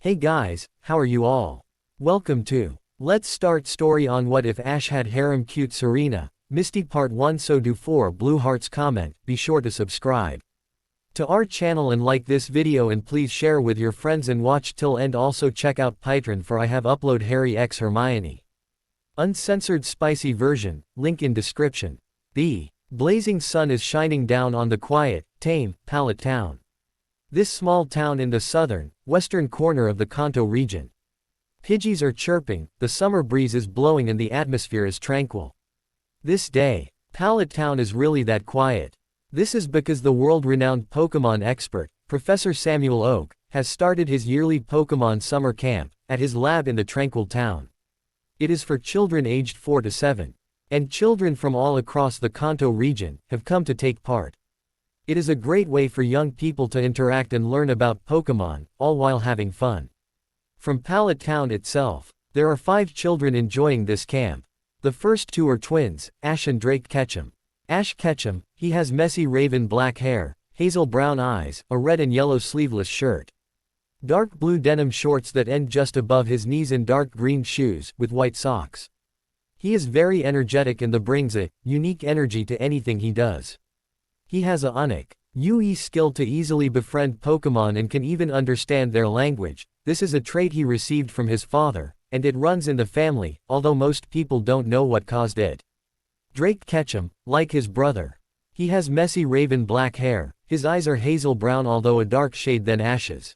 Hey guys, how are you all? Welcome to Let's Start Story on What If Ash Had Harem. Cute Serena, Misty Part 1. So do 4 blue hearts. Comment, be sure to subscribe to our channel and like this video, and please share with your friends and watch till end. Also check out Patreon for I have upload Harry x Hermione uncensored spicy version, link in description. The blazing sun is shining down on the quiet, tame, Pallet town. This small town in the southern, western corner of the Kanto region. Pidgeys are chirping, the summer breeze is blowing and the atmosphere is tranquil. This day, Pallet town is really that quiet. This is because the world-renowned Pokemon expert, Professor Samuel Oak, has started his yearly Pokemon summer camp at his lab in the tranquil town. It is for children aged 4 to 7. And children from all across the Kanto region have come to take part. It is a great way for young people to interact and learn about Pokemon, all while having fun. From Pallet Town itself, there are 5 children enjoying this camp. The first 2 are twins, Ash and Drake Ketchum. Ash Ketchum, he has messy raven black hair, hazel brown eyes, a red and yellow sleeveless shirt, dark blue denim shorts that end just above his knees, and dark green shoes with white socks. He is very energetic and brings a unique energy to anything he does. He has a unique UE skill to easily befriend Pokemon and can even understand their language. This is a trait he received from his father, and it runs in the family, although most people don't know what caused it. Drake Ketchum, like his brother, he has messy raven black hair, his eyes are hazel brown although a dark shade than Ash's.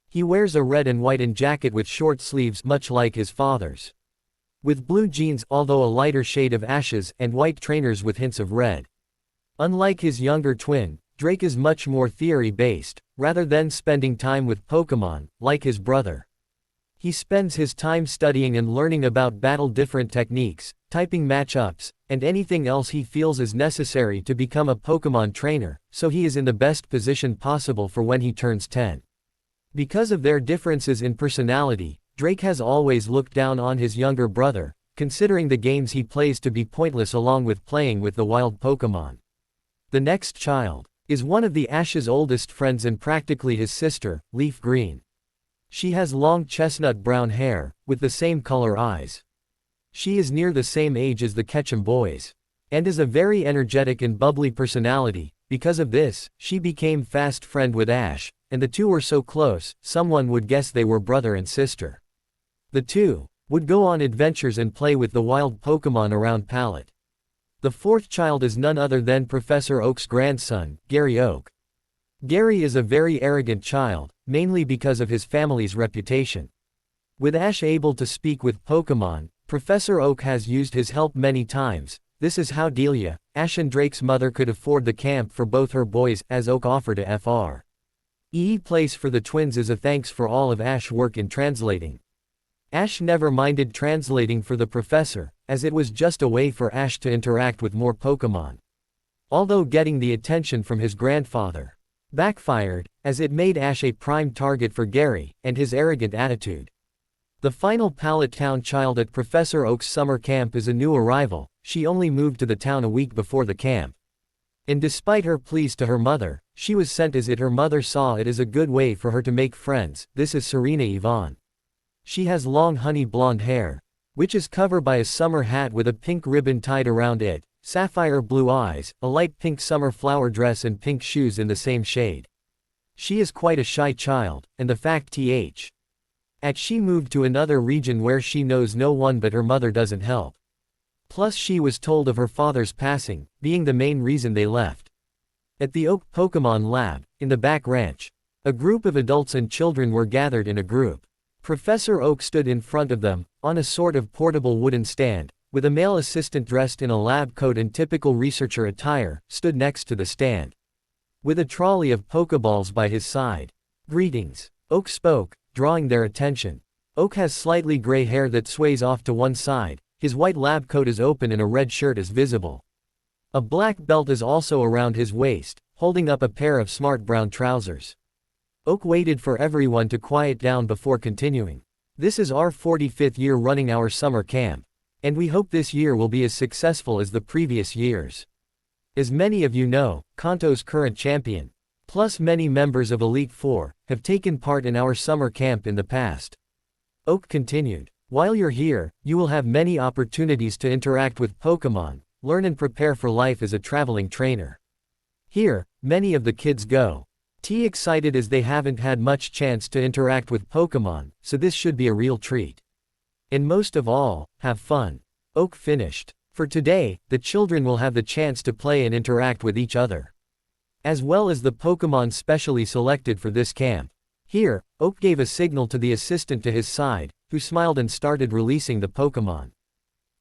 He wears a red and white jacket with short sleeves much like his father's, with blue jeans although a lighter shade of Ash's, and white trainers with hints of red. Unlike his younger twin, Drake is much more theory-based, rather than spending time with Pokemon, like his brother. He spends his time studying and learning about battle different techniques, typing matchups, and anything else he feels is necessary to become a Pokemon trainer, so he is in the best position possible for when he turns 10. Because of their differences in personality, Drake has always looked down on his younger brother, considering the games he plays to be pointless along with playing with the wild Pokemon. The next child is one of the Ash's oldest friends and practically his sister, Leaf Green. She has long chestnut brown hair, with the same color eyes. She is near the same age as the Ketchum boys, and is a very energetic and bubbly personality. Because of this, she became fast friend with Ash, and the two were so close, someone would guess they were brother and sister. The two would go on adventures and play with the wild Pokemon around Pallet. The fourth child is none other than Professor Oak's grandson, Gary Oak. Gary is a very arrogant child, mainly because of his family's reputation. With Ash able to speak with Pokemon, Professor Oak has used his help many times. This is how Delia, Ash and Drake's mother, could afford the camp for both her boys, as Oak offered a Free place for the twins as a thanks for all of Ash's work in translating. Ash never minded translating for the professor, as it was just a way for Ash to interact with more Pokemon. Although getting the attention from his grandfather backfired, as it made Ash a prime target for Gary and his arrogant attitude. The final Pallet Town child at Professor Oak's summer camp is a new arrival. She only moved to the town a week before the camp. And despite her pleas to her mother, she was sent as her mother saw it as a good way for her to make friends. This is Serena Yvonne. She has long honey blonde hair, which is covered by a summer hat with a pink ribbon tied around it, sapphire blue eyes, a light pink summer flower dress and pink shoes in the same shade. She is quite a shy child, and the fact she moved to another region where she knows no one but her mother doesn't help. Plus she was told of her father's passing, being the main reason they left. At the Oak Pokemon Lab, in the back ranch, a group of adults and children were gathered in a group. Professor Oak stood in front of them, on a sort of portable wooden stand, with a male assistant dressed in a lab coat and typical researcher attire, stood next to the stand, with a trolley of Pokeballs by his side. "Greetings," Oak spoke, drawing their attention. Oak has slightly gray hair that sways off to one side, his white lab coat is open and a red shirt is visible. A black belt is also around his waist, holding up a pair of smart brown trousers. Oak waited for everyone to quiet down before continuing. "This is our 45th year running our summer camp. And we hope this year will be as successful as the previous years. As many of you know, Kanto's current champion, Plus many members of Elite Four have taken part in our summer camp in the past. Oak continued. While you're here, you will have many opportunities to interact with Pokémon, learn and prepare for life as a traveling trainer. Here, many of the kids go. Excited as they haven't had much chance to interact with Pokémon, so this should be a real treat. And most of all, have fun. Oak finished. For today, the children will have the chance to play and interact with each other, as well as the Pokémon specially selected for this camp. Here, Oak gave a signal to the assistant to his side, who smiled and started releasing the Pokémon.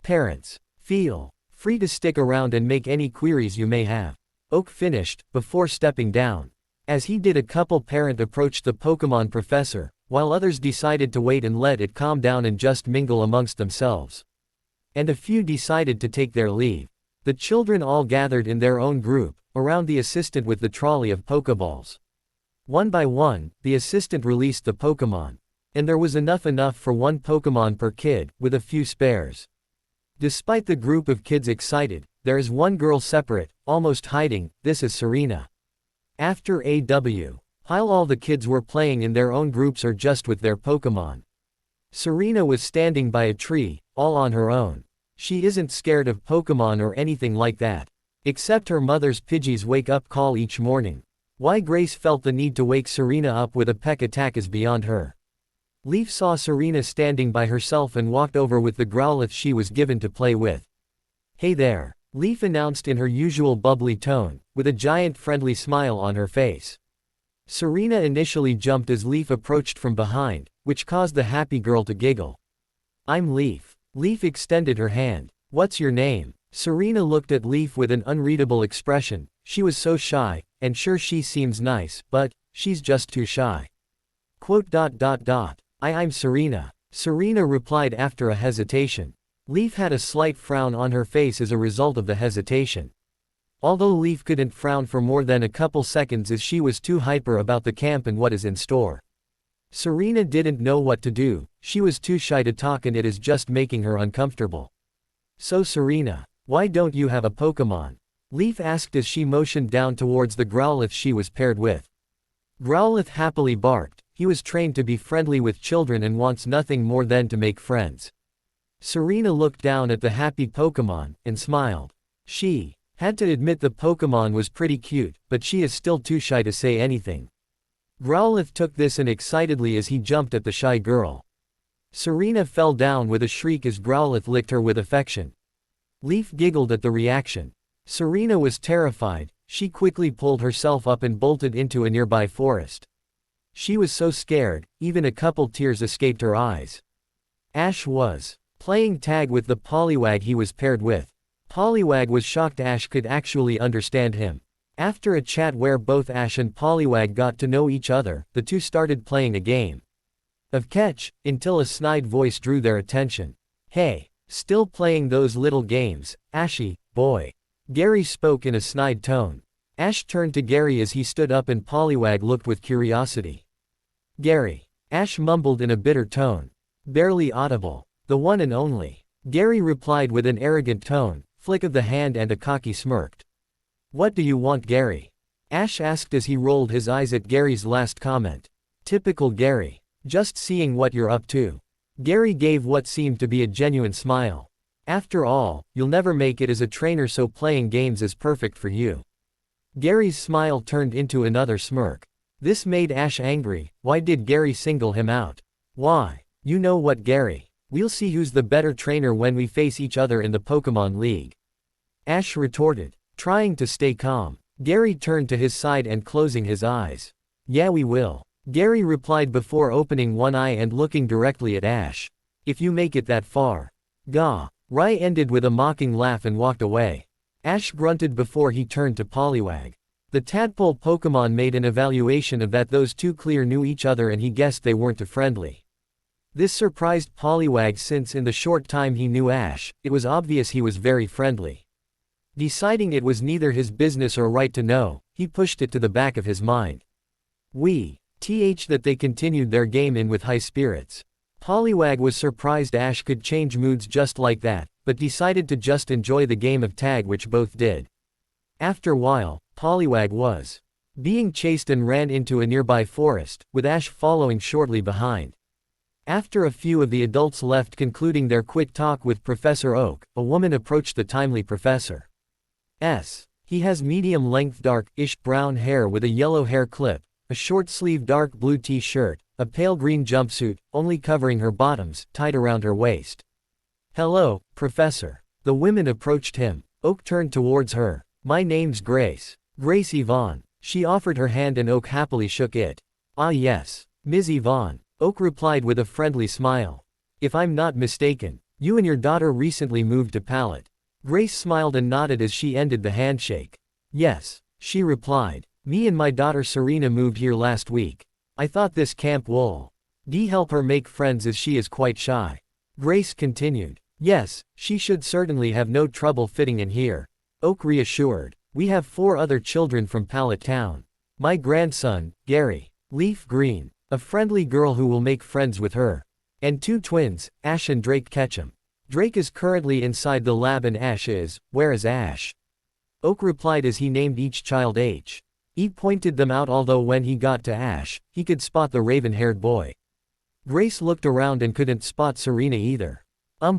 Parents, feel free to stick around and make any queries you may have. Oak finished, before stepping down. As he did, a couple parent approached the Pokémon professor, while others decided to wait and let it calm down and just mingle amongst themselves. And a few decided to take their leave. The children all gathered in their own group, around the assistant with the trolley of Pokeballs. One by one, the assistant released the Pokémon. And there was enough for one Pokémon per kid, with a few spares. Despite the group of kids excited, there is one girl separate, almost hiding. This is Serena. After while all the kids were playing in their own groups or just with their Pokémon, Serena was standing by a tree, all on her own. She isn't scared of Pokémon or anything like that. Except her mother's Pidgey's wake-up call each morning. Why Grace felt the need to wake Serena up with a peck attack is beyond her. Leaf saw Serena standing by herself and walked over with the Growlithe she was given to play with. "Hey there," Leaf announced in her usual bubbly tone, with a giant friendly smile on her face. Serena initially jumped as Leaf approached from behind, which caused the happy girl to giggle. "I'm Leaf." Leaf extended her hand. "What's your name?" Serena looked at Leaf with an unreadable expression. She was so shy, and sure she seems nice, but she's just too shy. I'm Serena. Serena replied after a hesitation. Leaf had a slight frown on her face as a result of the hesitation. Although Leaf couldn't frown for more than a couple seconds as she was too hyper about the camp and what is in store. Serena didn't know what to do, she was too shy to talk and it is just making her uncomfortable. "So Serena, why don't you have a Pokémon?" Leaf asked as she motioned down towards the Growlithe she was paired with. Growlithe happily barked. He was trained to be friendly with children and wants nothing more than to make friends. Serena looked down at the happy Pokémon, and smiled. She had to admit the Pokémon was pretty cute, but she is still too shy to say anything. Growlithe took this in excitedly as he jumped at the shy girl. Serena fell down with a shriek as Growlithe licked her with affection. Leaf giggled at the reaction. Serena was terrified. She quickly pulled herself up and bolted into a nearby forest. She was so scared, even a couple tears escaped her eyes. Ash was playing tag with the Poliwag he was paired with. Poliwag was shocked Ash could actually understand him. After a chat where both Ash and Poliwag got to know each other, the two started playing a game of catch, until a snide voice drew their attention. "Hey, still playing those little games, Ashy, boy?" Gary spoke in a snide tone. Ash turned to Gary as he stood up and Poliwag looked with curiosity. "Gary," Ash mumbled in a bitter tone. "Barely audible. The one and only." Gary replied with an arrogant tone, flick of the hand and a cocky smirk. "What do you want, Gary?" Ash asked as he rolled his eyes at Gary's last comment. "Typical Gary. Just seeing what you're up to." Gary gave what seemed to be a genuine smile. "After all, you'll never make it as a trainer, so playing games is perfect for you." Gary's smile turned into another smirk. This made Ash angry. Why did Gary single him out? "Why? You know what, Gary? We'll see who's the better trainer when we face each other in the Pokémon League." Ash retorted, trying to stay calm. Gary turned to his side and closing his eyes. "Yeah, we will," Gary replied before opening one eye and looking directly at Ash. "If you make it that far." "Gah." Rai ended with a mocking laugh and walked away. Ash grunted before he turned to Poliwag. The tadpole Pokémon made an evaluation of that those two clear knew each other and he guessed they weren't too friendly. This surprised Poliwag since in the short time he knew Ash, it was obvious he was very friendly. Deciding it was neither his business or right to know, he pushed it to the back of his mind. That they continued their game in with high spirits. Poliwag was surprised Ash could change moods just like that, but decided to just enjoy the game of tag, which both did. After a while, Poliwag was being chased and ran into a nearby forest, with Ash following shortly behind. After a few of the adults left concluding their quick talk with Professor Oak, a woman approached the timely professor. He has medium-length dark-ish brown hair with a yellow hair clip, a short-sleeved dark blue t-shirt, a pale green jumpsuit, only covering her bottoms, tied around her waist. "Hello, Professor." The woman approached him. Oak turned towards her. "My name's Grace. Grace Yvonne." She offered her hand and Oak happily shook it. "Ah yes, Ms. Yvonne." Oak replied with a friendly smile. "If I'm not mistaken, you and your daughter recently moved to Pallet." Grace smiled and nodded as she ended the handshake. "Yes," she replied. "Me and my daughter Serena moved here last week. I thought this camp will help her make friends as she is quite shy." Grace continued. "Yes, she should certainly have no trouble fitting in here." Oak reassured. "We have 4 other children from Pallet Town. My grandson, Gary. Leaf Green. A friendly girl who will make friends with her. And 2 twins, Ash and Drake Ketchum. Drake is currently inside the lab and Ash is, where is Ash?" Oak replied as he named each child H. He pointed them out although when he got to Ash, he could spot the raven-haired boy. Grace looked around and couldn't spot Serena either.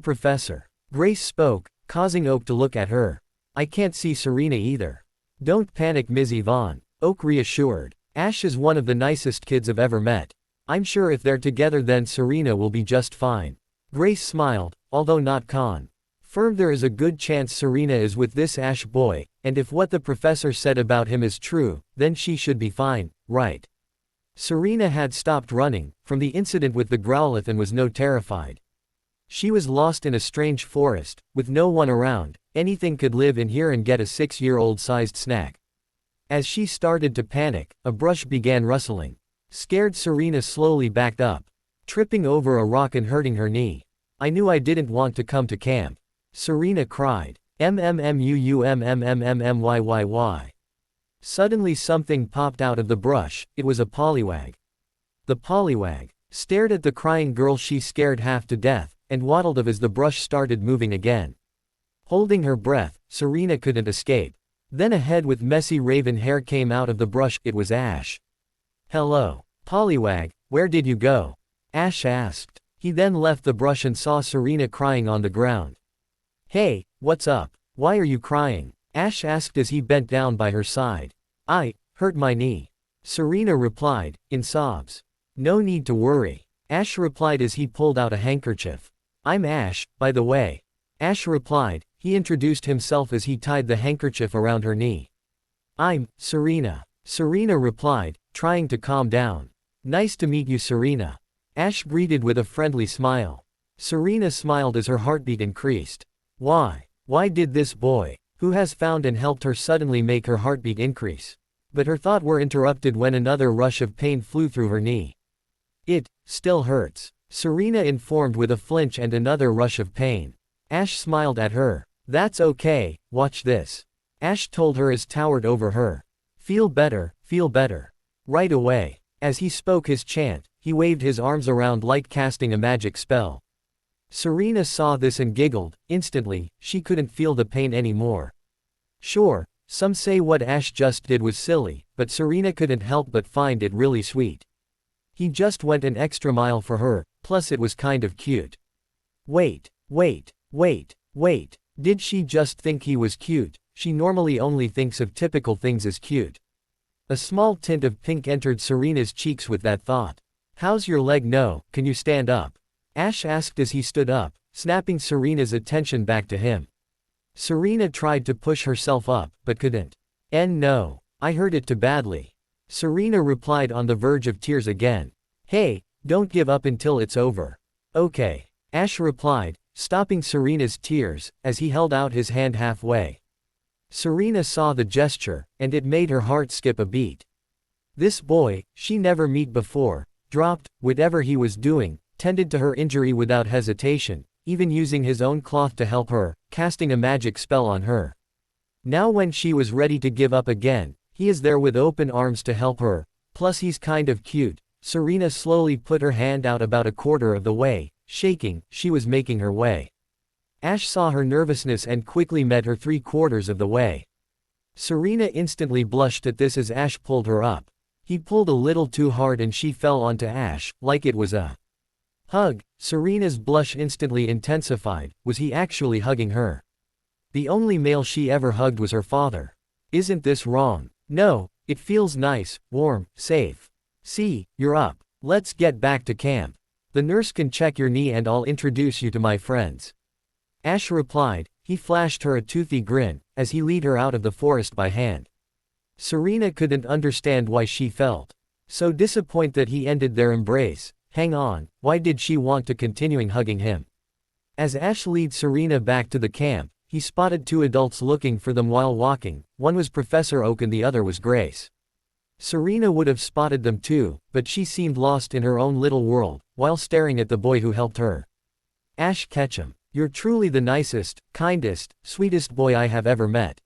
Professor." Grace spoke, causing Oak to look at her. "I can't see Serena either." "Don't panic Ms. Yvonne," Oak reassured. "Ash is one of the nicest kids I've ever met. I'm sure if they're together then Serena will be just fine." Grace smiled, although not confirmed. There is a good chance Serena is with this Ash boy, and if what the professor said about him is true, then she should be fine, right? Serena had stopped running from the incident with the Growlithe and was no terrified. She was lost in a strange forest, with no one around. Anything could live in here and get a 6-year-old sized snack. As she started to panic, a brush began rustling. Scared, Serena slowly backed up, tripping over a rock and hurting her knee. "I knew I didn't want to come to camp," Serena cried. "MMMUUMMMMYYY." Suddenly something popped out of the brush. It was a Poliwag. The Poliwag stared at the crying girl she scared half to death, and waddled off as the brush started moving again. Holding her breath, Serena couldn't escape. Then a head with messy raven hair came out of the brush. It was Ash. "Hello, Poliwag, where did you go?" Ash asked. He then left the brush and saw Serena crying on the ground. "Hey, what's up? Why are you crying?" Ash asked as he bent down by her side. "I hurt my knee," Serena replied, in sobs. "No need to worry," Ash replied as he pulled out a handkerchief. "I'm Ash, by the way," Ash replied. He introduced himself as he tied the handkerchief around her knee. "I'm Serena," Serena replied, trying to calm down. "Nice to meet you, Serena," Ash greeted with a friendly smile. Serena smiled as her heartbeat increased. Why did this boy, who has found and helped her, suddenly make her heartbeat increase? But her thoughts were interrupted when another rush of pain flew through her knee. "It still hurts," Serena informed with a flinch and another rush of pain. Ash smiled at her. "That's okay, watch this," Ash told her as towered over her. Feel better, right away." As he spoke his chant, he waved his arms around like casting a magic spell. Serena saw this and giggled. Instantly, she couldn't feel the pain anymore. Sure, some say what Ash just did was silly, but Serena couldn't help but find it really sweet. He just went an extra mile for her, plus it was kind of cute. Wait. Did she just think he was cute? She normally only thinks of typical things as cute. A small tint of pink entered Serena's cheeks with that thought. "How's your leg? No, can you stand up?" Ash asked as he stood up, snapping Serena's attention back to him. Serena tried to push herself up, but couldn't. No, I hurt it too badly," Serena replied on the verge of tears again. "Hey, don't give up until it's over." "Okay," Ash replied, stopping Serena's tears, as he held out his hand halfway. Serena saw the gesture, and it made her heart skip a beat. This boy, she never met before, dropped whatever he was doing, tended to her injury without hesitation, even using his own cloth to help her, casting a magic spell on her. Now when she was ready to give up again, he is there with open arms to help her, plus he's kind of cute. Serena slowly put her hand out about a quarter of the way. Shaking, she was making her way. Ash saw her nervousness and quickly met her 3/4 of the way. Serena instantly blushed at this as Ash pulled her up. He pulled a little too hard and she fell onto Ash, like it was a hug. Serena's blush instantly intensified. Was he actually hugging her? The only male she ever hugged was her father. Isn't this wrong? No, it feels nice, warm, safe. See, you're up. Let's get back to camp. The nurse can check your knee and I'll introduce you to my friends. Ash replied. He flashed her a toothy grin, as he led her out of the forest by hand. Serena couldn't understand why she felt so disappointed that he ended their embrace. Hang on, why did she want to continuing hugging him? As Ash led Serena back to the camp, he spotted two adults looking for them while walking. One was Professor Oak and the other was Grace. Serena would have spotted them too, but she seemed lost in her own little world, while staring at the boy who helped her. Ash Ketchum, you're truly the nicest, kindest, sweetest boy I have ever met.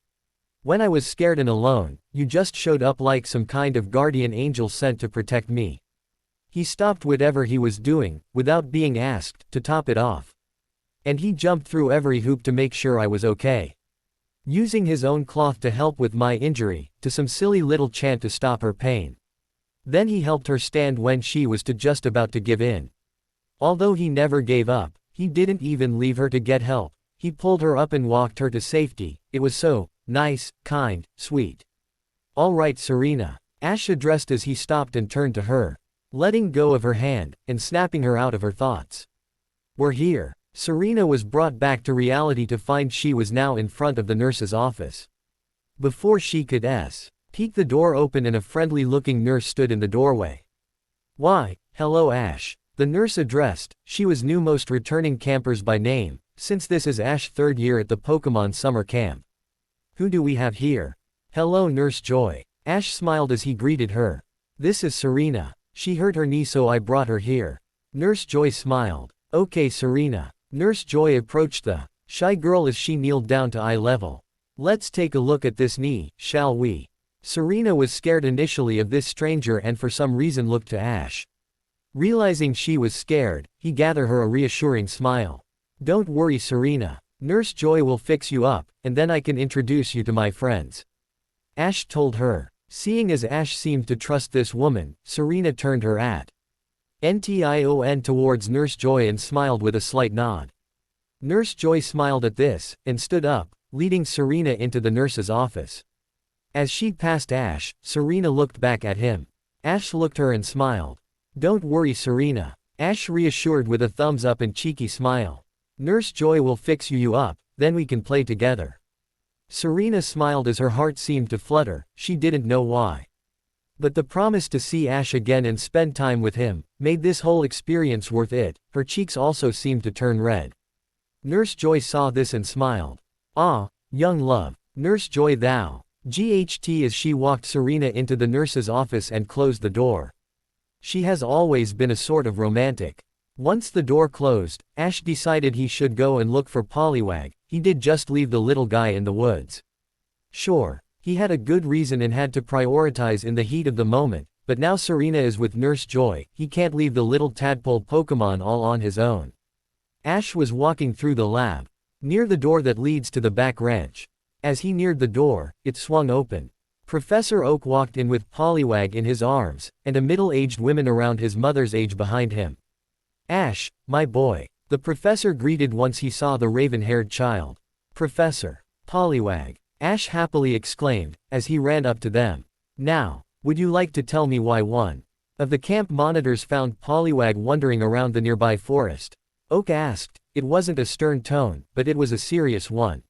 When I was scared and alone, you just showed up like some kind of guardian angel sent to protect me. He stopped whatever he was doing, without being asked, to top it off. And he jumped through every hoop to make sure I was okay. Using his own cloth to help with my injury, to some silly little chant to stop her pain. Then he helped her stand when she was just about to give in. Although he never gave up, he didn't even leave her to get help. He pulled her up and walked her to safety. It was so nice, kind, sweet. All right, Serena, Ash addressed as he stopped and turned to her, letting go of her hand, and snapping her out of her thoughts. We're here. Serena was brought back to reality to find she was now in front of the nurse's office. Before she could peek, the door opened and a friendly-looking nurse stood in the doorway. Why, hello Ash, the nurse addressed. She was new most returning campers by name, since this is Ash's third year at the Pokemon summer camp. Who do we have here? Hello Nurse Joy. Ash smiled as he greeted her. This is Serena. She hurt her knee so I brought her here. Nurse Joy smiled. Okay Serena. Nurse Joy approached the shy girl as she kneeled down to eye level. Let's take a look at this knee, shall we? Serena was scared initially of this stranger and for some reason looked to Ash. Realizing she was scared, he gave her a reassuring smile. Don't worry Serena. Nurse Joy will fix you up, and then I can introduce you to my friends. Ash told her. Seeing as Ash seemed to trust this woman, Serena turned her attention towards Nurse Joy and smiled with a slight nod. Nurse Joy smiled at this, and stood up, leading Serena into the nurse's office. As she passed Ash, Serena looked back at him. Ash looked her and smiled. Don't worry Serena. Ash reassured with a thumbs up and cheeky smile. Nurse Joy will fix you up, then we can play together. Serena smiled as her heart seemed to flutter, she didn't know why. But the promise to see Ash again and spend time with him made this whole experience worth it. Her cheeks also seemed to turn red. Nurse Joy saw this and smiled. Ah, young love. Nurse Joy thou. GHT as she walked Serena into the nurse's office and closed the door. She has always been a sort of romantic. Once the door closed, Ash decided he should go and look for Poliwag. He did just leave the little guy in the woods. Sure. He had a good reason and had to prioritize in the heat of the moment, but now Serena is with Nurse Joy, he can't leave the little tadpole Pokemon all on his own. Ash was walking through the lab, near the door that leads to the back ranch. As he neared the door, it swung open. Professor Oak walked in with Poliwag in his arms, and a middle-aged woman around his mother's age behind him. Ash, my boy, the professor greeted once he saw the raven-haired child. Professor. Poliwag. Ash happily exclaimed, as he ran up to them. Now, would you like to tell me why one of the camp monitors found Poliwag wandering around the nearby forest? Oak asked. It wasn't a stern tone, but it was a serious one.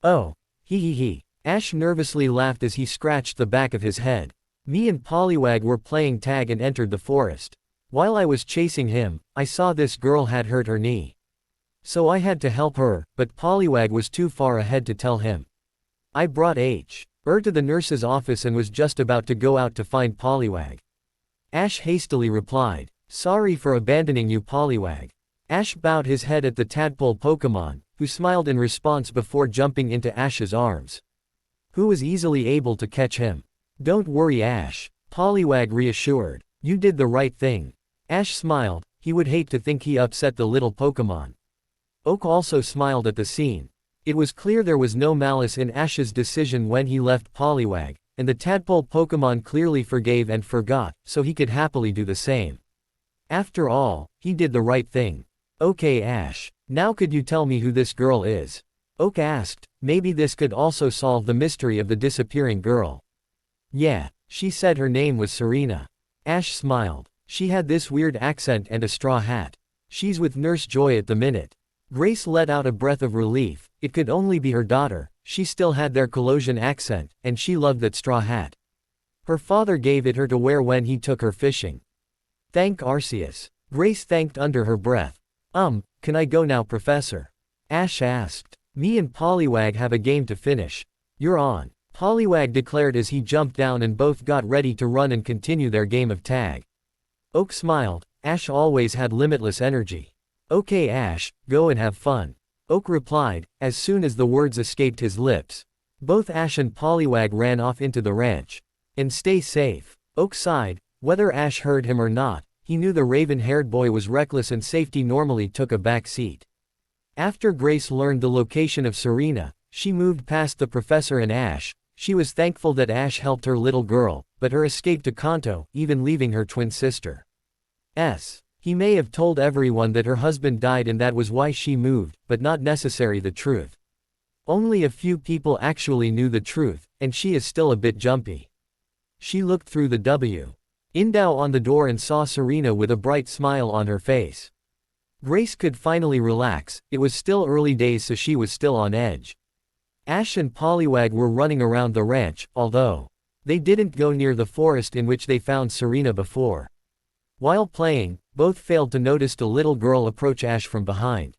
Oh, he. Ash nervously laughed as he scratched the back of his head. Me and Poliwag were playing tag and entered the forest. While I was chasing him, I saw this girl had hurt her knee. So I had to help her, but Poliwag was too far ahead to tell him. I brought her to the nurse's office and was just about to go out to find Poliwag. Ash hastily replied. Sorry for abandoning you Poliwag. Ash bowed his head at the tadpole Pokemon, who smiled in response before jumping into Ash's arms. Who was easily able to catch him. Don't worry Ash. Poliwag reassured. You did the right thing. Ash smiled, he would hate to think he upset the little Pokemon. Oak also smiled at the scene. It was clear there was no malice in Ash's decision when he left Poliwag, and the tadpole Pokémon clearly forgave and forgot, so he could happily do the same. After all, he did the right thing. Okay Ash, now could you tell me who this girl is? Oak asked, maybe this could also solve the mystery of the disappearing girl. Yeah, she said her name was Serena. Ash smiled. She had this weird accent and a straw hat. She's with Nurse Joy at the minute. Grace let out a breath of relief. It could only be her daughter. She still had their Colossian accent, and she loved that straw hat. Her father gave it her to wear when he took her fishing. Thank Arceus. Grace thanked under her breath. Can I go now, Professor? Ash asked. Me and Poliwag have a game to finish. You're on. Poliwag declared as he jumped down and both got ready to run and continue their game of tag. Oak smiled. Ash always had limitless energy. Okay Ash, go and have fun. Oak replied, as soon as the words escaped his lips. Both Ash and Poliwag ran off into the ranch. And stay safe. Oak sighed. Whether Ash heard him or not, he knew the raven-haired boy was reckless and safety normally took a back seat. After Grace learned the location of Serena, she moved past the professor and Ash. She was thankful that Ash helped her little girl, but her escape to Kanto, even leaving her twin sister. He may have told everyone that her husband died and that was why she moved, but not necessarily the truth. Only a few people actually knew the truth, and she is still a bit jumpy. She looked through the window on the door and saw Serena with a bright smile on her face. Grace could finally relax. It was still early days, so she was still on edge. Ash and Poliwag were running around the ranch, although they didn't go near the forest in which they found Serena before. While playing, both failed to notice a little girl approach Ash from behind.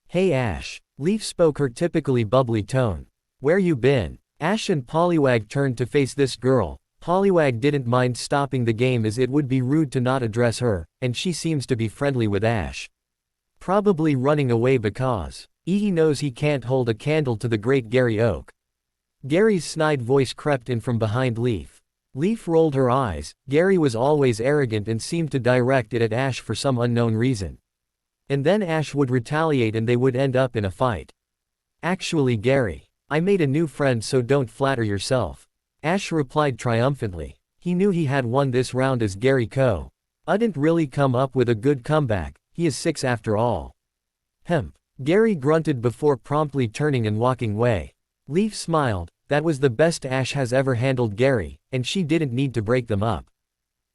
Hey Ash. Leaf spoke her typically bubbly tone. Where you been? Ash and Poliwag turned to face this girl. Poliwag didn't mind stopping the game as it would be rude to not address her, and she seems to be friendly with Ash. Probably running away because he knows he can't hold a candle to the great Gary Oak. Gary's snide voice crept in from behind Leaf. Leaf rolled her eyes. Gary was always arrogant and seemed to direct it at Ash for some unknown reason. And then Ash would retaliate and they would end up in a fight. Actually Gary, I made a new friend, so don't flatter yourself. Ash replied triumphantly. He knew he had won this round as Gary didn't really come up with a good comeback. He is 6 after all. Gary grunted before promptly turning and walking away. Leaf smiled. That was the best Ash has ever handled Gary, and she didn't need to break them up.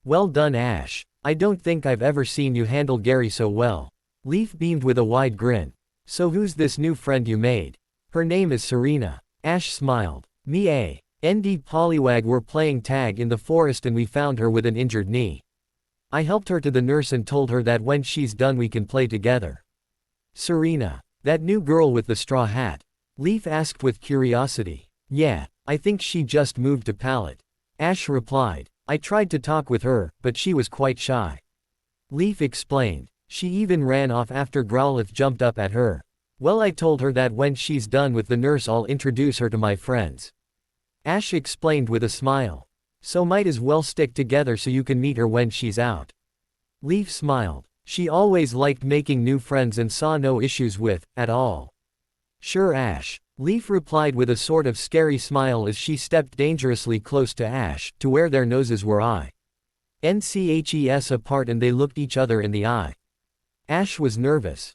Well done Ash. I don't think I've ever seen you handle Gary so well. Leaf beamed with a wide grin. So who's this new friend you made? Her name is Serena. Ash smiled. Me and Poliwag were playing tag in the forest and we found her with an injured knee. I helped her to the nurse and told her that when she's done we can play together. Serena. That new girl with the straw hat? Leaf asked with curiosity. Yeah, I think she just moved to Pallet. Ash replied. I tried to talk with her, but she was quite shy. Leaf explained. She even ran off after Growlithe jumped up at her. Well, I told her that when she's done with the nurse I'll introduce her to my friends. Ash explained with a smile. So might as well stick together so you can meet her when she's out. Leaf smiled. She always liked making new friends and saw no issues with at all. Sure Ash. Leaf replied with a sort of scary smile as she stepped dangerously close to Ash, to where their noses were inches apart and they looked each other in the eye. Ash was nervous.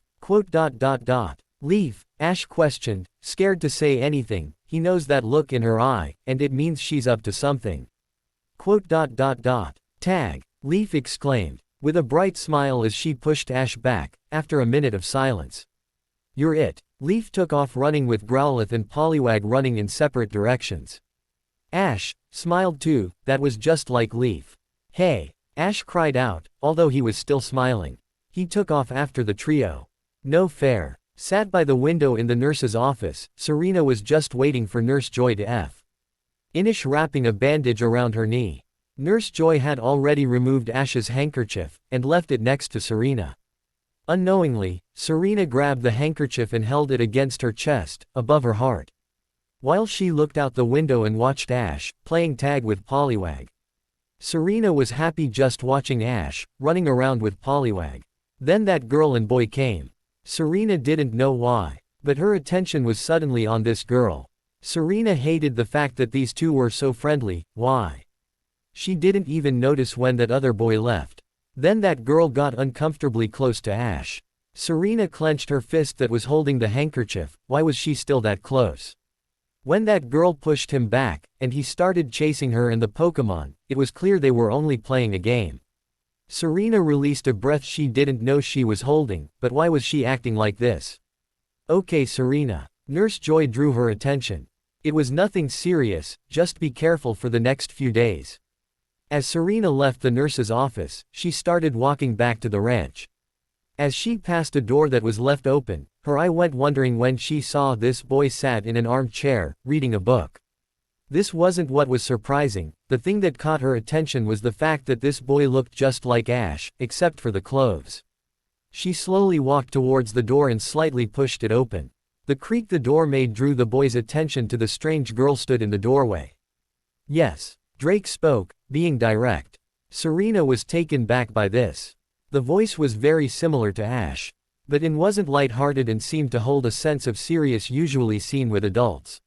Leaf, Ash questioned, scared to say anything. He knows that look in her eye, and it means she's up to something. Tag, Leaf exclaimed, with a bright smile as she pushed Ash back, after a minute of silence. You're it. Leaf took off running with Growlithe and Poliwag running in separate directions. Ash smiled too. That was just like Leaf. Hey! Ash cried out, although he was still smiling. He took off after the trio. No fair. Sat by the window in the nurse's office, Serena was just waiting for Nurse Joy to finish wrapping a bandage around her knee. Nurse Joy had already removed Ash's handkerchief, and left it next to Serena. Unknowingly, Serena grabbed the handkerchief and held it against her chest, above her heart. While she looked out the window and watched Ash, playing tag with Poliwag. Serena was happy just watching Ash, running around with Poliwag. Then that girl and boy came. Serena didn't know why. But her attention was suddenly on this girl. Serena hated the fact that these two were so friendly. Why? She didn't even notice when that other boy left. Then that girl got uncomfortably close to Ash. Serena clenched her fist that was holding the handkerchief. Why was she still that close? When that girl pushed him back, and he started chasing her and the Pokémon, it was clear they were only playing a game. Serena released a breath she didn't know she was holding, but why was she acting like this? Okay, Serena. Nurse Joy drew her attention. It was nothing serious, just be careful for the next few days. As Serena left the nurse's office, she started walking back to the ranch. As she passed a door that was left open, her eye went wandering when she saw this boy sat in an armchair, reading a book. This wasn't what was surprising. The thing that caught her attention was the fact that this boy looked just like Ash, except for the clothes. She slowly walked towards the door and slightly pushed it open. The creak the door made drew the boy's attention to the strange girl stood in the doorway. Yes, Drake spoke, being direct. Serena was taken back by this. The voice was very similar to Ash, but it wasn't light-hearted and seemed to hold a sense of serious usually seen with adults.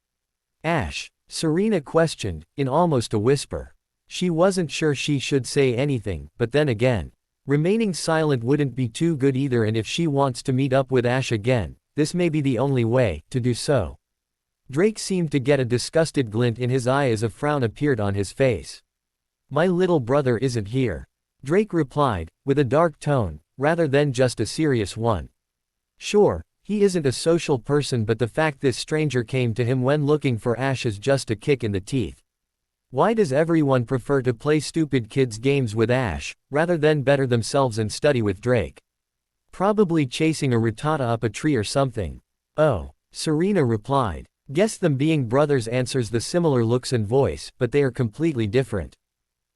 Ash? Serena questioned, in almost a whisper. She wasn't sure she should say anything, but then again, remaining silent wouldn't be too good either, and if she wants to meet up with Ash again, this may be the only way to do so. Drake seemed to get a disgusted glint in his eye as a frown appeared on his face. My little brother isn't here, Drake replied, with a dark tone, rather than just a serious one. Sure, he isn't a social person, but the fact this stranger came to him when looking for Ash is just a kick in the teeth. Why does everyone prefer to play stupid kids games with Ash, rather than better themselves and study with Drake? Probably chasing a Rattata up a tree or something. Oh, Serena replied. Guess them being brothers answers the similar looks and voice, but they are completely different.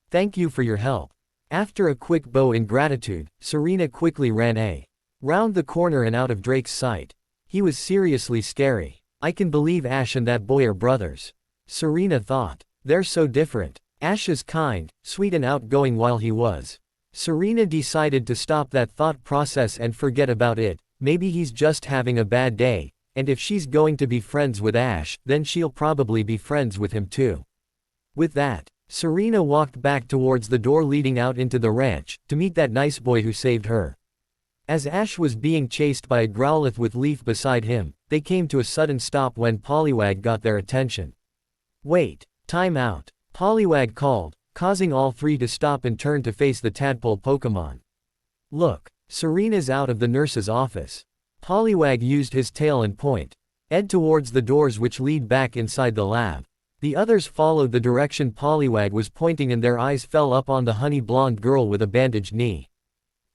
Thank you for your help. After a quick bow in gratitude, Serena quickly ran round the corner and out of Drake's sight. He was seriously scary. I can believe Ash and that boy are brothers. Serena thought. They're so different. Ash is kind, sweet and outgoing while he was. Serena decided to stop that thought process and forget about it. Maybe he's just having a bad day, and if she's going to be friends with Ash, then she'll probably be friends with him too. With that, Serena walked back towards the door leading out into the ranch, to meet that nice boy who saved her. As Ash was being chased by a Growlithe with Leaf beside him, they came to a sudden stop when Poliwag got their attention. Wait, time out, Poliwag called, causing all three to stop and turn to face the tadpole Pokémon. Look, Serena's out of the nurse's office. Poliwag used his tail and pointed towards the doors which lead back inside the lab. The others followed the direction Poliwag was pointing and their eyes fell up on the honey blonde girl with a bandaged knee.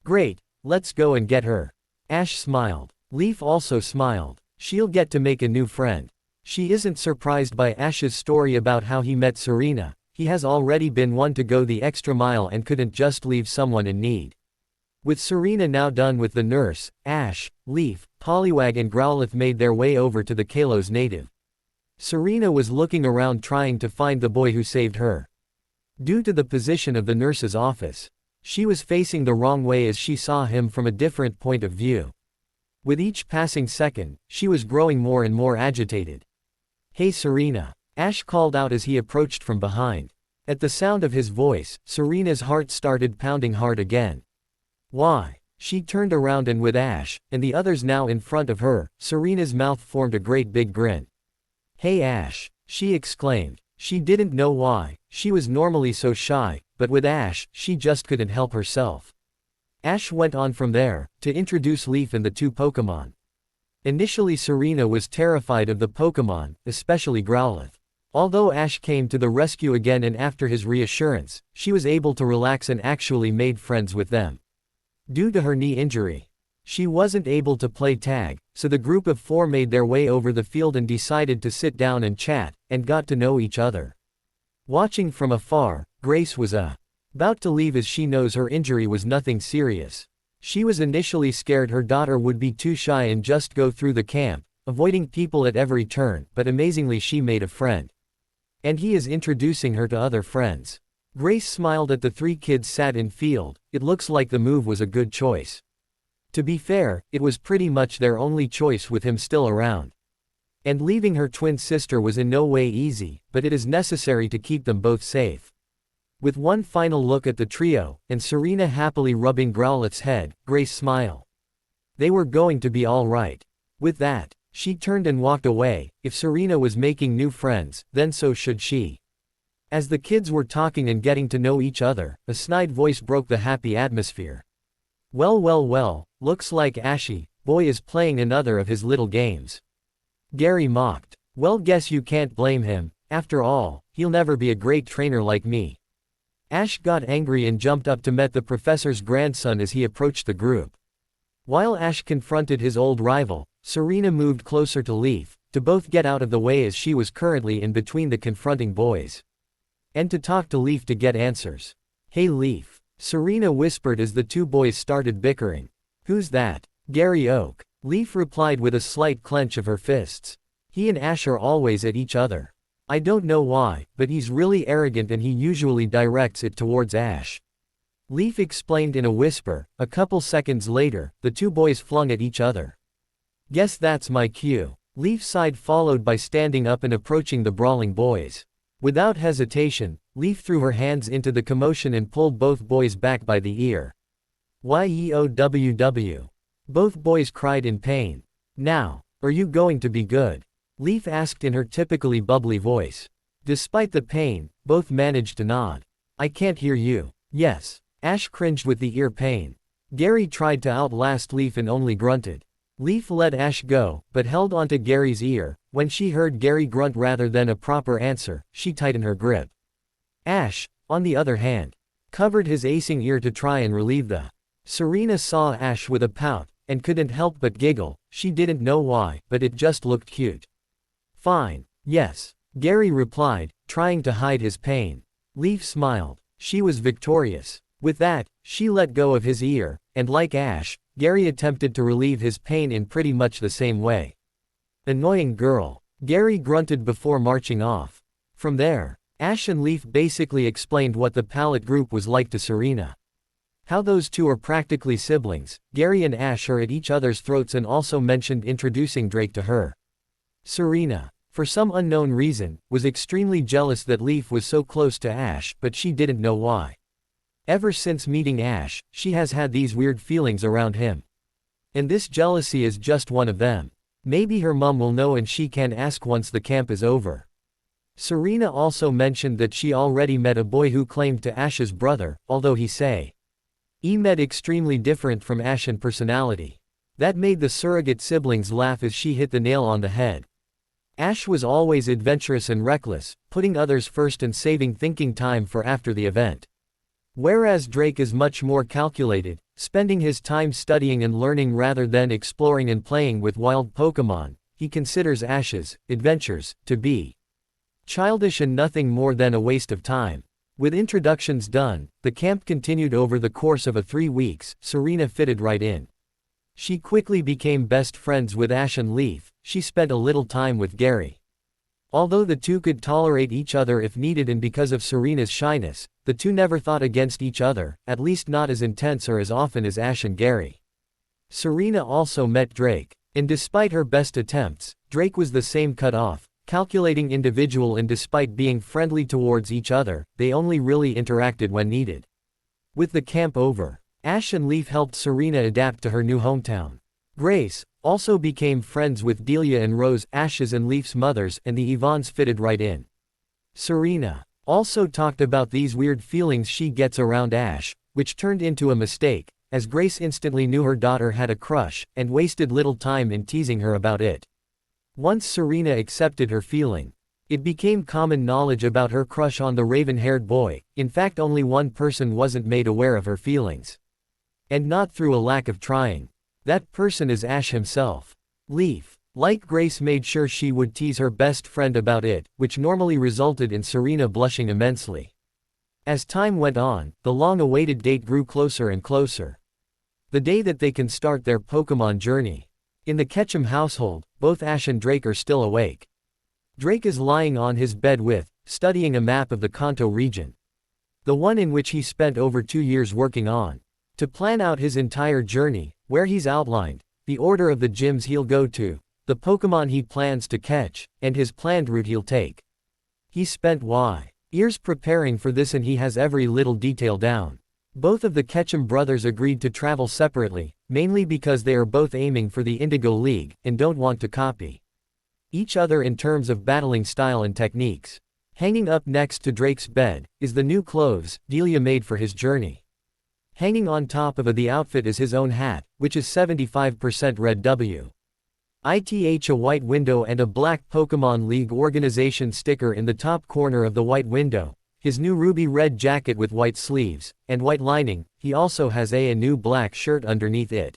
Great, let's go and get her. Ash smiled. Leaf also smiled. She'll get to make a new friend. She isn't surprised by Ash's story about how he met Serena. He has already been one to go the extra mile and couldn't just leave someone in need. With Serena now done with the nurse, Ash, Leaf, Poliwag and Growlithe made their way over to the Kalos native. Serena was looking around trying to find the boy who saved her. Due to the position of the nurse's office, she was facing the wrong way as she saw him from a different point of view. With each passing second, she was growing more and more agitated. Hey Serena, Ash called out as he approached from behind. At the sound of his voice, Serena's heart started pounding hard again. Why? She turned around and with Ash, and the others now in front of her, Serena's mouth formed a great big grin. Hey Ash, she exclaimed. She didn't know why, she was normally so shy, but with Ash, she just couldn't help herself. Ash went on from there, to introduce Leaf and the two Pokémon. Initially Serena was terrified of the Pokémon, especially Growlithe. Although Ash came to the rescue again and after his reassurance, she was able to relax and actually made friends with them. Due to her knee injury, she wasn't able to play tag, so the group of four made their way over the field and decided to sit down and chat, and got to know each other. Watching from afar, Grace was about to leave as she knows her injury was nothing serious. She was initially scared her daughter would be too shy and just go through the camp, avoiding people at every turn, but amazingly she made a friend. And he is introducing her to other friends. Grace smiled at the three kids sat in field. It looks like the move was a good choice. To be fair, it was pretty much their only choice with him still around. And leaving her twin sister was in no way easy, but it is necessary to keep them both safe. With one final look at the trio, and Serena happily rubbing Growlethe's head, Grace smiled. They were going to be all right. With that, she turned and walked away. If Serena was making new friends, then so should she. As the kids were talking and getting to know each other, a snide voice broke the happy atmosphere. Well, looks like Ashy boy is playing another of his little games. Gary mocked. Well, guess you can't blame him. After all, he'll never be a great trainer like me. Ash got angry and jumped up to meet the professor's grandson as he approached the group. While Ash confronted his old rival, Serena moved closer to Leaf, to both get out of the way as she was currently in between the confronting boys. And to talk to Leaf to get answers. Hey Leaf, Serena whispered as the two boys started bickering. Who's that? Gary Oak. Leaf replied with a slight clench of her fists. He and Ash are always at each other. I don't know why, but he's really arrogant and he usually directs it towards Ash. Leaf explained in a whisper. A couple seconds later, the two boys flung at each other. Guess that's my cue. Leaf sighed, followed by standing up and approaching the brawling boys. Without hesitation, Leaf threw her hands into the commotion and pulled both boys back by the ear. Yeoww. Both boys cried in pain. Now, are you going to be good? Leaf asked in her typically bubbly voice. Despite the pain, both managed to nod. I can't hear you. Yes. Ash cringed with the ear pain. Gary tried to outlast Leaf and only grunted. Leaf let Ash go, but held onto Gary's ear. When she heard Gary grunt rather than a proper answer, she tightened her grip. Ash, on the other hand, covered his acing ear to try and relieve the. Serena saw Ash with a pout, and couldn't help but giggle. She didn't know why, but it just looked cute. Fine. Yes. Gary replied, trying to hide his pain. Leaf smiled. She was victorious. With that, she let go of his ear, and like Ash, Gary attempted to relieve his pain in pretty much the same way. Annoying girl. Gary grunted before marching off. From there, Ash and Leaf basically explained what the Palette group was like to Serena. How those two are practically siblings. Gary and Ash are at each other's throats, and also mentioned introducing Drake to her. Serena, for some unknown reason, was extremely jealous that Leaf was so close to Ash, but she didn't know why. Ever since meeting Ash, she has had these weird feelings around him. And this jealousy is just one of them. Maybe her mom will know and she can ask once the camp is over. Serena also mentioned that she already met a boy who claimed to Ash's brother, although he say met extremely different from Ash in personality. That made the surrogate siblings laugh as she hit the nail on the head. Ash was always adventurous and reckless, putting others first and saving thinking time for after the event. Whereas Drake is much more calculated, spending his time studying and learning rather than exploring and playing with wild Pokemon. He considers Ash's adventures to be childish and nothing more than a waste of time. With introductions done, the camp continued over the course of 3 weeks. Serena fitted right in. She quickly became best friends with Ash and Leaf. She spent a little time with Gary. Although the two could tolerate each other if needed, and because of Serena's shyness, the two never thought against each other, at least not as intense or as often as Ash and Gary. Serena also met Drake, and despite her best attempts, Drake was the same cut-off, calculating individual, and despite being friendly towards each other, they only really interacted when needed. With the camp over, Ash and Leaf helped Serena adapt to her new hometown. Grace also became friends with Delia and Rose, Ash's and Leaf's mothers, and the Yvonnes fitted right in. Serena also talked about these weird feelings she gets around Ash, which turned into a mistake, as Grace instantly knew her daughter had a crush, and wasted little time in teasing her about it. Once Serena accepted her feeling, it became common knowledge about her crush on the raven-haired boy. In fact, only one person wasn't made aware of her feelings. And not through a lack of trying. That person is Ash himself. Leaf, like Grace, made sure she would tease her best friend about it, which normally resulted in Serena blushing immensely. As time went on, the long-awaited date grew closer and closer. The day that they can start their Pokemon journey. In the Ketchum household, both Ash and Drake are still awake. Drake is lying on his bed studying a map of the Kanto region. The one in which he spent over 2 years working on. To plan out his entire journey, where he's outlined the order of the gyms he'll go to, the Pokémon he plans to catch, and his planned route he'll take. He spent years preparing for this, and he has every little detail down. Both of the Ketchum brothers agreed to travel separately, mainly because they are both aiming for the Indigo League, and don't want to copy each other in terms of battling style and techniques. Hanging up next to Drake's bed is the new clothes Delia made for his journey. Hanging on top of the outfit is his own hat, which is 75% red WITH a white window and a black Pokémon League organization sticker in the top corner of the white window, his new ruby red jacket with white sleeves and white lining. He also has a new black shirt underneath it.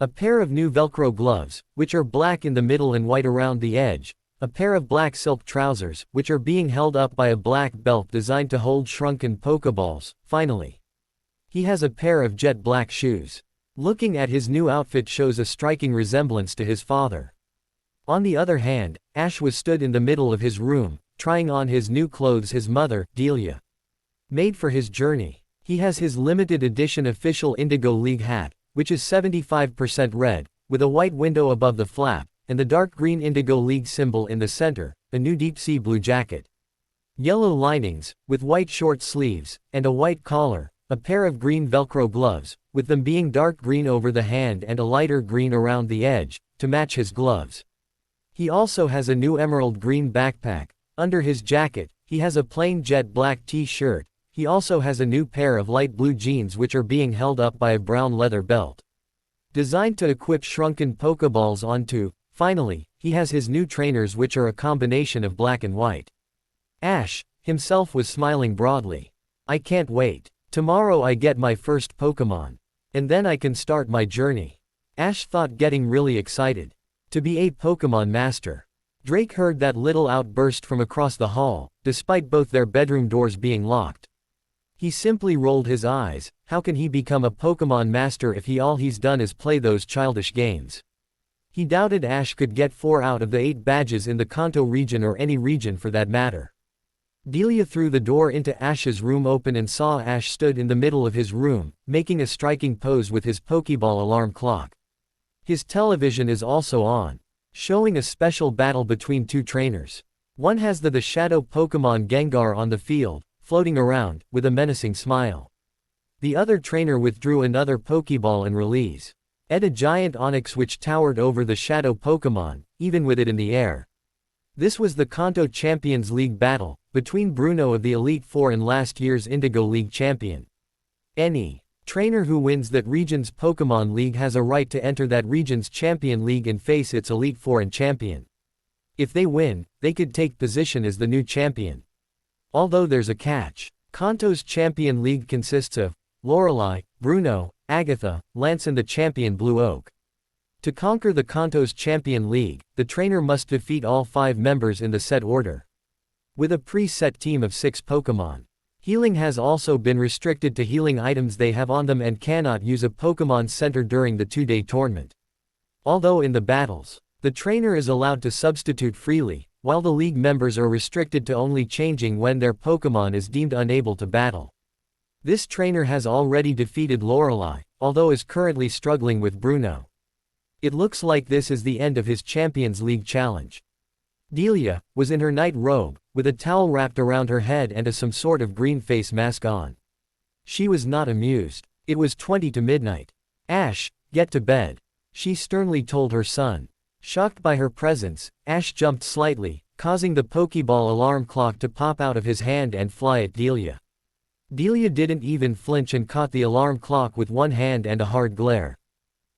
A pair of new Velcro gloves, which are black in the middle and white around the edge. A pair of black silk trousers, which are being held up by a black belt designed to hold shrunken Pokeballs. Finally, he has a pair of jet black shoes. Looking at his new outfit shows a striking resemblance to his father. On the other hand, Ash was stood in the middle of his room, trying on his new clothes his mother, Delia, made for his journey. He has his limited edition official Indigo League hat, which is 75% red, with a white window above the flap, and the dark green Indigo League symbol in the center, a new deep sea blue jacket. Yellow linings, with white short sleeves, and a white collar, a pair of green Velcro gloves, with them being dark green over the hand and a lighter green around the edge, to match his gloves. He also has a new emerald green backpack. Under his jacket, he has a plain jet black t-shirt. He also has a new pair of light blue jeans which are being held up by a brown leather belt, designed to equip shrunken Pokeballs onto. Finally, he has his new trainers which are a combination of black and white. Ash himself was smiling broadly. I can't wait. Tomorrow I get my first Pokémon. And then I can start my journey. Ash thought, getting really excited. To be a Pokémon master. Drake heard that little outburst from across the hall, despite both their bedroom doors being locked. He simply rolled his eyes. How can he become a Pokémon master if all he's done is play those childish games? He doubted Ash could get 4 out of the 8 badges in the Kanto region, or any region for that matter. Delia threw the door into Ash's room open and saw Ash stood in the middle of his room, making a striking pose with his Pokeball alarm clock. His television is also on, showing a special battle between 2 trainers. One has the shadow Pokemon Gengar on the field, floating around, with a menacing smile. The other trainer withdrew another Pokeball and released a giant Onix which towered over the shadow Pokemon, even with it in the air. This was the Kanto Champions League battle, between Bruno of the Elite Four and last year's Indigo League champion. Any trainer who wins that region's Pokémon League has a right to enter that region's Champion League and face its Elite Four and champion. If they win, they could take position as the new champion. Although there's a catch. Kanto's Champion League consists of Lorelei, Bruno, Agatha, Lance and the champion Blue Oak. To conquer the Kanto's Champion League, the trainer must defeat all 5 members in the set order, with a pre-set team of 6 Pokémon. Healing has also been restricted to healing items they have on them and cannot use a Pokémon Center during the 2-day tournament. Although in the battles, the trainer is allowed to substitute freely, while the league members are restricted to only changing when their Pokémon is deemed unable to battle. This trainer has already defeated Lorelei, although is currently struggling with Bruno. It looks like this is the end of his Champions League challenge. Delia was in her night robe, with a towel wrapped around her head and some sort of green face mask on. She was not amused. It was 20 to midnight. Ash, get to bed, she sternly told her son. Shocked by her presence, Ash jumped slightly, causing the Pokeball alarm clock to pop out of his hand and fly at Delia. Delia didn't even flinch and caught the alarm clock with one hand and a hard glare.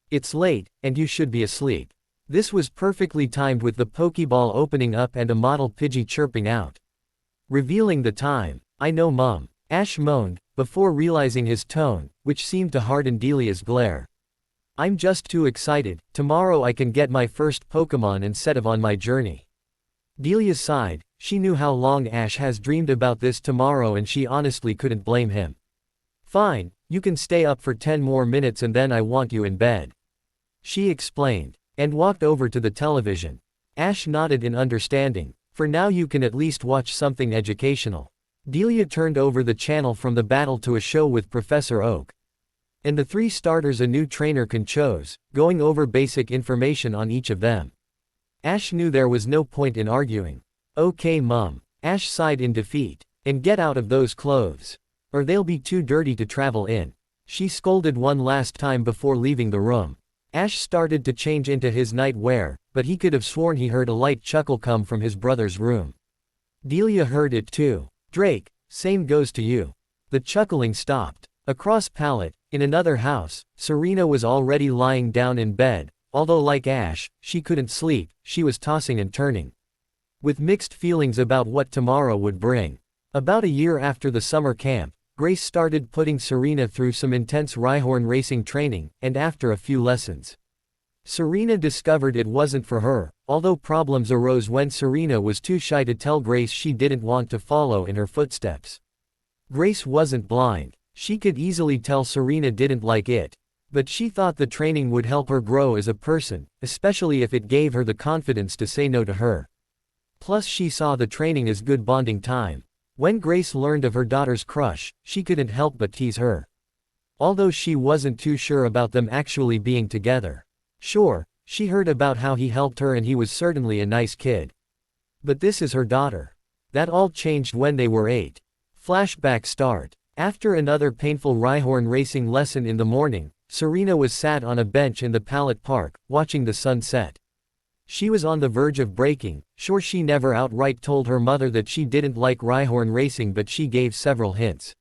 It's late, and you should be asleep. This was perfectly timed with the Pokeball opening up and a model Pidgey chirping out, revealing the time. I know, Mom, Ash moaned, before realizing his tone, which seemed to harden Delia's glare. I'm just too excited. Tomorrow I can get my first Pokemon and set off on my journey. Delia sighed. She knew how long Ash has dreamed about this tomorrow and she honestly couldn't blame him. Fine, you can stay up for 10 more minutes and then I want you in bed, she explained, and walked over to the television. Ash nodded in understanding. For now you can at least watch something educational. Delia turned over the channel from the battle to a show with Professor Oak. And the 3 starters a new trainer can chose, going over basic information on each of them. Ash knew there was no point in arguing. Okay mum. Ash sighed in defeat. And get out of those clothes. Or they'll be too dirty to travel in. She scolded one last time before leaving the room. Ash started to change into his nightwear, but he could have sworn he heard a light chuckle come from his brother's room. Delia heard it too. Drake, same goes to you. The chuckling stopped. Across pallet, in another house, Serena was already lying down in bed, although like Ash, she couldn't sleep, she was tossing and turning. With mixed feelings about what tomorrow would bring. About a year after the summer camp, Grace started putting Serena through some intense Rhyhorn racing training, and after a few lessons, Serena discovered it wasn't for her, although problems arose when Serena was too shy to tell Grace she didn't want to follow in her footsteps. Grace wasn't blind. She could easily tell Serena didn't like it. But she thought the training would help her grow as a person, especially if it gave her the confidence to say no to her. Plus she saw the training as good bonding time. When Grace learned of her daughter's crush, she couldn't help but tease her. Although she wasn't too sure about them actually being together. Sure, she heard about how he helped her and he was certainly a nice kid. But this is her daughter. That all changed when they were 8. Flashback start. After another painful Rhyhorn racing lesson in the morning, Serena was sat on a bench in the Pallet Park, watching the sun set. She was on the verge of breaking. Sure, she never outright told her mother that she didn't like Rhyhorn racing, but she gave several hints.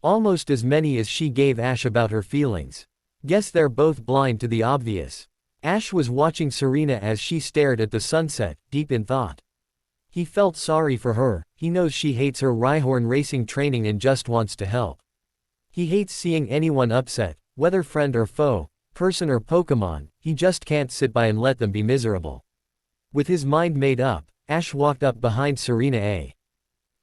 Almost as many as she gave Ash about her feelings. Guess they're both blind to the obvious. Ash was watching Serena as she stared at the sunset, deep in thought. He felt sorry for her. He knows she hates her Rhyhorn racing training and just wants to help. He hates seeing anyone upset, whether friend or foe, person or Pokemon. He just can't sit by and let them be miserable. With his mind made up, Ash walked up behind Serena.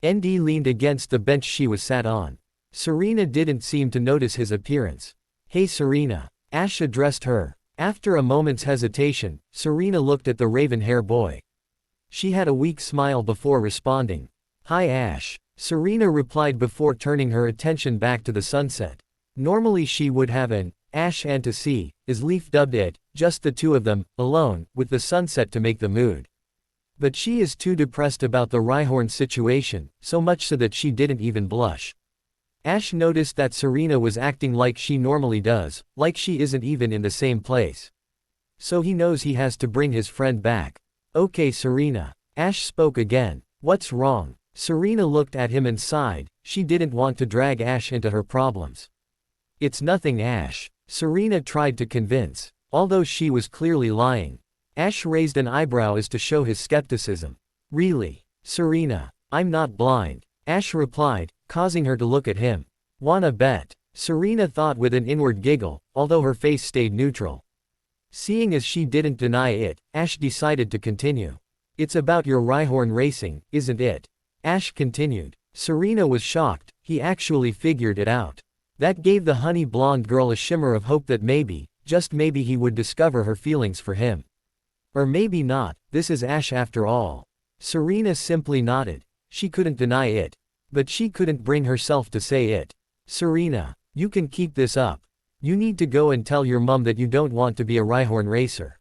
ND leaned against the bench she was sat on. Serena didn't seem to notice his appearance. Hey Serena. Ash addressed her. After a moment's hesitation, Serena looked at the raven-hair boy. She had a weak smile before responding. Hi Ash. Serena replied before turning her attention back to the sunset. Normally she would have an Ash and to see, as Leaf dubbed it, just the two of them, alone, with the sunset to make the mood. But she is too depressed about the Rhyhorn situation, so much so that she didn't even blush. Ash noticed that Serena was acting like she normally does, like she isn't even in the same place. So he knows he has to bring his friend back. Okay Serena. Ash spoke again. What's wrong? Serena looked at him and sighed. She didn't want to drag Ash into her problems. It's nothing Ash. Serena tried to convince, although she was clearly lying. Ash raised an eyebrow as to show his skepticism. Really? Serena. I'm not blind. Ash replied, causing her to look at him. Wanna bet? Serena thought with an inward giggle, although her face stayed neutral. Seeing as she didn't deny it, Ash decided to continue. It's about your Rhyhorn racing, isn't it? Ash continued. Serena was shocked. He actually figured it out. That gave the honey blonde girl a shimmer of hope that maybe, just maybe he would discover her feelings for him. Or maybe not, this is Ash after all. Serena simply nodded. She couldn't deny it. But she couldn't bring herself to say it. Serena, you can keep this up. You need to go and tell your mum that you don't want to be a Rhyhorn racer.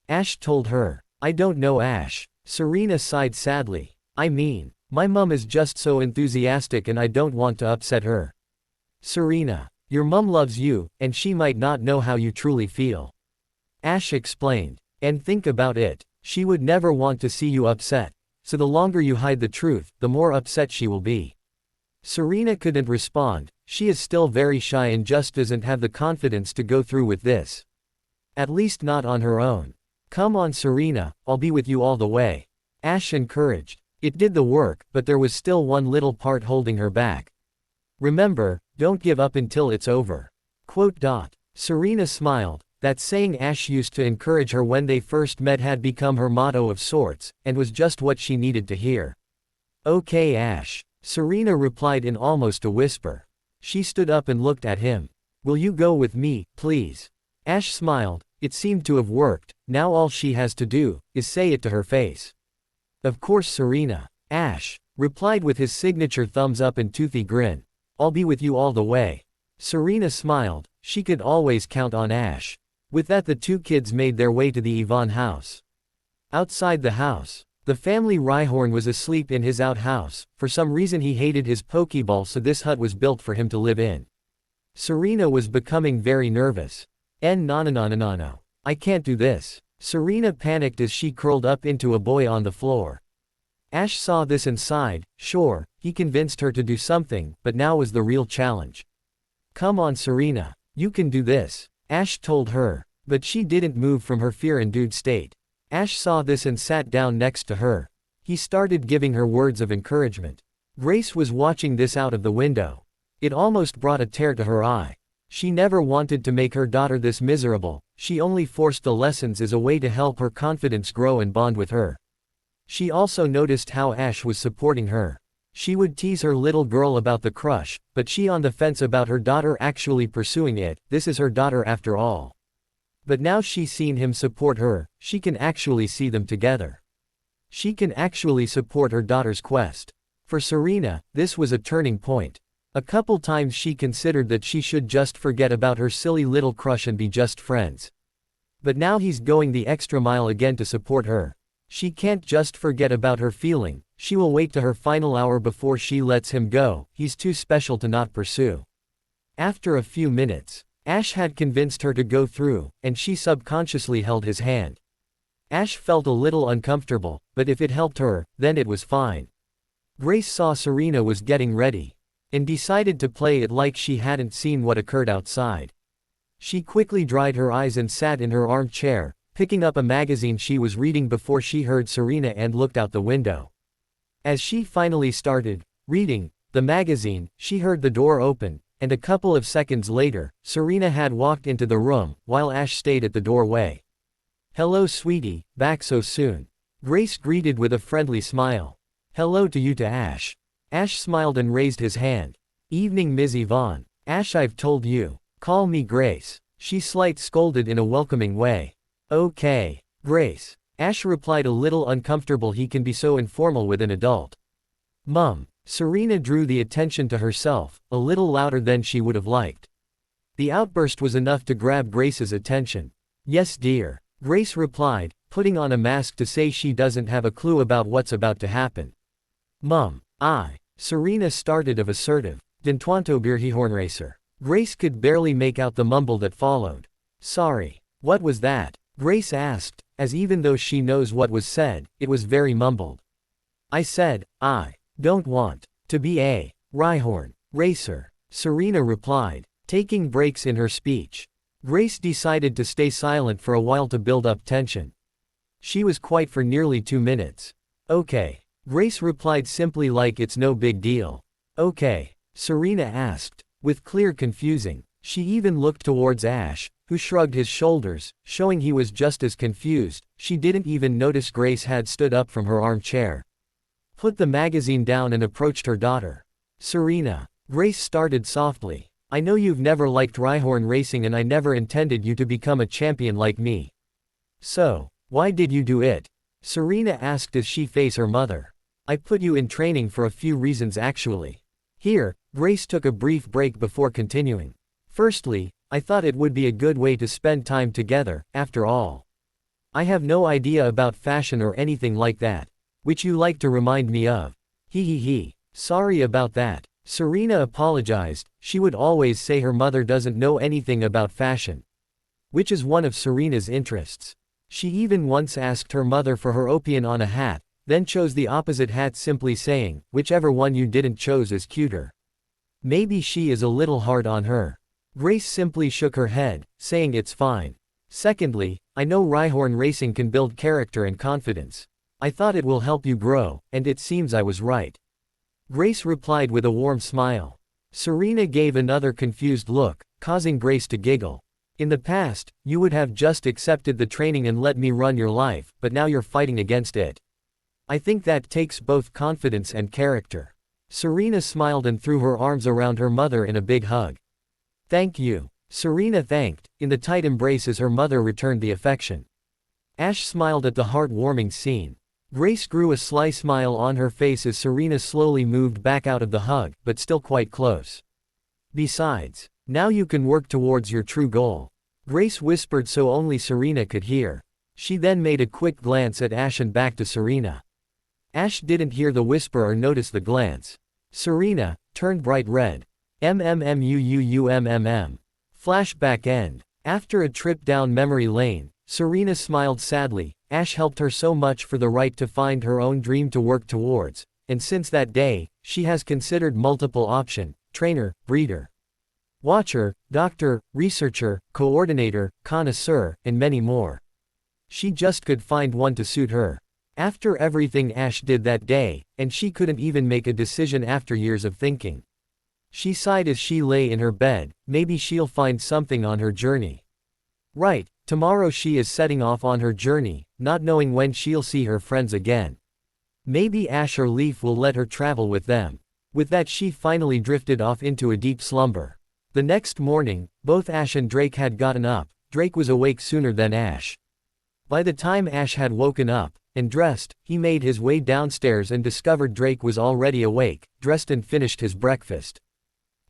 Ash told her. I don't know Ash. Serena sighed sadly. I mean, my mum is just so enthusiastic and I don't want to upset her. Serena, your mum loves you, and she might not know how you truly feel. Ash explained. And think about it, she would never want to see you upset, so the longer you hide the truth, the more upset she will be. Serena couldn't respond. She is still very shy and just doesn't have the confidence to go through with this. At least not on her own. Come on Serena, I'll be with you all the way. Ash encouraged. It did the work, but there was still one little part holding her back. Remember, don't give up until it's over. Quote. Serena smiled. That saying Ash used to encourage her when they first met had become her motto of sorts, and was just what she needed to hear. Okay Ash. Serena replied in almost a whisper. She stood up and looked at him. Will you go with me, please? Ash smiled. It seemed to have worked. Now all she has to do is say it to her face. Of course Serena. Ash replied with his signature thumbs up and toothy grin. I'll be with you all the way. Serena smiled. she could always count on Ash. With that, the two kids made their way to the Yvonne house. Outside the house, the family Rhyhorn was asleep in his outhouse. For some reason he hated his Pokeball, so this hut was built for him to live in. Serena was becoming very nervous. No. I can't do this. Serena panicked as she curled up into a boy on the floor. Ash saw this and sighed. Sure, he convinced her to do something, but now was the real challenge. Come on Serena, you can do this, Ash told her, but she didn't move from her fear-induced state. Ash saw this and sat down next to her. He started giving her words of encouragement. Grace was watching this out of the window. It almost brought a tear to her eye. She never wanted to make her daughter this miserable, she only forced the lessons as a way to help her confidence grow and bond with her. She also noticed how Ash was supporting her. She would tease her little girl about the crush, but she on the fence about her daughter actually pursuing it. This is her daughter after all. But now she's seen him support her, she can actually see them together. She can actually support her daughter's quest. For Serena, this was a turning point. A couple times she considered that she should just forget about her silly little crush and be just friends. But now he's going the extra mile again to support her. She can't just forget about her feeling, she will wait to her final hour before she lets him go. He's too special to not pursue. After a few minutes, Ash had convinced her to go through, and she subconsciously held his hand. Ash felt a little uncomfortable, but if it helped her, then it was fine. Grace saw Serena was getting ready, and decided to play it like she hadn't seen what occurred outside. She quickly dried her eyes and sat in her armchair, picking up a magazine she was reading before she heard Serena and looked out the window. As she finally started reading the magazine, she heard the door open, and a couple of seconds later, Serena had walked into the room, while Ash stayed at the doorway. Hello sweetie, back so soon. Grace greeted with a friendly smile. Hello to you to Ash. Ash smiled and raised his hand. Evening Ms. Yvonne. Ash, I've told you. Call me Grace. She slight scolded in a welcoming way. Okay, Grace. Ash replied, a little uncomfortable. He can be so informal with an adult. Mum. Serena drew the attention to herself, a little louder than she would have liked. The outburst was enough to grab Grace's attention. Yes dear. Grace replied, putting on a mask to say she doesn't have a clue about what's about to happen. Mum. Serena started of assertive. D'entwanto Birhihorn Racer. Grace could barely make out the mumble that followed. Sorry. What was that? Grace asked, as even though she knows what was said, it was very mumbled. I said, I don't want to be a Rhyhorn racer, Serena replied, taking breaks in her speech. Grace decided to stay silent for a while to build up tension. She was quiet for nearly 2 minutes. Okay. Grace replied simply, like it's no big deal. Okay. Serena asked, with clear confusing. She even looked towards Ash, who shrugged his shoulders, showing he was just as confused. She didn't even notice Grace had stood up from her armchair, put the magazine down and approached her daughter. Serena. Grace started softly. I know you've never liked Rhyhorn racing and I never intended you to become a champion like me. So, why did you do it? Serena asked as she faced her mother. I put you in training for a few reasons actually. Here, Grace took a brief break before continuing. Firstly, I thought it would be a good way to spend time together. After all, I have no idea about fashion or anything like that, which you like to remind me of. He. Sorry about that. Serena apologized. She would always say her mother doesn't know anything about fashion, which is one of Serena's interests. She even once asked her mother for her opinion on a hat, then chose the opposite hat, simply saying, whichever one you didn't chose is cuter. Maybe she is a little hard on her. Grace simply shook her head, saying it's fine. Secondly, I know Rhyhorn racing can build character and confidence. I thought it will help you grow, and it seems I was right. Grace replied with a warm smile. Serena gave another confused look, causing Grace to giggle. In the past, you would have just accepted the training and let me run your life, but now you're fighting against it. I think that takes both confidence and character. Serena smiled and threw her arms around her mother in a big hug. Thank you. Serena thanked, in the tight embrace as her mother returned the affection. Ash smiled at the heart-warming scene. Grace grew a sly smile on her face as Serena slowly moved back out of the hug, but still quite close. Besides, Now you can work towards your true goal. Grace whispered so only Serena could hear. She then made a quick glance at Ash and back to Serena. Ash didn't hear the whisper or notice the glance. Serena turned bright red. MMMUUUMMM. Flashback end. After a trip down memory lane, Serena smiled sadly. Ash helped her so much for the right to find her own dream to work towards, and since that day, she has considered multiple options: trainer, breeder, watcher, doctor, researcher, coordinator, connoisseur, and many more. She just could find one to suit her. After everything Ash did that day, and she couldn't even make a decision after years of thinking. She sighed as she lay in her bed. Maybe she'll find something on her journey. Right, tomorrow she is setting off on her journey, not knowing when she'll see her friends again. Maybe Ash or Leaf will let her travel with them. With that she finally drifted off into a deep slumber. The next morning, both Ash and Drake had gotten up. Drake was awake sooner than Ash. By the time Ash had woken up and dressed, he made his way downstairs and discovered Drake was already awake, dressed and finished his breakfast.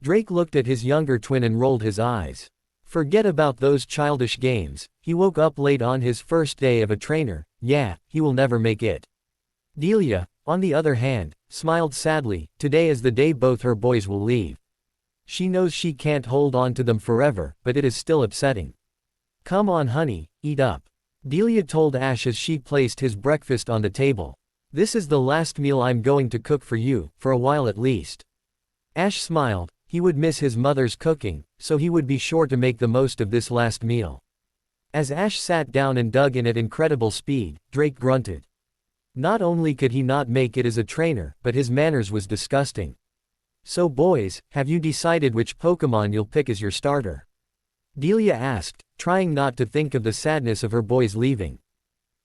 Drake looked at his younger twin and rolled his eyes. Forget about those childish games. He woke up late on his first day of a trainer. Yeah, he will never make it. Delia, on the other hand, smiled sadly. Today is the day both her boys will leave. She knows she can't hold on to them forever, but it is still upsetting. Come on honey, eat up. Delia told Ash as she placed his breakfast on the table. This is the last meal I'm going to cook for you, for a while at least. Ash smiled. He would miss his mother's cooking, so he would be sure to make the most of this last meal. As Ash sat down and dug in at incredible speed, Drake grunted. Not only could he not make it as a trainer, but his manners was disgusting. So boys, have you decided which Pokemon you'll pick as your starter? Delia asked, trying not to think of the sadness of her boys leaving.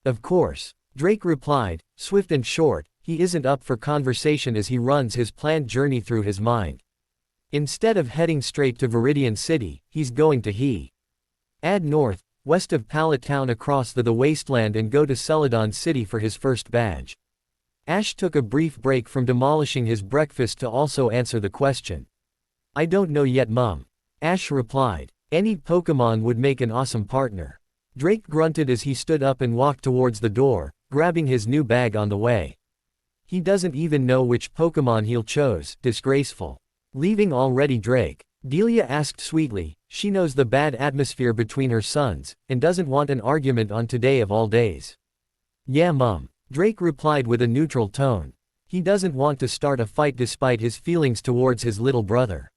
Of course. Drake replied, swift and short. He isn't up for conversation as he runs his planned journey through his mind. Instead of heading straight to Viridian City, he's going to Add north, west of Pallet Town across the wasteland and go to Celadon City for his first badge. Ash took a brief break from demolishing his breakfast to also answer the question. I don't know yet Mum. Ash replied. Any Pokemon would make an awesome partner. Drake grunted as he stood up and walked towards the door, grabbing his new bag on the way. He doesn't even know which Pokemon he'll choose. Disgraceful. Leaving already Drake? Delia asked sweetly. She knows the bad atmosphere between her sons, and doesn't want an argument on today of all days. Yeah Mum. Drake replied with a neutral tone. He doesn't want to start a fight despite his feelings towards his little brother.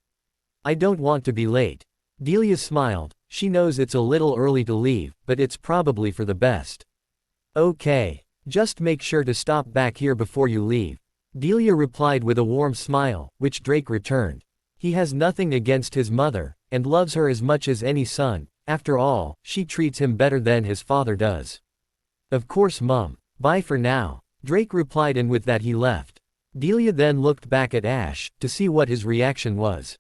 I don't want to be late. Delia smiled. She knows it's a little early to leave, but it's probably for the best. Okay. Just make sure to stop back here before you leave. Delia replied with a warm smile, which Drake returned. He has nothing against his mother, and loves her as much as any son. After all, she treats him better than his father does. Of course Mum. Bye for now. Drake replied and with that he left. Delia then looked back at Ash, to see what his reaction was.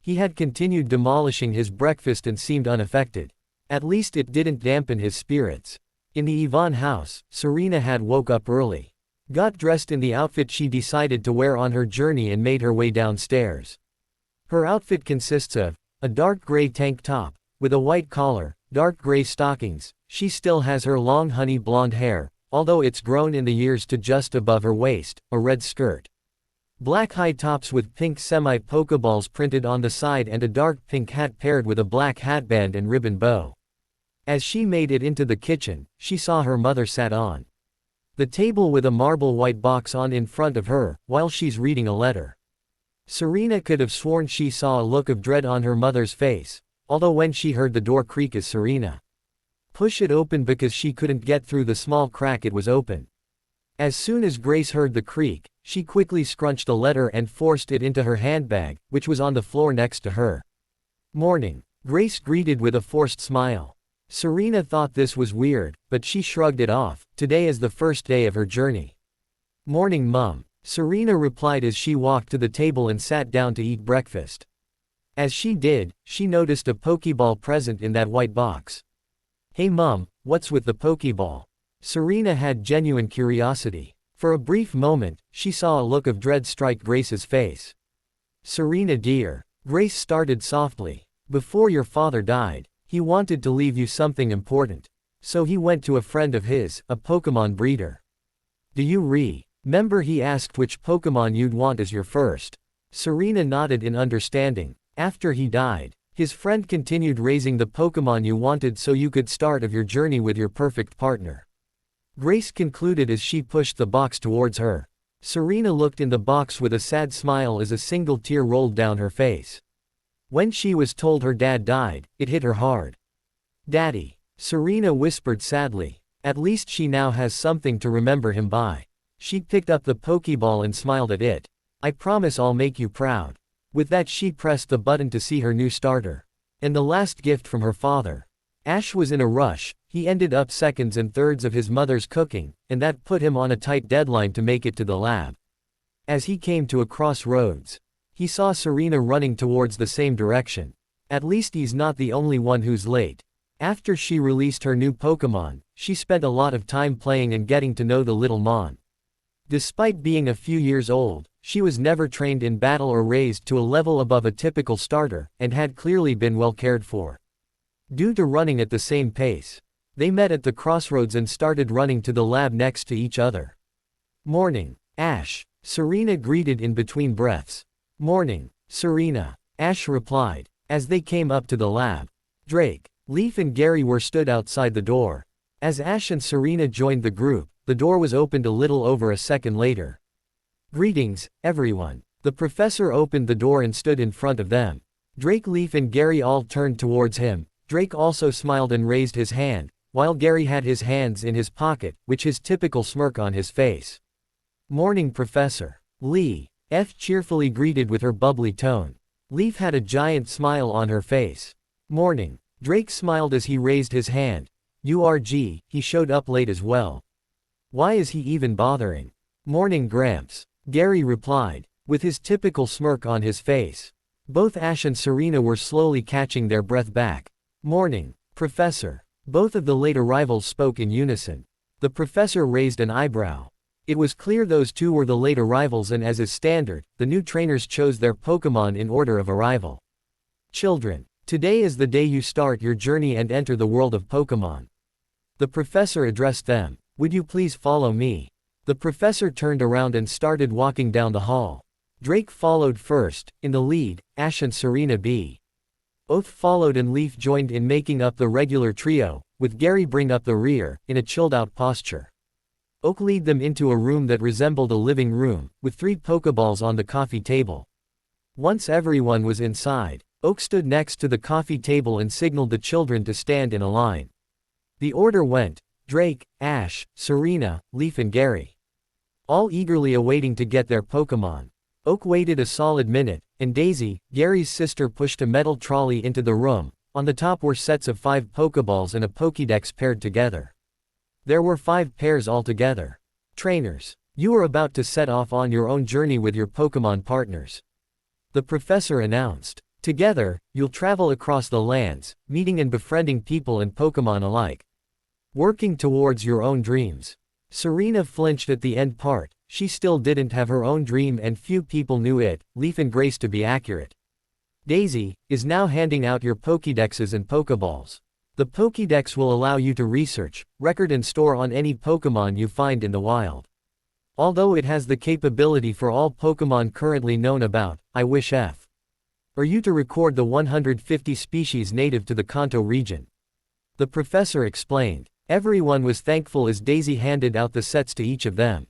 He had continued demolishing his breakfast and seemed unaffected. At least it didn't dampen his spirits. In the Yvonne house, Serena had woke up early. Got dressed in the outfit she decided to wear on her journey and made her way downstairs. Her outfit consists of a dark gray tank top, with a white collar, dark gray stockings. She still has her long honey blonde hair, although it's grown in the years to just above her waist, a red skirt. Black high tops with pink semi-pokeballs printed on the side and a dark pink hat paired with a black hatband and ribbon bow. As she made it into the kitchen, she saw her mother sat on the table with a marble white box on in front of her, while she's reading a letter. Serena could have sworn she saw a look of dread on her mother's face, although when she heard the door creak as Serena pushed it open because she couldn't get through the small crack it was open. As soon as Grace heard the creak, she quickly scrunched a letter and forced it into her handbag, which was on the floor next to her. Morning. Grace greeted with a forced smile. Serena thought this was weird, but she shrugged it off. Today is the first day of her journey. Morning Mum. Serena replied as she walked to the table and sat down to eat breakfast. As she did, she noticed a Pokeball present in that white box. Hey Mum, what's with the Pokeball? Serena had genuine curiosity. For a brief moment, she saw a look of dread strike Grace's face. Serena dear. Grace started softly. Before your father died, he wanted to leave you something important. So he went to a friend of his, a Pokemon breeder. Do you remember he asked which Pokemon you'd want as your first? Serena nodded in understanding. After he died, his friend continued raising the Pokemon you wanted so you could start of your journey with your perfect partner. Grace concluded as she pushed the box towards her. Serena looked in the box with a sad smile as a single tear rolled down her face. When she was told her dad died, it hit her hard. Daddy, Serena whispered sadly. At least she now has something to remember him by. She picked up the Pokeball and smiled at it. I promise I'll make you proud. With that she pressed the button to see her new starter. And the last gift from her father. Ash was in a rush, he ended up seconds and thirds of his mother's cooking, and that put him on a tight deadline to make it to the lab. As he came to a crossroads, he saw Serena running towards the same direction. At least he's not the only one who's late. After she released her new Pokemon, she spent a lot of time playing and getting to know the little Mon. Despite being a few years old, she was never trained in battle or raised to a level above a typical starter, and had clearly been well cared for. Due to running at the same pace, they met at the crossroads and started running to the lab next to each other. Morning, Ash, Serena greeted in between breaths. Morning, Serena, Ash replied, as they came up to the lab. Drake, Leaf and Gary were stood outside the door. As Ash and Serena joined the group, the door was opened a little over a second later. Greetings, everyone. The professor opened the door and stood in front of them. Drake, Leaf and Gary all turned towards him. Drake also smiled and raised his hand, while Gary had his hands in his pocket, with his typical smirk on his face. Morning, Professor. Leaf cheerfully greeted with her bubbly tone. Leaf had a giant smile on her face. Morning. Drake smiled as he raised his hand. URG, he showed up late as well. Why is he even bothering? Morning, Gramps. Gary replied, with his typical smirk on his face. Both Ash and Serena were slowly catching their breath back. Morning, Professor. Both of the late arrivals spoke in unison. The professor raised an eyebrow. It was clear those two were the late arrivals, and as is standard, the new trainers chose their Pokemon in order of arrival. Children, today is the day you start your journey and enter the world of Pokemon. The professor addressed them. Would you please follow me? The professor turned around and started walking down the hall. Drake followed first, in the lead, Ash and Serena both followed and Leaf joined in making up the regular trio, with Gary bring up the rear, in a chilled-out posture. Oak lead them into a room that resembled a living room, with 3 Pokeballs on the coffee table. Once everyone was inside, Oak stood next to the coffee table and signaled the children to stand in a line. The order went, Drake, Ash, Serena, Leaf and Gary. All eagerly awaiting to get their Pokemon. Oak waited a solid minute, and Daisy, Gary's sister, pushed a metal trolley into the room. On the top were sets of 5 Pokeballs and a Pokédex paired together. There were 5 pairs altogether. Trainers, you are about to set off on your own journey with your Pokemon partners. The professor announced. Together, you'll travel across the lands, meeting and befriending people and Pokemon alike. Working towards your own dreams. Serena flinched at the end part. She still didn't have her own dream and few people knew it, Leaf and Grace to be accurate. Daisy is now handing out your Pokédexes and Pokeballs. The Pokédex will allow you to research, record and store on any Pokemon you find in the wild. Although it has the capability for all Pokemon currently known about, I wish for you to record the 150 species native to the Kanto region. The professor explained. Everyone was thankful as Daisy handed out the sets to each of them.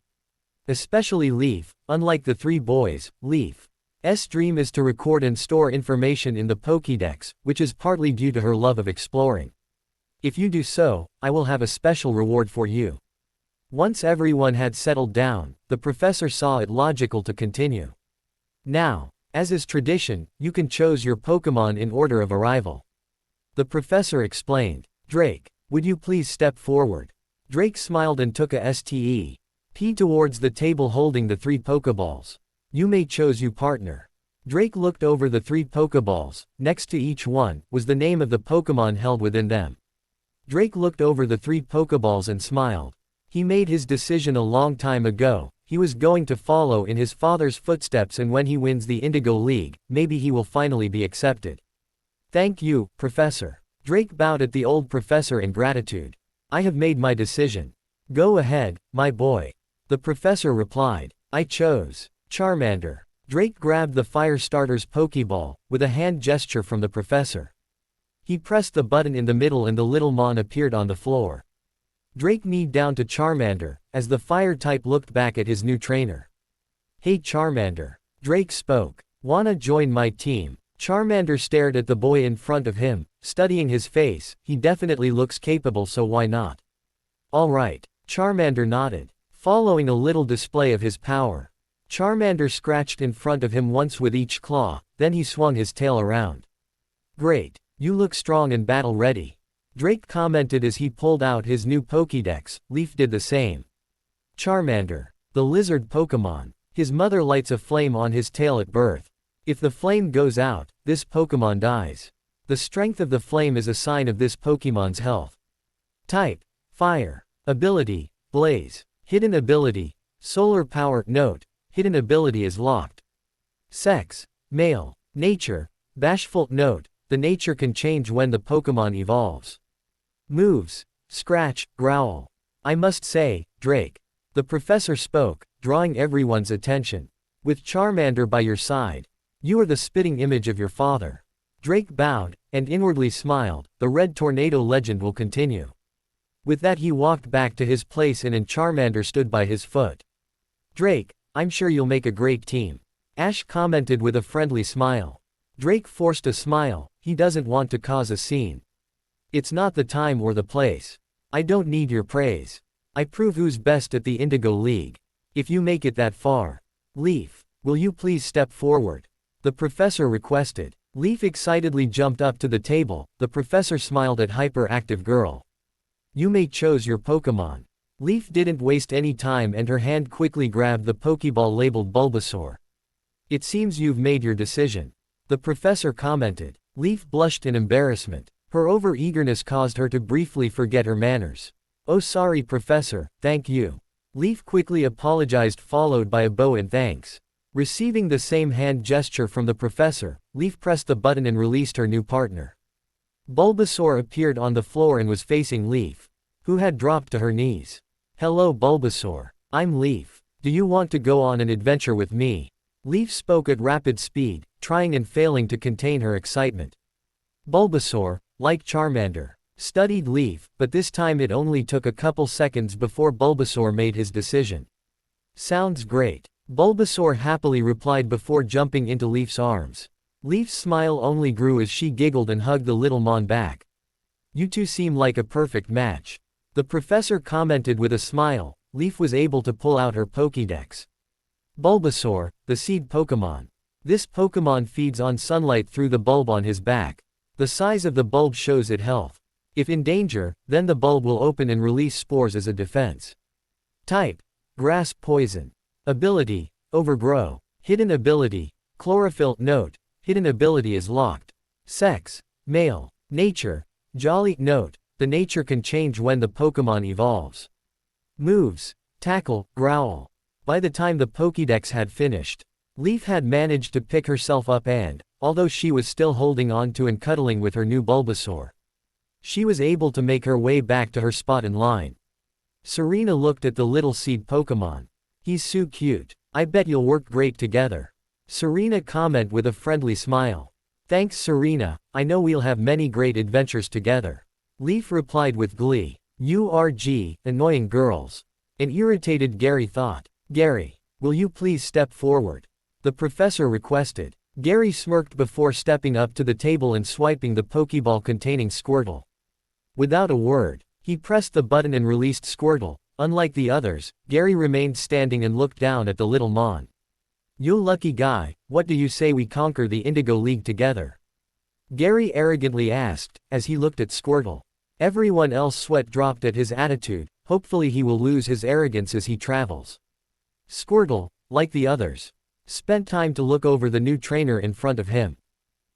Especially Leaf. Unlike the 3 boys, Leaf's dream is to record and store information in the Pokédex, which is partly due to her love of exploring. If you do so, I will have a special reward for you. Once everyone had settled down, the professor saw it logical to continue. Now, as is tradition, you can choose your Pokemon in order of arrival. The professor explained. Drake, would you please step forward? Drake smiled and took a step towards the table holding the 3 Pokeballs. You may choose your partner. Drake looked over the 3 Pokeballs. Next to each one was the name of the Pokemon held within them. Drake looked over the 3 Pokeballs and smiled. He made his decision a long time ago. He was going to follow in his father's footsteps, and when he wins the Indigo League, maybe he will finally be accepted. Thank you, Professor. Drake bowed at the old professor in gratitude. I have made my decision. Go ahead, my boy. The professor replied. I chose Charmander. Drake grabbed the fire starter's Pokeball, with a hand gesture from the professor. He pressed the button in the middle and the little mon appeared on the floor. Drake kneed down to Charmander, as the fire type looked back at his new trainer. Hey Charmander. Drake spoke. Wanna join my team? Charmander stared at the boy in front of him, studying his face. He definitely looks capable, so why not? Alright. Charmander nodded, following a little display of his power. Charmander scratched in front of him once with each claw, then he swung his tail around. Great. You look strong and battle-ready. Drake commented as he pulled out his new Pokédex. Leaf did the same. Charmander. The lizard Pokémon. His mother lights a flame on his tail at birth. If the flame goes out, this Pokémon dies. The strength of the flame is a sign of this Pokémon's health. Type. Fire. Ability. Blaze. Hidden ability. Solar power. Note. Hidden ability is locked. Sex. Male. Nature. Bashful. Note. The nature can change when the Pokémon evolves. Moves. Scratch. Growl. I must say, Drake. The professor spoke, drawing everyone's attention. With Charmander by your side. You are the spitting image of your father. Drake bowed, and inwardly smiled. The Red Tornado legend will continue. With that he walked back to his place and Charmander stood by his foot. Drake, I'm sure you'll make a great team. Ash commented with a friendly smile. Drake forced a smile. He doesn't want to cause a scene. It's not the time or the place. I don't need your praise. I prove who's best at the Indigo League. If you make it that far. Leaf, will you please step forward? The professor requested. Leaf excitedly jumped up to the table. The professor smiled at hyperactive girl. You may choose your Pokémon. Leaf didn't waste any time and her hand quickly grabbed the Pokeball labeled Bulbasaur. It seems you've made your decision. The professor commented. Leaf blushed in embarrassment. Her overeagerness caused her to briefly forget her manners. Oh sorry professor, thank you. Leaf quickly apologized followed by a bow and thanks. Receiving the same hand gesture from the professor, Leaf pressed the button and released her new partner. Bulbasaur appeared on the floor and was facing Leaf, who had dropped to her knees. Hello Bulbasaur. I'm Leaf. Do you want to go on an adventure with me? Leaf spoke at rapid speed, trying and failing to contain her excitement. Bulbasaur, like Charmander, studied Leaf, but this time it only took a couple seconds before Bulbasaur made his decision. Sounds great. Bulbasaur happily replied before jumping into Leaf's arms. Leaf's smile only grew as she giggled and hugged the little mon back. You two seem like a perfect match. The professor commented with a smile. Leaf was able to pull out her Pokédex. Bulbasaur, the seed Pokémon. This Pokémon feeds on sunlight through the bulb on his back. The size of the bulb shows it health. If in danger, then the bulb will open and release spores as a defense. Type. Grass poison. Ability. Overgrow. Hidden ability. Chlorophyll. Note. Hidden ability is locked. Sex. Male. Nature. Jolly. Note. The nature can change when the Pokémon evolves. Moves. Tackle. Growl. By the time the Pokédex had finished, Leaf had managed to pick herself up and, although she was still holding on to and cuddling with her new Bulbasaur, she was able to make her way back to her spot in line. Serena looked at the little seed Pokémon. He's so cute. I bet you'll work great together. Serena commented with a friendly smile. Thanks Serena, I know we'll have many great adventures together. Leaf replied with glee. URG, annoying girls. An irritated Gary thought. Gary, will you please step forward? The professor requested. Gary smirked before stepping up to the table and swiping the Pokeball containing Squirtle. Without a word, he pressed the button and released Squirtle. Unlike the others, Gary remained standing and looked down at the little mon. You lucky guy, what do you say we conquer the Indigo League together? Gary arrogantly asked, as he looked at Squirtle. Everyone else sweat dropped at his attitude. Hopefully he will lose his arrogance as he travels. Squirtle, like the others, spent time to look over the new trainer in front of him.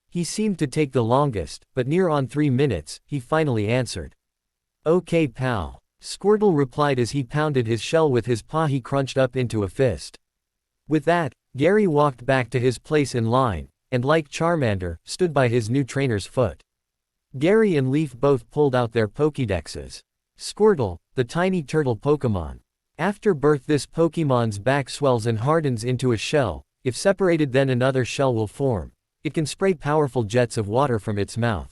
He seemed to take the longest, but near on 3 minutes, he finally answered. Okay pal. Squirtle replied as he pounded his shell with his paw he crunched up into a fist. With that, Gary walked back to his place in line, and like Charmander, stood by his new trainer's foot. Gary and Leaf both pulled out their Pokédexes. Squirtle, the tiny turtle Pokémon. After birth this Pokémon's back swells and hardens into a shell. If separated then another shell will form. It can spray powerful jets of water from its mouth.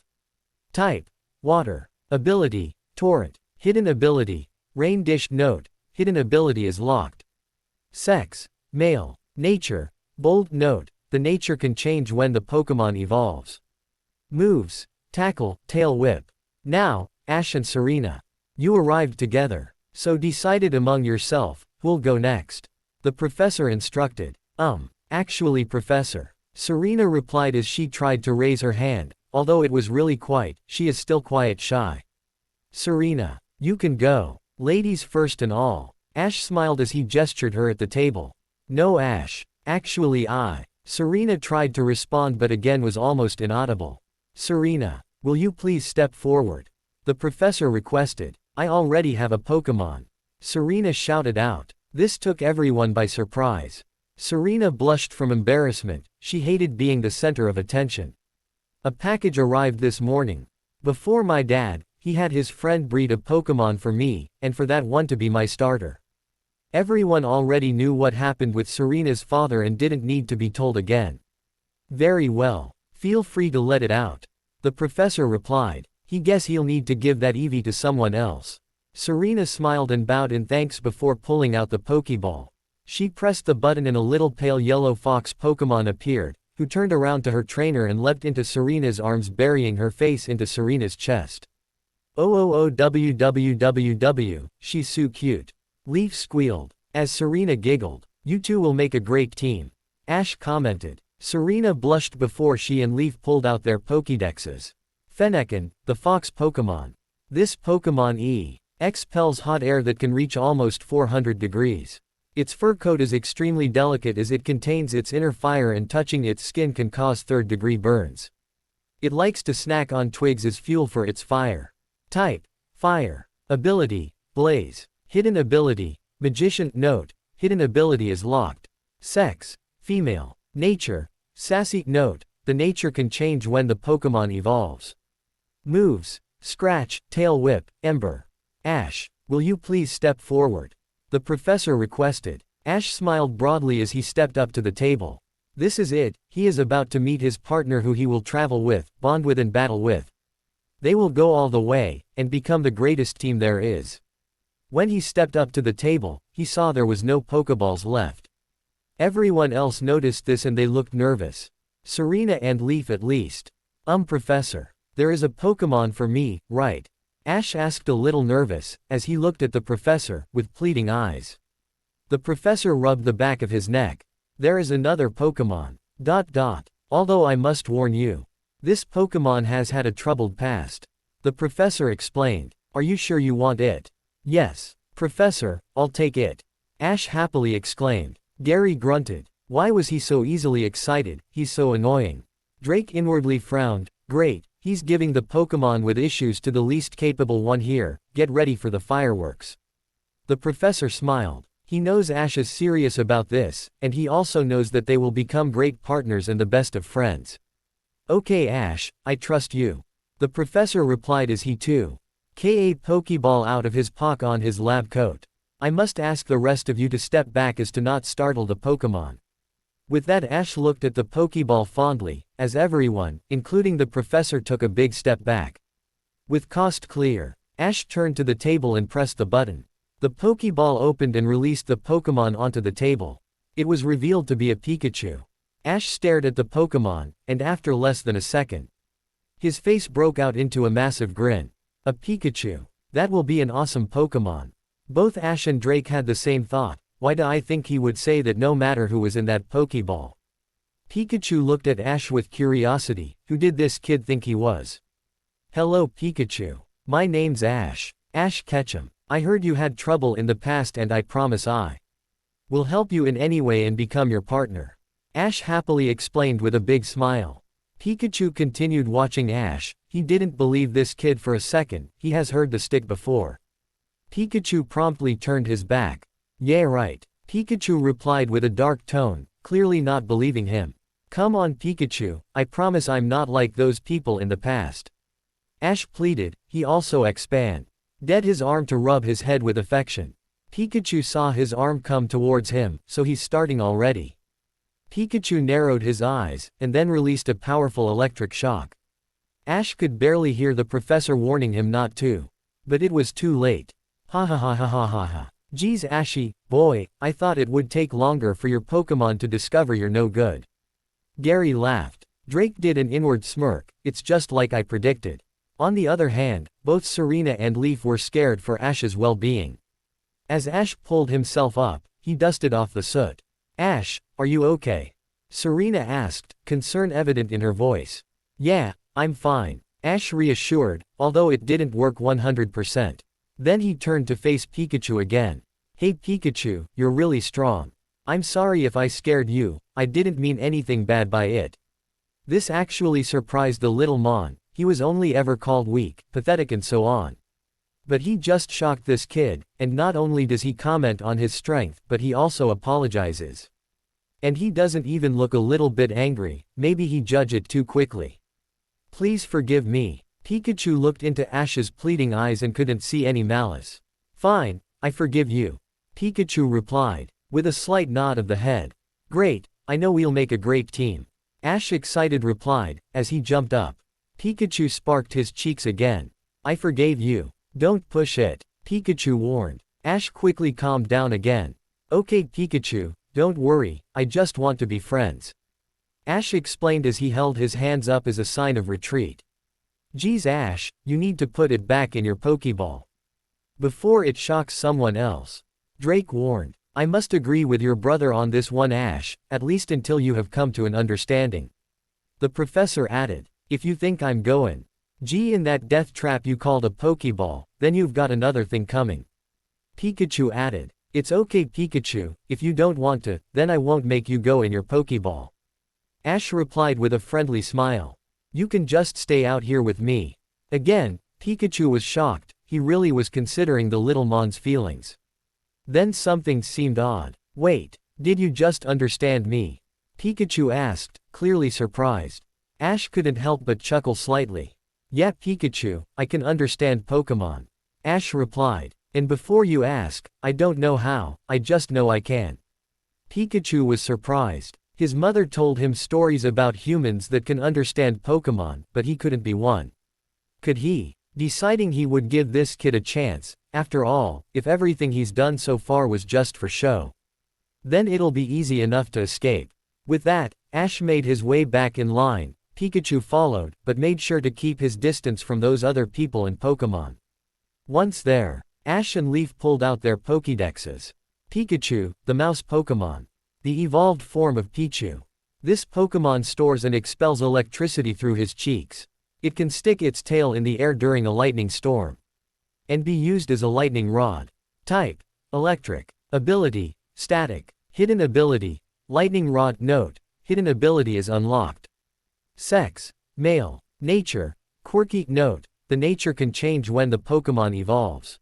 Type: Water. Ability: Torrent. Hidden ability: Rain Dish. Note: hidden ability is locked. Sex: Male. Nature: Bold. Note: the nature can change when the Pokémon evolves. Moves: Tackle, Tail Whip. Now, Ash and Serena. You arrived together. So decided among yourself, who'll go next? The professor instructed. Actually Professor. Serena replied as she tried to raise her hand, although it was really quiet, she is still quiet shy. Serena. You can go. Ladies first and all. Ash smiled as he gestured her at the table. No Ash. Actually I. Serena tried to respond but again was almost inaudible. Serena. Will you please step forward? The professor requested. I already have a Pokémon. Serena shouted out. This took everyone by surprise. Serena blushed from embarrassment, she hated being the center of attention. A package arrived this morning. Before my dad, he had his friend breed a Pokémon for me, and for that one to be my starter. Everyone already knew what happened with Serena's father and didn't need to be told again. Very well. Feel free to let it out. The professor replied. He guess he'll need to give that Eevee to someone else. Serena smiled and bowed in thanks before pulling out the Pokeball. She pressed the button and a little pale yellow fox Pokémon appeared, who turned around to her trainer and leapt into Serena's arms burying her face into Serena's chest. "Oh, she's so cute." Leaf squealed. As Serena giggled. You two will make a great team. Ash commented. Serena blushed before she and Leaf pulled out their Pokédexes. Fennekin, the fox Pokémon. This Pokémon expels hot air that can reach almost 400 degrees. Its fur coat is extremely delicate as it contains its inner fire and touching its skin can cause third-degree burns. It likes to snack on twigs as fuel for its fire. Type: Fire. Ability: Blaze. Hidden ability: Magician. Note: hidden ability is locked. Sex: Female. Nature: Sassy. Note: the nature can change when the Pokémon evolves. Moves: Scratch, Tail Whip, Ember. Ash, will you please step forward? The professor requested. Ash smiled broadly as he stepped up to the table. This is it, he is about to meet his partner who he will travel with, bond with and battle with. They will go all the way, and become the greatest team there is. When he stepped up to the table, he saw there was no Pokeballs left. Everyone else noticed this and they looked nervous. Serena and Leaf at least. Professor. There is a Pokemon for me, right? Ash asked a little nervous, as he looked at the professor, with pleading eyes. The professor rubbed the back of his neck. There is another Pokemon. Although I must warn you. This Pokemon has had a troubled past. The professor explained. Are you sure you want it? Yes. Professor, I'll take it. Ash happily exclaimed. Gary grunted. Why was he so easily excited? He's so annoying. Drake inwardly frowned. Great. He's giving the Pokemon with issues to the least capable one here, get ready for the fireworks. The professor smiled. He knows Ash is serious about this, and he also knows that they will become great partners and the best of friends. Okay Ash, I trust you. The professor replied as he too a Pokeball out of his paw on his lab coat. I must ask the rest of you to step back as to not startle the Pokemon. With that Ash looked at the Pokeball fondly, as everyone, including the professor took a big step back. With cost clear, Ash turned to the table and pressed the button. The Pokeball opened and released the Pokemon onto the table. It was revealed to be a Pikachu. Ash stared at the Pokemon, and after less than a second, his face broke out into a massive grin. A Pikachu. That will be an awesome Pokemon. Both Ash and Drake had the same thought. Why do I think he would say that no matter who was in that Pokeball? Pikachu looked at Ash with curiosity. Who did this kid think he was? Hello Pikachu. My name's Ash. Ash Ketchum. I heard you had trouble in the past and I promise I will help you in any way and become your partner. Ash happily explained with a big smile. Pikachu continued watching Ash. He didn't believe this kid for a second, he has heard the stick before. Pikachu promptly turned his back. Yeah right. Pikachu replied with a dark tone, clearly not believing him. Come on Pikachu, I promise I'm not like those people in the past. Ash pleaded, he also expanded his arm to rub his head with affection. Pikachu saw his arm come towards him, so he's starting already. Pikachu narrowed his eyes, and then released a powerful electric shock. Ash could barely hear the professor warning him not to. But it was too late. Ha ha ha ha ha ha ha. Geez Ashy, boy, I thought it would take longer for your Pokemon to discover you're no good. Gary laughed. Drake did an inward smirk, it's just like I predicted. On the other hand, both Serena and Leaf were scared for Ash's well-being. As Ash pulled himself up, he dusted off the soot. Ash, are you okay? Serena asked, concern evident in her voice. Yeah, I'm fine. Ash reassured, although it didn't work 100%. Then he turned to face Pikachu again. Hey Pikachu, you're really strong. I'm sorry if I scared you, I didn't mean anything bad by it. This actually surprised the little Mon, he was only ever called weak, pathetic and so on. But he just shocked this kid, and not only does he comment on his strength, but he also apologizes. And he doesn't even look a little bit angry, maybe he judged it too quickly. Please forgive me. Pikachu looked into Ash's pleading eyes and couldn't see any malice. Fine, I forgive you. Pikachu replied, with a slight nod of the head. Great, I know we'll make a great team. Ash excited replied, as he jumped up. Pikachu sparked his cheeks again. I forgave you. Don't push it. Pikachu warned. Ash quickly calmed down again. Okay Pikachu, don't worry, I just want to be friends. Ash explained as he held his hands up as a sign of retreat. Geez Ash, you need to put it back in your Pokeball. Before it shocks someone else. Drake warned. I must agree with your brother on this one Ash, at least until you have come to an understanding. The professor added. If you think I'm going in that death trap you called a Pokeball, then you've got another thing coming. Pikachu added. It's okay Pikachu, if you don't want to, then I won't make you go in your Pokeball. Ash replied with a friendly smile. You can just stay out here with me. Again, Pikachu was shocked, he really was considering the little Mon's feelings. Then something seemed odd. Wait, did you just understand me? Pikachu asked, clearly surprised. Ash couldn't help but chuckle slightly. Yeah Pikachu, I can understand Pokemon. Ash replied. And before you ask, I don't know how, I just know I can. Pikachu was surprised. His mother told him stories about humans that can understand Pokemon, but he couldn't be one. Could he? Deciding he would give this kid a chance, after all, if everything he's done so far was just for show. Then it'll be easy enough to escape. With that, Ash made his way back in line. Pikachu followed, but made sure to keep his distance from those other people and Pokemon. Once there, Ash and Leaf pulled out their Pokédexes. Pikachu, the mouse Pokemon. The evolved form of Pichu. This Pokemon stores and expels electricity through his cheeks. It can stick its tail in the air during a lightning storm. And be used as a lightning rod. Type: Electric. Ability: Static. Hidden ability: Lightning rod. Note: Hidden ability is unlocked. Sex: Male. Nature: Quirky. Note: the nature can change when the Pokemon evolves.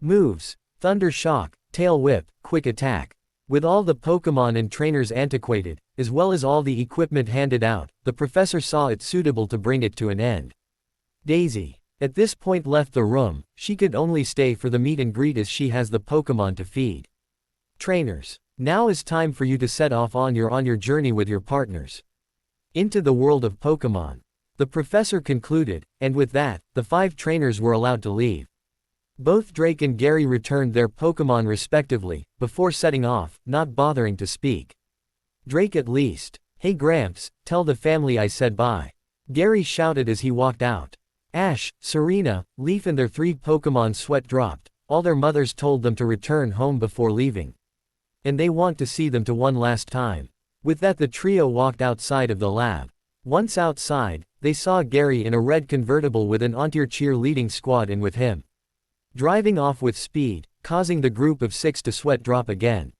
Moves: Thunder Shock, Tail Whip, Quick Attack. With all the Pokemon and trainers antiquated, as well as all the equipment handed out, the professor saw it suitable to bring it to an end. Daisy, at this point, left the room. She could only stay for the meet and greet as she has the Pokemon to feed. Trainers, now is time for you to set off on your journey with your partners into the world of Pokemon. The professor concluded, and with that, the 5 trainers were allowed to leave. Both Drake and Gary returned their Pokemon respectively, before setting off, not bothering to speak. Drake at least. Hey Gramps, tell the family I said bye. Gary shouted as he walked out. Ash, Serena, Leaf and their 3 Pokemon sweat dropped. All their mothers told them to return home before leaving. And they want to see them to one last time. With that, the trio walked outside of the lab. Once outside, they saw Gary in a red convertible with an Ontier cheerleading squad in with him. Driving off with speed, causing the group of 6 to sweat drop again.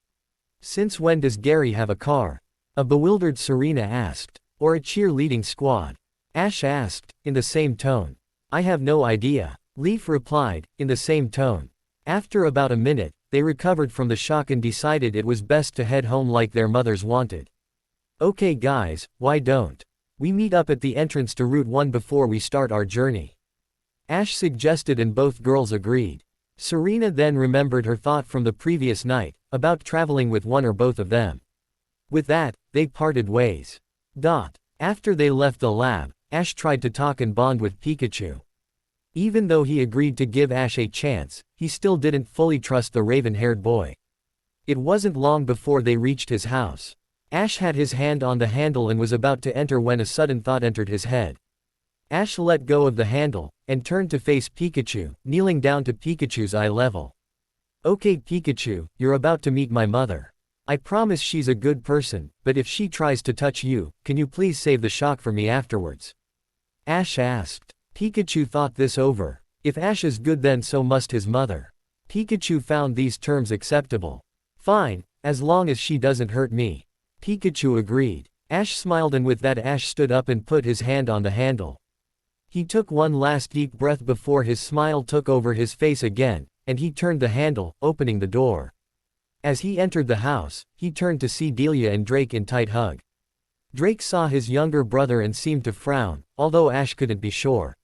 Since when does Gary have a car? A bewildered Serena asked. Or a cheerleading squad? Ash asked, in the same tone. I have no idea. Leaf replied, in the same tone. After about a minute, they recovered from the shock and decided it was best to head home like their mothers wanted. Okay guys, why don't we meet up at the entrance to Route 1 before we start our journey? Ash suggested and both girls agreed. Serena then remembered her thought from the previous night, about traveling with one or both of them. With that, they parted ways. After they left the lab, Ash tried to talk and bond with Pikachu. Even though he agreed to give Ash a chance, he still didn't fully trust the raven-haired boy. It wasn't long before they reached his house. Ash had his hand on the handle and was about to enter when a sudden thought entered his head. Ash let go of the handle, and turned to face Pikachu, kneeling down to Pikachu's eye level. Okay Pikachu, you're about to meet my mother. I promise she's a good person, but if she tries to touch you, can you please save the shock for me afterwards? Ash asked. Pikachu thought this over. If Ash is good then so must his mother. Pikachu found these terms acceptable. Fine, as long as she doesn't hurt me. Pikachu agreed. Ash smiled and with that Ash stood up and put his hand on the handle. He took one last deep breath before his smile took over his face again, and he turned the handle, opening the door. As he entered the house, he turned to see Delia and Drake in tight hug. Drake saw his younger brother and seemed to frown, although Ash couldn't be sure.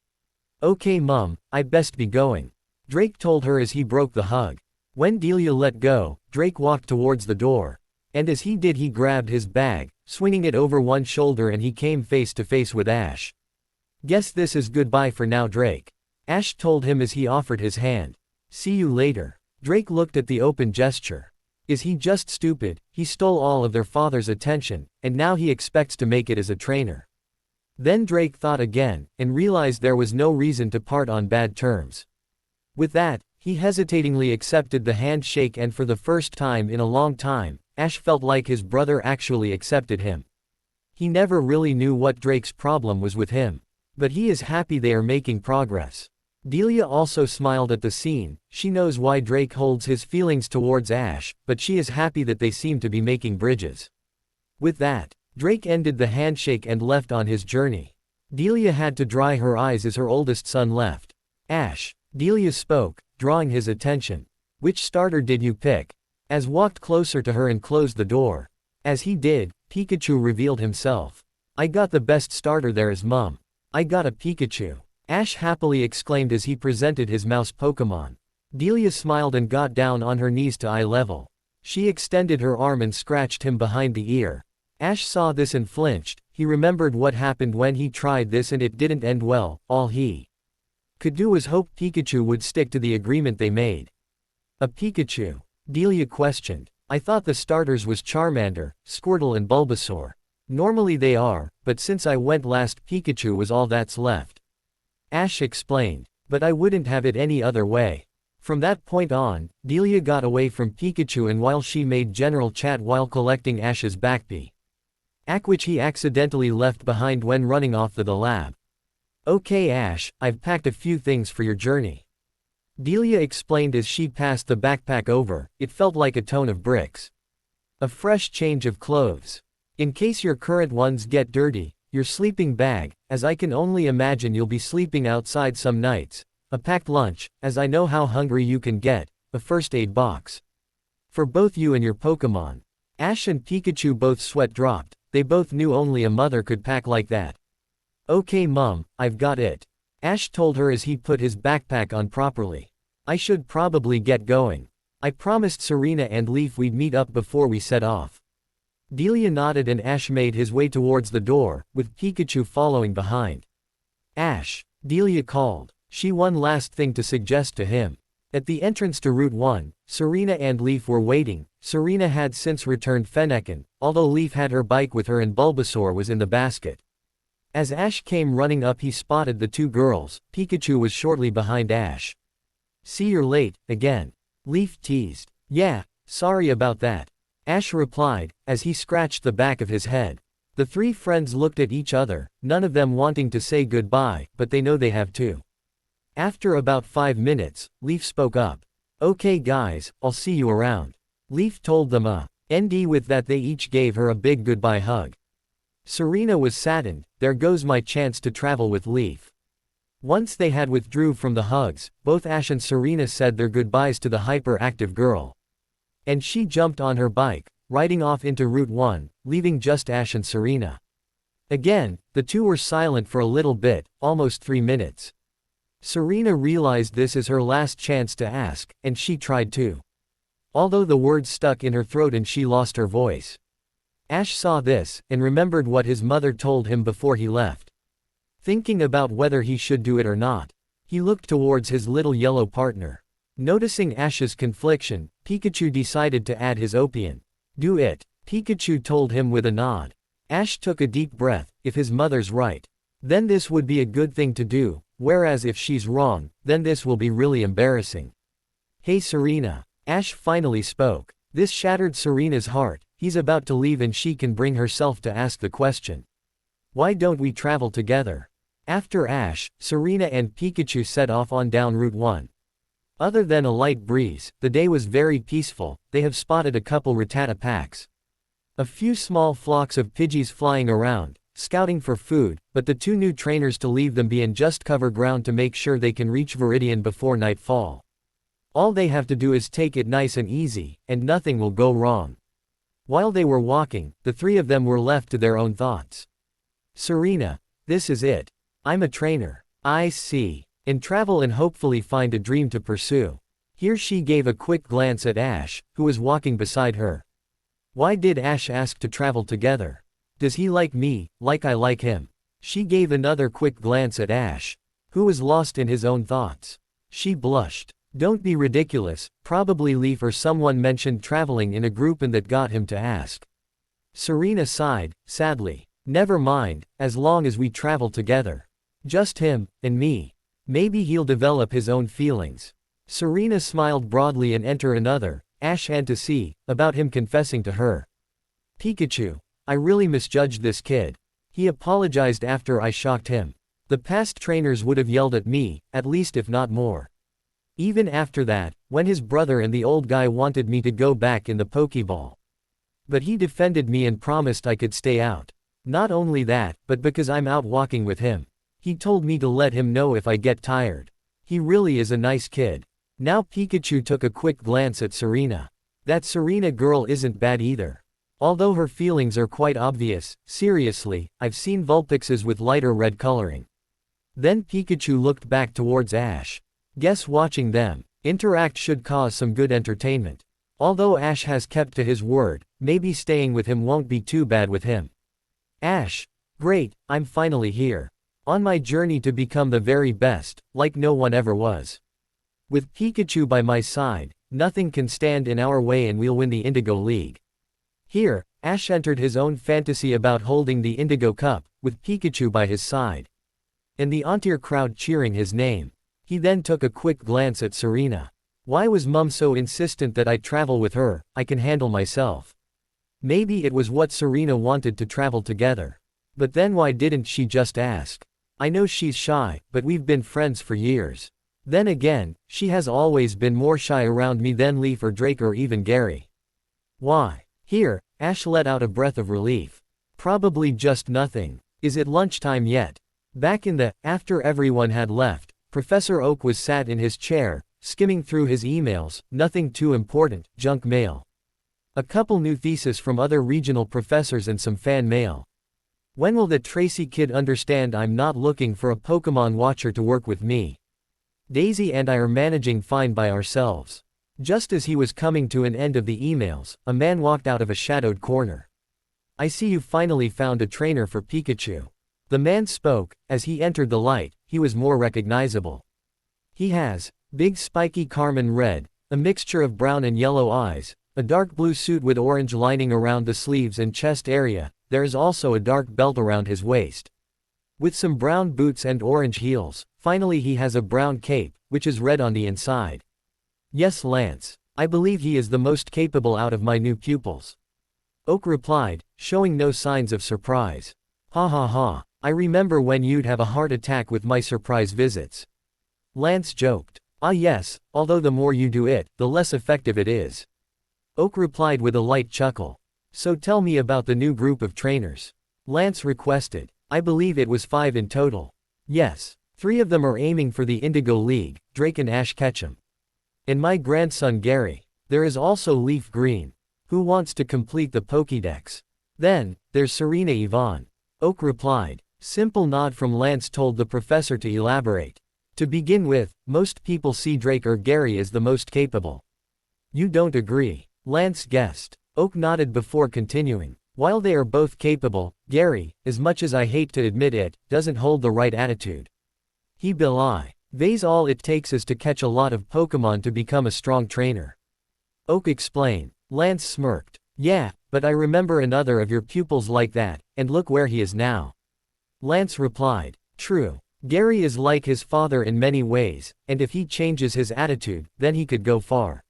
Okay Mum, I'd best be going. Drake told her as he broke the hug. When Delia let go, Drake walked towards the door. And as he did he grabbed his bag, swinging it over one shoulder and he came face to face with Ash. Guess this is goodbye for now Drake. Ash told him as he offered his hand. See you later. Drake looked at the open gesture. Is he just stupid? He stole all of their father's attention, and now he expects to make it as a trainer. Then Drake thought again, and realized there was no reason to part on bad terms. With that, he hesitatingly accepted the handshake and for the first time in a long time, Ash felt like his brother actually accepted him. He never really knew what Drake's problem was with him. But he is happy they are making progress. Delia also smiled at the scene. She knows why Drake holds his feelings towards Ash, but she is happy that they seem to be making bridges. With that, Drake ended the handshake and left on his journey. Delia had to dry her eyes as her oldest son left. Ash, Delia spoke, drawing his attention. Which starter did you pick? Ash walked closer to her and closed the door. As he did, Pikachu revealed himself. I got the best starter there is Mum. I got a Pikachu. Ash happily exclaimed as he presented his mouse Pokemon. Delia smiled and got down on her knees to eye level. She extended her arm and scratched him behind the ear. Ash saw this and flinched. He remembered what happened when he tried this and it didn't end well. All he could do was hope Pikachu would stick to the agreement they made. A Pikachu? Delia questioned. I thought the starters was Charmander, Squirtle and Bulbasaur. Normally they are, but since I went last Pikachu was all that's left. Ash explained. But I wouldn't have it any other way. From that point on, Delia got away from Pikachu and while she made general chat while collecting Ash's backpack, which he accidentally left behind when running off to the lab. Okay Ash, I've packed a few things for your journey. Delia explained as she passed the backpack over. It felt like a ton of bricks. A fresh change of clothes. In case your current ones get dirty, your sleeping bag, as I can only imagine you'll be sleeping outside some nights. A packed lunch, as I know how hungry you can get. A first aid box. For both you and your Pokemon. Ash and Pikachu both sweat dropped. They both knew only a mother could pack like that. Okay Mum, I've got it. Ash told her as he put his backpack on properly. I should probably get going. I promised Serena and Leaf we'd meet up before we set off. Delia nodded and Ash made his way towards the door, with Pikachu following behind. Ash, Delia called. She one last thing to suggest to him. At the entrance to Route 1, Serena and Leaf were waiting. Serena had since returned Fennekin, although Leaf had her bike with her and Bulbasaur was in the basket. As Ash came running up he spotted the two girls. Pikachu was shortly behind Ash. See you're late, again. Leaf teased. Yeah, sorry about that. Ash replied, as he scratched the back of his head. The three friends looked at each other, none of them wanting to say goodbye, but they know they have to. After about 5 minutes, Leaf spoke up. Okay guys, I'll see you around. Leaf told them ND with that they each gave her a big goodbye hug. Serena was saddened. There goes my chance to travel with Leaf. Once they had withdrew from the hugs, both Ash and Serena said their goodbyes to the hyperactive girl. And she jumped on her bike, riding off into Route 1, leaving just Ash and Serena. Again, the two were silent for a little bit, almost 3 minutes. Serena realized this is her last chance to ask, and she tried to. Although the words stuck in her throat and she lost her voice. Ash saw this, and remembered what his mother told him before he left. Thinking about whether he should do it or not, he looked towards his little yellow partner. Noticing Ash's confliction, Pikachu decided to add his opinion. Do it, Pikachu told him with a nod. Ash took a deep breath. If his mother's right, then this would be a good thing to do, whereas if she's wrong, then this will be really embarrassing. Hey Serena, Ash finally spoke. This shattered Serena's heart. He's about to leave and she can bring herself to ask the question. Why don't we travel together? After Ash, Serena and Pikachu set off on down Route 1. Other than a light breeze, the day was very peaceful. They have spotted a couple Rattata packs. A few small flocks of Pidgeys flying around, scouting for food, but the two new trainers to leave them be and just cover ground to make sure they can reach Viridian before nightfall. All they have to do is take it nice and easy, and nothing will go wrong. While they were walking, the three of them were left to their own thoughts. Serena, this is it. I'm a trainer. I see. And travel and hopefully find a dream to pursue. Here she gave a quick glance at Ash, who was walking beside her. Why did Ash ask to travel together? Does he like me, like I like him? She gave another quick glance at Ash, who was lost in his own thoughts. She blushed. Don't be ridiculous, probably Leaf or someone mentioned traveling in a group and that got him to ask. Serena sighed, sadly. Never mind, as long as we travel together. Just him, and me. Maybe he'll develop his own feelings. Serena smiled broadly and enter another, Ash had to see, about him confessing to her. Pikachu, I really misjudged this kid. He apologized after I shocked him. The past trainers would have yelled at me, at least if not more. Even after that, when his brother and the old guy wanted me to go back in the Pokeball. But he defended me and promised I could stay out. Not only that, but because I'm out walking with him. He told me to let him know if I get tired. He really is a nice kid. Now Pikachu took a quick glance at Serena. That Serena girl isn't bad either. Although her feelings are quite obvious, seriously, I've seen Vulpixes with lighter red coloring. Then Pikachu looked back towards Ash. Guess watching them interact should cause some good entertainment. Although Ash has kept to his word, maybe staying with him won't be too bad with him. Ash, great, I'm finally here. On my journey to become the very best, like no one ever was. With Pikachu by my side, nothing can stand in our way and we'll win the Indigo League. Here, Ash entered his own fantasy about holding the Indigo Cup, with Pikachu by his side. And the entire crowd cheering his name. He then took a quick glance at Serena. Why was Mum so insistent that I travel with her? I can handle myself. Maybe it was what Serena wanted to travel together. But then why didn't she just ask? I know she's shy, but we've been friends for years. Then again, she has always been more shy around me than Leaf or Drake or even Gary. Why? Here, Ash let out a breath of relief. Probably just nothing. Is it lunchtime yet? Back in the, after everyone had left, Professor Oak was sat in his chair, skimming through his emails, nothing too important, junk mail. A couple new theses from other regional professors and some fan mail. When will the Tracy kid understand I'm not looking for a Pokemon watcher to work with me? Daisy and I are managing fine by ourselves. Just as he was coming to an end of the emails, a man walked out of a shadowed corner. I see you finally found a trainer for Pikachu. The man spoke. As he entered the light, he was more recognizable. He has big spiky carmine red, a mixture of brown and yellow eyes, a dark blue suit with orange lining around the sleeves and chest area. There is also a dark belt around his waist. With some brown boots and orange heels. Finally he has a brown cape, which is red on the inside. Yes, Lance. I believe he is the most capable out of my new pupils. Oak replied, showing no signs of surprise. Ha ha ha. I remember when you'd have a heart attack with my surprise visits. Lance joked. Ah yes, although the more you do it, the less effective it is. Oak replied with a light chuckle. So tell me about the new group of trainers. Lance requested. I believe it was 5 in total. Yes. 3 of them are aiming for the Indigo League, Drake and Ash Ketchum. And my grandson Gary. There is also Leaf Green. Who wants to complete the Pokédex? Then, there's Serena Yvonne. Oak replied. Simple nod from Lance told the professor to elaborate. To begin with, most people see Drake or Gary as the most capable. You don't agree? Lance guessed. Oak nodded before continuing. While they are both capable, Gary, as much as I hate to admit it, doesn't hold the right attitude. He believes all it takes is to catch a lot of Pokemon to become a strong trainer. Oak explained. Lance smirked. Yeah, but I remember another of your pupils like that, and look where he is now. Lance replied. True. Gary is like his father in many ways, and if he changes his attitude, then he could go far.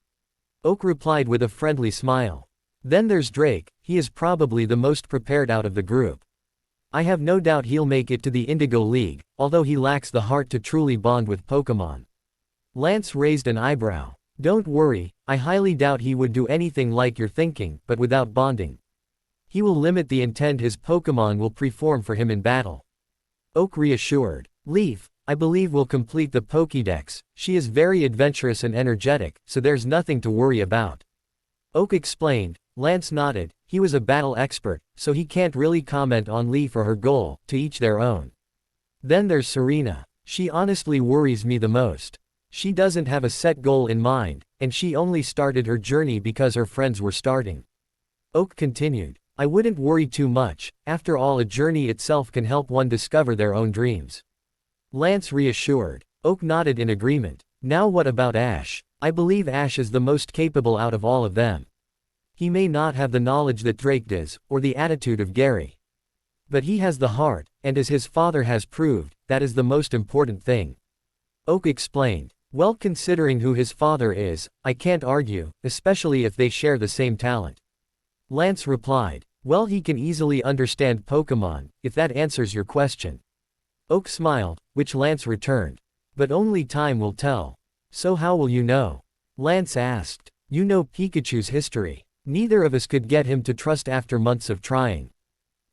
Oak replied with a friendly smile. Then there's Drake, he is probably the most prepared out of the group. I have no doubt he'll make it to the Indigo League, although he lacks the heart to truly bond with Pokemon. Lance raised an eyebrow. Don't worry, I highly doubt he would do anything like you're thinking, but without bonding. He will limit the intent his Pokemon will perform for him in battle. Oak reassured. Leaf, I believe will complete the Pokédex, she is very adventurous and energetic, so there's nothing to worry about. Oak explained. Lance nodded. He was a battle expert, so he can't really comment on Leaf or her goal, to each their own. Then there's Serena. She honestly worries me the most. She doesn't have a set goal in mind, and she only started her journey because her friends were starting. Oak continued. I wouldn't worry too much, after all a journey itself can help one discover their own dreams. Lance reassured. Oak nodded in agreement. Now what about Ash? I believe Ash is the most capable out of all of them. He may not have the knowledge that Drake does, or the attitude of Gary. But he has the heart, and as his father has proved, that is the most important thing. Oak explained. Well, considering who his father is, I can't argue, especially if they share the same talent. Lance replied. Well, he can easily understand Pokemon, if that answers your question. Oak smiled, which Lance returned. But only time will tell. So how will you know? Lance asked. You know Pikachu's history. Neither of us could get him to trust after months of trying.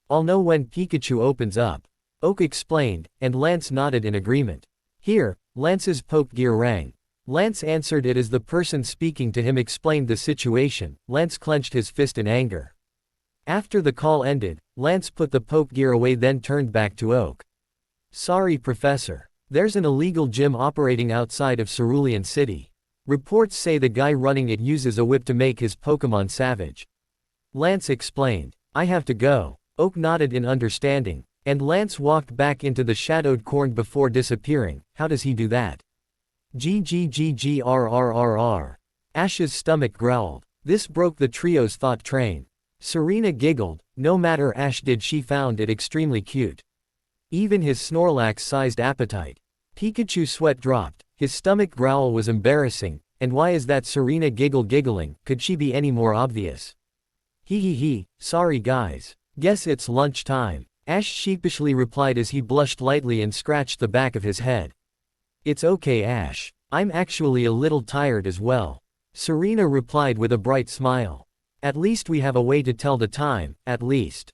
I'll know when Pikachu opens up. Oak explained, and Lance nodded in agreement. Here, Lance's poke gear rang. Lance answered it as the person speaking to him explained the situation. Lance clenched his fist in anger. After the call ended, Lance put the poke gear away then turned back to Oak. Sorry Professor. There's an illegal gym operating outside of Cerulean City. Reports say the guy running it uses a whip to make his Pokemon savage. Lance explained. I have to go. Oak nodded in understanding, and Lance walked back into the shadowed corn before disappearing. How does he do that? GGGGRRRR. Ash's stomach growled. This broke the trio's thought train. Serena giggled. No matter Ash did, she found it extremely cute. Even his Snorlax-sized appetite. Pikachu's sweat dropped. His stomach growl was embarrassing, and why is that Serena giggling, could she be any more obvious? He, sorry guys. Guess it's lunch time. Ash sheepishly replied as he blushed lightly and scratched the back of his head. It's okay Ash. I'm actually a little tired as well. Serena replied with a bright smile. At least we have a way to tell the time, at least.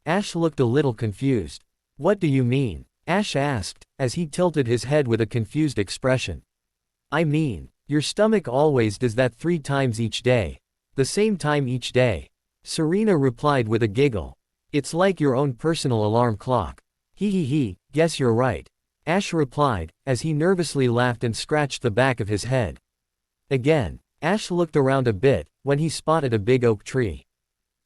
Ash looked a little confused. What do you mean? Ash asked, as he tilted his head with a confused expression. I mean, your stomach always does that 3 times each day. The same time each day. Serena replied with a giggle. It's like your own personal alarm clock. He, guess you're right. Ash replied, as he nervously laughed and scratched the back of his head. Again, Ash looked around a bit, when he spotted a big oak tree.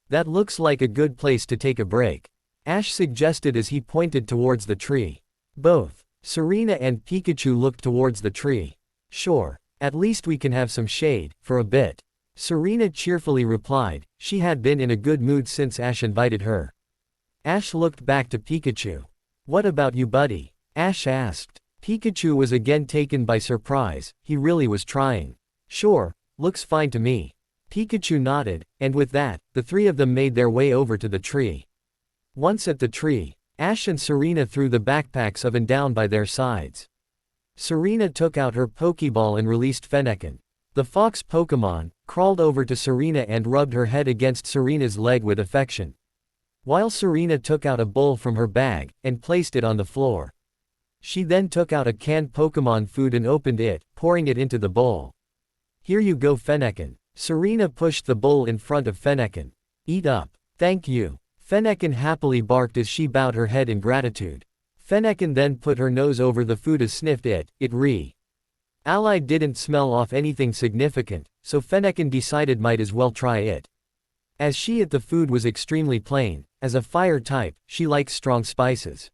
That looks like a good place to take a break. Ash suggested as he pointed towards the tree. Both Serena and Pikachu looked towards the tree. Sure, at least we can have some shade, for a bit. Serena cheerfully replied. She had been in a good mood since Ash invited her. Ash looked back to Pikachu. What about you buddy? Ash asked. Pikachu was again taken by surprise. He really was trying. Sure, looks fine to me. Pikachu nodded, and with that, the 3 of them made their way over to the tree. Once at the tree, Ash and Serena threw the backpacks up and down by their sides. Serena took out her Pokeball and released Fennekin. The fox Pokemon crawled over to Serena and rubbed her head against Serena's leg with affection. While Serena took out a bowl from her bag and placed it on the floor. She then took out a canned Pokemon food and opened it, pouring it into the bowl. Here you go Fennekin. Serena pushed the bowl in front of Fennekin. Eat up. Thank you. Fennekin happily barked as she bowed her head in gratitude. Fennekin then put her nose over the food and sniffed it. Allied didn't smell off anything significant, so Fennekin decided might as well try it. As she ate the food was extremely plain, as a fire type, she likes strong spices.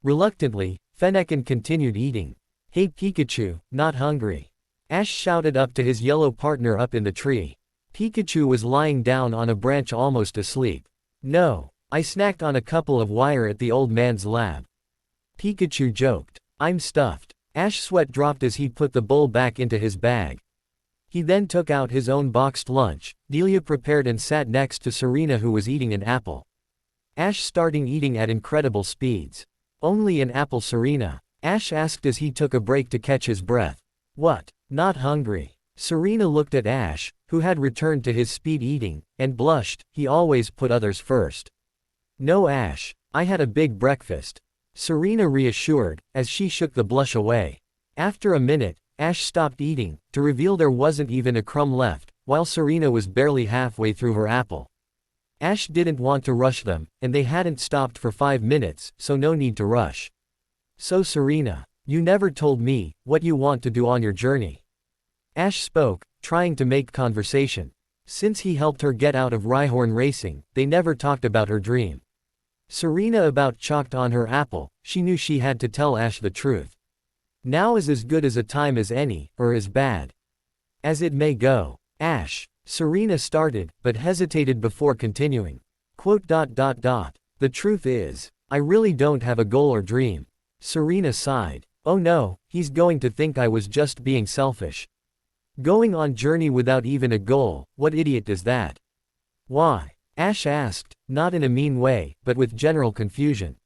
Reluctantly, Fennekin continued eating. Hey Pikachu, not hungry? Ash shouted up to his yellow partner up in the tree. Pikachu was lying down on a branch almost asleep. No, I snacked on a couple of wire at the old man's lab. Pikachu joked. I'm stuffed. Ash's sweat dropped as he put the bowl back into his bag. He then took out his own boxed lunch. Delia prepared and sat next to Serena who was eating an apple. Ash starting eating at incredible speeds. Only an apple Serena? Ash asked as he took a break to catch his breath. What? Not hungry? Serena looked at Ash, who had returned to his speed eating, and blushed. He always put others first. No Ash, I had a big breakfast. Serena reassured, as she shook the blush away. After a minute, Ash stopped eating, to reveal there wasn't even a crumb left, while Serena was barely halfway through her apple. Ash didn't want to rush them, and they hadn't stopped for 5 minutes, so no need to rush. So Serena, you never told me what you want to do on your journey. Ash spoke, trying to make conversation. Since he helped her get out of Rhyhorn racing, they never talked about her dream. Serena about chalked on her apple. She knew she had to tell Ash the truth. Now is as good as a time as any, or as bad as it may go. Ash. Serena started, but hesitated before continuing. The truth is, I really don't have a goal or dream. Serena sighed. Oh no, he's going to think I was just being selfish. Going on journey without even a goal, what idiot does that? Why? Ash asked, not in a mean way, but with general confusion.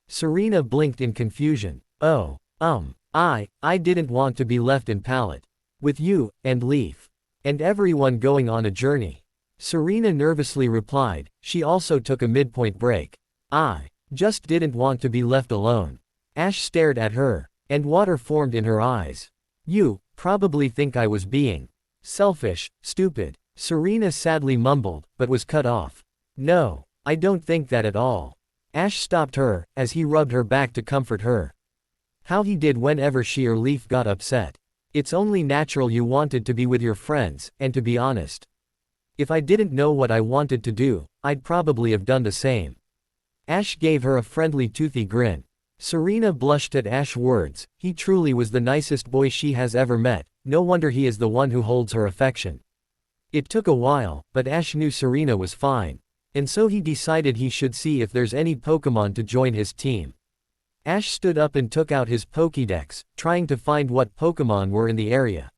Serena blinked in confusion. Oh, I didn't want to be left in Pallet. With you, and Leaf. And everyone going on a journey. Serena nervously replied. She also took a midpoint break. I just didn't want to be left alone. Ash stared at her, and water formed in her eyes. You probably think I was being selfish, stupid. Serena sadly mumbled, but was cut off. No, I don't think that at all. Ash stopped her, as he rubbed her back to comfort her. How he did whenever she or Leaf got upset. It's only natural you wanted to be with your friends, and to be honest. If I didn't know what I wanted to do, I'd probably have done the same. Ash gave her a friendly toothy grin. Serena blushed at Ash's words. He truly was the nicest boy she has ever met. No wonder he is the one who holds her affection. It took a while, but Ash knew Serena was fine. And so he decided he should see if there's any Pokemon to join his team. Ash stood up and took out his Pokédex, trying to find what Pokemon were in the area.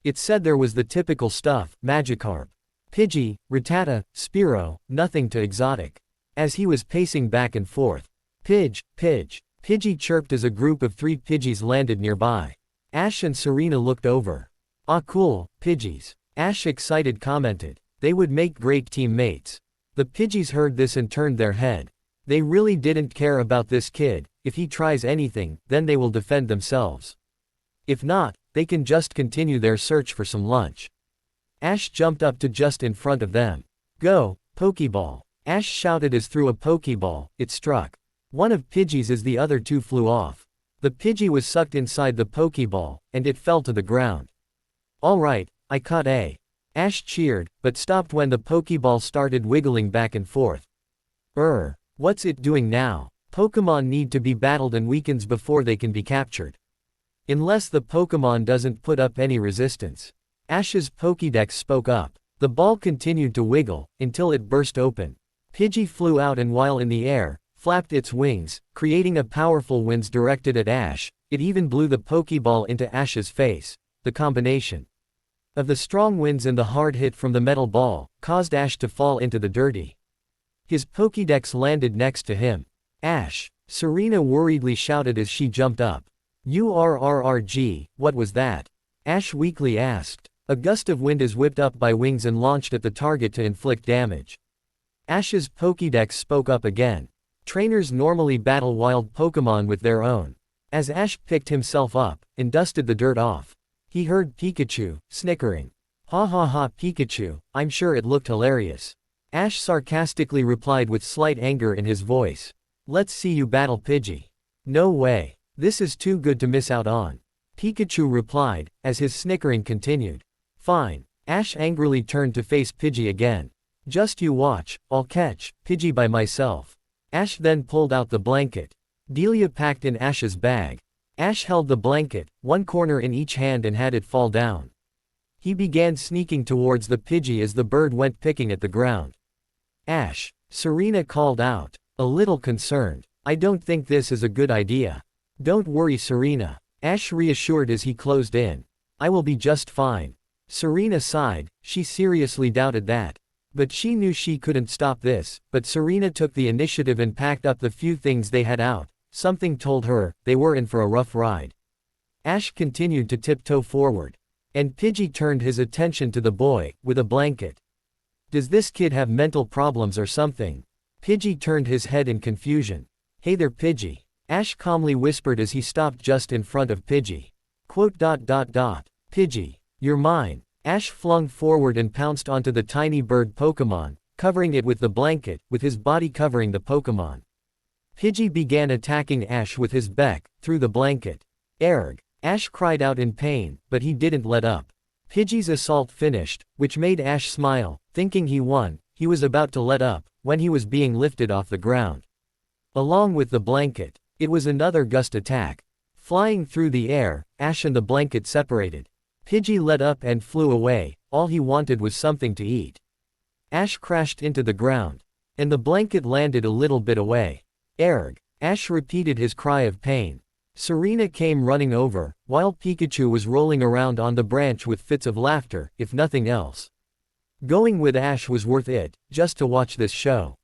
It said there was the typical stuff, Magikarp, Pidgey, Rattata, Spearow, nothing too exotic. As he was pacing back and forth. Pidgey chirped as a group of 3 Pidgeys landed nearby. Ash and Serena looked over. Ah cool, Pidgeys. Ash excited commented. They would make great teammates. The Pidgeys heard this and turned their head. They really didn't care about this kid. If he tries anything, then they will defend themselves. If not, they can just continue their search for some lunch. Ash jumped up to just in front of them. Go, Pokeball. Ash shouted as threw a Pokeball. It struck one of Pidgey's as the other 2 flew off. The Pidgey was sucked inside the Pokeball, and it fell to the ground. Alright, I caught a. Ash cheered, but stopped when the Pokeball started wiggling back and forth. What's it doing now? Pokemon need to be battled and weakens before they can be captured. Unless the Pokemon doesn't put up any resistance. Ash's Pokédex spoke up. The ball continued to wiggle, until it burst open. Pidgey flew out and while in the air, flapped its wings, creating a powerful winds directed at Ash. It even blew the Pokeball into Ash's face. The combination of the strong winds and the hard hit from the metal ball, caused Ash to fall into the dirty. His Pokédex landed next to him. Ash! Serena worriedly shouted as she jumped up. URRRG, what was that? Ash weakly asked. A gust of wind is whipped up by wings and launched at the target to inflict damage. Ash's Pokédex spoke up again. Trainers normally battle wild Pokemon with their own As Ash picked himself up and dusted the dirt off, he heard Pikachu snickering. Ha ha ha, Pikachu, I'm sure it looked hilarious. Ash sarcastically replied with slight anger in his voice. Let's see you battle Pidgey. No way. This is too good to miss out on. Pikachu replied, as his snickering continued. Fine. Ash angrily turned to face Pidgey again. Just you watch, I'll catch Pidgey by myself. Ash then pulled out the blanket. Delia packed in Ash's bag. Ash held the blanket, one corner in each hand, and had it fall down. He began sneaking towards the Pidgey as the bird went picking at the ground. Ash, Serena called out, a little concerned. I don't think this is a good idea. Don't worry, Serena. Ash reassured as he closed in. I will be just fine. Serena sighed. She seriously doubted that. But she knew she couldn't stop this. But Serena took the initiative and packed up the few things they had out. Something told her they were in for a rough ride. Ash continued to tiptoe forward. And Pidgey turned his attention to the boy, with a blanket. Does this kid have mental problems or something? Pidgey turned his head in confusion. Hey there, Pidgey. Ash calmly whispered as he stopped just in front of Pidgey. Pidgey, you're mine. Ash flung forward and pounced onto the tiny bird Pokémon, covering it with the blanket, with his body covering the Pokémon. Pidgey began attacking Ash with his beak, through the blanket. Erg! Ash cried out in pain, but he didn't let up. Pidgey's assault finished, which made Ash smile. Thinking he won, he was about to let up, when he was being lifted off the ground. Along with the blanket, it was another gust attack. Flying through the air, Ash and the blanket separated. Pidgey let up and flew away. All he wanted was something to eat. Ash crashed into the ground. And the blanket landed a little bit away. Erg! Ash repeated his cry of pain. Serena came running over, while Pikachu was rolling around on the branch with fits of laughter, if nothing else. Going with Ash was worth it, just to watch this show.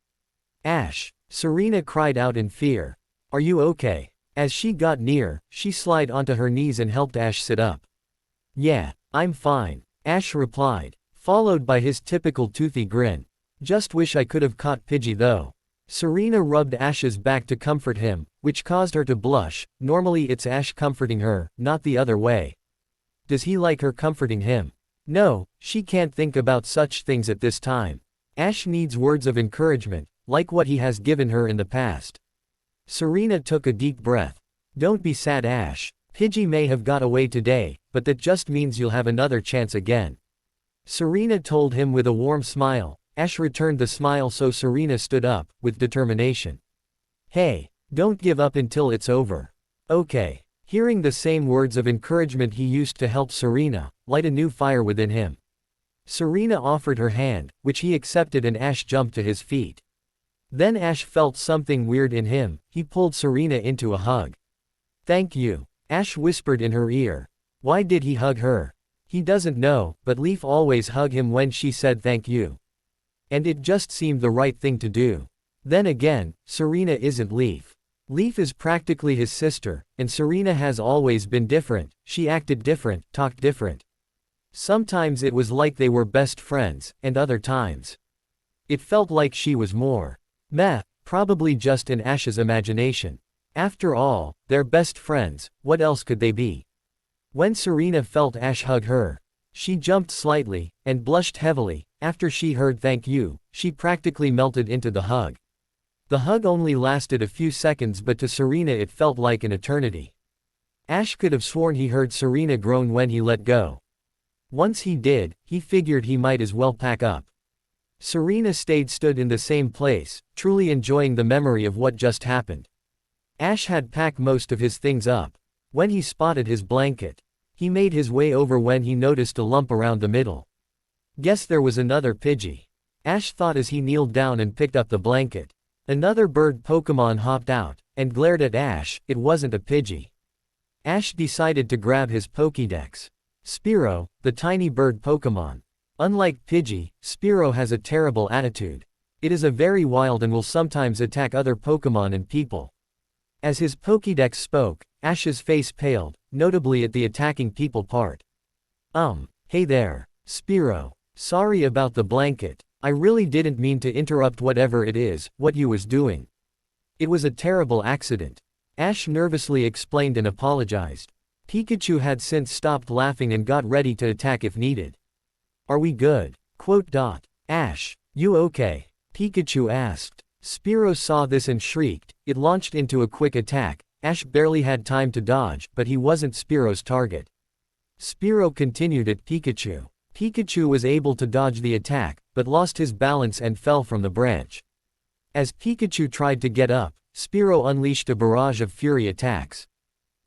Ash! Serena cried out in fear. Are you okay? As she got near, she slid onto her knees and helped Ash sit up. Yeah, I'm fine, Ash replied, followed by his typical toothy grin. Just wish I could have caught Pidgey though. Serena rubbed Ash's back to comfort him, which caused her to blush. Normally it's Ash comforting her, not the other way. Does he like her comforting him? No, she can't think about such things at this time. Ash needs words of encouragement, like what he has given her in the past. Serena took a deep breath. Don't be sad, Ash. Pidgey may have got away today, but that just means you'll have another chance again. Serena told him with a warm smile. Ash returned the smile, so Serena stood up, with determination. Hey, don't give up until it's over. Okay. Hearing the same words of encouragement he used to help Serena light a new fire within him. Serena offered her hand, which he accepted, and Ash jumped to his feet. Then Ash felt something weird in him. He pulled Serena into a hug. Thank you, Ash whispered in her ear. Why did he hug her? He doesn't know, but Leaf always hugged him when she said thank you. And it just seemed the right thing to do. Then again, Serena isn't Leaf. Leaf is practically his sister, and Serena has always been different. She acted different, talked different. Sometimes it was like they were best friends, and other times it felt like she was more. Meh, probably just in Ash's imagination. After all, they're best friends, what else could they be? When Serena felt Ash hug her, she jumped slightly, and blushed heavily. After she heard thank you, she practically melted into the hug. The hug only lasted a few seconds, but to Serena it felt like an eternity. Ash could have sworn he heard Serena groan when he let go. Once he did, he figured he might as well pack up. Serena stood in the same place, truly enjoying the memory of what just happened. Ash had packed most of his things up. When he spotted his blanket, he made his way over when he noticed a lump around the middle. Guess there was another Pidgey. Ash thought as he kneeled down and picked up the blanket. Another bird Pokémon hopped out, and glared at Ash. It wasn't a Pidgey. Ash decided to grab his Pokédex. Spearow, the tiny bird Pokémon. Unlike Pidgey, Spearow has a terrible attitude. It is a very wild and will sometimes attack other Pokémon and people. As his Pokédex spoke, Ash's face paled, notably at the attacking people part. Hey there, Spearow. Sorry about the blanket. I really didn't mean to interrupt whatever it is, what you was doing. It was a terrible accident. Ash nervously explained and apologized. Pikachu had since stopped laughing and got ready to attack if needed. Are we good? Ash, you okay? Pikachu asked. Spearow saw this and shrieked. It launched into a quick attack. Ash barely had time to dodge, but he wasn't Spearow's target. Spearow continued at Pikachu. Pikachu was able to dodge the attack, but lost his balance and fell from the branch. As Pikachu tried to get up, Spearow unleashed a barrage of fury attacks.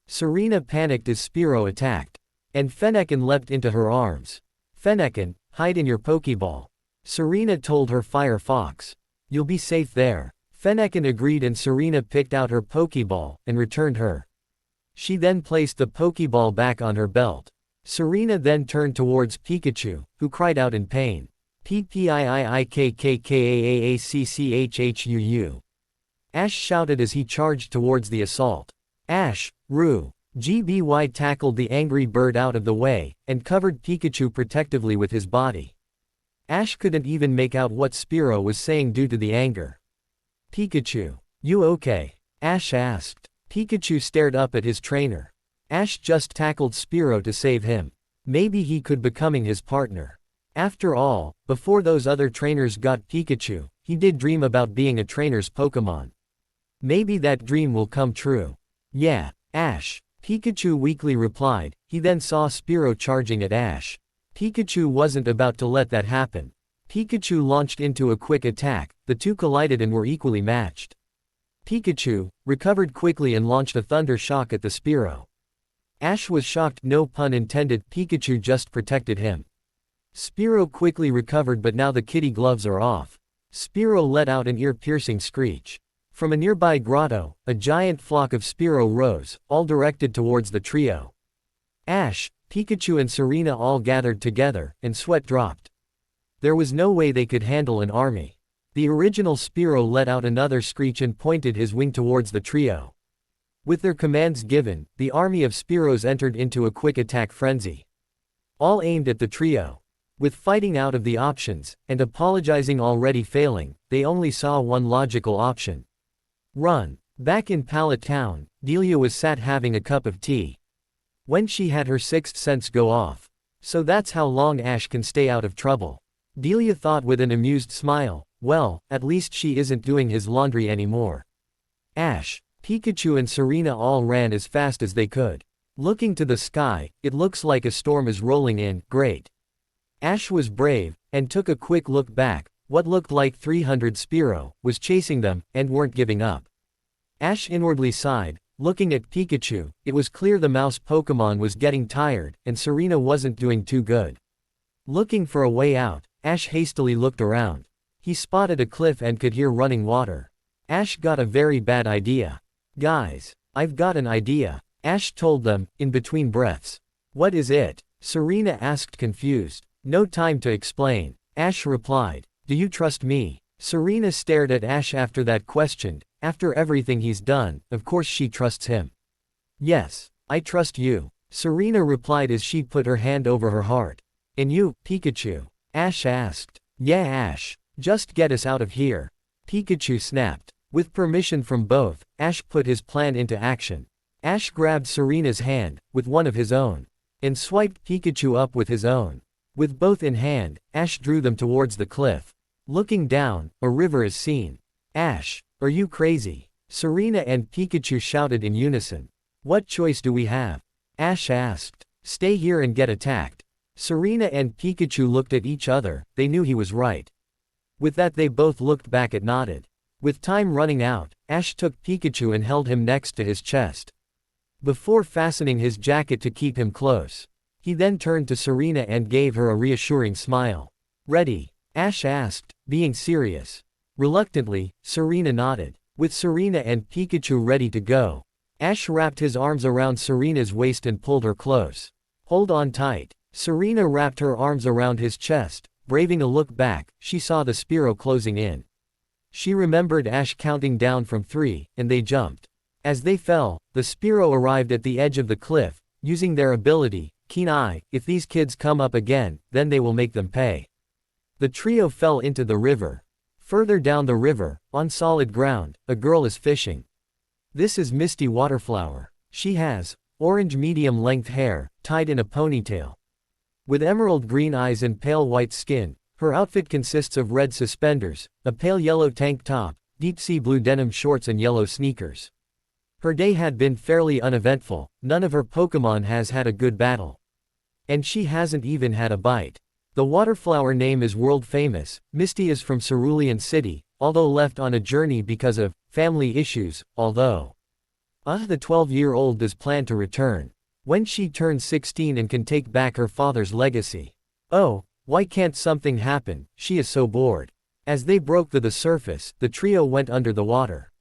Serena panicked as Spearow attacked. And Fennekin leapt into her arms. Fennekin, hide in your Pokeball. Serena told her Fire Fox. You'll be safe there. Fennekin agreed and Serena picked out her Pokeball and returned her. She then placed the Pokeball back on her belt. Serena then turned towards Pikachu, who cried out in pain. P-P-I-I-I-K-K-K-A-A-A-C-C-H-H-U-U. Ash shouted as he charged towards the assault. Ash, Roo. GBY tackled the angry bird out of the way, and covered Pikachu protectively with his body. Ash couldn't even make out what Spearow was saying due to the anger. Pikachu, you okay? Ash asked. Pikachu stared up at his trainer. Ash just tackled Spearow to save him. Maybe he could becoming his partner. After all, before those other trainers got Pikachu, he did dream about being a trainer's Pokemon. Maybe that dream will come true. Yeah, Ash. Pikachu weakly replied. He then saw Spearow charging at Ash. Pikachu wasn't about to let that happen. Pikachu launched into a quick attack, the two collided and were equally matched. Pikachu recovered quickly and launched a thunder shock at the Spearow. Ash was shocked, no pun intended. Pikachu just protected him. Spearow quickly recovered, but now the kitty gloves are off. Spearow let out an ear-piercing screech. From a nearby grotto, a giant flock of Spearow rose, all directed towards the trio. Ash, Pikachu and Serena all gathered together, and sweat dropped. There was no way they could handle an army. The original Spearow let out another screech and pointed his wing towards the trio. With their commands given, the army of Spearows entered into a quick attack frenzy. All aimed at the trio. With fighting out of the options, and apologizing already failing, they only saw one logical option. Run. Back in Pallet Town, Delia was sat having a cup of tea. When she had her sixth sense go off. So that's how long Ash can stay out of trouble. Delia thought with an amused smile, well, at least she isn't doing his laundry anymore. Ash, Pikachu and Serena all ran as fast as they could. Looking to the sky, it looks like a storm is rolling in. Great. Ash was brave, and took a quick look back. What looked like 300 Spearow was chasing them, and weren't giving up. Ash inwardly sighed. Looking at Pikachu, it was clear the mouse Pokemon was getting tired, and Serena wasn't doing too good. Looking for a way out, Ash hastily looked around. He spotted a cliff and could hear running water. Ash got a very bad idea. Guys, I've got an idea, Ash told them, in between breaths. What is it? Serena asked confused. No time to explain. Ash replied. Do you trust me? Serena stared at Ash after that question. After everything he's done, of course she trusts him. Yes, I trust you, Serena replied as she put her hand over her heart. And you, Pikachu? Ash asked. Yeah, Ash. Just get us out of here. Pikachu snapped. With permission from both, Ash put his plan into action. Ash grabbed Serena's hand, with one of his own, and swiped Pikachu up with his own. With both in hand, Ash drew them towards the cliff. Looking down, a river is seen. Ash, are you crazy? Serena and Pikachu shouted in unison. What choice do we have? Ash asked. Stay here and get attacked. Serena and Pikachu looked at each other, they knew he was right. With that they both looked back and nodded. With time running out, Ash took Pikachu and held him next to his chest. Before fastening his jacket to keep him close. He then turned to Serena and gave her a reassuring smile. Ready? Ash asked, being serious. Reluctantly, Serena nodded. With Serena and Pikachu ready to go, Ash wrapped his arms around Serena's waist and pulled her close. Hold on tight. Serena wrapped her arms around his chest. Braving a look back, she saw the Spearow closing in. She remembered Ash counting down from 3, and they jumped. As they fell, the Spearow arrived at the edge of the cliff, using their ability, Keen Eye. If these kids come up again, then they will make them pay. The trio fell into the river. Further down the river, on solid ground, a girl is fishing. This is Misty Waterflower. She has orange medium-length hair, tied in a ponytail. With emerald green eyes and pale white skin, her outfit consists of red suspenders, a pale yellow tank top, deep sea blue denim shorts and yellow sneakers. Her day had been fairly uneventful, none of her Pokémon has had a good battle. And she hasn't even had a bite. The waterflower name is world famous. Misty is from Cerulean City, although left on a journey because of family issues, although the 12-year-old does plan to return when she turns 16 and can take back her father's legacy. Oh, why can't something happen? She is so bored. As they broke the surface, the trio went under the water.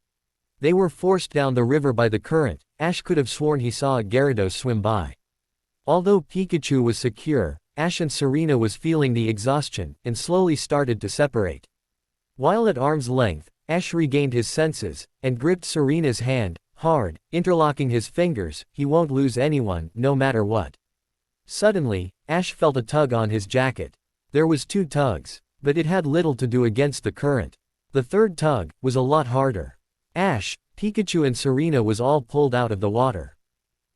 They were forced down the river by the current. Ash could have sworn he saw a Gyarados swim by. Although Pikachu was secure, Ash and Serena was feeling the exhaustion, and slowly started to separate. While at arm's length, Ash regained his senses, and gripped Serena's hand, hard, interlocking his fingers. He won't lose anyone, no matter what. Suddenly, Ash felt a tug on his jacket. There was 2 tugs, but it had little to do against the current. The third tug was a lot harder. Ash, Pikachu and Serena was all pulled out of the water.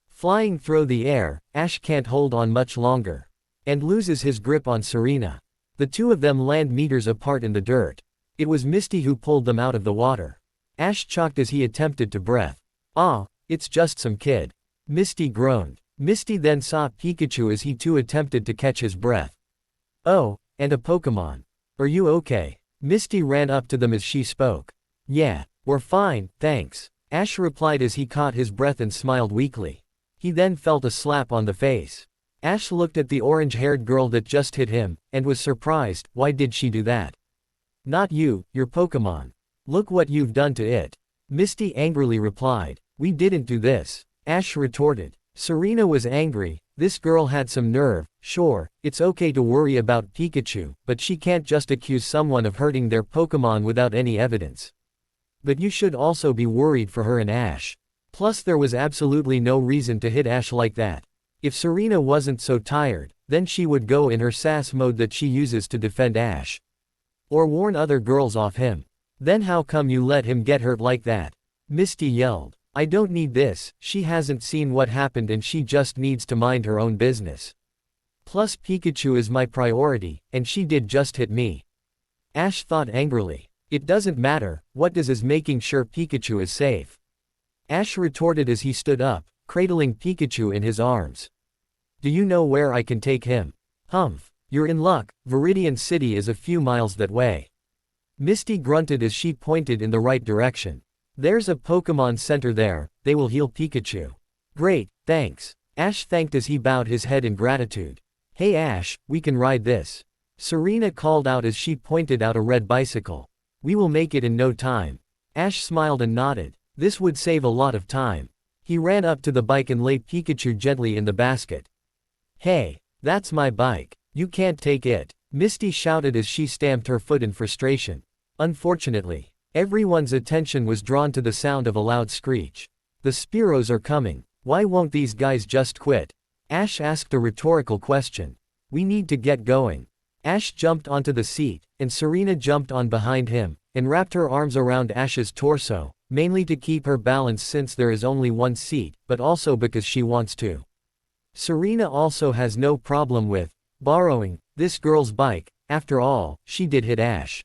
Flying through the air, Ash can't hold on much longer, and loses his grip on Serena. The 2 of them land meters apart in the dirt. It was Misty who pulled them out of the water. Ash choked as he attempted to breathe. "Ah, it's just some kid." Misty groaned. Misty then saw Pikachu as he too attempted to catch his breath. "Oh, and a Pokémon. Are you okay?" Misty ran up to them as she spoke. "Yeah, we're fine, thanks," Ash replied as he caught his breath and smiled weakly. He then felt a slap on the face. Ash looked at the orange-haired girl that just hit him, and was surprised. Why did she do that? "Not you, your Pokémon. Look what you've done to it." Misty angrily replied. "We didn't do this," Ash retorted. Serena was angry. This girl had some nerve. Sure, it's okay to worry about Pikachu, but she can't just accuse someone of hurting their Pokémon without any evidence. But you should also be worried for her and Ash. Plus there was absolutely no reason to hit Ash like that. If Serena wasn't so tired, then she would go in her sass mode that she uses to defend Ash. Or warn other girls off him. Then how come you let him get hurt like that? Misty yelled. "I don't need this." She hasn't seen what happened and she just needs to mind her own business. Plus Pikachu is my priority, and she did just hit me. Ash thought angrily. It doesn't matter, what does is making sure Pikachu is safe. Ash retorted as he stood up, cradling Pikachu in his arms. "Do you know where I can take him?" "Humph, you're in luck, Viridian City is a few miles that way." Misty grunted as she pointed in the right direction. "There's a Pokémon Center there, they will heal Pikachu." "Great, thanks." Ash thanked as he bowed his head in gratitude. "Hey Ash, we can ride this," Serena called out as she pointed out a red bicycle. "We will make it in no time." Ash smiled and nodded. This would save a lot of time. He ran up to the bike and laid Pikachu gently in the basket. "Hey, that's my bike. You can't take it," Misty shouted as she stamped her foot in frustration. Unfortunately, everyone's attention was drawn to the sound of a loud screech. "The Spearows are coming. Why won't these guys just quit?" Ash asked a rhetorical question. "We need to get going." Ash jumped onto the seat, and Serena jumped on behind him, and wrapped her arms around Ash's torso, mainly to keep her balance since there is only one seat, but also because she wants to. Serena also has no problem with borrowing this girl's bike. After all, she did hit Ash.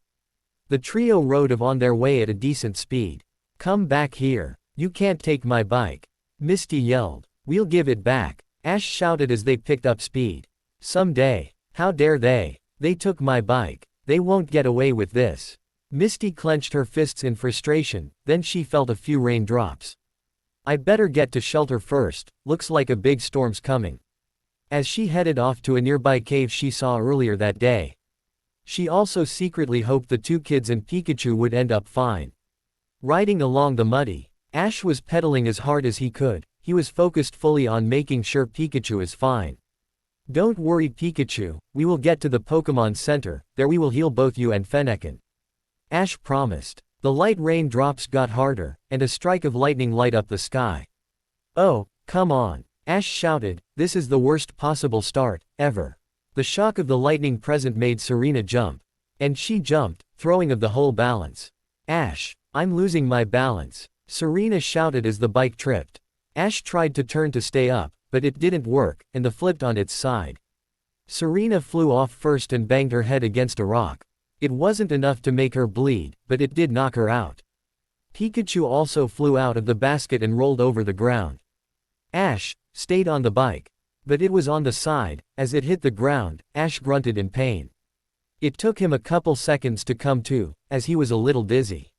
The trio rode on their way at a decent speed. "Come back here. You can't take my bike," Misty yelled. "We'll give it back," Ash shouted as they picked up speed. "Someday. How dare they? They took my bike. They won't get away with this." Misty clenched her fists in frustration, then she felt a few raindrops. "I better get to shelter first, looks like a big storm's coming." As she headed off to a nearby cave she saw earlier that day. She also secretly hoped the 2 kids and Pikachu would end up fine. Riding along the muddy, Ash was pedaling as hard as he could. He was focused fully on making sure Pikachu is fine. "Don't worry Pikachu, we will get to the Pokémon Center, there we will heal both you and Fennekin," Ash promised. The light rain drops got harder, and a strike of lightning light up the sky. "Oh, come on," Ash shouted, "this is the worst possible start, ever." The shock of the lightning present made Serena jump. And she jumped, throwing of the whole balance. "Ash, I'm losing my balance." Serena shouted as the bike tripped. Ash tried to turn to stay up, but it didn't work, and the flipped on its side. Serena flew off first and banged her head against a rock. It wasn't enough to make her bleed, but it did knock her out. Pikachu also flew out of the basket and rolled over the ground. Ash stayed on the bike. But it was on the side. As it hit the ground, Ash grunted in pain. It took him a couple seconds to come to, as he was a little dizzy.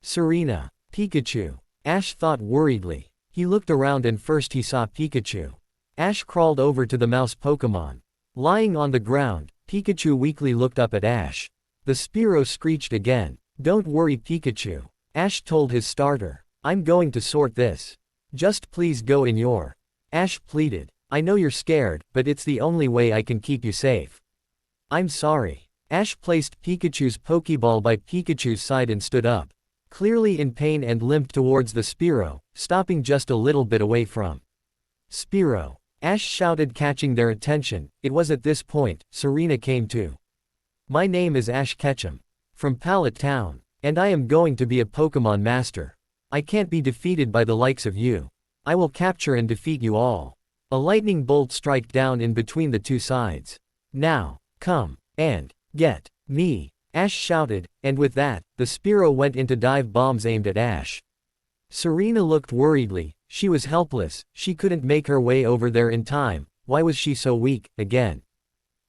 Serena. Pikachu. Ash thought worriedly. He looked around and first he saw Pikachu. Ash crawled over to the mouse Pokémon. Lying on the ground, Pikachu weakly looked up at Ash. The Spearow screeched again. "Don't worry, Pikachu," Ash told his starter. "I'm going to sort this. Just please go in your." Ash pleaded. "I know you're scared, but it's the only way I can keep you safe." "I'm sorry." Ash placed Pikachu's Pokeball by Pikachu's side and stood up. Clearly in pain and limped towards the Spearow, stopping just a little bit away from Spearow. Ash shouted, catching their attention. It was at this point Serena came to. "My name is Ash Ketchum. From Pallet Town. And I am going to be a Pokemon Master. I can't be defeated by the likes of you. I will capture and defeat you all." A lightning bolt struck down in between the two sides. "Now, come and get me," Ash shouted, and with that, the Spearow went into dive bombs aimed at Ash. Serena looked worriedly. She was helpless. She couldn't make her way over there in time. Why was she so weak, again?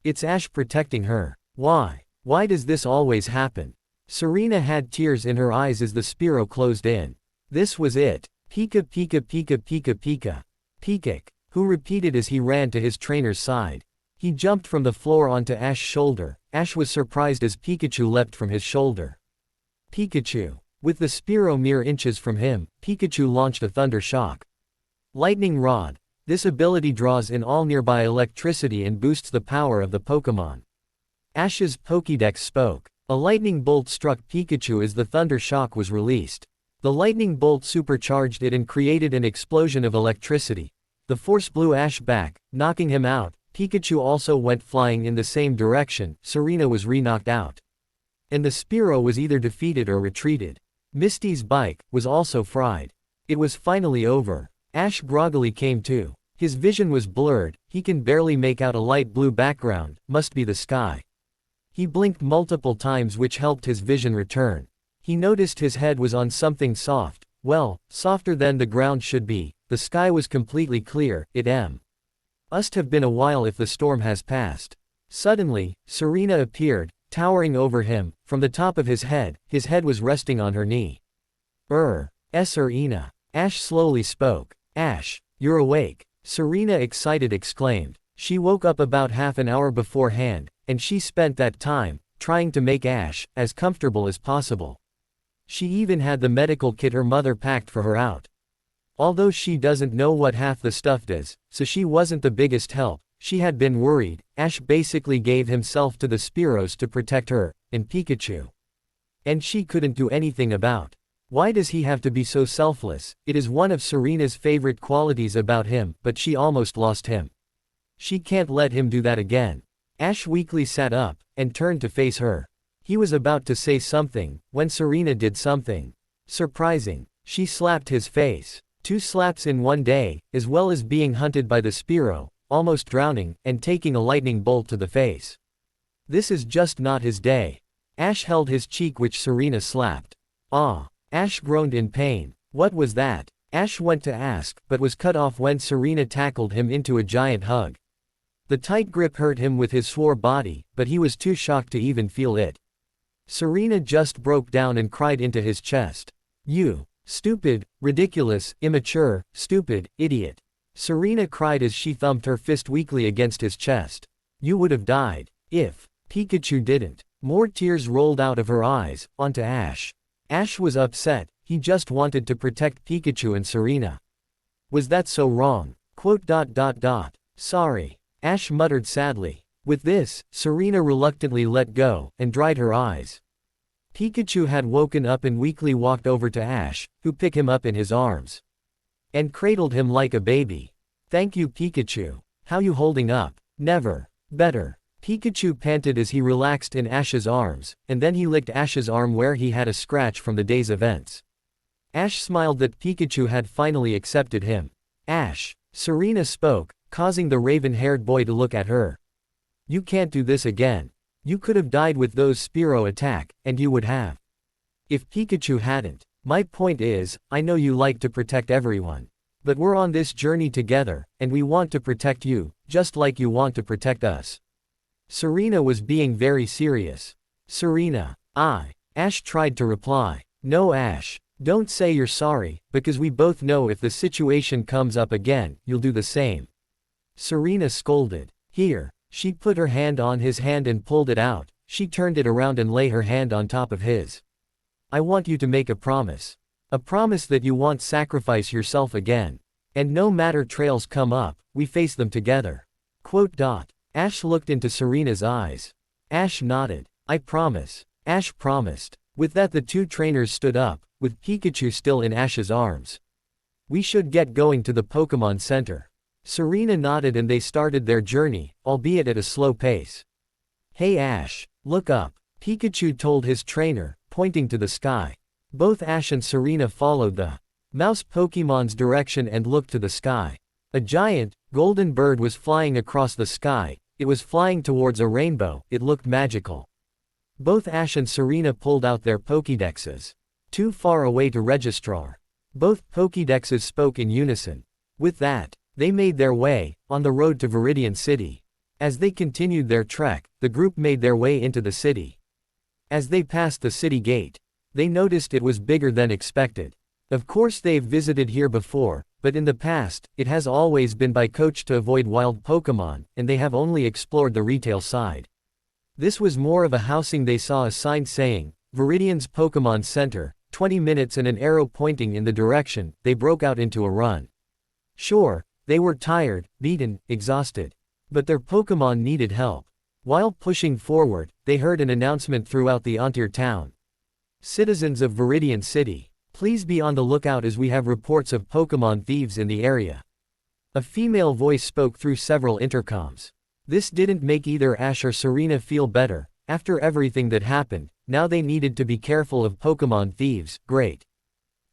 It's Ash protecting her. Why? Why does this always happen? Serena had tears in her eyes as the Spearow closed in. This was it. Pika Pika Pika Pika Pika. Pikik, who repeated as he ran to his trainer's side. He jumped from the floor onto Ash's shoulder. Ash was surprised as Pikachu leapt from his shoulder. Pikachu. With the Spearow mere inches from him, Pikachu launched a Thunder Shock. Lightning Rod. This ability draws in all nearby electricity and boosts the power of the Pokémon. Ash's Pokédex spoke. A lightning bolt struck Pikachu as the Thunder Shock was released. The lightning bolt supercharged it and created an explosion of electricity. The force blew Ash back, knocking him out. Pikachu also went flying in the same direction. Serena was re-knocked out. And the Spearow was either defeated or retreated. Misty's bike was also fried. It was finally over. Ash groggily came to. His vision was blurred. He can barely make out a light blue background. Must be the sky. He blinked multiple times, which helped his vision return. He noticed his head was on something soft. Well, softer than the ground should be. The sky was completely clear. It must have been a while if the storm has passed. Suddenly, Serena appeared, towering over him. From the top of his head was resting on her knee. Serena. Ash slowly spoke. "Ash, you're awake," Serena excited exclaimed. She woke up about half an hour beforehand, and she spent that time trying to make Ash as comfortable as possible. She even had the medical kit her mother packed for her out. Although she doesn't know what half the stuff does, so she wasn't the biggest help. She had been worried. Ash basically gave himself to the Spearows to protect her, and Pikachu. And she couldn't do anything about. Why does he have to be so selfless? It is one of Serena's favorite qualities about him, but she almost lost him. She can't let him do that again. Ash weakly sat up, and turned to face her. He was about to say something, when Serena did something surprising. She slapped his face. 2 slaps in one day, as well as being hunted by the Spearow, almost drowning, and taking a lightning bolt to the face. This is just not his day. Ash held his cheek, which Serena slapped. "Ah!" Ash groaned in pain. What was that? Ash went to ask, but was cut off when Serena tackled him into a giant hug. The tight grip hurt him with his sore body, but he was too shocked to even feel it. Serena just broke down and cried into his chest. "You stupid, ridiculous, immature, stupid, idiot." Serena cried as she thumped her fist weakly against his chest. "You would have died if Pikachu didn't." More tears rolled out of her eyes, onto Ash. Ash was upset. He just wanted to protect Pikachu and Serena. Was that so wrong? Sorry. Ash muttered sadly. With this, Serena reluctantly let go, and dried her eyes. Pikachu had woken up and weakly walked over to Ash, who picked him up in his arms. And cradled him like a baby. "Thank you, Pikachu. How you holding up?" "Never better." Pikachu panted as he relaxed in Ash's arms, and then he licked Ash's arm where he had a scratch from the day's events. Ash smiled that Pikachu had finally accepted him. Ash, Serena spoke, causing the raven-haired boy to look at her. You can't do this again. You could have died with those Spearow attack, and you would have. If Pikachu hadn't. My point is, I know you like to protect everyone. But we're on this journey together, and we want to protect you, just like you want to protect us. Serena was being very serious. Serena, Ash tried to reply. No Ash, don't say you're sorry, because we both know if the situation comes up again, you'll do the same. Serena scolded. Here, she put her hand on his hand and pulled it out. She turned it around and lay her hand on top of his. I want you to make a promise. A promise that you won't sacrifice yourself again. And no matter trails come up, we face them together. Ash looked into Serena's eyes. Ash nodded. I promise. Ash promised. With that the two trainers stood up, with Pikachu still in Ash's arms. We should get going to the Pokemon Center. Serena nodded and they started their journey, albeit at a slow pace. Hey Ash, look up, Pikachu told his trainer, pointing to the sky. Both Ash and Serena followed the mouse Pokemon's direction and looked to the sky. A giant, golden bird was flying across the sky. It was flying towards a rainbow. It looked magical. Both Ash and Serena pulled out their Pokédexes. Too far away to registrar. Both Pokédexes spoke in unison. With that, they made their way, on the road to Viridian City. As they continued their trek, the group made their way into the city. As they passed the city gate, they noticed it was bigger than expected. Of course they've visited here before, but in the past, it has always been by coach to avoid wild Pokemon, and they have only explored the retail side. This was more of a housing. They saw a sign saying, Viridian's Pokemon Center, 20 minutes and an arrow pointing in the direction. They broke out into a run. Sure, they were tired, beaten, exhausted. But their Pokemon needed help. While pushing forward, they heard an announcement throughout the entire town. Citizens of Viridian City, please be on the lookout as we have reports of Pokemon thieves in the area. A female voice spoke through several intercoms. This didn't make either Ash or Serena feel better. After everything that happened, now they needed to be careful of Pokemon thieves. Great.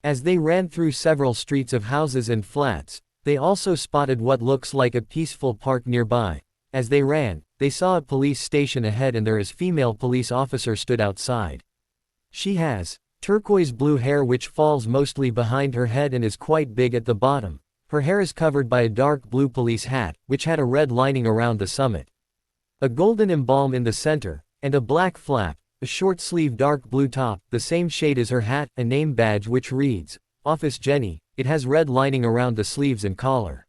As they ran through several streets of houses and flats, they also spotted what looks like a peaceful park nearby. As they ran, they saw a police station ahead and there is female police officer stood outside. She has turquoise blue hair which falls mostly behind her head and is quite big at the bottom. Her hair is covered by a dark blue police hat, which had a red lining around the summit. A golden emblem in the center, and a black flap, a short-sleeved dark blue top, the same shade as her hat, a name badge which reads, Office Jenny. It has red lining around the sleeves and collar.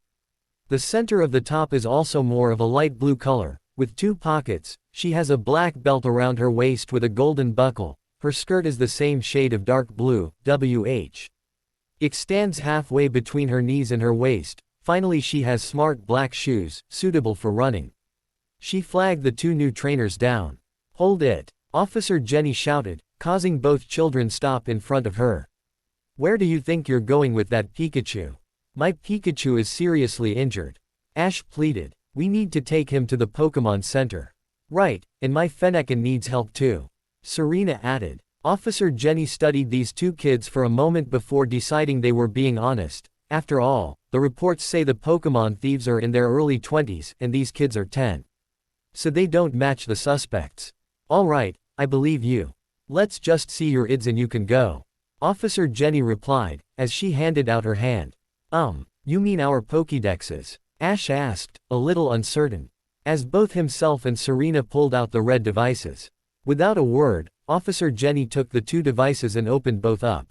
The center of the top is also more of a light blue color, with 2 pockets. She has a black belt around her waist with a golden buckle. Her skirt is the same shade of dark blue, WH. Extends halfway between her knees and her waist. Finally she has smart black shoes, suitable for running. She flagged the 2 new trainers down. Hold it! Officer Jenny shouted, causing both children stop in front of her. Where do you think you're going with that Pikachu? My Pikachu is seriously injured. Ash pleaded. We need to take him to the Pokemon Center. Right, and my Fennekin needs help too. Serena added. Officer Jenny studied these 2 kids for a moment before deciding they were being honest. After all, the reports say the Pokemon thieves are in their early 20s and these kids are 10. So they don't match the suspects. Alright, I believe you. Let's just see your IDs and you can go. Officer Jenny replied, as she handed out her hand. You mean our Pokédexes? Ash asked, a little uncertain. As both himself and Serena pulled out the red devices. Without a word, Officer Jenny took the 2 devices and opened both up.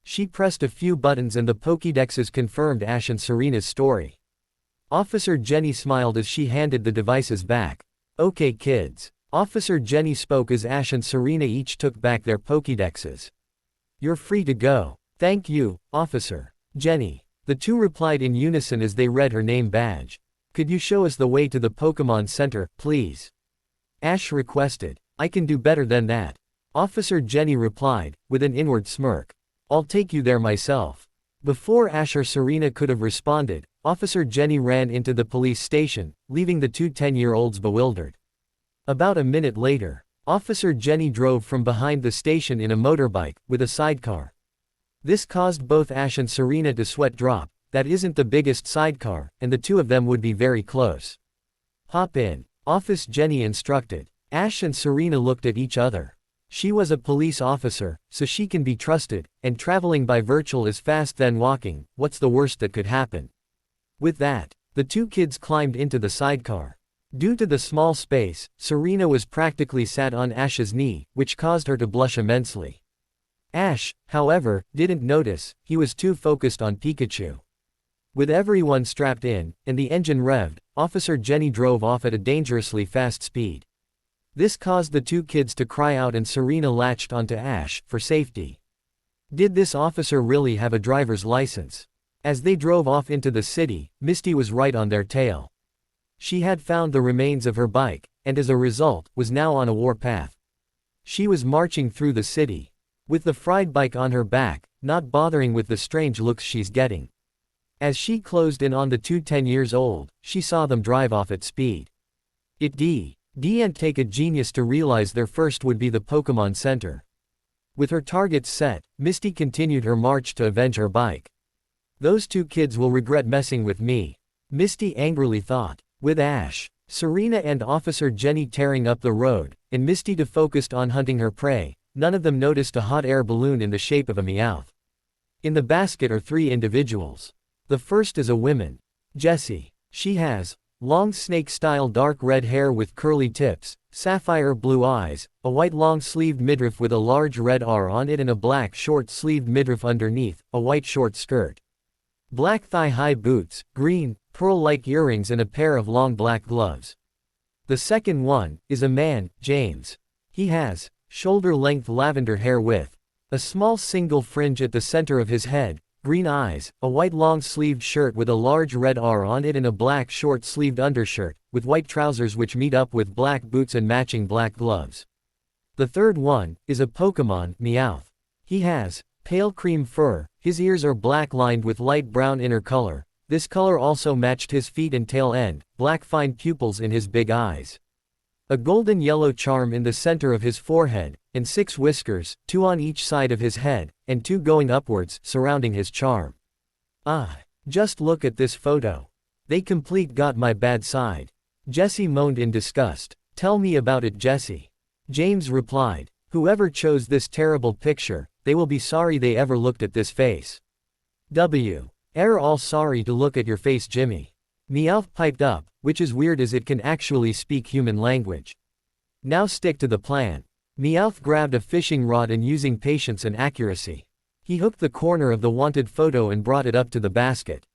She pressed a few buttons and the Pokédexes confirmed Ash and Serena's story. Officer Jenny smiled as she handed the devices back. Okay kids. Officer Jenny spoke as Ash and Serena each took back their Pokédexes. You're free to go. Thank you, Officer Jenny. The 2 replied in unison as they read her name badge. Could you show us the way to the Pokemon Center, please? Ash requested. I can do better than that. Officer Jenny replied, with an inward smirk. I'll take you there myself. Before Ash or Serena could have responded, Officer Jenny ran into the police station, leaving the 2 10-year-olds bewildered. About a minute later, Officer Jenny drove from behind the station in a motorbike, with a sidecar. This caused both Ash and Serena to sweat drop. That isn't the biggest sidecar, and the two of them would be very close. Hop in. Officer Jenny instructed. Ash and Serena looked at each other. She was a police officer, so she can be trusted, and traveling by virtual is fast than walking. What's the worst that could happen? With that, the two kids climbed into the sidecar. Due to the small space, Serena was practically sat on Ash's knee, which caused her to blush immensely. Ash, however, didn't notice. He was too focused on Pikachu. With everyone strapped in, and the engine revved, Officer Jenny drove off at a dangerously fast speed. This caused the two kids to cry out and Serena latched onto Ash, for safety. Did this officer really have a driver's license? As they drove off into the city, Misty was right on their tail. She had found the remains of her bike, and as a result, was now on a warpath. She was marching through the city, with the fried bike on her back, not bothering with the strange looks she's getting. As she closed in on the two 10-years-old, she saw them drive off at speed. It didn't take a genius to realize their first would be the Pokemon Center. With her targets set, Misty continued her march to avenge her bike. Those two kids will regret messing with me, Misty angrily thought. With Ash, Serena and Officer Jenny tearing up the road, and Misty focused on hunting her prey, none of them noticed a hot air balloon in the shape of a Meowth. In the basket are three individuals. The first is a woman. Jessie. She has long snake-style dark red hair with curly tips, sapphire blue eyes, a white long-sleeved midriff with a large red R on it and a black short-sleeved midriff underneath, a white short skirt. Black thigh-high boots, green, pearl-like earrings and a pair of long black gloves. The second one is a man, James. He has shoulder-length lavender hair with a small single fringe at the center of his head, green eyes, a white long-sleeved shirt with a large red R on it and a black short-sleeved undershirt, with white trousers which meet up with black boots and matching black gloves. The third one is a Pokemon, Meowth. He has pale cream fur, his ears are black lined with light brown inner color. This color also matched his feet and tail end, black fine pupils in his big eyes. A golden yellow charm in the center of his forehead, and 6 whiskers, 2 on each side of his head, and 2 going upwards, surrounding his charm. Ah, just look at this photo. They complete got my bad side. Jessie moaned in disgust. Tell me about it, Jessie. James replied. Whoever chose this terrible picture, they will be sorry they ever looked at this face. They're all sorry to look at your face, Jimmy. Meowth piped up, which is weird as it can actually speak human language. Now stick to the plan. Meowth grabbed a fishing rod and using patience and accuracy, he hooked the corner of the wanted photo and brought it up to the basket.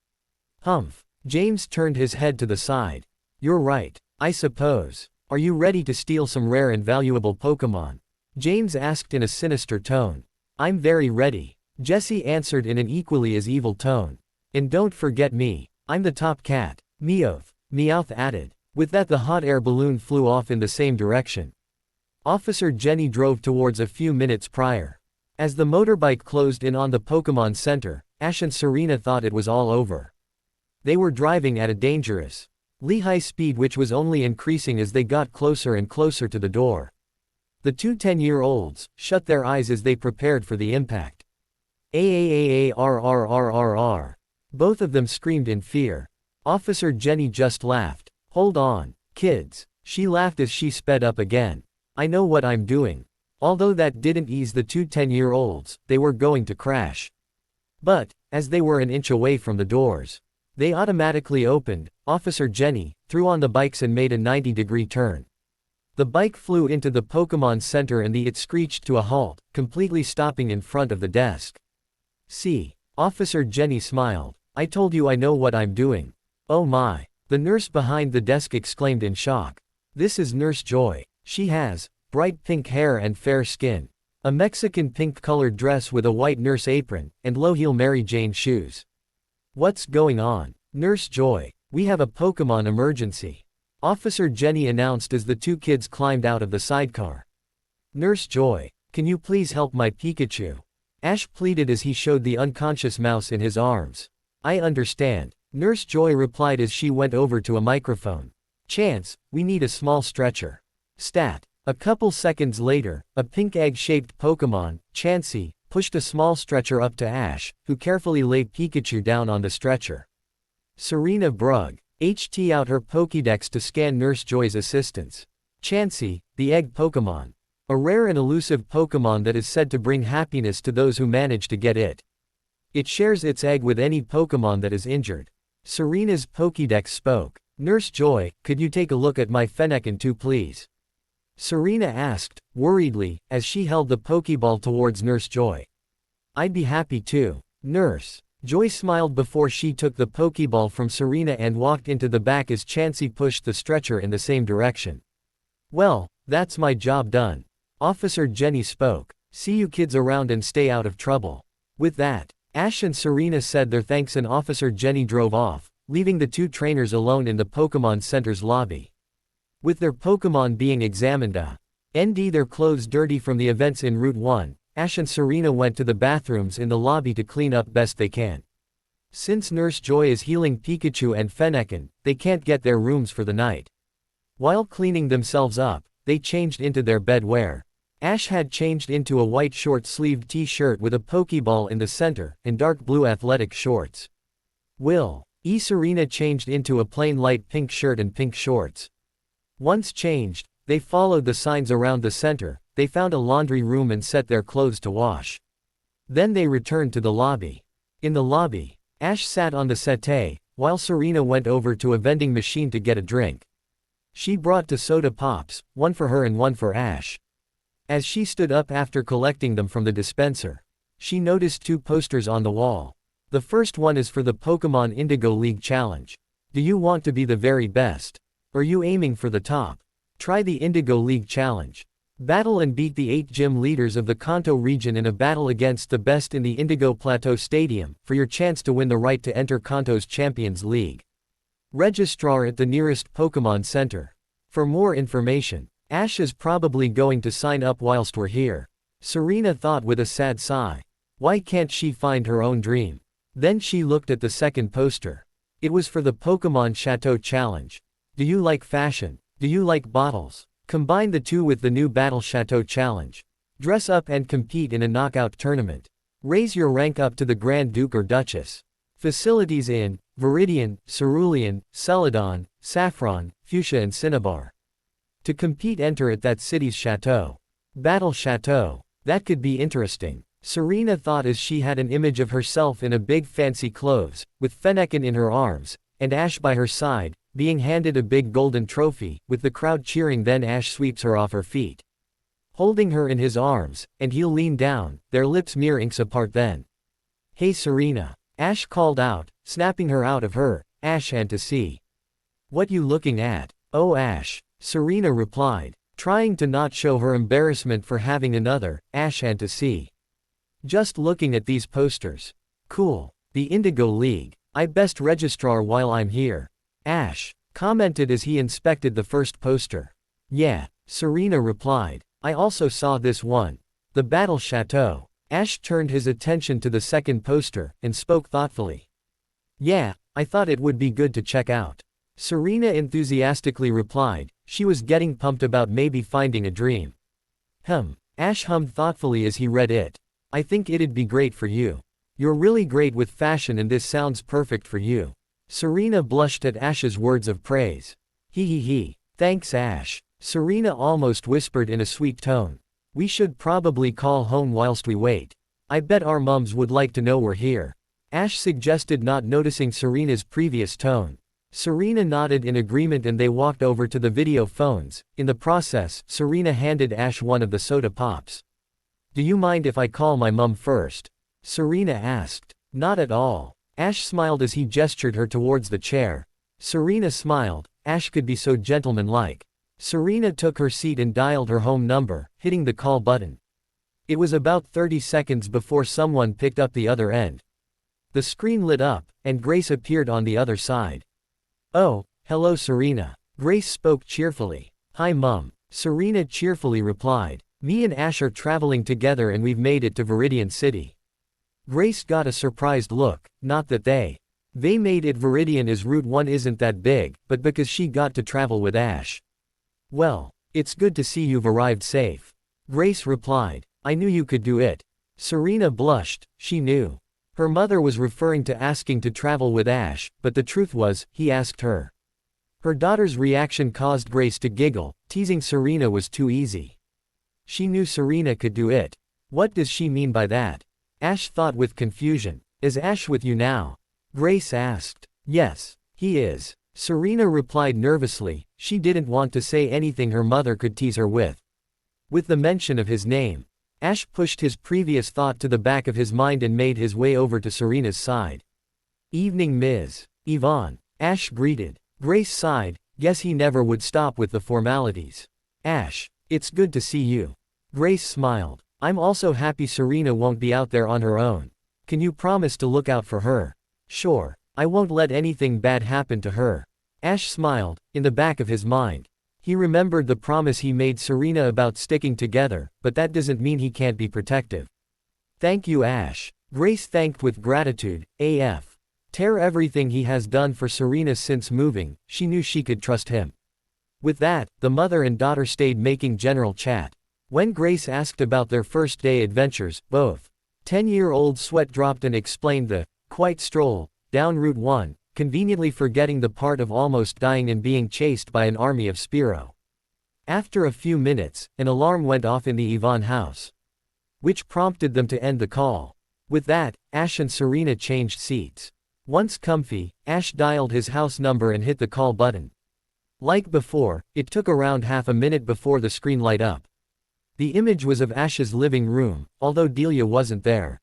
Humph. James turned his head to the side. You're right, I suppose. Are you ready to steal some rare and valuable Pokemon? James asked in a sinister tone. I'm very ready, Jessie answered in an equally as evil tone. And don't forget me, I'm the top cat. Meowth added. With that the hot air balloon flew off in the same direction. Officer Jenny drove towards a few minutes prior. As the motorbike closed in on the Pokemon Center, Ash and Serena thought it was all over. They were driving at a dangerous, high speed which was only increasing as they got closer and closer to the door. The two 10-year-olds shut their eyes as they prepared for the impact. Aarrrrrrr. Both of them screamed in fear. Officer Jenny just laughed. Hold on, kids. She laughed as she sped up again. I know what I'm doing. Although that didn't ease the two 10-year-olds, they were going to crash. But, as they were an inch away from the doors, they automatically opened. Officer Jenny threw on the bikes and made a 90-degree turn. The bike flew into the Pokemon Center and it screeched to a halt, completely stopping in front of the desk. See, Officer Jenny smiled. I told you I know what I'm doing. Oh my. The nurse behind the desk exclaimed in shock. This is Nurse Joy. She has bright pink hair and fair skin, a Mexican pink-colored dress with a white nurse apron, and low-heel Mary Jane shoes. What's going on? Nurse Joy, we have a Pokemon emergency, Officer Jenny announced as the two kids climbed out of the sidecar. Nurse Joy, can you please help my Pikachu? Ash pleaded as he showed the unconscious mouse in his arms. I understand, Nurse Joy replied as she went over to a microphone. Chance, we need a small stretcher. Stat. A couple seconds later, a pink egg-shaped Pokemon, Chansey, pushed a small stretcher up to Ash, who carefully laid Pikachu down on the stretcher. Serena Brugg, HT out her Pokédex to scan Nurse Joy's assistance. Chansey, the egg Pokémon. A rare and elusive Pokémon that is said to bring happiness to those who manage to get it. It shares its egg with any Pokémon that is injured. Serena's Pokédex spoke. Nurse Joy, could you take a look at my Fennekin too please? Serena asked, worriedly, as she held the Pokéball towards Nurse Joy. I'd be happy too. Nurse Joy smiled before she took the Pokéball from Serena and walked into the back as Chansey pushed the stretcher in the same direction. Well, that's my job done. Officer Jenny spoke. See you kids around and stay out of trouble. With that, Ash and Serena said their thanks and Officer Jenny drove off, leaving the two trainers alone in the Pokémon Center's lobby. With their Pokémon being examined their clothes dirty from the events in Route 1, Ash and Serena went to the bathrooms in the lobby to clean up best they can. Since Nurse Joy is healing Pikachu and Fennekin, they can't get their rooms for the night. While cleaning themselves up, they changed into their bedwear. Ash had changed into a white short-sleeved t-shirt with a Pokéball in the center, and dark blue athletic shorts. Serena changed into a plain light pink shirt and pink shorts. Once changed, they followed the signs around the center, they found a laundry room and set their clothes to wash. Then they returned to the lobby. In the lobby, Ash sat on the settee, while Serena went over to a vending machine to get a drink. She brought 2 soda pops, one for her and one for Ash. As she stood up after collecting them from the dispenser, she noticed 2 posters on the wall. The first one is for the Pokémon Indigo League Challenge. Do you want to be the very best? Are you aiming for the top? Try the Indigo League Challenge. Battle and beat the 8 gym leaders of the Kanto region in a battle against the best in the Indigo Plateau Stadium, for your chance to win the right to enter Kanto's Champions League. Registrar at the nearest Pokémon Center. For more information, Ash is probably going to sign up whilst we're here. Serena thought with a sad sigh. Why can't she find her own dream? Then she looked at the second poster. It was for the Pokémon Chateau Challenge. Do you like fashion? Do you like bottles? Combine the two with the new Battle Chateau Challenge. Dress up and compete in a knockout tournament. Raise your rank up to the Grand Duke or Duchess. Facilities in Viridian, Cerulean, Celadon, Saffron, Fuchsia and Cinnabar. To compete, enter at that city's chateau. Battle Chateau. That could be interesting. Serena thought as she had an image of herself in a big fancy clothes, with Fennekin in her arms, and Ash by her side, being handed a big golden trophy, with the crowd cheering. Then Ash sweeps her off her feet, holding her in his arms, and he'll lean down, their lips mere inks apart. Then, hey Serena, Ash called out, snapping her out of her, Ash and to see. What you looking at? Oh Ash, Serena replied, trying to not show her embarrassment for having another, Ash and to see. Just looking at these posters. Cool. The Indigo League. I best registrar while I'm here. Ash commented as he inspected the first poster. Yeah, Serena replied. I also saw this one. The Battle Chateau. Ash turned his attention to the second poster, and spoke thoughtfully. Yeah, I thought it would be good to check out. Serena enthusiastically replied. She was getting pumped about maybe finding a dream. Ash hummed thoughtfully as he read it. I think it'd be great for you. You're really great with fashion and this sounds perfect for you. Serena blushed at Ash's words of praise. He. Thanks Ash. Serena almost whispered in a sweet tone. We should probably call home whilst we wait. I bet our mums would like to know we're here. Ash suggested, not noticing Serena's previous tone. Serena nodded in agreement and they walked over to the video phones. In the process, Serena handed Ash one of the soda pops. Do you mind if I call my mum first? Serena asked. Not at all. Ash smiled as he gestured her towards the chair. Serena smiled. Ash could be so gentlemanlike. Serena took her seat and dialed her home number, hitting the call button. It was about 30 seconds before someone picked up the other end. The screen lit up, and Grace appeared on the other side. Oh, hello Serena. Grace spoke cheerfully. Hi Mum. Serena cheerfully replied. Me and Ash are traveling together and we've made it to Viridian City. Grace got a surprised look, not that they made it Viridian as Route 1 isn't that big, but because she got to travel with Ash. Well, it's good to see you've arrived safe. Grace replied. I knew you could do it. Serena blushed, she knew. Her mother was referring to asking to travel with Ash, but the truth was, he asked her. Her daughter's reaction caused Grace to giggle, teasing Serena was too easy. She knew Serena could do it. What does she mean by that? Ash thought with confusion. Is Ash with you now? Grace asked. Yes, he is. Serena replied nervously, she didn't want to say anything her mother could tease her with. With the mention of his name, Ash pushed his previous thought to the back of his mind and made his way over to Serena's side. Evening Ms. Yvonne. Ash greeted. Grace sighed, guess he never would stop with the formalities. Ash, it's good to see you. Grace smiled. I'm also happy Serena won't be out there on her own. Can you promise to look out for her? Sure. I won't let anything bad happen to her. Ash smiled, in the back of his mind. He remembered the promise he made Serena about sticking together, but that doesn't mean he can't be protective. Thank you, Ash. Grace thanked with gratitude, AF. Tear everything he has done for Serena since moving, she knew she could trust him. With that, the mother and daughter stayed making general chat. When Grace asked about their first day adventures, both 10-year-old Sweat dropped and explained the quiet stroll down Route 1, conveniently forgetting the part of almost dying and being chased by an army of Spiro. After a few minutes, an alarm went off in the Yvonne house, which prompted them to end the call. With that, Ash and Serena changed seats. Once comfy, Ash dialed his house number and hit the call button. Like before, it took around half a minute before the screen light up. The image was of Ash's living room, although Delia wasn't there.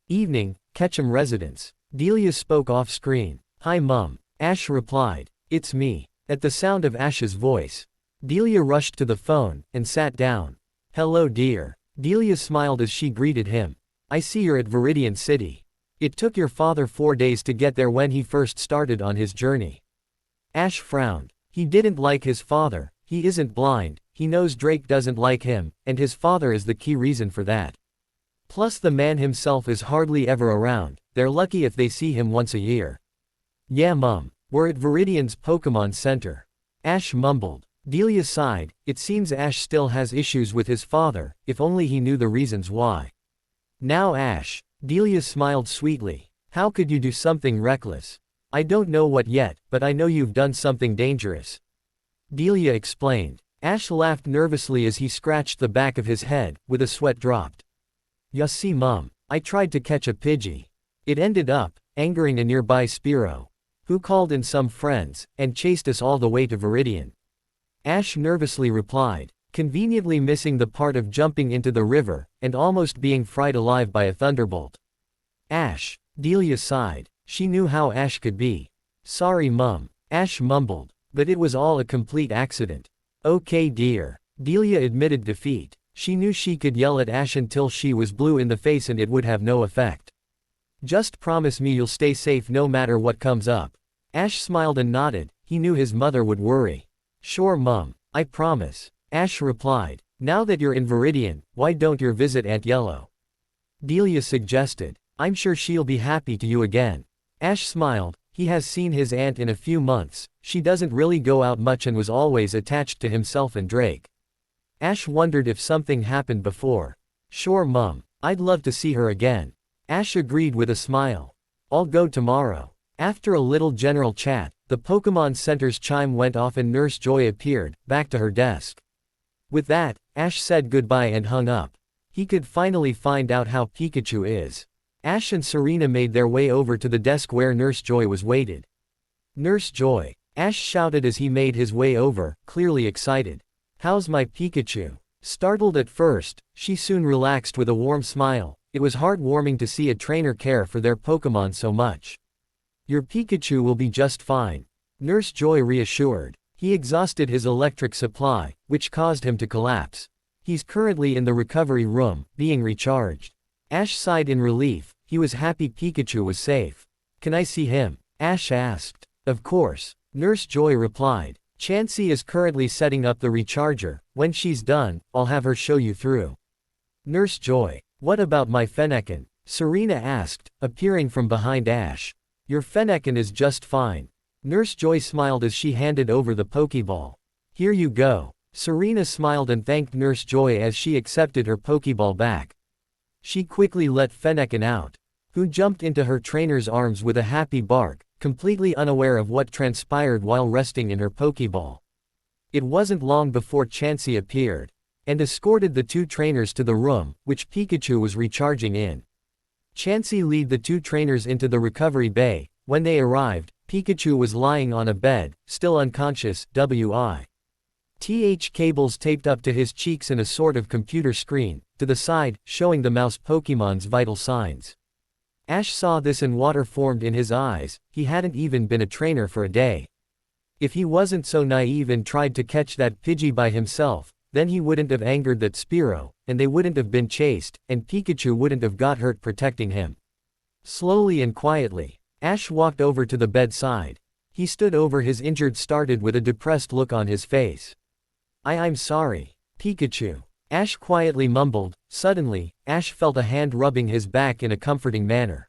Evening, Ketchum residence. Delia spoke off-screen. Hi Mum. Ash replied. It's me. At the sound of Ash's voice, Delia rushed to the phone, and sat down. Hello dear. Delia smiled as she greeted him. I see you're at Viridian City. It took your father 4 days to get there when he first started on his journey. Ash frowned. He didn't like his father, he isn't blind, he knows Drake doesn't like him, and his father is the key reason for that. Plus the man himself is hardly ever around, they're lucky if they see him once a year. Yeah Mum, we're at Viridian's Pokemon Center. Ash mumbled. Delia sighed, it seems Ash still has issues with his father, if only he knew the reasons why. Now Ash. Delia smiled sweetly. How could you do something reckless? I don't know what yet, but I know you've done something dangerous. Delia explained. Ash laughed nervously as he scratched the back of his head, with a sweat dropped. Ya see Mum, I tried to catch a Pidgey. It ended up angering a nearby Spiro, who called in some friends, and chased us all the way to Viridian. Ash nervously replied, conveniently missing the part of jumping into the river, and almost being fried alive by a thunderbolt. Ash. Delia sighed. She knew how Ash could be. Sorry Mum. Ash mumbled. But it was all a complete accident. Okay dear. Delia admitted defeat. She knew she could yell at Ash until she was blue in the face and it would have no effect. Just promise me you'll stay safe no matter what comes up. Ash smiled and nodded, he knew his mother would worry. Sure Mum, I promise. Ash replied. Now that you're in Viridian, why don't you visit Aunt Yellow? Delia suggested. I'm sure she'll be happy to you again. Ash smiled, he has seen his aunt in a few months, she doesn't really go out much and was always attached to himself and Drake. Ash wondered if something happened before. Sure Mum, I'd love to see her again. Ash agreed with a smile. I'll go tomorrow. After a little general chat, the Pokemon Center's chime went off and Nurse Joy appeared, back to her desk. With that, Ash said goodbye and hung up. He could finally find out how Pikachu is. Ash and Serena made their way over to the desk where Nurse Joy was waited. Nurse Joy. Ash shouted as he made his way over, clearly excited. How's my Pikachu? Startled at first, she soon relaxed with a warm smile. It was heartwarming to see a trainer care for their Pokemon so much. Your Pikachu will be just fine. Nurse Joy reassured. He exhausted his electric supply, which caused him to collapse. He's currently in the recovery room, being recharged. Ash sighed in relief, he was happy Pikachu was safe. Can I see him? Ash asked. Of course. Nurse Joy replied. Chansey is currently setting up the recharger, when she's done, I'll have her show you through. Nurse Joy. What about my Fennekin? Serena asked, appearing from behind Ash. Your Fennekin is just fine. Nurse Joy smiled as she handed over the Pokeball. Here you go. Serena smiled and thanked Nurse Joy as she accepted her Pokeball back. She quickly let Fennekin out, who jumped into her trainer's arms with a happy bark, completely unaware of what transpired while resting in her Pokeball. It wasn't long before Chansey appeared, and escorted the two trainers to the room, which Pikachu was recharging in. Chansey led the two trainers into the recovery bay. When they arrived, Pikachu was lying on a bed, still unconscious, with cables taped up to his cheeks and a sort of computer screen to the side, showing the mouse Pokemon's vital signs. Ash saw this and water formed in his eyes. He hadn't even been a trainer for a day. If he wasn't so naive and tried to catch that Pidgey by himself, then he wouldn't have angered that Spearow, and they wouldn't have been chased, and Pikachu wouldn't have got hurt protecting him. Slowly and quietly, Ash walked over to the bedside. He stood over his injured started with a depressed look on his face. I'm sorry, Pikachu. Ash quietly mumbled. Suddenly, Ash felt a hand rubbing his back in a comforting manner.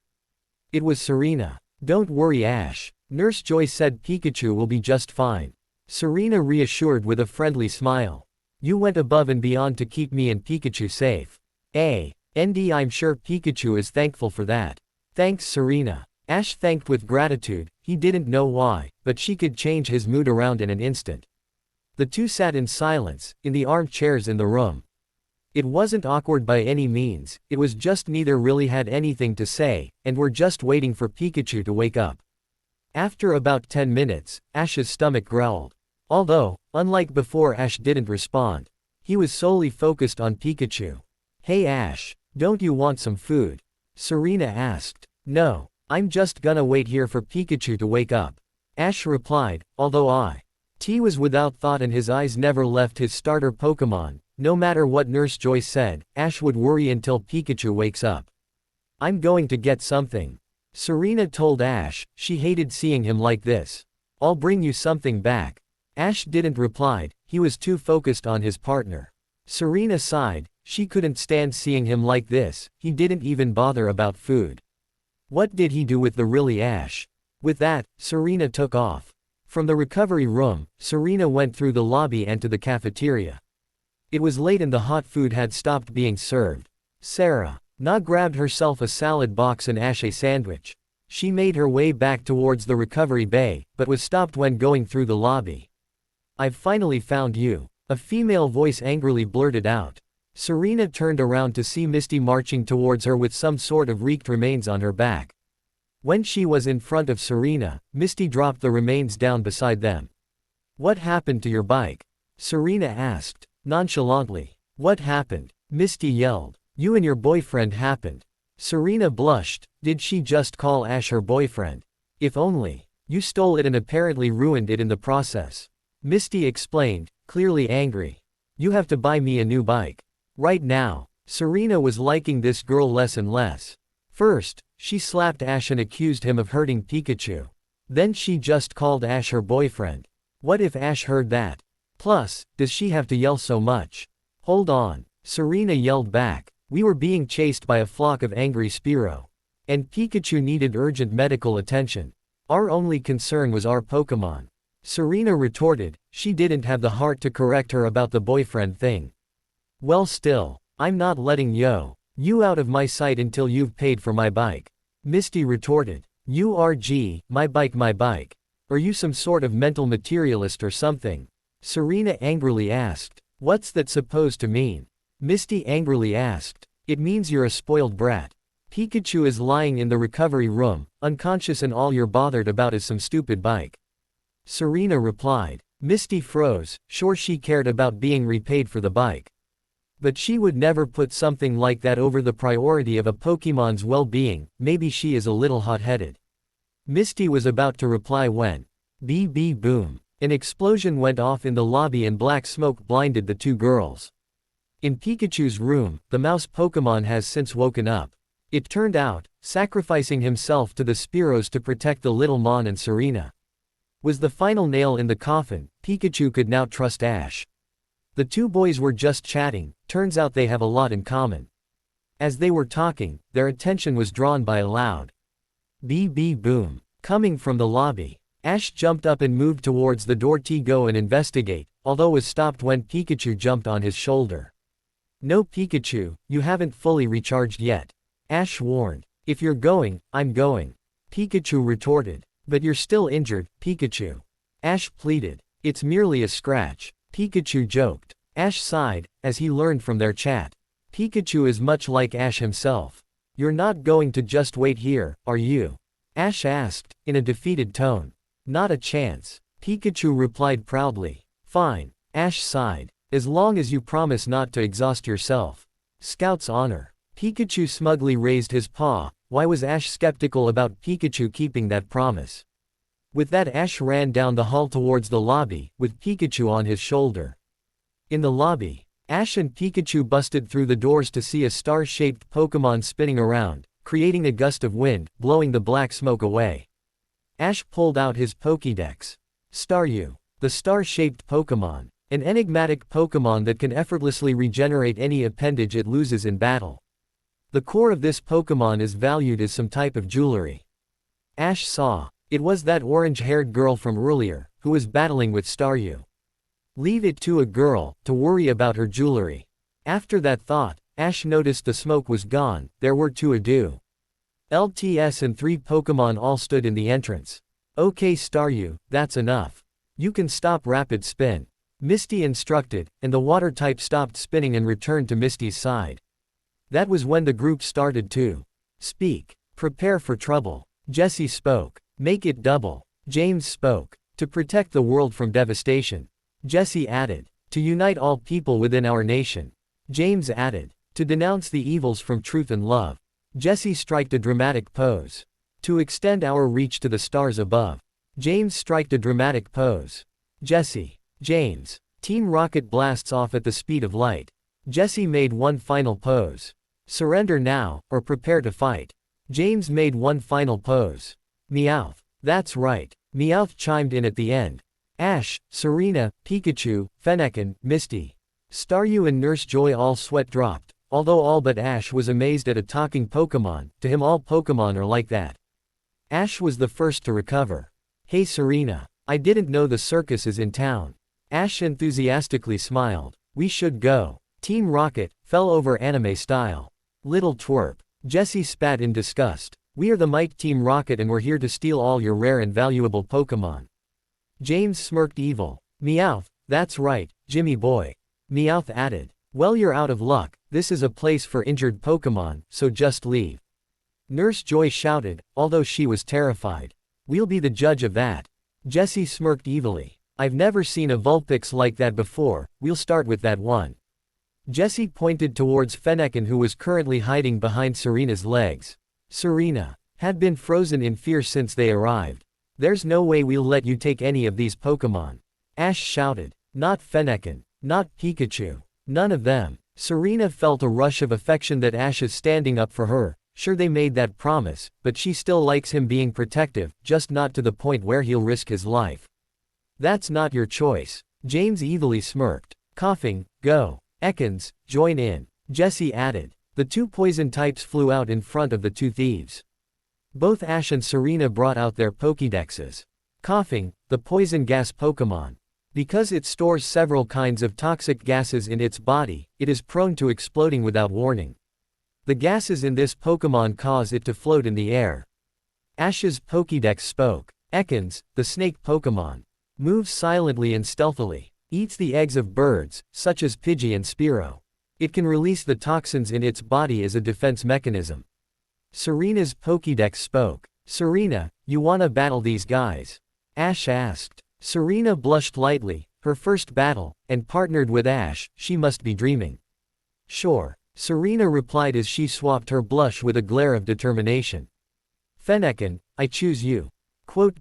It was Serena. Don't worry, Ash. Nurse Joy said Pikachu will be just fine. Serena reassured with a friendly smile. You went above and beyond to keep me and Pikachu safe. I'm sure Pikachu is thankful for that. Thanks, Serena. Ash thanked with gratitude. He didn't know why, but she could change his mood around in an instant. The two sat in silence, in the armchairs in the room. It wasn't awkward by any means, it was just neither really had anything to say, and were just waiting for Pikachu to wake up. After about 10 minutes, Ash's stomach growled. Although, unlike before, Ash didn't respond. He was solely focused on Pikachu. Hey Ash, don't you want some food? Serena asked. No, I'm just gonna wait here for Pikachu to wake up. Ash replied, although T was without thought and his eyes never left his starter Pokemon. No matter what Nurse Joy said, Ash would worry until Pikachu wakes up. I'm going to get something. Serena told Ash. She hated seeing him like this. I'll bring you something back. Ash didn't reply, he was too focused on his partner. Serena sighed, she couldn't stand seeing him like this, he didn't even bother about food. What did he do with the really Ash? With that, Serena took off. From the recovery room, Serena went through the lobby and to the cafeteria. It was late and the hot food had stopped being served. Serena grabbed herself a salad box and Ash a sandwich. She made her way back towards the recovery bay, but was stopped when going through the lobby. I've finally found you. A female voice angrily blurted out. Serena turned around to see Misty marching towards her with some sort of reeked remains on her back. When she was in front of Serena, Misty dropped the remains down beside them. What happened to your bike? Serena asked, nonchalantly. What happened? Misty yelled. You and your boyfriend happened. Serena blushed. Did she just call Ash her boyfriend? If only. You stole it and apparently ruined it in the process. Misty explained, clearly angry. You have to buy me a new bike. Right now. Serena was liking this girl less and less. First, she slapped Ash and accused him of hurting Pikachu. Then she just called Ash her boyfriend. What if Ash heard that? Plus, does she have to yell so much? Hold on. Serena yelled back. We were being chased by a flock of angry Spearow. And Pikachu needed urgent medical attention. Our only concern was our Pokemon. Serena retorted. She didn't have the heart to correct her about the boyfriend thing. Well still, I'm not letting you out of my sight until you've paid for my bike. Misty retorted. My bike. Are you some sort of mental materialist or something? Serena angrily asked. What's that supposed to mean? Misty angrily asked. It means you're a spoiled brat. Pikachu is lying in the recovery room, unconscious, and all you're bothered about is some stupid bike. Serena replied. Misty froze, sure she cared about being repaid for the bike. But she would never put something like that over the priority of a Pokemon's well-being. Maybe she is a little hot-headed. Misty was about to reply when boom. An explosion went off in the lobby and black smoke blinded the two girls. In Pikachu's room, the mouse Pokemon has since woken up. It turned out, sacrificing himself to the Spearows to protect the little Mon and Serena was the final nail in the coffin. Pikachu could now trust Ash. The two boys were just chatting, turns out they have a lot in common. As they were talking, their attention was drawn by a loud boom coming from the lobby. Ash jumped up and moved towards the door to go and investigate, although was stopped when Pikachu jumped on his shoulder. No Pikachu, you haven't fully recharged yet. Ash warned. If you're going, I'm going. Pikachu retorted. But you're still injured, Pikachu. Ash pleaded. It's merely a scratch. Pikachu joked. Ash sighed, as he learned from their chat. Pikachu is much like Ash himself. You're not going to just wait here, are you? Ash asked, in a defeated tone. Not a chance. Pikachu replied proudly. Fine. Ash sighed. As long as you promise not to exhaust yourself. Scout's honor. Pikachu smugly raised his paw. Why was Ash skeptical about Pikachu keeping that promise? With that, Ash ran down the hall towards the lobby, with Pikachu on his shoulder. In the lobby, Ash and Pikachu busted through the doors to see a star-shaped Pokémon spinning around, creating a gust of wind, blowing the black smoke away. Ash pulled out his Pokédex. Staryu, the star-shaped Pokémon, an enigmatic Pokémon that can effortlessly regenerate any appendage it loses in battle. The core of this Pokémon is valued as some type of jewelry. Ash saw. It was that orange-haired girl from earlier, who was battling with Staryu. Leave it to a girl, to worry about her jewelry. After that thought, Ash noticed the smoke was gone, there were two ado. LTS and 3 Pokémon all stood in the entrance. Okay Staryu, that's enough. You can stop rapid spin. Misty instructed, and the water type stopped spinning and returned to Misty's side. That was when the group started to speak. Prepare for trouble. Jesse spoke. Make it double. James spoke. To protect the world from devastation. Jesse added. To unite all people within our nation. James added. To denounce the evils from truth and love. Jesse striked a dramatic pose. To extend our reach to the stars above. James striked a dramatic pose. Jesse. James. Team Rocket blasts off at the speed of light. Jesse made one final pose. Surrender now, or prepare to fight. James made one final pose. Meowth. That's right. Meowth chimed in at the end. Ash, Serena, Pikachu, Fennekin, Misty. Staryu and Nurse Joy all sweat dropped, although all but Ash was amazed at a talking Pokémon. To him all Pokémon are like that. Ash was the first to recover. Hey Serena. I didn't know the circus is in town. Ash enthusiastically smiled. We should go. Team Rocket fell over anime style. Little twerp. Jesse spat in disgust. We are the Might Team Rocket and we're here to steal all your rare and valuable Pokémon. James smirked evil. Meowth, that's right, Jimmy boy. Meowth added. Well you're out of luck, this is a place for injured Pokémon, so just leave. Nurse Joy shouted, although she was terrified. We'll be the judge of that. Jesse smirked evilly. I've never seen a Vulpix like that before, we'll start with that one. Jesse pointed towards Fennekin who was currently hiding behind Serena's legs. Serena had been frozen in fear since they arrived. There's no way we'll let you take any of these Pokémon. Ash shouted. Not Fennekin. Not Pikachu. None of them. Serena felt a rush of affection that Ash is standing up for her. Sure they made that promise, but she still likes him being protective, just not to the point where he'll risk his life. That's not your choice. James evilly smirked. Coughing, go. Ekans, join in. Jesse added. The 2 poison types flew out in front of the 2 thieves. Both Ash and Serena brought out their Pokédexes. Coughing, the poison gas Pokémon. Because it stores several kinds of toxic gases in its body, it is prone to exploding without warning. The gases in this Pokémon cause it to float in the air. Ash's Pokédex spoke. Ekans, the snake Pokémon. Moves silently and stealthily. Eats the eggs of birds, such as Pidgey and Spearow. It can release the toxins in its body as a defense mechanism. Serena's Pokédex spoke. Serena, you wanna battle these guys? Ash asked. Serena blushed lightly, her first battle, and partnered with Ash, she must be dreaming. Sure. Serena replied as she swapped her blush with a glare of determination. Fennekin, I choose you. Quote.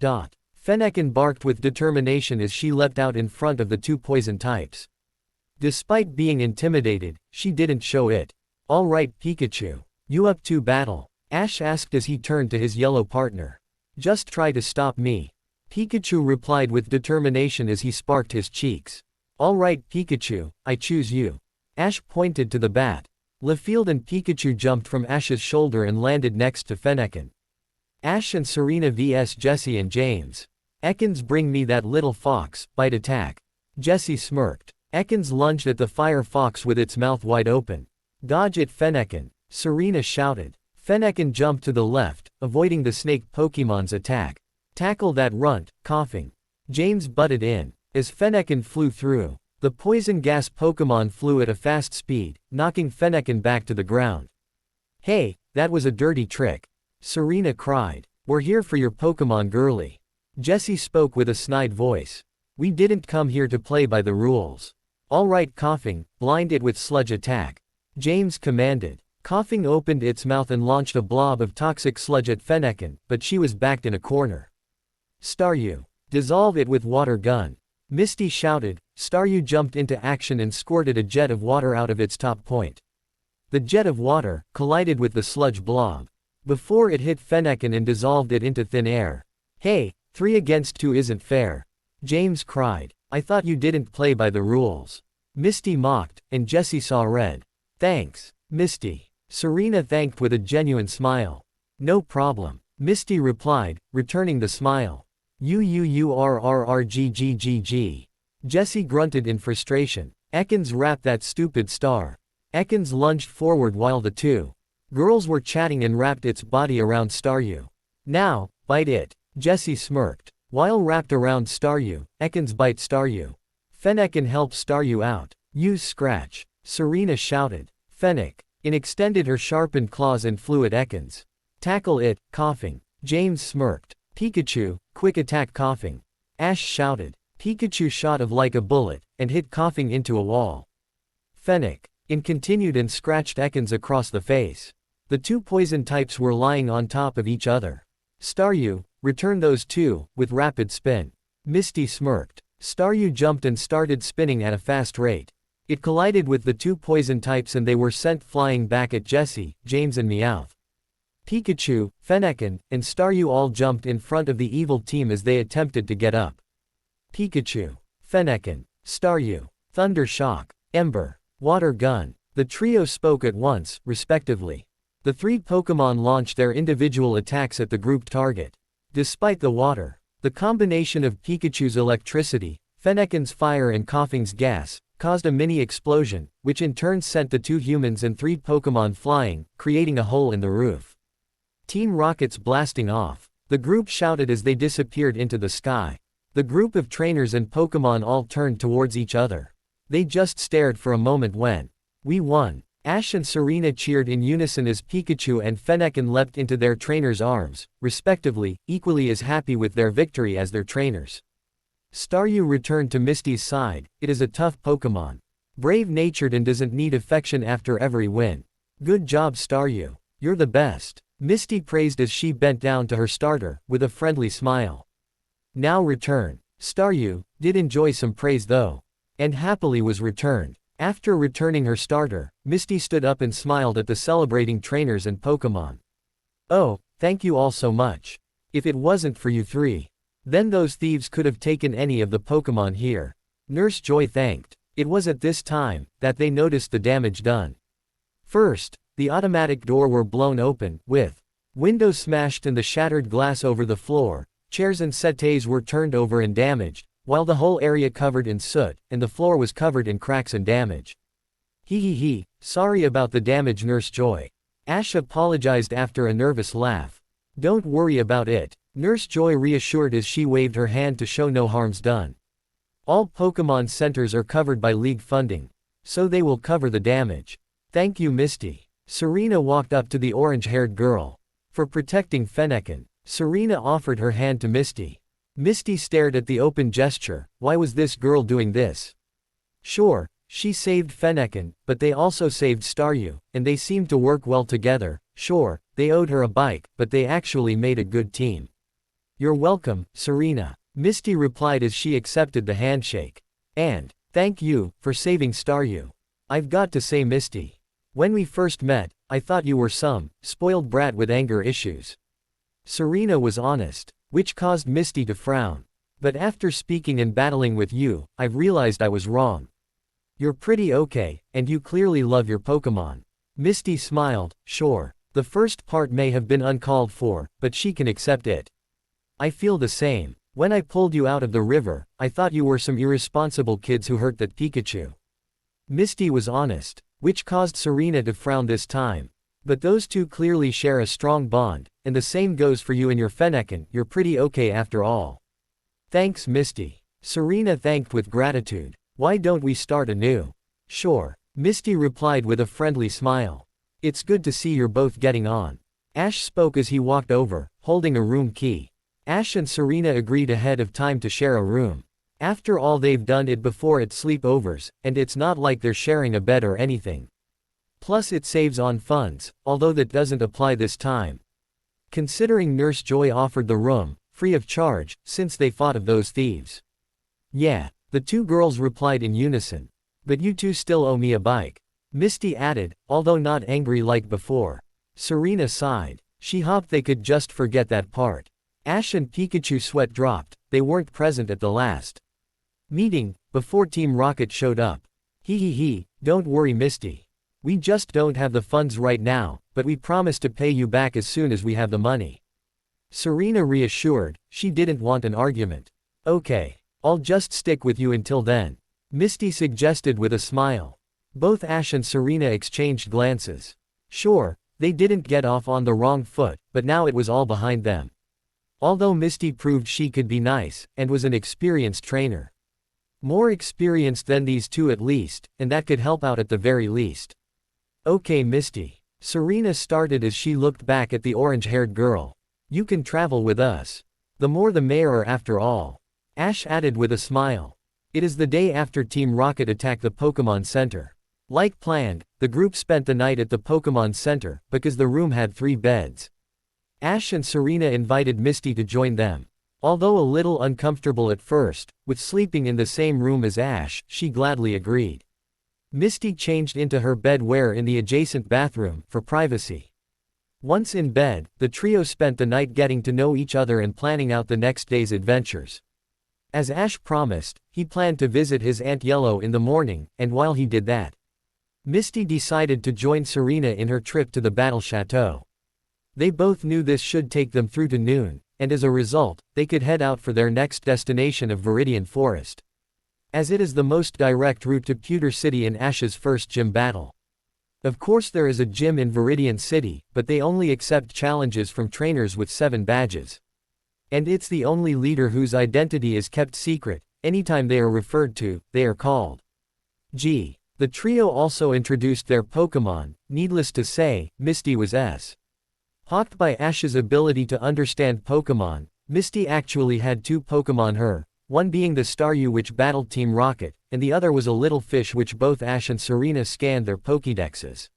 Fennekin barked with determination as she leapt out in front of the 2 poison types. Despite being intimidated, she didn't show it. All right Pikachu. You up to battle? Ash asked as he turned to his yellow partner. Just try to stop me. Pikachu replied with determination as he sparked his cheeks. All right Pikachu, I choose you. Ash pointed to the bat. Lefield and Pikachu jumped from Ash's shoulder and landed next to Fennekin. Ash and Serena vs Jesse and James. Ekans bring me that little fox, bite attack. Jesse smirked. Ekans lunged at the fire fox with its mouth wide open. Dodge it, Fennekin, Serena shouted. Fennekin jumped to the left, avoiding the snake Pokemon's attack. Tackle that runt, coughing. James butted in. As Fennekin flew through, the poison gas Pokemon flew at a fast speed, knocking Fennekin back to the ground. Hey, that was a dirty trick. Serena cried. We're here for your Pokemon, girly. Jessie spoke with a snide voice. We didn't come here to play by the rules. All right, coughing, blind it with sludge attack. James commanded. Coughing opened its mouth and launched a blob of toxic sludge at Fennekin, but she was backed in a corner. Staryu, dissolve it with water gun. Misty shouted. Staryu jumped into action and squirted a jet of water out of its top point. The jet of water collided with the sludge blob before it hit Fennekin and dissolved it into thin air. Hey, 3 against 2 isn't fair. James cried. I thought you didn't play by the rules. Misty mocked, and Jessie saw red. Thanks, Misty. Serena thanked with a genuine smile. No problem, Misty replied, returning the smile. UUURRRGGGG. Jessie grunted in frustration. Ekans wrapped that stupid star. Ekans lunged forward while the two girls were chatting and wrapped its body around Staryu. Now, bite it. Jessie smirked. While wrapped around Staryu, Ekans bite Staryu. Fennekin helped Staryu out. Use scratch. Serena shouted. Fennec extended her sharpened claws and flew at Ekans. Tackle it, coughing. James smirked. Pikachu, quick attack, coughing. Ash shouted. Pikachu shot of like a bullet, and hit coughing into a wall. Fennec continued and scratched Ekans across the face. The two poison types were lying on top of each other. Staryu, return those two, with rapid spin. Misty smirked. Staryu jumped and started spinning at a fast rate. It collided with the two poison types and they were sent flying back at Jessie, James and Meowth. Pikachu, Fennekin, and Staryu all jumped in front of the evil team as they attempted to get up. Pikachu, Fennekin, Staryu, Thunder Shock, Ember, Water Gun. The trio spoke at once, respectively. The 3 Pokémon launched their individual attacks at the grouped target. Despite the water, the combination of Pikachu's electricity, Fennekin's fire and Coughing's gas, caused a mini explosion, which in turn sent the 2 humans and 3 Pokémon flying, creating a hole in the roof. Team rockets blasting off. The group shouted as they disappeared into the sky. The group of trainers and Pokémon all turned towards each other. They just stared for a moment when we won. Ash and Serena cheered in unison as Pikachu and Fennekin leapt into their trainers' arms, respectively, equally as happy with their victory as their trainers. Staryu returned to Misty's side. It is a tough Pokémon. Brave-natured and doesn't need affection after every win. Good job, Staryu. You're the best. Misty praised as she bent down to her starter, with a friendly smile. Now return. Staryu did enjoy some praise though. And happily was returned. After returning her starter, Misty stood up and smiled at the celebrating trainers and Pokémon. Oh, thank you all so much. If it wasn't for you 3, then those thieves could have taken any of the Pokémon here. Nurse Joy thanked. It was at this time that they noticed the damage done. First, the automatic door were blown open, with windows smashed and the shattered glass over the floor. Chairs and settees were turned over and damaged, while the whole area covered in soot, and the floor was covered in cracks and damage. Hee, sorry about the damage, Nurse Joy. Ash apologized after a nervous laugh. Don't worry about it, Nurse Joy reassured as she waved her hand to show no harm's done. All Pokémon centers are covered by League funding, so they will cover the damage. Thank you, Misty. Serena walked up to the orange-haired girl. For protecting Fennekin, Serena offered her hand to Misty. Misty stared at the open gesture. Why was this girl doing this? Sure, she saved Fennekin, but they also saved Staryu, and they seemed to work well together. Sure, they owed her a bike, but they actually made a good team. You're welcome, Serena, Misty replied as she accepted the handshake. And thank you for saving Staryu. I've got to say, Misty, when we first met, I thought you were some spoiled brat with anger issues. Serena was honest, which caused Misty to frown. But after speaking and battling with you, I've realized I was wrong. You're pretty okay, and you clearly love your Pokémon. Misty smiled. Sure, the first part may have been uncalled for, but she can accept it. I feel the same. When I pulled you out of the river, I thought you were some irresponsible kids who hurt that Pikachu. Misty was honest, which caused Serena to frown this time. But those two clearly share a strong bond, and the same goes for you and your Fennekin, you're pretty okay after all. Thanks Misty. Serena thanked with gratitude. Why don't we start anew? Sure. Misty replied with a friendly smile. It's good to see you're both getting on. Ash spoke as he walked over, holding a room key. Ash and Serena agreed ahead of time to share a room. After all, they've done it before at sleepovers, and it's not like they're sharing a bed or anything. Plus it saves on funds, although that doesn't apply this time. Considering Nurse Joy offered the room, free of charge, since they fought of those thieves. Yeah, the two girls replied in unison. But you two still owe me a bike. Misty added, although not angry like before. Serena sighed. She hoped they could just forget that part. Ash and Pikachu sweat dropped, they weren't present at the last meeting, before Team Rocket showed up. Hee, don't worry Misty. We just don't have the funds right now, but we promise to pay you back as soon as we have the money. Serena reassured, she didn't want an argument. Okay. I'll just stick with you until then. Misty suggested with a smile. Both Ash and Serena exchanged glances. Sure, they didn't get off on the wrong foot, but now it was all behind them. Although Misty proved she could be nice, and was an experienced trainer. More experienced than these two at least, and that could help out at the very least. Okay Misty. Serena started as she looked back at the orange-haired girl. You can travel with us. The more the merrier after all. Ash added with a smile. It is the day after Team Rocket attacked the Pokémon Center. Like planned, the group spent the night at the Pokémon Center, because the room had 3 beds. Ash and Serena invited Misty to join them. Although a little uncomfortable at first, with sleeping in the same room as Ash, she gladly agreed. Misty changed into her bedwear in the adjacent bathroom, for privacy. Once in bed, the trio spent the night getting to know each other and planning out the next day's adventures. As Ash promised, he planned to visit his Aunt Yellow in the morning, and while he did that, Misty decided to join Serena in her trip to the Battle Chateau. They both knew this should take them through to noon, and as a result, they could head out for their next destination of Viridian Forest, as it is the most direct route to Pewter City in Ash's first gym battle. Of course there is a gym in Viridian City, but they only accept challenges from trainers with 7 badges. And it's the only leader whose identity is kept secret. Anytime they are referred to, they are called G. The trio also introduced their Pokémon. Needless to say, Misty was S. Hawked by Ash's ability to understand Pokémon, Misty actually had 2 Pokémon her, one being the Staryu which battled Team Rocket, and the other was a little fish which both Ash and Serena scanned their Pokédexes.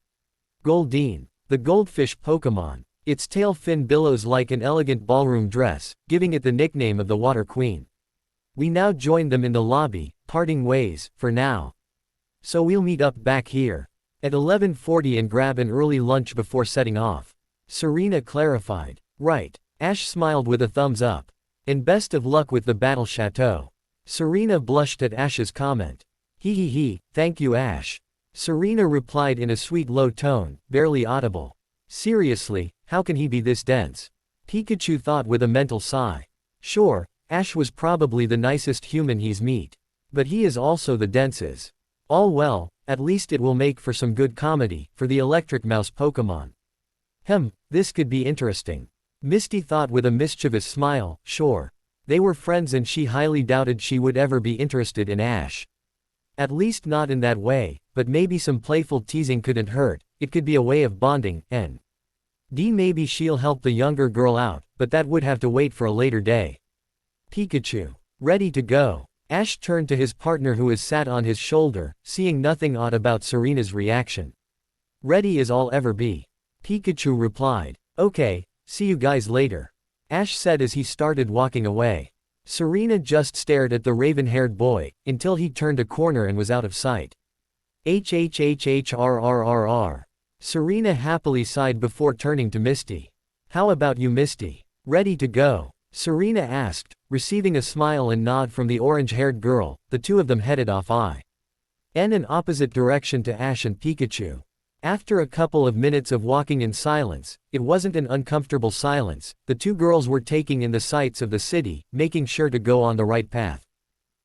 Goldeen. The goldfish Pokémon. Its tail fin billows like an elegant ballroom dress, giving it the nickname of the Water Queen. We now join them in the lobby, parting ways, for now. So we'll meet up back here at 11:40 and grab an early lunch before setting off. Serena clarified. Right. Ash smiled with a thumbs up. And best of luck with the Battle Chateau. Serena blushed at Ash's comment. Hee, thank you Ash. Serena replied in a sweet low tone, barely audible. Seriously, how can he be this dense? Pikachu thought with a mental sigh. Sure, Ash was probably the nicest human he's met. But he is also the densest. All well, at least it will make for some good comedy, for the electric mouse Pokémon. This could be interesting. Misty thought with a mischievous smile. Sure. They were friends and she highly doubted she would ever be interested in Ash. At least not in that way, but maybe some playful teasing couldn't hurt. It could be a way of bonding, and maybe she'll help the younger girl out, but that would have to wait for a later day. Pikachu. Ready to go. Ash turned to his partner who is sat on his shoulder, seeing nothing odd about Serena's reaction. Ready as I'll ever be. Pikachu replied. Okay, see you guys later. Ash said as he started walking away. Serena just stared at the raven-haired boy, until he turned a corner and was out of sight. HHHHRRRR. Serena happily sighed before turning to Misty. How about you Misty? Ready to go? Serena asked, receiving a smile and nod from the orange-haired girl. The two of them headed off in an opposite direction to Ash and Pikachu. After a couple of minutes of walking in silence, it wasn't an uncomfortable silence, the two girls were taking in the sights of the city, making sure to go on the right path.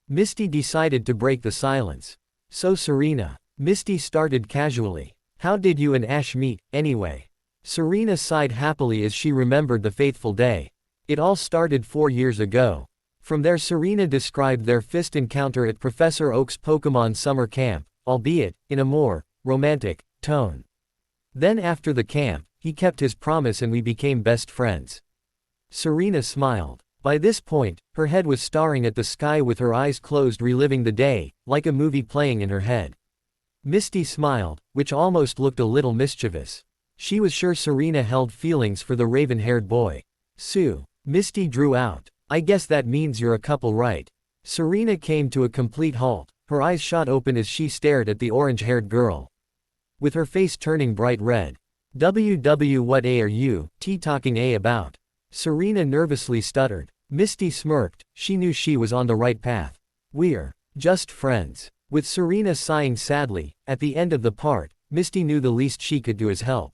Misty decided to break the silence. "So Serena," Misty started casually, "how did you and Ash meet, anyway?" Serena sighed happily as she remembered the fateful day. It all started 4 years ago. From there Serena described their first encounter at Professor Oak's Pokemon summer camp, albeit in a more romantic tone. "Then after the camp, he kept his promise and we became best friends." Serena smiled. By this point, her head was staring at the sky with her eyes closed, reliving the day, like a movie playing in her head. Misty smiled, which almost looked a little mischievous. She was sure Serena held feelings for the raven-haired boy. "Sue," Misty drew out, "I guess that means you're a couple, right?" Serena came to a complete halt, her eyes shot open as she stared at the orange-haired girl. With her face turning bright red. What are you talking about?" Serena nervously stuttered. Misty smirked, she knew she was on the right path. "We're just friends." With Serena sighing sadly, at the end of the part, Misty knew the least she could do is help.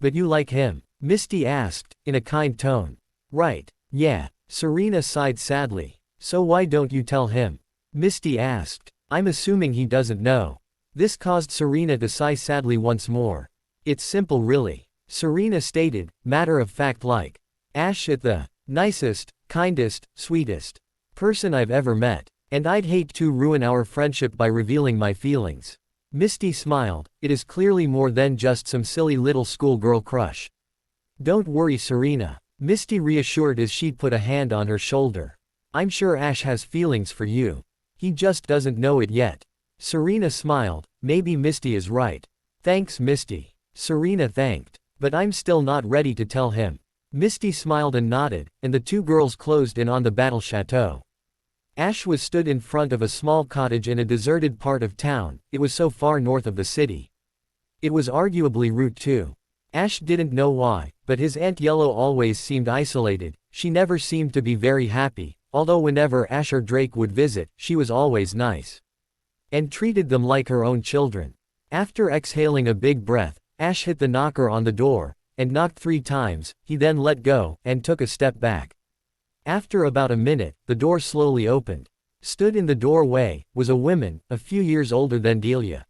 "But you like him?" Misty asked, in a kind tone. "Right. Yeah." Serena sighed sadly. "So why don't you tell him?" Misty asked. "I'm assuming he doesn't know." This caused Serena to sigh sadly once more. "It's simple really," Serena stated, matter of fact like. "Ash is the nicest, kindest, sweetest person I've ever met. And I'd hate to ruin our friendship by revealing my feelings." Misty smiled, "It is clearly more than just some silly little schoolgirl crush." "Don't worry Serena," Misty reassured as she put a hand on her shoulder. "I'm sure Ash has feelings for you. He just doesn't know it yet." Serena smiled, maybe Misty is right. "Thanks Misty." Serena thanked. "But I'm still not ready to tell him." Misty smiled and nodded, and the two girls closed in on the Battle Chateau. Ash was stood in front of a small cottage in a deserted part of town, it was so far north of the city. It was arguably Route 2. Ash didn't know why, but his Aunt Yellow always seemed isolated, she never seemed to be very happy, although whenever Ash or Drake would visit, she was always nice. And treated them like her own children. After exhaling a big breath, Ash hit the knocker on the door, and knocked 3 times, he then let go, and took a step back. After about a minute, the door slowly opened. Stood in the doorway, was a woman, a few years older than Delia.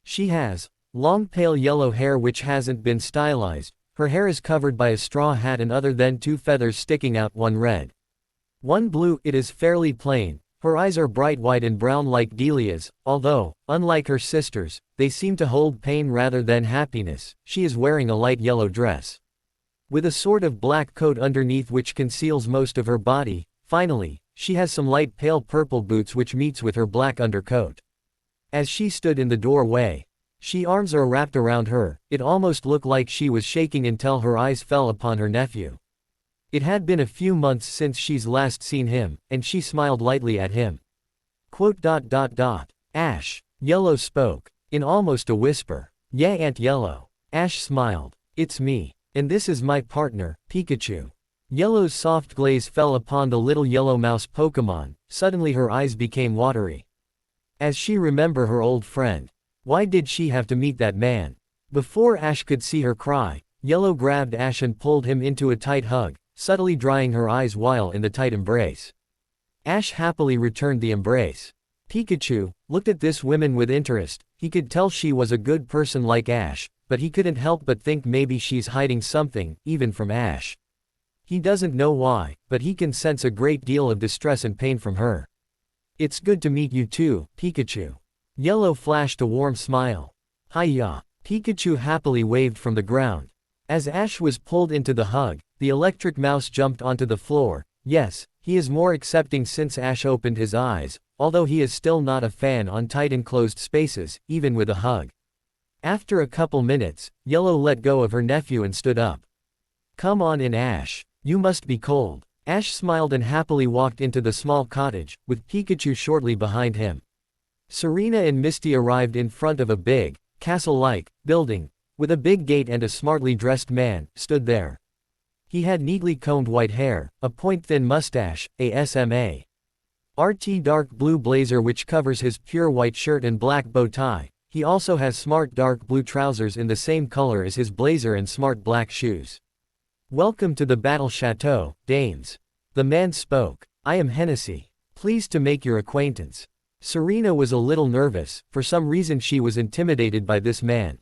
She has long pale yellow hair which hasn't been stylized, her hair is covered by a straw hat and other than 2 feathers sticking out, one red. One blue, it is fairly plain, her eyes are bright white and brown like Delia's, although, unlike her sisters, they seem to hold pain rather than happiness. She is wearing a light yellow dress. With a sort of black coat underneath which conceals most of her body, finally, she has some light pale purple boots which meets with her black undercoat. As she stood in the doorway, she arms are wrapped around her, it almost looked like she was shaking until her eyes fell upon her nephew. It had been a few months since she's last seen him, and she smiled lightly at him. Ash, Yellow spoke, in almost a whisper. "Yeah Aunt Yellow." Ash smiled. "It's me. And this is my partner, Pikachu." Yellow's soft glaze fell upon the little yellow mouse Pokemon, suddenly her eyes became watery. As she remembered her old friend. Why did she have to meet that man? Before Ash could see her cry, Yellow grabbed Ash and pulled him into a tight hug, subtly drying her eyes while in the tight embrace. Ash happily returned the embrace. Pikachu looked at this woman with interest, he could tell she was a good person like Ash, but he couldn't help but think maybe she's hiding something, even from Ash. He doesn't know why, but he can sense a great deal of distress and pain from her. "It's good to meet you too, Pikachu." Yellow flashed a warm smile. "Hiya." Pikachu happily waved from the ground. As Ash was pulled into the hug, the electric mouse jumped onto the floor. Yes, he is more accepting since Ash opened his eyes, although he is still not a fan on tight enclosed spaces, even with a hug. After a couple minutes, Yellow let go of her nephew and stood up. "Come on in Ash. You must be cold." Ash smiled and happily walked into the small cottage, with Pikachu shortly behind him. Serena and Misty arrived in front of a big, castle-like, building, with a big gate, and a smartly dressed man stood there. He had neatly combed white hair, a point-thin mustache, a SMA. RT dark blue blazer which covers his pure white shirt and black bow tie. He also has smart dark blue trousers in the same color as his blazer and smart black shoes. Welcome to the Battle Chateau, dames. The man spoke. I am Hennessy. Pleased to make your acquaintance. Serena was a little nervous, for some reason she was intimidated by this man.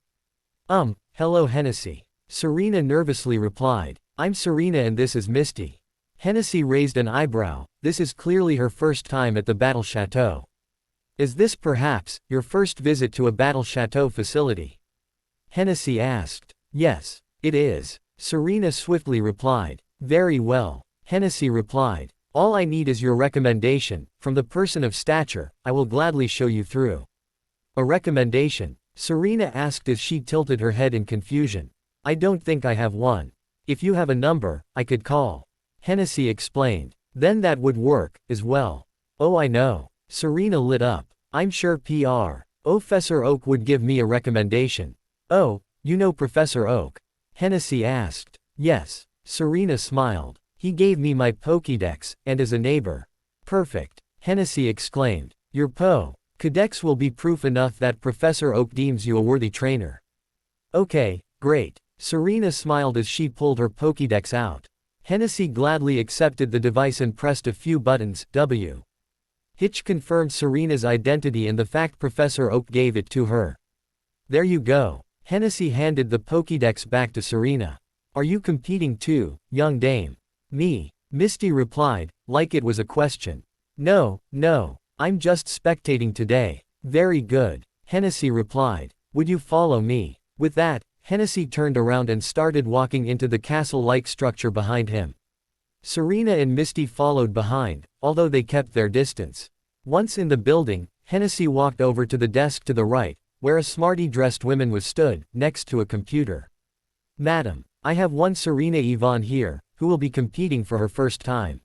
Hello Hennessy. Serena nervously replied. I'm Serena and this is Misty. Hennessy raised an eyebrow. This is clearly her first time at the Battle Chateau. Is this perhaps your first visit to a Battle Chateau facility? Hennessy asked. Yes, it is. Serena swiftly replied. Very well. Hennessy replied. All I need is your recommendation, from the person of stature, I will gladly show you through. A recommendation? Serena asked as she tilted her head in confusion. I don't think I have one. If you have a number, I could call. Hennessy explained. Then that would work, as well. Oh I know. Serena lit up. I'm sure Professor Oak would give me a recommendation. Oh, you know Professor Oak? Hennessy asked. Yes. Serena smiled. He gave me my Pokédex, and as a neighbor. Perfect. Hennessy exclaimed. Your Pokédex will be proof enough that Professor Oak deems you a worthy trainer. Okay, great. Serena smiled as she pulled her Pokédex out. Hennessy gladly accepted the device and pressed a few buttons. Hitch confirmed Serena's identity and the fact Professor Oak gave it to her. There you go. Hennessy handed the Pokédex back to Serena. Are you competing too, young dame? Me. Misty replied, like it was a question. No, I'm just spectating today. Very good. Hennessy replied. Would you follow me? With that, Hennessy turned around and started walking into the castle-like structure behind him. Serena and Misty followed behind, although they kept their distance. Once in the building, Hennessy walked over to the desk to the right, where a smartly dressed woman was stood, next to a computer. Madam, I have one Serena Yvonne here, who will be competing for her first time.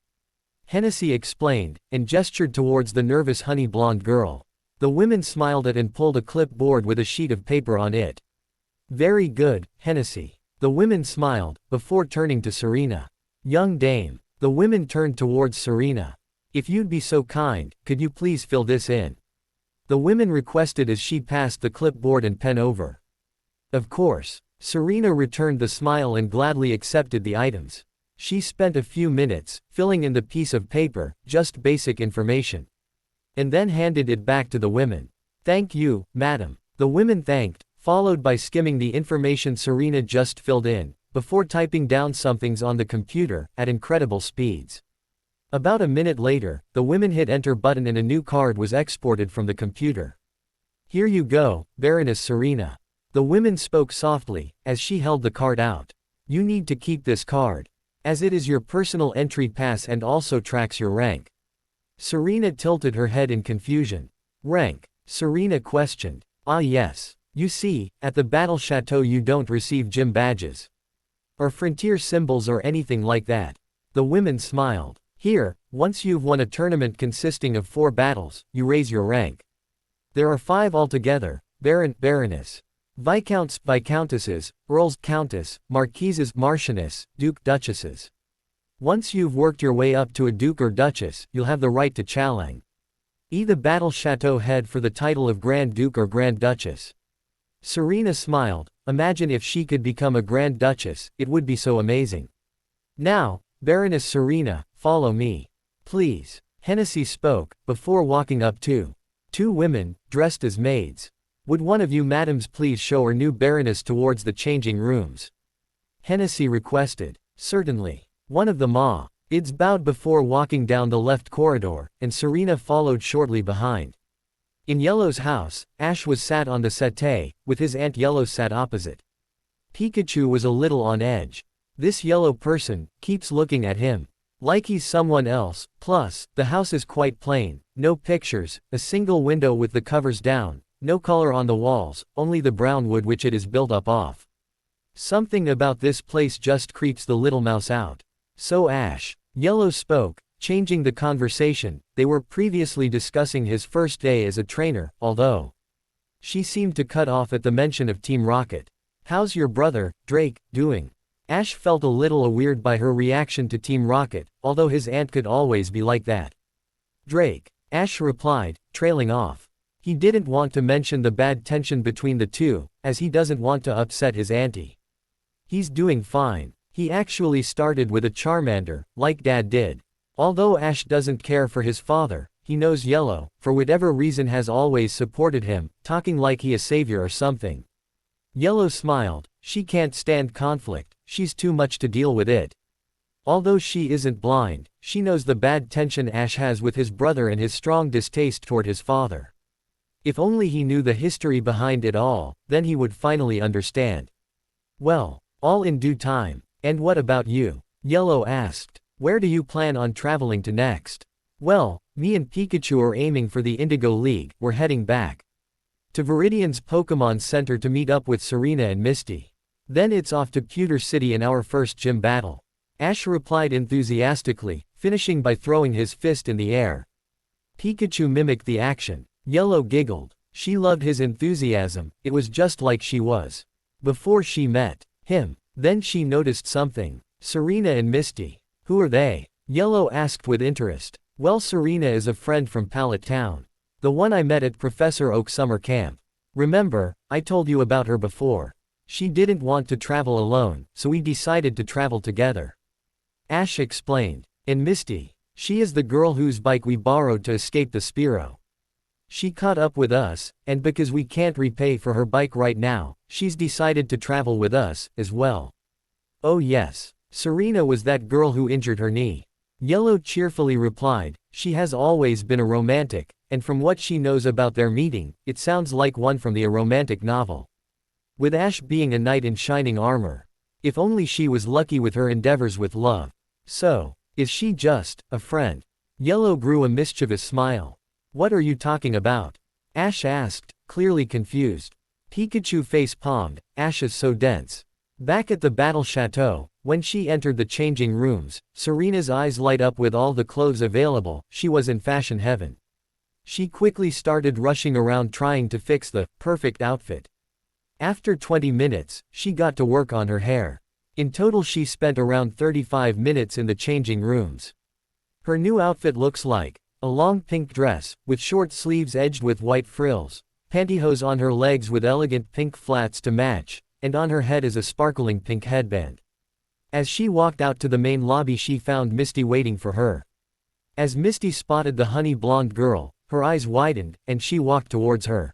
Hennessy explained, and gestured towards the nervous honey blonde girl. The women smiled at and pulled a clipboard with a sheet of paper on it. Very good, Hennessy. The women smiled, before turning to Serena. Young dame. The women turned towards Serena. If you'd be so kind, could you please fill this in? The women requested as she passed the clipboard and pen over. Of course. Serena returned the smile and gladly accepted the items. She spent a few minutes, filling in the piece of paper, just basic information. And then handed it back to the women. Thank you, madam. The women thanked, followed by skimming the information Serena just filled in, before typing down somethings on the computer, at incredible speeds. About a minute later, the women hit enter button and a new card was exported from the computer. Here you go, Baroness Serena. The women spoke softly, as she held the card out. You need to keep this card, as it is your personal entry pass and also tracks your rank. Serena tilted her head in confusion. Rank? Serena questioned. Ah yes. You see, at the Battle Chateau you don't receive gym badges. Or frontier symbols or anything like that. The women smiled. Here, once you've won a tournament consisting of 4 battles, you raise your rank. There are 5 altogether: Baron, Baroness, Viscounts, Viscountesses, Earls, Countess, Marquises, Marchioness, Duke, Duchesses. Once you've worked your way up to a Duke or Duchess, you'll have the right to challenge the Battle Chateau head for the title of Grand Duke or Grand Duchess. Serena smiled. Imagine if she could become a Grand Duchess, it would be so amazing. Now, Baroness Serena, follow me. Please. Hennessy spoke, before walking up to 2 women, dressed as maids. Would one of you madams please show our new Baroness towards the changing rooms? Hennessy requested. Certainly. One of the maids bowed before walking down the left corridor, and Serena followed shortly behind. In Yellow's house, Ash was sat on the settee, with his Aunt Yellow sat opposite. Pikachu was a little on edge. This yellow person keeps looking at him like he's someone else. Plus, the house is quite plain, no pictures, a single window with the covers down, no color on the walls, only the brown wood which it is built up of. Something about this place just creeps the little mouse out. So Ash. Yellow spoke, changing the conversation. They were previously discussing his first day as a trainer, although she seemed to cut off at the mention of Team Rocket. How's your brother, Drake, doing? Ash felt a little weird by her reaction to Team Rocket, although his aunt could always be like that. Drake. Ash replied, trailing off. He didn't want to mention the bad tension between the two, as he doesn't want to upset his auntie. He's doing fine. He actually started with a Charmander, like Dad did. Although Ash doesn't care for his father, he knows Yellow, for whatever reason, has always supported him, talking like he a savior or something. Yellow smiled. She can't stand conflict, she's too much to deal with it. Although she isn't blind, she knows the bad tension Ash has with his brother and his strong distaste toward his father. If only he knew the history behind it all, then he would finally understand. Well, all in due time. And what about you? Yellow asked. Where do you plan on traveling to next? Well, me and Pikachu are aiming for the Indigo League. We're heading back to Viridian's Pokemon Center to meet up with Serena and Misty. Then it's off to Pewter City in our first gym battle. Ash replied enthusiastically, finishing by throwing his fist in the air. Pikachu mimicked the action. Yellow giggled. She loved his enthusiasm, it was just like she was before she met him. Then she noticed something. Serena and Misty. Who are they? Yellow asked with interest. Well, Serena is a friend from Pallet Town. The one I met at Professor Oak's summer camp. Remember, I told you about her before. She didn't want to travel alone, so we decided to travel together. Ash explained. And Misty. She is the girl whose bike we borrowed to escape the Spearow. She caught up with us, and because we can't repay for her bike right now, she's decided to travel with us, as well. Oh yes. Serena was that girl who injured her knee. Yellow cheerfully replied. She has always been a romantic, and from what she knows about their meeting, it sounds like one from the a romantic novel. With Ash being a knight in shining armor. If only she was lucky with her endeavors with love. So, is she just a friend? Yellow grew a mischievous smile. What are you talking about? Ash asked, clearly confused. Pikachu face-palmed. Ash is so dense. Back at the Battle Chateau, when she entered the changing rooms, Serena's eyes light up with all the clothes available. She was in fashion heaven. She quickly started rushing around trying to fix the perfect outfit. After 20 minutes, she got to work on her hair. In total she spent around 35 minutes in the changing rooms. Her new outfit looks like a long pink dress, with short sleeves edged with white frills, pantyhose on her legs with elegant pink flats to match, and on her head is a sparkling pink headband. As she walked out to the main lobby she found Misty waiting for her. As Misty spotted the honey blonde girl, her eyes widened, and she walked towards her.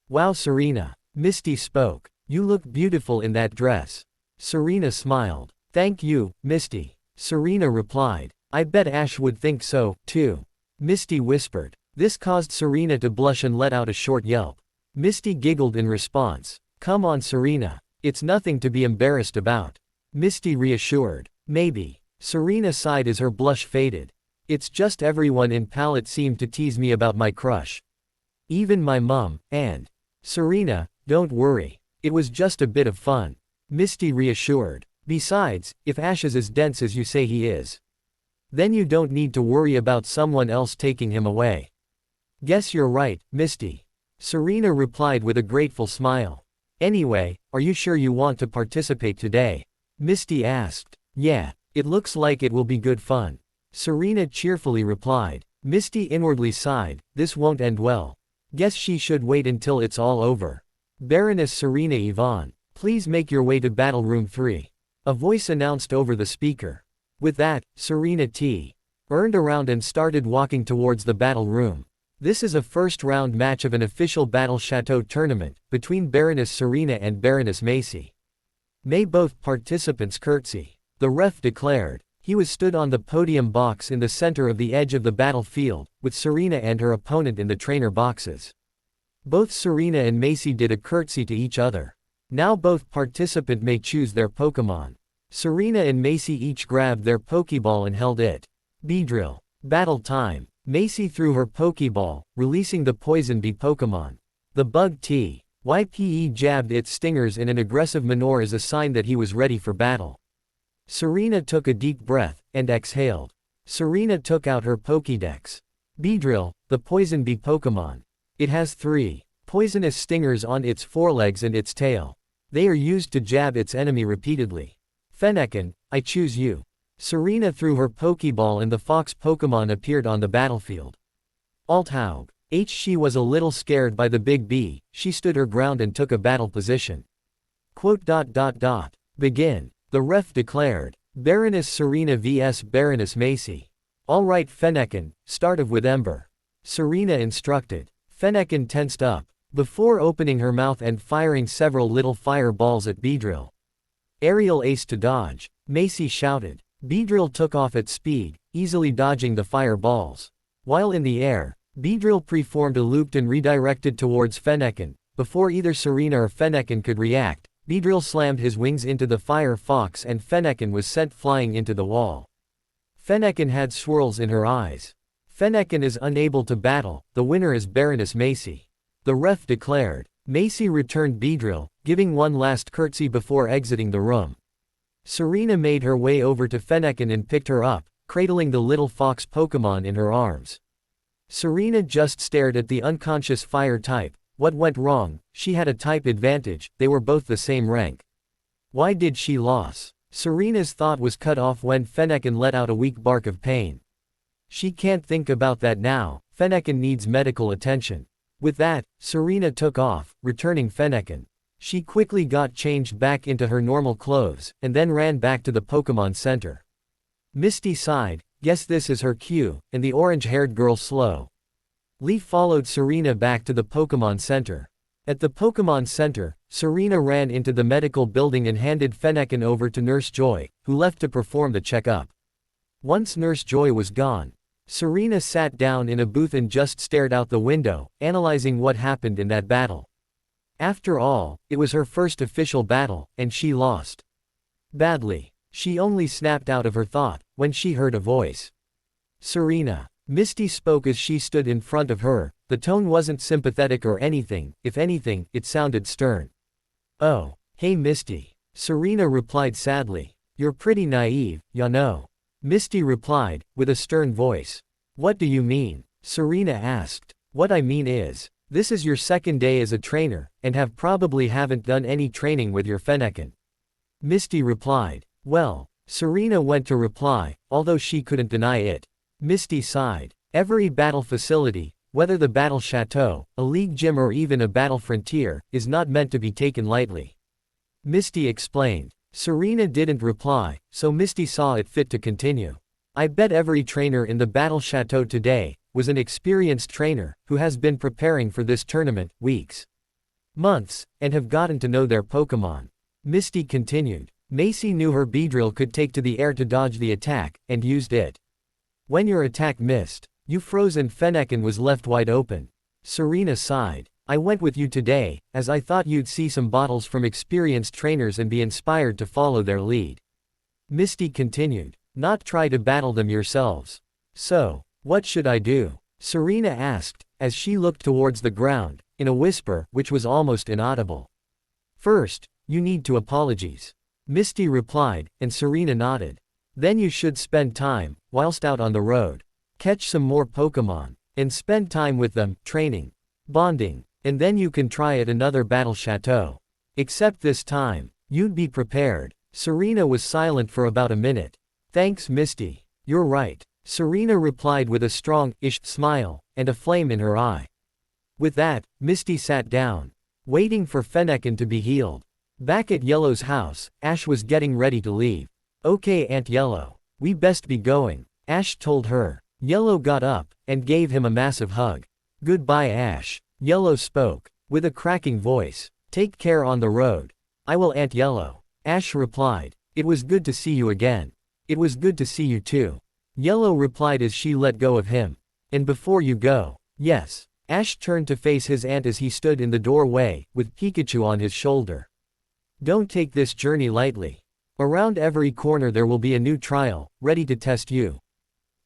Wow, Serena. Misty spoke. You look beautiful in that dress. Serena smiled. Thank you, Misty. Serena replied. I bet Ash would think so, too. Misty whispered. This caused Serena to blush and let out a short yelp. Misty giggled in response. Come on, Serena. It's nothing to be embarrassed about. Misty reassured. Maybe. Serena sighed as her blush faded. It's just everyone in Pallet seemed to tease me about my crush. Even my mom, and Serena, don't worry. It was just a bit of fun. Misty reassured. Besides, if Ash is as dense as you say he is, then you don't need to worry about someone else taking him away. Guess you're right, Misty. Serena replied with a grateful smile. Anyway, are you sure you want to participate today? Misty asked. Yeah, it looks like it will be good fun. Serena cheerfully replied. Misty inwardly sighed. This won't end well. Guess she should wait until it's all over. Baroness Serena Yvonne, please make your way to Battle Room 3. A voice announced over the speaker. With that, Serena turned around and started walking towards the battle room. This is a first-round match of an official Battle Chateau tournament, between Baroness Serena and Baroness Macy. May both participants curtsy. The ref declared. He was stood on the podium box in the center of the edge of the battlefield, with Serena and her opponent in the trainer boxes. Both Serena and Macy did a curtsy to each other. Now both participants may choose their Pokemon. Serena and Macy each grabbed their Pokeball and held it. Beedrill. Battle time. Macy threw her Pokeball, releasing the Poison Bee Pokemon. The Bug Type jabbed its stingers in an aggressive manner as a sign that he was ready for battle. Serena took a deep breath, and exhaled. Serena took out her Pokédex. Beedrill, the Poison Bee Pokemon. It has 3 poisonous stingers on its forelegs and its tail. They are used to jab its enemy repeatedly. Fennekin, I choose you. Serena threw her Pokeball and the Fox Pokemon appeared on the battlefield. Althaug. She was a little scared by the big bee, she stood her ground and took a battle position. Begin. The ref declared. Baroness Serena vs Baroness Misty. Alright Fennekin, start of with Ember. Serena instructed. Fennekin tensed up, before opening her mouth and firing several little fireballs at Beedrill. Aerial ace to dodge. Misty shouted. Beedrill took off at speed, easily dodging the fireballs. While in the air, Beedrill preformed a loop and redirected towards Fennekin. Before either Serena or Fennekin could react, Beedrill slammed his wings into the fire fox and Fennekin was sent flying into the wall. Fennekin had swirls in her eyes. Fennekin is unable to battle, the winner is Baroness Misty. The ref declared. Misty returned Beedrill, giving one last curtsy before exiting the room. Serena made her way over to Fennekin and picked her up, cradling the little fox Pokemon in her arms. Serena just stared at the unconscious fire type. What went wrong? She had a type advantage, they were both the same rank. Why did she lose? Serena's thought was cut off when Fennekin let out a weak bark of pain. She can't think about that now, Fennekin needs medical attention. With that, Serena took off, returning Fennekin. She quickly got changed back into her normal clothes, and then ran back to the Pokemon Center. Misty sighed, guess this is her cue, and the orange-haired girl slow. Leaf followed Serena back to the Pokemon Center. At the Pokemon Center, Serena ran into the medical building and handed Fennekin over to Nurse Joy, who left to perform the checkup. Once Nurse Joy was gone, Serena sat down in a booth and just stared out the window, analyzing what happened in that battle. After all, it was her first official battle, and she lost. Badly. She only snapped out of her thought, when she heard a voice. Serena. Misty spoke as she stood in front of her. The tone wasn't sympathetic or anything, if anything, it sounded stern. Oh, hey Misty. Serena replied sadly. You're pretty naive, ya know. Misty replied, with a stern voice. What do you mean? Serena asked. What I mean is, this is your second day as a trainer, and probably haven't done any training with your Fennekin. Misty replied. Well, Serena went to reply, although she couldn't deny it. Misty sighed. Every battle facility, whether the battle chateau, a league gym or even a battle frontier, is not meant to be taken lightly. Misty explained. Serena didn't reply, so Misty saw it fit to continue. I bet every trainer in the battle chateau today was an experienced trainer who has been preparing for this tournament weeks, months, and have gotten to know their Pokemon. Misty continued. Misty knew her Beedrill could take to the air to dodge the attack, and used it. When your attack missed, you froze and Fennekin was left wide open. Serena sighed. I went with you today, as I thought you'd see some bottles from experienced trainers and be inspired to follow their lead. Misty continued. Not try to battle them yourselves. So, what should I do? Serena asked, as she looked towards the ground, in a whisper, which was almost inaudible. First, you need to apologize. Misty replied, and Serena nodded. Then you should spend time, whilst out on the road. Catch some more Pokemon, and spend time with them, training, bonding, and then you can try at another battle chateau. Except this time, you'd be prepared. Serena was silent for about a minute. Thanks Misty. You're right. Serena replied with a strong-ish smile, and a flame in her eye. With that, Misty sat down, waiting for Fennekin to be healed. Back at Yellow's house, Ash was getting ready to leave. Okay Aunt Yellow. We best be going, Ash told her. Yellow got up, and gave him a massive hug. Goodbye Ash. Yellow spoke, with a cracking voice. Take care on the road. I will Aunt Yellow. Ash replied. It was good to see you again. It was good to see you too. Yellow replied as she let go of him. And before you go. Yes. Ash turned to face his aunt as he stood in the doorway, with Pikachu on his shoulder. Don't take this journey lightly. Around every corner there will be a new trial, ready to test you.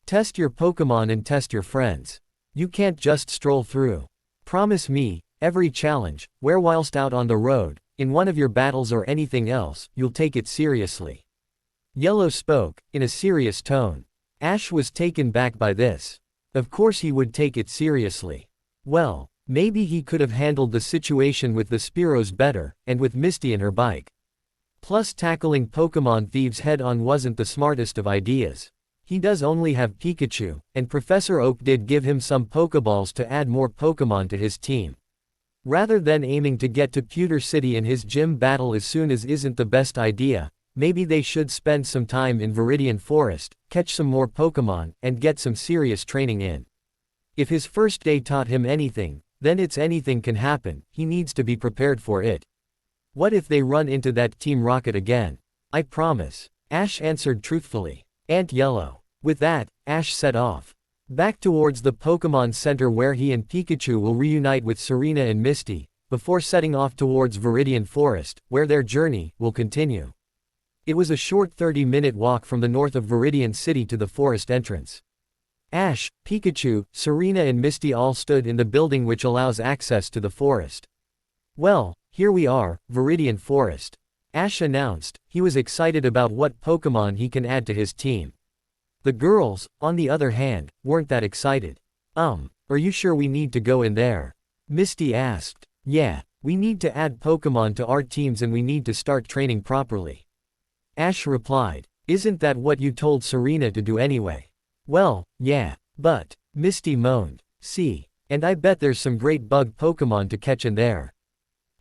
Test your Pokemon and test your friends. You can't just stroll through. Promise me, every challenge, where whilst out on the road, in one of your battles or anything else, you'll take it seriously. Yellow spoke, in a serious tone. Ash was taken back by this. Of course he would take it seriously. Well, maybe he could have handled the situation with the Spearows better, and with Misty and her bike. Plus tackling Pokemon thieves head-on wasn't the smartest of ideas. He does only have Pikachu, and Professor Oak did give him some Pokeballs to add more Pokemon to his team. Rather than aiming to get to Pewter City in his gym battle as soon as isn't the best idea, maybe they should spend some time in Viridian Forest, catch some more Pokemon, and get some serious training in. If his first day taught him anything, then it's anything can happen, he needs to be prepared for it. What if they run into that Team Rocket again? I promise. Ash answered truthfully. Ant Yellow. With that, Ash set off. Back towards the Pokemon Center where he and Pikachu will reunite with Serena and Misty, before setting off towards Viridian Forest, where their journey will continue. It was a short 30-minute walk from the north of Viridian City to the forest entrance. Ash, Pikachu, Serena and Misty all stood in the building which allows access to the forest. Well, here we are, Viridian Forest. Ash announced. He was excited about what Pokemon he can add to his team. The girls, on the other hand, weren't that excited. Are you sure we need to go in there? Misty asked. Yeah, we need to add Pokemon to our teams and we need to start training properly. Ash replied. Isn't that what you told Serena to do anyway? Well, yeah, but, Misty moaned. See, and I bet there's some great bug Pokemon to catch in there.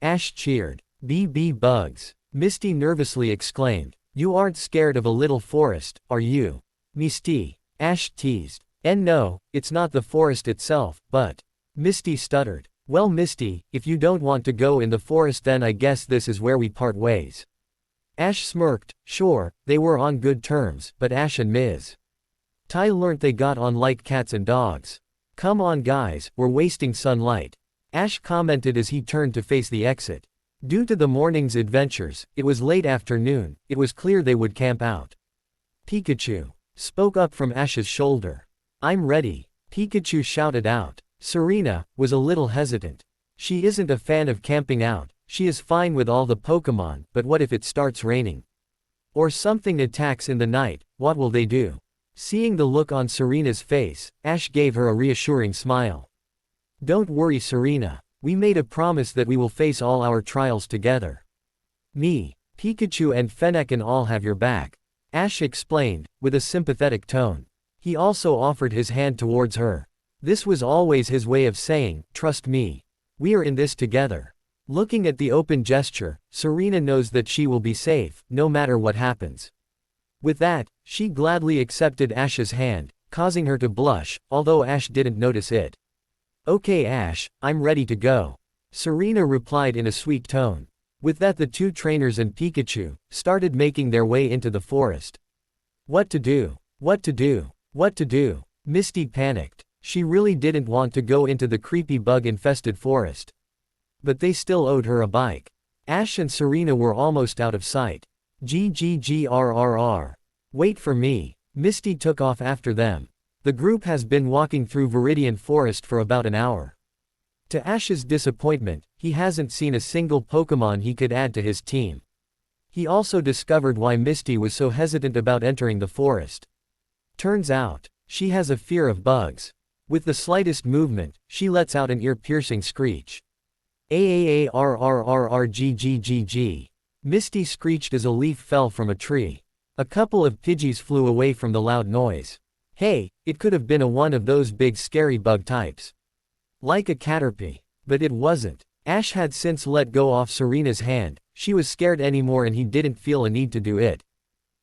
Ash cheered. BB bugs. Misty nervously exclaimed. You aren't scared of a little forest, are you? Misty. Ash teased. And no, it's not the forest itself, but. Misty stuttered. Well Misty, if you don't want to go in the forest then I guess this is where we part ways. Ash smirked. Sure, they were on good terms, but Ash and Ms. Ty learnt they got on like cats and dogs. Come on guys, we're wasting sunlight. Ash commented as he turned to face the exit. Due to the morning's adventures, it was late afternoon, it was clear they would camp out. Pikachu spoke up from Ash's shoulder. I'm ready, Pikachu shouted out. Serena was a little hesitant. She isn't a fan of camping out, she is fine with all the Pokemon, but what if it starts raining? Or something attacks in the night, what will they do? Seeing the look on Serena's face, Ash gave her a reassuring smile. Don't worry Serena. We made a promise that we will face all our trials together. Me, Pikachu and Fennec and all have your back. Ash explained, with a sympathetic tone. He also offered his hand towards her. This was always his way of saying, trust me. We are in this together. Looking at the open gesture, Serena knows that she will be safe, no matter what happens. With that, she gladly accepted Ash's hand, causing her to blush, although Ash didn't notice it. Okay Ash, I'm ready to go. Serena replied in a sweet tone. With that the two trainers and Pikachu started making their way into the forest. What to do? What to do? What to do? Misty panicked. She really didn't want to go into the creepy bug-infested forest. But they still owed her a bike. Ash and Serena were almost out of sight. GGGRRR. Wait for me. Misty took off after them. The group has been walking through Viridian Forest for about an hour. To Ash's disappointment, he hasn't seen a single Pokemon he could add to his team. He also discovered why Misty was so hesitant about entering the forest. Turns out, she has a fear of bugs. With the slightest movement, she lets out an ear-piercing screech. AAARRRRGGGG. Misty screeched as a leaf fell from a tree. A couple of Pidgeys flew away from the loud noise. Hey, it could have been one of those big scary bug types. Like a Caterpie. But it wasn't. Ash had since let go off Serena's hand, she was scared anymore and he didn't feel a need to do it.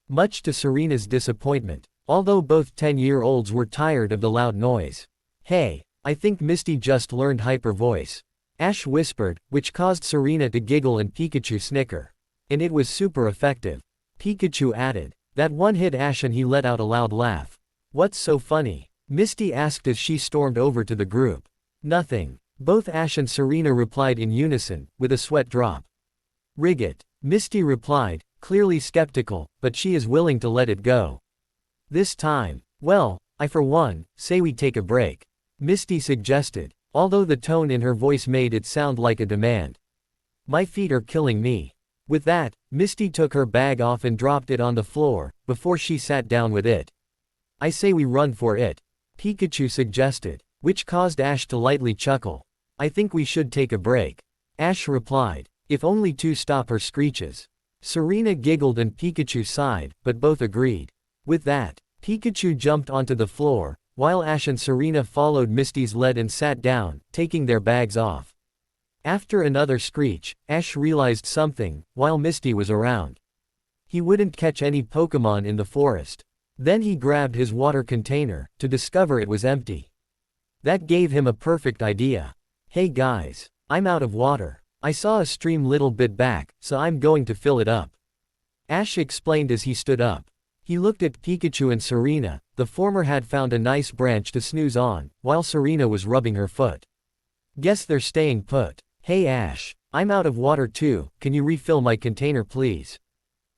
Much to Serena's disappointment, although both 10-year-olds were tired of the loud noise. Hey, I think Misty just learned hyper voice. Ash whispered, which caused Serena to giggle and Pikachu snicker. And it was super effective. Pikachu added. That one hit Ash and he let out a loud laugh. What's so funny? Misty asked as she stormed over to the group. Nothing. Both Ash and Serena replied in unison, with a sweat drop. Rig it. Misty replied, clearly skeptical, but she is willing to let it go. This time, well, I for one, say we take a break. Misty suggested, although the tone in her voice made it sound like a demand. My feet are killing me. With that, Misty took her bag off and dropped it on the floor, before she sat down with it. I say we run for it. Pikachu suggested, which caused Ash to lightly chuckle. I think we should take a break. Ash replied, if only to stop her screeches. Serena giggled and Pikachu sighed, but both agreed. With that, Pikachu jumped onto the floor, while Ash and Serena followed Misty's lead and sat down, taking their bags off. After another screech, Ash realized something, while Misty was around. He wouldn't catch any Pokémon in the forest. Then he grabbed his water container, to discover it was empty. That gave him a perfect idea. Hey guys, I'm out of water. I saw a stream little bit back, so I'm going to fill it up. Ash explained as he stood up. He looked at Pikachu and Serena. The former had found a nice branch to snooze on, while Serena was rubbing her foot. Guess they're staying put. Hey Ash, I'm out of water too, can you refill my container please?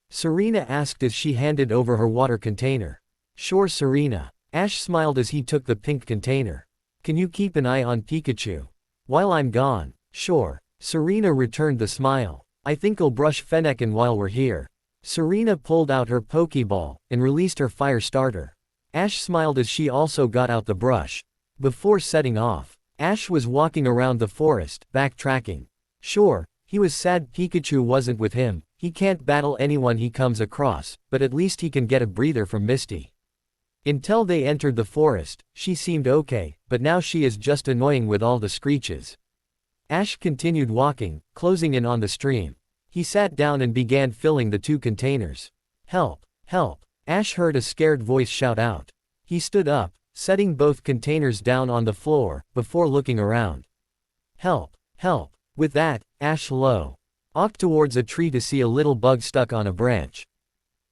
Serena asked as she handed over her water container. Sure Serena. Ash smiled as he took the pink container. Can you keep an eye on Pikachu? While I'm gone. Sure. Serena returned the smile. I think I'll brush Fennekin while we're here. Serena pulled out her Pokeball, and released her fire starter. Ash smiled as she also got out the brush. Before setting off, Ash was walking around the forest, backtracking. Sure, he was sad Pikachu wasn't with him, he can't battle anyone he comes across, but at least he can get a breather from Misty. Until they entered the forest, she seemed okay, but now she is just annoying with all the screeches. Ash continued walking, closing in on the stream. He sat down and began filling the 2 containers. Help! Help! Ash heard a scared voice shout out. He stood up, setting both containers down on the floor, before looking around. Help! Help! With that, Ash walked towards a tree to see a little bug stuck on a branch.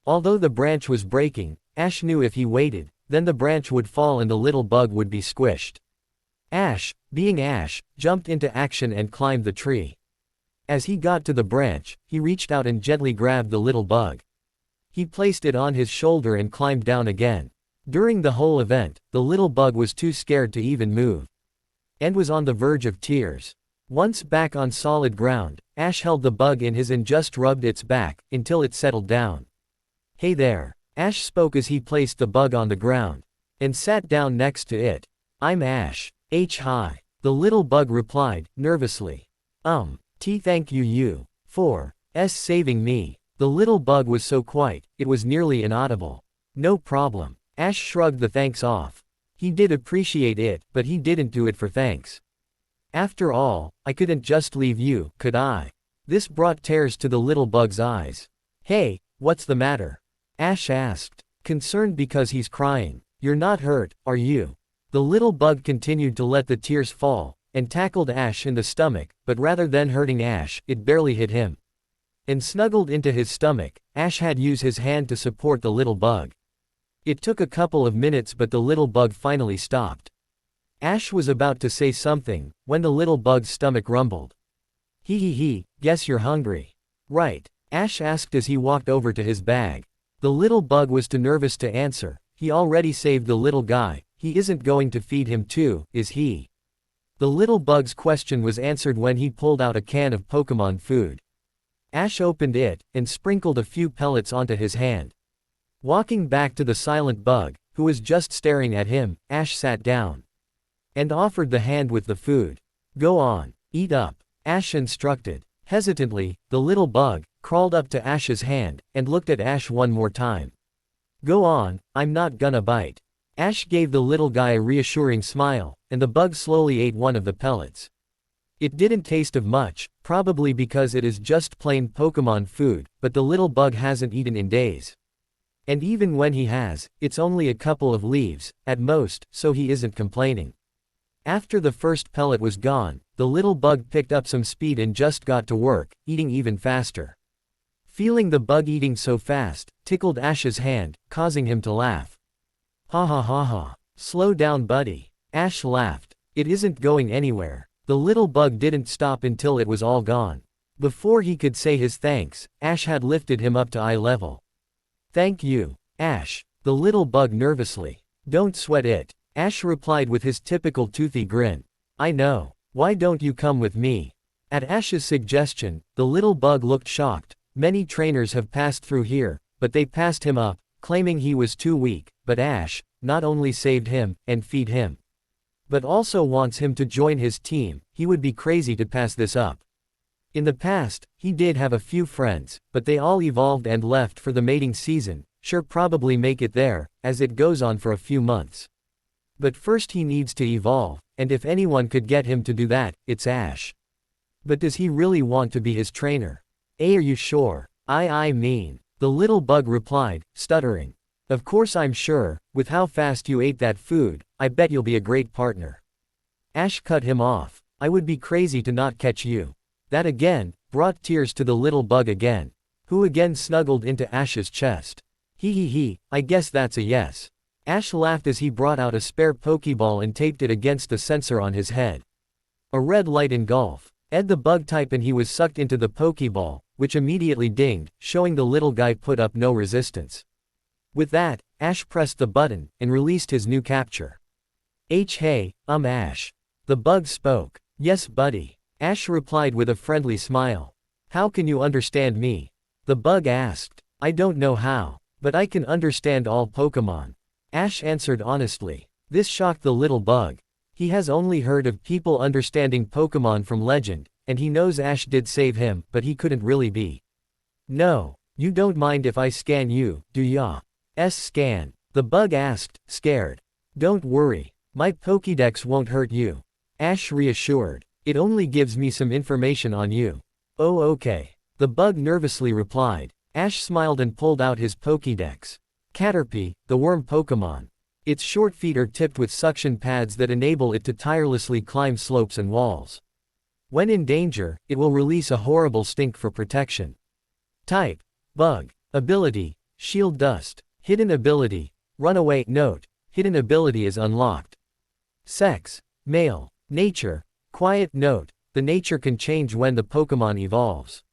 Although the branch was breaking, Ash knew if he waited, then the branch would fall and the little bug would be squished. Ash, being Ash, jumped into action and climbed the tree. As he got to the branch, he reached out and gently grabbed the little bug. He placed it on his shoulder and climbed down again. During the whole event, the little bug was too scared to even move. And was on the verge of tears. Once back on solid ground, Ash held the bug in his and just rubbed its back, until it settled down. Hey there, Ash spoke as he placed the bug on the ground. And sat down next to it. I'm Ash. Hi. The little bug replied, nervously. Thank you for saving me. The little bug was so quiet, it was nearly inaudible. No problem. Ash shrugged the thanks off. He did appreciate it, but he didn't do it for thanks. After all, I couldn't just leave you, could I? This brought tears to the little bug's eyes. Hey, what's the matter? Ash asked, concerned because he's crying. You're not hurt, are you? The little bug continued to let the tears fall, and tackled Ash in the stomach, but rather than hurting Ash, it barely hit him. And snuggled into his stomach, Ash had used his hand to support the little bug. It took a couple of minutes but the little bug finally stopped. Ash was about to say something, when the little bug's stomach rumbled. Hee, guess you're hungry. Right, Ash asked as he walked over to his bag. The little bug was too nervous to answer, he already saved the little guy, he isn't going to feed him too, is he? The little bug's question was answered when he pulled out a can of Pokémon food. Ash opened it, and sprinkled a few pellets onto his hand. Walking back to the silent bug, who was just staring at him, Ash sat down. And offered the hand with the food. Go on, eat up, Ash instructed. Hesitantly, the little bug crawled up to Ash's hand, and looked at Ash one more time. Go on, I'm not gonna bite. Ash gave the little guy a reassuring smile, and the bug slowly ate one of the pellets. It didn't taste of much, probably because it is just plain Pokémon food, but the little bug hasn't eaten in days. And even when he has, it's only a couple of leaves, at most, so he isn't complaining. After the first pellet was gone, the little bug picked up some speed and just got to work, eating even faster. Feeling the bug eating so fast, tickled Ash's hand, causing him to laugh. Ha ha ha ha. Slow down buddy. Ash laughed. It isn't going anywhere. The little bug didn't stop until it was all gone. Before he could say his thanks, Ash had lifted him up to eye level. Thank you, Ash. The little bug nervously. Don't sweat it. Ash replied with his typical toothy grin. I know. Why don't you come with me? At Ash's suggestion, the little bug looked shocked. Many trainers have passed through here, but they passed him up, claiming he was too weak, but Ash not only saved him and feed him, but also wants him to join his team. He would be crazy to pass this up. In the past, he did have a few friends, but they all evolved and left for the mating season, sure probably make it there, as it goes on for a few months. But first he needs to evolve, and if anyone could get him to do that, it's Ash. But does he really want to be his trainer? Are you sure? I mean, the little bug replied, stuttering. Of course I'm sure, with how fast you ate that food, I bet you'll be a great partner. Ash cut him off. I would be crazy to not catch you. That again, brought tears to the little bug again, who again snuggled into Ash's chest. He, I guess that's a yes. Ash laughed as he brought out a spare Pokeball and taped it against the sensor on his head. A red light engulfed the bug type and he was sucked into the Pokeball, which immediately dinged, showing the little guy put up no resistance. With that, Ash pressed the button, and released his new capture. Hey, Ash. The bug spoke. Yes buddy. Ash replied with a friendly smile. How can you understand me? The bug asked. I don't know how, but I can understand all Pokemon. Ash answered honestly. This shocked the little bug. He has only heard of people understanding Pokemon from legend, and he knows Ash did save him, but he couldn't really be. No, you don't mind if I scan you, do ya? Scan. The bug asked, scared. Don't worry, my Pokédex won't hurt you. Ash reassured. It only gives me some information on you. Oh okay. The bug nervously replied. Ash smiled and pulled out his Pokédex. Caterpie, the worm Pokemon. Its short feet are tipped with suction pads that enable it to tirelessly climb slopes and walls. When in danger, it will release a horrible stink for protection. Type: Bug. Ability: Shield Dust. Hidden ability: Runaway. Note: hidden ability is unlocked. Sex: Male. Nature: Quiet. Note: the nature can change when the Pokemon evolves.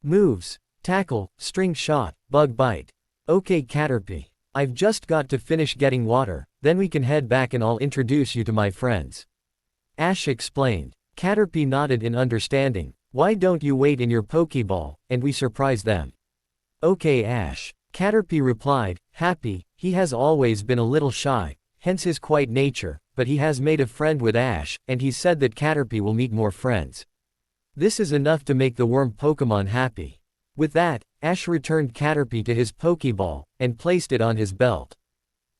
Moves: Tackle, String Shot, Bug Bite. Okay Caterpie. I've just got to finish getting water, then we can head back and I'll introduce you to my friends. Ash explained. Caterpie nodded in understanding. Why don't you wait in your Pokeball, and we surprise them? Okay Ash. Caterpie replied, happy. He has always been a little shy, hence his quiet nature, but he has made a friend with Ash, and he's said that Caterpie will meet more friends. This is enough to make the worm Pokemon happy. With that, Ash returned Caterpie to his Pokeball, and placed it on his belt.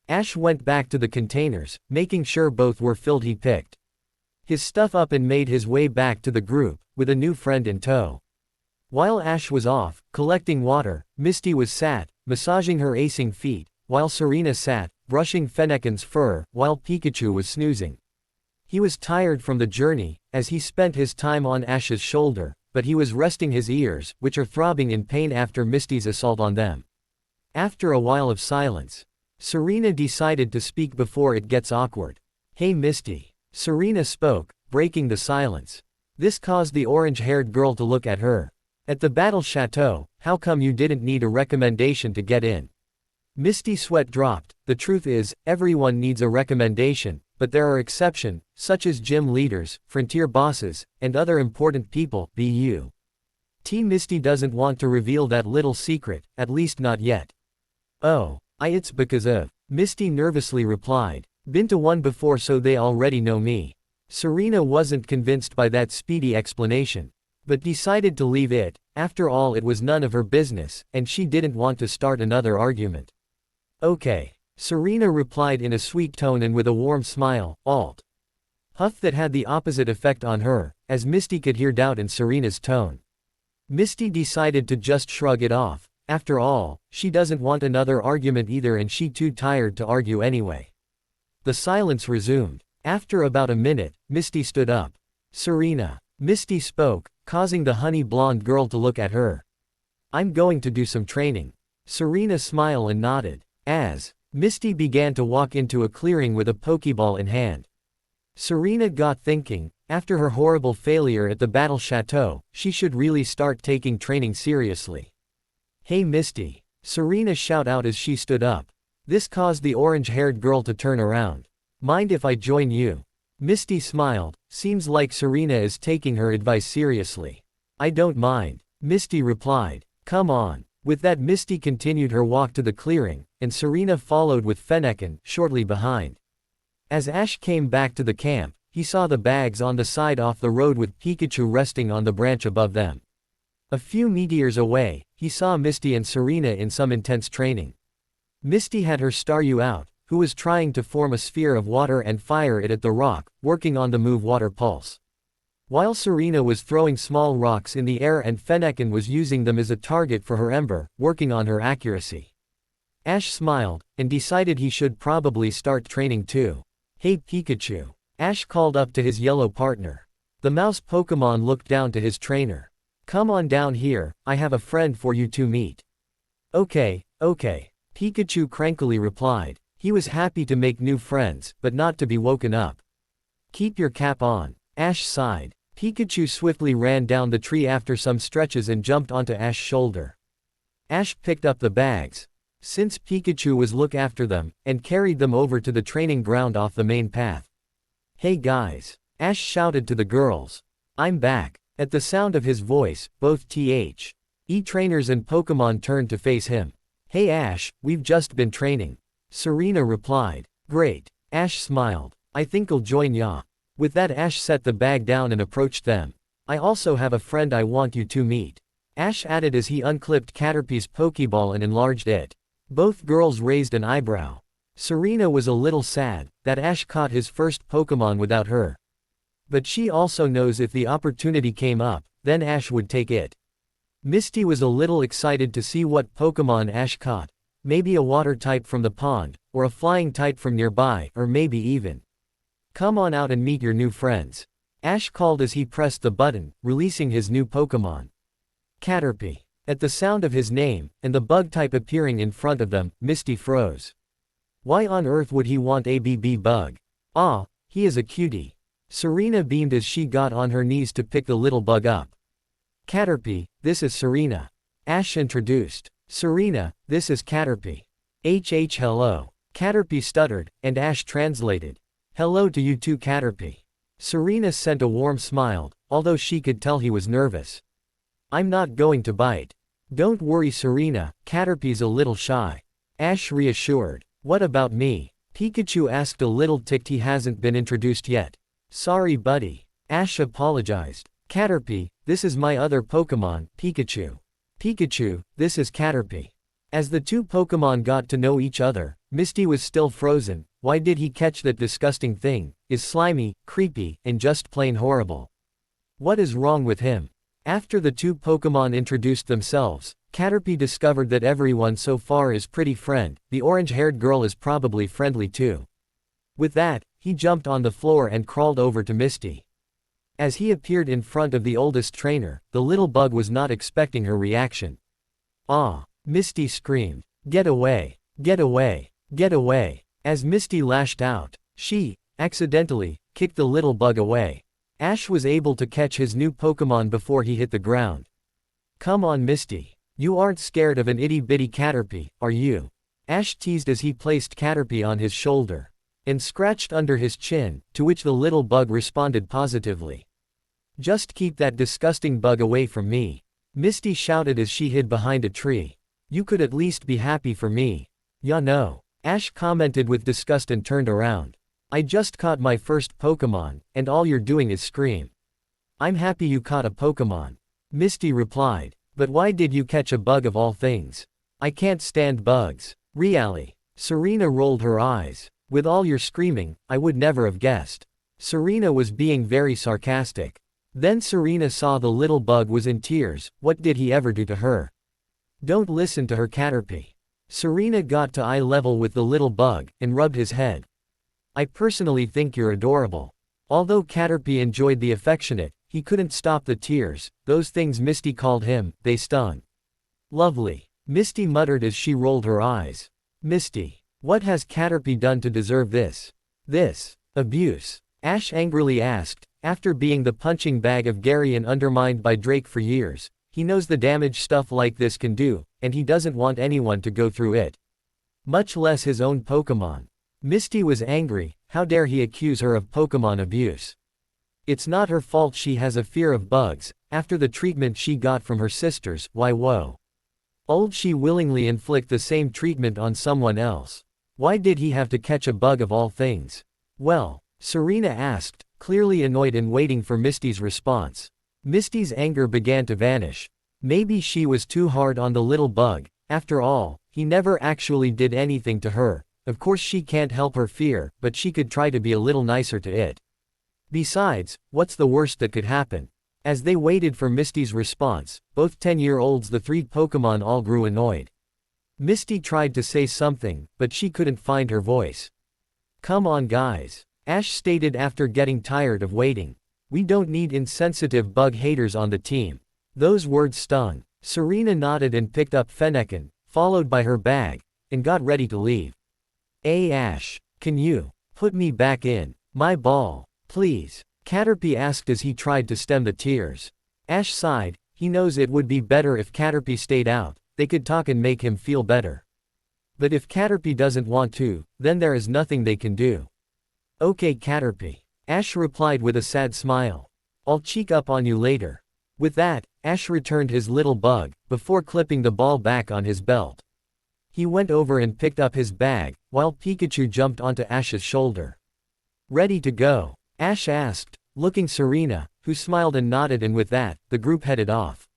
Ash went back to the containers, making sure both were filled. He picked his stuff up and made his way back to the group, with a new friend in tow. While Ash was off, collecting water, Misty was sat, massaging her acing feet, while Serena sat, brushing Fennekin's fur, while Pikachu was snoozing. He was tired from the journey, as he spent his time on Ash's shoulder, but he was resting his ears, which are throbbing in pain after Misty's assault on them. After a while of silence, Serena decided to speak before it gets awkward. Hey Misty. Serena spoke, breaking the silence. This caused the orange-haired girl to look at her. At the Battle Chateau, how come you didn't need a recommendation to get in? Misty's sweat dropped. The truth is, everyone needs a recommendation, but there are exceptions, such as gym leaders, frontier bosses, and other important people. Bu. Misty doesn't want to reveal that little secret, at least not yet. Oh, it's because of. Misty nervously replied. Been to one before so they already know me. Serena wasn't convinced by that speedy explanation, but decided to leave it. After all, it was none of her business, and she didn't want to start another argument. Okay. Serena replied in a sweet tone and with a warm smile. Huff that had the opposite effect on her, as Misty could hear doubt in Serena's tone. Misty decided to just shrug it off. After all, she doesn't want another argument either and she too tired to argue anyway. The silence resumed. After about a minute, Misty stood up. Serena. Misty spoke, causing the honey blonde girl to look at her. I'm going to do some training. Serena smiled and nodded. As Misty began to walk into a clearing with a Pokeball in hand. Serena got thinking, after her horrible failure at the Battle Chateau, she should really start taking training seriously. Hey Misty. Serena shouted out as she stood up. This caused the orange-haired girl to turn around. Mind if I join you? Misty smiled. Seems like Serena is taking her advice seriously. I don't mind. Misty replied. Come on. With that, Misty continued her walk to the clearing, and Serena followed with Fennekin shortly behind. As Ash came back to the camp, he saw the bags on the side off the road with Pikachu resting on the branch above them. A few meters away, he saw Misty and Serena in some intense training. Misty had her Staryu out, who was trying to form a sphere of water and fire it at the rock, working on the move water pulse. While Serena was throwing small rocks in the air and Fennekin was using them as a target for her Ember, working on her accuracy. Ash smiled, and decided he should probably start training too. Hey Pikachu. Ash called up to his yellow partner. The mouse Pokémon looked down to his trainer. Come on down here, I have a friend for you to meet. Okay, okay. Pikachu crankily replied. He was happy to make new friends, but not to be woken up. Keep your cap on. Ash sighed. Pikachu swiftly ran down the tree after some stretches and jumped onto Ash's shoulder. Ash picked up the bags. Since Pikachu was look after them, and carried them over to the training ground off the main path. Hey guys. Ash shouted to the girls. I'm back. At the sound of his voice, both trainers and Pokémon turned to face him. Hey Ash, we've just been training. Serena replied. Great. Ash smiled. I think I'll join ya. With that Ash set the bag down and approached them. I also have a friend I want you to meet. Ash added as he unclipped Caterpie's Pokeball and enlarged it. Both girls raised an eyebrow. Serena was a little sad that Ash caught his first Pokemon without her. But she also knows if the opportunity came up, then Ash would take it. Misty was a little excited to see what Pokemon Ash caught. Maybe a water type from the pond, or a flying type from nearby, or maybe even. Come on out and meet your new friends. Ash called as he pressed the button, releasing his new Pokemon. Caterpie. At the sound of his name, and the bug type appearing in front of them, Misty froze. Why on earth would he want a BB bug? Ah, he is a cutie. Serena beamed as she got on her knees to pick the little bug up. Caterpie, this is Serena. Ash introduced. Serena, this is Caterpie. Hello. Caterpie stuttered, and Ash translated. Hello to you too Caterpie. Serena sent a warm smile, although she could tell he was nervous. I'm not going to bite. Don't worry Serena, Caterpie's a little shy. Ash reassured. What about me? Pikachu asked a little ticked he hasn't been introduced yet. Sorry buddy. Ash apologized. Caterpie, this is my other Pokemon, Pikachu. Pikachu, this is Caterpie. As the two Pokemon got to know each other, Misty was still frozen. Why did he catch that disgusting thing? Is slimy, creepy, and just plain horrible. What is wrong with him? After the two Pokemon introduced themselves, Caterpie discovered that everyone so far is pretty friend. The orange-haired girl is probably friendly too. With that, he jumped on the floor and crawled over to Misty. As he appeared in front of the oldest trainer, the little bug was not expecting her reaction. Ah! Misty screamed. Get away! Get away! Get away! As Misty lashed out, she, accidentally, kicked the little bug away. Ash was able to catch his new Pokemon before he hit the ground. Come on Misty. You aren't scared of an itty-bitty Caterpie, are you? Ash teased as he placed Caterpie on his shoulder. And scratched under his chin, to which the little bug responded positively. Just keep that disgusting bug away from me. Misty shouted as she hid behind a tree. You could at least be happy for me. Ya no. Ash commented with disgust and turned around. I just caught my first Pokemon, and all you're doing is scream. I'm happy you caught a Pokemon. Misty replied. But why did you catch a bug of all things? I can't stand bugs. Really? Serena rolled her eyes. With all your screaming, I would never have guessed. Serena was being very sarcastic. Then Serena saw the little bug was in tears. What did he ever do to her? Don't listen to her Caterpie. Serena got to eye level with the little bug, and rubbed his head. I personally think you're adorable. Although Caterpie enjoyed the affectionate, he couldn't stop the tears. Those things Misty called him, they stung. Lovely. Misty muttered as she rolled her eyes. Misty. What has Caterpie done to deserve this? This abuse? Ash angrily asked. After being the punching bag of Gary and undermined by Drake for years, he knows the damage stuff like this can do, and he doesn't want anyone to go through it. Much less his own Pokemon. Misty was angry. How dare he accuse her of Pokemon abuse? It's not her fault she has a fear of bugs. After the treatment she got from her sisters, why whoa. Old she willingly inflict the same treatment on someone else. Why did he have to catch a bug of all things? Well, Serena asked, clearly annoyed and waiting for Misty's response. Misty's anger began to vanish. Maybe she was too hard on the little bug. After all, he never actually did anything to her. Of course she can't help her fear, but she could try to be a little nicer to it. Besides, what's the worst that could happen? As they waited for Misty's response, both 10-year-olds, the three Pokémon, all grew annoyed. Misty tried to say something, but she couldn't find her voice. "Come on guys," Ash stated after getting tired of waiting. "We don't need insensitive bug haters on the team." Those words stung. Serena nodded and picked up Fennekin, followed by her bag, and got ready to leave. "Hey Ash, can you put me back in my ball, please?" Caterpie asked as he tried to stem the tears. Ash sighed. He knows it would be better if Caterpie stayed out. They could talk and make him feel better. But if Caterpie doesn't want to, then there is nothing they can do. "Okay Caterpie," Ash replied with a sad smile. "I'll cheek up on you later." With that, Ash returned his little bug, before clipping the ball back on his belt. He went over and picked up his bag, while Pikachu jumped onto Ash's shoulder. "Ready to go?" Ash asked, looking Serena, who smiled and nodded, and with that, the group headed off.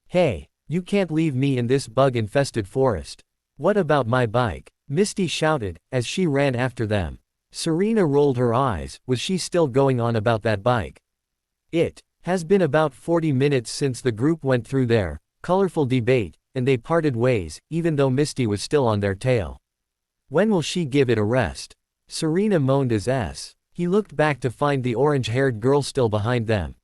"Hey, you can't leave me in this bug-infested forest. What about my bike?" Misty shouted, as she ran after them. Serena rolled her eyes. Was she still going on about that bike? It has been about 40 minutes since the group went through their colorful debate, and they parted ways, even though Misty was still on their tail. When will she give it a rest? Serena moaned as he looked back to find the orange-haired girl still behind them.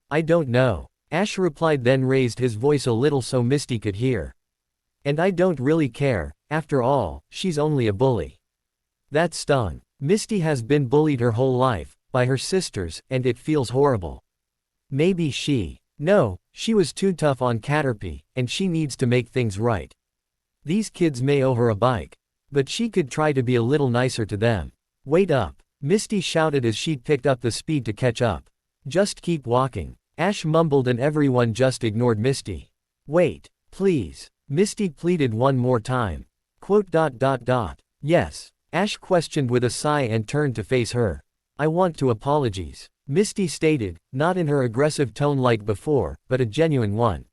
"I don't know," Ash replied, then raised his voice a little so Misty could hear. "And I don't really care, after all, she's only a bully." That stung. Misty has been bullied her whole life, by her sisters, and it feels horrible. Maybe she was too tough on Caterpie, and she needs to make things right. These kids may owe her a bike. But she could try to be a little nicer to them. "Wait up," Misty shouted as she picked up the speed to catch up. "Just keep walking," Ash mumbled, and everyone just ignored Misty. "Wait, please," Misty pleaded one more time. "Yes," Ash questioned with a sigh and turned to face her. "I want to apologize," Misty stated, not in her aggressive tone like before, but a genuine one.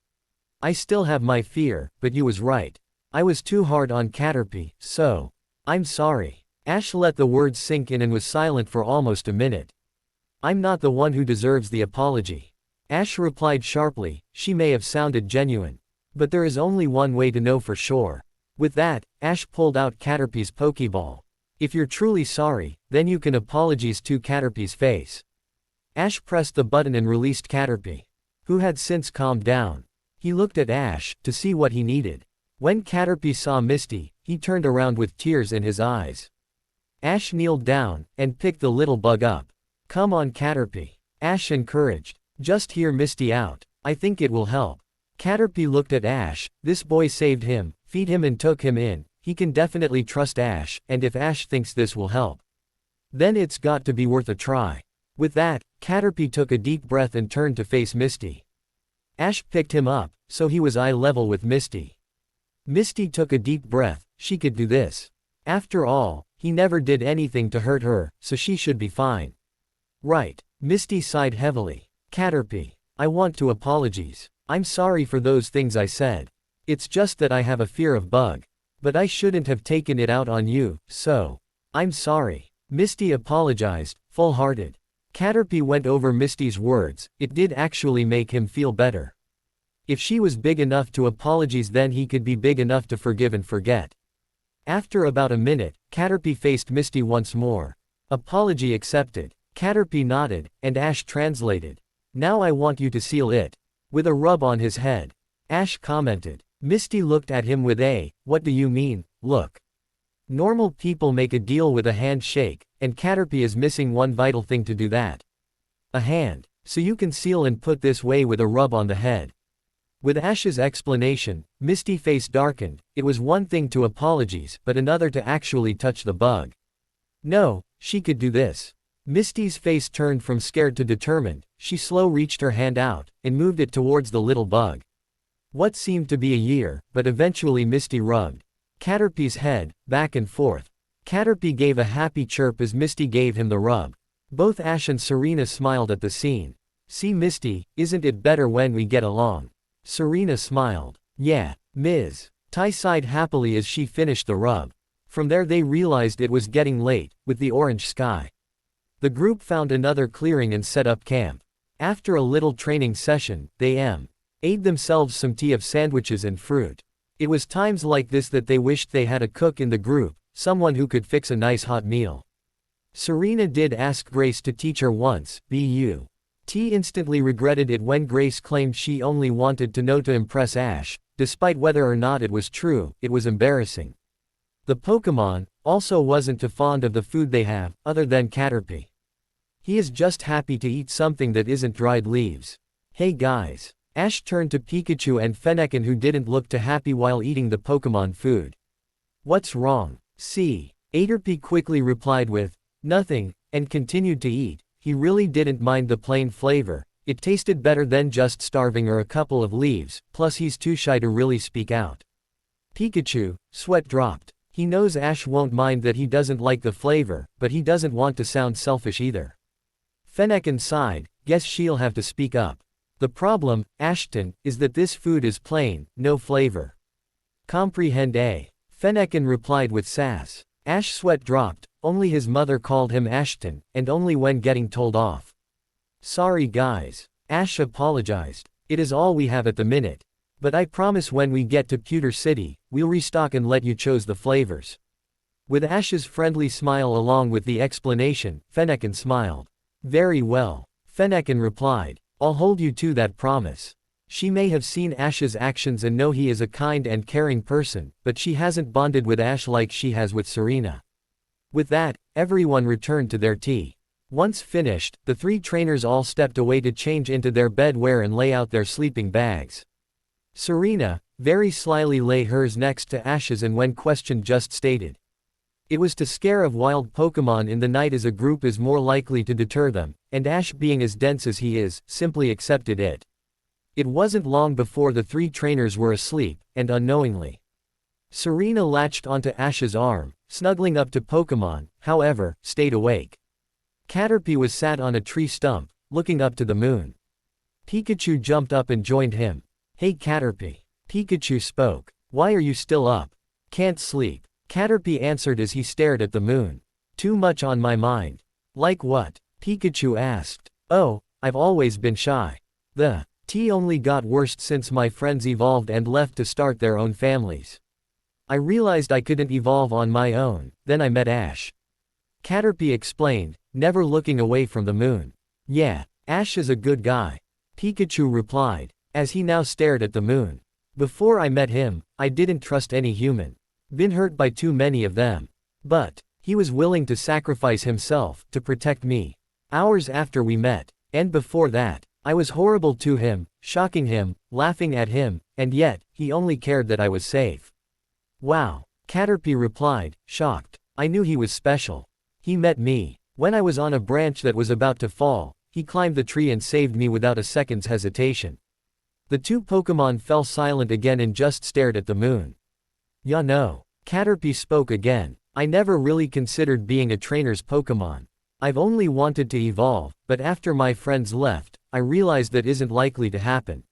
"I still have my fear, but you was right. I was too hard on Caterpie, so I'm sorry." Ash let the words sink in and was silent for almost a minute. "I'm not the one who deserves the apology," Ash replied sharply. She may have sounded genuine. But there is only one way to know for sure. With that, Ash pulled out Caterpie's Pokeball. "If you're truly sorry, then you can apologize to Caterpie's face." Ash pressed the button and released Caterpie, who had since calmed down. He looked at Ash, to see what he needed. When Caterpie saw Misty, he turned around with tears in his eyes. Ash kneeled down, and picked the little bug up. "Come on Caterpie," Ash encouraged. "Just hear Misty out. I think it will help." Caterpie looked at Ash. This boy saved him, feed him and took him in. He can definitely trust Ash, and if Ash thinks this will help, then it's got to be worth a try. With that, Caterpie took a deep breath and turned to face Misty. Ash picked him up, so he was eye level with Misty. Misty took a deep breath. She could do this. After all, he never did anything to hurt her, so she should be fine. "Right." Misty sighed heavily. "Caterpie, I want to apologize. I'm sorry for those things I said. It's just that I have a fear of bug. But I shouldn't have taken it out on you, so I'm sorry." Misty apologized, full-hearted. Caterpie went over Misty's words. It did actually make him feel better. If she was big enough to apologize, then he could be big enough to forgive and forget. After about a minute, Caterpie faced Misty once more. "Apology accepted." Caterpie nodded, and Ash translated. "Now I want you to seal it." With a rub on his head. Ash commented. Misty looked at him with a, "What do you mean, look?" Normal people make a deal with a handshake, and Caterpie is missing one vital thing to do that. A hand. So you can seal and put this way with a rub on the head. With Ash's explanation, Misty's face darkened. It was one thing to apologize, but another to actually touch the bug. No, she could do this. Misty's face turned from scared to determined. She slowly reached her hand out, and moved it towards the little bug. What seemed to be a year, but eventually Misty rubbed Caterpie's head, back and forth. Caterpie gave a happy chirp as Misty gave him the rub. Both Ash and Serena smiled at the scene. "See Misty, isn't it better when we get along?" Serena smiled. "Yeah, Ms. Tai sighed happily as she finished the rub. From there they realized it was getting late, with the orange sky. The group found another clearing and set up camp. After a little training session, they ate themselves some tea of sandwiches and fruit. It was times like this that they wished they had a cook in the group, someone who could fix a nice hot meal. Serena did ask Grace to teach her once, but instantly regretted it when Grace claimed she only wanted to know to impress Ash, despite whether or not it was true. It was embarrassing. The Pokemon also wasn't too fond of the food they have, other than Caterpie. He is just happy to eat something that isn't dried leaves. Hey guys. Ash turned to Pikachu and Fennekin, who didn't look too happy while eating the Pokemon food. What's wrong? Caterpie quickly replied with, nothing, and continued to eat. He really didn't mind the plain flavor. It tasted better than just starving or a couple of leaves, plus he's too shy to really speak out. Pikachu, sweat dropped. He knows Ash won't mind that he doesn't like the flavor, but he doesn't want to sound selfish either. Fennekin sighed, guess she'll have to speak up. The problem, Ashton, is that this food is plain, no flavor. Comprehend, eh? Fennekin replied with sass. Ash's sweat dropped, only his mother called him Ashton, and only when getting told off. Sorry guys. Ash apologized. It is all we have at the minute. But I promise when we get to Pewter City, we'll restock and let you choose the flavors. With Ash's friendly smile along with the explanation, Fennekin smiled. Very well. Fennekin replied. I'll hold you to that promise. She may have seen Ash's actions and know he is a kind and caring person, but she hasn't bonded with Ash like she has with Serena. With that, everyone returned to their tea. Once finished, the three trainers all stepped away to change into their bedwear and lay out their sleeping bags. Serena, very slyly lay hers next to Ash's and when questioned just stated. It was to scare of wild Pokemon in the night as a group is more likely to deter them, and Ash being as dense as he is, simply accepted it. It wasn't long before the three trainers were asleep, and unknowingly, Serena latched onto Ash's arm, snuggling up to Pokemon, however, stayed awake. Caterpie was sat on a tree stump, looking up to the moon. Pikachu jumped up and joined him. Hey Caterpie. Pikachu spoke. Why are you still up? Can't sleep. Caterpie answered as he stared at the moon. Too much on my mind. Like what? Pikachu asked. Oh, I've always been shy. The tea only got worse since my friends evolved and left to start their own families. I realized I couldn't evolve on my own, then I met Ash. Caterpie explained, never looking away from the moon. Yeah, Ash is a good guy. Pikachu replied, as he now stared at the moon. Before I met him, I didn't trust any human. Been hurt by too many of them. But he was willing to sacrifice himself to protect me. Hours after we met, and before that, I was horrible to him, shocking him, laughing at him, and yet, he only cared that I was safe. Wow. Caterpie replied, shocked. I knew he was special. He met me. When I was on a branch that was about to fall, he climbed the tree and saved me without a second's hesitation. The two Pokemon fell silent again and just stared at the moon. Ya know. Caterpie spoke again. I never really considered being a trainer's Pokemon. I've only wanted to evolve, but after my friends left, I realized that isn't likely to happen.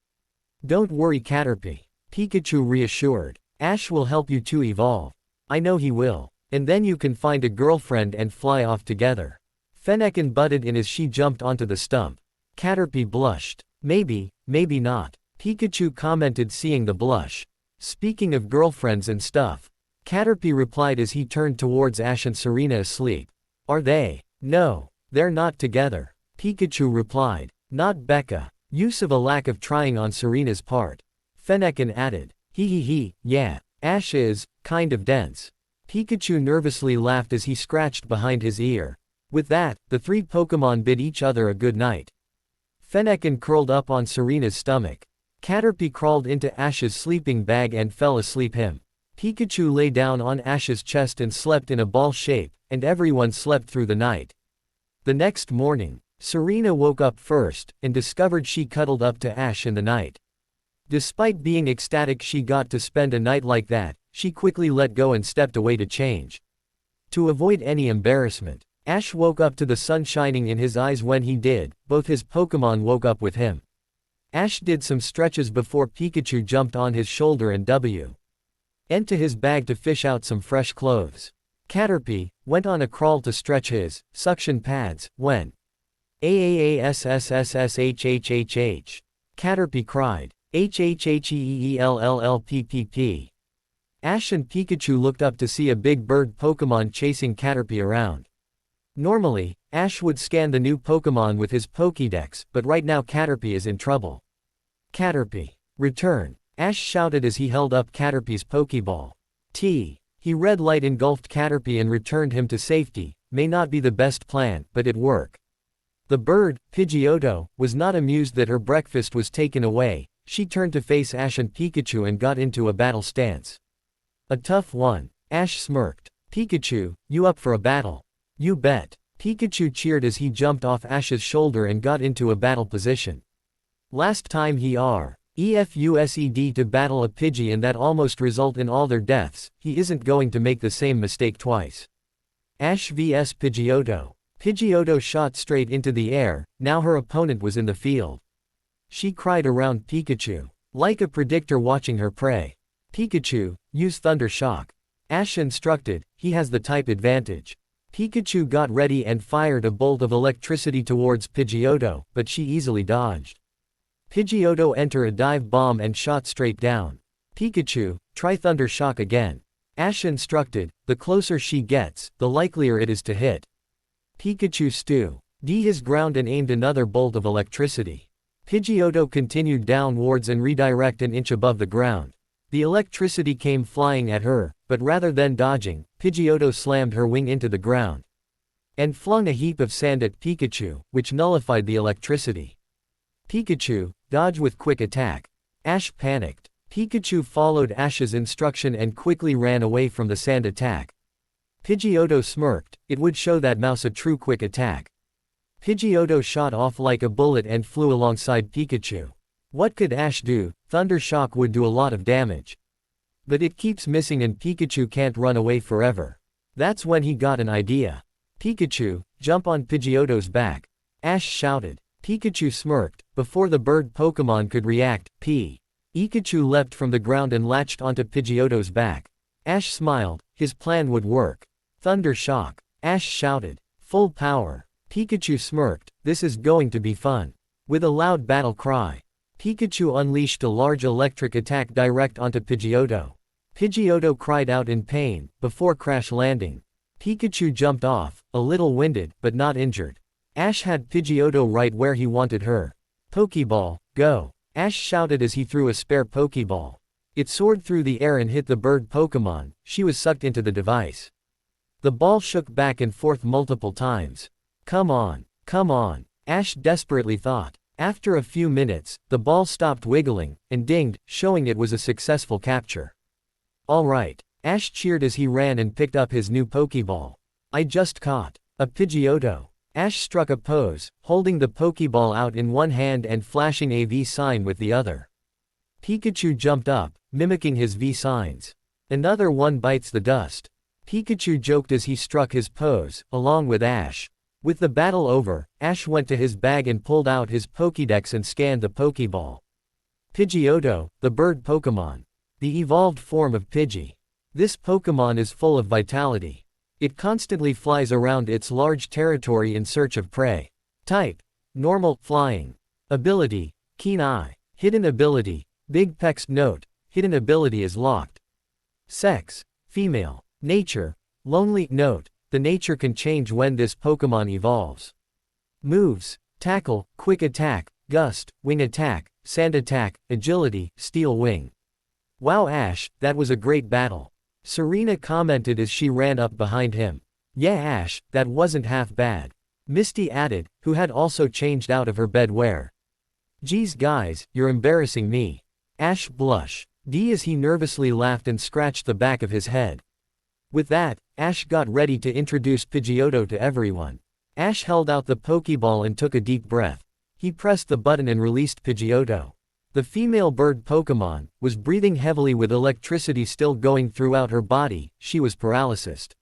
Don't worry Caterpie. Pikachu reassured. Ash will help you to evolve. I know he will. And then you can find a girlfriend and fly off together. Fennekin butted in as she jumped onto the stump. Caterpie blushed. Maybe, maybe not. Pikachu commented seeing the blush. Speaking of girlfriends and stuff. Caterpie replied as he turned towards Ash and Serena asleep. Are they? No. They're not together. Pikachu replied. Not Becca. Use of a lack of trying on Serena's part. Fennekin added. Yeah. Ash is, kind of dense. Pikachu nervously laughed as he scratched behind his ear. With that, the three Pokemon bid each other a good night. Fennekin curled up on Serena's stomach. Caterpie crawled into Ash's sleeping bag and fell asleep. Pikachu lay down on Ash's chest and slept in a ball shape, and everyone slept through the night. The next morning, Serena woke up first, and discovered she cuddled up to Ash in the night. Despite being ecstatic she got to spend a night like that, she quickly let go and stepped away to change. To avoid any embarrassment, Ash woke up to the sun shining in his eyes. When he did, both his Pokemon woke up with him. Ash did some stretches before Pikachu jumped on his shoulder and Went to his bag to fish out some fresh clothes. Caterpie went on a crawl to stretch his suction pads, when AAASSSSHHHH. Caterpie cried. HHHEELLLPPP. Ash and Pikachu looked up to see a big bird Pokémon chasing Caterpie around. Normally, Ash would scan the new Pokémon with his Pokédex, but right now Caterpie is in trouble. Caterpie, return, Ash shouted as he held up Caterpie's Pokéball. He red light engulfed Caterpie and returned him to safety. May not be the best plan, but it worked. The bird, Pidgeotto, was not amused that her breakfast was taken away. She turned to face Ash and Pikachu and got into a battle stance. A tough one. Ash smirked. Pikachu, you up for a battle? You bet. Pikachu cheered as he jumped off Ash's shoulder and got into a battle position. Last time he EFUSED to battle a Pidgey and that almost result in all their deaths, he isn't going to make the same mistake twice. Ash vs Pidgeotto. Pidgeotto shot straight into the air, now her opponent was in the field. She cried around Pikachu, like a predictor watching her prey. Pikachu, use Thunder Shock. Ash instructed, he has the type advantage. Pikachu got ready and fired a bolt of electricity towards Pidgeotto, but she easily dodged. Pidgeotto entered a dive bomb and shot straight down. Pikachu, try Thunder Shock again. Ash instructed, the closer she gets, the likelier it is to hit. Pikachu his ground and aimed another bolt of electricity. Pidgeotto continued downwards and redirect an inch above the ground. The electricity came flying at her, but rather than dodging, Pidgeotto slammed her wing into the ground and flung a heap of sand at Pikachu, which nullified the electricity. Pikachu, dodge with quick attack. Ash panicked. Pikachu followed Ash's instruction and quickly ran away from the sand attack. Pidgeotto smirked, it would show that mouse a true quick attack. Pidgeotto shot off like a bullet and flew alongside Pikachu. What could Ash do? Thunder Shock would do a lot of damage. But it keeps missing and Pikachu can't run away forever. That's when he got an idea. Pikachu, jump on Pidgeotto's back. Ash shouted. Pikachu smirked. Before the bird Pokémon could react, Pikachu leapt from the ground and latched onto Pidgeotto's back. Ash smiled, his plan would work. Thunder Shock. Ash shouted. Full power. Pikachu smirked, this is going to be fun. With a loud battle cry, Pikachu unleashed a large electric attack direct onto Pidgeotto. Pidgeotto cried out in pain, before crash landing. Pikachu jumped off, a little winded, but not injured. Ash had Pidgeotto right where he wanted her. Pokeball, go! Ash shouted as he threw a spare Pokeball. It soared through the air and hit the bird Pokémon. She was sucked into the device. The ball shook back and forth multiple times. Come on, Ash desperately thought. After a few minutes, the ball stopped wiggling, and dinged, showing it was a successful capture. Alright, Ash cheered as he ran and picked up his new Pokeball. I just caught a Pidgeotto. Ash struck a pose, holding the Pokeball out in one hand and flashing a V sign with the other. Pikachu jumped up, mimicking his V signs. Another one bites the dust. Pikachu joked as he struck his pose, along with Ash. With the battle over, Ash went to his bag and pulled out his Pokédex and scanned the Pokeball. Pidgeotto, the bird Pokémon. The evolved form of Pidgey. This Pokémon is full of vitality. It constantly flies around its large territory in search of prey. Type: normal, flying. Ability: keen eye. Hidden ability: big pecs. Note: hidden ability is locked. Sex: female. Nature: lonely. Note: the nature can change when this Pokémon evolves. Moves: tackle, quick attack, gust, wing attack, sand attack, agility, steel wing. Wow Ash, that was a great battle. Serena commented as she ran up behind him. Yeah Ash, that wasn't half bad. Misty added, who had also changed out of her bedwear. Geez guys, you're embarrassing me. Ash blushed. As he nervously laughed and scratched the back of his head. With that, Ash got ready to introduce Pidgeotto to everyone. Ash held out the Pokeball and took a deep breath. He pressed the button and released Pidgeotto. The female bird Pokémon was breathing heavily with electricity still going throughout her body. She was paralyzed.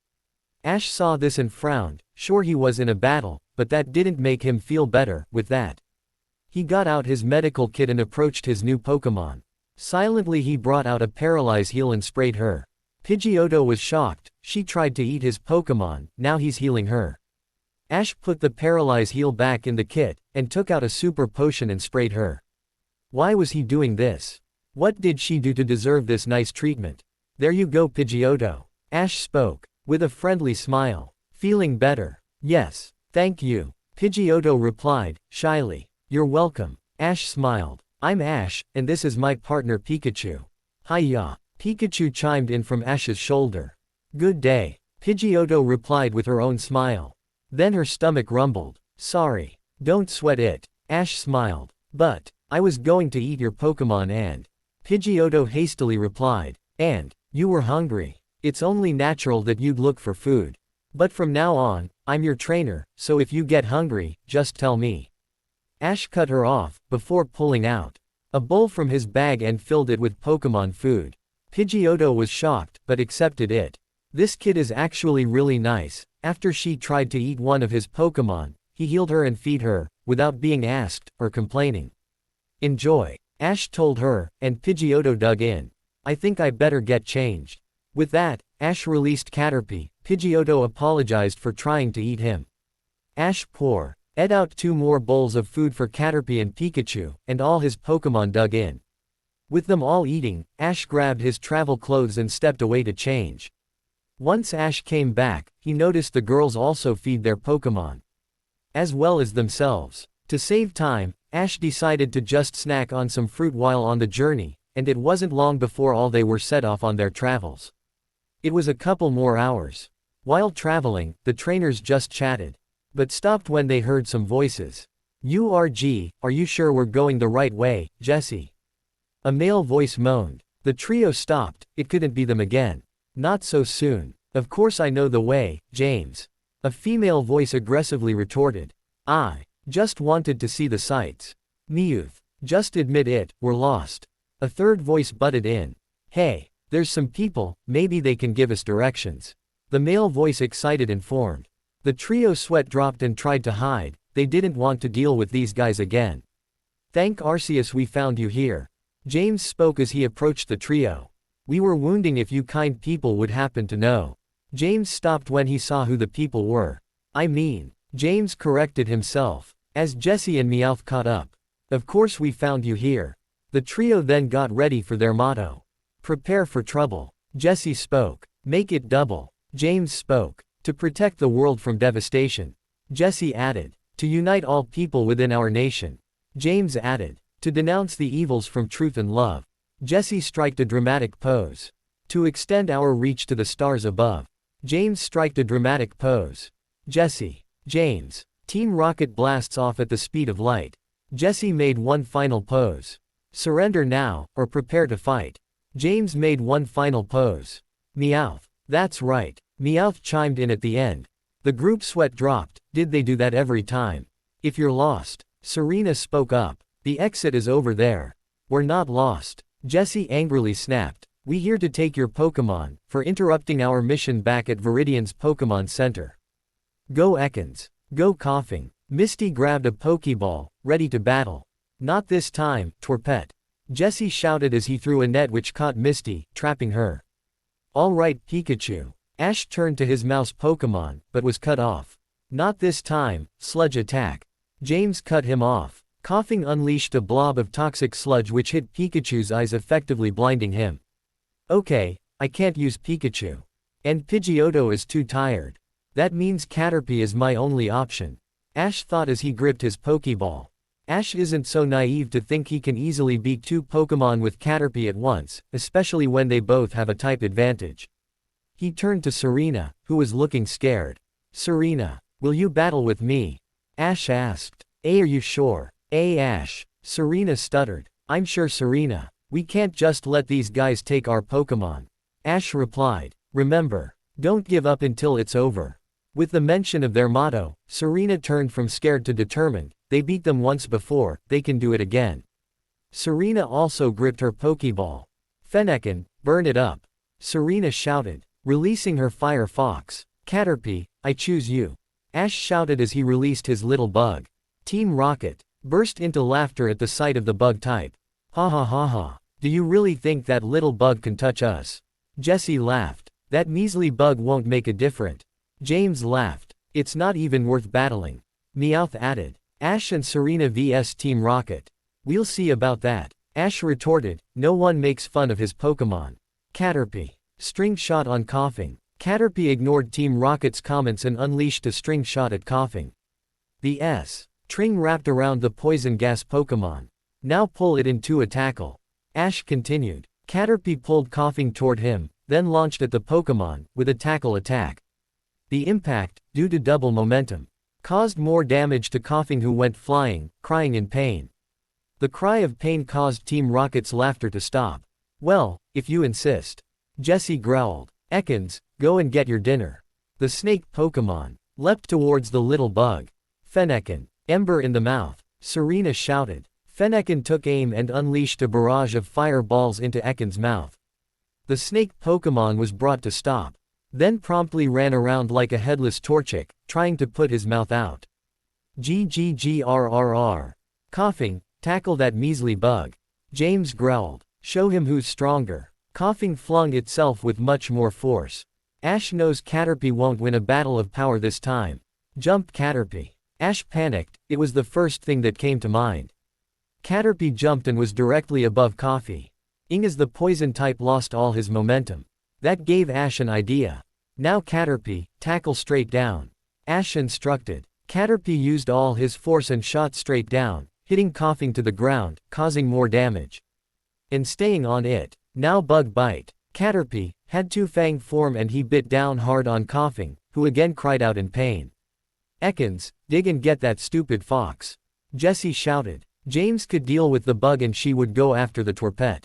Ash saw this and frowned. Sure, he was in a battle, but that didn't make him feel better. With that, he got out his medical kit and approached his new Pokémon. Silently he brought out a paralyze heal and sprayed her. Pidgeotto was shocked, she tried to eat his Pokémon, now he's healing her. Ash put the paralyze heal back in the kit, and took out a super potion and sprayed her. Why was he doing this? What did she do to deserve this nice treatment? There you go Pidgeotto. Ash spoke, with a friendly smile. Feeling better? Yes, thank you. Pidgeotto replied, shyly. You're welcome. Ash smiled. I'm Ash, and this is my partner Pikachu. Hiya. Pikachu chimed in from Ash's shoulder. Good day. Pidgeotto replied with her own smile. Then her stomach rumbled. Sorry. Don't sweat it. Ash smiled. But, I was going to eat your Pokémon and. Pidgeotto hastily replied. And, you were hungry. It's only natural that you'd look for food. But from now on, I'm your trainer, so if you get hungry, just tell me. Ash cut her off, before pulling out a bowl from his bag and filled it with Pokémon food. Pidgeotto was shocked, but accepted it. This kid is actually really nice. After she tried to eat one of his Pokémon, he healed her and feed her, without being asked, or complaining. Enjoy. Ash told her, and Pidgeotto dug in. I think I better get changed. With that, Ash released Caterpie. Pidgeotto apologized for trying to eat him. Ash ate out 2 more bowls of food for Caterpie and Pikachu, and all his Pokémon dug in. With them all eating, Ash grabbed his travel clothes and stepped away to change. Once Ash came back, he noticed the girls also feed their Pokémon, as well as themselves. To save time, Ash decided to just snack on some fruit while on the journey, and it wasn't long before all they were set off on their travels. It was a couple more hours. While traveling, the trainers just chatted, but stopped when they heard some voices. URG, are you sure we're going the right way, Jesse? A male voice moaned. The trio stopped, it couldn't be them again. Not so soon. Of course I know the way, James. A female voice aggressively retorted. I just wanted to see the sights. Mewth, just admit it, we're lost. A third voice butted in. Hey, there's some people, maybe they can give us directions. The male voice excited informed. The trio sweat dropped and tried to hide, they didn't want to deal with these guys again. Thank Arceus we found you here. James spoke as he approached the trio. We were wounding if you kind people would happen to know. James stopped when he saw who the people were. I mean, James corrected himself, as Jesse and Meowth caught up. Of course we found you here. The trio then got ready for their motto. Prepare for trouble. Jesse spoke. Make it double. James spoke. To protect the world from devastation. Jesse added. To unite all people within our nation. James added. To denounce the evils from truth and love. Jesse striked a dramatic pose. To extend our reach to the stars above. James striked a dramatic pose. Jesse. James. Team Rocket blasts off at the speed of light. Jesse made one final pose. Surrender now, or prepare to fight. James made one final pose. Meowth. That's right. Meowth chimed in at the end. The group sweat dropped. Did they do that every time? If you're lost. Serena spoke up. The exit is over there. We're not lost. Jesse angrily snapped. We here to take your Pokémon, for interrupting our mission back at Viridian's Pokémon Center. Go Ekans. Go coughing. Misty grabbed a Pokeball, ready to battle. Not this time, Torpet. Jesse shouted as he threw a net which caught Misty, trapping her. Alright Pikachu. Ash turned to his mouse Pokémon, but was cut off. Not this time, Sludge attack. James cut him off. Coughing unleashed a blob of toxic sludge which hit Pikachu's eyes, effectively blinding him. Okay, I can't use Pikachu. And Pidgeotto is too tired. That means Caterpie is my only option. Ash thought as he gripped his Pokeball. Ash isn't so naive to think he can easily beat 2 Pokémon with Caterpie at once, especially when they both have a type advantage. He turned to Serena, who was looking scared. Serena, will you battle with me? Ash asked. Are you sure? Ash. Serena stuttered. I'm sure Serena. We can't just let these guys take our Pokémon. Ash replied. Remember, don't give up until it's over. With the mention of their motto, Serena turned from scared to determined. They beat them once before, they can do it again. Serena also gripped her Pokeball. Fennekin, burn it up. Serena shouted, releasing her Fire Fox. Caterpie, I choose you. Ash shouted as he released his little bug. Team Rocket burst into laughter at the sight of the bug type. Ha ha ha ha. Do you really think that little bug can touch us? Jesse laughed. That measly bug won't make a difference. James laughed. It's not even worth battling. Meowth added. Ash and Serena vs Team Rocket. We'll see about that. Ash retorted, no one makes fun of his Pokemon. Caterpie. String shot on Coughing. Caterpie ignored Team Rocket's comments and unleashed a string shot at Coughing. The string wrapped around the poison gas Pokemon. Now pull it into a tackle. Ash continued. Caterpie pulled Coughing toward him, then launched at the Pokemon, with a tackle attack. The impact, due to double momentum, caused more damage to Coughing, who went flying, crying in pain. The cry of pain caused Team Rocket's laughter to stop. Well, if you insist. Jesse growled. Ekans, go and get your dinner. The snake Pokemon leapt towards the little bug. Fennekin. Ember in the mouth. Serena shouted. Fennekin took aim and unleashed a barrage of fireballs into Ekans' mouth. The snake Pokemon was brought to stop, then promptly ran around like a headless Torchic, trying to put his mouth out. GGGRRR. Coughing, tackle that measly bug. James growled. Show him who's stronger. Coughing flung itself with much more force. Ash knows Caterpie won't win a battle of power this time. Jump Caterpie. Ash panicked, it was the first thing that came to mind. Caterpie jumped and was directly above Coffee. As the poison type lost all his momentum. That gave Ash an idea. Now Caterpie, tackle straight down. Ash instructed. Caterpie used all his force and shot straight down, hitting Coughing to the ground, causing more damage. And staying on it. Now Bug Bite. Caterpie had two-fang form and he bit down hard on Coughing, who again cried out in pain. Ekans, dig and get that stupid fox. Jesse shouted. James could deal with the bug and she would go after the Torpet.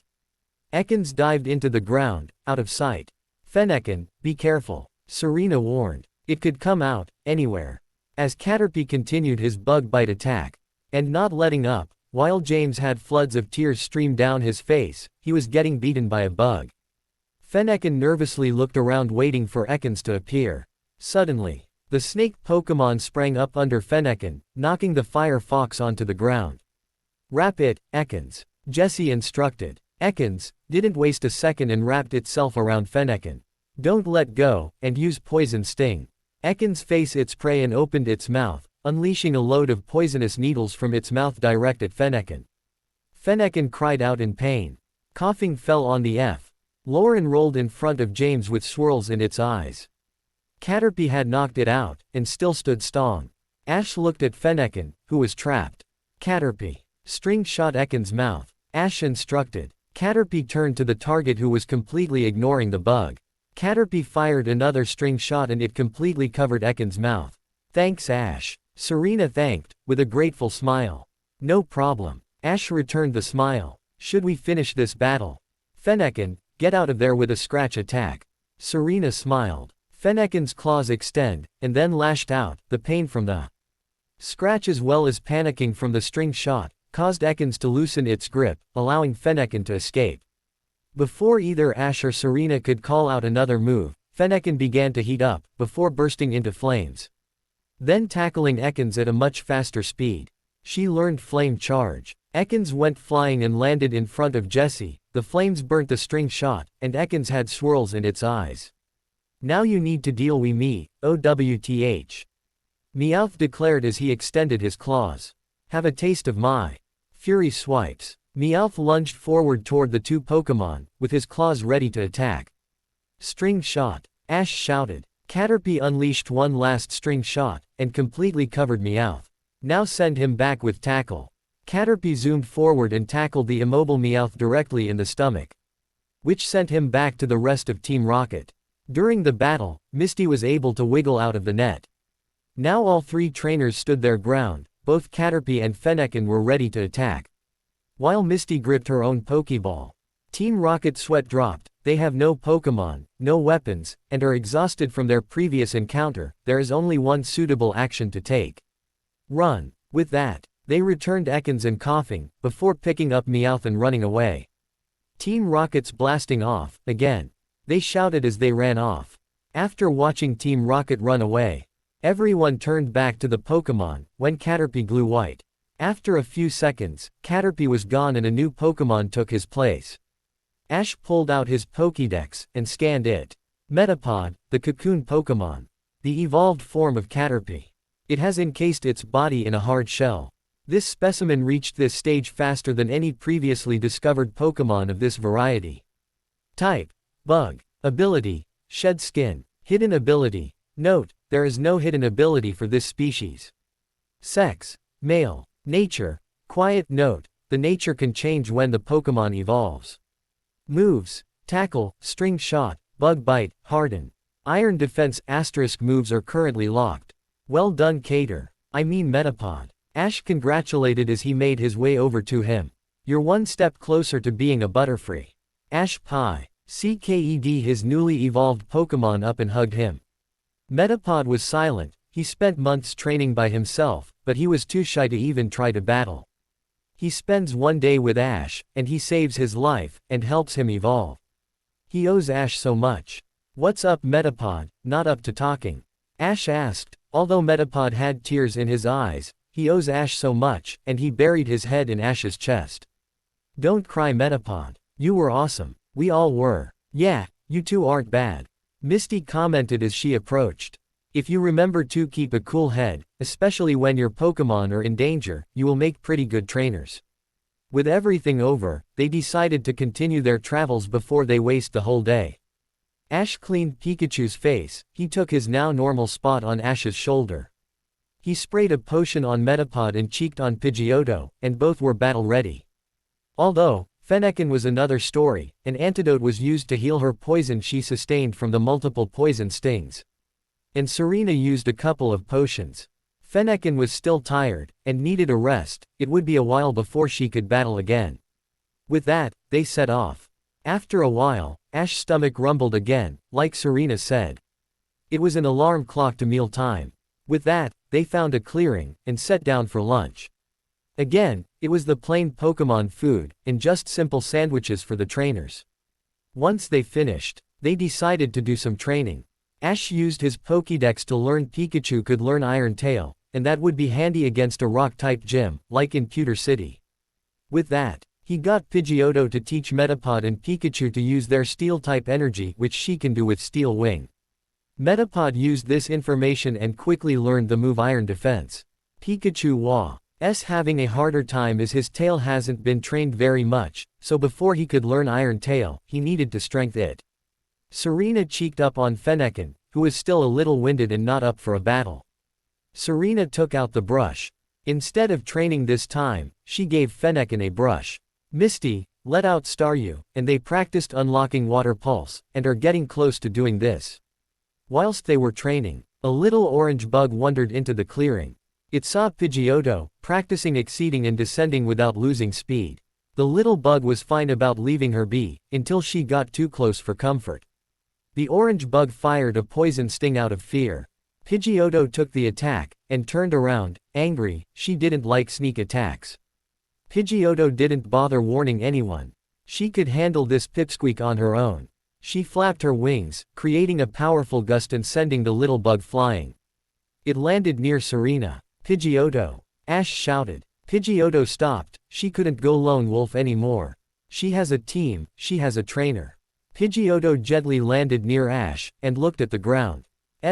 Ekans dived into the ground, out of sight. Fennekin, be careful. Serena warned. It could come out, anywhere. As Caterpie continued his bug bite attack. And not letting up, while James had floods of tears stream down his face, he was getting beaten by a bug. Fennekin nervously looked around waiting for Ekans to appear. Suddenly, the snake Pokemon sprang up under Fennekin, knocking the fire fox onto the ground. Wrap it, Ekans. Jesse instructed. Ekans didn't waste a second and wrapped itself around Fennekin. Don't let go, and use Poison Sting. Ekans faced its prey and opened its mouth, unleashing a load of poisonous needles from its mouth direct at Fennekin. Fennekin cried out in pain. Coughing fell on the floor and rolled in front of James with swirls in its eyes. Caterpie had knocked it out, and still stood strong. Ash looked at Fennekin, who was trapped. Caterpie. String shot Ekans' mouth. Ash instructed. Caterpie turned to the target who was completely ignoring the bug. Caterpie fired another string shot and it completely covered Ekans' mouth. Thanks Ash. Serena thanked, with a grateful smile. No problem. Ash returned the smile. Should we finish this battle? Fennekin, get out of there with a scratch attack. Serena smiled. Fennekin's claws extend, and then lashed out, the pain from the scratch as well as panicking from the string shot, caused Ekans to loosen its grip, allowing Fennekin to escape. Before either Ash or Serena could call out another move, Fennekin began to heat up, before bursting into flames. Then tackling Ekans at a much faster speed. She learned Flame Charge. Ekans went flying and landed in front of Jesse, the flames burnt the string shot, and Ekans had swirls in its eyes. Now you need to deal with me, OWTH. Meowth declared as he extended his claws. Have a taste of my Fury Swipes. Meowth lunged forward toward the two Pokemon, with his claws ready to attack. String Shot. Ash shouted. Caterpie unleashed one last string shot, and completely covered Meowth. Now send him back with Tackle. Caterpie zoomed forward and tackled the immobile Meowth directly in the stomach, which sent him back to the rest of Team Rocket. During the battle, Misty was able to wiggle out of the net. Now all three trainers stood their ground, both Caterpie and Fennekin were ready to attack. While Misty gripped her own Pokeball. Team Rocket's sweat dropped, they have no Pokemon, no weapons, and are exhausted from their previous encounter. There is only one suitable action to take. Run. With that, they returned Ekans and Coughing, before picking up Meowth and running away. Team Rocket's blasting off, again. They shouted as they ran off. After watching Team Rocket run away, everyone turned back to the Pokemon, when Caterpie grew white. After a few seconds, Caterpie was gone and a new Pokemon took his place. Ash pulled out his Pokédex and scanned it. Metapod, the cocoon Pokémon. The evolved form of Caterpie. It has encased its body in a hard shell. This specimen reached this stage faster than any previously discovered Pokémon of this variety. Type: Bug. Ability: Shed Skin. Hidden ability. Note: there is no hidden ability for this species. Sex: Male. Nature: Quiet. Note: the nature can change when the Pokémon evolves. Moves: Tackle, String Shot, Bug Bite, Harden. Iron Defense. Moves are currently locked. Well done Metapod. Ash congratulated as he made his way over to him. You're one step closer to being a Butterfree. Ash Pie. CKED his newly evolved Pokémon up and hugged him. Metapod was silent. He spent months training by himself, but he was too shy to even try to battle. He spends one day with Ash, and he saves his life, and helps him evolve. He owes Ash so much. What's up Metapod, not up to talking? Ash asked, although Metapod had tears in his eyes. He owes Ash so much, and he buried his head in Ash's chest. Don't cry Metapod. You were awesome. We all were. Yeah, you two aren't bad. Misty commented as she approached. If you remember to keep a cool head, especially when your Pokémon are in danger, you will make pretty good trainers. With everything over, they decided to continue their travels before they waste the whole day. Ash cleaned Pikachu's face. He took his now normal spot on Ash's shoulder. He sprayed a potion on Metapod and cheeked on Pidgeotto, and both were battle-ready. Although, Fennekin was another story. An antidote was used to heal her poison she sustained from the multiple poison stings. And Serena used a couple of potions. Fennekin was still tired, and needed a rest. It would be a while before she could battle again. With that, they set off. After a while, Ash's stomach rumbled again, like Serena said. It was an alarm clock to meal time. With that, they found a clearing, and sat down for lunch. Again, it was the plain Pokémon food, and just simple sandwiches for the trainers. Once they finished, they decided to do some training. Ash used his Pokédex to learn Pikachu could learn Iron Tail, and that would be handy against a rock-type gym, like in Pewter City. With that, he got Pidgeotto to teach Metapod and Pikachu to use their Steel-type energy, which she can do with Steel Wing. Metapod used this information and quickly learned the move Iron Defense. Pikachu was having a harder time as his tail hasn't been trained very much, so before he could learn Iron Tail, he needed to strengthen it. Serena cheeked up on Fennekin, who was still a little winded and not up for a battle. Serena took out the brush. Instead of training this time, she gave Fennekin a brush. Misty, let out Staryu, and they practiced unlocking Water Pulse, and are getting close to doing this. Whilst they were training, a little orange bug wandered into the clearing. It saw Pidgeotto, practicing exceeding and descending without losing speed. The little bug was fine about leaving her be, until she got too close for comfort. The orange bug fired a poison sting out of fear. Pidgeotto took the attack, and turned around, angry. She didn't like sneak attacks. Pidgeotto didn't bother warning anyone. She could handle this pipsqueak on her own. She flapped her wings, creating a powerful gust and sending the little bug flying. It landed near Serena. Pidgeotto! Ash shouted. Pidgeotto stopped. She couldn't go lone wolf anymore. She has a team, she has a trainer. Pidgeotto gently landed near Ash, and looked at the ground.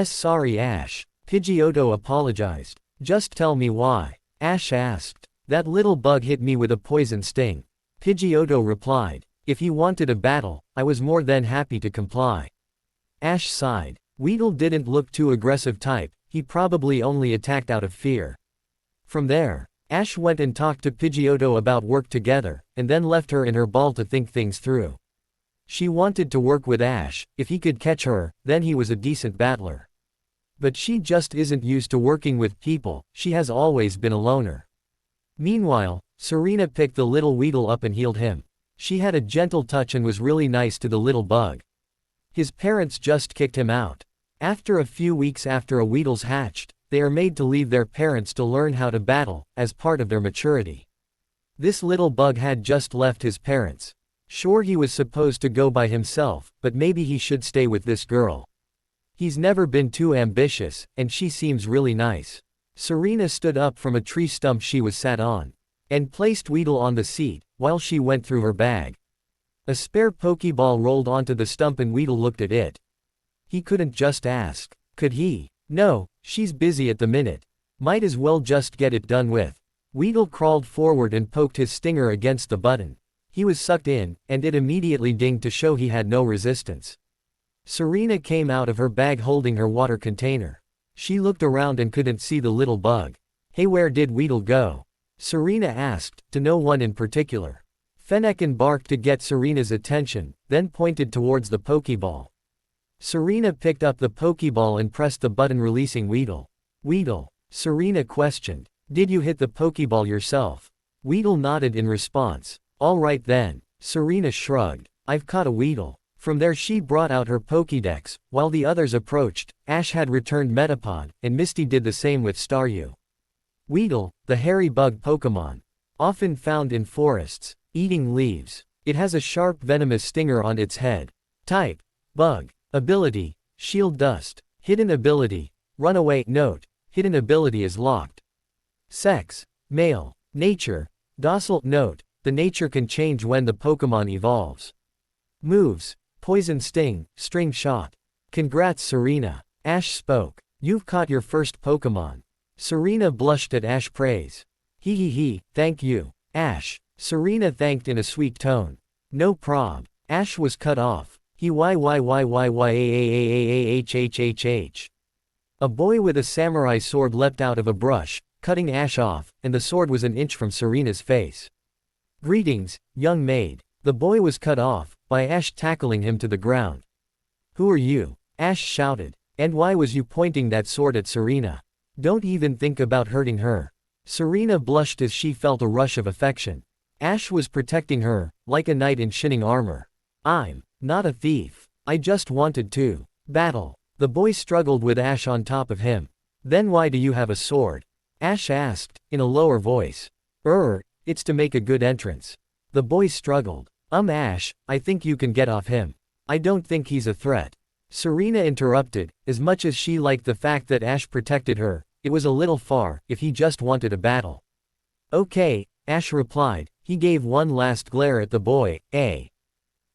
Sorry Ash. Pidgeotto apologized. Just tell me why. Ash asked. That little bug hit me with a poison sting. Pidgeotto replied. If he wanted a battle, I was more than happy to comply. Ash sighed. Weedle didn't look too aggressive type, he probably only attacked out of fear. From there, Ash went and talked to Pidgeotto about work together, and then left her in her ball to think things through. She wanted to work with Ash. If he could catch her, then he was a decent battler. But she just isn't used to working with people, she has always been a loner. Meanwhile, Serena picked the little Weedle up and healed him. She had a gentle touch and was really nice to the little bug. His parents just kicked him out. After a few weeks after a Weedle's hatched, they are made to leave their parents to learn how to battle, as part of their maturity. This little bug had just left his parents. Sure, he was supposed to go by himself, but maybe he should stay with this girl. He's never been too ambitious, and she seems really nice. Serena stood up from a tree stump she was sat on, and placed Weedle on the seat, while she went through her bag. A spare Pokeball rolled onto the stump and Weedle looked at it. He couldn't just ask. Could he? No, she's busy at the minute. Might as well just get it done with. Weedle crawled forward and poked his stinger against the button. He was sucked in, and it immediately dinged to show he had no resistance. Serena came out of her bag holding her water container. She looked around and couldn't see the little bug. Hey, where did Weedle go? Serena asked, to no one in particular. Fennekin barked to get Serena's attention, then pointed towards the Pokeball. Serena picked up the Pokeball and pressed the button releasing Weedle. Weedle? Serena questioned. Did you hit the Pokeball yourself? Weedle nodded in response. All right then. Serena shrugged. I've caught a Weedle. From there she brought out her Pokédex. While the others approached, Ash had returned Metapod, and Misty did the same with Staryu. Weedle, the hairy bug Pokémon. Often found in forests, eating leaves. It has a sharp venomous stinger on its head. Type: Bug. Ability: Shield Dust. Hidden ability: Runaway. Note: Hidden ability is locked. Sex: Male. Nature: Docile. Note: the nature can change when the Pokémon evolves. Moves: Poison Sting, String Shot. Congrats Serena. Ash spoke. You've caught your first Pokémon. Serena blushed at Ash's praise. He, thank you, Ash. Serena thanked in a sweet tone. No prob. Ash was cut off. He YYYYYAAAAHHHH. A boy with a samurai sword leapt out of a brush, cutting Ash off, and the sword was an inch from Serena's face. Greetings, young maid. The boy was cut off, by Ash tackling him to the ground. Who are you? Ash shouted. And why was you pointing that sword at Serena? Don't even think about hurting her. Serena blushed as she felt a rush of affection. Ash was protecting her, like a knight in shining armor. I'm not a thief. I just wanted to battle. The boy struggled with Ash on top of him. Then why do you have a sword? Ash asked, in a lower voice. It's to make a good entrance. The boy struggled. Ash, I think you can get off him. I don't think he's a threat. Serena interrupted. As much as she liked the fact that Ash protected her, it was a little far, if he just wanted a battle. Okay, Ash replied. He gave one last glare at the boy,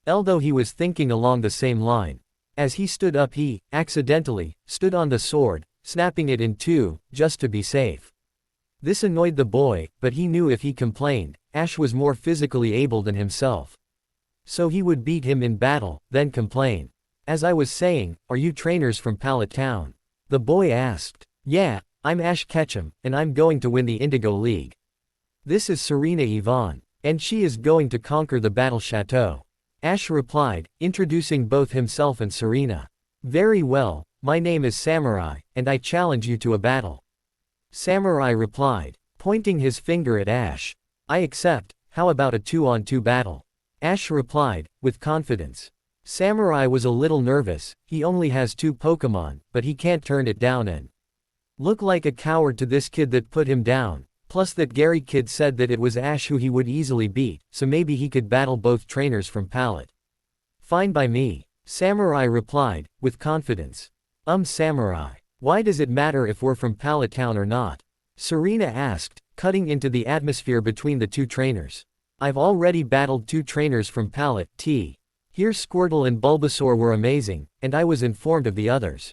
although he was thinking along the same line. As he stood up he, accidentally, stood on the sword, snapping it in two, just to be safe. This annoyed the boy, but he knew if he complained, Ash was more physically able than himself. So he would beat him in battle, then complain. As I was saying, are you trainers from Pallet Town? The boy asked. Yeah, I'm Ash Ketchum, and I'm going to win the Indigo League. This is Serena Yvonne, and she is going to conquer the Battle Chateau. Ash replied, introducing both himself and Serena. Very well, my name is Samurai, and I challenge you to a battle. Samurai replied, pointing his finger at Ash. I accept. How about a 2-on-2 battle? Ash replied, with confidence. Samurai was a little nervous. He only has 2 Pokémon, but he can't turn it down and look like a coward to this kid that put him down. Plus that Gary kid said that it was Ash who he would easily beat, so maybe he could battle both trainers from Pallet. Fine by me. Samurai replied, with confidence. Samurai. Why does it matter if we're from Pallet Town or not? Serena asked, cutting into the atmosphere between the 2 trainers. I've already battled 2 trainers from Pallet. Here Squirtle and Bulbasaur were amazing, and I was informed of the others.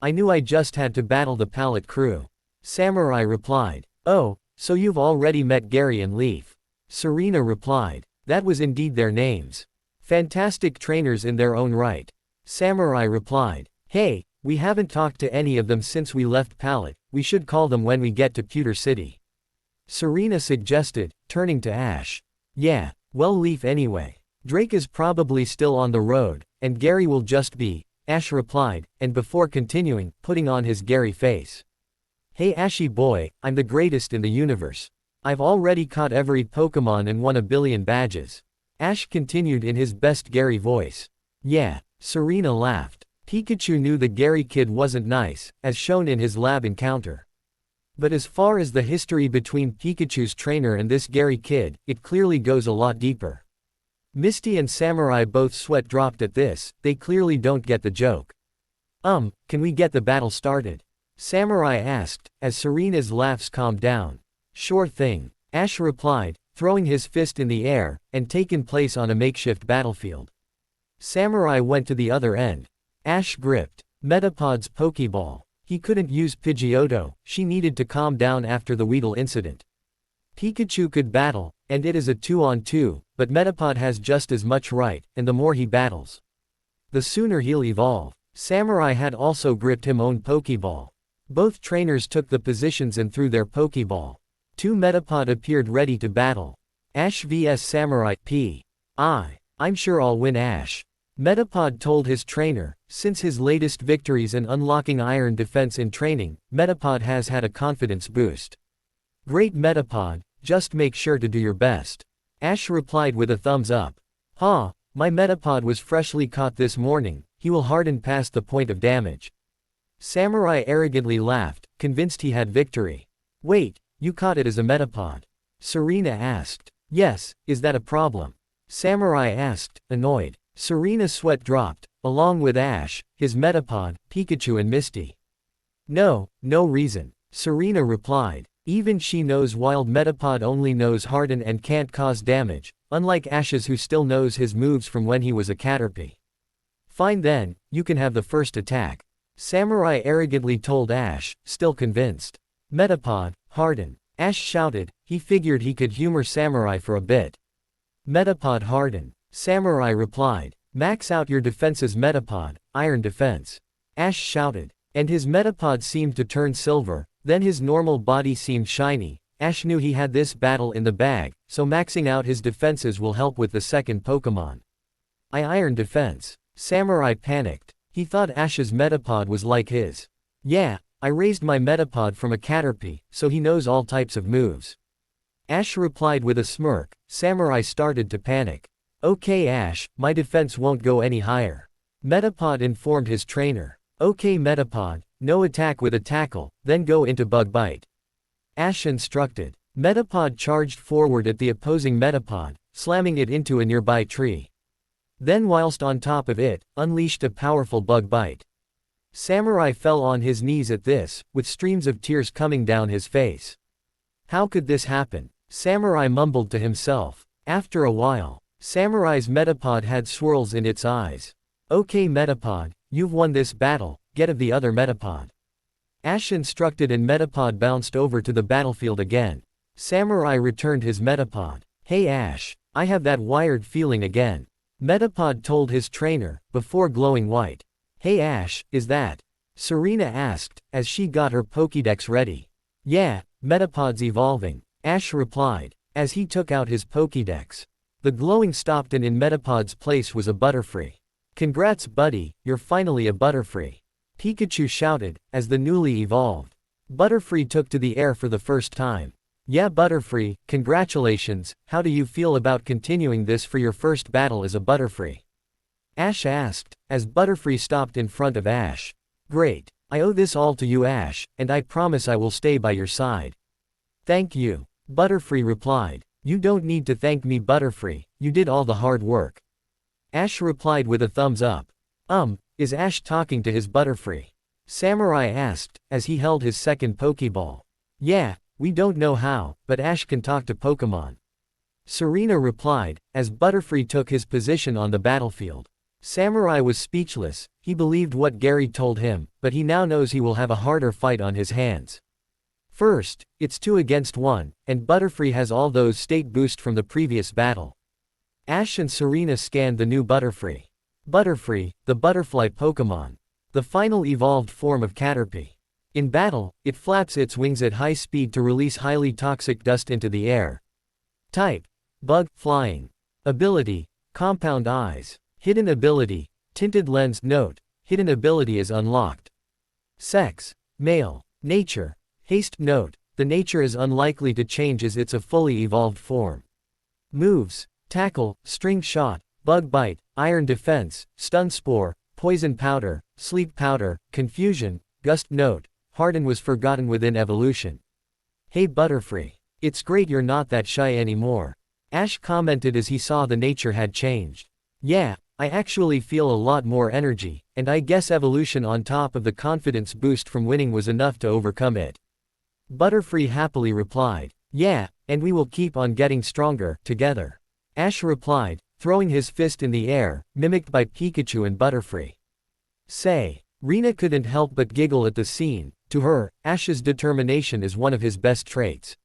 I knew I just had to battle the Pallet crew. Samurai replied. Oh, so you've already met Gary and Leaf. Serena replied. That was indeed their names. Fantastic trainers in their own right. Samurai replied. Hey, we haven't talked to any of them since we left Pallet. We should call them when we get to Pewter City. Serena suggested, turning to Ash. Yeah, well Leaf anyway. Drake is probably still on the road, and Gary will just be, Ash replied, and before continuing, putting on his Gary face. Hey Ashy boy, I'm the greatest in the universe. I've already caught every Pokémon and won 1 billion badges. Ash continued in his best Gary voice. Yeah, Serena laughed. Pikachu knew the Gary kid wasn't nice, as shown in his lab encounter. But as far as the history between Pikachu's trainer and this Gary kid, it clearly goes a lot deeper. Misty and Samurai both sweat dropped at this. They clearly don't get the joke. Can we get the battle started? Samurai asked, as Serena's laughs calmed down. Sure thing. Ash replied, throwing his fist in the air, and taken place on a makeshift battlefield. Samurai went to the other end. Ash gripped Metapod's Pokeball. He couldn't use Pidgeotto, she needed to calm down after the Weedle incident. Pikachu could battle, and it is a 2-on-2, but Metapod has just as much right, and the more he battles, the sooner he'll evolve. Samurai had also gripped his own Pokeball. Both trainers took the positions and threw their Pokeball. 2 Metapod appeared ready to battle. Ash vs Samurai. I'm sure I'll win, Ash. Metapod told his trainer. Since his latest victories and unlocking Iron Defense in training, Metapod has had a confidence boost. Great Metapod, just make sure to do your best. Ash replied with a thumbs up. My Metapod was freshly caught this morning, he will harden past the point of damage. Samurai arrogantly laughed, convinced he had victory. Wait, you caught it as a Metapod? Serena asked. Yes, is that a problem? Samurai asked, annoyed. Serena's sweat dropped, along with Ash, his Metapod, Pikachu and Misty. No reason. Serena replied. Even she knows Wild Metapod only knows Harden and can't cause damage, unlike Ash's who still knows his moves from when he was a Caterpie. Fine then, you can have the first attack. Samurai arrogantly told Ash, still convinced. Metapod, Harden. Ash shouted, he figured he could humor Samurai for a bit. Metapod Harden. Samurai replied. Max out your defenses Metapod, Iron Defense. Ash shouted. And his Metapod seemed to turn silver, then his normal body seemed shiny. Ash knew he had this battle in the bag, so maxing out his defenses will help with the second Pokemon. Iron Defense. Samurai panicked. He thought Ash's Metapod was like his. Yeah, I raised my Metapod from a Caterpie, so he knows all types of moves. Ash replied with a smirk. Samurai started to panic. Okay Ash, my defense won't go any higher. Metapod informed his trainer. Okay Metapod, no attack with a tackle, then go into Bug Bite. Ash instructed. Metapod charged forward at the opposing Metapod, slamming it into a nearby tree. Then whilst on top of it, unleashed a powerful Bug Bite. Samurai fell on his knees at this, with streams of tears coming down his face. How could this happen? Samurai mumbled to himself. After a while, Samurai's Metapod had swirls in its eyes. Okay Metapod, you've won this battle, get of the other Metapod. Ash instructed and Metapod bounced over to the battlefield again. Samurai returned his Metapod. Hey Ash, I have that wired feeling again. Metapod told his trainer, before glowing white. Hey Ash, is that? Serena asked, as she got her Pokédex ready. Yeah, Metapod's evolving. Ash replied, as he took out his Pokédex. The glowing stopped and in Metapod's place was a Butterfree. Congrats buddy, you're finally a Butterfree. Pikachu shouted, as the newly evolved Butterfree took to the air for the first time. Yeah Butterfree, congratulations, how do you feel about continuing this for your first battle as a Butterfree? Ash asked, as Butterfree stopped in front of Ash. Great, I owe this all to you Ash, and I promise I will stay by your side. Thank you. Butterfree replied. You don't need to thank me Butterfree, you did all the hard work. Ash replied with a thumbs up. Is Ash talking to his Butterfree? Samurai asked, as he held his second Pokeball. Yeah, we don't know how, but Ash can talk to Pokemon. Serena replied, as Butterfree took his position on the battlefield. Samurai was speechless, he believed what Gary told him, but he now knows he will have a harder fight on his hands. First, it's 2 against 1, and Butterfree has all those state boost from the previous battle. Ash and Serena scanned the new Butterfree. Butterfree, the butterfly Pokemon. The final evolved form of Caterpie. In battle, it flaps its wings at high speed to release highly toxic dust into the air. Type: Bug, Flying. Ability: Compound Eyes. Hidden ability: Tinted Lens. Note: Hidden ability is unlocked. Sex: Male. Nature: Haste. Note: the nature is unlikely to change as it's a fully evolved form. Moves: Tackle, String Shot, Bug Bite, Iron Defense, Stun Spore, Poison Powder, Sleep Powder, Confusion, Gust. Note: Harden was forgotten within evolution. Hey Butterfree. It's great you're not that shy anymore. Ash commented as he saw the nature had changed. Yeah, I actually feel a lot more energy, and I guess evolution on top of the confidence boost from winning was enough to overcome it. Butterfree happily replied. Yeah, and we will keep on getting stronger, together. Ash replied, throwing his fist in the air, mimicked by Pikachu and Butterfree. Say. Rena couldn't help but giggle at the scene. To her, Ash's determination is one of his best traits.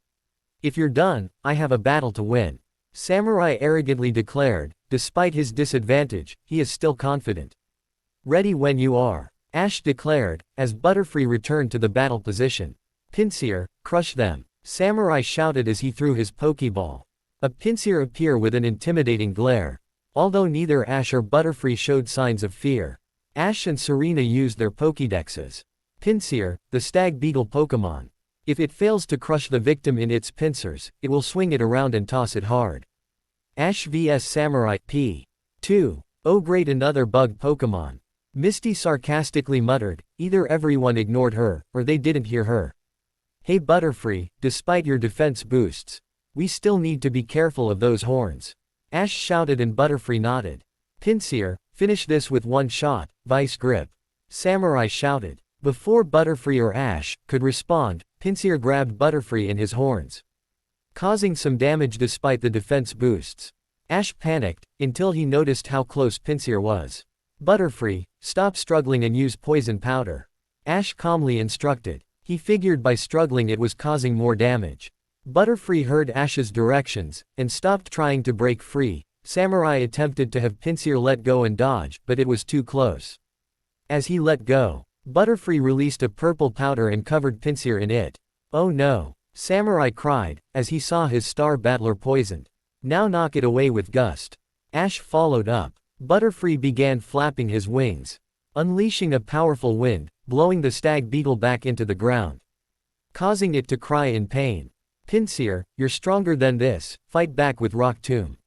If you're done, I have a battle to win. Samurai arrogantly declared. Despite his disadvantage, he is still confident. Ready when you are, Ash declared, as Butterfree returned to the battle position. Pinsir, crush them, Samurai shouted as he threw his Pokeball. A Pinsir appeared with an intimidating glare. Although neither Ash or Butterfree showed signs of fear, Ash and Serena used their Pokédexes. Pinsir, the stag beetle Pokémon. If it fails to crush the victim in its pincers, it will swing it around and toss it hard. Ash vs Samurai P2. Oh great, another bug Pokémon. Misty sarcastically muttered. Either everyone ignored her, or they didn't hear her. Hey Butterfree, despite your defense boosts, we still need to be careful of those horns. Ash shouted and Butterfree nodded. Pinsir, finish this with one shot, Vice Grip. Samurai shouted. Before Butterfree or Ash could respond, Pinsir grabbed Butterfree in his horns, causing some damage despite the defense boosts. Ash panicked, until he noticed how close Pinsir was. Butterfree, stop struggling and use poison powder. Ash calmly instructed. He figured by struggling it was causing more damage. Butterfree heard Ash's directions, and stopped trying to break free. Samurai attempted to have Pinsir let go and dodge, but it was too close. As he let go, Butterfree released a purple powder and covered Pinsir in it. Oh no! Samurai cried, as he saw his star battler poisoned. Now knock it away with gust. Ash followed up. Butterfree began flapping his wings, unleashing a powerful wind, blowing the stag beetle back into the ground, causing it to cry in pain. Pinsir, you're stronger than this, fight back with Rock Tomb.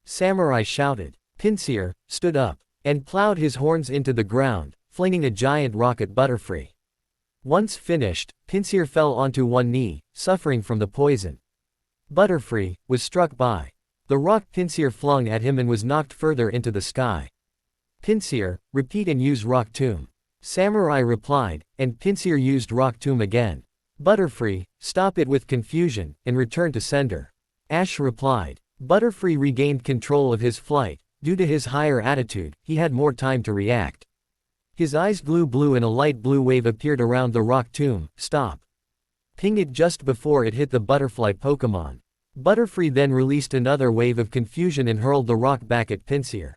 Samurai shouted. Pinsir stood up, and plowed his horns into the ground, flinging a giant rock at Butterfree. Once finished, Pinsir fell onto one knee, suffering from the poison. Butterfree was struck by the rock Pinsir flung at him and was knocked further into the sky. Pinsir, repeat and use Rock Tomb. Samurai replied, and Pinsir used Rock Tomb again. Butterfree, stop it with confusion, and return to sender. Ash replied. Butterfree regained control of his flight. Due to his higher attitude, he had more time to react. His eyes grew blue and a light blue wave appeared around the Rock Tomb. Stop. Ping it just before it hit the butterfly Pokémon. Butterfree then released another wave of confusion and hurled the rock back at Pinsir.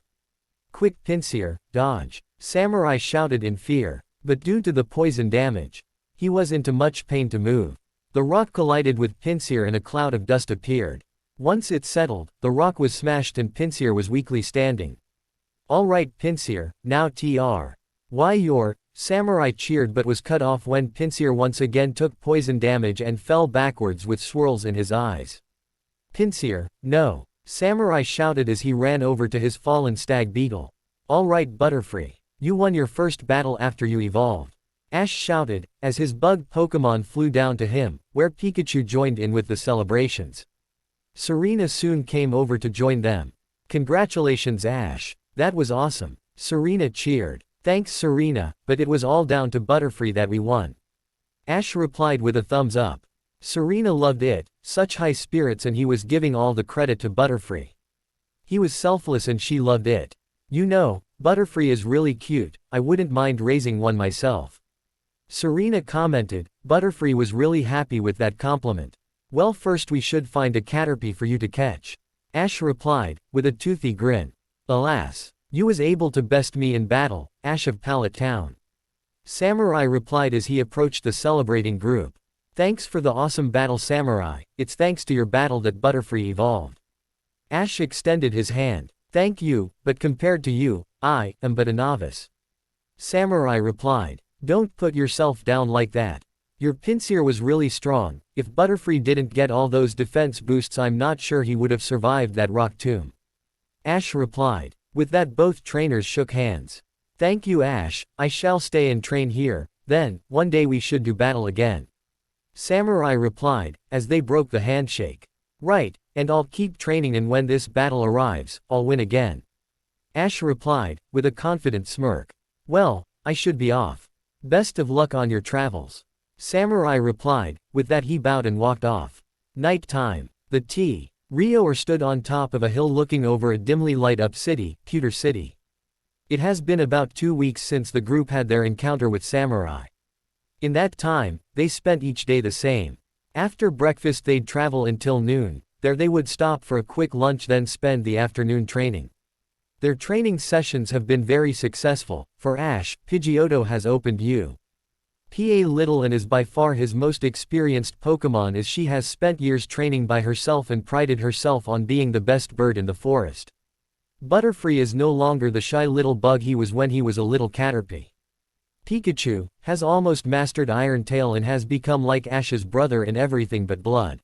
Quick Pinsir, dodge. Samurai shouted in fear, but due to the poison damage, he was into much pain to move. The rock collided with Pinsir and a cloud of dust appeared. Once it settled, the rock was smashed and Pinsir was weakly standing. Alright Pinsir, now TR. Why you're, Samurai cheered but was cut off when Pinsir once again took poison damage and fell backwards with swirls in his eyes. Pinsir, no, Samurai shouted as he ran over to his fallen stag beetle. Alright Butterfree, you won your first battle after you evolved. Ash shouted, as his bug Pokémon flew down to him, where Pikachu joined in with the celebrations. Serena soon came over to join them. Congratulations Ash, that was awesome. Serena cheered. Thanks Serena, but it was all down to Butterfree that we won. Ash replied with a thumbs up. Serena loved it, such high spirits, and he was giving all the credit to Butterfree. He was selfless and she loved it. You know, Butterfree is really cute, I wouldn't mind raising one myself. Serena commented. Butterfree was really happy with that compliment. Well, first we should find a Caterpie for you to catch. Ash replied, with a toothy grin. Alas, you was able to best me in battle, Ash of Pallet Town. Samurai replied as he approached the celebrating group. Thanks for the awesome battle Samurai, it's thanks to your battle that Butterfree evolved. Ash extended his hand. Thank you, but compared to you, I am but a novice. Samurai replied. Don't put yourself down like that. Your Pinsir was really strong. If Butterfree didn't get all those defense boosts, I'm not sure he would have survived that rock tomb. Ash replied. With that, both trainers shook hands. Thank you Ash, I shall stay and train here, then, one day we should do battle again. Samurai replied, as they broke the handshake. Right, and I'll keep training, and when this battle arrives, I'll win again. Ash replied, with a confident smirk. Well, I should be off. Best of luck on your travels. Samurai replied. With that he bowed and walked off. Night time. The T. Rio stood on top of a hill looking over a dimly light-up city, Pewter City. It has been about 2 weeks since the group had their encounter with samurai. In that time, they spent each day the same. After breakfast they'd travel until noon, there they would stop for a quick lunch then spend the afternoon training. Their training sessions have been very successful. For Ash, Pidgeotto has opened U.P.A. little and is by far his most experienced Pokémon as she has spent years training by herself and prided herself on being the best bird in the forest. Butterfree is no longer the shy little bug he was when he was a little Caterpie. Pikachu has almost mastered Iron Tail and has become like Ash's brother in everything but blood.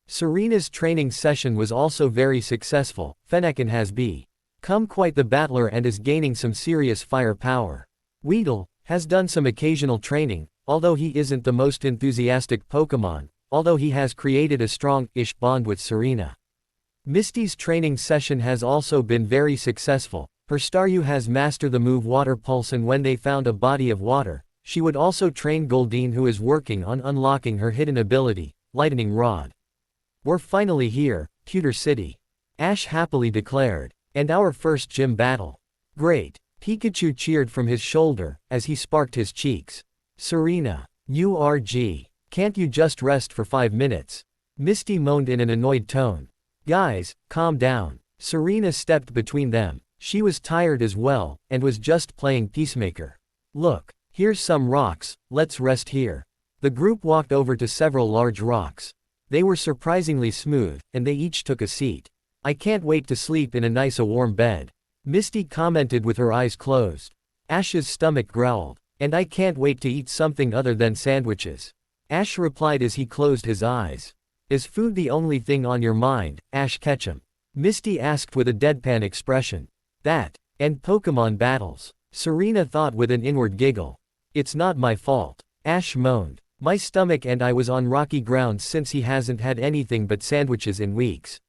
Serena's training session was also very successful. Fennekin has become quite the battler and is gaining some serious fire power. Weedle has done some occasional training, although he isn't the most enthusiastic Pokémon, although he has created a strong-ish bond with Serena. Misty's training session has also been very successful. Her Staryu has mastered the move Water Pulse, and when they found a body of water, she would also train Goldeen, who is working on unlocking her hidden ability, Lightning Rod. We're finally here, Pewter City. Ash happily declared. And our first gym battle. Great. Pikachu cheered from his shoulder, as he sparked his cheeks. Serena. URG. Can't you just rest for 5 minutes? Misty moaned in an annoyed tone. Guys, calm down. Serena stepped between them. She was tired as well, and was just playing peacemaker. Look, here's some rocks, let's rest here. The group walked over to several large rocks. They were surprisingly smooth, and they each took a seat. I can't wait to sleep in a nice warm bed. Misty commented with her eyes closed. Ash's stomach growled. And I can't wait to eat something other than sandwiches. Ash replied as he closed his eyes. Is food the only thing on your mind, Ash Ketchum? Misty asked with a deadpan expression. That, and Pokémon battles. Serena thought with an inward giggle. It's not my fault. Ash moaned. My stomach and I was on rocky ground since he hasn't had anything but sandwiches in weeks.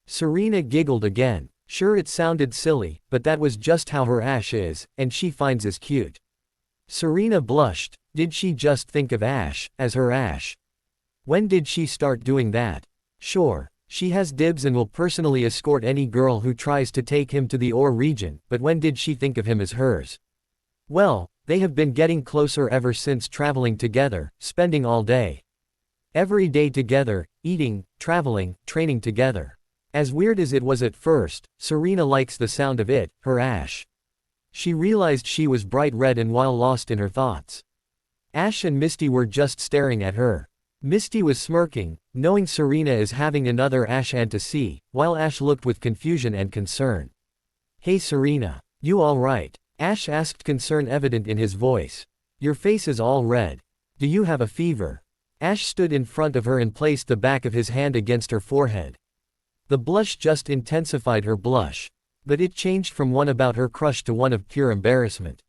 Serena giggled again. Sure, it sounded silly, but that was just how her Ash is, and she finds us cute. Serena blushed. Did she just think of Ash as her Ash? When did she start doing that? Sure, she has dibs and will personally escort any girl who tries to take him to the Ore region, but when did she think of him as hers? Well, they have been getting closer ever since traveling together, spending all day. Every day together, eating, traveling, training together. As weird as it was at first, Serena likes the sound of it, her Ash. She realized she was bright red and while lost in her thoughts. Ash and Misty were just staring at her. Misty was smirking, knowing Serena is having another Ash and to see, while Ash looked with confusion and concern. Hey Serena, you alright? Ash asked, concern evident in his voice. Your face is all red. Do you have a fever? Ash stood in front of her and placed the back of his hand against her forehead. The blush just intensified her blush. But it changed from one about her crush to one of pure embarrassment.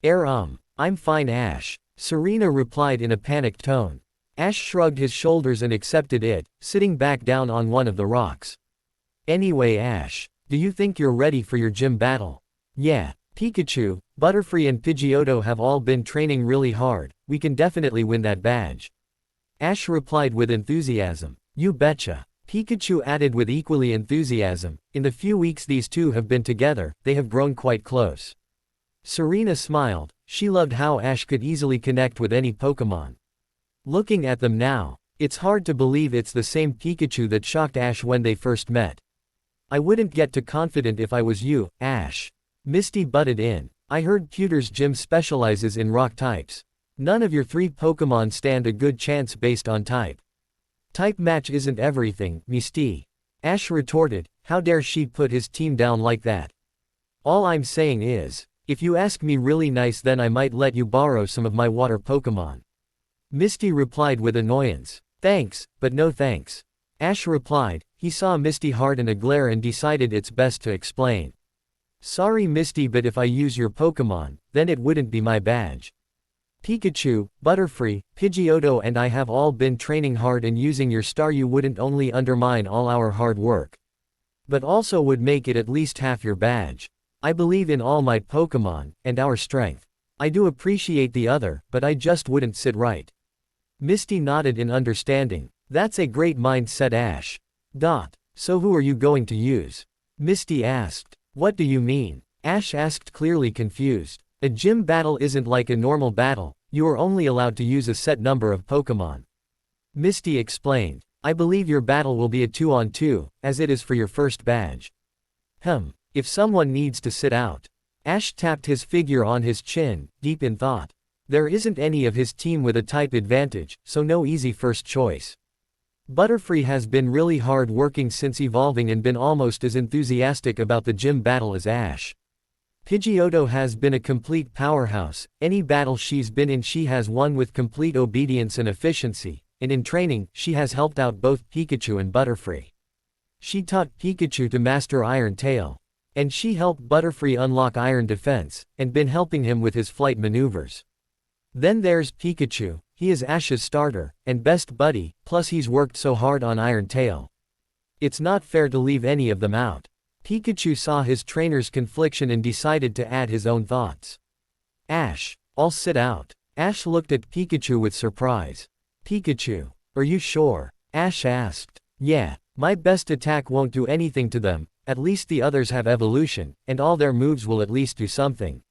I'm fine Ash. Serena replied in a panicked tone. Ash shrugged his shoulders and accepted it, sitting back down on one of the rocks. Anyway Ash, do you think you're ready for your gym battle? Yeah, Pikachu, Butterfree and Pidgeotto have all been training really hard, we can definitely win that badge. Ash replied with enthusiasm. You betcha. Pikachu added with equally enthusiasm, in the few weeks these two have been together, they have grown quite close. Serena smiled, she loved how Ash could easily connect with any Pokémon. Looking at them now, it's hard to believe it's the same Pikachu that shocked Ash when they first met. I wouldn't get too confident if I was you, Ash. Misty butted in. I heard Pewter's gym specializes in rock types. None of your 3 Pokémon stand a good chance based on type. Type match isn't everything, Misty. Ash retorted, how dare she put his team down like that. All I'm saying is, if you ask me really nice then I might let you borrow some of my water Pokémon. Misty replied with annoyance. Thanks, but no thanks. Ash replied, he saw Misty harden a glare and decided it's best to explain. Sorry Misty, but if I use your Pokémon, then it wouldn't be my badge. Pikachu, Butterfree, Pidgeotto and I have all been training hard, and using your Staryu wouldn't only undermine all our hard work, but also would make it at least half your badge. I believe in all my Pokémon, and our strength. I do appreciate the other, but I just wouldn't sit right. Misty nodded in understanding. That's a great mind, said Ash. So who are you going to use? Misty asked. What do you mean? Ash asked, clearly confused. A gym battle isn't like a normal battle, you are only allowed to use a set number of Pokemon. Misty explained. I believe your battle will be a 2-on-2, as it is for your first badge. If someone needs to sit out. Ash tapped his figure on his chin, deep in thought. There isn't any of his team with a type advantage, so no easy first choice. Butterfree has been really hard working since evolving and been almost as enthusiastic about the gym battle as Ash. Pidgeotto has been a complete powerhouse, any battle she's been in she has won with complete obedience and efficiency, and in training, she has helped out both Pikachu and Butterfree. She taught Pikachu to master Iron Tail. And she helped Butterfree unlock Iron Defense, and been helping him with his flight maneuvers. Then there's Pikachu, he is Ash's starter, and best buddy, plus he's worked so hard on Iron Tail. It's not fair to leave any of them out. Pikachu saw his trainer's confliction and decided to add his own thoughts. Ash, I'll sit out. Ash looked at Pikachu with surprise. Pikachu, are you sure? Ash asked. Yeah, my best attack won't do anything to them. At least the others have evolution, and all their moves will at least do something.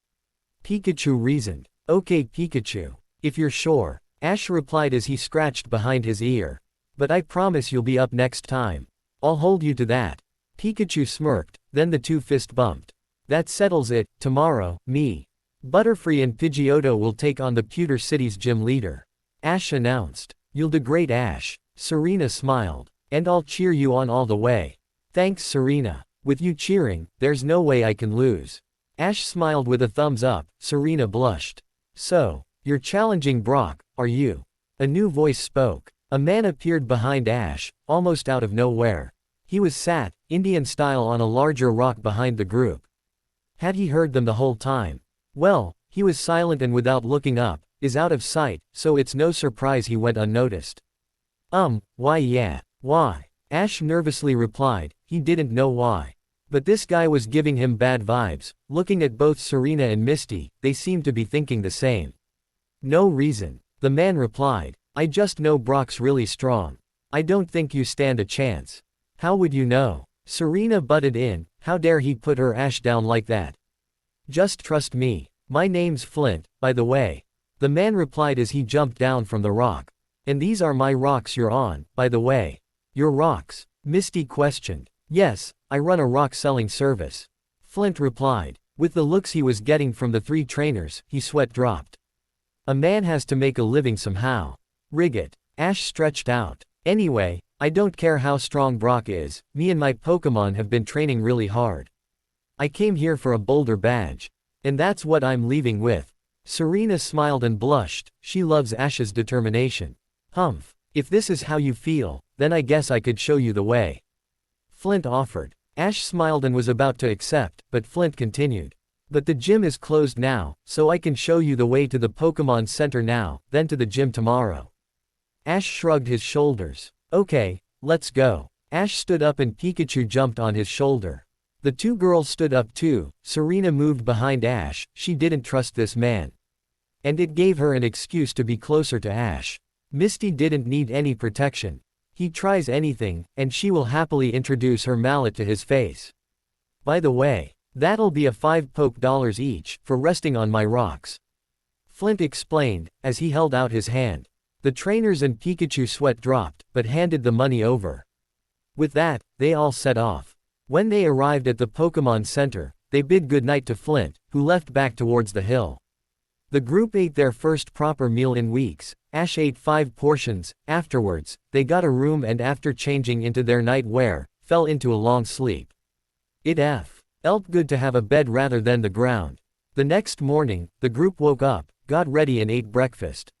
Pikachu reasoned. Okay Pikachu. If you're sure. Ash replied as he scratched behind his ear. But I promise you'll be up next time. I'll hold you to that. Pikachu smirked, then the two fist bumped. That settles it, tomorrow, me. Butterfree and Pidgeotto will take on the Pewter City's gym leader. Ash announced. You'll do great Ash. Serena smiled. And I'll cheer you on all the way. Thanks Serena. With you cheering, there's no way I can lose. Ash smiled with a thumbs up. Serena blushed. So, you're challenging Brock, are you? A new voice spoke. A man appeared behind Ash, almost out of nowhere. He was sat, Indian style, on a larger rock behind the group. Had he heard them the whole time? Well, he was silent and without looking up, is out of sight, so it's no surprise he went unnoticed. Why yeah, why? Ash nervously replied, he didn't know why. But this guy was giving him bad vibes. Looking at both Serena and Misty, they seemed to be thinking the same. No reason. The man replied. I just know Brock's really strong. I don't think you stand a chance. How would you know? Serena butted in. How dare he put her Ash down like that? Just trust me. My name's Flint, by the way. The man replied as he jumped down from the rock. And these are my rocks you're on, by the way. Your rocks? Misty questioned. Yes, I run a rock selling service. Flint replied. With the looks he was getting from the three trainers, his sweat dropped. A man has to make a living somehow. Rig it. Ash stretched out. Anyway, I don't care how strong Brock is, me and my Pokemon have been training really hard. I came here for a Boulder badge. And that's what I'm leaving with. Serena smiled and blushed, she loves Ash's determination. If this is how you feel, then I guess I could show you the way. Flint offered. Ash smiled and was about to accept, but Flint continued. But the gym is closed now, so I can show you the way to the Pokemon Center now, then to the gym tomorrow. Ash shrugged his shoulders. Okay, let's go. Ash stood up and Pikachu jumped on his shoulder. The two girls stood up too. Serena moved behind Ash, she didn't trust this man. And it gave her an excuse to be closer to Ash. Misty didn't need any protection. He tries anything, and she will happily introduce her mallet to his face. By the way, that'll be a 5 poke dollars each, for resting on my rocks. Flint explained, as he held out his hand. The trainers and Pikachu sweat dropped, but handed the money over. With that, they all set off. When they arrived at the Pokemon Center, they bid goodnight to Flint, who left back towards the hill. The group ate their first proper meal in weeks. Ash ate 5 portions. Afterwards, they got a room and after changing into their night wear, fell into a long sleep. It felt good to have a bed rather than the ground. The next morning, the group woke up, got ready and ate breakfast.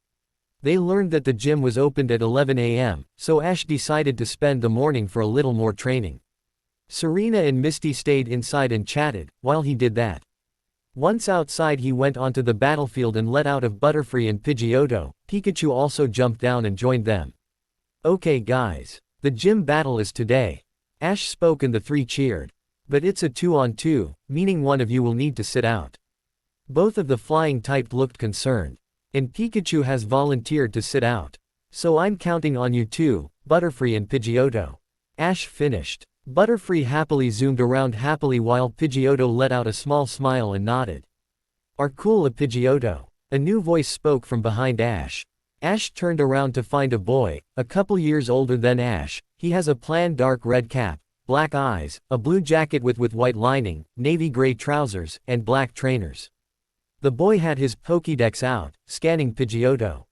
They learned that the gym was opened at 11 a.m., so Ash decided to spend the morning for a little more training. Serena and Misty stayed inside and chatted, while he did that. Once outside he went onto the battlefield and let out of Butterfree and Pidgeotto. Pikachu also jumped down and joined them. Okay guys. The gym battle is today. Ash spoke and the three cheered. But it's a 2-on-2, meaning one of you will need to sit out. Both of the flying type looked concerned. And Pikachu has volunteered to sit out. So I'm counting on you too, Butterfree and Pidgeotto. Ash finished. Butterfree happily zoomed around happily while Pidgeotto let out a small smile and nodded. Are cool a Pidgeotto. A new voice spoke from behind Ash. Ash turned around to find a boy, a couple years older than Ash. He has a plain dark red cap, black eyes, a blue jacket with white lining, navy gray trousers, and black trainers. The boy had his Pokédex out, scanning Pidgeotto.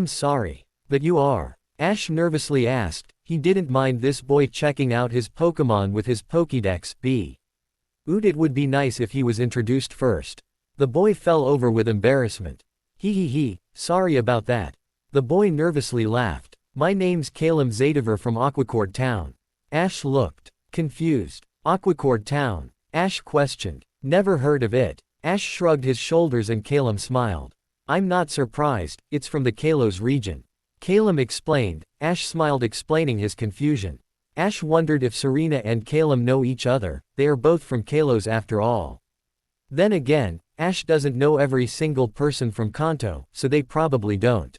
Sorry. But you are? Ash nervously asked. He didn't mind this boy checking out his Pokémon with his Pokédex. It would be nice if he was introduced first. The boy fell over with embarrassment. He, sorry about that. The boy nervously laughed. My name's Calum Zadiver from Aquacord Town. Ash looked confused. Aquacord Town? Ash questioned. Never heard of it. Ash shrugged his shoulders and Calum smiled. I'm not surprised, it's from the Kalos region. Calum explained. Ash smiled explaining his confusion. Ash wondered if Serena and Calum know each other, they are both from Kalos after all. Then again, Ash doesn't know every single person from Kanto, so they probably don't.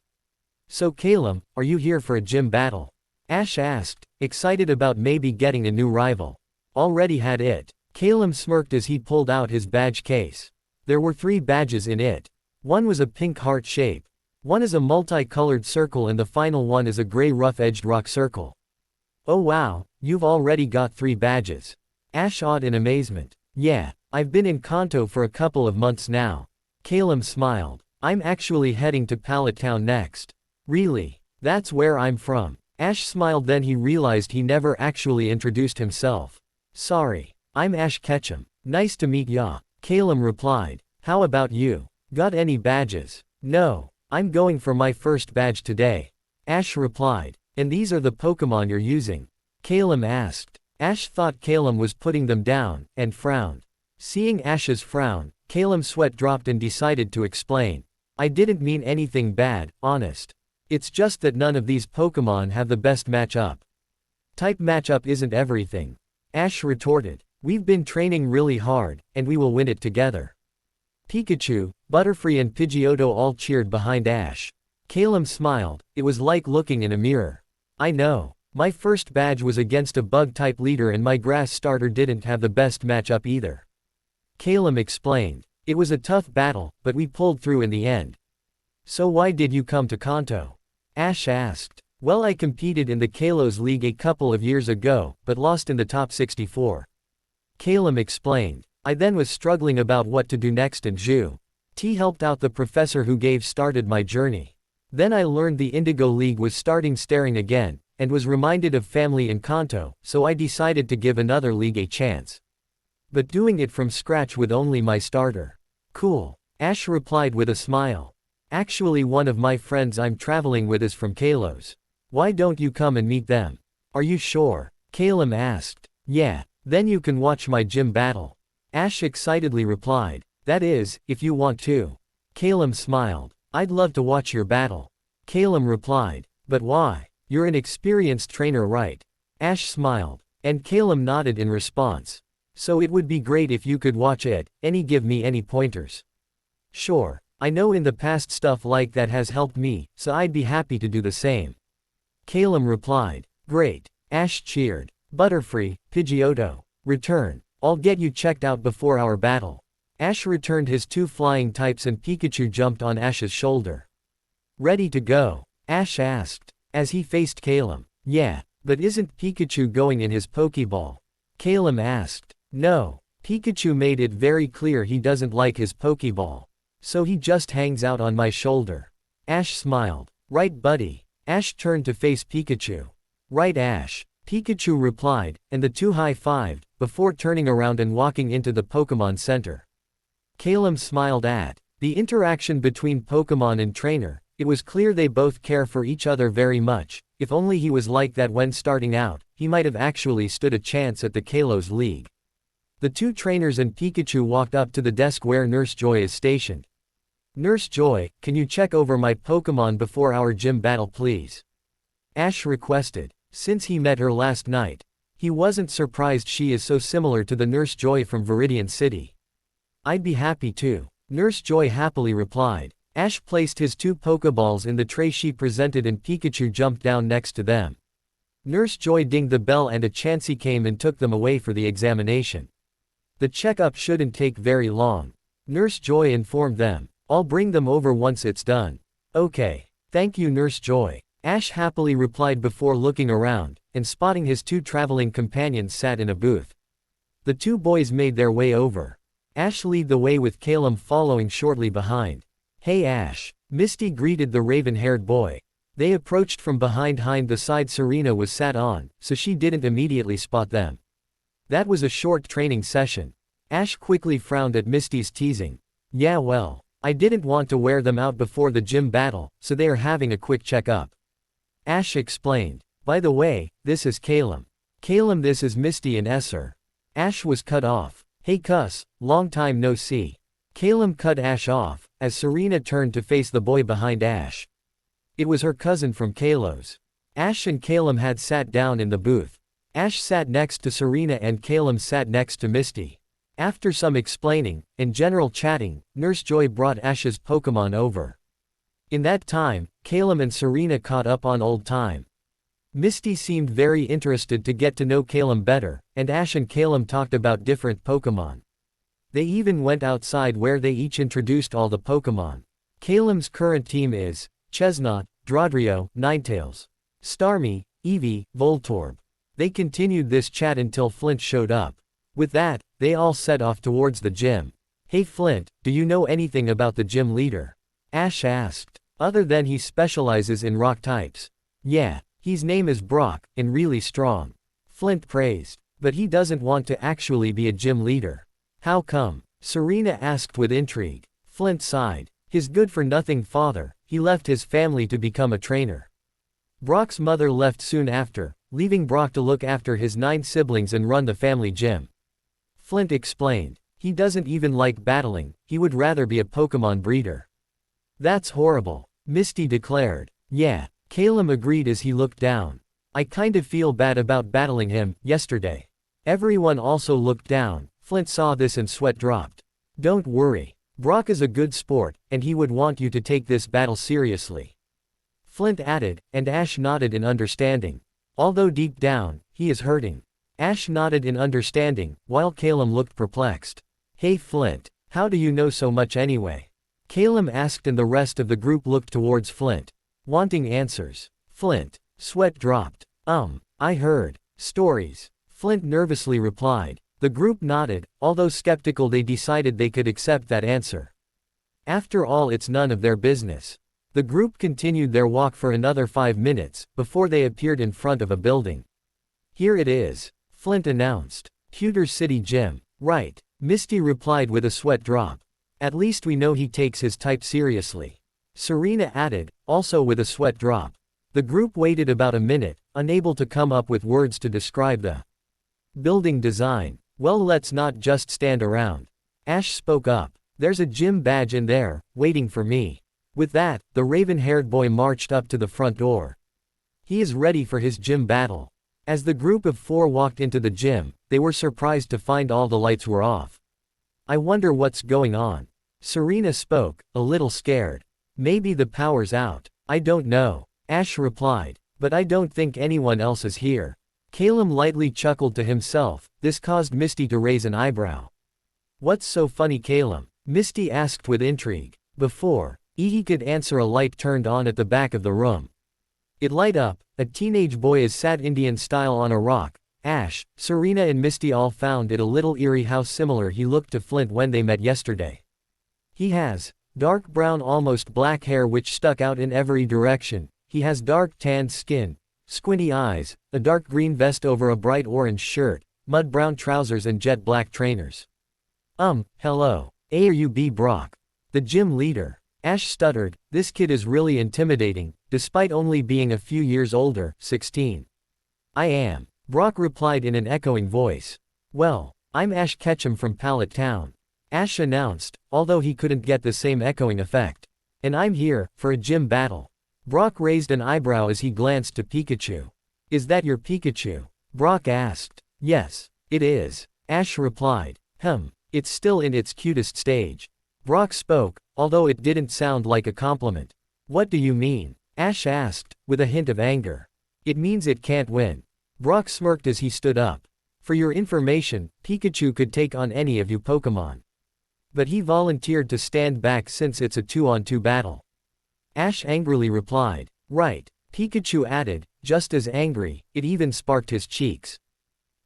So Calum, are you here for a gym battle? Ash asked, excited about maybe getting a new rival. Already had it. Calum smirked as he pulled out his badge case. There were 3 badges in it. One was a pink heart shape. One is a multicolored circle and the final one is a gray rough-edged rock circle. Oh wow, you've already got 3 badges. Ash awed in amazement. Yeah, I've been in Kanto for a couple of months now. Calum smiled. I'm actually heading to Pallet Town next. Really? That's where I'm from. Ash smiled then he realized he never actually introduced himself. Sorry. I'm Ash Ketchum. Nice to meet ya. Calum replied. How about you? Got any badges? No. I'm going for my first badge today. Ash replied. And these are the Pokémon you're using? Calum asked. Ash thought Calum was putting them down, and frowned. Seeing Ash's frown, Calum's sweat dropped and decided to explain. I didn't mean anything bad, honest. It's just that none of these Pokémon have the best matchup. Type matchup isn't everything. Ash retorted. We've been training really hard, and we will win it together. Pikachu, Butterfree and Pidgeotto all cheered behind Ash. Calum smiled. It was like looking in a mirror. I know. My first badge was against a bug-type leader and my grass starter didn't have the best matchup either. Calum explained. It was a tough battle, but we pulled through in the end. So why did you come to Kanto? Ash asked. Well, I competed in the Kalos League a couple of years ago, but lost in the top 64. Calum explained. I then was struggling about what to do next and T helped out the professor who started my journey. Then I learned the Indigo League was staring again, and was reminded of family in Kanto, so I decided to give another league a chance. But doing it from scratch with only my starter. Cool. Ash replied with a smile. Actually one of my friends I'm traveling with is from Kalos. Why don't you come and meet them? Are you sure? Calum asked. Yeah, then you can watch my gym battle. Ash excitedly replied. That is, if you want to. Calum smiled. I'd love to watch your battle. Calum replied. But why? You're an experienced trainer, right? Ash smiled. And Calum nodded in response. So it would be great if you could watch it, give me any pointers. Sure. I know in the past stuff like that has helped me, so I'd be happy to do the same. Calum replied. Great. Ash cheered. Butterfree, Pidgeotto. Return. I'll get you checked out before our battle. Ash returned his 2 flying types and Pikachu jumped on Ash's shoulder. Ready to go? Ash asked. As he faced Calum. Yeah, but isn't Pikachu going in his Pokeball? Calum asked. No. Pikachu made it very clear he doesn't like his Pokeball. So he just hangs out on my shoulder. Ash smiled. Right buddy. Ash turned to face Pikachu. Right Ash. Pikachu replied, and the 2 high-fived, before turning around and walking into the Pokémon Center. Calum smiled at the interaction between Pokémon and trainer. It was clear they both care for each other very much. If only he was like that when starting out, he might have actually stood a chance at the Kalos League. The 2 trainers and Pikachu walked up to the desk where Nurse Joy is stationed. Nurse Joy, can you check over my Pokémon before our gym battle please? Ash requested. Since he met her last night, he wasn't surprised she is so similar to the Nurse Joy from Viridian City. I'd be happy to. Nurse Joy happily replied. Ash placed his 2 Pokeballs in the tray she presented and Pikachu jumped down next to them. Nurse Joy dinged the bell and a Chansey came and took them away for the examination. The checkup shouldn't take very long. Nurse Joy informed them. I'll bring them over once it's done. Okay. Thank you, Nurse Joy. Ash happily replied before looking around, and spotting his two traveling companions sat in a booth. The two boys made their way over. Ash led the way with Calum following shortly behind. Hey Ash. Misty greeted the raven-haired boy. They approached from behind the side Serena was sat on, so she didn't immediately spot them. That was a short training session. Ash quickly frowned at Misty's teasing. Yeah well, I didn't want to wear them out before the gym battle, so they are having a quick checkup. Ash explained. By the way, this is Calum. Calum, this is Misty and Esser. Ash was cut off. Hey cuss, long time no see. Calum cut Ash off, as Serena turned to face the boy behind Ash. It was her cousin from Kalos. Ash and Calum had sat down in the booth. Ash sat next to Serena and Calum sat next to Misty. After some explaining, and general chatting, Nurse Joy brought Ash's Pokemon over. In that time, Calum and Serena caught up on old time. Misty seemed very interested to get to know Calum better, and Ash and Calum talked about different Pokemon. They even went outside where they each introduced all the Pokemon. Calum's current team is Chesnaught, Drodrio, Ninetales, Starmie, Eevee, Voltorb. They continued this chat until Flint showed up. With that, they all set off towards the gym. Hey Flint, do you know anything about the gym leader? Ash asked. Other than he specializes in rock types. Yeah, his name is Brock, and really strong. Flint praised. But he doesn't want to actually be a gym leader. How come? Serena asked with intrigue. Flint sighed. His good-for-nothing father, he left his family to become a trainer. Brock's mother left soon after, leaving Brock to look after his 9 siblings and run the family gym. Flint explained. He doesn't even like battling, he would rather be a Pokemon breeder. That's horrible, Misty declared. Yeah, Calum agreed as he looked down. I kind of feel bad about battling him, yesterday. Everyone also looked down. Flint saw this and sweat dropped. Don't worry. Brock is a good sport, and he would want you to take this battle seriously. Flint added, and Ash nodded in understanding. Although deep down, he is hurting. Ash nodded in understanding, while Calum looked perplexed. Hey Flint, how do you know so much anyway? Calum asked and the rest of the group looked towards Flint, wanting answers. Flint, sweat dropped. I heard stories. Flint nervously replied. The group nodded, although skeptical they decided they could accept that answer. After all, it's none of their business. The group continued their walk for another 5 minutes, before they appeared in front of a building. Here it is, Flint announced. Pewter City Gym. Right, Misty replied with a sweat drop. At least we know he takes his type seriously. Serena added, also with a sweat drop. The group waited about a minute, unable to come up with words to describe the building design. Well, let's not just stand around. Ash spoke up. There's a gym badge in there, waiting for me. With that, the raven-haired boy marched up to the front door. He is ready for his gym battle. As the group of 4 walked into the gym, they were surprised to find all the lights were off. I wonder what's going on. Serena spoke, a little scared. Maybe the power's out. I don't know. Ash replied. But I don't think anyone else is here. Calum lightly chuckled to himself. This caused Misty to raise an eyebrow. What's so funny, Calum? Misty asked with intrigue. Before he could answer, a light turned on at the back of the room. It lit up. A teenage boy is sat Indian style on a rock. Ash, Serena and Misty all found it a little eerie how similar he looked to Flint when they met yesterday. He has dark brown almost black hair which stuck out in every direction. He has dark tanned skin, squinty eyes, a dark green vest over a bright orange shirt, mud brown trousers and jet black trainers. Hello. Are you Brock? The gym leader. Ash stuttered. This kid is really intimidating, despite only being a few years older, 16. I am. Brock replied in an echoing voice. Well, I'm Ash Ketchum from Pallet Town. Ash announced, although he couldn't get the same echoing effect. And I'm here, for a gym battle. Brock raised an eyebrow as he glanced to Pikachu. Is that your Pikachu? Brock asked. Yes, it is. Ash replied. It's still in its cutest stage. Brock spoke, although it didn't sound like a compliment. What do you mean? Ash asked, with a hint of anger. It means it can't win. Brock smirked as he stood up. For your information, Pikachu could take on any of you Pokémon. But he volunteered to stand back since it's a 2-on-2 battle. Ash angrily replied. Right, Pikachu added, just as angry, it even sparked his cheeks.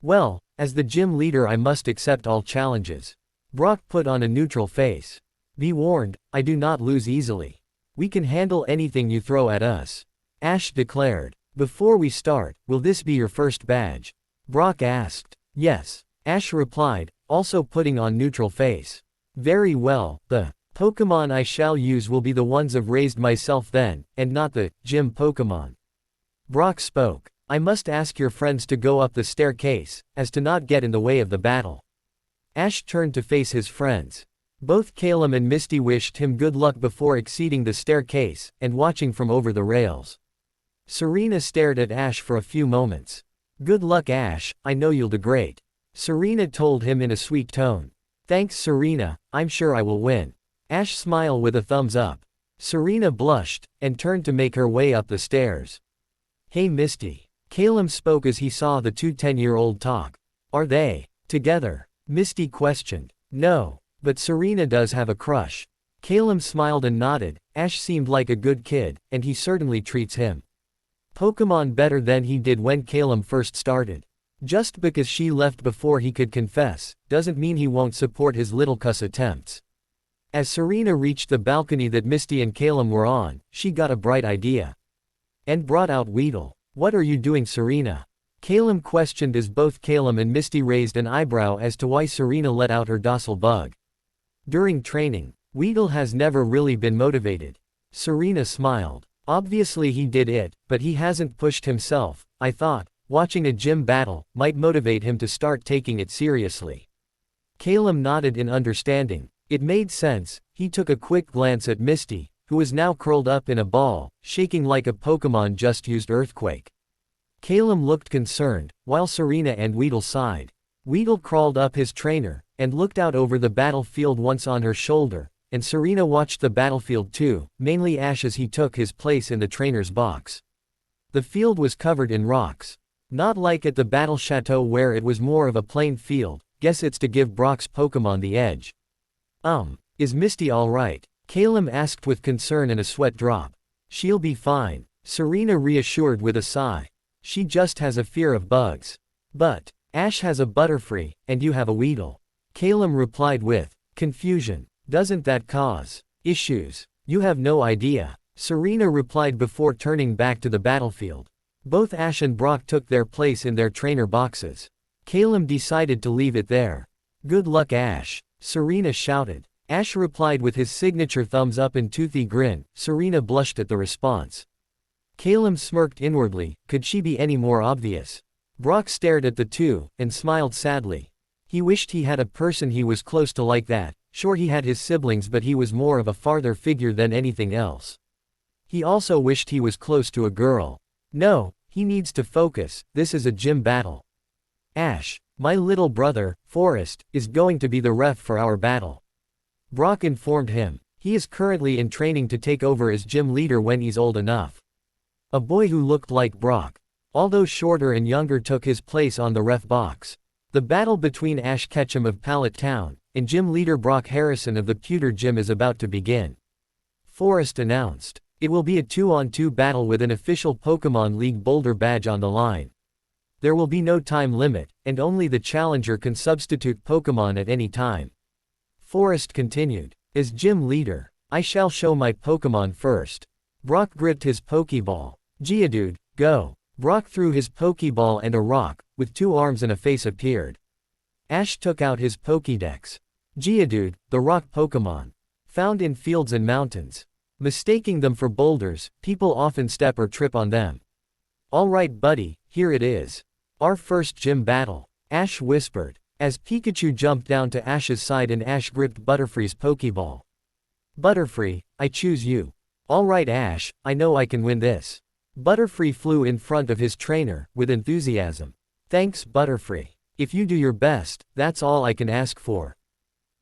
Well, as the gym leader I must accept all challenges. Brock put on a neutral face. Be warned, I do not lose easily. We can handle anything you throw at us. Ash declared. Before we start, will this be your first badge? Brock asked. Yes, Ash replied, also putting on neutral face. Very well, the Pokémon I shall use will be the ones I've raised myself then, and not the gym Pokémon. Brock spoke. I must ask your friends to go up the staircase, as to not get in the way of the battle. Ash turned to face his friends. Both Calum and Misty wished him good luck before exceeding the staircase, and watching from over the rails. Serena stared at Ash for a few moments. Good luck Ash, I know you'll do great. Serena told him in a sweet tone. Thanks Serena, I'm sure I will win. Ash smiled with a thumbs up. Serena blushed, and turned to make her way up the stairs. Hey Misty. Calum spoke as he saw the two 10-year-old talk. Are they together? Misty questioned. No, but Serena does have a crush. Calum smiled and nodded. Ash seemed like a good kid, and he certainly treats him Pokémon better than he did when Calum first started. Just because she left before he could confess, doesn't mean he won't support his little cuss attempts. As Serena reached the balcony that Misty and Calum were on, she got a bright idea. And brought out Weedle. What are you doing Serena? Calum questioned as both Calum and Misty raised an eyebrow as to why Serena let out her docile bug. During training, Weedle has never really been motivated. Serena smiled. Obviously he did it, but he hasn't pushed himself. I thought, watching a gym battle, might motivate him to start taking it seriously. Calum nodded in understanding. It made sense. He took a quick glance at Misty, who was now curled up in a ball, shaking like a Pokémon just used earthquake. Calum looked concerned, while Serena and Weedle sighed. Weedle crawled up his trainer, and looked out over the battlefield once on her shoulder, and Serena watched the battlefield too, mainly Ash as he took his place in the trainer's box. The field was covered in rocks. Not like at the battle chateau where it was more of a plain field. Guess it's to give Brock's Pokémon the edge. Is Misty alright? Calum asked with concern and a sweat drop. She'll be fine, Serena reassured with a sigh. She just has a fear of bugs. But Ash has a Butterfree, and you have a Weedle. Calum replied with confusion. Doesn't that cause issues? You have no idea, Serena replied before turning back to the battlefield. Both Ash and Brock took their place in their trainer boxes. Calum decided to leave it there. Good luck Ash, Serena shouted. Ash replied with his signature thumbs up and toothy grin. Serena blushed at the response. Calum smirked inwardly. Could she be any more obvious? Brock stared at the two, and smiled sadly. He wished he had a person he was close to like that. Sure he had his siblings but he was more of a father figure than anything else. He also wished he was close to a girl. No, he needs to focus, this is a gym battle. Ash, my little brother, Forrest, is going to be the ref for our battle. Brock informed him. He is currently in training to take over as gym leader when he's old enough. A boy who looked like Brock, although shorter and younger, took his place on the ref box. The battle between Ash Ketchum of Pallet Town and gym leader Brock Harrison of the Pewter Gym is about to begin. Forrest announced. It will be a 2-on-2 battle with an official Pokémon League Boulder badge on the line. There will be no time limit, and only the challenger can substitute Pokémon at any time. Forrest continued. As gym leader, I shall show my Pokémon first. Brock gripped his Pokeball. Geodude, go. Brock threw his Pokeball and a rock, with 2 arms and a face appeared. Ash took out his Pokédex. Geodude, the rock Pokémon. Found in fields and mountains. Mistaking them for boulders, people often step or trip on them. Alright buddy, here it is. Our first gym battle. Ash whispered. As Pikachu jumped down to Ash's side and Ash gripped Butterfree's Pokeball. Butterfree, I choose you. Alright Ash, I know I can win this. Butterfree flew in front of his trainer, with enthusiasm. Thanks Butterfree. If you do your best, that's all I can ask for.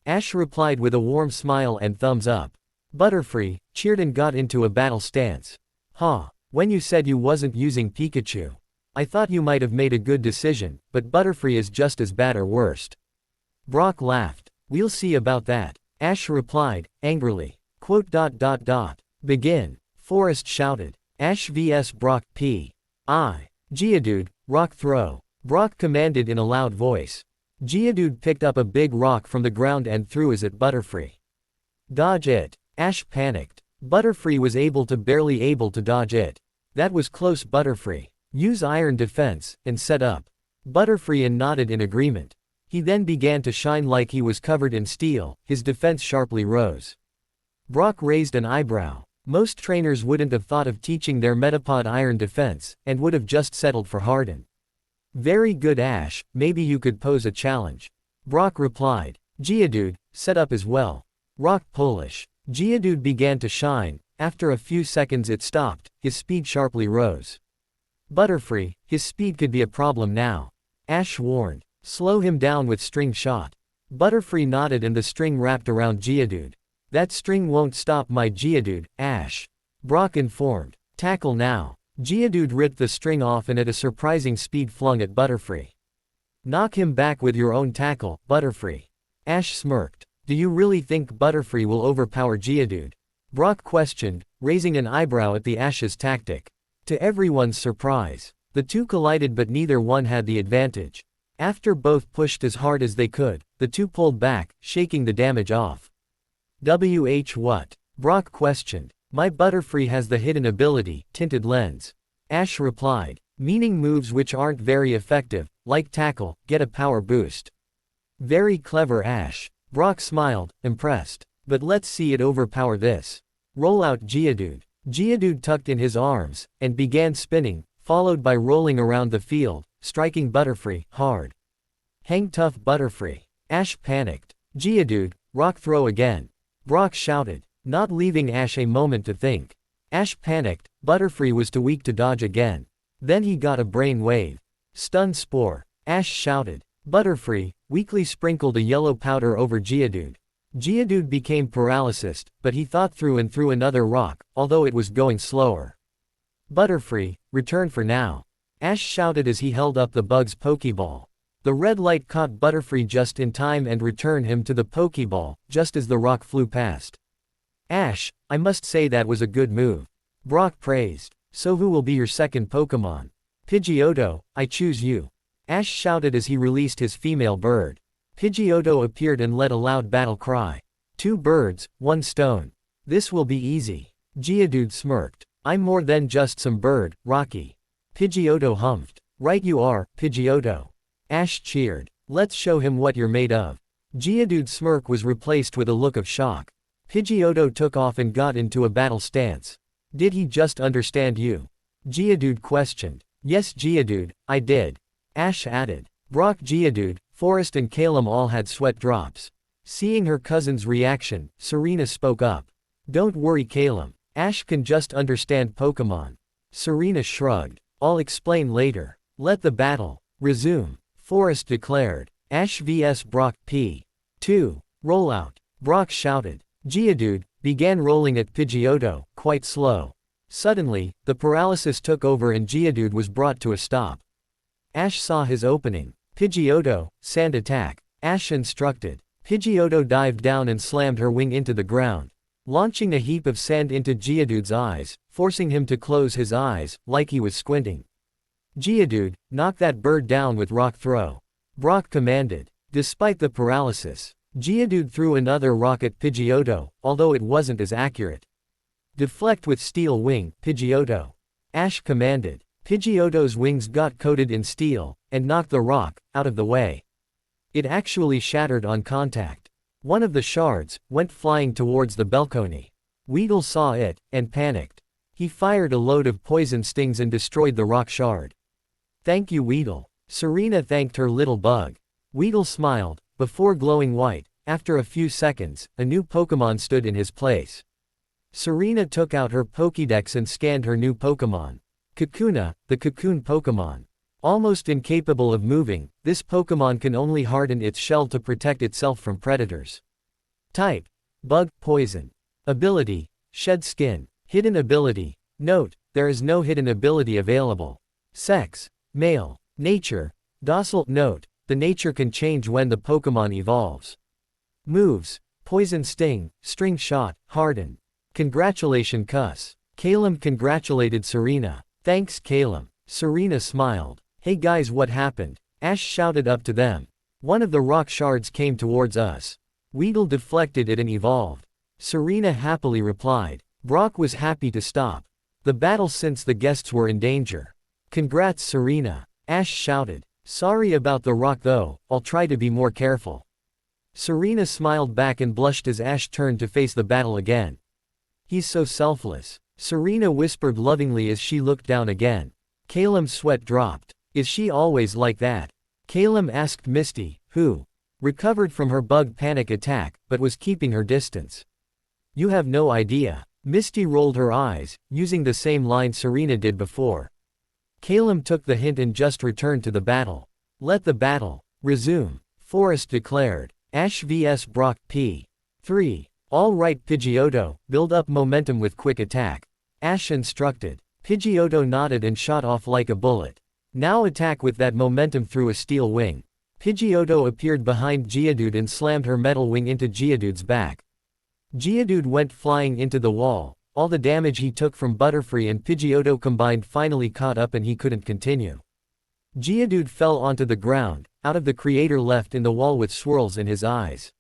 Ash replied with a warm smile and thumbs up. Butterfree cheered and got into a battle stance. Ha! When you said you wasn't using Pikachu, I thought you might have made a good decision, but Butterfree is just as bad or worse. Brock laughed. We'll see about that. Ash replied, angrily. Quote. Begin. Forest shouted. Ash vs Brock P.I. Geodude, rock throw. Brock commanded in a loud voice. Geodude picked up a big rock from the ground and threw it at Butterfree. Dodge it. Ash panicked. Butterfree was barely able to dodge it. That was close. Butterfree. Use Iron Defense, and set up. Butterfree nodded in agreement. He then began to shine like he was covered in steel, his defense sharply rose. Brock raised an eyebrow. Most trainers wouldn't have thought of teaching their Metapod Iron Defense, and would have just settled for Harden. Very good Ash, maybe you could pose a challenge. Brock replied. Geodude, set up as well. Rock Polish. Geodude began to shine. After a few seconds it stopped, his speed sharply rose. Butterfree, his speed could be a problem now. Ash warned. Slow him down with string shot. Butterfree nodded and the string wrapped around Geodude. That string won't stop my Geodude, Ash. Brock informed. Tackle now. Geodude ripped the string off and at a surprising speed flung at Butterfree. Knock him back with your own tackle, Butterfree. Ash smirked. Do you really think Butterfree will overpower Geodude? Brock questioned, raising an eyebrow at the Ash's tactic. To everyone's surprise, the two collided but neither one had the advantage. After both pushed as hard as they could, the two pulled back, shaking the damage off. What? Brock questioned. My Butterfree has the hidden ability, Tinted Lens. Ash replied. Meaning moves which aren't very effective, like Tackle, get a power boost. Very clever Ash. Brock smiled, impressed. But let's see it overpower this. Roll out Geodude. Geodude tucked in his arms, and began spinning, followed by rolling around the field, striking Butterfree, hard. Hang tough Butterfree. Ash panicked. Geodude, rock throw again. Brock shouted, not leaving Ash a moment to think. Ash panicked, Butterfree was too weak to dodge again. Then he got a brain wave. Stun Spore. Ash shouted. Butterfree, weakly sprinkled a yellow powder over Geodude. Geodude became paralyzed, but he thought through and threw another rock, although it was going slower. Butterfree, return for now. Ash shouted as he held up the bug's Pokeball. The red light caught Butterfree just in time and returned him to the Pokeball, just as the rock flew past. Ash, I must say that was a good move. Brock praised. So who will be your second Pokemon? Pidgeotto, I choose you. Ash shouted as he released his female bird. Pidgeotto appeared and led a loud battle cry. 2 birds, 1 stone. This will be easy. Geodude smirked. I'm more than just some bird, Rocky. Pidgeotto humphed. Right you are, Pidgeotto. Ash cheered. Let's show him what you're made of. Geodude's smirk was replaced with a look of shock. Pidgeotto took off and got into a battle stance. Did he just understand you? Geodude questioned. Yes Geodude, I did. Ash added. Brock, Geodude, Forest and Calum all had sweat drops. Seeing her cousin's reaction, Serena spoke up. Don't worry Calum. Ash can just understand Pokemon. Serena shrugged. I'll explain later. Let the battle resume. Forest declared. Ash vs Brock P2. Rollout. Brock shouted. Geodude began rolling at Pidgeotto, quite slow. Suddenly, the paralysis took over and Geodude was brought to a stop. Ash saw his opening. Pidgeotto, sand attack. Ash instructed. Pidgeotto dived down and slammed her wing into the ground, launching a heap of sand into Geodude's eyes, forcing him to close his eyes, like he was squinting. Geodude, knock that bird down with rock throw. Brock commanded. Despite the paralysis, Geodude threw another rock at Pidgeotto, although it wasn't as accurate. Deflect with steel wing, Pidgeotto. Ash commanded. Pidgeotto's wings got coated in steel, and knocked the rock out of the way. It actually shattered on contact. One of the shards went flying towards the balcony. Weedle saw it, and panicked. He fired a load of poison stings and destroyed the rock shard. Thank you Weedle. Serena thanked her little bug. Weedle smiled, before glowing white. After a few seconds, a new Pokemon stood in his place. Serena took out her Pokédex and scanned her new Pokemon. Kakuna, the Cocoon Pokemon. Almost incapable of moving, this Pokemon can only harden its shell to protect itself from predators. Type: Bug, Poison. Ability: Shed Skin. Hidden ability. Note: There is no hidden ability available. Sex. Male. Nature. Docile. Note, the nature can change when the Pokemon evolves. Moves. Poison Sting, String Shot, Harden. Congratulations Cuss. Calum congratulated Serena. Thanks Calum. Serena smiled. Hey guys, what happened? Ash shouted up to them. One of the rock shards came towards us. Weedle deflected it and evolved. Serena happily replied. Brock was happy to stop the battle since the guests were in danger. Congrats Serena. Ash shouted. Sorry about the rock though, I'll try to be more careful. Serena smiled back and blushed as Ash turned to face the battle again. He's so selfless. Serena whispered lovingly as she looked down again. Calum's sweat dropped. Is she always like that? Calum asked Misty, who recovered from her bug panic attack, but was keeping her distance. You have no idea. Misty rolled her eyes, using the same line Serena did before. Calum took the hint and just returned to the battle. Let the battle resume, Forrest declared. Ash vs Brock P3. All right Pidgeotto, build up momentum with quick attack. Ash instructed. Pidgeotto nodded and shot off like a bullet. Now attack with that momentum through a steel wing. Pidgeotto appeared behind Geodude and slammed her metal wing into Geodude's back. Geodude went flying into the wall. All the damage he took from Butterfree and Pidgeotto combined finally caught up and he couldn't continue. Geodude fell onto the ground, out of the creator left in the wall with swirls in his eyes.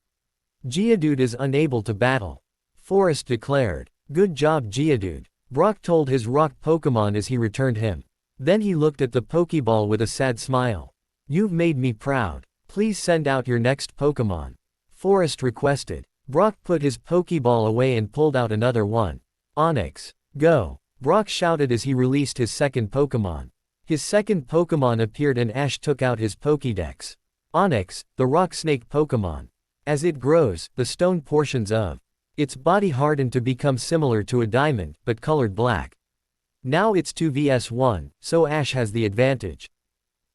Geodude is unable to battle. Forrest declared. Good job Geodude. Brock told his rock Pokemon as he returned him. Then he looked at the Pokeball with a sad smile. You've made me proud. Please send out your next Pokemon. Forrest requested. Brock put his Pokeball away and pulled out another one. Onix. Go. Brock shouted as he released his second Pokemon. His second Pokemon appeared and Ash took out his Pokédex. Onix, the rock snake Pokemon. As it grows, the stone portions of its body harden to become similar to a diamond, but colored black. Now it's 2 vs 1, so Ash has the advantage.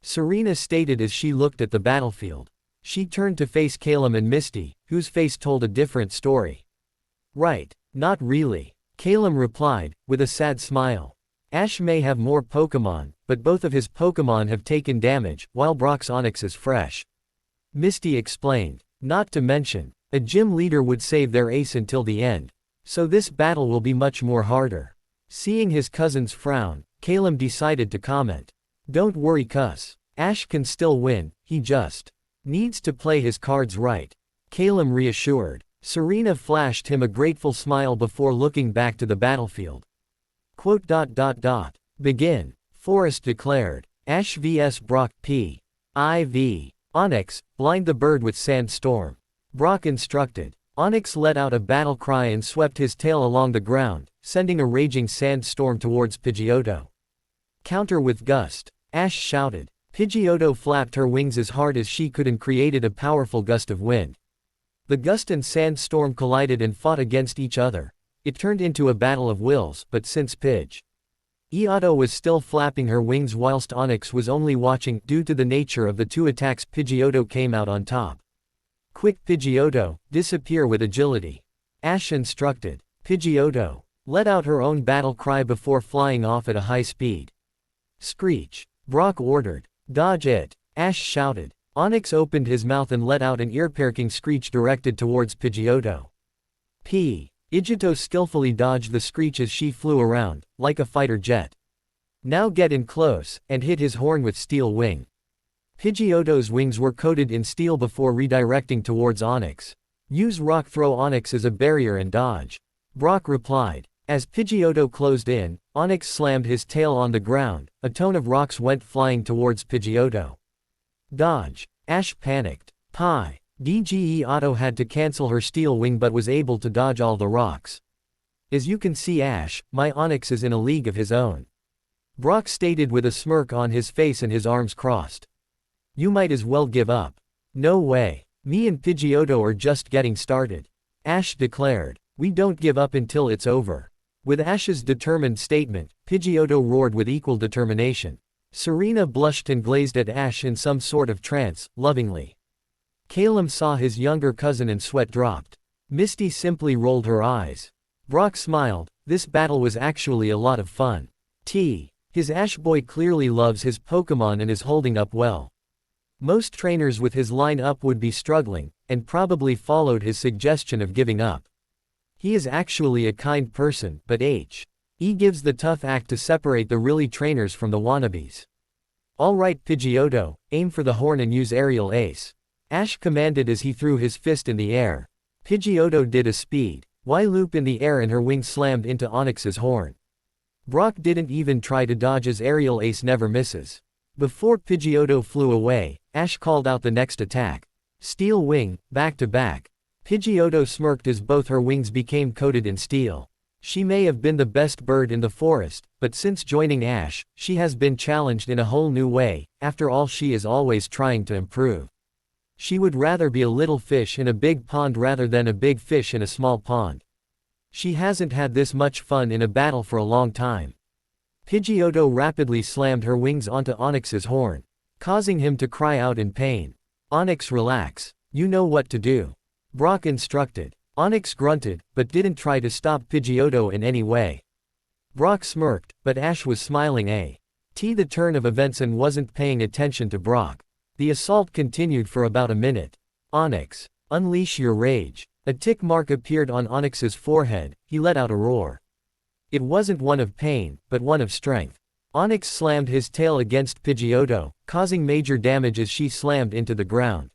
Serena stated as she looked at the battlefield. She turned to face Calum and Misty, whose face told a different story. Right, not really. Calum replied, with a sad smile. Ash may have more Pokemon, but both of his Pokemon have taken damage, while Brock's Onix is fresh. Misty explained. Not to mention, a gym leader would save their ace until the end. So this battle will be much more harder. Seeing his cousin's frown, Calum decided to comment. Don't worry Cuss. Ash can still win, he just needs to play his cards right. Calum reassured. Serena flashed him a grateful smile before looking back to the battlefield. Quote. Begin. Forrest declared. Ash vs Brock P.I.V. Onix, blind the bird with Sandstorm. Brock instructed. Onix let out a battle cry and swept his tail along the ground, sending a raging sandstorm towards Pidgeotto. Counter with Gust. Ash shouted. Pidgeotto flapped her wings as hard as she could and created a powerful gust of wind. The gust and sandstorm collided and fought against each other. It turned into a battle of wills, but since Pidgeotto was still flapping her wings whilst Onix was only watching, due to the nature of the two attacks, Pidgeotto came out on top. Quick Pidgeotto, disappear with agility. Ash instructed. Pidgeotto, let out her own battle cry before flying off at a high speed. Screech. Brock ordered. Dodge it. Ash shouted. Onix opened his mouth and let out an ear-piercing screech directed towards Pidgeotto. Pidgeotto skillfully dodged the screech as she flew around, like a fighter jet. Now get in close, and hit his horn with Steel Wing. Pidgeotto's wings were coated in steel before redirecting towards Onix. Use Rock Throw Onix as a barrier and dodge. Brock replied. As Pidgeotto closed in, Onix slammed his tail on the ground, a ton of rocks went flying towards Pidgeotto. Dodge. Ash panicked. Pidgeotto had to cancel her Steel Wing but was able to dodge all the rocks. As you can see Ash, my Onix is in a league of his own. Brock stated with a smirk on his face and his arms crossed. You might as well give up. No way. Me and Pidgeotto are just getting started. Ash declared. We don't give up until it's over. With Ash's determined statement, Pidgeotto roared with equal determination. Serena blushed and glazed at Ash in some sort of trance, lovingly. Calum saw his younger cousin and sweat dropped. Misty simply rolled her eyes. Brock smiled. This battle was actually a lot of fun. His Ash boy clearly loves his Pokemon and is holding up well. Most trainers with his line-up would be struggling, and probably followed his suggestion of giving up. He is actually a kind person, but he gives the tough act to separate the really trainers from the wannabes. Alright Pidgeotto, aim for the horn and use Aerial Ace. Ash commanded as he threw his fist in the air. Pidgeotto did a speed Y-loop in the air and her wing slammed into Onix's horn. Brock didn't even try to dodge as Aerial Ace never misses. Before Pidgeotto flew away, Ash called out the next attack. Steel Wing, back to back. Pidgeotto smirked as both her wings became coated in steel. She may have been the best bird in the forest, but since joining Ash, she has been challenged in a whole new way. After all, she is always trying to improve. She would rather be a little fish in a big pond rather than a big fish in a small pond. She hasn't had this much fun in a battle for a long time. Pidgeotto rapidly slammed her wings onto Onix's horn, causing him to cry out in pain. Onix, relax. You know what to do. Brock instructed. Onix grunted, but didn't try to stop Pidgeotto in any way. Brock smirked, but Ash was smiling the turn of events and wasn't paying attention to Brock. The assault continued for about a minute. Onix, unleash your rage. A tick mark appeared on Onix's forehead. He let out a roar. It wasn't one of pain, but one of strength. Onix slammed his tail against Pidgeotto, causing major damage as she slammed into the ground.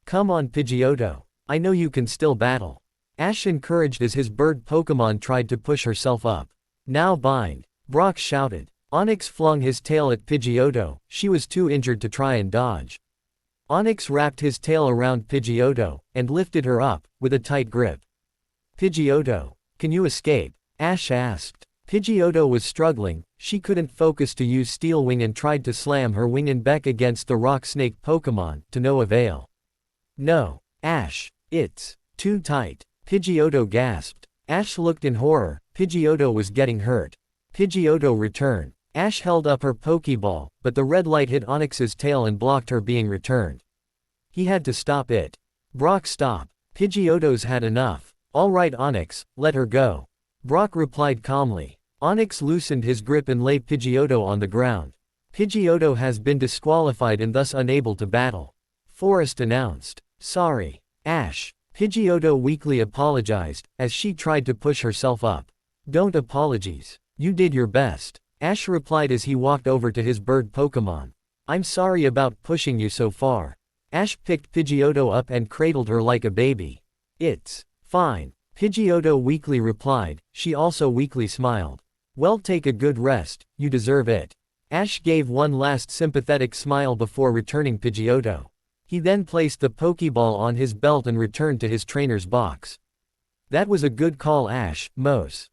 Come on Pidgeotto. I know you can still battle. Ash encouraged as his bird Pokemon tried to push herself up. Now bind. Brock shouted. Onix flung his tail at Pidgeotto. She was too injured to try and dodge. Onix wrapped his tail around Pidgeotto, and lifted her up, with a tight grip. Pidgeotto, can you escape? Ash asked. Pidgeotto was struggling. She couldn't focus to use Steel Wing and tried to slam her wing and beak against the Rock Snake Pokemon, to no avail. No, Ash, it's too tight. Pidgeotto gasped. Ash looked in horror. Pidgeotto was getting hurt. Pidgeotto returned. Ash held up her Pokeball, but the red light hit Onix's tail and blocked her being returned. He had to stop it. Brock, stop. Pidgeotto's had enough. Alright Onix, let her go. Brock replied calmly. Onix loosened his grip and laid Pidgeotto on the ground. Pidgeotto has been disqualified and thus unable to battle. Forest announced. Sorry, Ash. Pidgeotto weakly apologized, as she tried to push herself up. Don't apologize. You did your best. Ash replied as he walked over to his bird Pokemon. I'm sorry about pushing you so far. Ash picked Pidgeotto up and cradled her like a baby. It's fine. Pidgeotto weakly replied. She also weakly smiled. Well, take a good rest, you deserve it. Ash gave one last sympathetic smile before returning Pidgeotto. He then placed the Pokeball on his belt and returned to his trainer's box. That was a good call, Ash. Most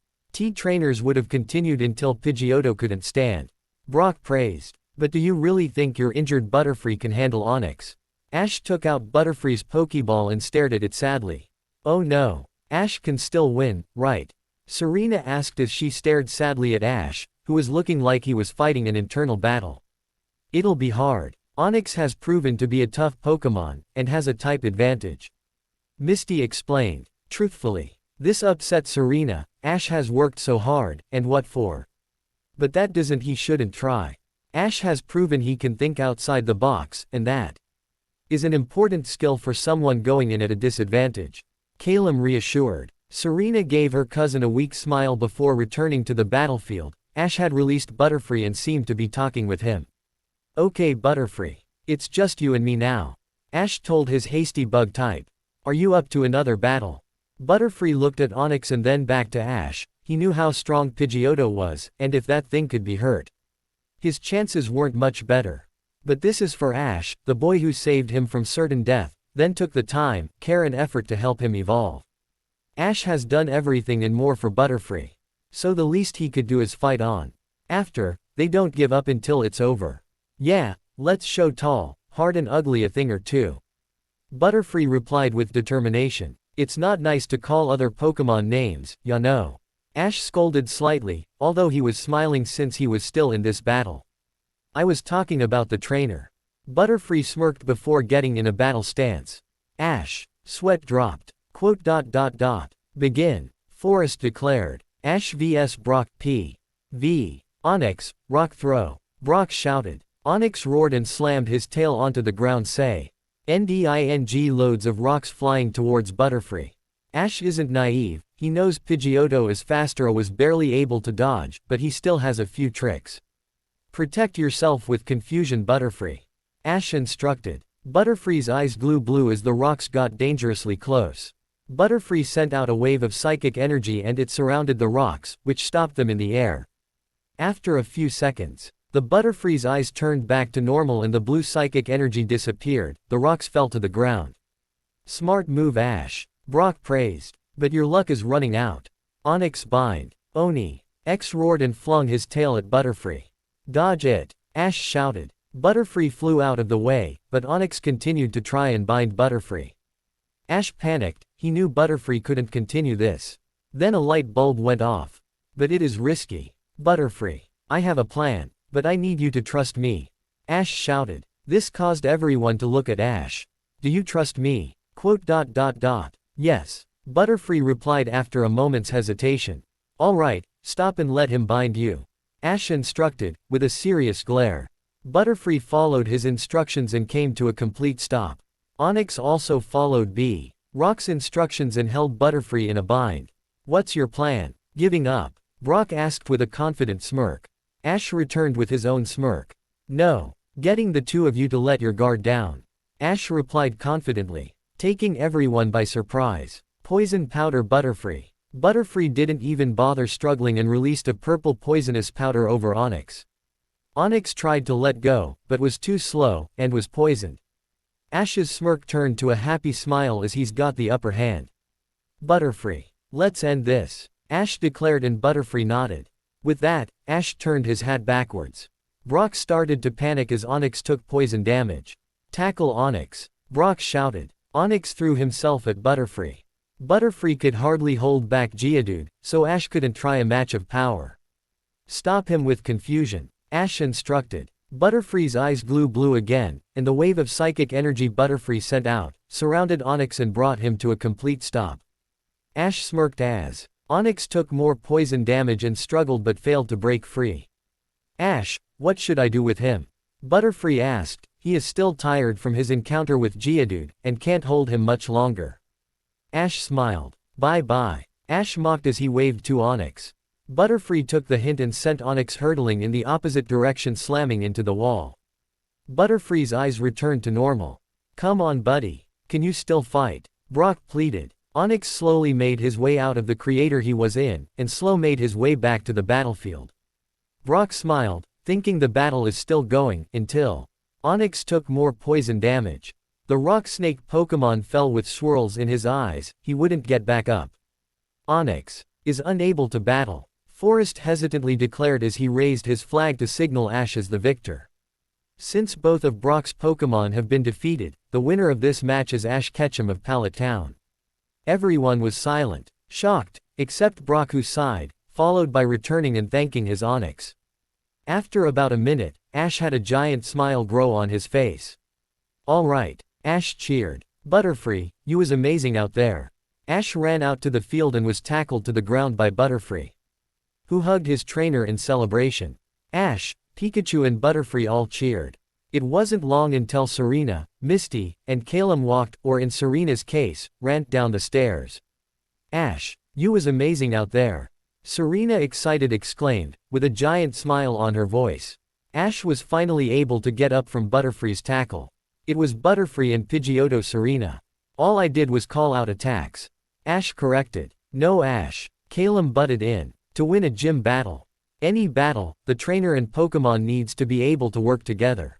trainers would have continued until Pidgeotto couldn't stand. Brock praised. But do you really think your injured Butterfree can handle Onix? Ash took out Butterfree's Pokeball and stared at it sadly. Oh no. Ash can still win, right? Serena asked as she stared sadly at Ash, who was looking like he was fighting an internal battle. It'll be hard. Onix has proven to be a tough Pokemon, and has a type advantage. Misty explained. Truthfully, this upset Serena. Ash has worked so hard, and what for? But that doesn't he shouldn't try. Ash has proven he can think outside the box, and that is an important skill for someone going in at a disadvantage. Calum reassured. Serena gave her cousin a weak smile before returning to the battlefield. Ash had released Butterfree and seemed to be talking with him. Okay Butterfree. It's just you and me now. Ash told his hasty bug type. Are you up to another battle? Butterfree looked at Onix and then back to Ash. He knew how strong Pidgeotto was, and if that thing could be hurt, his chances weren't much better. But this is for Ash, the boy who saved him from certain death, then took the time, care and effort to help him evolve. Ash has done everything and more for Butterfree. So the least he could do is fight on. After, they don't give up until it's over. Yeah, let's show tall, hard and ugly a thing or two. Butterfree replied with determination. It's not nice to call other Pokemon names, ya know. Ash scolded slightly, although he was smiling since he was still in this battle. I was talking about the trainer. Butterfree smirked before getting in a battle stance. Ash. Sweat dropped. Quote. Begin. Forest declared. Ash vs Brock P. V. Onyx, rock throw. Brock shouted. Onyx roared and slammed his tail onto the ground say. Nding loads of rocks flying towards Butterfree. Ash isn't naive, he knows Pidgeotto is faster or was barely able to dodge, but he still has a few tricks. Protect yourself with confusion Butterfree. Ash instructed. Butterfree's eyes grew blue as the rocks got dangerously close. Butterfree sent out a wave of psychic energy and it surrounded the rocks, which stopped them in the air. After a few seconds, the Butterfree's eyes turned back to normal and the blue psychic energy disappeared, the rocks fell to the ground. Smart move Ash. Brock praised. But your luck is running out. Onyx bind. Oni. X roared and flung his tail at Butterfree. Dodge it. Ash shouted. Butterfree flew out of the way, but Onyx continued to try and bind Butterfree. Ash panicked, he knew Butterfree couldn't continue this. Then a light bulb went off. But it is risky. Butterfree. I have a plan, but I need you to trust me. Ash shouted. This caused everyone to look at Ash. Do you trust me? Yes. Butterfree replied after a moment's hesitation. Alright, stop and let him bind you. Ash instructed, with a serious glare. Butterfree followed his instructions and came to a complete stop. Onyx also followed Brock's instructions and held Butterfree in a bind. What's your plan? Giving up? Brock asked with a confident smirk. Ash returned with his own smirk. No. Getting the two of you to let your guard down. Ash replied confidently, taking everyone by surprise. Poison powder Butterfree. Butterfree didn't even bother struggling and released a purple poisonous powder over Onyx. Onyx tried to let go, but was too slow, and was poisoned. Ash's smirk turned to a happy smile as he's got the upper hand. Butterfree. Let's end this. Ash declared and Butterfree nodded. With that, Ash turned his hat backwards. Brock started to panic as Onyx took poison damage. Tackle Onyx. Brock shouted. Onyx threw himself at Butterfree. Butterfree could hardly hold back Geodude, so Ash couldn't try a match of power. Stop him with confusion. Ash instructed. Butterfree's eyes grew blue again, and the wave of psychic energy Butterfree sent out, surrounded Onyx and brought him to a complete stop. Ash smirked as Onyx took more poison damage and struggled but failed to break free. Ash, what should I do with him? Butterfree asked. He is still tired from his encounter with Geodude, and can't hold him much longer. Ash smiled. Bye-bye. Ash mocked as he waved to Onyx. Butterfree took the hint and sent Onyx hurtling in the opposite direction slamming into the wall. Butterfree's eyes returned to normal. Come on buddy. Can you still fight? Brock pleaded. Onyx slowly made his way out of the crater he was in, and slow made his way back to the battlefield. Brock smiled, thinking the battle is still going, until Onyx took more poison damage. The rock snake Pokémon fell with swirls in his eyes, he wouldn't get back up. Onyx is unable to battle. Forrest hesitantly declared as he raised his flag to signal Ash as the victor. Since both of Brock's Pokémon have been defeated, the winner of this match is Ash Ketchum of Pallet Town. Everyone was silent, shocked, except Brock who sighed, followed by returning and thanking his Onyx. After about a minute, Ash had a giant smile grow on his face. Alright, Ash cheered. Butterfree, you was amazing out there. Ash ran out to the field and was tackled to the ground by Butterfree, who hugged his trainer in celebration. Ash, Pikachu and Butterfree all cheered. It wasn't long until Serena, Misty, and Calum walked, or in Serena's case, ran down the stairs. Ash, you was amazing out there. Serena excited exclaimed, with a giant smile on her voice. Ash was finally able to get up from Butterfree's tackle. It was Butterfree and Pidgeotto Serena. All I did was call out attacks. Ash corrected. No Ash. Calum butted in. To win a gym battle. Any battle, the trainer and Pokémon needs to be able to work together.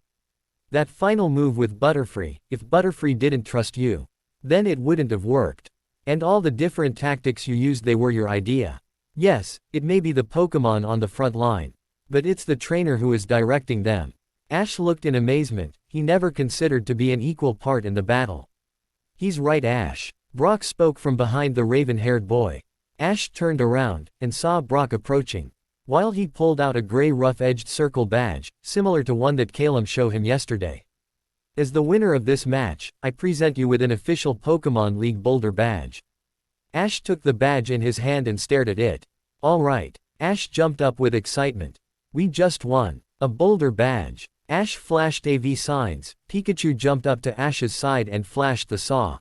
That final move with Butterfree, if Butterfree didn't trust you, then it wouldn't have worked. And all the different tactics you used, they were your idea. Yes, it may be the Pokémon on the front line, but it's the trainer who is directing them. Ash looked in amazement, he never considered to be an equal part in the battle. He's right Ash. Brock spoke from behind the raven-haired boy. Ash turned around, and saw Brock approaching. While he pulled out a gray rough-edged circle badge, similar to one that Calum showed him yesterday. As the winner of this match, I present you with an official Pokémon League Boulder badge. Ash took the badge in his hand and stared at it. Alright. Ash jumped up with excitement. We just won. A boulder badge. Ash flashed AV signs. Pikachu jumped up to Ash's side and flashed the saw.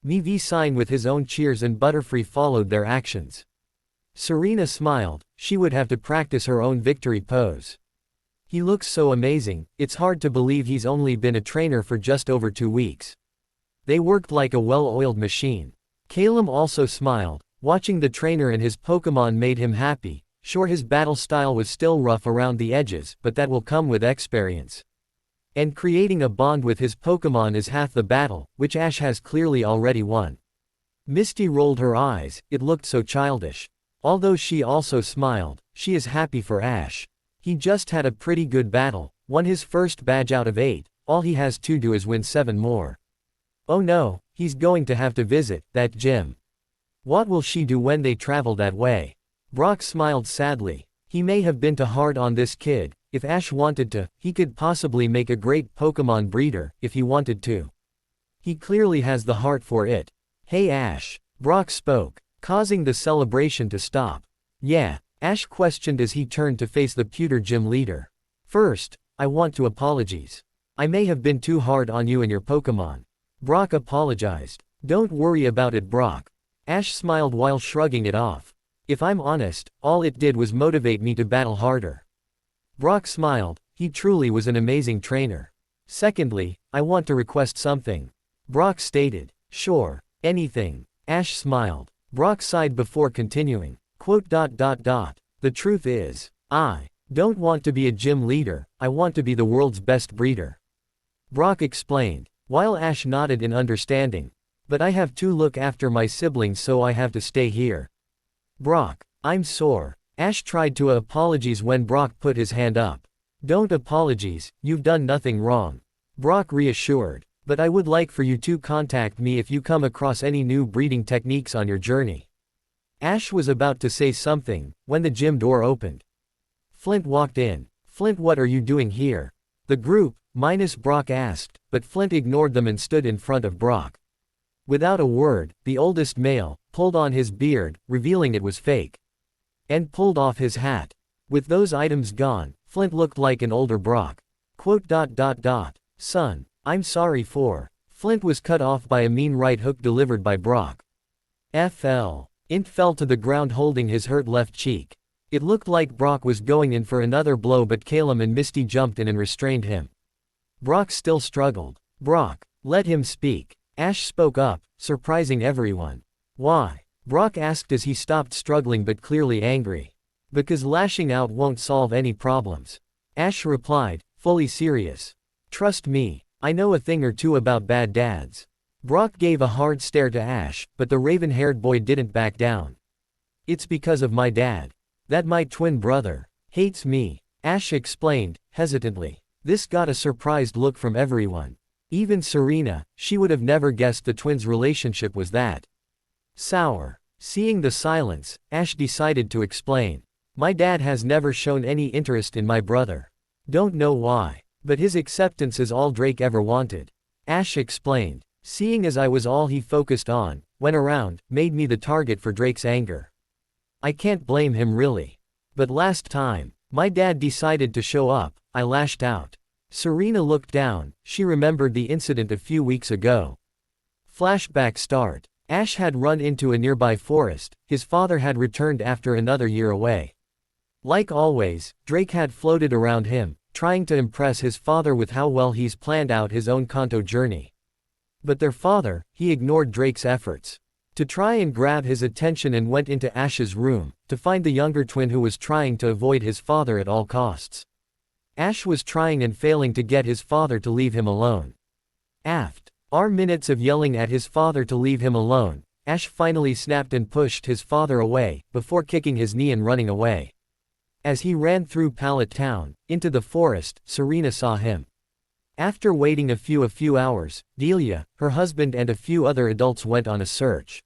V sign with his own cheers and Butterfree followed their actions. Serena smiled. She would have to practice her own victory pose. He looks so amazing, it's hard to believe he's only been a trainer for just over 2 weeks. They worked like a well-oiled machine. Calum also smiled. Watching the trainer and his Pokémon made him happy. Sure, his battle style was still rough around the edges, but that will come with experience. And creating a bond with his Pokémon is half the battle, which Ash has clearly already won. Misty rolled her eyes, it looked so childish. Although she also smiled, she is happy for Ash. He just had a pretty good battle, won his first badge out of 8, all he has to do is win 7 more. Oh no, he's going to have to visit that gym. What will she do when they travel that way? Brock smiled sadly. He may have been too hard on this kid. If Ash wanted to, he could possibly make a great Pokémon breeder, if he wanted to. He clearly has the heart for it. Hey Ash. Brock spoke, causing the celebration to stop. Yeah, Ash questioned as he turned to face the pewter gym leader. First, I want to apologize. I may have been too hard on you and your Pokémon. Brock apologized. Don't worry about it, Brock. Ash smiled while shrugging it off. If I'm honest, all it did was motivate me to battle harder. Brock smiled. He truly was an amazing trainer. Secondly, I want to request something. Brock stated. Sure, anything. Ash smiled. Brock sighed before continuing. The truth is, I don't want to be a gym leader, I want to be the world's best breeder. Brock explained, while Ash nodded in understanding. But I have to look after my siblings, so I have to stay here. Brock, I'm sore. Ash tried to apologize when Brock put his hand up. Don't apologize, you've done nothing wrong. Brock reassured. But I would like for you to contact me if you come across any new breeding techniques on your journey. Ash was about to say something, when the gym door opened. Flint walked in. Flint, what are you doing here? The group, minus Brock, asked, but Flint ignored them and stood in front of Brock. Without a word, the oldest male pulled on his beard, revealing it was fake. And pulled off his hat. With those items gone, Flint looked like an older Brock. Son, I'm sorry for. Flint was cut off by a mean right hook delivered by Brock. Int fell to the ground holding his hurt left cheek. It looked like Brock was going in for another blow, but Calum and Misty jumped in and restrained him. Brock still struggled. Brock, let him speak. Ash spoke up, surprising everyone. Why? Brock asked as he stopped struggling but clearly angry. Because lashing out won't solve any problems. Ash replied, fully serious. Trust me, I know a thing or two about bad dads. Brock gave a hard stare to Ash, but the raven-haired boy didn't back down. It's because of my dad. That my twin brother hates me, Ash explained, hesitantly. This got a surprised look from everyone. Even Serena, she would have never guessed the twins' relationship was that sour. Seeing the silence, Ash decided to explain. My dad has never shown any interest in my brother. Don't know why, but his acceptance is all Drake ever wanted. Ash explained. Seeing as I was all he focused on, went around, made me the target for Drake's anger. I can't blame him really. But last time, my dad decided to show up, I lashed out. Serena looked down, she remembered the incident a few weeks ago. Flashback start. Ash had run into a nearby forest, his father had returned after another year away. Like always, Drake had floated around him, trying to impress his father with how well he's planned out his own Kanto journey. But their father, he ignored Drake's efforts to try and grab his attention and went into Ash's room, to find the younger twin who was trying to avoid his father at all costs. Ash was trying and failing to get his father to leave him alone. After minutes of yelling at his father to leave him alone, Ash finally snapped and pushed his father away, before kicking his knee and running away. As he ran through Pallet Town, into the forest, Serena saw him. After waiting a few hours, Delia, her husband and a few other adults went on a search.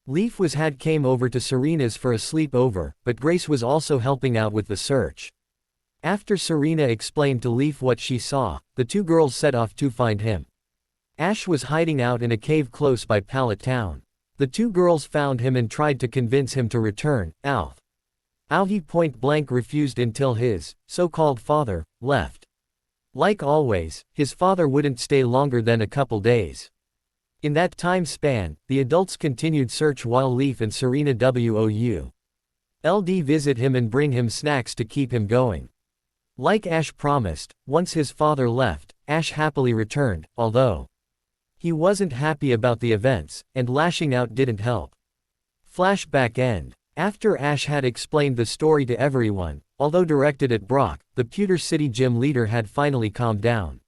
Leaf came over to Serena's for a sleepover, but Grace was also helping out with the search. After Serena explained to Leaf what she saw, the two girls set off to find him. Ash was hiding out in a cave close by Pallet Town. The two girls found him and tried to convince him to return. He point blank refused until his so-called father left. Like always, his father wouldn't stay longer than a couple days. In that time span, the adults continued search while Leaf and Serena would visit him and bring him snacks to keep him going. Like Ash promised, once his father left, Ash happily returned, although he wasn't happy about the events, and lashing out didn't help. Flashback end. After Ash had explained the story to everyone, although directed at Brock, the Pewter City gym leader had finally calmed down.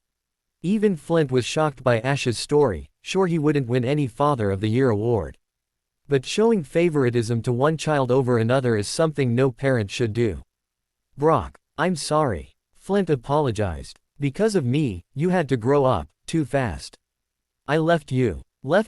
Even Flint was shocked by Ash's story, sure he wouldn't win any Father of the Year award. But showing favoritism to one child over another is something no parent should do. Brock, I'm sorry. Flint apologized. Because of me, you had to grow up too fast. I left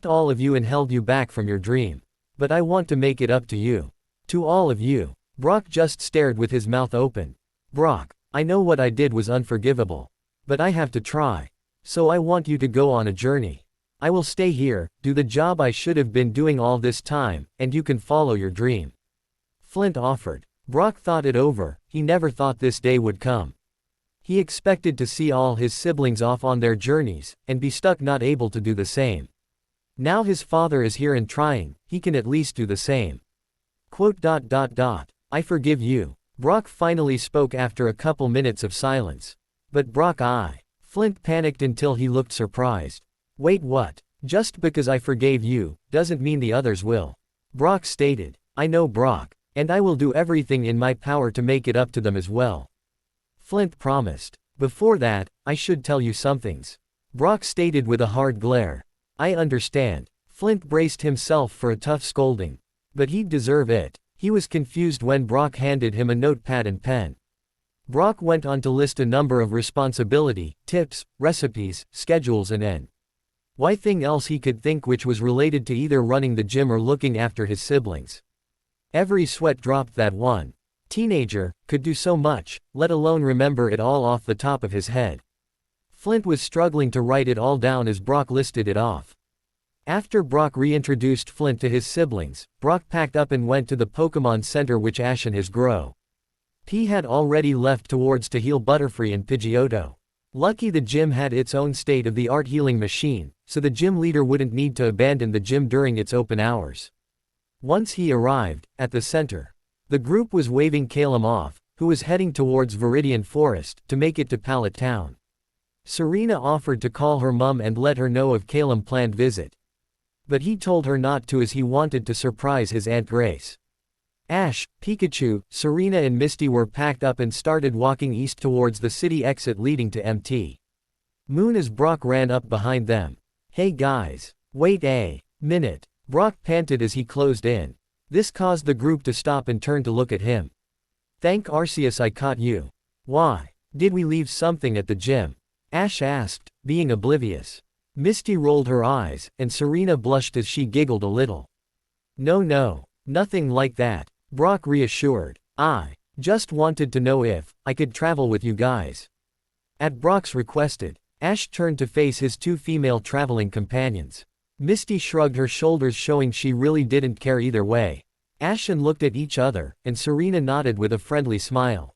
all of you and held you back from your dream. But I want to make it up to you. To all of you. Brock just stared with his mouth open. Brock, I know what I did was unforgivable. But I have to try. So I want you to go on a journey. I will stay here, do the job I should have been doing all this time, and you can follow your dream. Flint offered. Brock thought it over, he never thought this day would come. He expected to see all his siblings off on their journeys, and be stuck not able to do the same. Now his father is here and trying, he can at least do the same. I forgive you. Brock finally spoke after a couple minutes of silence. But Brock, Flint panicked until he looked surprised. Wait, what? Just because I forgave you, doesn't mean the others will. Brock stated. I know, Brock, and I will do everything in my power to make it up to them as well. Flint promised. Before that, I should tell you some things. Brock stated with a hard glare. I understand. Flint braced himself for a tough scolding. But he'd deserve it. He was confused when Brock handed him a notepad and pen. Brock went on to list a number of responsibility, tips, recipes, schedules and why thing else he could think which was related to either running the gym or looking after his siblings. Every sweat dropped that one teenager could do so much, let alone remember it all off the top of his head. Flint was struggling to write it all down as Brock listed it off. After Brock reintroduced Flint to his siblings, Brock packed up and went to the Pokemon Center which Ash and his P had already left towards to heal Butterfree and Pidgeotto. Lucky the gym had its own state-of-the-art healing machine, so the gym leader wouldn't need to abandon the gym during its open hours. Once he arrived, at the center, the group was waving Calum off, who was heading towards Viridian Forest, to make it to Pallet Town. Serena offered to call her mum and let her know of Calum's planned visit. But he told her not to as he wanted to surprise his Aunt Grace. Ash, Pikachu, Serena and Misty were packed up and started walking east towards the city exit leading to Mt. Moon as Brock ran up behind them. Hey guys. Wait a minute. Brock panted as he closed in. This caused the group to stop and turn to look at him. Thank Arceus I caught you. Why? Did we leave something at the gym? Ash asked, being oblivious. Misty rolled her eyes, and Serena blushed as she giggled a little. No, nothing like that. Brock reassured. I just wanted to know if I could travel with you guys. At Brock's requested, Ash turned to face his two female traveling companions. Misty shrugged her shoulders showing she really didn't care either way. Ash and looked at each other, and Serena nodded with a friendly smile.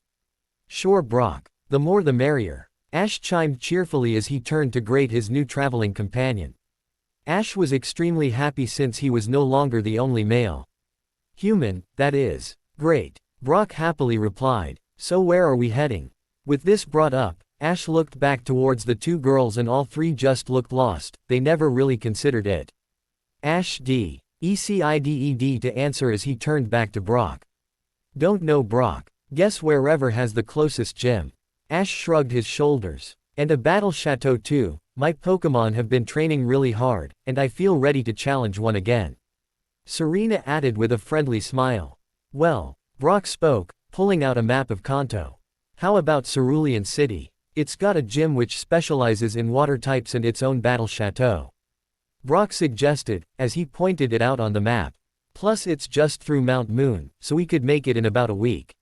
Sure Brock, the more the merrier. Ash chimed cheerfully as he turned to greet his new traveling companion. Ash was extremely happy since he was no longer the only male human, that is. Great. Brock happily replied. So where are we heading? With this brought up, Ash looked back towards the two girls and all three just looked lost, they never really considered it. Ash excited to answer as he turned back to Brock. Don't know Brock. Guess wherever has the closest gym. Ash shrugged his shoulders. And a battle chateau too. My Pokemon have been training really hard, and I feel ready to challenge one again. Serena added with a friendly smile. Well, Brock spoke, pulling out a map of Kanto. How about Cerulean City? It's got a gym which specializes in water types and its own battle chateau. Brock suggested, as he pointed it out on the map. Plus it's just through Mount Moon, so we could make it in about a week.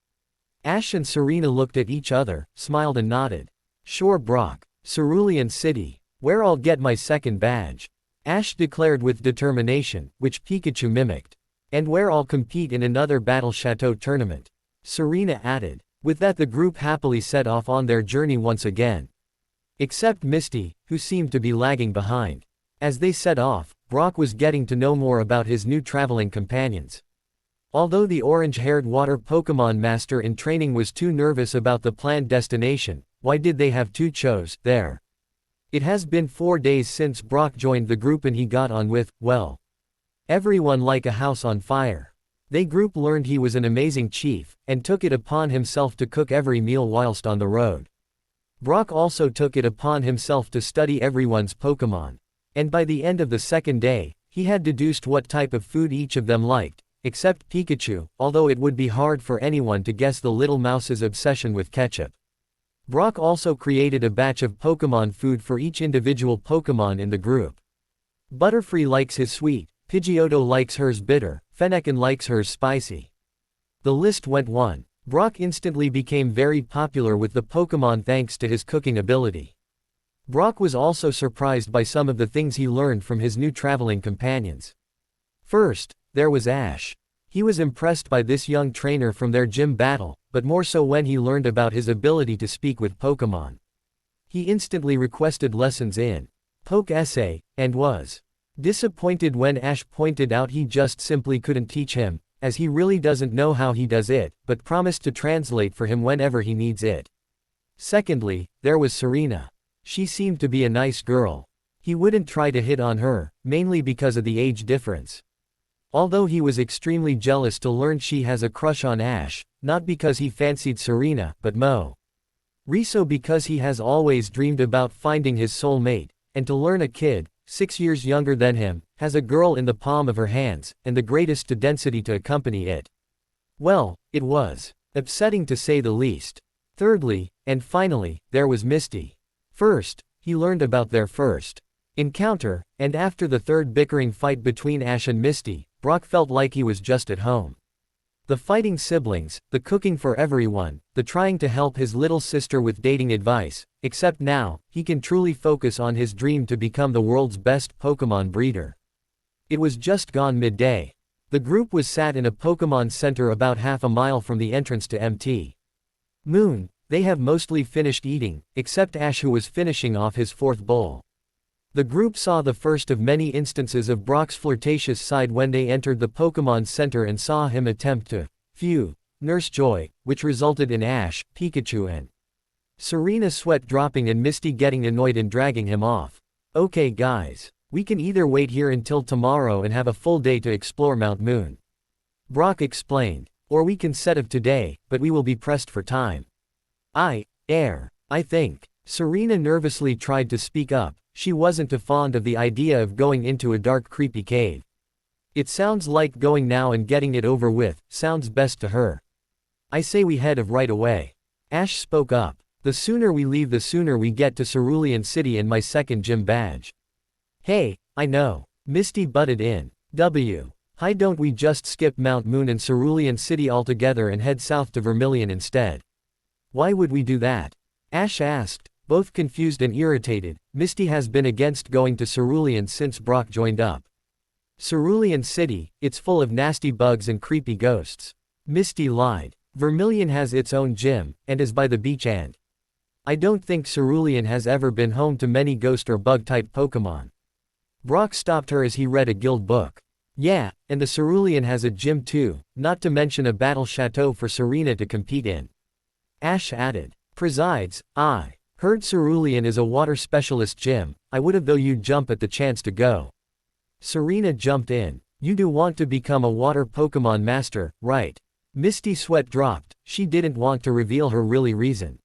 Ash and Serena looked at each other, smiled and nodded. Sure Brock. Cerulean City. Where I'll get my second badge. Ash declared with determination, which Pikachu mimicked. And where I'll compete in another Battle Chateau tournament. Serena added. With that, the group happily set off on their journey once again. Except Misty, who seemed to be lagging behind. As they set off, Brock was getting to know more about his new traveling companions. Although the orange-haired water Pokémon master in training was too nervous about the planned destination, why did they have two Chos there? It has been 4 days since Brock joined the group and he got on with, well, everyone like a house on fire. The group learned he was an amazing chief, and took it upon himself to cook every meal whilst on the road. Brock also took it upon himself to study everyone's Pokémon. And by the end of the second day, he had deduced what type of food each of them liked, except Pikachu, although it would be hard for anyone to guess the little mouse's obsession with ketchup. Brock also created a batch of Pokémon food for each individual Pokémon in the group. Butterfree likes his sweet, Pidgeotto likes hers bitter, Fennekin likes hers spicy. The list went on. Brock instantly became very popular with the Pokémon thanks to his cooking ability. Brock was also surprised by some of the things he learned from his new traveling companions. First, there was Ash. He was impressed by this young trainer from their gym battle, but more so when he learned about his ability to speak with Pokémon. He instantly requested lessons in Poke Essay, and was disappointed when Ash pointed out he just simply couldn't teach him, as he really doesn't know how he does it, but promised to translate for him whenever he needs it. Secondly, there was Serena. She seemed to be a nice girl. He wouldn't try to hit on her, mainly because of the age difference. Although he was extremely jealous to learn she has a crush on Ash, not because he fancied Serena, but more so because he has always dreamed about finding his soulmate, and to learn a kid, 6 years younger than him, has a girl in the palm of her hands, and the greatest density to accompany it. Well, it was upsetting to say the least. Thirdly, and finally, there was Misty. First, he learned about their first encounter, and after the third bickering fight between Ash and Misty, Brock felt like he was just at home. The fighting siblings, the cooking for everyone, the trying to help his little sister with dating advice, except now, he can truly focus on his dream to become the world's best Pokémon breeder. It was just gone midday. The group was sat in a Pokémon Center about half a mile from the entrance to Mt. Moon. They have mostly finished eating, except Ash who was finishing off his 4th bowl. The group saw the first of many instances of Brock's flirtatious side when they entered the Pokémon Center and saw him attempt to Nurse Joy, which resulted in Ash, Pikachu and Serena sweat dropping and Misty getting annoyed and dragging him off. Okay guys, we can either wait here until tomorrow and have a full day to explore Mount Moon, Brock explained, or we can set of today, but we will be pressed for time. I think. Serena nervously tried to speak up. She wasn't too fond of the idea of going into a dark creepy cave. It sounds like going now and getting it over with, sounds best to her. I say we head of right away. Ash spoke up. The sooner we leave the sooner we get to Cerulean City and my second gym badge. Hey, I know. Misty butted in. Why don't we just skip Mount Moon and Cerulean City altogether and head south to Vermilion instead? Why would we do that? Ash asked, both confused and irritated. Misty has been against going to Cerulean since Brock joined up. Cerulean City, it's full of nasty bugs and creepy ghosts. Misty lied. Vermilion has its own gym, and is by the beach and I don't think Cerulean has ever been home to many ghost or bug-type Pokémon. Brock stopped her as he read a guild book. Yeah, and the Cerulean has a gym too, not to mention a battle chateau for Serena to compete in. Ash added. Besides, I heard Cerulean is a water specialist gym. I would have though you'd jump at the chance to go. Serena jumped in. You do want to become a water Pokémon master, right? Misty sweat dropped. She didn't want to reveal her really reason.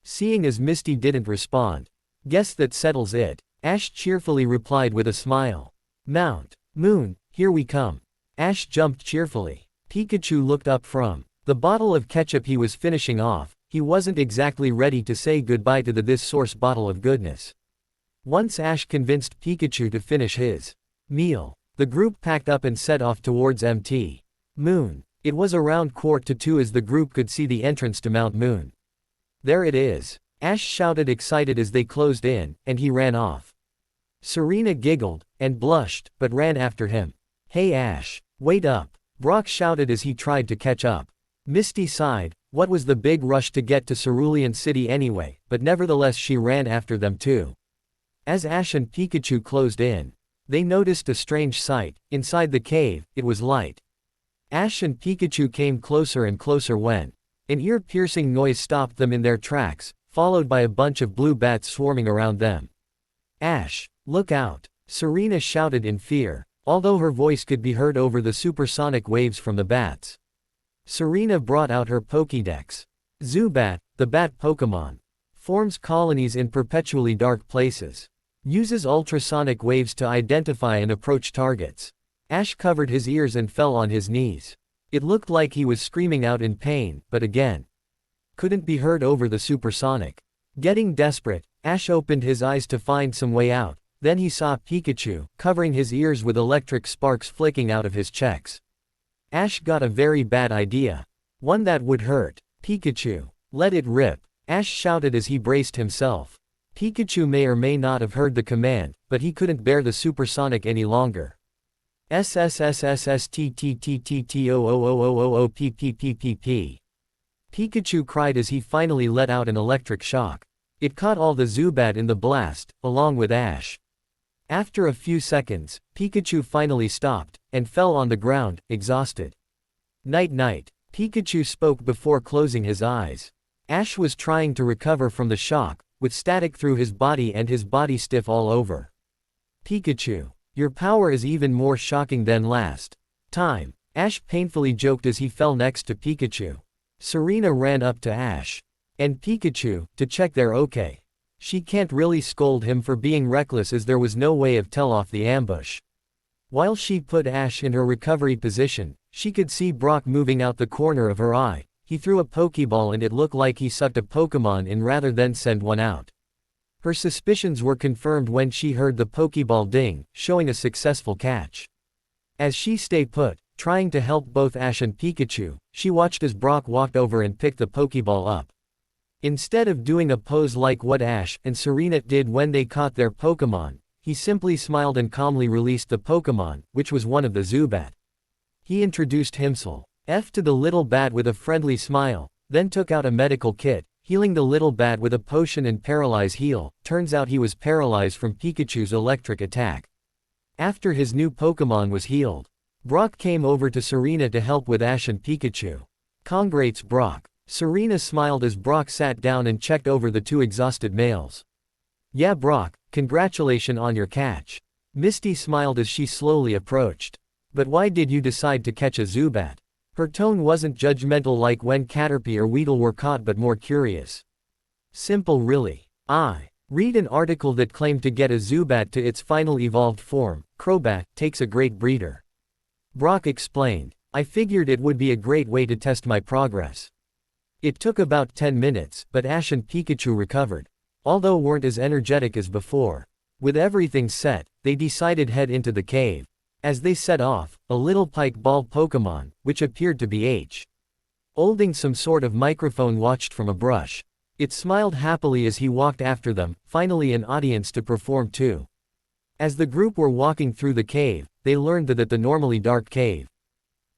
Seeing as Misty didn't respond. Guess that settles it. Ash cheerfully replied with a smile. Mount Moon, here we come. Ash jumped cheerfully. Pikachu looked up from the bottle of ketchup he was finishing off. He wasn't exactly ready to say goodbye to this source bottle of goodness. Once Ash convinced Pikachu to finish his meal, the group packed up and set off towards Mt. Moon. It was around 1:45 as the group could see the entrance to Mount Moon. There it is. Ash shouted excited as they closed in, and he ran off. Serena giggled, and blushed, but ran after him. Hey Ash, wait up. Brock shouted as he tried to catch up. Misty sighed. What was the big rush to get to Cerulean City anyway, but nevertheless she ran after them too. As Ash and Pikachu closed in, they noticed a strange sight. Inside the cave, it was light. Ash and Pikachu came closer and closer when an ear-piercing noise stopped them in their tracks, followed by a bunch of blue bats swarming around them. Ash, look out! Serena shouted in fear, although her voice could be heard over the supersonic waves from the bats. Serena brought out her Pokédex. Zubat, the bat Pokémon, forms colonies in perpetually dark places. Uses ultrasonic waves to identify and approach targets. Ash covered his ears and fell on his knees. It looked like he was screaming out in pain, but again, couldn't be heard over the supersonic. Getting desperate, Ash opened his eyes to find some way out. Then he saw Pikachu, covering his ears with electric sparks flicking out of his checks. Ash got a very bad idea. One that would hurt. Pikachu, let it rip, Ash shouted as he braced himself. Pikachu may or may not have heard the command, but he couldn't bear the supersonic any longer. SSSSSTTTTTOOOOOOPPPPP. Pikachu cried as he finally let out an electric shock. It caught all the Zubat in the blast, along with Ash. After a few seconds, Pikachu finally stopped, and fell on the ground, exhausted. Night-night, Pikachu spoke before closing his eyes. Ash was trying to recover from the shock, with static through his body and his body stiff all over. Pikachu, your power is even more shocking than last time, Ash painfully joked as he fell next to Pikachu. Serena ran up to Ash and Pikachu to check they're okay. She can't really scold him for being reckless as there was no way of tell off the ambush. While she put Ash in her recovery position, she could see Brock moving out the corner of her eye. He threw a Pokeball and it looked like he sucked a Pokemon in rather than send one out. Her suspicions were confirmed when she heard the Pokeball ding, showing a successful catch. As she stayed put, trying to help both Ash and Pikachu, she watched as Brock walked over and picked the Pokeball up. Instead of doing a pose like what Ash and Serena did when they caught their Pokemon, he simply smiled and calmly released the Pokemon, which was one of the Zubat. He introduced himself to the little bat with a friendly smile, then took out a medical kit, healing the little bat with a potion and paralyze heal. Turns out he was paralyzed from Pikachu's electric attack. After his new Pokemon was healed, Brock came over to Serena to help with Ash and Pikachu. Congrats Brock. Serena smiled as Brock sat down and checked over the two exhausted males. Yeah Brock, congratulations on your catch. Misty smiled as she slowly approached. But why did you decide to catch a Zubat? Her tone wasn't judgmental like when Caterpie or Weedle were caught but more curious. Simple really. I read an article that claimed to get a Zubat to its final evolved form, Crobat, takes a great breeder. Brock explained. I figured it would be a great way to test my progress. It took about 10 minutes, but Ash and Pikachu recovered, although weren't as energetic as before. With everything set, they decided head into the cave. As they set off, a little pike ball Pokemon, which appeared to be holding some sort of microphone, watched from a brush. It smiled happily as he walked after them, finally an audience to perform to. As the group were walking through the cave, they learned that the normally dark cave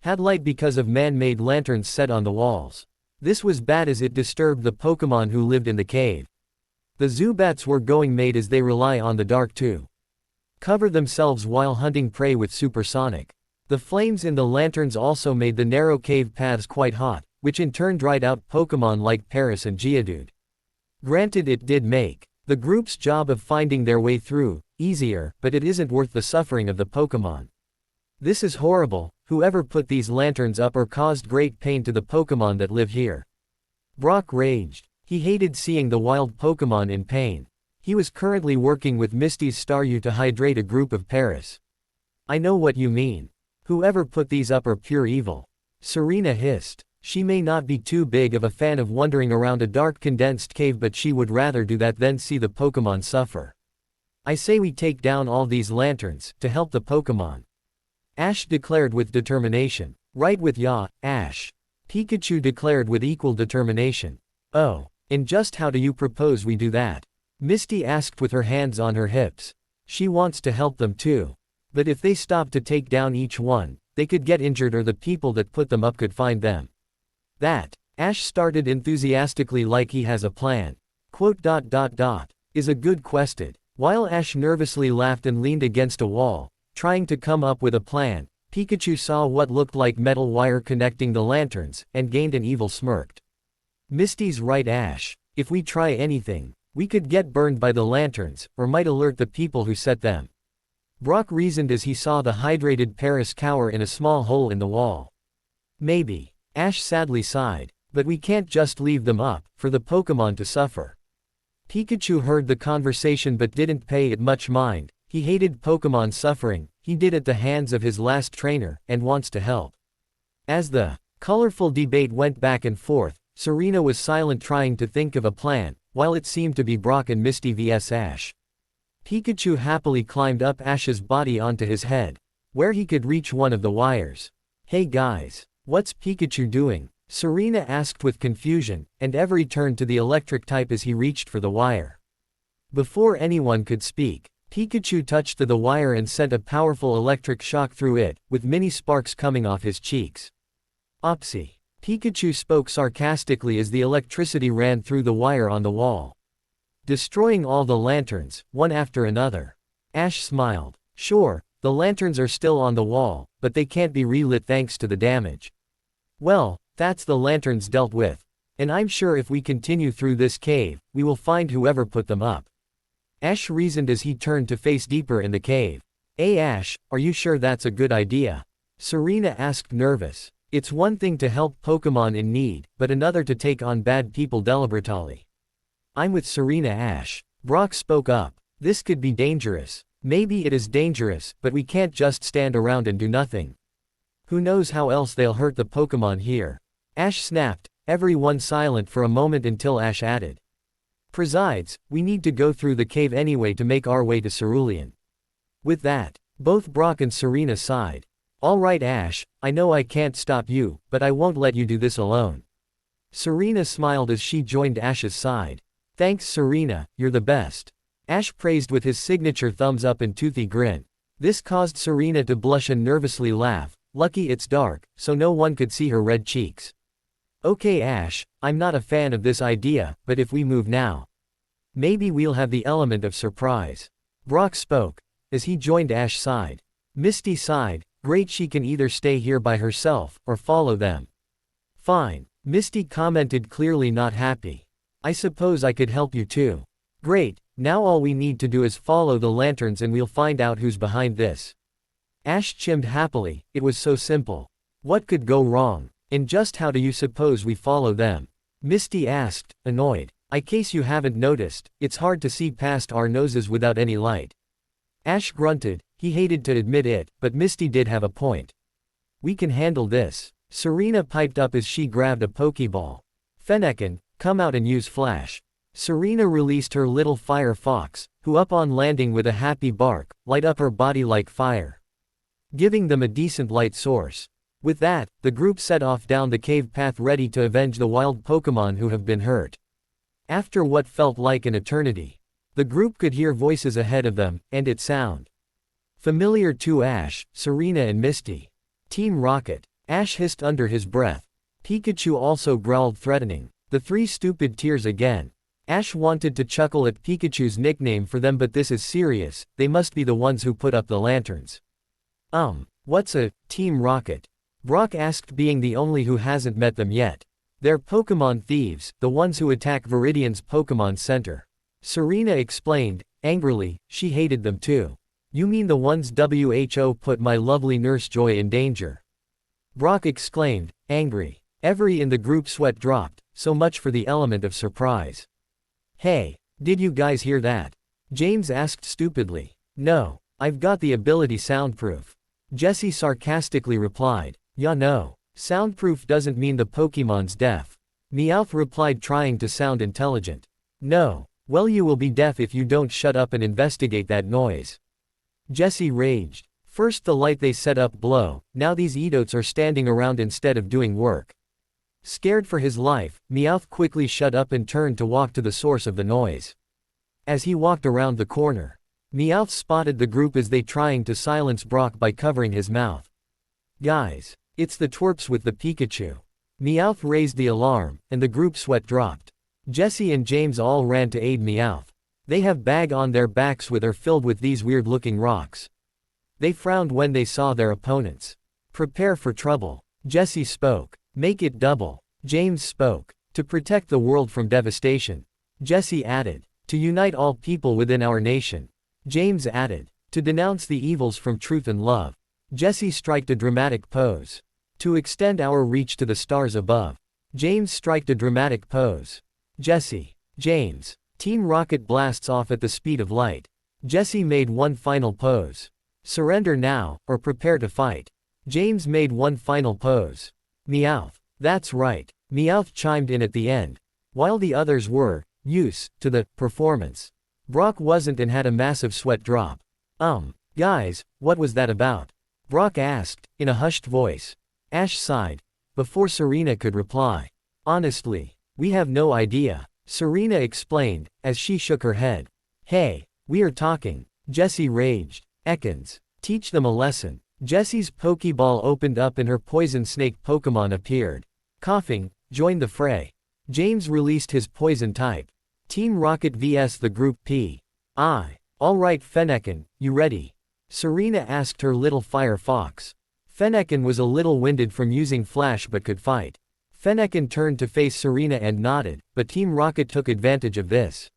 had light because of man-made lanterns set on the walls. This was bad as it disturbed the Pokemon who lived in the cave. The Zubats were going mad as they rely on the dark to cover themselves while hunting prey with supersonic. The flames in the lanterns also made the narrow cave paths quite hot, which in turn dried out Pokemon like Paris and Geodude. Granted, it did make the group's job of finding their way through easier, but it isn't worth the suffering of the Pokemon. This is horrible. Whoever put these lanterns up or caused great pain to the Pokemon that live here. Brock raged. He hated seeing the wild Pokemon in pain. He was currently working with Misty's Staryu to hydrate a group of Paris. I know what you mean. Whoever put these up are pure evil. Serena hissed. She may not be too big of a fan of wandering around a dark condensed cave, but she would rather do that than see the Pokemon suffer. I say we take down all these lanterns, to help the Pokemon. Ash declared with determination. Right with ya, Ash. Pikachu declared with equal determination. Oh, and just how do you propose we do that? Misty asked with her hands on her hips. She wants to help them too. But if they stop to take down each one, they could get injured or the people that put them up could find them. That, Ash started enthusiastically like he has a plan. Quote. Is a good question. While Ash nervously laughed and leaned against a wall, trying to come up with a plan, Pikachu saw what looked like metal wire connecting the lanterns, and gained an evil smirked. Misty's right, Ash. If we try anything, we could get burned by the lanterns, or might alert the people who set them. Brock reasoned as he saw the hydrated Paris cower in a small hole in the wall. Maybe. Ash sadly sighed. But we can't just leave them up, for the Pokémon to suffer. Pikachu heard the conversation but didn't pay it much mind. He hated Pokémon suffering, he did at the hands of his last trainer, and wants to help. As the colorful debate went back and forth, Serena was silent trying to think of a plan, while it seemed to be Brock and Misty vs Ash. Pikachu happily climbed up Ash's body onto his head, where he could reach one of the wires. Hey guys, what's Pikachu doing? Serena asked with confusion, and Every turned to the electric type as he reached for the wire. Before anyone could speak, Pikachu touched the wire and sent a powerful electric shock through it, with mini sparks coming off his cheeks. Opsy. Pikachu spoke sarcastically as the electricity ran through the wire on the wall, destroying all the lanterns, one after another. Ash smiled. Sure, the lanterns are still on the wall, but they can't be relit thanks to the damage. Well, that's the lanterns dealt with. And I'm sure if we continue through this cave, we will find whoever put them up. Ash reasoned as he turned to face deeper in the cave. Hey Ash, are you sure that's a good idea? Serena asked nervous. It's one thing to help Pokémon in need, but another to take on bad people deliberately. I'm with Serena, Ash. Brock spoke up. This could be dangerous. Maybe it is dangerous, but we can't just stand around and do nothing. Who knows how else they'll hurt the Pokémon here. Ash snapped, everyone silent for a moment until Ash added. Besides, we need to go through the cave anyway to make our way to Cerulean. With that, both Brock and Serena sighed. Alright Ash, I know I can't stop you, but I won't let you do this alone. Serena smiled as she joined Ash's side. Thanks Serena, you're the best. Ash praised with his signature thumbs up and toothy grin. This caused Serena to blush and nervously laugh. Lucky it's dark, so no one could see her red cheeks. Okay Ash, I'm not a fan of this idea, but if we move now, maybe we'll have the element of surprise. Brock spoke, as he joined Ash's side. Misty sighed, great, she can either stay here by herself, or follow them. Fine, Misty commented, clearly not happy. I suppose I could help you too. Great, now all we need to do is follow the lanterns and we'll find out who's behind this. Ash chimed happily, it was so simple. What could go wrong? And just how do you suppose we follow them? Misty asked, annoyed. In case you haven't noticed, it's hard to see past our noses without any light. Ash grunted, he hated to admit it, but Misty did have a point. We can handle this. Serena piped up as she grabbed a Pokeball. Fennekin, come out and use Flash. Serena released her little fire fox, who upon landing with a happy bark, light up her body like fire, giving them a decent light source. With that, the group set off down the cave path ready to avenge the wild Pokémon who have been hurt. After what felt like an eternity, the group could hear voices ahead of them, and it sounded familiar to Ash, Serena and Misty. Team Rocket. Ash hissed under his breath. Pikachu also growled threatening. The three stupid tears again. Ash wanted to chuckle at Pikachu's nickname for them, but this is serious, they must be the ones who put up the lanterns. What's a Team Rocket? Brock asked, being the only who hasn't met them yet. They're Pokémon thieves, the ones who attack Viridian's Pokémon Center. Serena explained, angrily, she hated them too. You mean the ones who put my lovely Nurse Joy in danger? Brock exclaimed, angry. Every in the group sweat dropped, so much for the element of surprise. Hey, did you guys hear that? James asked stupidly. No, I've got the ability soundproof. Jessie sarcastically replied. Yeah, no. Soundproof doesn't mean the Pokémon's deaf. Meowth replied, trying to sound intelligent. No. Well, you will be deaf if you don't shut up and investigate that noise. Jessie raged. First the light they set up blow, now these Edots are standing around instead of doing work. Scared for his life, Meowth quickly shut up and turned to walk to the source of the noise. As he walked around the corner, Meowth spotted the group as they trying to silence Brock by covering his mouth. Guys, it's the twerps with the Pikachu. Meowth raised the alarm, and the group sweat dropped. Jessie and James all ran to aid Meowth. They have bag on their backs with are filled with these weird-looking rocks. They frowned when they saw their opponents. Prepare for trouble. Jessie spoke. Make it double. James spoke. To protect the world from devastation. Jessie added. To unite all people within our nation. James added. To denounce the evils from truth and love. Jessie striked a dramatic pose. To extend our reach to the stars above. James striked a dramatic pose. Jessie. James. Team Rocket blasts off at the speed of light. Jessie made one final pose. Surrender now, or prepare to fight. James made one final pose. Meowth. That's right. Meowth chimed in at the end. While the others were, used to the performance. Brock wasn't and had a massive sweat drop. Guys, what was that about? Brock asked, in a hushed voice. Ash sighed. Before Serena could reply. Honestly, we have no idea. Serena explained, as she shook her head. Hey, we are talking. Jessie raged. Ekans. Teach them a lesson. Jessie's Pokeball opened up and her poison snake Pokemon appeared. Coughing, joined the fray. James released his poison type. Team Rocket vs the Group P. Alright Fennekin, you ready? Serena asked her little fire fox. Fennekin was a little winded from using Flash but could fight. Fennekin turned to face Serena and nodded, but Team Rocket took advantage of this.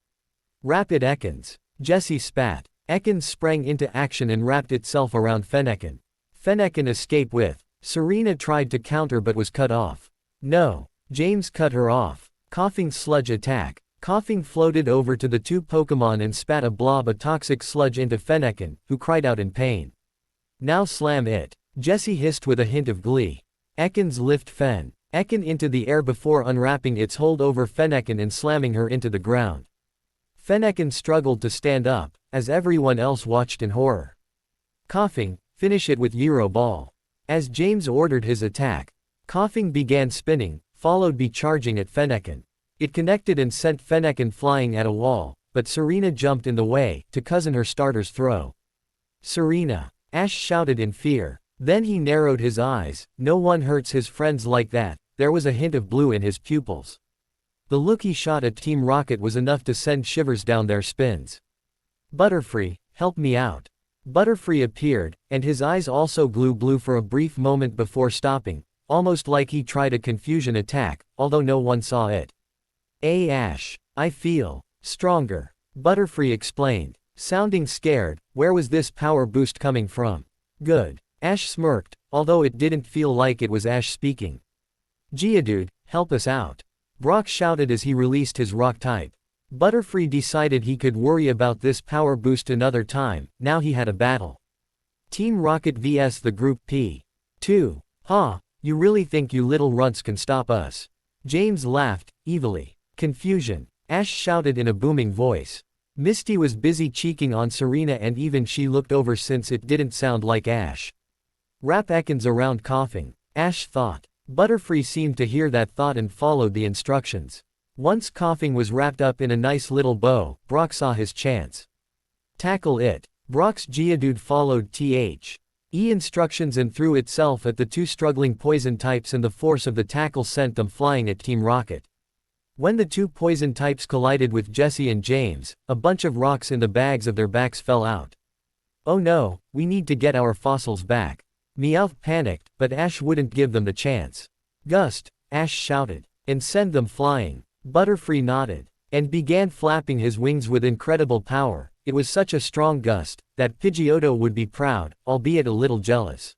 Rapid Ekans. Jessie spat. Ekans sprang into action and wrapped itself around Fennekin. Fennekin escaped with. Serena tried to counter but was cut off. No. James cut her off. Coughing sludge attack. Coughing floated over to the two Pokemon and spat a blob of toxic sludge into Fennekin, who cried out in pain. Now slam it. Jessie hissed with a hint of glee. Ekans lift Ekin into the air before unwrapping its hold over Fennekin and slamming her into the ground. Fennekin struggled to stand up, as everyone else watched in horror. Coughing, finish it with Euro Ball. As James ordered his attack, Coughing began spinning, followed by charging at Fennekin. It connected and sent Fennekin flying at a wall, but Serena jumped in the way, to cousin her starter's throw. Serena! Ash shouted in fear. Then he narrowed his eyes. No one hurts his friends like that. There was a hint of blue in his pupils. The look he shot at Team Rocket was enough to send shivers down their spines. Butterfree, help me out. Butterfree appeared, and his eyes also glowed blue for a brief moment before stopping, almost like he tried a confusion attack, although no one saw it. Ash, I feel stronger. Butterfree explained, sounding scared. Where was this power boost coming from? Good. Ash smirked, although it didn't feel like it was Ash speaking. Geodude, help us out. Brock shouted as he released his rock type. Butterfree decided he could worry about this power boost another time. Now he had a battle. Team Rocket vs the Group P. 2. You really think you little runts can stop us? James laughed, evilly. Confusion. Ash shouted in a booming voice. Misty was busy cheeking on Serena and even she looked over since it didn't sound like Ash. Wrap Ekans around Coughing. Ash thought. Butterfree seemed to hear that thought and followed the instructions. Once Coughing was wrapped up in a nice little bow, Brock saw his chance. Tackle it. Brock's Geodude followed instructions and threw itself at the two struggling poison types, and the force of the tackle sent them flying at Team Rocket. When the two poison types collided with Jessie and James, a bunch of rocks in the bags of their backs fell out. Oh no, we need to get our fossils back. Meowth panicked, but Ash wouldn't give them the chance. Gust, Ash shouted, and send them flying. Butterfree nodded, and began flapping his wings with incredible power. It was such a strong gust, that Pidgeotto would be proud, albeit a little jealous.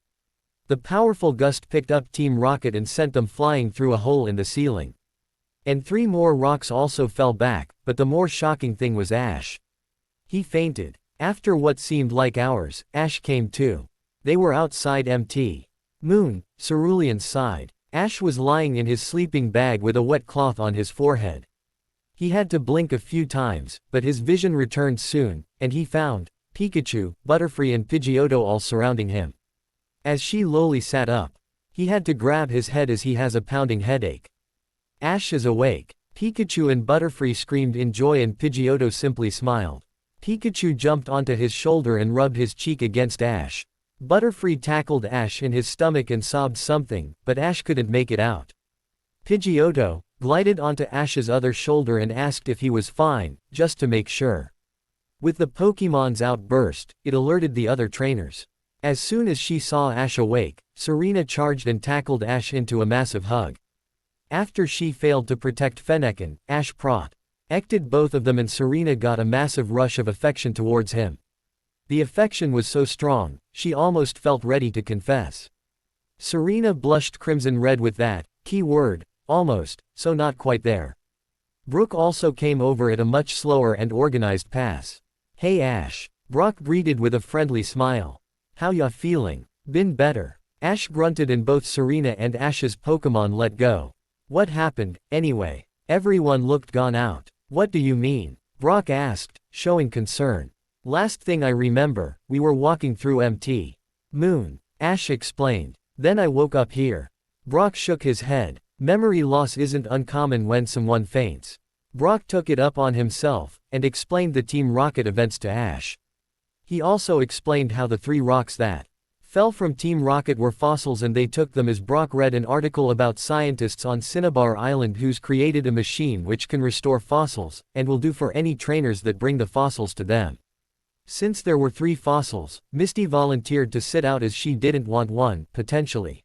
The powerful gust picked up Team Rocket and sent them flying through a hole in the ceiling. And 3 more rocks also fell back, but the more shocking thing was Ash. He fainted. After what seemed like hours, Ash came to. They were outside Mt. Moon, Cerulean's side. Ash was lying in his sleeping bag with a wet cloth on his forehead. He had to blink a few times, but his vision returned soon, and he found Pikachu, Butterfree and Pidgeotto all surrounding him. As she lowly sat up, he had to grab his head as he has a pounding headache. Ash is awake. Pikachu and Butterfree screamed in joy and Pidgeotto simply smiled. Pikachu jumped onto his shoulder and rubbed his cheek against Ash. Butterfree tackled Ash in his stomach and sobbed something, but Ash couldn't make it out. Pidgeotto glided onto Ash's other shoulder and asked if he was fine, just to make sure. With the Pokémon's outburst, it alerted the other trainers. As soon as she saw Ash awake, Serena charged and tackled Ash into a massive hug. After she failed to protect Fennekin, Ash protected both of them and Serena got a massive rush of affection towards him. The affection was so strong, she almost felt ready to confess. Serena blushed crimson red with that key word, almost, so not quite there. Brooke also came over at a much slower and organized pace. "Hey Ash." Brock greeted with a friendly smile. "How ya feeling?" "Been better." Ash grunted and both Serena and Ash's Pokémon let go. "What happened, anyway?" Everyone looked gone out. "What do you mean?" Brock asked, showing concern. "Last thing I remember, we were walking through Mt. Moon." Ash explained. "Then I woke up here." Brock shook his head. Memory loss isn't uncommon when someone faints. Brock took it up on himself, and explained the Team Rocket events to Ash. He also explained how the 3 rocks that fell from Team Rocket were fossils and they took them as Brock read an article about scientists on Cinnabar Island who's created a machine which can restore fossils, and will do for any trainers that bring the fossils to them. Since there were 3 fossils, Misty volunteered to sit out as she didn't want one, potentially.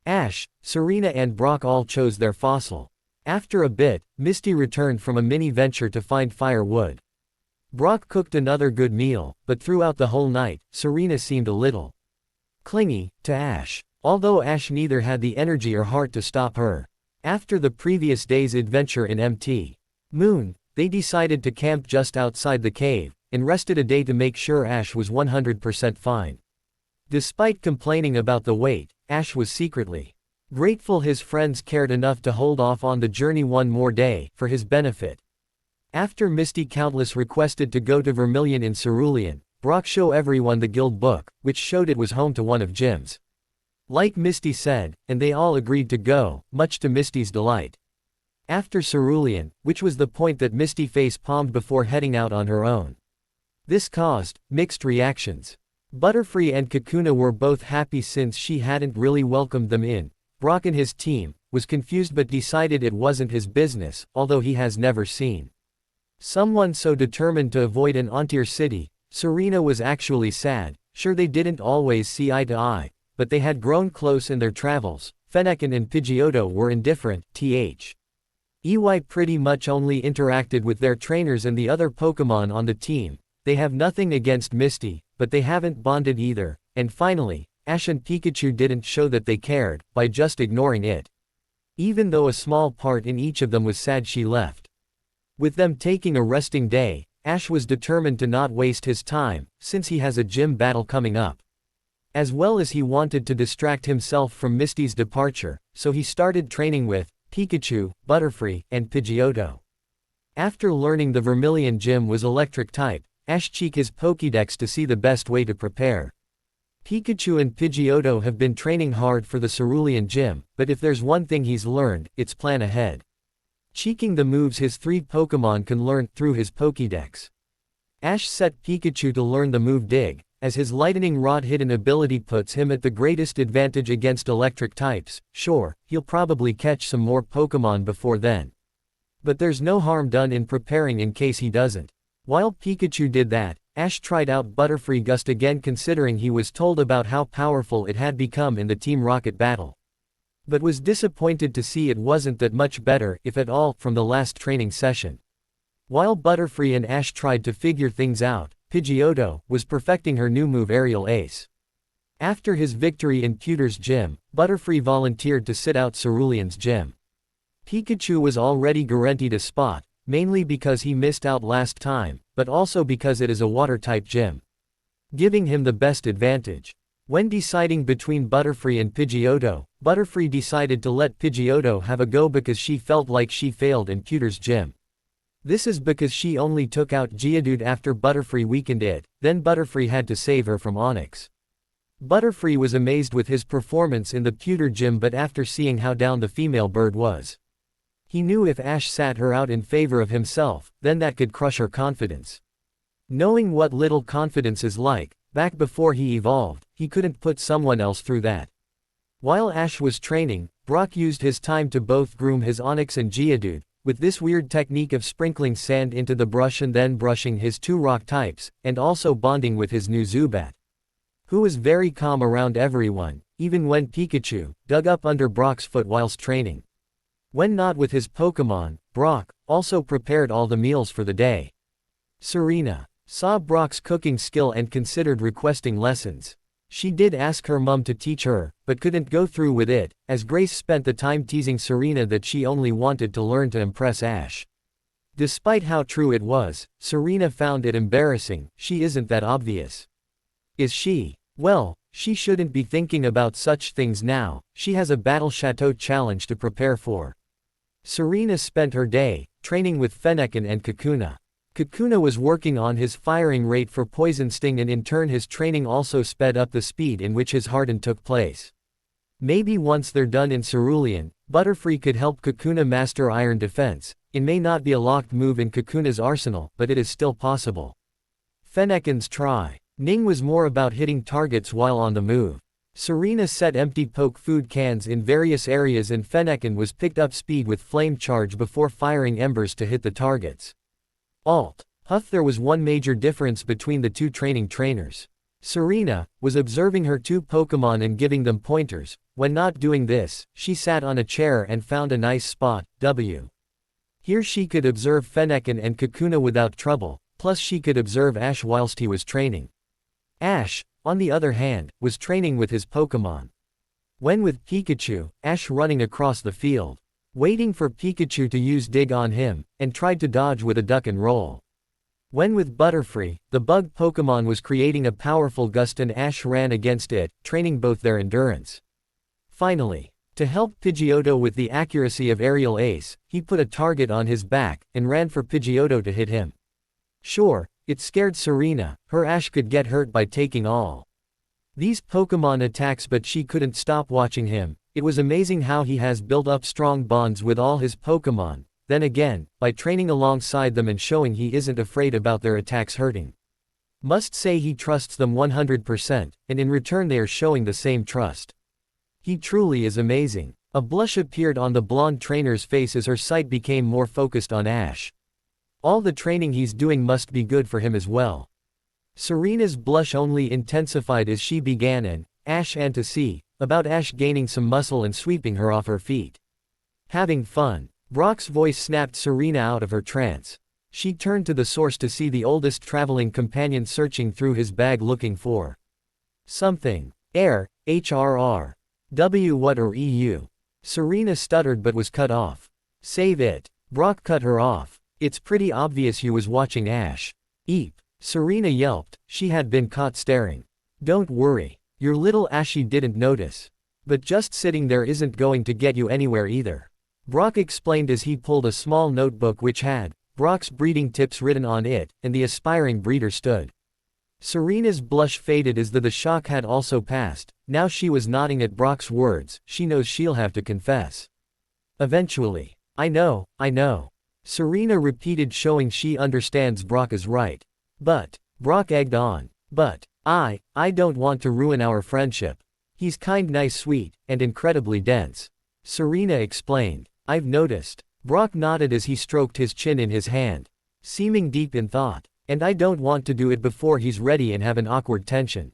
Ash, Serena and Brock all chose their fossil. After a bit, Misty returned from a mini-venture to find firewood. Brock cooked another good meal, but throughout the whole night, Serena seemed a little clingy to Ash. Although Ash neither had the energy or heart to stop her. After the previous day's adventure in Mt. Moon, they decided to camp just outside the cave, and rested a day to make sure Ash was 100% fine. Despite complaining about the wait, Ash was secretly grateful his friends cared enough to hold off on the journey one more day, for his benefit. After Misty Countless requested to go to Vermilion in Cerulean, Brock showed everyone the guild book, which showed it was home to one of Jim's. Like Misty said, and they all agreed to go, much to Misty's delight. After Cerulean, which was the point that Misty face-palmed before heading out on her own. This caused mixed reactions. Butterfree and Kakuna were both happy since she hadn't really welcomed them in. Brock and his team was confused but decided it wasn't his business, although he has never seen someone so determined to avoid an Ontier city. Serena was actually sad, sure they didn't always see eye to eye, but they had grown close in their travels. Fennekin and Pidgeotto were indifferent, EY pretty much only interacted with their trainers and the other Pokémon on the team. They have nothing against Misty, but they haven't bonded either, and finally, Ash and Pikachu didn't show that they cared, by just ignoring it. Even though a small part in each of them was sad she left. With them taking a resting day, Ash was determined to not waste his time, since he has a gym battle coming up. As well as he wanted to distract himself from Misty's departure, so he started training with Pikachu, Butterfree, and Pidgeotto. After learning the Vermilion gym was electric type, Ash checked his Pokédex to see the best way to prepare. Pikachu and Pidgeotto have been training hard for the Cerulean gym, but if there's one thing he's learned, it's plan ahead. Checking the moves his 3 Pokémon can learn through his Pokédex. Ash set Pikachu to learn the move Dig, as his Lightning Rod hidden ability puts him at the greatest advantage against electric types. Sure, he'll probably catch some more Pokémon before then. But there's no harm done in preparing in case he doesn't. While Pikachu did that, Ash tried out Butterfree Gust again considering he was told about how powerful it had become in the Team Rocket battle. But was disappointed to see it wasn't that much better, if at all, from the last training session. While Butterfree and Ash tried to figure things out, Pidgeotto was perfecting her new move Aerial Ace. After his victory in Pewter's gym, Butterfree volunteered to sit out Cerulean's gym. Pikachu was already guaranteed a spot, mainly because he missed out last time, but also because it is a water-type gym, giving him the best advantage. When deciding between Butterfree and Pidgeotto, Butterfree decided to let Pidgeotto have a go because she felt like she failed in Pewter's gym. This is because she only took out Geodude after Butterfree weakened it, then Butterfree had to save her from Onix. Butterfree was amazed with his performance in the Pewter gym, but after seeing how down the female bird was, he knew if Ash sat her out in favor of himself, then that could crush her confidence. Knowing what little confidence is like, back before he evolved, he couldn't put someone else through that. While Ash was training, Brock used his time to both groom his Onyx and Geodude, with this weird technique of sprinkling sand into the brush and then brushing his two rock types, and also bonding with his new Zubat, who was very calm around everyone, even when Pikachu dug up under Brock's foot whilst training. When not with his Pokémon, Brock also prepared all the meals for the day. Serena saw Brock's cooking skill and considered requesting lessons. She did ask her mum to teach her, but couldn't go through with it, as Grace spent the time teasing Serena that she only wanted to learn to impress Ash. Despite how true it was, Serena found it embarrassing. She isn't that obvious. Is she? Well, she shouldn't be thinking about such things now. She has a Battle Chateau challenge to prepare for. Serena spent her day training with Fennekin and Kakuna. Kakuna was working on his firing rate for Poison Sting, and in turn his training also sped up the speed in which his harden took place. Maybe once they're done in Cerulean, Butterfree could help Kakuna master Iron Defense. It may not be a locked move in Kakuna's arsenal, but it is still possible. Fennekin's try. Ning was more about hitting targets while on the move. Serena set empty poke food cans in various areas, and Fennekin was picked up speed with Flame Charge before firing embers to hit the targets. Alt. Huff. There was one major difference between the two training trainers. Serena was observing her two Pokémon and giving them pointers. When not doing this, she sat on a chair and found a nice spot, W. Here she could observe Fennekin and Kakuna without trouble, plus she could observe Ash whilst he was training. Ash, on the other hand, was training with his Pokémon. When with Pikachu, Ash running across the field, waiting for Pikachu to use Dig on him, and tried to dodge with a duck and roll. When with Butterfree, the bug Pokémon was creating a powerful gust and Ash ran against it, training both their endurance. Finally, to help Pidgeotto with the accuracy of Aerial Ace, he put a target on his back, and ran for Pidgeotto to hit him. Sure, it scared Serena. Her Ash could get hurt by taking all these Pokémon attacks, but she couldn't stop watching him. It was amazing how he has built up strong bonds with all his Pokémon, then again, by training alongside them and showing he isn't afraid about their attacks hurting. Must say he trusts them 100%, and in return they are showing the same trust. He truly is amazing. A blush appeared on the blonde trainer's face as her sight became more focused on Ash. All the training he's doing must be good for him as well. Serena's blush only intensified as she began an Ash and to see about Ash gaining some muscle and sweeping her off her feet. Having fun. Brock's voice snapped Serena out of her trance. She turned to the source to see the oldest traveling companion searching through his bag looking for something. Air, HRR. W what or EU? Serena stuttered but was cut off. Save it. Brock cut her off. It's pretty obvious you was watching Ash. Eep. Serena yelped. She had been caught staring. Don't worry. Your little Ashy didn't notice. But just sitting there isn't going to get you anywhere either. Brock explained as he pulled a small notebook which had Brock's breeding tips written on it, and the aspiring breeder stood. Serena's blush faded as though the shock had also passed. Now she was nodding at Brock's words. She knows she'll have to confess. Eventually. I know. Serena repeated, showing she understands Brock is right. But, Brock egged on. But, I don't want to ruin our friendship. He's kind, nice, sweet, and incredibly dense. Serena explained. I've noticed. Brock nodded as he stroked his chin in his hand, seeming deep in thought. And I don't want to do it before he's ready and have an awkward tension.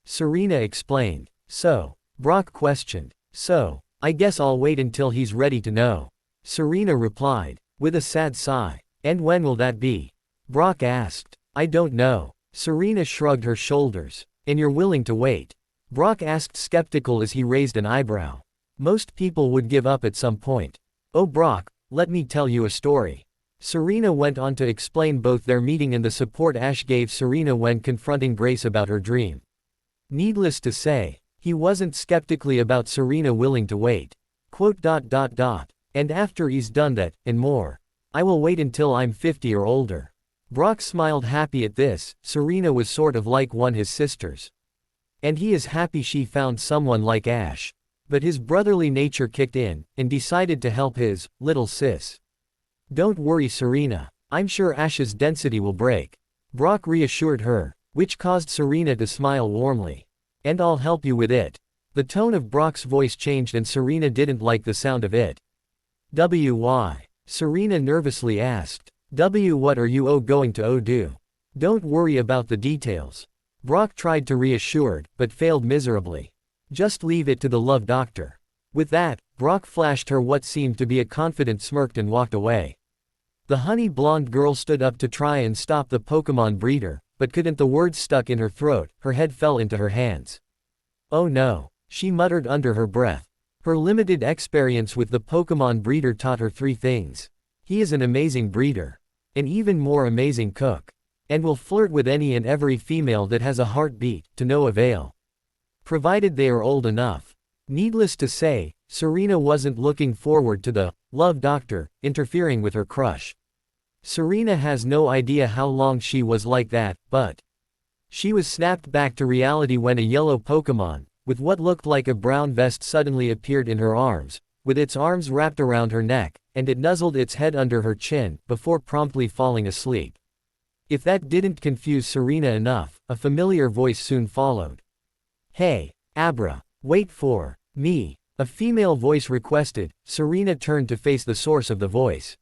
Serena explained. So? Brock questioned. So, I guess I'll wait until he's ready to know. Serena replied, with a sad sigh. And when will that be? Brock asked. I don't know. Serena shrugged her shoulders. And you're willing to wait? Brock asked, skeptical as he raised an eyebrow. Most people would give up at some point. Oh Brock, let me tell you a story. Serena went on to explain both their meeting and the support Ash gave Serena when confronting Grace about her dream. Needless to say, he wasn't skeptically about Serena willing to wait. And after he's done that, and more. I will wait until I'm 50 or older. Brock smiled, happy at this. Serena was sort of like one his sisters. And he is happy she found someone like Ash. But his brotherly nature kicked in, and decided to help his little sis. Don't worry Serena, I'm sure Ash's density will break. Brock reassured her, which caused Serena to smile warmly. And I'll help you with it. The tone of Brock's voice changed and Serena didn't like the sound of it. "Why?" Serena nervously asked. What are you going to do? Don't worry about the details." Brock tried to reassure, but failed miserably. "Just leave it to the love doctor." With that, Brock flashed her what seemed to be a confident smirk and walked away. The honey blonde girl stood up to try and stop the Pokemon breeder, but couldn't. The words stuck in her throat, her head fell into her hands. "Oh no," she muttered under her breath. Her limited experience with the Pokemon breeder taught her 3 things. He is an amazing breeder. An even more amazing cook. And will flirt with any and every female that has a heartbeat, to no avail. Provided they are old enough. Needless to say, Serena wasn't looking forward to the love doctor interfering with her crush. Serena has no idea how long she was like that, but she was snapped back to reality when a yellow Pokemon, with what looked like a brown vest, suddenly appeared in her arms, with its arms wrapped around her neck, and it nuzzled its head under her chin, before promptly falling asleep. If that didn't confuse Serena enough, a familiar voice soon followed. "Hey, Abra, wait for me," a female voice requested. Serena turned to face the source of the voice.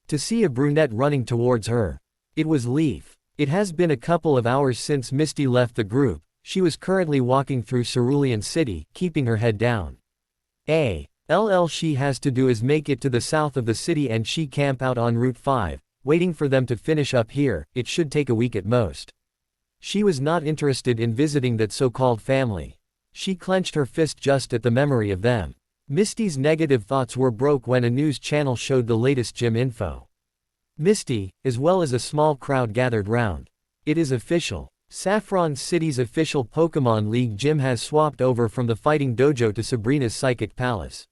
To see a brunette running towards her. It was Leaf. It has been a couple of hours since Misty left the group. She was currently walking through Cerulean City, keeping her head down. All she has to do is make it to the south of the city and she camp out on Route 5, waiting for them to finish up here. It should take a week at most. She was not interested in visiting that so-called family. She clenched her fist just at the memory of them. Misty's negative thoughts were broke when a news channel showed the latest gym info. Misty, as well as a small crowd gathered round. It is official. Saffron City's official Pokemon League gym has swapped over from the fighting dojo to Sabrina's Psychic Palace.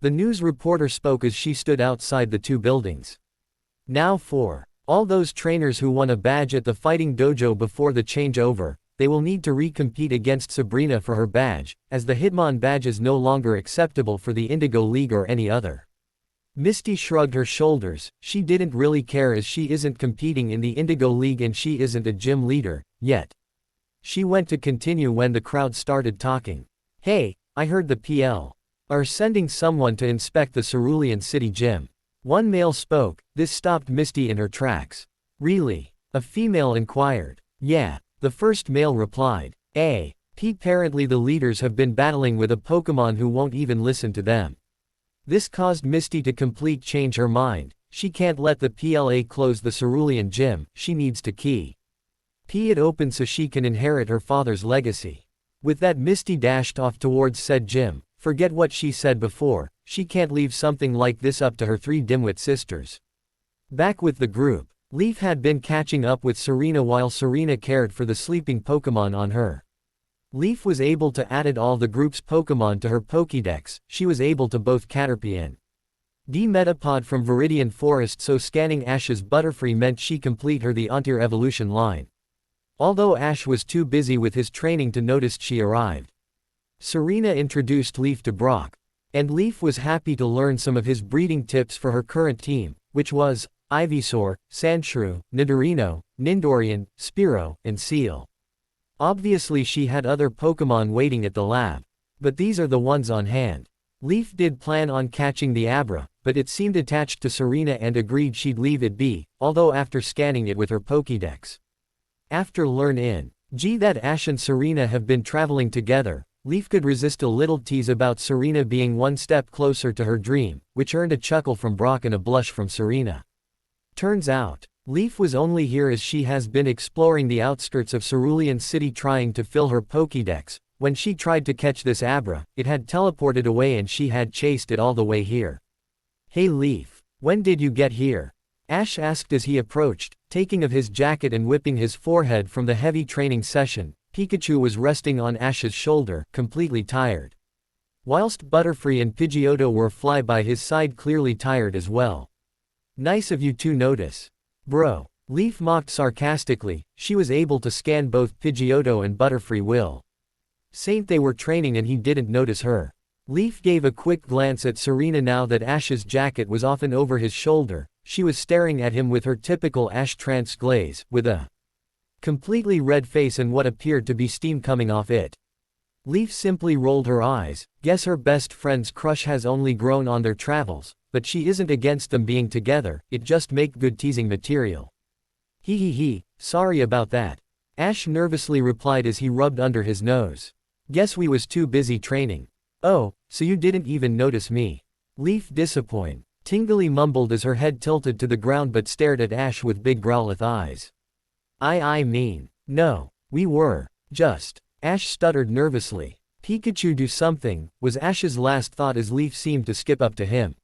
The news reporter spoke as she stood outside the 2 buildings. Now for all those trainers who won a badge at the fighting dojo before the changeover, they will need to recompete against Sabrina for her badge, as the Hitmon badge is no longer acceptable for the Indigo League or any other. Misty shrugged her shoulders. She didn't really care as she isn't competing in the Indigo League and she isn't a gym leader, yet. She went to continue when the crowd started talking. "Hey, I heard the PL are sending someone to inspect the Cerulean City gym." One male spoke. This stopped Misty in her tracks. "Really?" a female inquired. "Yeah," the first male replied. Apparently the leaders have been battling with a Pokemon who won't even listen to them. This caused Misty to change her mind. She can't let the PLA close the Cerulean gym, she needs to keep it open so she can inherit her father's legacy. With that, Misty dashed off towards said gym. Forget what she said before, she can't leave something like this up to her 3 dimwit sisters. Back with the group, Leaf had been catching up with Serena while Serena cared for the sleeping Pokemon on her. Leaf was able to add all the group's Pokemon to her Pokédex. She was able to both Caterpie and D-Metapod from Viridian Forest, so scanning Ash's Butterfree meant she complete her the Ontier evolution line. Although Ash was too busy with his training to notice she arrived. Serena introduced Leaf to Brock, and Leaf was happy to learn some of his breeding tips for her current team, which was Ivysaur, Sandshrew, Nidorino, Nindorian, Spearow, and Seal. Obviously she had other Pokemon waiting at the lab, but these are the ones on hand. Leaf did plan on catching the Abra, but it seemed attached to Serena and agreed she'd leave it be, although after scanning it with her Pokédex. After learn that Ash and Serena have been traveling together, Leaf could resist a little tease about Serena being one step closer to her dream, which earned a chuckle from Brock and a blush from Serena. Turns out, Leaf was only here as she has been exploring the outskirts of Cerulean City trying to fill her Pokédex. When she tried to catch this Abra, it had teleported away and she had chased it all the way here. "Hey Leaf, when did you get here?" Ash asked as he approached, taking of his jacket and whipping his forehead from the heavy training session. Pikachu was resting on Ash's shoulder, completely tired. Whilst Butterfree and Pidgeotto were fly by his side, clearly tired as well. "Nice of you to notice. Bro," Leaf mocked sarcastically. She was able to scan both Pidgeotto and Butterfree will. Saint they were training and he didn't notice her. Leaf gave a quick glance at Serena now that Ash's jacket was often over his shoulder. She was staring at him with her typical Ash trance glaze, with a completely red face and what appeared to be steam coming off it. Leaf simply rolled her eyes. Guess her best friend's crush has only grown on their travels, but she isn't against them being together, it just make good teasing material. He, sorry about that. Ash nervously replied as he rubbed under his nose. Guess we was too busy training. Oh, so you didn't even notice me. Leaf disappointed. Tingly mumbled as her head tilted to the ground but stared at Ash with big growlith eyes. I mean, no, we were, just. Ash stuttered nervously. Pikachu do something, was Ash's last thought as Leaf seemed to skip up to him.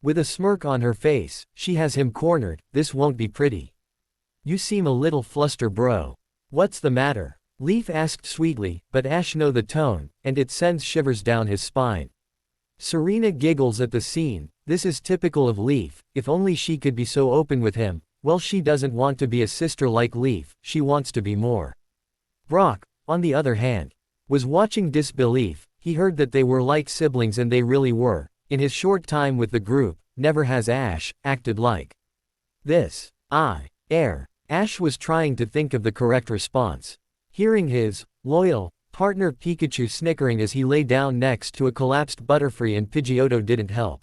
With a smirk on her face, she has him cornered, this won't be pretty. You seem a little fluster bro. What's the matter? Leaf asked sweetly, but Ash know the tone, and it sends shivers down his spine. Serena giggles at the scene. This is typical of Leaf, if only she could be so open with him. Well, she doesn't want to be a sister like Leaf, she wants to be more. Brock, on the other hand, was watching disbelief. He heard that they were like siblings and they really were. In his short time with the group, never has Ash acted like this. Ash was trying to think of the correct response. Hearing his loyal partner Pikachu snickering as he lay down next to a collapsed Butterfree and Pidgeotto didn't help.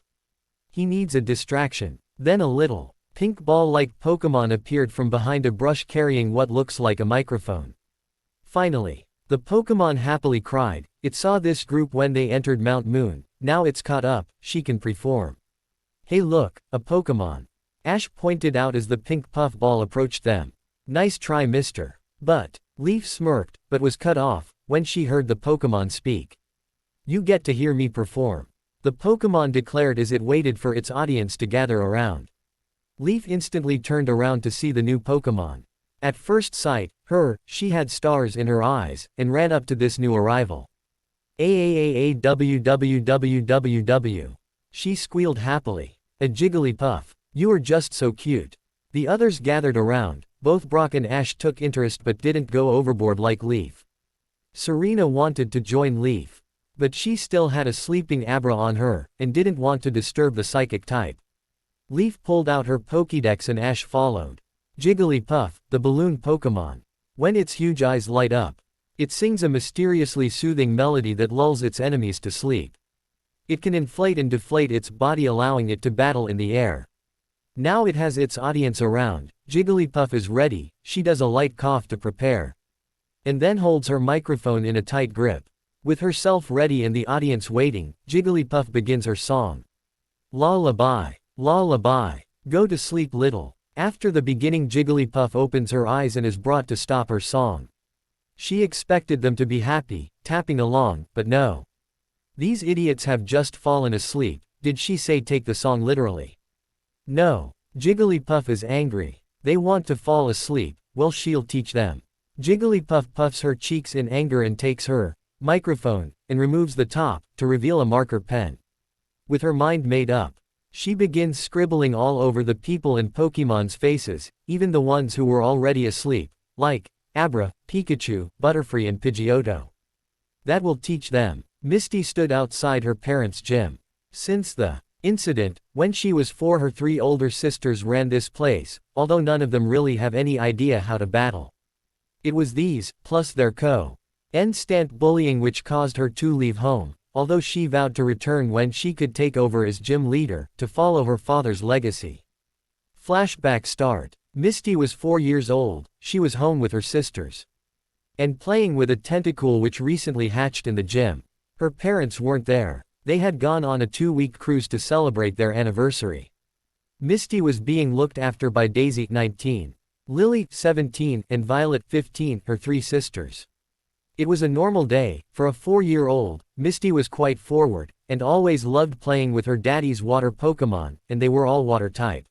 He needs a distraction. Then a little pink ball-like Pokemon appeared from behind a brush carrying what looks like a microphone. Finally, the Pokemon happily cried. It saw this group when they entered Mount Moon. Now it's caught up, she can preform. Hey look, a Pokemon. Ash pointed out as the pink puff ball approached them. Nice try, mister. But Leaf smirked, but was cut off when she heard the Pokemon speak. You get to hear me perform. The Pokemon declared as it waited for its audience to gather around. Leaf instantly turned around to see the new Pokemon. At first sight, she had stars in her eyes, and ran up to this new arrival. AAAAWWWWW. She squealed happily. A Jigglypuff. You are just so cute. The others gathered around. Both Brock and Ash took interest but didn't go overboard like Leaf. Serena wanted to join Leaf. But she still had a sleeping Abra on her, and didn't want to disturb the psychic type. Leaf pulled out her Pokédex and Ash followed. Jigglypuff, the balloon Pokemon. When its huge eyes light up, it sings a mysteriously soothing melody that lulls its enemies to sleep. It can inflate and deflate its body, allowing it to battle in the air. Now it has its audience around. Jigglypuff is ready. She does a light cough to prepare. And then holds her microphone in a tight grip. With herself ready and the audience waiting, Jigglypuff begins her song. Lullaby. Lullaby. Go to sleep, little. After the beginning, Jigglypuff opens her eyes and is brought to stop her song. She expected them to be happy, tapping along, but no. These idiots have just fallen asleep. Did she say take the song literally? No. Jigglypuff is angry. They want to fall asleep. Well, she'll teach them. Jigglypuff puffs her cheeks in anger and takes her microphone and removes the top to reveal a marker pen. With her mind made up, she begins scribbling all over the people and Pokemon's faces, even the ones who were already asleep, like Abra, Pikachu, Butterfree and Pidgeotto. That will teach them. Misty stood outside her parents' gym. Since the incident, when she was 4, her 3 older sisters ran this place, although none of them really have any idea how to battle. It was these, plus their constant bullying which caused her to leave home, although she vowed to return when she could take over as gym leader, to follow her father's legacy. Flashback start. Misty was 4 years old. She was home with her sisters. And playing with a tentacool which recently hatched in the gym. Her parents weren't there. They had gone on a 2-week cruise to celebrate their anniversary. Misty was being looked after by Daisy, 19, Lily, 17, and Violet, 15, her 3 sisters. It was a normal day. For a 4-year-old, Misty was quite forward, and always loved playing with her daddy's water Pokemon, and they were all water type.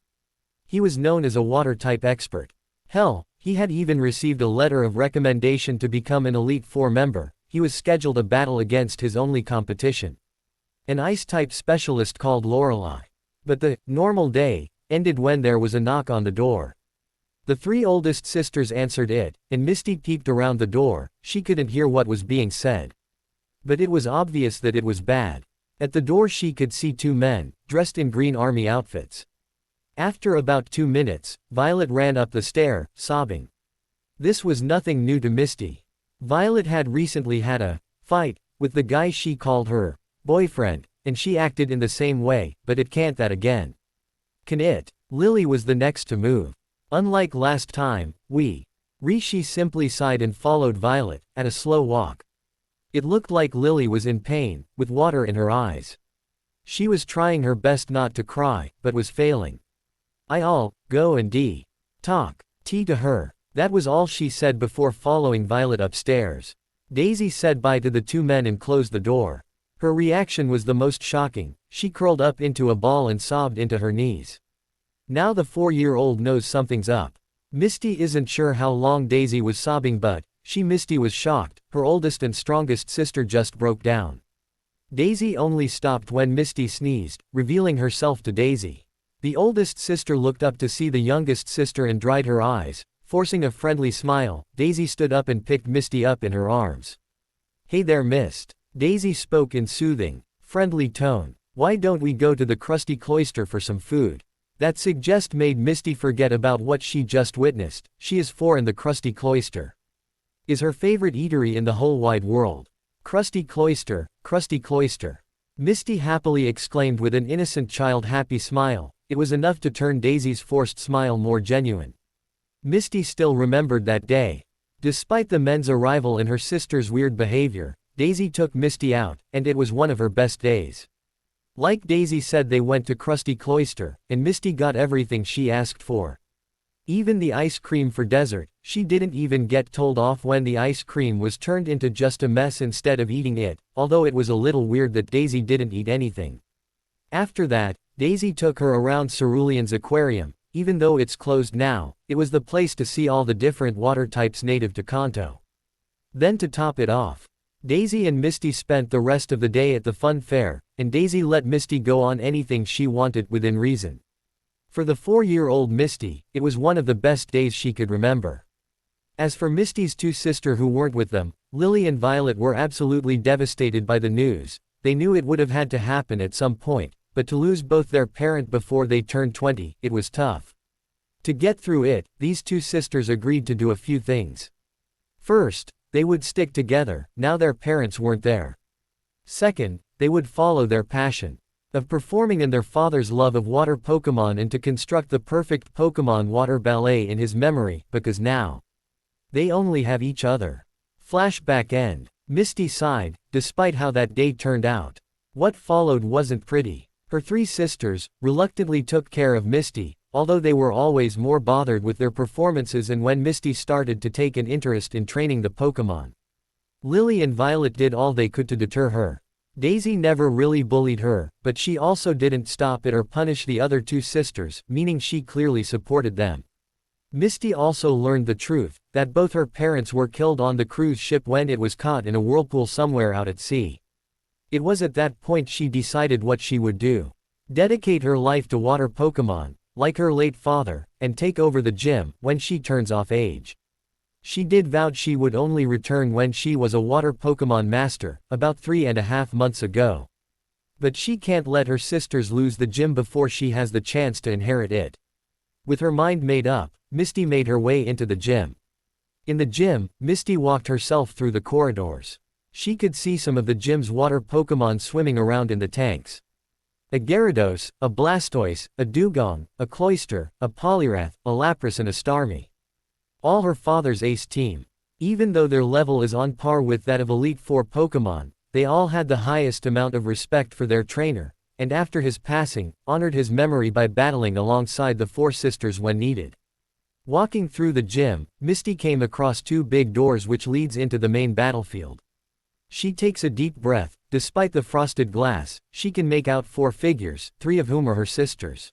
He was known as a water type expert. Hell, he had even received a letter of recommendation to become an Elite 4 member. He was scheduled a battle against his only competition, an ice-type specialist called Lorelei. But the normal day ended when there was a knock on the door. The 3 oldest sisters answered it, and Misty peeped around the door. She couldn't hear what was being said. But it was obvious that it was bad. At the door she could see 2 men, dressed in green army outfits. After about 2 minutes, Violet ran up the stair, sobbing. This was nothing new to Misty. Violet had recently had a fight with the guy she called her boyfriend, and she acted in the same way, but it can't that again. Can it? Lily was the next to move. Unlike last time, she simply sighed and followed Violet, at a slow walk. It looked like Lily was in pain, with water in her eyes. She was trying her best not to cry, but was failing. I'll go and talk to her. That was all she said before following Violet upstairs. Daisy said bye to the two men and closed the door. Her reaction was the most shocking. She curled up into a ball and sobbed into her knees. Now the 4-year-old knows something's up. Misty isn't sure how long Daisy was sobbing, but Misty was shocked. Her oldest and strongest sister just broke down. Daisy only stopped when Misty sneezed, revealing herself to Daisy. The oldest sister looked up to see the youngest sister and dried her eyes. Forcing a friendly smile, Daisy stood up and picked Misty up in her arms. "Hey there, Mist." Daisy spoke in soothing, friendly tone. "Why don't we go to the crusty cloister for some food?" That suggest made Misty forget about what she just witnessed. She is 4 and the crusty cloister is her favorite eatery in the whole wide world. Crusty cloister, crusty cloister. Misty happily exclaimed with an innocent child-happy smile. It was enough to turn Daisy's forced smile more genuine. Misty still remembered that day. Despite the men's arrival and her sister's weird behavior, Daisy took Misty out, and it was one of her best days. Like Daisy said, they went to Crusty Cloister, and Misty got everything she asked for. Even the ice cream for dessert. She didn't even get told off when the ice cream was turned into just a mess instead of eating it, although it was a little weird that Daisy didn't eat anything. After that, Daisy took her around Cerulean's aquarium. Even though it's closed now, it was the place to see all the different water types native to Kanto. Then to top it off, Daisy and Misty spent the rest of the day at the fun fair, and Daisy let Misty go on anything she wanted within reason. For the 4-year-old Misty, it was one of the best days she could remember. As for Misty's two sisters who weren't with them, Lily and Violet were absolutely devastated by the news. They knew it would have had to happen at some point, but to lose both their parent before they turned 20, it was tough. To get through it, these two sisters agreed to do a few things. First, they would stick together, now their parents weren't there. Second, they would follow their passion of performing and their father's love of water Pokemon, and to construct the perfect Pokemon water ballet in his memory, because now they only have each other. Flashback end. Misty sighed, despite how that day turned out. What followed wasn't pretty. Her 3 sisters reluctantly took care of Misty, although they were always more bothered with their performances and when Misty started to take an interest in training the Pokemon. Lily and Violet did all they could to deter her. Daisy never really bullied her, but she also didn't stop it or punish the other 2 sisters, meaning she clearly supported them. Misty also learned the truth, that both her parents were killed on the cruise ship when it was caught in a whirlpool somewhere out at sea. It was at that point she decided what she would do. Dedicate her life to water Pokemon, like her late father, and take over the gym when she turns off age. She did vowed she would only return when she was a water Pokemon master, about 3.5 months ago. But she can't let her sisters lose the gym before she has the chance to inherit it. With her mind made up, Misty made her way into the gym. In the gym, Misty walked herself through the corridors. She could see some of the gym's water Pokemon swimming around in the tanks. A Gyarados, a Blastoise, a Dugong, a Cloyster, a Poliwrath, a Lapras and a Starmie. All her father's ace team. Even though their level is on par with that of Elite Four Pokemon, they all had the highest amount of respect for their trainer, and after his passing, honored his memory by battling alongside the 4 sisters when needed. Walking through the gym, Misty came across 2 big doors which leads into the main battlefield. She takes a deep breath. Despite the frosted glass, she can make out 4 figures, 3 of whom are her sisters.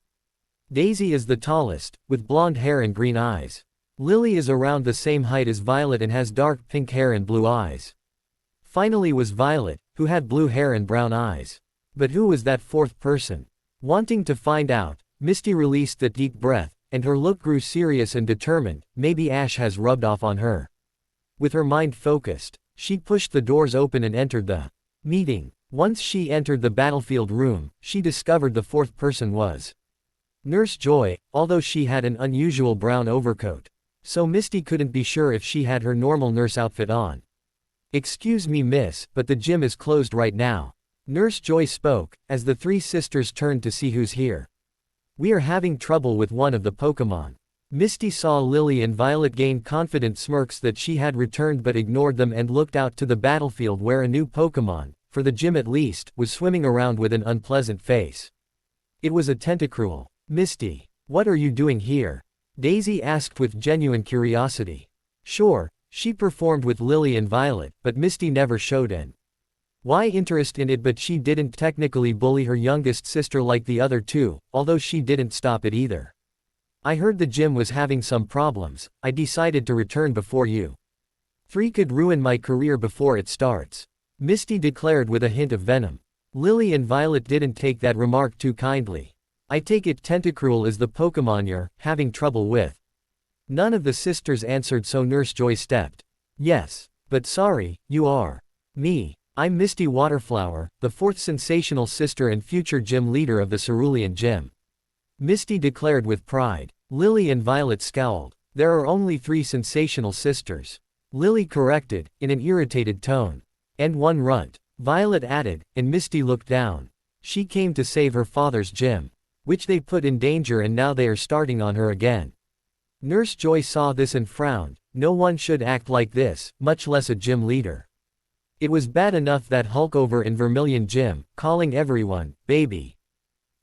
Daisy is the tallest, with blonde hair and green eyes. Lily is around the same height as Violet and has dark pink hair and blue eyes. Finally was Violet, who had blue hair and brown eyes. But who was that 4th person? Wanting to find out, Misty released that deep breath, and her look grew serious and determined. Maybe Ash has rubbed off on her. With her mind focused, she pushed the doors open and entered the meeting. Once she entered the battlefield room, she discovered the 4th person was Nurse Joy, although she had an unusual brown overcoat. So Misty couldn't be sure if she had her normal nurse outfit on. "Excuse me miss, but the gym is closed right now." Nurse Joy spoke, as the three sisters turned to see who's here. "We are having trouble with one of the Pokémon." Misty saw Lily and Violet gain confident smirks that she had returned but ignored them and looked out to the battlefield where a new Pokémon, for the gym at least, was swimming around with an unpleasant face. It was a Tentacruel. "Misty, what are you doing here?" Daisy asked with genuine curiosity. Sure, she performed with Lily and Violet, but Misty never showed why interest in it, but she didn't technically bully her youngest sister like the other two, although she didn't stop it either. "I heard the gym was having some problems. I decided to return before you three could ruin my career before it starts," Misty declared with a hint of venom. Lily and Violet didn't take that remark too kindly. "I take it Tentacruel is the Pokémon you're having trouble with." None of the sisters answered, so Nurse Joy stepped. "Yes, but sorry, you are. Me. I'm Misty Waterflower, the fourth sensational sister and future gym leader of the Cerulean Gym," Misty declared with pride. Lily and Violet scowled. "There are only 3 sensational sisters," Lily corrected, in an irritated tone. "And 1 runt," Violet added, and Misty looked down. She came to save her father's gym, which they put in danger, and now they are starting on her again. Nurse Joy saw this and frowned. No one should act like this, much less a gym leader. It was bad enough that Hulkover in Vermilion Gym, calling everyone, baby.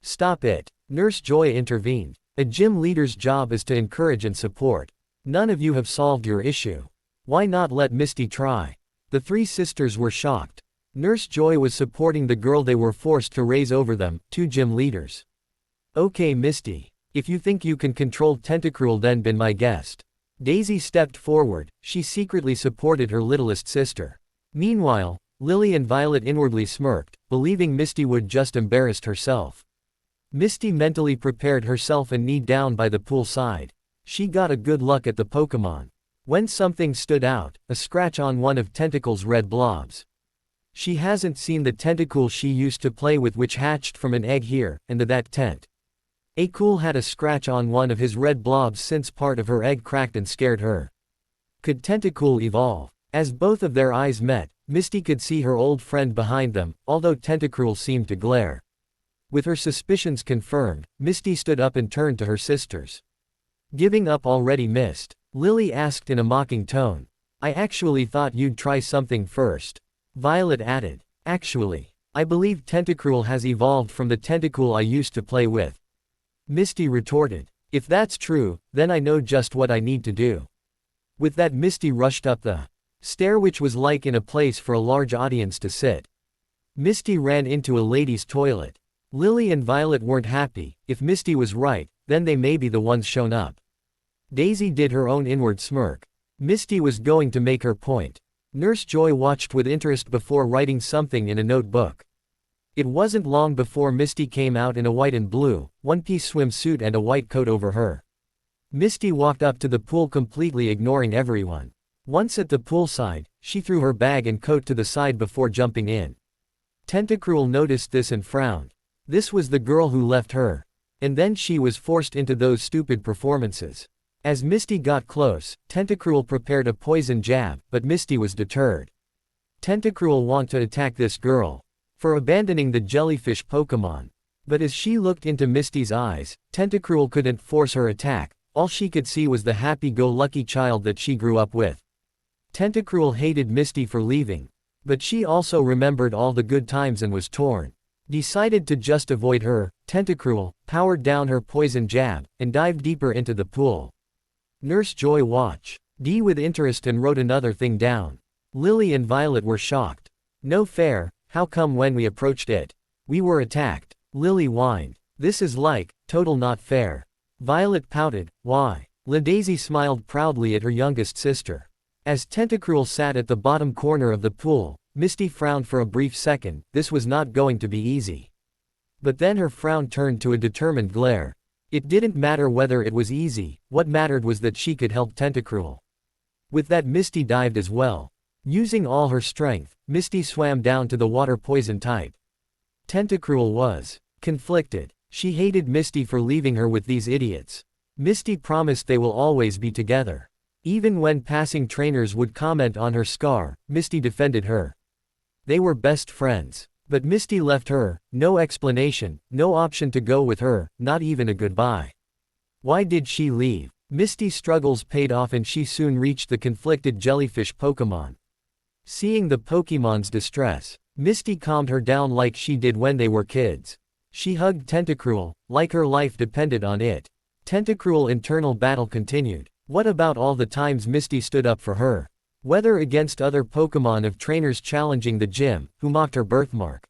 "Stop it," Nurse Joy intervened. "A gym leader's job is to encourage and support. None of you have solved your issue. Why not let Misty try?" The 3 sisters were shocked. Nurse Joy was supporting the girl they were forced to raise over them, 2 gym leaders. "Okay Misty. If you think you can control Tentacruel, then be my guest." Daisy stepped forward. She secretly supported her littlest sister. Meanwhile, Lily and Violet inwardly smirked, believing Misty would just embarrass herself. Misty mentally prepared herself and kneed down by the pool side. She got a good look at the Pokémon. When something stood out, a scratch on one of Tentacle's red blobs. She hasn't seen the Tentacool she used to play with, which hatched from an egg here, and that tent. Acool had a scratch on one of his red blobs since part of her egg cracked and scared her. Could Tentacool evolve? As both of their eyes met, Misty could see her old friend behind them, although Tentacruel seemed to glare. With her suspicions confirmed, Misty stood up and turned to her sisters. "Giving up already, Mist?" Lily asked in a mocking tone. "I actually thought you'd try something first," Violet added. "Actually, I believe Tentacruel has evolved from the Tentacool I used to play with," Misty retorted. "If that's true, then I know just what I need to do." With that, Misty rushed up the stair, which was like in a place for a large audience to sit. Misty ran into a ladies' toilet. Lily and Violet weren't happy. If Misty was right, then they may be the ones shown up. Daisy did her own inward smirk. Misty was going to make her point. Nurse Joy watched with interest before writing something in a notebook. It wasn't long before Misty came out in a white and blue, one-piece swimsuit and a white coat over her. Misty walked up to the pool, completely ignoring everyone. Once at the poolside, she threw her bag and coat to the side before jumping in. Tentacruel noticed this and frowned. This was the girl who left her. And then she was forced into those stupid performances. As Misty got close, Tentacruel prepared a poison jab, but Misty was deterred. Tentacruel wanted to attack this girl for abandoning the jellyfish Pokémon. But as she looked into Misty's eyes, Tentacruel couldn't force her attack. All she could see was the happy-go-lucky child that she grew up with. Tentacruel hated Misty for leaving. But she also remembered all the good times and was torn. Decided to just avoid her, Tentacruel powered down her poison jab and dived deeper into the pool. Nurse Joy watched with interest and wrote another thing down. Lily and Violet were shocked. "No fair, how come when we approached it, we were attacked?" Lily whined. "This is like, total not fair." Violet pouted. "Why?" Daisy smiled proudly at her youngest sister. As Tentacruel sat at the bottom corner of the pool, Misty frowned for a brief second. This was not going to be easy. But then her frown turned to a determined glare. It didn't matter whether it was easy, what mattered was that she could help Tentacruel. With that, Misty dived as well. Using all her strength, Misty swam down to the water poison type. Tentacruel was conflicted. She hated Misty for leaving her with these idiots. Misty promised they will always be together. Even when passing trainers would comment on her scar, Misty defended her. They were best friends. But Misty left her, no explanation, no option to go with her, not even a goodbye. Why did she leave? Misty's struggles paid off and she soon reached the conflicted jellyfish Pokémon. Seeing the Pokémon's distress, Misty calmed her down like she did when they were kids. She hugged Tentacruel, like her life depended on it. Tentacruel's internal battle continued. What about all the times Misty stood up for her? Whether against other Pokémon of trainers challenging the gym, who mocked her birthmark.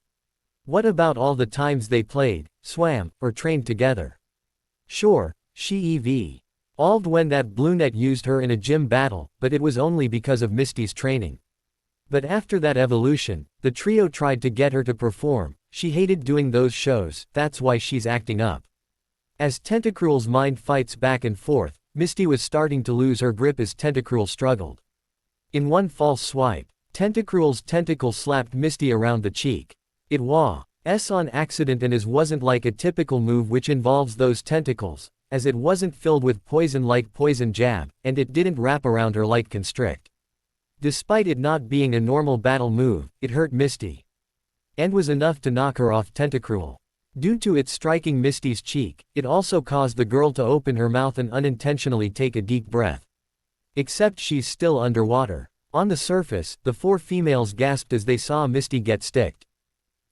What about all the times they played, swam, or trained together? Sure, she evolved when that Bluenet used her in a gym battle, but it was only because of Misty's training. But after that evolution, the trio tried to get her to perform. She hated doing those shows, that's why she's acting up. As Tentacruel's mind fights back and forth, Misty was starting to lose her grip as Tentacruel struggled. In one false swipe, Tentacruel's tentacle slapped Misty around the cheek. It was on accident and wasn't like a typical move which involves those tentacles, as it wasn't filled with poison like Poison Jab, and it didn't wrap around her like Constrict. Despite it not being a normal battle move, it hurt Misty. And was enough to knock her off Tentacruel. Due to it striking Misty's cheek, it also caused the girl to open her mouth and unintentionally take a deep breath. Except she's still underwater. On the surface, the four females gasped as they saw Misty get sticked.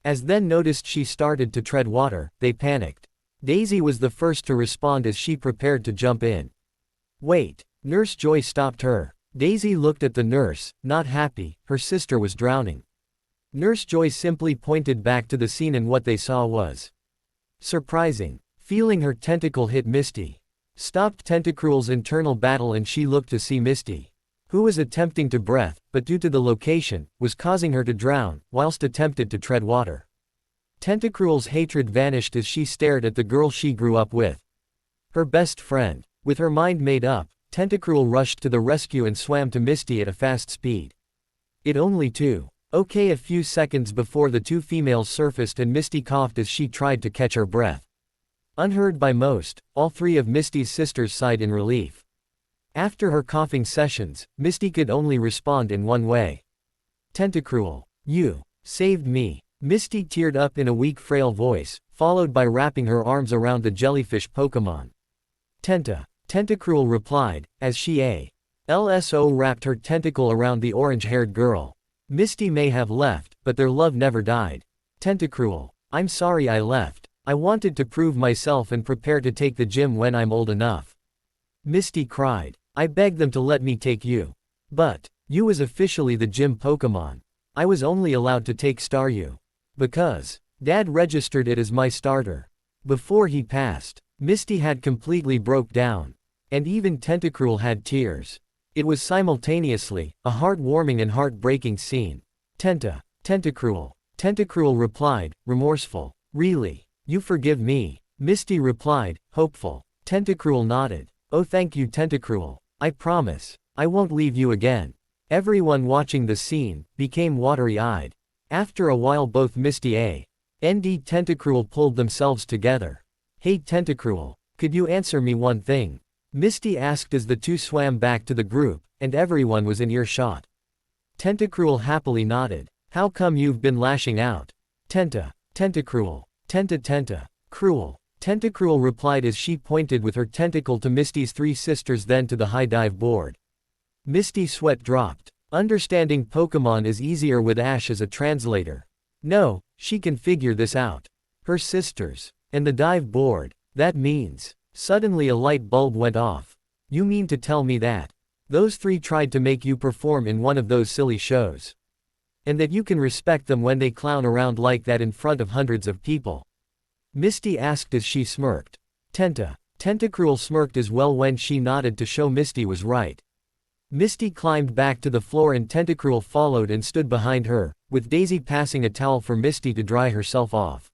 As then noticed she started to tread water, they panicked. Daisy was the first to respond as she prepared to jump in. Wait! Nurse Joy stopped her. Daisy looked at the nurse, not happy, her sister was drowning. Nurse Joy simply pointed back to the scene and what they saw was surprising. Feeling her tentacle hit Misty. Stopped Tentacruel's internal battle and she looked to see Misty, who was attempting to breathe, but due to the location, was causing her to drown, whilst attempted to tread water. Tentacruel's hatred vanished as she stared at the girl she grew up with. Her best friend. With her mind made up, Tentacruel rushed to the rescue and swam to Misty at a fast speed. It only took a few seconds before the two females surfaced and Misty coughed as she tried to catch her breath. Unheard by most, all three of Misty's sisters sighed in relief. After her coughing sessions, Misty could only respond in one way. Tentacruel, you saved me. Misty teared up in a weak frail voice, followed by wrapping her arms around the jellyfish Pokémon. Tentacruel replied, as she wrapped her tentacle around the orange-haired girl. Misty may have left, but their love never died. Tentacruel, I'm sorry I left. I wanted to prove myself and prepare to take the gym when I'm old enough. Misty cried. I begged them to let me take you. But you was officially the gym Pokémon. I was only allowed to take Staryu. Because Dad registered it as my starter. Before he passed, Misty had completely broke down. And even Tentacruel had tears. It was simultaneously a heartwarming and heartbreaking scene. Tentacruel. Tentacruel replied, remorseful. Really? You forgive me? Misty replied, hopeful. Tentacruel nodded. Oh thank you Tentacruel. I promise. I won't leave you again. Everyone watching the scene became watery-eyed. After a while both Misty and Tentacruel pulled themselves together. Hey Tentacruel, could you answer me one thing? Misty asked as the two swam back to the group, and everyone was in earshot. Tentacruel happily nodded. How come you've been lashing out? Tentacruel. Cruel. Tentacruel replied as she pointed with her tentacle to Misty's three sisters then to the high dive board. Misty's sweat dropped. Understanding Pokémon is easier with Ash as a translator. No, she can figure this out. Her sisters. And the dive board. That means. Suddenly a light bulb went off. You mean to tell me that those three tried to make you perform in one of those silly shows? And that you can respect them when they clown around like that in front of hundreds of people? Misty asked as she smirked. Tentacruel smirked as well when she nodded to show Misty was right. Misty climbed back to the floor and Tentacruel followed and stood behind her, with Daisy passing a towel for Misty to dry herself off.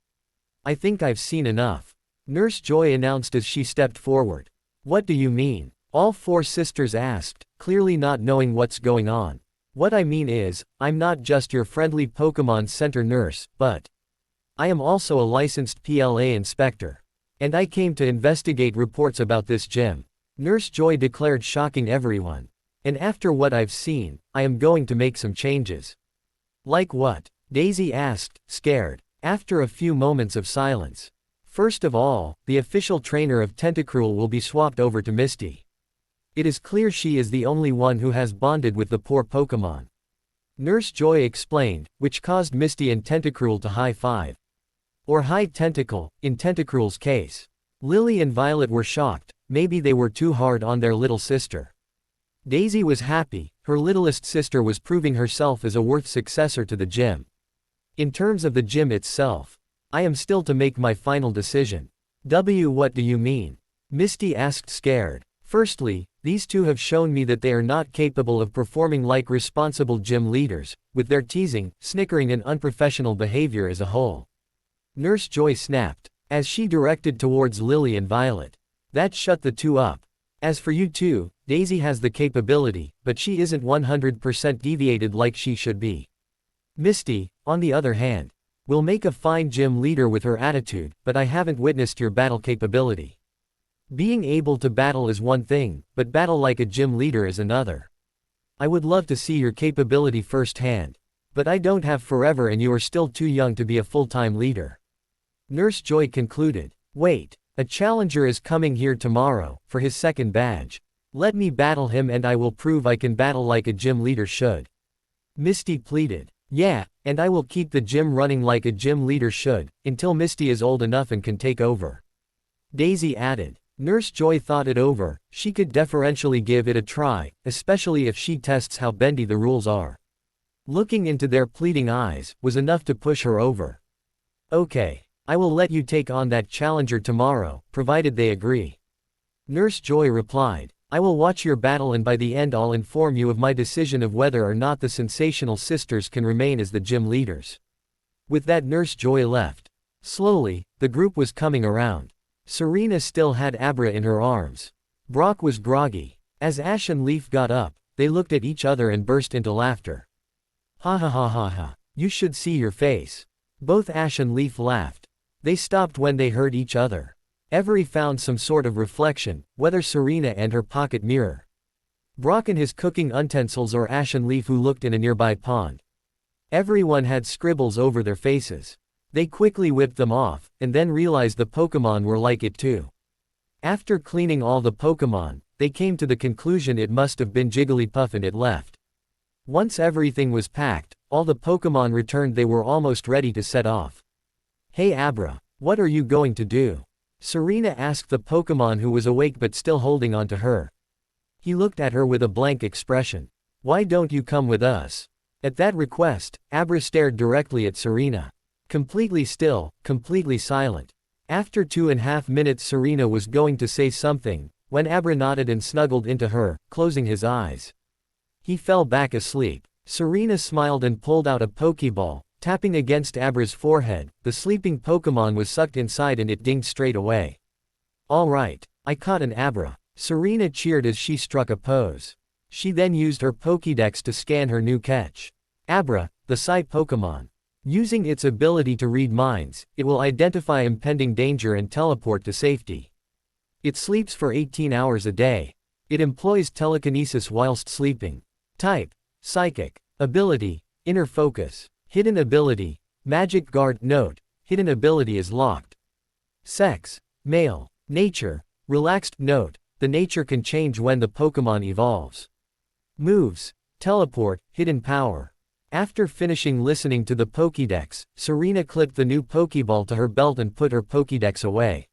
I think I've seen enough. Nurse Joy announced as she stepped forward. What do you mean? All four sisters asked, clearly not knowing what's going on. What I mean is, I'm not just your friendly Pokémon Center nurse, but I am also a licensed PLA inspector. And I came to investigate reports about this gym. Nurse Joy declared, shocking everyone. And after what I've seen, I am going to make some changes. Like what? Daisy asked, scared. After a few moments of silence. First of all, the official trainer of Tentacruel will be swapped over to Misty. It is clear she is the only one who has bonded with the poor Pokémon. Nurse Joy explained, which caused Misty and Tentacruel to high-five. Or high tentacle, in Tentacruel's case. Lily and Violet were shocked, maybe they were too hard on their little sister. Daisy was happy, her littlest sister was proving herself as a worth successor to the gym. In terms of the gym itself, I am still to make my final decision. What do you mean? Misty asked scared. Firstly, these two have shown me that they are not capable of performing like responsible gym leaders, with their teasing, snickering and unprofessional behavior as a whole. Nurse Joy snapped, as she directed towards Lily and Violet. That shut the two up. As for you two, Daisy has the capability, but she isn't 100% deviated like she should be. Misty, on the other hand, will make a fine gym leader with her attitude, but I haven't witnessed your battle capability. Being able to battle is one thing, but battle like a gym leader is another. I would love to see your capability firsthand. But I don't have forever and you are still too young to be a full-time leader. Nurse Joy concluded. Wait, a challenger is coming here tomorrow, for his second badge. Let me battle him and I will prove I can battle like a gym leader should. Misty pleaded. Yeah, and I will keep the gym running like a gym leader should, until Misty is old enough and can take over. Daisy added. Nurse Joy thought it over, she could deferentially give it a try, especially if she tests how bendy the rules are. Looking into their pleading eyes, was enough to push her over. Okay, I will let you take on that challenger tomorrow, provided they agree. Nurse Joy replied. I will watch your battle and by the end I'll inform you of my decision of whether or not the sensational sisters can remain as the gym leaders. With that Nurse Joy left. Slowly, the group was coming around. Serena still had Abra in her arms. Brock was groggy. As Ash and Leaf got up, they looked at each other and burst into laughter. Ha ha ha ha ha, you should see your face. Both Ash and Leaf laughed. They stopped when they heard each other. Avery found some sort of reflection, whether Serena and her pocket mirror. Brock and his cooking utensils or Ash and Leaf who looked in a nearby pond. Everyone had scribbles over their faces. They quickly whipped them off, and then realized the Pokémon were like it too. After cleaning all the Pokémon, they came to the conclusion it must have been Jigglypuff and it left. Once everything was packed, all the Pokémon returned. They were almost ready to set off. Hey Abra, what are you going to do? Serena asked the Pokémon who was awake but still holding on to her. He looked at her with a blank expression. Why don't you come with us? At that request, Abra stared directly at Serena. Completely still, completely silent. After 2.5 minutes Serena was going to say something, when Abra nodded and snuggled into her, closing his eyes. He fell back asleep. Serena smiled and pulled out a Pokeball, tapping against Abra's forehead. The sleeping Pokémon was sucked inside and it dinged straight away. Alright, I caught an Abra. Serena cheered as she struck a pose. She then used her Pokédex to scan her new catch. Abra, the Psy Pokémon. Using its ability to read minds, it will identify impending danger and teleport to safety. It sleeps for 18 hours a day. It employs telekinesis whilst sleeping. Type: Psychic. Ability: Inner Focus. Hidden ability: Magic Guard. Note: hidden ability is locked. Sex: Male. Nature: Relaxed. Note: the nature can change when the Pokémon evolves. Moves: Teleport, Hidden Power. After finishing listening to the Pokédex, Serena clipped the new Pokeball to her belt and put her Pokédex away.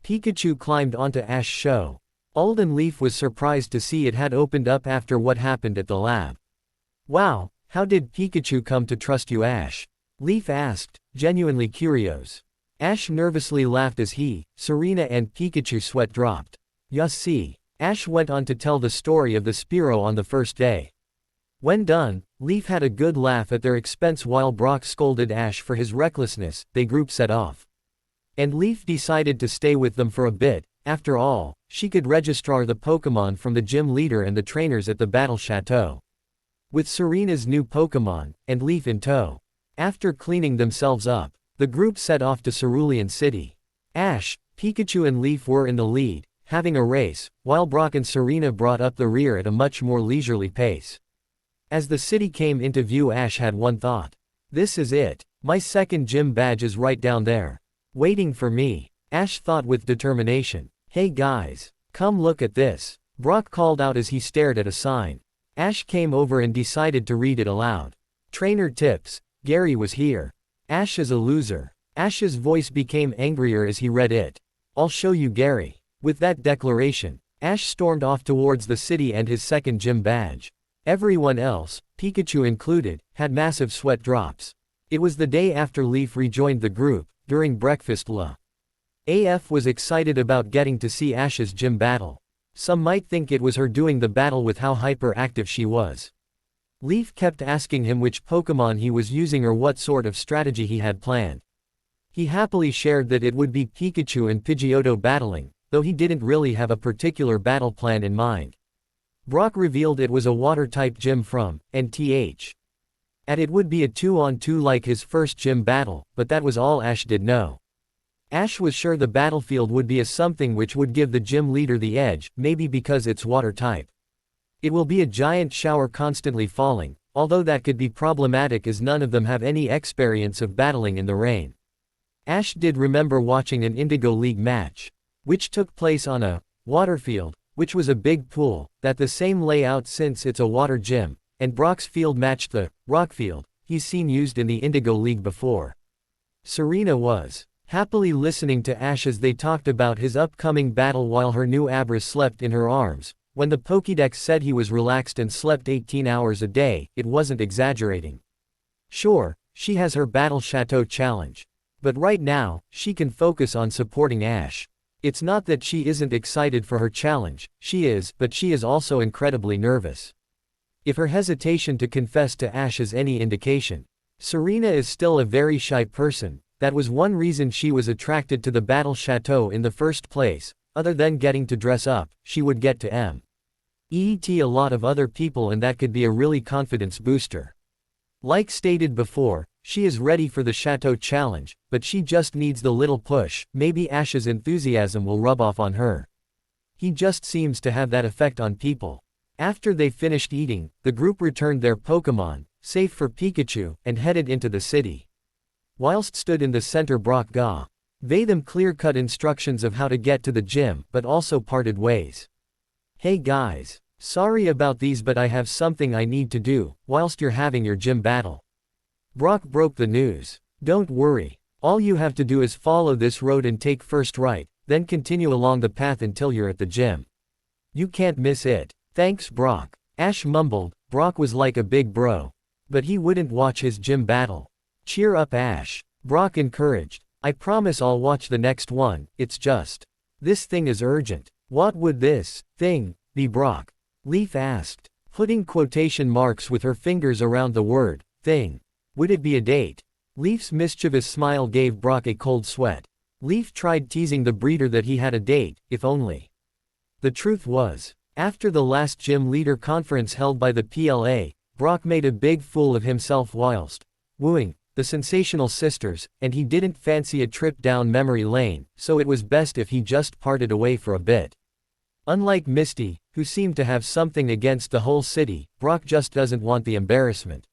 Pikachu climbed onto Ash's show. Alden Leaf was surprised to see it had opened up after what happened at the lab. Wow, how did Pikachu come to trust you, Ash? Leaf asked, genuinely curious. Ash nervously laughed as he, Serena and Pikachu sweat dropped. You see, Ash went on to tell the story of the Spearow on the first day. When done, Leaf had a good laugh at their expense while Brock scolded Ash for his recklessness. They group set off. And Leaf decided to stay with them for a bit. After all, she could registrar the Pokémon from the gym leader and the trainers at the Battle Chateau. With Serena's new Pokémon, and Leaf in tow. After cleaning themselves up, the group set off to Cerulean City. Ash, Pikachu and Leaf were in the lead, having a race, while Brock and Serena brought up the rear at a much more leisurely pace. As the city came into view, Ash had one thought. This is it. My second gym badge is right down there. Waiting for me. Ash thought with determination. Hey guys. Come look at this. Brock called out as he stared at a sign. Ash came over and decided to read it aloud. Trainer tips. Gary was here. Ash is a loser. Ash's voice became angrier as he read it. I'll show you Gary. With that declaration, Ash stormed off towards the city and his second gym badge. Everyone else, Pikachu included, had massive sweat drops. It was the day after Leaf rejoined the group. During breakfast, AF was excited about getting to see Ash's gym battle. Some might think it was her doing the battle with how hyperactive she was. Leaf kept asking him which Pokemon he was using or what sort of strategy he had planned. He happily shared that it would be Pikachu and Pidgeotto battling, though he didn't really have a particular battle plan in mind. Brock revealed it was a water-type gym from, and th. And it would be a 2-on-2 like his first gym battle, but that was all Ash did know. Ash was sure the battlefield would be a something which would give the gym leader the edge, maybe because it's water-type. It will be a giant shower constantly falling, although that could be problematic as none of them have any experience of battling in the rain. Ash did remember watching an Indigo League match, which took place on a water field, which was a big pool, that the same layout since it's a water gym, and Brock's field matched the rock field he's seen used in the Indigo League before. Serena was happily listening to Ash as they talked about his upcoming battle while her new Abra slept in her arms. When the Pokédex said he was relaxed and slept 18 hours a day, it wasn't exaggerating. Sure, she has her Battle Chateau challenge. But right now, she can focus on supporting Ash. It's not that she isn't excited for her challenge, she is, but she is also incredibly nervous. If her hesitation to confess to Ash is any indication, Serena is still a very shy person. That was one reason she was attracted to the Battle Chateau in the first place. Other than getting to dress up, she would get to meet a lot of other people, and that could be a really confidence booster. Like stated before, she is ready for the Chateau challenge, but she just needs the little push. Maybe Ash's enthusiasm will rub off on her. He just seems to have that effect on people. After they finished eating, the group returned their Pokemon, save for Pikachu, and headed into the city. Whilst stood in the center, Brock gave them clear-cut instructions of how to get to the gym, but also parted ways. Hey guys, sorry about these, but I have something I need to do, whilst you're having your gym battle. Brock broke the news. Don't worry. All you have to do is follow this road and take first right, then continue along the path until you're at the gym. You can't miss it. Thanks, Brock. Ash mumbled. Brock was like a big bro. But he wouldn't watch his gym battle. Cheer up, Ash. Brock encouraged. I promise I'll watch the next one. It's just, this thing is urgent. What would this thing be, Brock? Leaf asked, putting quotation marks with her fingers around the word thing. Would it be a date? Leaf's mischievous smile gave Brock a cold sweat. Leaf tried teasing the breeder that he had a date, if only. The truth was, after the last gym leader conference held by the PLA, Brock made a big fool of himself whilst wooing the sensational sisters, and he didn't fancy a trip down memory lane, so it was best if he just parted away for a bit. Unlike Misty, who seemed to have something against the whole city, Brock just doesn't want the embarrassment.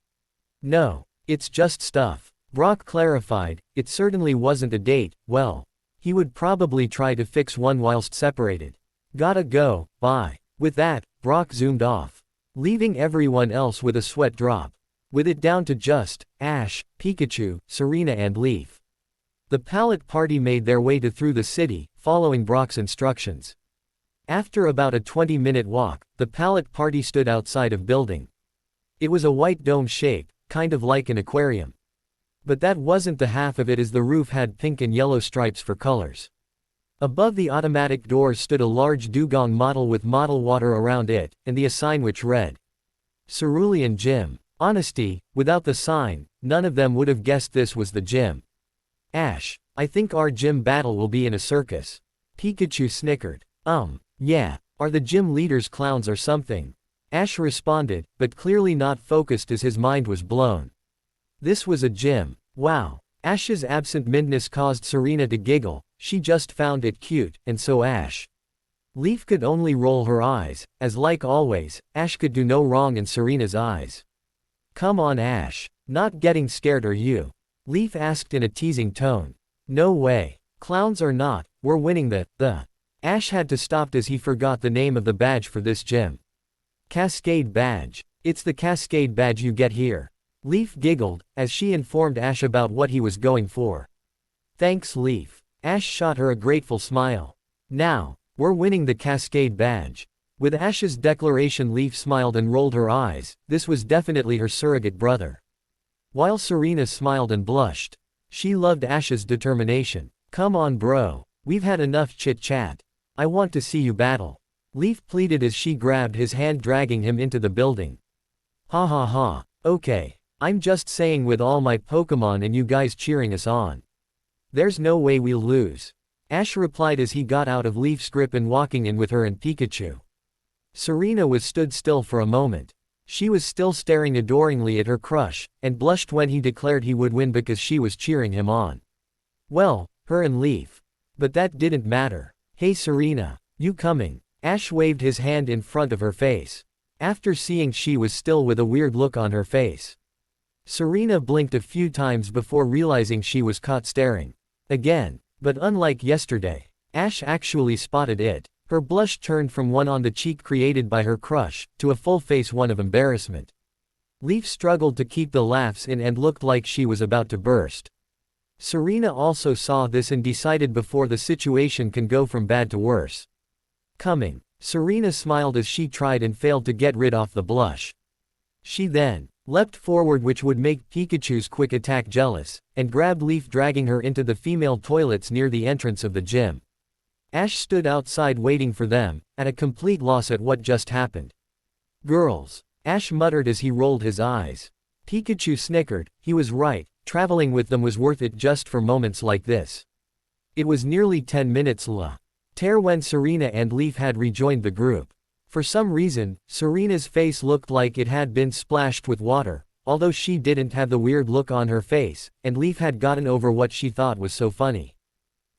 No. It's just stuff. Brock clarified. It certainly wasn't a date. Well, he would probably try to fix one whilst separated. Gotta go, bye. With that, Brock zoomed off, leaving everyone else with a sweat drop. With it down to just Ash, Pikachu, Serena and Leaf. The Palette Party made their way through the city, following Brock's instructions. After about a 20-minute walk, the Palette Party stood outside of building. It was a white dome shape, kind of like an aquarium. But that wasn't the half of it, as the roof had pink and yellow stripes for colors. Above the automatic doors stood a large dugong model with model water around it, and the sign which read, Cerulean Gym. Honesty, without the sign, none of them would have guessed this was the gym. Ash, I think our gym battle will be in a circus. Pikachu snickered. Yeah, are the gym leaders clowns or something? Ash responded, but clearly not focused as his mind was blown. This was a gym. Wow. Ash's absent-mindedness caused Serena to giggle. She just found it cute, and so Ash Leaf could only roll her eyes, as like always, Ash could do no wrong in Serena's eyes. Come on Ash. Not getting scared are you? Leaf asked in a teasing tone. No way. Clowns or not, we're winning the. Ash had to stop as he forgot the name of the badge for this gym. Cascade badge. It's the Cascade badge you get here. Leaf giggled, as she informed Ash about what he was going for. Thanks Leaf. Ash shot her a grateful smile. Now, we're winning the Cascade badge. With Ash's declaration Leaf smiled and rolled her eyes, this was definitely her surrogate brother. While Serena smiled and blushed. She loved Ash's determination. Come on bro, we've had enough chit-chat. I want to see you battle. Leaf pleaded as she grabbed his hand dragging him into the building. Ha ha ha, okay. I'm just saying with all my Pokemon and you guys cheering us on. There's no way we'll lose. Ash replied as he got out of Leaf's grip and walking in with her and Pikachu. Serena was stood still for a moment. She was still staring adoringly at her crush, and blushed when he declared he would win because she was cheering him on. Well, her and Leaf. But that didn't matter. Hey Serena, you coming? Ash waved his hand in front of her face. After seeing she was still with a weird look on her face. Serena blinked a few times before realizing she was caught staring. Again, but unlike yesterday, Ash actually spotted it. Her blush turned from one on the cheek created by her crush, to a full face one of embarrassment. Leaf struggled to keep the laughs in and looked like she was about to burst. Serena also saw this and decided before the situation can go from bad to worse. Coming. Serena smiled as she tried and failed to get rid of the blush. She then leapt forward, which would make Pikachu's quick attack jealous, and grabbed Leaf, dragging her into the female toilets near the entrance of the gym. Ash stood outside waiting for them, at a complete loss at what just happened. Girls. Ash muttered as he rolled his eyes. Pikachu snickered. He was right, traveling with them was worth it just for moments like this. It was nearly 10 minutes later when Serena and Leaf had rejoined the group. For some reason, Serena's face looked like it had been splashed with water, although she didn't have the weird look on her face, and Leaf had gotten over what she thought was so funny.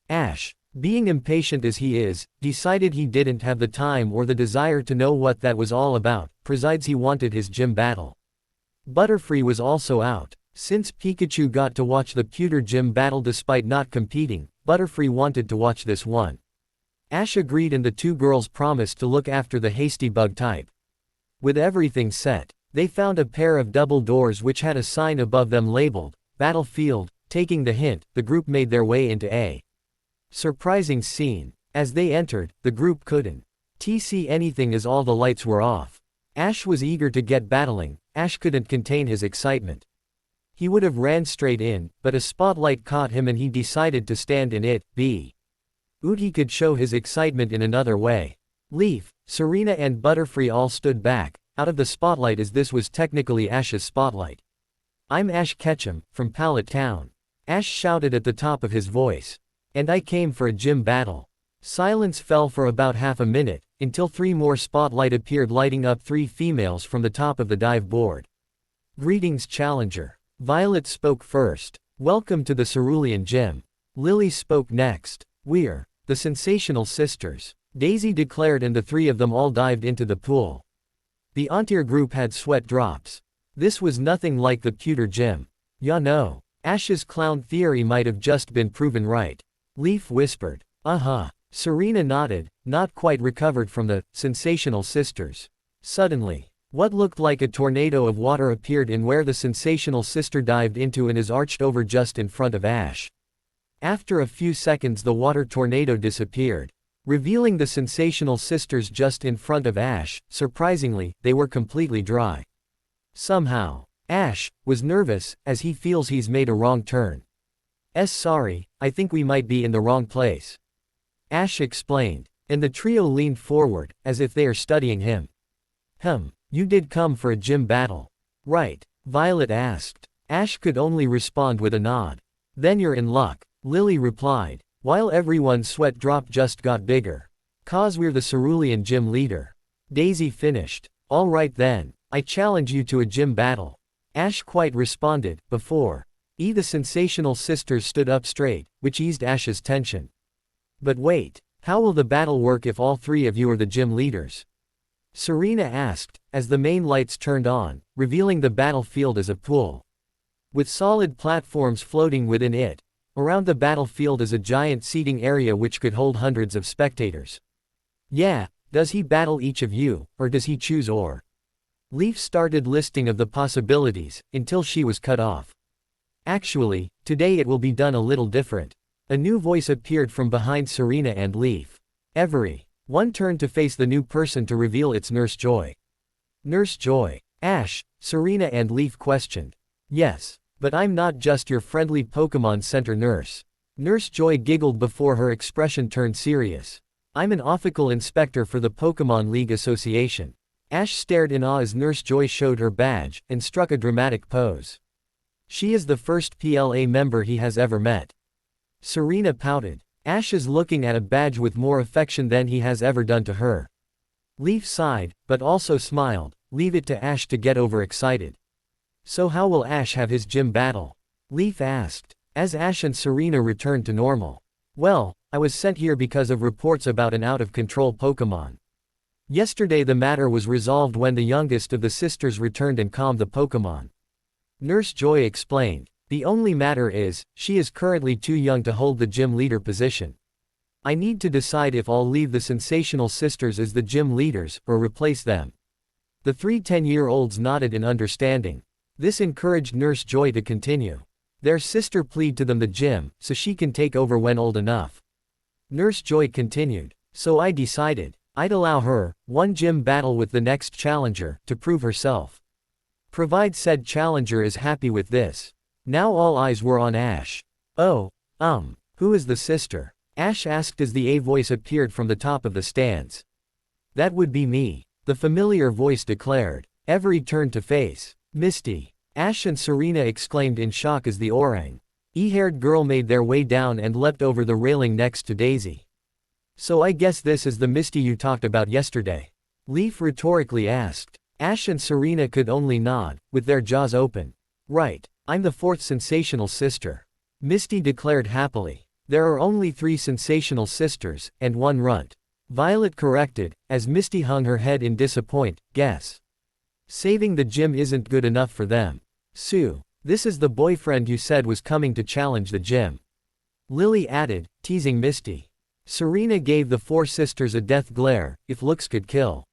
Ash, being impatient as he is, decided he didn't have the time or the desire to know what that was all about, besides he wanted his gym battle. Butterfree was also out. Since Pikachu got to watch the pewter gym battle despite not competing, Butterfree wanted to watch this one. Ash agreed and the two girls promised to look after the hasty bug type. With everything set, they found a pair of double doors which had a sign above them labeled, Battlefield. Taking the hint, the group made their way into a surprising scene. As they entered, the group couldn't see anything as all the lights were off. Ash was eager to get battling. Ash couldn't contain his excitement. He would have ran straight in, but a spotlight caught him and he decided to stand in it. He could show his excitement in another way. Leaf, Serena and Butterfree all stood back, out of the spotlight as this was technically Ash's spotlight. I'm Ash Ketchum, from Pallet Town. Ash shouted at the top of his voice. And I came for a gym battle. Silence fell for about half a minute, until 3 more spotlight appeared lighting up 3 females from the top of the dive board. Greetings Challenger. Violet spoke first. Welcome to the Cerulean Gym. Lily spoke next. We're the Sensational Sisters, Daisy declared, and the 3 of them all dived into the pool. The entire group had sweat drops. This was nothing like the pewter gym. Ya know, Ash's clown theory might have just been proven right. Leaf whispered. Serena nodded, not quite recovered from the Sensational Sisters. Suddenly, what looked like a tornado of water appeared in where the Sensational Sister dived into and is arched over just in front of Ash. After a few seconds the water tornado disappeared, revealing the Sensational Sisters just in front of Ash. Surprisingly, they were completely dry. Somehow, Ash was nervous, as he feels he's made a wrong turn. Sorry, I think we might be in the wrong place. Ash explained, and the trio leaned forward, as if they are studying him. You did come for a gym battle, right? Violet asked. Ash could only respond with a nod. Then you're in luck, Lily replied, while everyone's sweat drop just got bigger. 'Cause we're the Cerulean Gym leader. Daisy finished. All right then, I challenge you to a gym battle. Ash quite responded. Before the Sensational Sisters stood up straight, which eased Ash's tension. But wait, How will the battle work if all three of you are the gym leaders? Serena asked, as the main lights turned on, revealing the battlefield as a pool. With solid platforms floating within it, around the battlefield is a giant seating area which could hold hundreds of spectators. Yeah, does he battle each of you, or does he choose or? Leaf started listing of the possibilities, until she was cut off. Actually, today it will be done a little different. A new voice appeared from behind Serena and Leaf. Everyone turned to face the new person to reveal it's Nurse Joy. Nurse Joy. Ash, Serena and Leaf questioned. Yes, but I'm not just your friendly Pokemon Center nurse. Nurse Joy giggled before her expression turned serious. I'm an official inspector for the Pokemon League Association. Ash stared in awe as Nurse Joy showed her badge, and struck a dramatic pose. She is the first PLA member he has ever met. Serena pouted. Ash is looking at a badge with more affection than he has ever done to her. Leaf sighed, but also smiled. Leave it to Ash to get overexcited. So how will Ash have his gym battle? Leaf asked, as Ash and Serena returned to normal. Well, I was sent here because of reports about an out-of-control Pokemon. Yesterday the matter was resolved when the youngest of the sisters returned and calmed the Pokemon. Nurse Joy explained. The only matter is, she is currently too young to hold the gym leader position. I need to decide if I'll leave the sensational sisters as the gym leaders, or replace them. The three 10-year-olds nodded in understanding. This encouraged Nurse Joy to continue. Their sister pleaded to them the gym, so she can take over when old enough. Nurse Joy continued. So I decided, I'd allow her, one gym battle with the next challenger, to prove herself. Provide said challenger is happy with this. Now all eyes were on Ash. Oh, who is the sister? Ash asked as the A voice appeared from the top of the stands. That would be me, the familiar voice declared. Every turned to face Misty. Ash and Serena exclaimed in shock as the orange-haired girl made their way down and leapt over the railing next to Daisy. So I guess this is the Misty you talked about yesterday? Leaf rhetorically asked. Ash and Serena could only nod, with their jaws open. Right, I'm the fourth sensational sister. Misty declared happily. There are only 3 sensational sisters, and 1 runt. Violet corrected, as Misty hung her head in disappointment. Guess. Saving the gym isn't good enough for them. Sue, this is the boyfriend you said was coming to challenge the gym. Lily added, teasing Misty. Serena gave the 4 sisters a death glare, if looks could kill.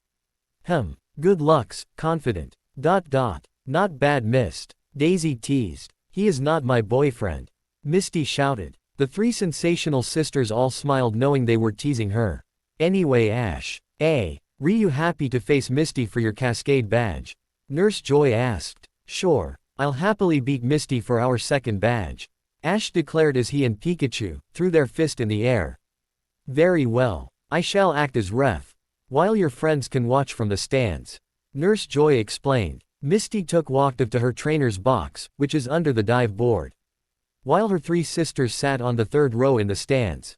Good looks, confident. Not bad missed. Daisy teased. He is not my boyfriend. Misty shouted. The 3 sensational sisters all smiled knowing they were teasing her. Anyway Ash. Were you happy to face Misty for your Cascade badge? Nurse Joy asked. Sure, I'll happily beat Misty for our second badge. Ash declared as he and Pikachu threw their fist in the air. Very well. I shall act as ref. While your friends can watch from the stands. Nurse Joy explained. Misty walked up to her trainer's box, which is under the dive board. While her 3 sisters sat on the 3rd row in the stands.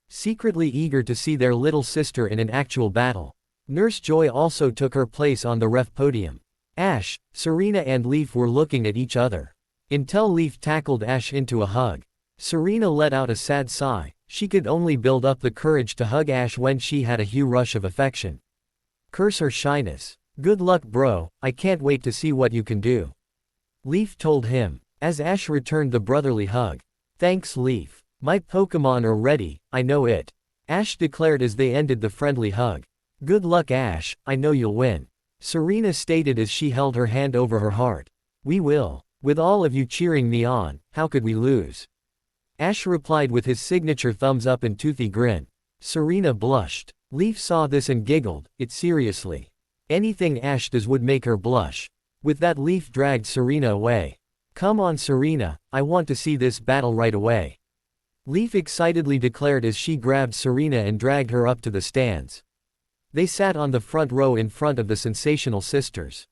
Secretly eager to see their little sister in an actual battle. Nurse Joy also took her place on the ref podium. Ash, Serena and Leaf were looking at each other. Until Leaf tackled Ash into a hug. Serena let out a sad sigh. She could only build up the courage to hug Ash when she had a huge rush of affection. Curse her shyness. Good luck bro, I can't wait to see what you can do. Leaf told him, as Ash returned the brotherly hug. Thanks Leaf. My Pokemon are ready, I know it. Ash declared as they ended the friendly hug. Good luck Ash, I know you'll win. Serena stated as she held her hand over her heart. We will. With all of you cheering me on, how could we lose? Ash replied with his signature thumbs up and toothy grin. Serena blushed. Leaf saw this and giggled, it seriously. Anything Ash does would make her blush. With that Leaf dragged Serena away. Come on Serena, I want to see this battle right away. Leaf excitedly declared as she grabbed Serena and dragged her up to the stands. They sat on the front row in front of the sensational sisters.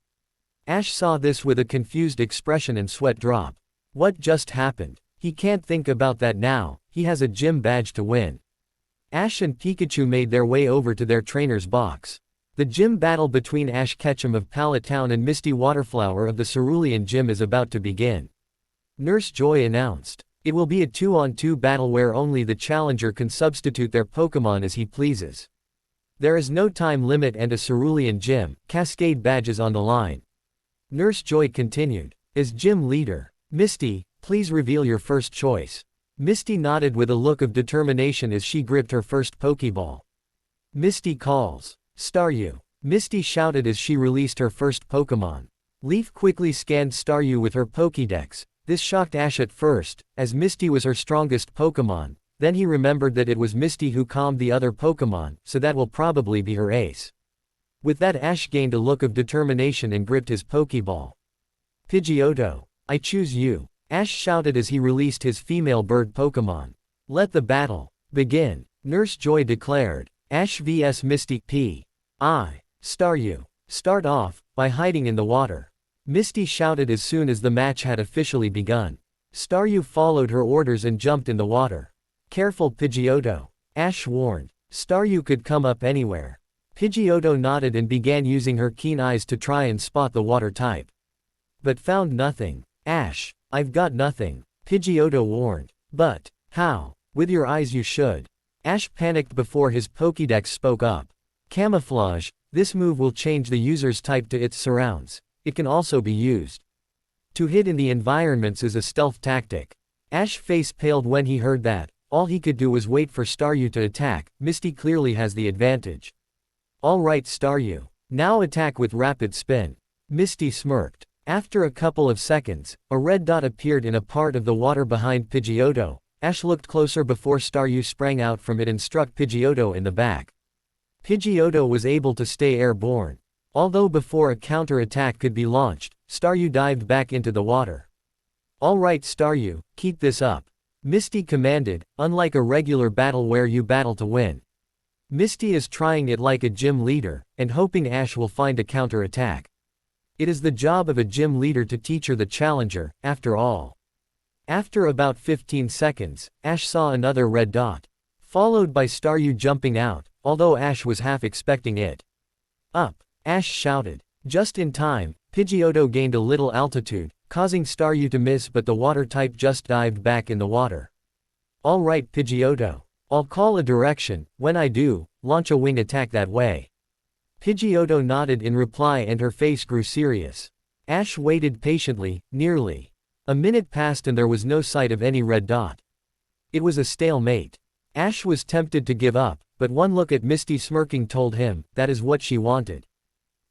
Ash saw this with a confused expression and sweat drop. What just happened? He can't think about that now, he has a gym badge to win. Ash and Pikachu made their way over to their trainer's box. The gym battle between Ash Ketchum of Pallet Town and Misty Waterflower of the Cerulean Gym is about to begin. Nurse Joy announced. It will be a 2-on-2 battle where only the challenger can substitute their Pokémon as he pleases. There is no time limit and a Cerulean Gym Cascade badge is on the line. Nurse Joy continued. As gym leader, Misty, please reveal your first choice. Misty nodded with a look of determination as she gripped her first Pokeball. Misty calls. Staryu. Misty shouted as she released her first Pokémon. Leaf quickly scanned Staryu with her Pokédex. This shocked Ash at first, as Misty was her strongest Pokémon. Then he remembered that it was Misty who calmed the other Pokémon, so that will probably be her ace. With that, Ash gained a look of determination and gripped his Pokeball. Pidgeotto. I choose you. Ash shouted as he released his female bird Pokémon. Let the battle begin, Nurse Joy declared. Ash vs Misty P.I. Staryu. Start off by hiding in the water. Misty shouted as soon as the match had officially begun. Staryu followed her orders and jumped in the water. Careful Pidgeotto. Ash warned. Staryu could come up anywhere. Pidgeotto nodded and began using her keen eyes to try and spot the water type. But found nothing. Ash, I've got nothing, Pidgeotto warned. But how? With your eyes you should. Ash panicked before his Pokédex spoke up. Camouflage. This move will change the user's type to its surrounds. It can also be used to hide in the environments as a stealth tactic. Ash face paled when he heard that. All he could do was wait for Staryu to attack. Misty clearly has the advantage. Alright Staryu. Now attack with Rapid Spin. Misty smirked. After a couple of seconds, a red dot appeared in a part of the water behind Pidgeotto. Ash looked closer before Staryu sprang out from it and struck Pidgeotto in the back. Pidgeotto was able to stay airborne. Although before a counter-attack could be launched, Staryu dived back into the water. Alright Staryu, keep this up. Misty commanded, unlike a regular battle where you battle to win. Misty is trying it like a gym leader, and hoping Ash will find a counter-attack. It is the job of a gym leader to teach her the challenger, after all. After about 15 seconds, Ash saw another red dot. Followed by Staryu jumping out, although Ash was half expecting it. Up! Ash shouted. Just in time, Pidgeotto gained a little altitude, causing Staryu to miss, but the water type just dived back in the water. Alright Pidgeotto. I'll call a direction. When I do, launch a wing attack that way. Pidgeotto nodded in reply and her face grew serious. Ash waited patiently. Nearly a minute passed and there was no sight of any red dot. It was a stalemate. Ash was tempted to give up, but one look at Misty smirking told him that is what she wanted.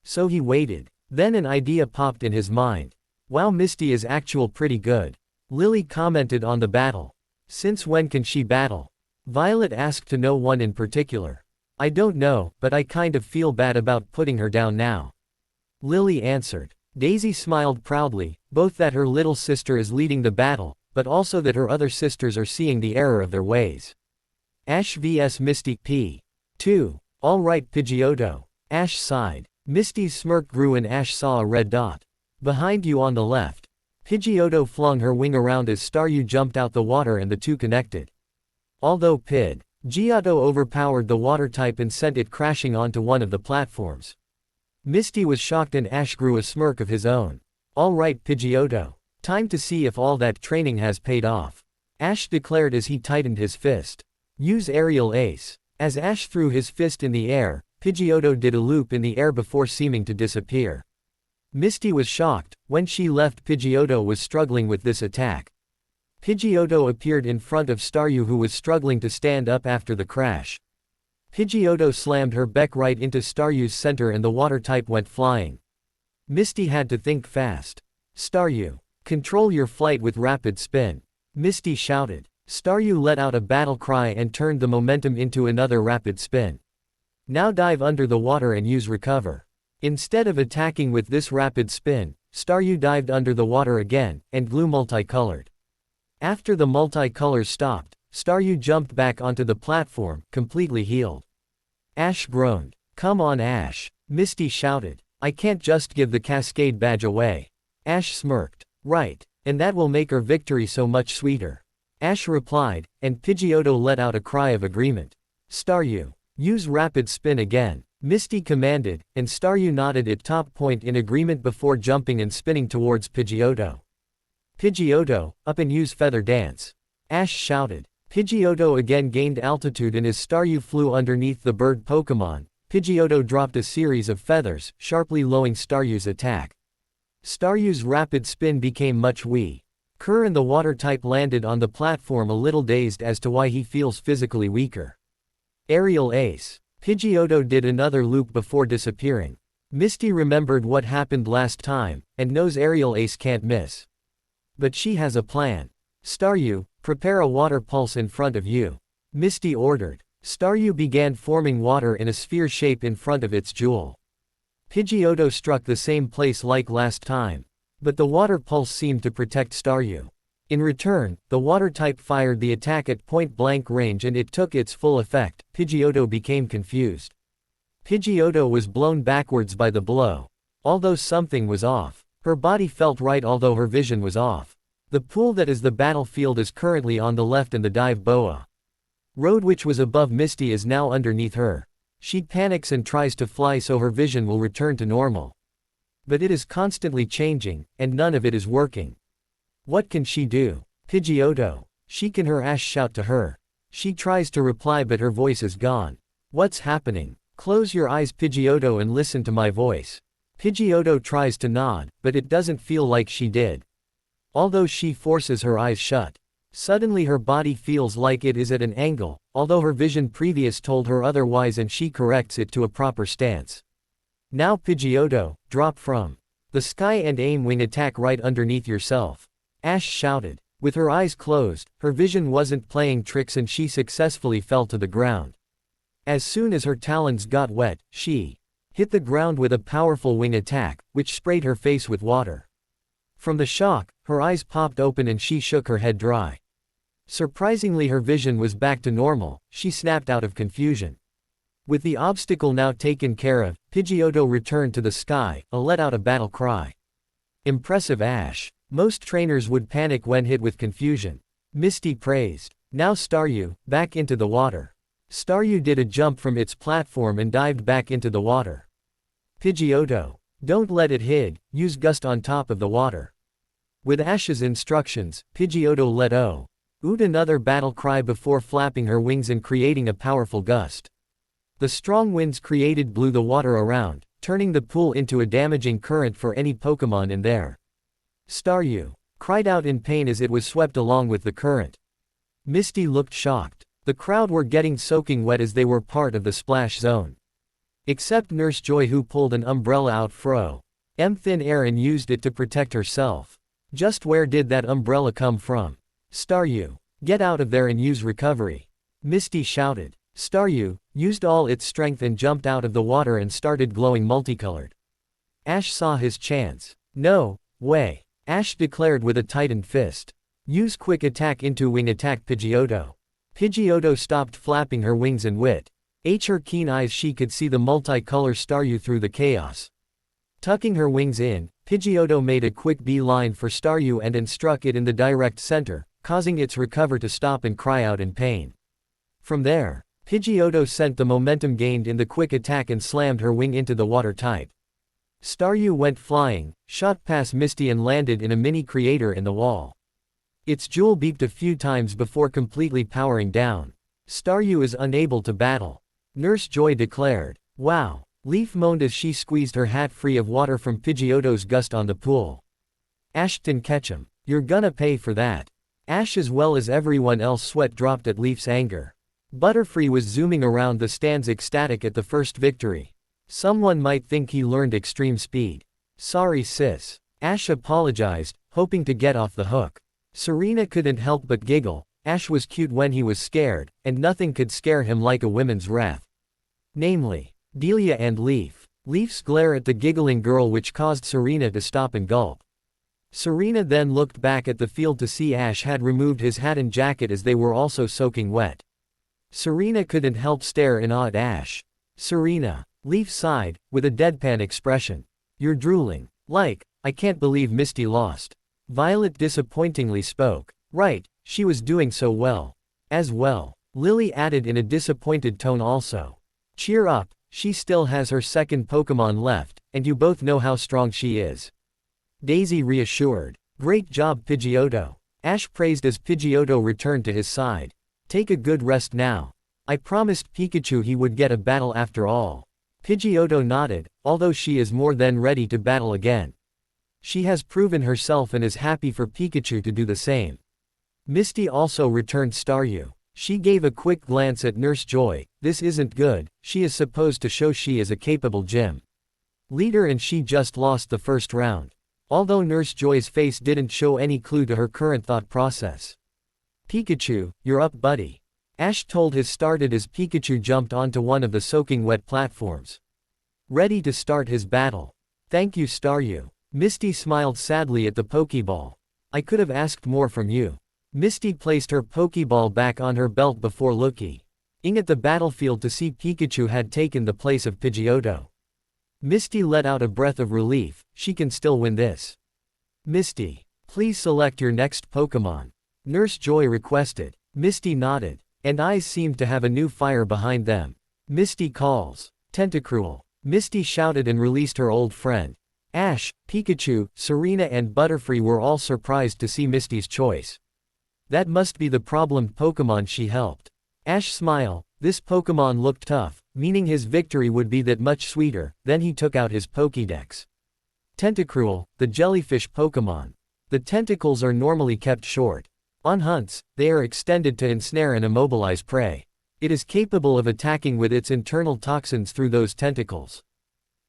So he waited. Then an idea popped in his mind. Wow, Misty is actually pretty good. Lily commented on the battle. Since when can she battle? Violet asked to no one in particular. I don't know, but I kind of feel bad about putting her down now. Lily answered. Daisy smiled proudly, both that her little sister is leading the battle, but also that her other sisters are seeing the error of their ways. Ash vs Misty P.2. Alright Pidgeotto. Ash sighed. Misty's smirk grew and Ash saw a red dot. Behind you on the left. Pidgeotto flung her wing around as Staryu jumped out the water and the two connected. Although Pidgeotto overpowered the water type and sent it crashing onto one of the platforms. Misty was shocked and Ash grew a smirk of his own. Alright Pidgeotto. Time to see if all that training has paid off. Ash declared as he tightened his fist. Use Aerial Ace. As Ash threw his fist in the air, Pidgeotto did a loop in the air before seeming to disappear. Misty was shocked. When she left, Pidgeotto was struggling with this attack. Pidgeotto appeared in front of Staryu who was struggling to stand up after the crash. Pidgeotto slammed her beak right into Staryu's center and the water type went flying. Misty had to think fast. Staryu. Control your flight with Rapid Spin. Misty shouted. Staryu let out a battle cry and turned the momentum into another Rapid Spin. Now dive under the water and use Recover. Instead of attacking with this Rapid Spin, Staryu dived under the water again, and glue multicolored. After the multicolors stopped, Staryu jumped back onto the platform, completely healed. Ash groaned. Come on Ash. Misty shouted. I can't just give the Cascade badge away. Ash smirked. Right. And that will make our victory so much sweeter. Ash replied, and Pidgeotto let out a cry of agreement. Staryu. Use Rapid Spin again. Misty commanded, and Staryu nodded at top point in agreement before jumping and spinning towards Pidgeotto. Pidgeotto, up and use Feather Dance. Ash shouted. Pidgeotto again gained altitude and as Staryu flew underneath the bird Pokémon, Pidgeotto dropped a series of feathers, sharply lowering Staryu's attack. Staryu's rapid spin became much weaker and the water type landed on the platform a little dazed as to why he feels physically weaker. Aerial Ace. Pidgeotto did another loop before disappearing. Misty remembered what happened last time, and knows Aerial Ace can't miss. But she has a plan. Staryu, prepare a water pulse in front of you. Misty ordered. Staryu began forming water in a sphere shape in front of its jewel. Pidgeotto struck the same place like last time. But the water pulse seemed to protect Staryu. In return, the water type fired the attack at point-blank range and it took its full effect. Pidgeotto became confused. Pidgeotto was blown backwards by the blow. Although something was off. Her body felt right although her vision was off. The pool that is the battlefield is currently on the left and the dive boa road which was above Misty is now underneath her. She panics and tries to fly so her vision will return to normal. But it is constantly changing, and none of it is working. What can she do? Pidgeotto. She can hear Ash shout to her. She tries to reply but her voice is gone. What's happening? Close your eyes Pidgeotto and listen to my voice. Pidgeotto tries to nod, but it doesn't feel like she did. Although she forces her eyes shut. Suddenly her body feels like it is at an angle, although her vision previous told her otherwise and she corrects it to a proper stance. Now Pidgeotto, drop from the sky and aim wing attack right underneath yourself. Ash shouted. With her eyes closed, her vision wasn't playing tricks and she successfully fell to the ground. As soon as her talons got wet, she hit the ground with a powerful wing attack, which sprayed her face with water. From the shock, her eyes popped open and she shook her head dry. Surprisingly her vision was back to normal, she snapped out of confusion. With the obstacle now taken care of, Pidgeotto returned to the sky, let out a battle cry. Impressive Ash. Most trainers would panic when hit with confusion. Misty praised. Now Staryu, back into the water. Staryu did a jump from its platform and dived back into the water. Pidgeotto. Don't let it hid, use gust on top of the water. With Ash's instructions, Pidgeotto let out another battle cry before flapping her wings and creating a powerful gust. The strong winds created blew the water around, turning the pool into a damaging current for any Pokémon in there. Staryu cried out in pain as it was swept along with the current. Misty looked shocked. The crowd were getting soaking wet as they were part of the splash zone. Except Nurse Joy who pulled an umbrella out from thin air and used it to protect herself. Just where did that umbrella come from? Staryu, get out of there and use recovery. Misty shouted. Staryu used all its strength and jumped out of the water and started glowing multicolored. Ash saw his chance. No way. Ash declared with a tightened fist. Use quick attack into wing attack Pidgeotto. Pidgeotto stopped flapping her wings and with her keen eyes she could see the multicolor Staryu through the chaos. Tucking her wings in, Pidgeotto made a quick beeline for Staryu and struck it in the direct center, causing its recover to stop and cry out in pain. From there, Pidgeotto sent the momentum gained in the quick attack and slammed her wing into the water type. Staryu went flying, shot past Misty and landed in a mini crater in the wall. Its jewel beeped a few times before completely powering down. Staryu is unable to battle. Nurse Joy declared. Wow. Leaf moaned as she squeezed her hat free of water from Pidgeotto's gust on the pool. Ashton Ketchum. You're gonna pay for that. Ash as well as everyone else sweat dropped at Leaf's anger. Butterfree was zooming around the stands ecstatic at the first victory. Someone might think he learned extreme speed. Sorry sis. Ash apologized, hoping to get off the hook. Serena couldn't help but giggle. Ash was cute when he was scared, and nothing could scare him like a woman's wrath. Namely, Delia and Leaf. Leaf's glare at the giggling girl which caused Serena to stop and gulp. Serena then looked back at the field to see Ash had removed his hat and jacket as they were also soaking wet. Serena couldn't help stare in awe at Ash. Serena. Leaf sighed, with a deadpan expression. You're drooling. Like, I can't believe Misty lost. Violet disappointingly spoke. Right, she was doing so well. As well. Lily added in a disappointed tone also. Cheer up, she still has her second Pokémon left, and you both know how strong she is. Daisy reassured. Great job Pidgeotto. Ash praised as Pidgeotto returned to his side. Take a good rest now. I promised Pikachu he would get a battle after all. Pidgeotto nodded, although she is more than ready to battle again. She has proven herself and is happy for Pikachu to do the same. Misty also returned Staryu. She gave a quick glance at Nurse Joy. This isn't good, she is supposed to show she is a capable gym leader and she just lost the first round. Although Nurse Joy's face didn't show any clue to her current thought process. Pikachu, you're up buddy. Ash told his started as Pikachu jumped onto one of the soaking wet platforms. Ready to start his battle. Thank you Staryu. Misty smiled sadly at the Pokeball. I could have asked more from you. Misty placed her Pokeball back on her belt before looking at the battlefield to see Pikachu had taken the place of Pidgeotto. Misty let out a breath of relief, she can still win this. Misty, please select your next Pokemon. Nurse Joy requested. Misty nodded, and eyes seemed to have a new fire behind them. Misty calls. Tentacruel. Misty shouted and released her old friend. Ash, Pikachu, Serena and Butterfree were all surprised to see Misty's choice. That must be the problemed Pokemon she helped. Ash smiled. This Pokemon looked tough, meaning his victory would be that much sweeter. Then he took out his Pokédex. Tentacruel, the jellyfish Pokemon. The tentacles are normally kept short. On hunts, they are extended to ensnare and immobilize prey. It is capable of attacking with its internal toxins through those tentacles.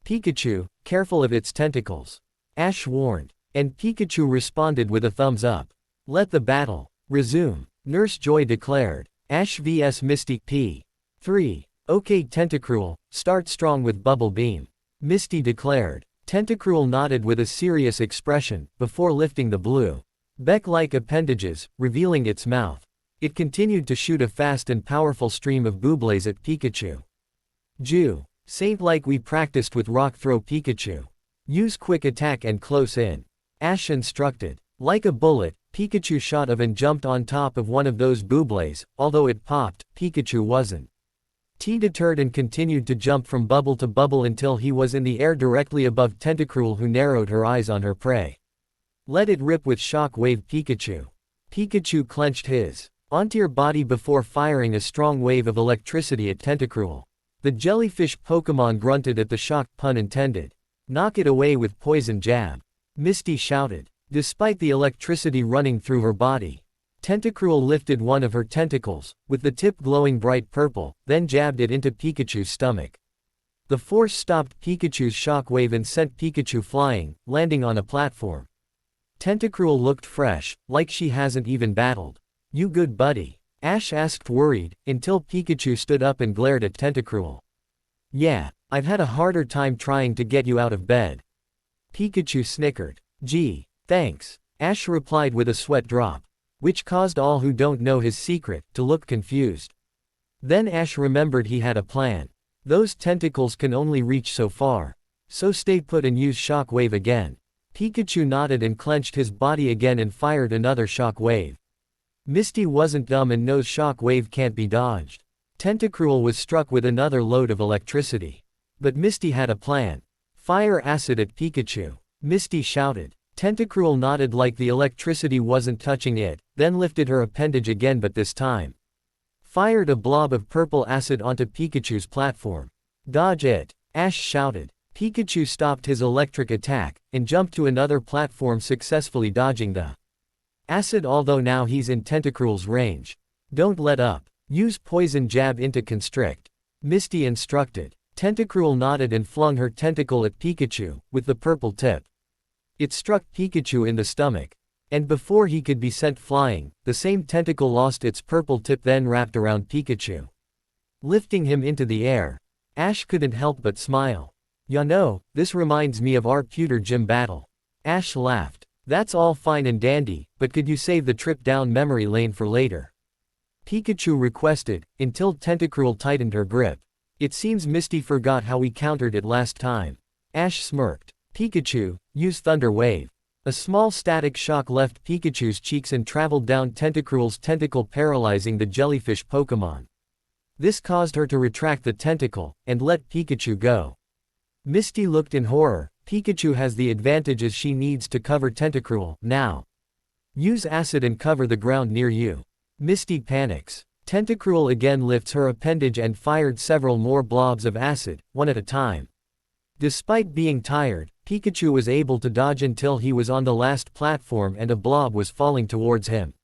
Pikachu, careful of its tentacles. Ash warned, and Pikachu responded with a thumbs up. Let the battle resume, Nurse Joy declared. Ash vs Misty P3. Okay Tentacruel, start strong with Bubble Beam. Misty declared. Tentacruel nodded with a serious expression, before lifting the blue beak-like appendages, revealing its mouth. It continued to shoot a fast and powerful stream of Booblaze at Pikachu. Jew. Saint-like we practiced with Rock Throw Pikachu. Use quick attack and close in. Ash instructed. Like a bullet, Pikachu shot of and jumped on top of one of those Booblaze. Although it popped, Pikachu wasn't deterred and continued to jump from bubble to bubble until he was in the air directly above Tentacruel, who narrowed her eyes on her prey. Let it rip with Shock Wave Pikachu. Pikachu clenched his onto your body before firing a strong wave of electricity at Tentacruel. The jellyfish Pokemon grunted at the shock, pun intended. Knock it away with Poison Jab. Misty shouted. Despite the electricity running through her body, Tentacruel lifted one of her tentacles, with the tip glowing bright purple, then jabbed it into Pikachu's stomach. The force stopped Pikachu's shockwave and sent Pikachu flying, landing on a platform. Tentacruel looked fresh, like she hasn't even battled. You good buddy? Ash asked worried, until Pikachu stood up and glared at Tentacruel. Yeah, I've had a harder time trying to get you out of bed. Pikachu snickered. Gee. Thanks, Ash replied with a sweat drop, which caused all who don't know his secret to look confused. Then Ash remembered he had a plan. Those tentacles can only reach so far. So stay put and use Shock Wave again. Pikachu nodded and clenched his body again and fired another Shock Wave. Misty wasn't dumb and knows Shock Wave can't be dodged. Tentacruel was struck with another load of electricity. But Misty had a plan. Fire acid at Pikachu. Misty shouted. Tentacruel nodded like the electricity wasn't touching it, then lifted her appendage again, but this time fired a blob of purple acid onto Pikachu's platform. Dodge it, Ash shouted. Pikachu stopped his electric attack, and jumped to another platform, successfully dodging the acid, although now he's in Tentacruel's range. Don't let up. Use Poison Jab into Constrict. Misty instructed. Tentacruel nodded and flung her tentacle at Pikachu, with the purple tip. It struck Pikachu in the stomach. And before he could be sent flying, the same tentacle lost its purple tip, then wrapped around Pikachu, lifting him into the air. Ash couldn't help but smile. Ya know, this reminds me of our pewter gym battle. Ash laughed. That's all fine and dandy, but could you save the trip down memory lane for later? Pikachu requested, until Tentacruel tightened her grip. It seems Misty forgot how we countered it last time. Ash smirked. Pikachu, use Thunder Wave. A small static shock left Pikachu's cheeks and traveled down Tentacruel's tentacle, paralyzing the jellyfish Pokemon. This caused her to retract the tentacle, and let Pikachu go. Misty looked in horror. Pikachu has the advantage as she needs to cover Tentacruel now. Use acid and cover the ground near you. Misty panics. Tentacruel again lifts her appendage and fired several more blobs of acid, one at a time. Despite being tired, Pikachu was able to dodge until he was on the last platform and a blob was falling towards him.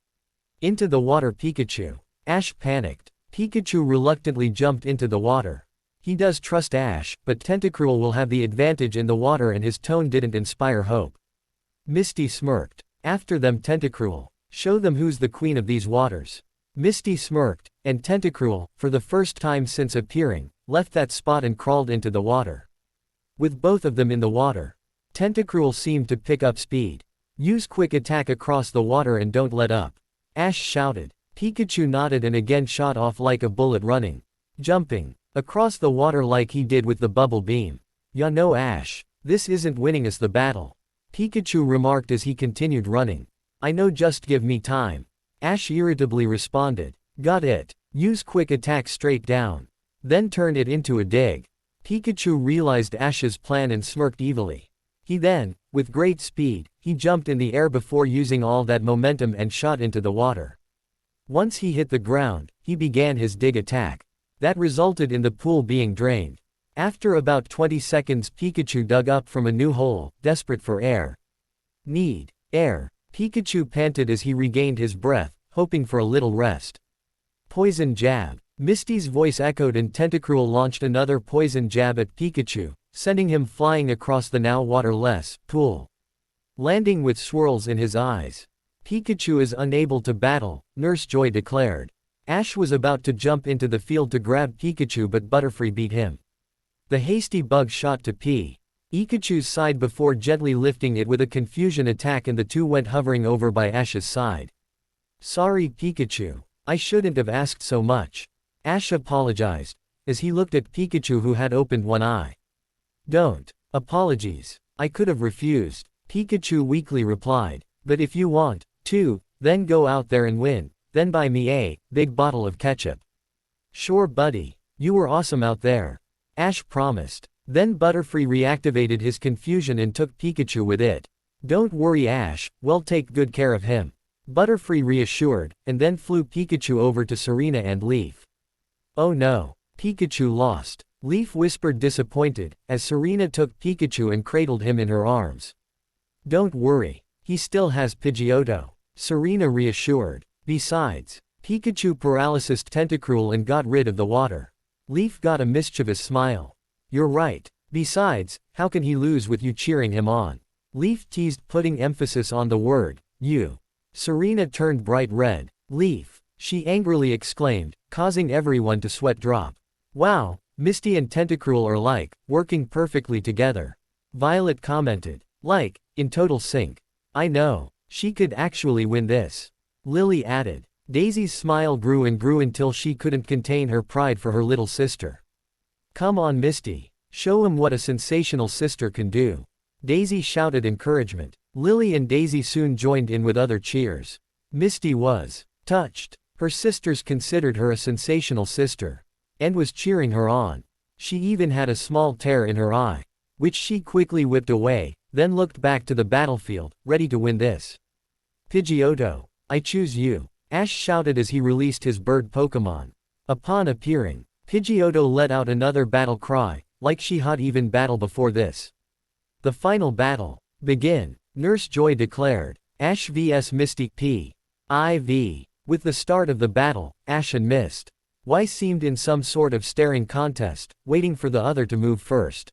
Into the water Pikachu. Ash panicked. Pikachu reluctantly jumped into the water. He does trust Ash, but Tentacruel will have the advantage in the water and his tone didn't inspire hope. Misty smirked. After them Tentacruel. Show them who's the queen of these waters. Misty smirked, and Tentacruel, for the first time since appearing, left that spot and crawled into the water. With both of them in the water, Tentacruel seemed to pick up speed. Use quick attack across the water and don't let up. Ash shouted. Pikachu nodded and again shot off like a bullet running. Jumping. Across the water like he did with the bubble beam. Ya know Ash. This isn't winning us the battle. Pikachu remarked as he continued running. I know, just give me time. Ash irritably responded. Got it. Use quick attack straight down. Then turn it into a dig. Pikachu realized Ash's plan and smirked evilly. He then, with great speed, he jumped in the air before using all that momentum and shot into the water. Once he hit the ground, he began his dig attack. That resulted in the pool being drained. After about 20 seconds Pikachu dug up from a new hole, desperate for air. Need air. Pikachu panted as he regained his breath, hoping for a little rest. Poison jab. Misty's voice echoed and Tentacruel launched another poison jab at Pikachu, sending him flying across the now waterless pool. Landing with swirls in his eyes. Pikachu is unable to battle, Nurse Joy declared. Ash was about to jump into the field to grab Pikachu but Butterfree beat him. The hasty bug shot to Pikachu's side before gently lifting it with a confusion attack and the two went hovering over by Ash's side. Sorry Pikachu. I shouldn't have asked so much. Ash apologized, as he looked at Pikachu who had opened one eye. Don't. Apologies. I could have refused. Pikachu weakly replied. But if you want to, then go out there and win, then buy me a big bottle of ketchup. Sure buddy. You were awesome out there. Ash promised. Then Butterfree reactivated his confusion and took Pikachu with it. Don't worry Ash, we'll take good care of him. Butterfree reassured, and then flew Pikachu over to Serena and Leaf. Oh no. Pikachu lost. Leaf whispered disappointed, as Serena took Pikachu and cradled him in her arms. Don't worry. He still has Pidgeotto. Serena reassured. Besides, Pikachu paralysed Tentacruel and got rid of the water. Leaf got a mischievous smile. You're right. Besides, how can he lose with you cheering him on? Leaf teased, putting emphasis on the word, you. Serena turned bright red. Leaf, she angrily exclaimed, causing everyone to sweat drop. Wow, Misty and Tentacruel are like, working perfectly together. Violet commented. Like, in total sync. I know. She could actually win this. Lily added. Daisy's smile grew and grew until she couldn't contain her pride for her little sister. Come on Misty. Show him what a sensational sister can do. Daisy shouted encouragement. Lily and Daisy soon joined in with other cheers. Misty was touched. Her sisters considered her a sensational sister. And was cheering her on. She even had a small tear in her eye, which she quickly whipped away, then looked back to the battlefield, ready to win this. Pidgeotto, I choose you. Ash shouted as he released his bird Pokemon. Upon appearing, Pidgeotto let out another battle cry, like she had even battle before this. The final battle. Begin, Nurse Joy declared. Ash vs Misty P.I.V. With the start of the battle, Ash and Mist. Y seemed in some sort of staring contest, waiting for the other to move first.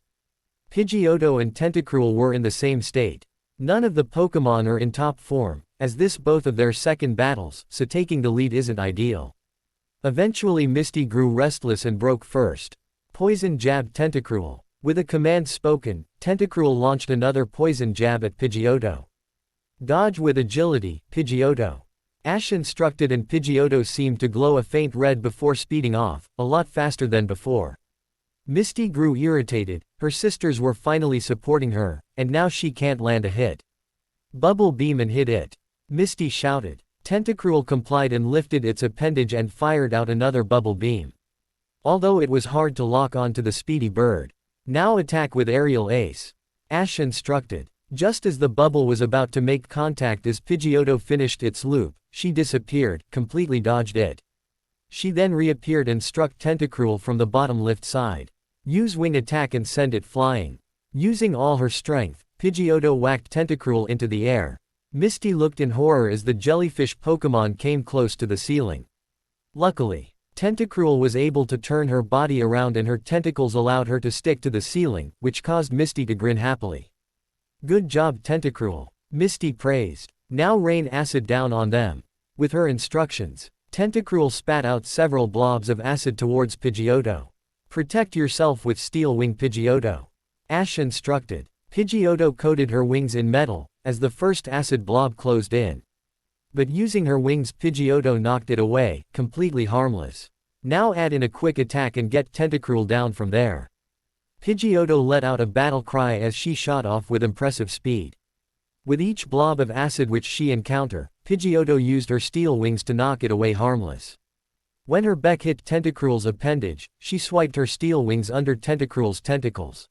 Pidgeotto and Tentacruel were in the same state. None of the Pokemon are in top form, as this both of their second battles, so taking the lead isn't ideal. Eventually Misty grew restless and broke first. Poison jab Tentacruel. With a command spoken, Tentacruel launched another poison jab at Pidgeotto. Dodge with agility, Pidgeotto. Ash instructed and Pidgeotto seemed to glow a faint red before speeding off, a lot faster than before. Misty grew irritated, her sisters were finally supporting her, and now she can't land a hit. Bubble beam and hit it. Misty shouted. Tentacruel complied and lifted its appendage and fired out another bubble beam. Although it was hard to lock onto the speedy bird. Now attack with aerial ace. Ash instructed. Just as the bubble was about to make contact as Pidgeotto finished its loop, she disappeared, completely dodged it. She then reappeared and struck Tentacruel from the bottom left side. Use wing attack and send it flying. Using all her strength, Pidgeotto whacked Tentacruel into the air. Misty looked in horror as the jellyfish Pokémon came close to the ceiling. Luckily, Tentacruel was able to turn her body around and her tentacles allowed her to stick to the ceiling, which caused Misty to grin happily. Good job, Tentacruel, Misty praised. Now rain acid down on them. With her instructions, Tentacruel spat out several blobs of acid towards Pidgeotto. Protect yourself with steel wing, Pidgeotto, Ash instructed. Pidgeotto coated her wings in metal, as the first acid blob closed in. But using her wings, Pidgeotto knocked it away, completely harmless. Now add in a quick attack and get Tentacruel down from there. Pidgeotto let out a battle cry as she shot off with impressive speed. With each blob of acid which she encountered, Pidgeotto used her steel wings to knock it away harmless. When her beak hit Tentacruel's appendage, she swiped her steel wings under Tentacruel's tentacles,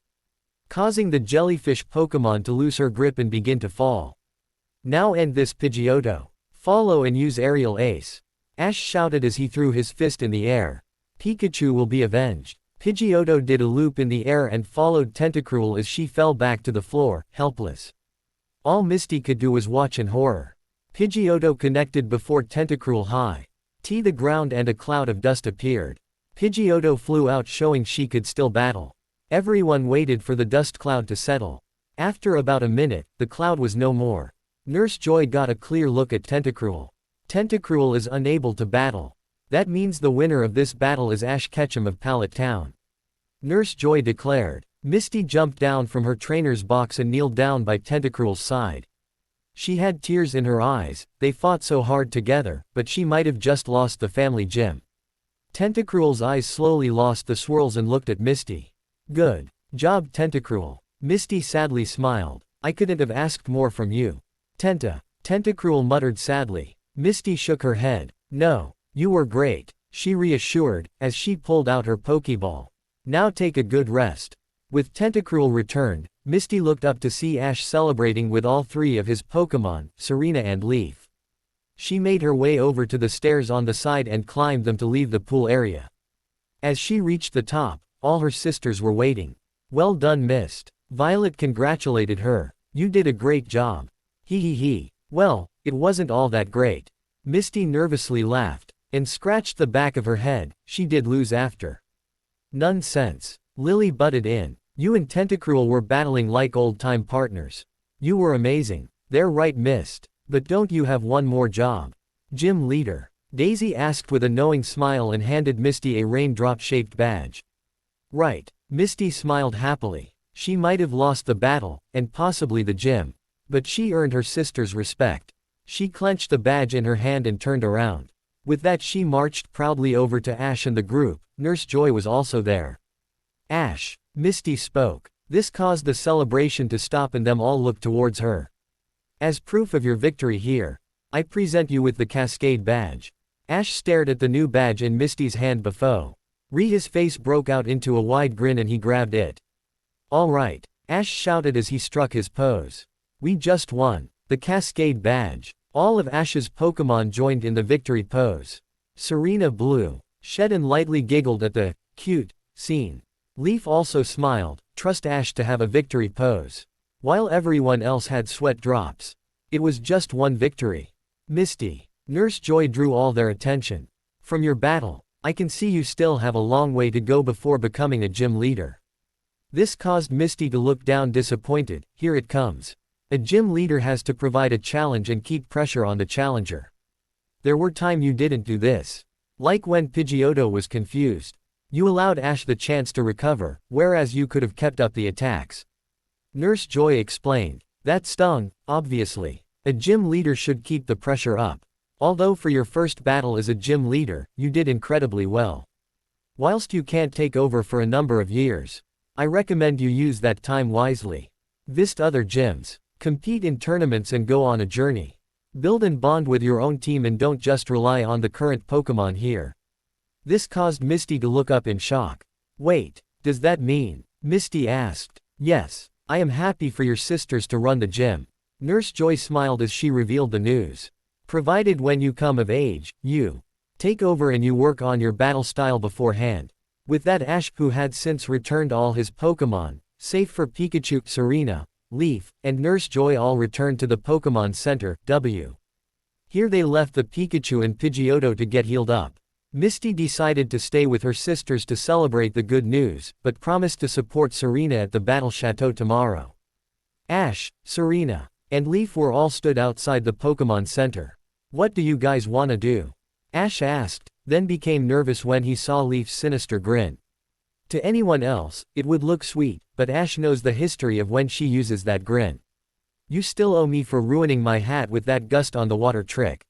causing the jellyfish Pokémon to lose her grip and begin to fall. Now end this, Pidgeotto. Follow and use Aerial Ace, Ash shouted as he threw his fist in the air. Pikachu will be avenged. Pidgeotto did a loop in the air and followed Tentacruel as she fell back to the floor, helpless. All Misty could do was watch in horror. Pidgeotto connected before Tentacruel hit the ground and a cloud of dust appeared. Pidgeotto flew out, showing she could still battle. Everyone waited for the dust cloud to settle. After about a minute, the cloud was no more. Nurse Joy got a clear look at Tentacruel. Tentacruel is unable to battle. That means the winner of this battle is Ash Ketchum of Pallet Town, Nurse Joy declared. Misty jumped down from her trainer's box and kneeled down by Tentacruel's side. She had tears in her eyes. They fought so hard together, but she might have just lost the family gym. Tentacruel's eyes slowly lost the swirls and looked at Misty. Good job, Tentacruel. Misty sadly smiled. I couldn't have asked more from you. Tentacruel muttered sadly. Misty shook her head. No, you were great, she reassured, as she pulled out her Pokeball. Now take a good rest. With Tentacruel returned, Misty looked up to see Ash celebrating with all three of his Pokémon, Serena and Leaf. She made her way over to the stairs on the side and climbed them to leave the pool area. As she reached the top, all her sisters were waiting. Well done, Mist. Violet congratulated her. You did a great job. Hee. Well, it wasn't all that great. Misty nervously laughed and scratched the back of her head. She did lose after. Nonsense. Lily butted in. You and Tentacruel were battling like old-time partners. You were amazing. They're right, Mist. But don't you have one more job? Gym leader. Daisy asked with a knowing smile and handed Misty a raindrop-shaped badge. Right. Misty smiled happily. She might have lost the battle, and possibly the gym. But she earned her sister's respect. She clenched the badge in her hand and turned around. With that, she marched proudly over to Ash and the group. Nurse Joy was also there. Ash, Misty spoke. This caused the celebration to stop and them all looked towards her. As proof of your victory here, I present you with the Cascade badge. Ash stared at the new badge in Misty's hand before. His face broke out into a wide grin and he grabbed it. All right, Ash shouted as he struck his pose. We just won the Cascade badge. All of Ash's Pokémon joined in the victory pose. Serena blew. Shedden lightly giggled at the cute scene. Leaf also smiled. Trust Ash to have a victory pose. While everyone else had sweat drops. It was just one victory. Misty. Nurse Joy drew all their attention. From your battle, I can see you still have a long way to go before becoming a gym leader. This caused Misty to look down disappointed. Here it comes. A gym leader has to provide a challenge and keep pressure on the challenger. There were times you didn't do this. Like when Pidgeotto was confused. You allowed Ash the chance to recover, whereas you could have kept up the attacks. Nurse Joy explained. That stung, obviously. A gym leader should keep the pressure up. Although for your first battle as a gym leader, you did incredibly well. Whilst you can't take over for a number of years, I recommend you use that time wisely. Visit other gyms. Compete in tournaments and go on a journey. Build and bond with your own team and don't just rely on the current Pokémon here. This caused Misty to look up in shock. Wait, does that mean? Misty asked. Yes, I am happy for your sisters to run the gym. Nurse Joy smiled as she revealed the news. Provided when you come of age, you take over and you work on your battle style beforehand. With that, Ash, who had since returned all his Pokémon, save for Pikachu, Serena, Leaf, and Nurse Joy, all returned to the Pokémon Center, Here they left the Pikachu and Pidgeotto to get healed up. Misty decided to stay with her sisters to celebrate the good news, but promised to support Serena at the Battle Chateau tomorrow. Ash, Serena, and Leaf were all stood outside the Pokémon Center. What do you guys wanna do? Ash asked, then became nervous when he saw Leaf's sinister grin. To anyone else, it would look sweet, but Ash knows the history of when she uses that grin. You still owe me for ruining my hat with that gust on the water trick.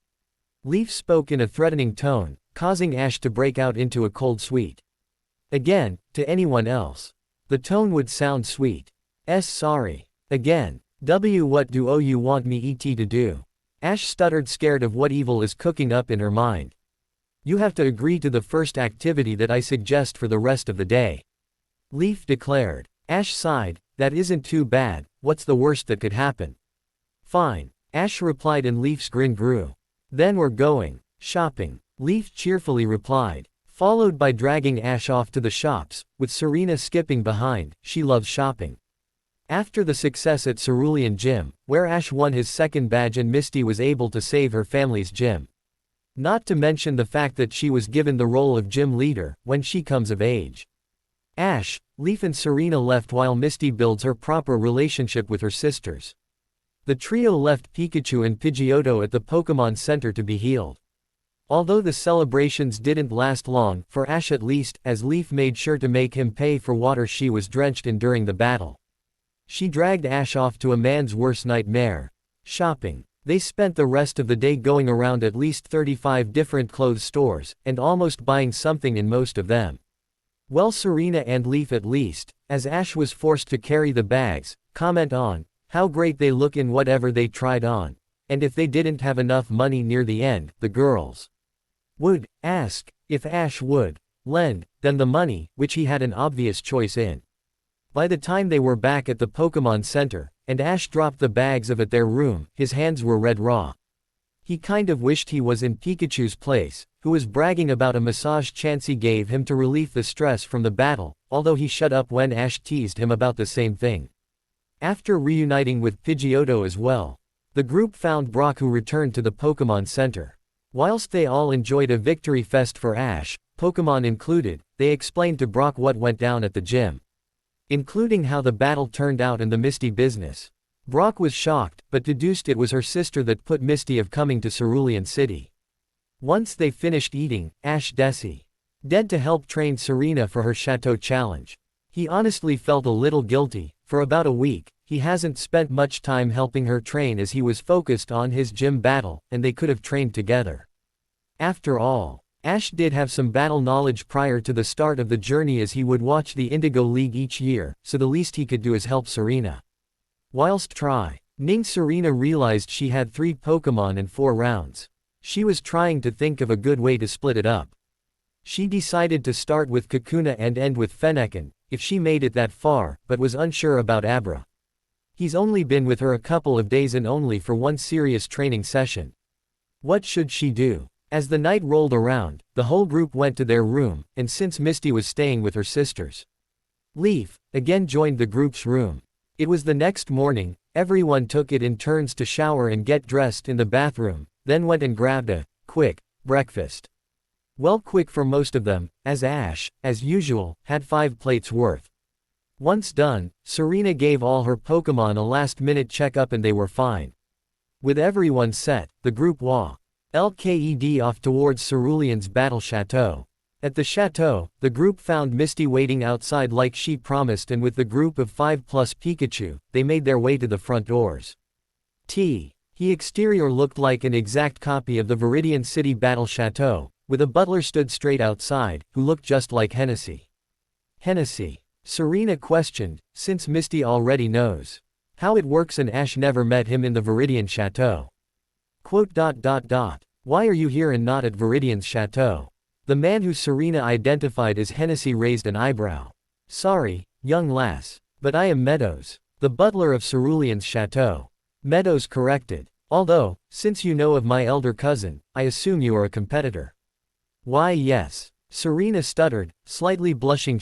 Leaf spoke in a threatening tone, causing Ash to break out into a cold sweat. Again, to anyone else, the tone would sound sweet. Sorry. Again. What do you want me to do? Ash stuttered, scared of what evil is cooking up in her mind. You have to agree to the first activity that I suggest for the rest of the day. Leaf declared. Ash sighed, that isn't too bad, what's the worst that could happen? Fine. Ash replied and Leaf's grin grew. Then we're going shopping. Leaf cheerfully replied, followed by dragging Ash off to the shops, with Serena skipping behind. She loves shopping. After the success at Cerulean Gym, where Ash won his second badge and Misty was able to save her family's gym. Not to mention the fact that she was given the role of gym leader when she comes of age. Ash, Leaf and Serena left while Misty builds her proper relationship with her sisters. The trio left Pikachu and Pidgeotto at the Pokémon Center to be healed. Although the celebrations didn't last long, for Ash at least, as Leaf made sure to make him pay for water she was drenched in during the battle. She dragged Ash off to a man's worst nightmare. Shopping. They spent the rest of the day going around at least 35 different clothes stores, and almost buying something in most of them. Well, Serena and Leaf at least, as Ash was forced to carry the bags, comment on how great they look in whatever they tried on, and if they didn't have enough money near the end, the girls would ask if Ash would lend them the money, which he had an obvious choice in. By the time they were back at the Pokémon Center, and Ash dropped the bags at their room, his hands were red raw. He kind of wished he was in Pikachu's place, who was bragging about a massage Chansey gave him to relieve the stress from the battle, although he shut up when Ash teased him about the same thing. After reuniting with Pidgeotto as well, the group found Brock, who returned to the Pokémon Center. Whilst they all enjoyed a victory fest for Ash, Pokémon included, they explained to Brock what went down at the gym, including how the battle turned out and the Misty business. Brock was shocked, but deduced it was her sister that put Misty of coming to Cerulean City. Once they finished eating, Ash dead to help train Serena for her Chateau challenge. He honestly felt a little guilty. For about a week, he hasn't spent much time helping her train as he was focused on his gym battle, and they could have trained together. After all, Ash did have some battle knowledge prior to the start of the journey, as he would watch the Indigo League each year, so the least he could do is help Serena. Whilst training, Serena realized she had 3 Pokémon and 4 rounds. She was trying to think of a good way to split it up. She decided to start with Kakuna and end with Fennekin, if she made it that far, but was unsure about Abra. He's only been with her a couple of days and only for one serious training session. What should she do? As the night rolled around, the whole group went to their room, and since Misty was staying with her sisters, Leaf again joined the group's room. It was the next morning. Everyone took it in turns to shower and get dressed in the bathroom, then went and grabbed a quick breakfast. Well, quick for most of them, as Ash, as usual, had 5 plates worth. Once done, Serena gave all her Pokémon a last-minute checkup and they were fine. With everyone set, the group walked off towards Cerulean's Battle Chateau. At the chateau, the group found Misty waiting outside like she promised, and with the group of 5 plus Pikachu, they made their way to the front doors. The exterior looked like an exact copy of the Viridian City Battle Chateau, with a butler stood straight outside, who looked just like Hennessy. Hennessy? Serena questioned, since Misty already knows how it works and Ash never met him in the Viridian Chateau. Why are you here and not at Viridian's Chateau? The man who Serena identified as Hennessy raised an eyebrow. Sorry, young lass, but I am Meadows. The butler of Cerulean's chateau. Meadows corrected. Although, since you know of my elder cousin, I assume you are a competitor. Why yes. Serena stuttered, slightly blushing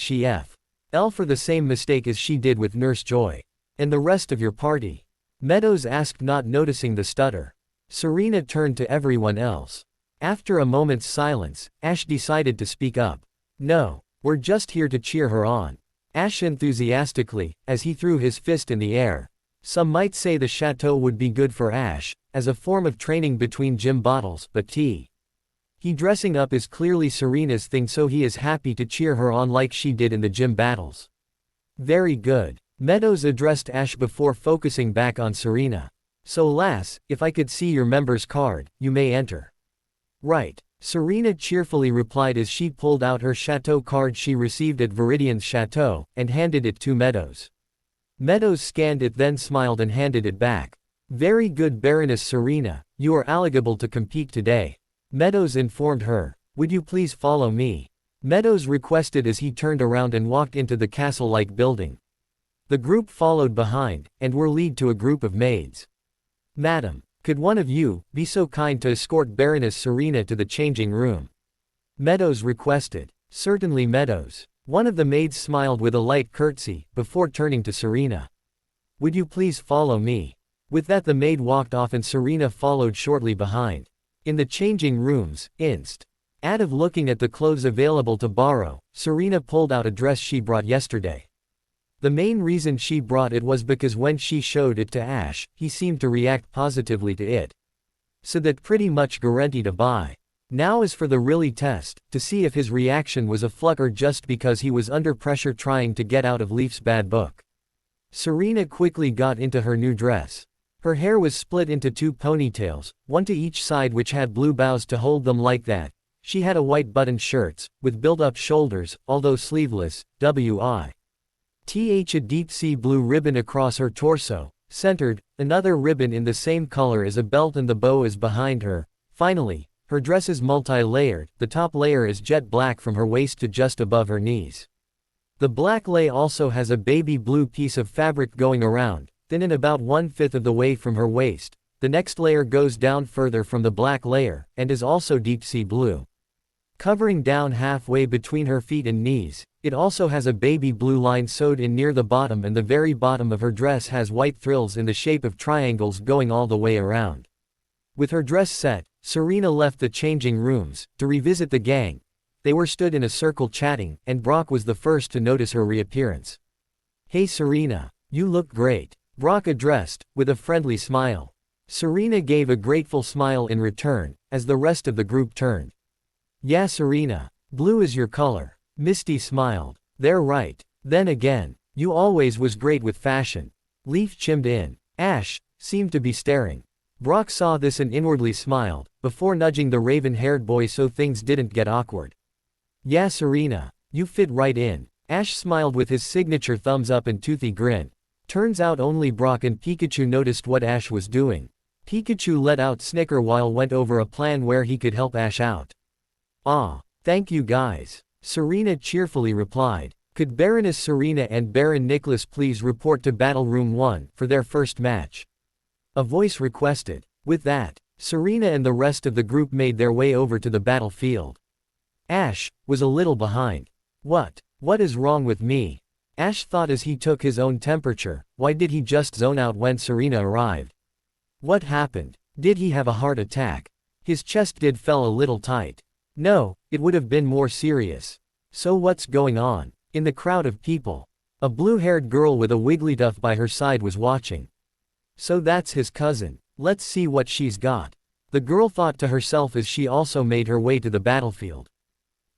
L for the same mistake as she did with Nurse Joy. And the rest of your party? Meadows asked, not noticing the stutter. Serena turned to everyone else. After a moment's silence, Ash decided to speak up. No, we're just here to cheer her on. Ash enthusiastically, as he threw his fist in the air. Some might say the chateau would be good for Ash, as a form of training between gym battles, but he dressing up is clearly Serena's thing, so he is happy to cheer her on like she did in the gym battles. Very good. Meadows addressed Ash before focusing back on Serena. So lass, if I could see your member's card, you may enter. Right. Serena cheerfully replied as she pulled out her chateau card she received at Viridian's chateau, and handed it to Meadows. Meadows scanned it, then smiled and handed it back. Very good, Baroness Serena, you are eligible to compete today. Meadows informed her. Would you please follow me? Meadows requested as he turned around and walked into the castle-like building. The group followed behind, and were led to a group of maids. Madam, could one of you be so kind to escort Baroness Serena to the changing room? Meadows requested. Certainly, Meadows. One of the maids smiled with a light curtsy, before turning to Serena. Would you please follow me? With that the maid walked off and Serena followed shortly behind. In the changing rooms, Out of looking at the clothes available to borrow, Serena pulled out a dress she brought yesterday. The main reason she brought it was because when she showed it to Ash, he seemed to react positively to it. So that pretty much guaranteed a buy. Now is for the really test, to see if his reaction was a fluke or just because he was under pressure trying to get out of Leaf's bad book. Serena quickly got into her new dress. Her hair was split into 2 ponytails, one to each side which had blue bows to hold them like that. She had a white buttoned shirts, with built-up shoulders, although sleeveless, a deep sea blue ribbon across her torso, centered, another ribbon in the same color as a belt and the bow is behind her. Finally, her dress is multi-layered, the top layer is jet black from her waist to just above her knees. The black layer also has a baby blue piece of fabric going around, thin and about 1/5 of the way from her waist. The next layer goes down further from the black layer, and is also deep sea blue. Covering down halfway between her feet and knees, it also has a baby blue line sewed in near the bottom, and the very bottom of her dress has white frills in the shape of triangles going all the way around. With her dress set, Serena left the changing rooms, to revisit the gang. They were stood in a circle chatting, and Brock was the first to notice her reappearance. Hey Serena, you look great, Brock addressed, with a friendly smile. Serena gave a grateful smile in return, as the rest of the group turned. Yeah Serena, blue is your color. Misty smiled. They're right. Then again, you always was great with fashion. Leaf chimed in. Ash seemed to be staring. Brock saw this and inwardly smiled, before nudging the raven-haired boy so things didn't get awkward. Yeah Serena, you fit right in. Ash smiled with his signature thumbs up and toothy grin. Turns out only Brock and Pikachu noticed what Ash was doing. Pikachu let out snicker while went over a plan where he could help Ash out. Ah, thank you guys. Serena cheerfully replied. Could Baroness Serena and Baron Nicholas please report to Battle Room 1 for their first match? A voice requested. With that, Serena and the rest of the group made their way over to the battlefield. Ash was a little behind. What is wrong with me? Ash thought as he took his own temperature. Why did he just zone out when Serena arrived? What happened? Did he have a heart attack? His chest did fell a little tight. No, it would have been more serious. So what's going on? In the crowd of people, a blue-haired girl with a Wigglytuff by her side was watching. So that's his cousin. Let's see what she's got. The girl thought to herself as she also made her way to the battlefield.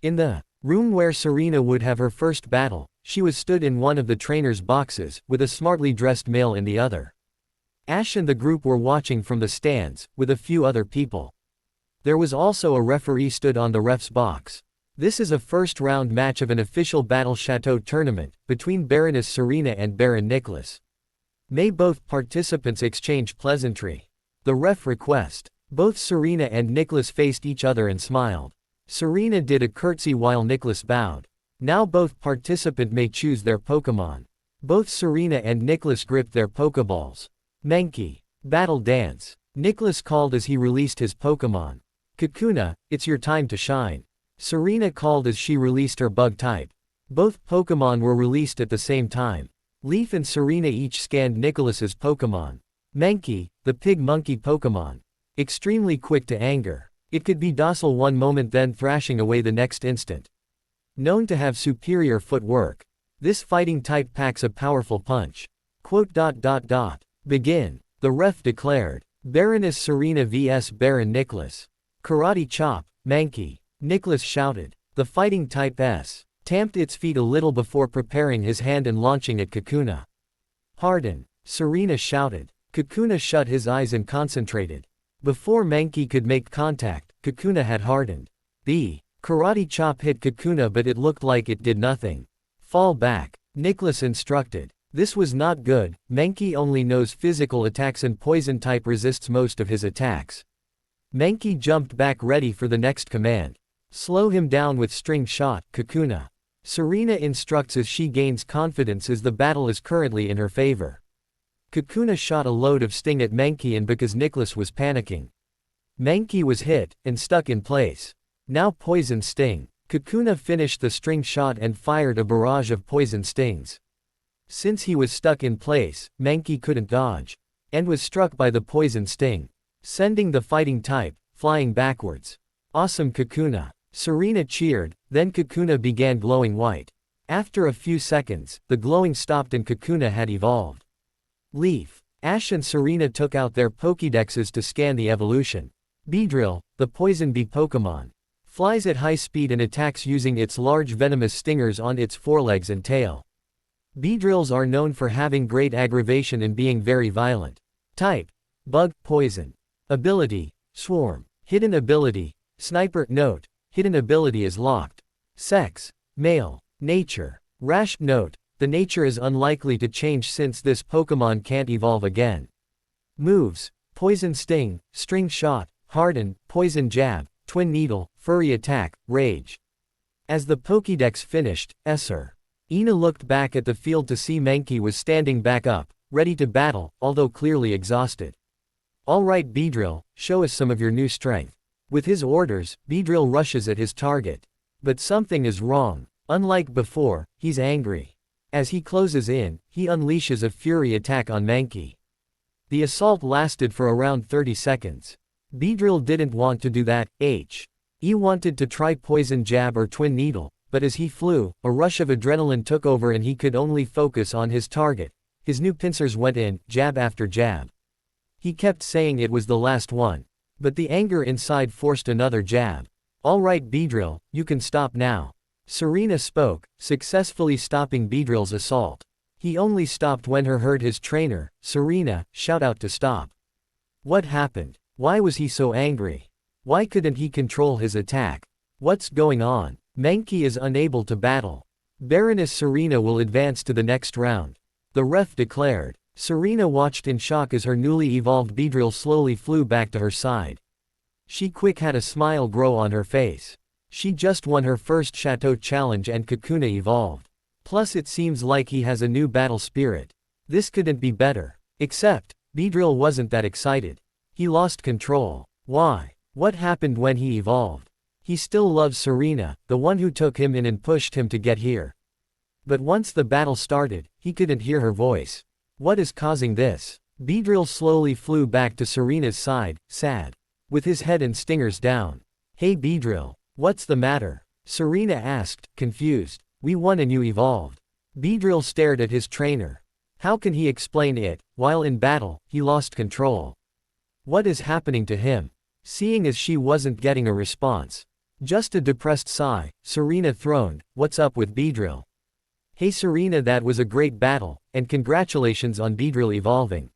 In the room where Serena would have her first battle, she was stood in one of the trainer's boxes, with a smartly dressed male in the other. Ash and the group were watching from the stands, with a few other people. There was also a referee stood on the ref's box. This is a first-round match of an official Battle Chateau tournament, between Baroness Serena and Baron Nicholas. May both participants exchange pleasantry? The ref request. Both Serena and Nicholas faced each other and smiled. Serena did a curtsy while Nicholas bowed. Now both participant may choose their Pokémon. Both Serena and Nicholas gripped their Pokeballs. Mankey. Battle Dance. Nicholas called as he released his Pokemon. Kakuna, it's your time to shine. Serena called as she released her Bug type. Both Pokemon were released at the same time. Leaf and Serena each scanned Nicholas's Pokemon. Mankey, the pig-monkey Pokemon. Extremely quick to anger. It could be docile one moment then thrashing away the next instant. Known to have superior footwork. This fighting type packs a powerful punch. Begin. The ref declared. Baroness Serena vs Baron Nicholas. Karate chop, Mankey. Nicholas shouted. The fighting type S. Tamped its feet a little before preparing his hand and launching at Kakuna. Harden. Serena shouted. Kakuna shut his eyes and concentrated. Before Mankey could make contact, Kakuna had hardened. The karate chop hit Kakuna but it looked like it did nothing. Fall back. Nicholas instructed. This was not good. Mankey only knows physical attacks and poison type resists most of his attacks. Mankey jumped back ready for the next command. Slow him down with string shot, Kakuna. Serena instructs as she gains confidence as the battle is currently in her favor. Kakuna shot a load of sting at Mankey and because Nicholas was panicking. Mankey was hit, and stuck in place. Now poison sting. Kakuna finished the string shot and fired a barrage of poison stings. Since he was stuck in place, Mankey couldn't dodge. And was struck by the poison sting. Sending the fighting type, flying backwards. Awesome Kakuna. Serena cheered, then Kakuna began glowing white. After a few seconds, the glowing stopped and Kakuna had evolved. Leaf. Ash and Serena took out their Pokédexes to scan the evolution. Beedrill, the poison bee Pokemon. Flies at high speed and attacks using its large venomous stingers on its forelegs and tail. Beedrills are known for having great aggravation and being very violent. Type. Bug, poison. Ability. Swarm. Hidden ability. Sniper. Note. Hidden ability is locked. Sex. Male. Nature. Rash. Note. The nature is unlikely to change since this Pokemon can't evolve again. Moves. Poison Sting, String Shot, Harden, Poison Jab, Twin Needle, Furry Attack, Rage. As the Pokédex finished, Esser. Ina looked back at the field to see Mankey was standing back up, ready to battle, although clearly exhausted. Alright Beedrill, show us some of your new strength. With his orders, Beedrill rushes at his target. But something is wrong. Unlike before, he's angry. As he closes in, he unleashes a fury attack on Mankey. The assault lasted for around 30 seconds. Beedrill didn't want to do that. He wanted to try Poison Jab or Twin Needle, but as he flew, a rush of adrenaline took over and he could only focus on his target. His new pincers went in, jab after jab. He kept saying it was the last one. But the anger inside forced another jab. Alright Beedrill, you can stop now. Serena spoke, successfully stopping Beedrill's assault. He only stopped when her heard his trainer, Serena, shout out to stop. What happened? Why was he so angry? Why couldn't he control his attack? What's going on? Mankey is unable to battle. Baroness Serena will advance to the next round. The ref declared. Serena watched in shock as her newly evolved Beedrill slowly flew back to her side. She quick had a smile grow on her face. She just won her first Chateau Challenge and Kakuna evolved. Plus it seems like he has a new battle spirit. This couldn't be better. Except, Beedrill wasn't that excited. He lost control. Why? What happened when he evolved? He still loves Serena, the one who took him in and pushed him to get here. But once the battle started, he couldn't hear her voice. What is causing this? Beedrill slowly flew back to Serena's side, sad. With his head and stingers down. Hey Beedrill, what's the matter? Serena asked, confused. We won and you evolved. Beedrill stared at his trainer. How can he explain it? While in battle, he lost control. What is happening to him? Seeing as she wasn't getting a response. Just a depressed sigh, Serena throned, what's up with Beedrill? Hey Serena, that was a great battle, and congratulations on Beedrill evolving.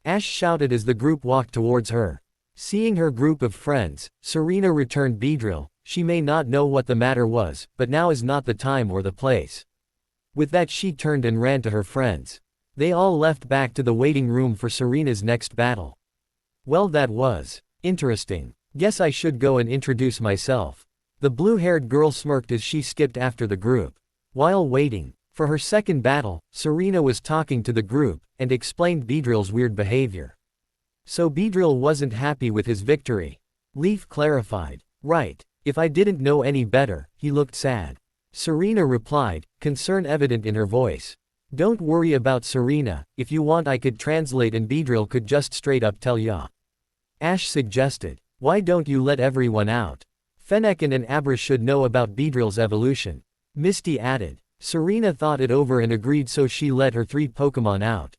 Ash shouted as the group walked towards her. Seeing her group of friends, Serena returned Beedrill. She may not know what the matter was, but now is not the time or the place. With that she turned and ran to her friends. They all left back to the waiting room for Serena's next battle. Well, that was interesting. Guess I should go and introduce myself. The blue-haired girl smirked as she skipped after the group. While waiting, For her second battle, Serena was talking to the group, and explained Beedrill's weird behavior. So Beedrill wasn't happy with his victory. Leaf clarified. Right. If I didn't know any better, he looked sad. Serena replied, concern evident in her voice. Don't worry about Serena, if you want I could translate and Beedrill could just straight up tell ya. Ash suggested. Why don't you let everyone out? Fennekin and Abra should know about Beedrill's evolution. Misty added. Serena thought it over and agreed, so she let her 3 Pokemon out.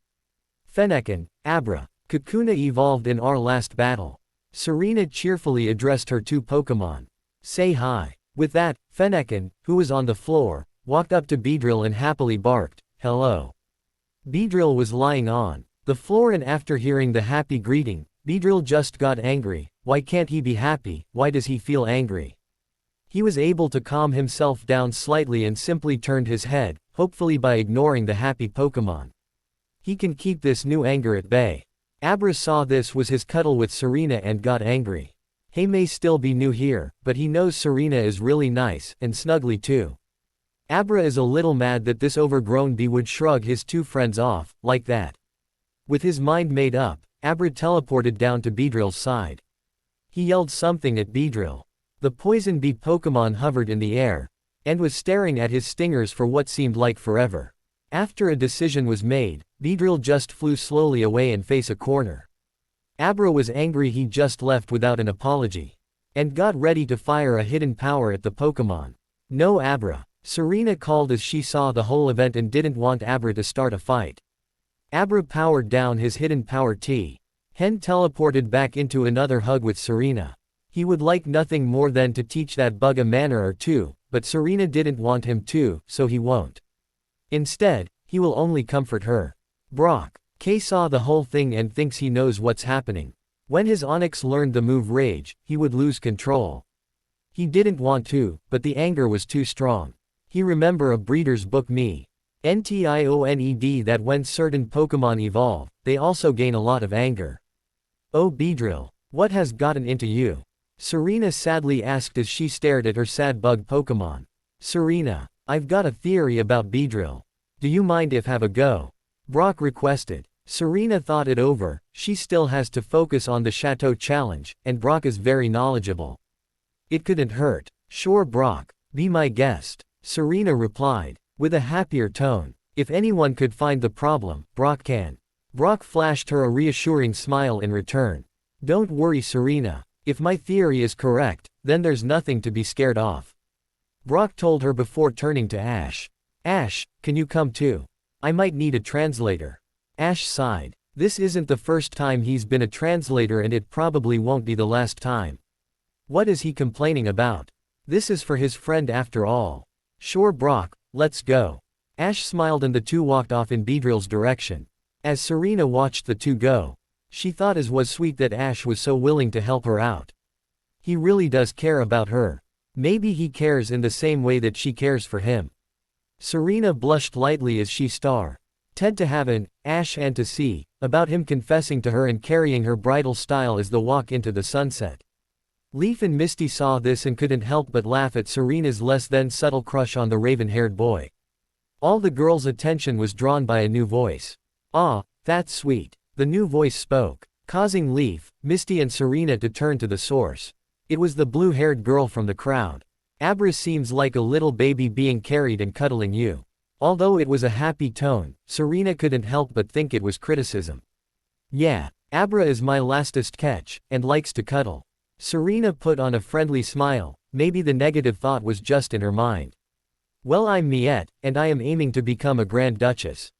Fennekin, Abra, Kakuna evolved in our last battle. Serena cheerfully addressed her 2 Pokemon. Say hi. With that, Fennekin, who was on the floor, walked up to Beedrill and happily barked, hello. Beedrill was lying on the floor, and after hearing the happy greeting, Beedrill just got angry. Why can't he be happy? Why does he feel angry? He was able to calm himself down slightly and simply turned his head, hopefully by ignoring the happy Pokemon. He can keep this new anger at bay. Abra saw this was his cuddle with Serena and got angry. He may still be new here, but he knows Serena is really nice, and snuggly too. Abra is a little mad that this overgrown bee would shrug his 2 friends off, like that. With his mind made up, Abra teleported down to Beedrill's side. He yelled something at Beedrill. The poison bee Pokemon hovered in the air, and was staring at his stingers for what seemed like forever. After a decision was made, Beedrill just flew slowly away and faced a corner. Abra was angry he just left without an apology, and got ready to fire a hidden power at the Pokemon. No Abra, Serena called as she saw the whole event and didn't want Abra to start a fight. Abra powered down his hidden power T. Hen teleported back into another hug with Serena. He would like nothing more than to teach that bug a manner or two, but Serena didn't want him to, so he won't. Instead, he will only comfort her. Brock K saw the whole thing and thinks he knows what's happening. When his Onix learned the move Rage, he would lose control. He didn't want to, but the anger was too strong. He remember a breeder's book Ntioned that when certain Pokemon evolve, they also gain a lot of anger. Oh Beedrill, what has gotten into you? Serena sadly asked as she stared at her sad bug Pokemon. Serena, I've got a theory about Beedrill. Do you mind if have a go? Brock requested. Serena thought it over. She still has to focus on the Chateau challenge, and Brock is very knowledgeable. It couldn't hurt. Sure Brock, be my guest. Serena replied, with a happier tone. If anyone could find the problem, Brock can. Brock flashed her a reassuring smile in return. Don't worry Serena. If my theory is correct, then there's nothing to be scared of. Brock told her before turning to Ash. Ash, can you come too? I might need a translator. Ash sighed. This isn't the first time he's been a translator, and it probably won't be the last time. What is he complaining about? This is for his friend after all. Sure Brock, let's go. Ash smiled and the 2 walked off in Beedrill's direction. As Serena watched the 2 go, she thought it was sweet that Ash was so willing to help her out. He really does care about her. Maybe he cares in the same way that she cares for him. Serena blushed lightly as she Ted to have an Ash and to see about him confessing to her and carrying her bridal style as the walk into the sunset. Leaf and Misty saw this and couldn't help but laugh at Serena's less than subtle crush on the raven-haired boy. All the girls' attention was drawn by a new voice. Ah, that's sweet. The new voice spoke, causing Leaf, Misty and Serena to turn to the source. It was the blue-haired girl from the crowd. Abra seems like a little baby being carried and cuddling you. Although it was a happy tone, Serena couldn't help but think it was criticism. Yeah, Abra is my lastest catch, and likes to cuddle. Serena put on a friendly smile. Maybe the negative thought was just in her mind. Well, I'm Miette, and I am aiming to become a Grand Duchess.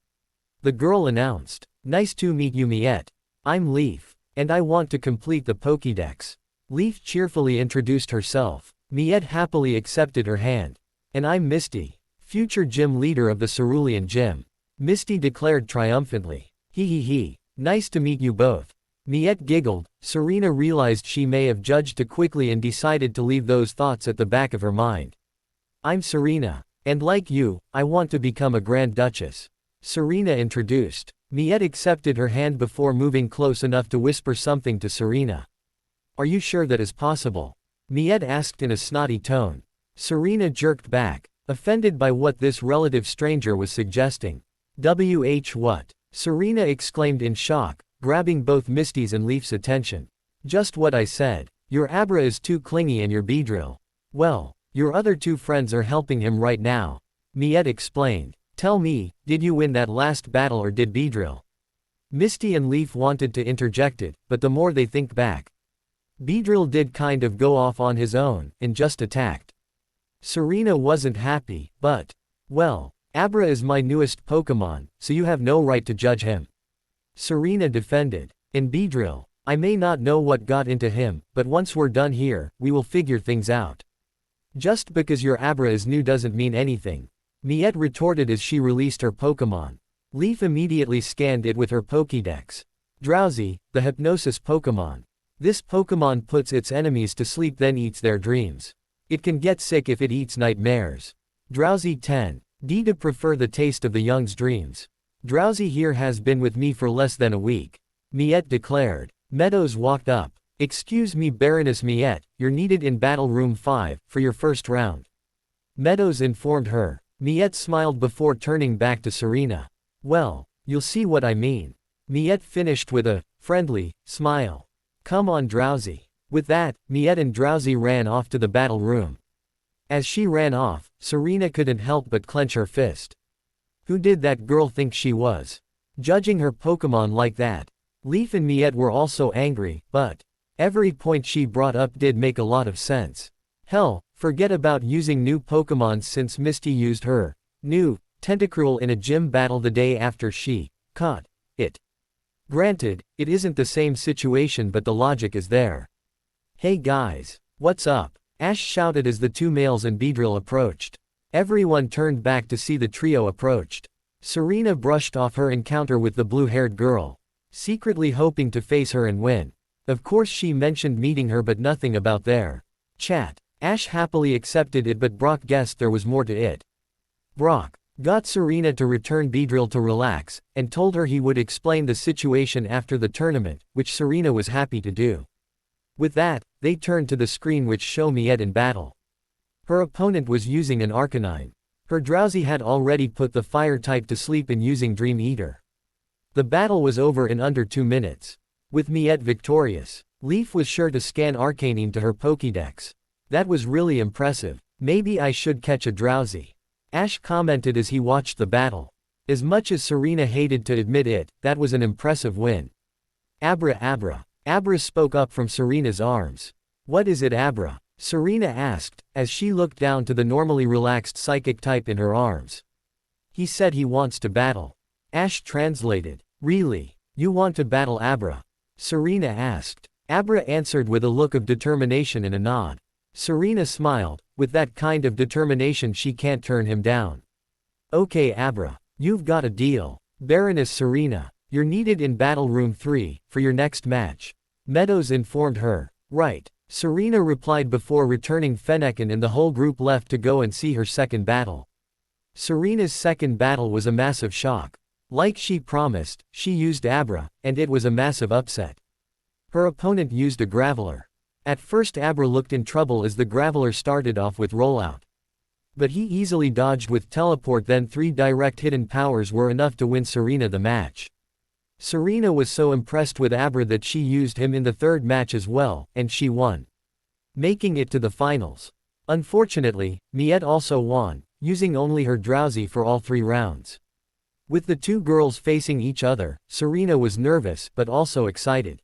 The girl announced. Nice to meet you Miette. I'm Leaf, and I want to complete the Pokédex. Leaf cheerfully introduced herself. Miette happily accepted her hand. And I'm Misty, future gym leader of the Cerulean Gym. Misty declared triumphantly. He. Nice to meet you both. Miette giggled. Serena realized she may have judged too quickly and decided to leave those thoughts at the back of her mind. I'm Serena, and like you, I want to become a Grand Duchess. Serena introduced. Miette accepted her hand before moving close enough to whisper something to Serena. Are you sure that is possible? Miette asked in a snotty tone. Serena jerked back. offended by what this relative stranger was suggesting. What? Serena exclaimed in shock, grabbing both Misty's and Leaf's attention. Just what I said. Your Abra is too clingy and your Beedrill. Well, your other two friends are helping him right now. Miette explained. Tell me, did you win that last battle or did Beedrill? Misty and Leaf wanted to interject it, but the more they think back. Beedrill did kind of go off on his own, and just attacked. Serena wasn't happy, but, well, Abra is my newest Pokemon, so you have no right to judge him. Serena defended. And Beedrill, I may not know what got into him, but once we're done here, we will figure things out. Just because your Abra is new doesn't mean anything. Miette retorted as she released her Pokemon. Leaf immediately scanned it with her Pokédex. Drowsy, the Hypnosis Pokemon. This Pokemon puts its enemies to sleep then eats their dreams. It can get sick if it eats nightmares. Drowsy 10. D to prefer the taste of the young's dreams. Drowsy here has been with me for less than a week. Miette declared. Meadows walked up. Excuse me Baroness Miette, you're needed in Battle Room 5, for your first round. Meadows informed her. Miette smiled before turning back to Serena. Well, you'll see what I mean. Miette finished with a friendly smile. Come on Drowsy. With that, Miette and Drowsy ran off to the battle room. As she ran off, Serena couldn't help but clench her fist. Who did that girl think she was? Judging her Pokemon like that. Leaf and Miette were also angry, but every point she brought up did make a lot of sense. Hell, forget about using new Pokemon since Misty used her new Tentacruel in a gym battle the day after she caught it. Granted, it isn't the same situation but the logic is there. Hey guys, what's up? Ash shouted as the two males and Beedrill approached. Everyone turned back to see the trio approached. Serena brushed off her encounter with the blue-haired girl, secretly hoping to face her and win. Of course she mentioned meeting her but nothing about their chat. Ash happily accepted it but Brock guessed there was more to it. Brock got Serena to return Beedrill to relax, and told her he would explain the situation after the tournament, which Serena was happy to do. With that, they turned to the screen which showed Miette in battle. Her opponent was using an Arcanine. Her Drowsy had already put the fire type to sleep in using Dream Eater. The battle was over in under 2 minutes. With Miette victorious, Leaf was sure to scan Arcanine to her Pokédex. That was really impressive. Maybe I should catch a Drowsy. Ash commented as he watched the battle. As much as Serena hated to admit it, that was an impressive win. Abra Abra. Abra spoke up from Serena's arms. What is it Abra? Serena asked, as she looked down to the normally relaxed psychic type in her arms. He said he wants to battle. Ash translated. Really? You want to battle Abra? Serena asked. Abra answered with a look of determination and a nod. Serena smiled. With that kind of determination she can't turn him down. Okay Abra. You've got a deal. Baroness Serena. You're needed in Battle Room 3, for your next match. Meadows informed her. Right. Serena replied before returning Fennekin and the whole group left to go and see her second battle. Serena's second battle was a massive shock. Like she promised, she used Abra, and it was a massive upset. Her opponent used a Graveler. At first Abra looked in trouble as the Graveler started off with Rollout. But he easily dodged with Teleport then 3 direct hidden powers were enough to win Serena the match. Serena was so impressed with Abra that she used him in the third match as well, and she won, making it to the finals. Unfortunately, Miette also won, using only her Drowsy for all 3 rounds. With the two girls facing each other, Serena was nervous but also excited.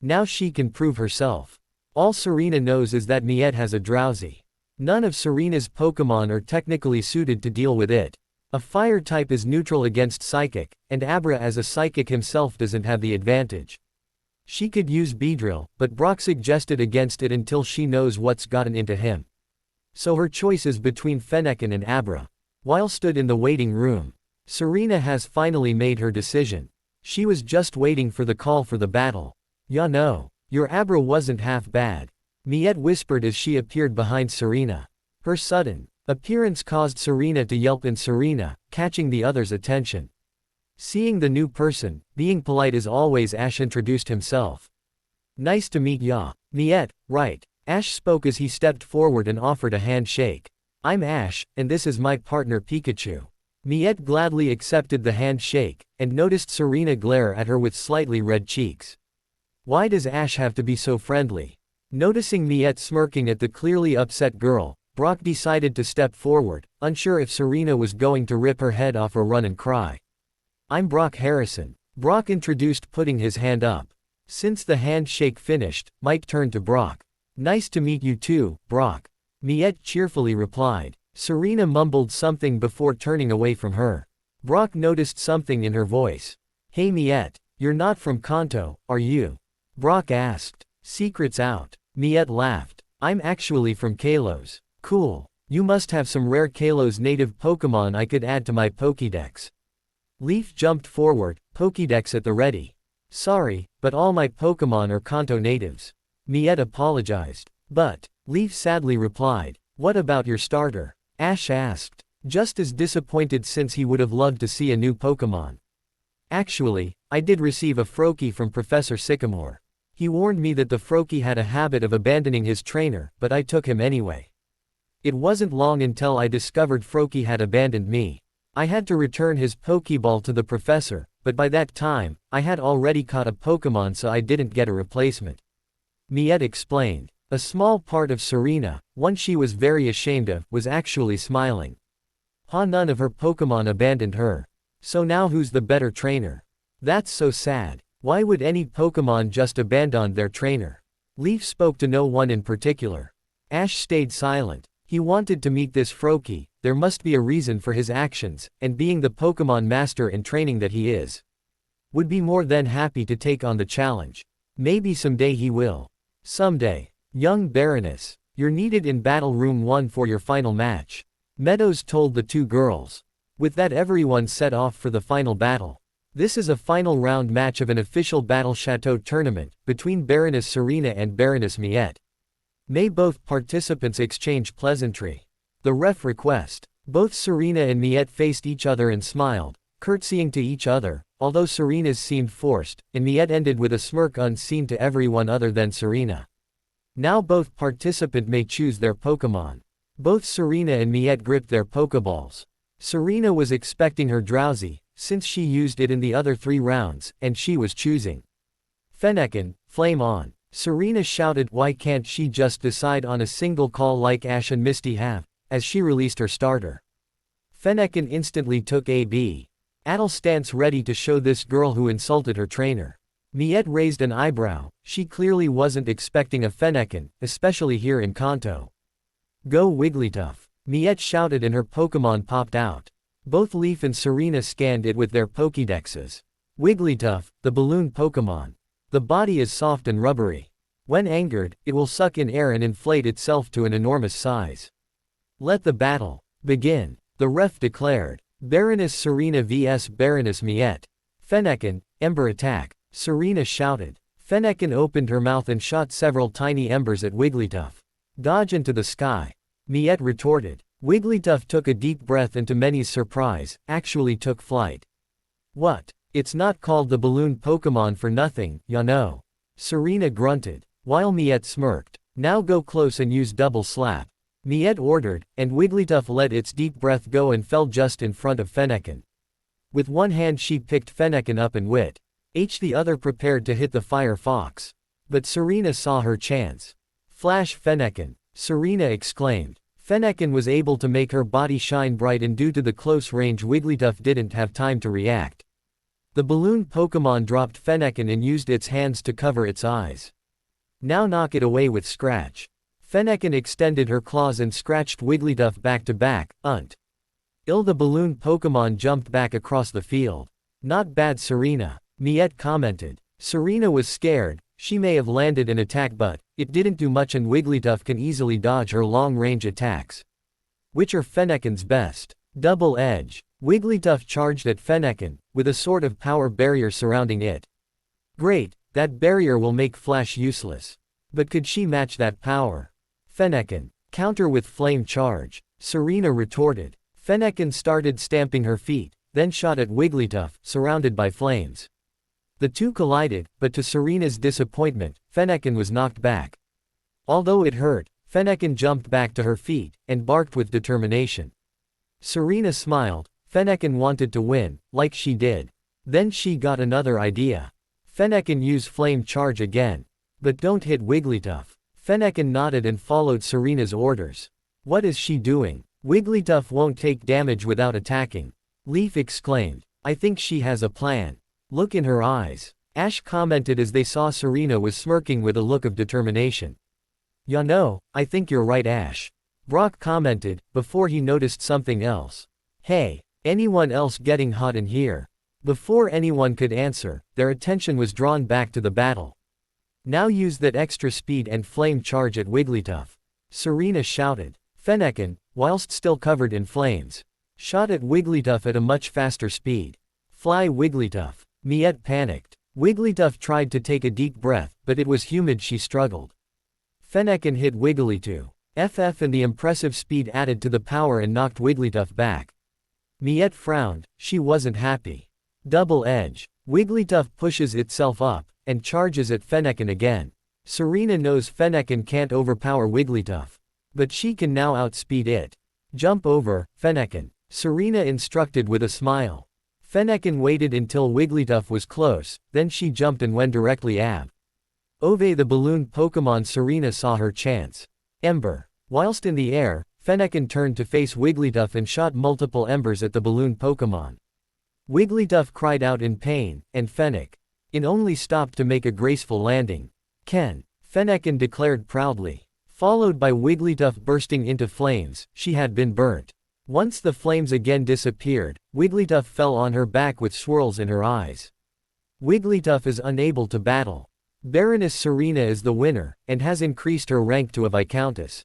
Now she can prove herself. All Serena knows is that Miette has a Drowsy. None of Serena's Pokemon are technically suited to deal with it. A fire type is neutral against Psychic, and Abra as a Psychic himself doesn't have the advantage. She could use Beedrill, but Brock suggested against it until she knows what's gotten into him. So her choice is between Fennekin and Abra. While stood in the waiting room, Serena has finally made her decision. She was just waiting for the call for the battle. Ya know, your Abra wasn't half bad, Miette whispered as she appeared behind Serena. Her sudden appearance caused Serena to yelp in Serena, catching the others' attention. Seeing the new person, being polite as always, Ash introduced himself. Nice to meet ya, Miette, right? Ash spoke as he stepped forward and offered a handshake. I'm Ash, and this is my partner Pikachu. Miette gladly accepted the handshake, and noticed Serena glare at her with slightly red cheeks. Why does Ash have to be so friendly? Noticing Miette smirking at the clearly upset girl, Brock decided to step forward, unsure if Serena was going to rip her head off or run and cry. I'm Brock Harrison, Brock introduced, putting his hand up. Since the handshake finished, Mike turned to Brock. Nice to meet you too, Brock. Miette cheerfully replied. Serena mumbled something before turning away from her. Brock noticed something in her voice. Hey Miette, you're not from Kanto, are you? Brock asked. Secrets out. Miette laughed. I'm actually from Kalos. Cool. You must have some rare Kalos native Pokemon I could add to my Pokédex. Leaf jumped forward, Pokédex at the ready. Sorry, but all my Pokemon are Kanto natives. Miette apologized. But, Leaf sadly replied, what about your starter? Ash asked, just as disappointed since he would have loved to see a new Pokemon. Actually, I did receive a Froakie from Professor Sycamore. He warned me that the Froakie had a habit of abandoning his trainer, but I took him anyway. It wasn't long until I discovered Froakie had abandoned me. I had to return his Pokeball to the professor, but by that time, I had already caught a Pokemon, so I didn't get a replacement. Miette explained. A small part of Serena, one she was very ashamed of, was actually smiling. None of her Pokemon abandoned her. So now who's the better trainer? That's so sad. Why would any Pokemon just abandon their trainer? Leaf spoke to no one in particular. Ash stayed silent. He wanted to meet this Froakie, there must be a reason for his actions, and being the Pokemon master in training that he is, would be more than happy to take on the challenge. Maybe someday he will. Someday. Young Baroness, you're needed in Battle Room 1 for your final match. Meadows told the two girls. With that, everyone set off for the final battle. This is a final round match of an official Battle Chateau tournament, between Baroness Serena and Baroness Miette. May both participants exchange pleasantry. The ref request. Both Serena and Miette faced each other and smiled, curtsying to each other, although Serena's seemed forced, and Miette ended with a smirk unseen to everyone other than Serena. Now both participants may choose their Pokemon. Both Serena and Miette gripped their Pokeballs. Serena was expecting her Drowsy, since she used it in the other 3 rounds, and she was choosing Fennekin, Flame On. Serena shouted, why can't she just decide on a single call like Ash and Misty have, as she released her starter. Fennekin instantly took a battle stance, ready to show this girl who insulted her trainer. Miette raised an eyebrow, she clearly wasn't expecting a Fennekin, especially here in Kanto. Go Wigglytuff! Miette shouted and her Pokemon popped out. Both Leaf and Serena scanned it with their Pokédexes. Wigglytuff, the balloon Pokemon. The body is soft and rubbery. When angered, it will suck in air and inflate itself to an enormous size. Let the battle begin, the ref declared. Baroness Serena vs Baroness Miette. Fennekin, Ember Attack. Serena shouted. Fennekin opened her mouth and shot several tiny embers at Wigglytuff. Dodge into the sky. Miette retorted. Wigglytuff took a deep breath and to many's surprise, actually took flight. What? It's not called the balloon Pokemon for nothing, ya know. Serena grunted, while Miette smirked. Now go close and use double slap. Miette ordered, and Wigglytuff let its deep breath go and fell just in front of Fennekin. With one hand she picked Fennekin up and the other prepared to hit the Fire Fox. But Serena saw her chance. Flash Fennekin! Serena exclaimed. Fennekin was able to make her body shine bright, and due to the close range Wigglytuff didn't have time to react. The balloon Pokemon dropped Fennekin and used its hands to cover its eyes. Now knock it away with Scratch. Fennekin extended her claws and scratched Wigglytuff back to back, The balloon Pokemon jumped back across the field. Not bad Serena, Miette commented. Serena was scared, she may have landed an attack but it didn't do much and Wigglytuff can easily dodge her long-range attacks. Which are Fennekin's best? Double Edge. Wigglytuff charged at Fennekin, with a sort of power barrier surrounding it. Great, that barrier will make Flash useless. But could she match that power? Fennekin. Counter with Flame Charge. Serena retorted. Fennekin started stamping her feet, then shot at Wigglytuff, surrounded by flames. The two collided, but to Serena's disappointment, Fennekin was knocked back. Although it hurt, Fennekin jumped back to her feet, and barked with determination. Serena smiled. Fennekin wanted to win, like she did. Then she got another idea. Fennekin use flame charge again. But don't hit Wigglytuff. Fennekin nodded and followed Serena's orders. What is she doing? Wigglytuff won't take damage without attacking. Leaf exclaimed. I think she has a plan. Look in her eyes. Ash commented as they saw Serena was smirking with a look of determination. Ya know, I think you're right, Ash. Brock commented, before he noticed something else. Hey, anyone else getting hot in here? Before anyone could answer, their attention was drawn back to the battle. Now use that extra speed and flame charge at Wigglytuff. Serena shouted. Fennekin, whilst still covered in flames, shot at Wigglytuff at a much faster speed. Fly Wigglytuff. Miette panicked. Wigglytuff tried to take a deep breath, but it was humid. She struggled. Fennekin hit Wigglytuff. FF and the impressive speed added to the power and knocked Wigglytuff back. Miette frowned. She wasn't happy. Double edge. Wigglytuff pushes itself up, and charges at Fennekin again. Serena knows Fennekin can't overpower Wigglytuff. But she can now outspeed it. Jump over, Fennekin. Serena instructed with a smile. Fennekin waited until Wigglytuff was close, then she jumped and went directly at Ove the balloon Pokemon. Serena saw her chance. Ember. Whilst in the air, Fennekin turned to face Wigglytuff and shot multiple embers at the balloon Pokemon. Wigglytuff cried out in pain, and Fennekin only stopped to make a graceful landing. Ken. Fennekin declared proudly. Followed by Wigglytuff bursting into flames. She had been burnt. Once the flames again disappeared, Wigglytuff fell on her back with swirls in her eyes. Wigglytuff is unable to battle. Baroness Serena is the winner, and has increased her rank to a Viscountess.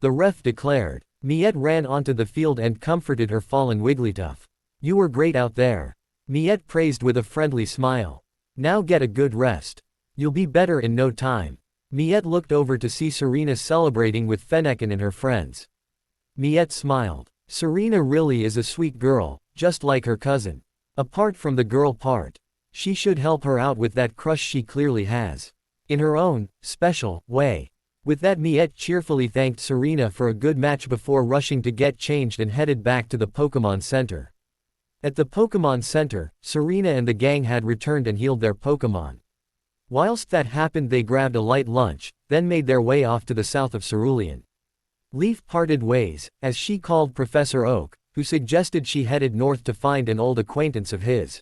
The ref declared. Miette ran onto the field and comforted her fallen Wigglytuff. You were great out there. Miette praised with a friendly smile. Now get a good rest. You'll be better in no time. Miette looked over to see Serena celebrating with Fennekin and her friends. Miette smiled. Serena really is a sweet girl, just like her cousin. Apart from the girl part, she should help her out with that crush she clearly has. In her own, special, way. With that, Miette cheerfully thanked Serena for a good match before rushing to get changed and headed back to the Pokemon Center. At the Pokemon Center, Serena and the gang had returned and healed their Pokemon. Whilst that happened, they grabbed a light lunch, then made their way off to the south of Cerulean. Leaf parted ways, as she called Professor Oak, who suggested she headed north to find an old acquaintance of his.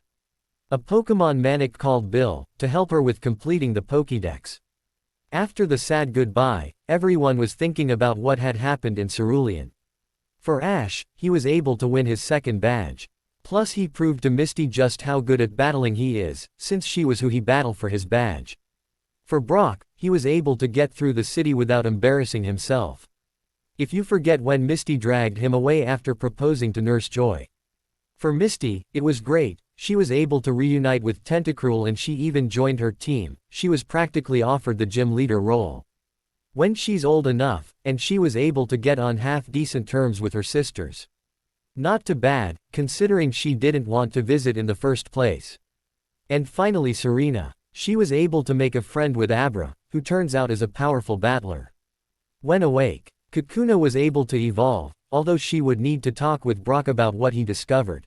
A Pokemon Manic called Bill, to help her with completing the Pokédex. After the sad goodbye, everyone was thinking about what had happened in Cerulean. For Ash, he was able to win his second badge. Plus he proved to Misty just how good at battling he is, since she was who he battled for his badge. For Brock, he was able to get through the city without embarrassing himself. If you forget when Misty dragged him away after proposing to Nurse Joy. For Misty, it was great. She was able to reunite with Tentacruel and she even joined her team. She was practically offered the gym leader role. When she's old enough, and she was able to get on half-decent terms with her sisters. Not too bad, considering she didn't want to visit in the first place. And finally Serena. She was able to make a friend with Abra, who turns out is a powerful battler. When awake, Kakuna was able to evolve, although she would need to talk with Brock about what he discovered.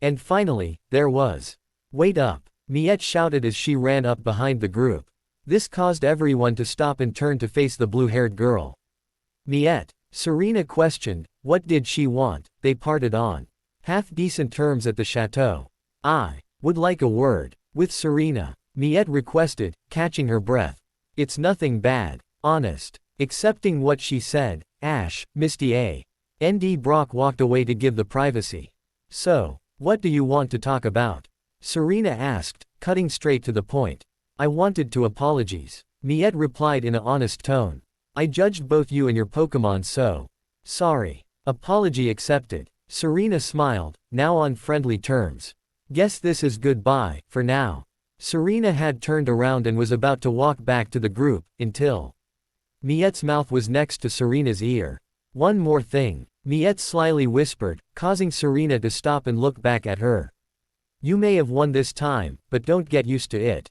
And finally, there was. Wait up! Miette shouted as she ran up behind the group. This caused everyone to stop and turn to face the blue-haired girl. Miette, Serena questioned, what did she want? They parted on half-decent terms at the chateau. I would like a word with Serena, Miette requested, catching her breath. It's nothing bad, honest. Accepting what she said, Ash, Misty and Brock walked away to give the privacy. So, what do you want to talk about? Serena asked, cutting straight to the point. I wanted to apologize. Miette replied in an honest tone. I judged both you and your Pokemon, so. Sorry. Apology accepted. Serena smiled, now on friendly terms. Guess this is goodbye, for now. Serena had turned around and was about to walk back to the group, until Miette's mouth was next to Serena's ear. One more thing, Miette slyly whispered, causing Serena to stop and look back at her. You may have won this time, but don't get used to it.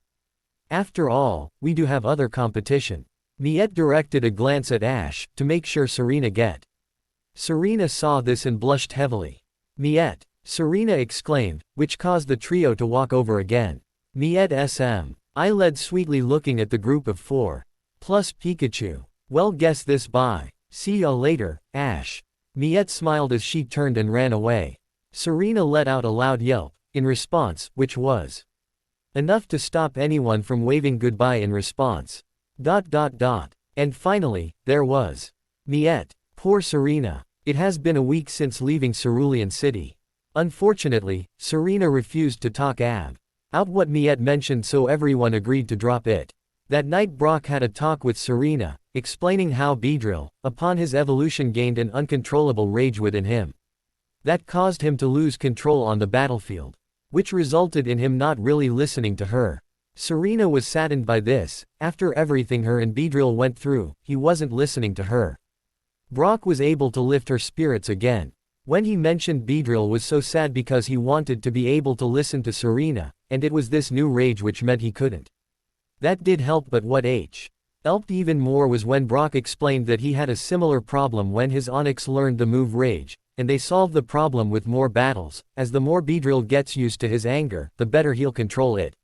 After all, we do have other competition. Miette directed a glance at Ash, to make sure Serena get. Serena saw this and blushed heavily. Miette, Serena exclaimed, which caused the trio to walk over again. Miette I led sweetly looking at the group of 4. Plus Pikachu. Well, guess this, bye. See ya later, Ash. Miette smiled as she turned and ran away. Serena let out a loud yelp, in response, which was enough to stop anyone from waving goodbye in response. And finally, there was Miette. Poor Serena. It has been a week since leaving Cerulean City. Unfortunately, Serena refused to talk out what Miette mentioned, so everyone agreed to drop it. That night Brock had a talk with Serena, explaining how Beedrill, upon his evolution, gained an uncontrollable rage within him. That caused him to lose control on the battlefield, which resulted in him not really listening to her. Serena was saddened by this. After everything her and Beedrill went through, he wasn't listening to her. Brock was able to lift her spirits again. When he mentioned Beedrill was so sad because he wanted to be able to listen to Serena, and it was this new rage which meant he couldn't. That did help, but what helped even more was when Brock explained that he had a similar problem when his Onix learned the move Rage, and they solved the problem with more battles, as the more Beedrill gets used to his anger, the better he'll control it.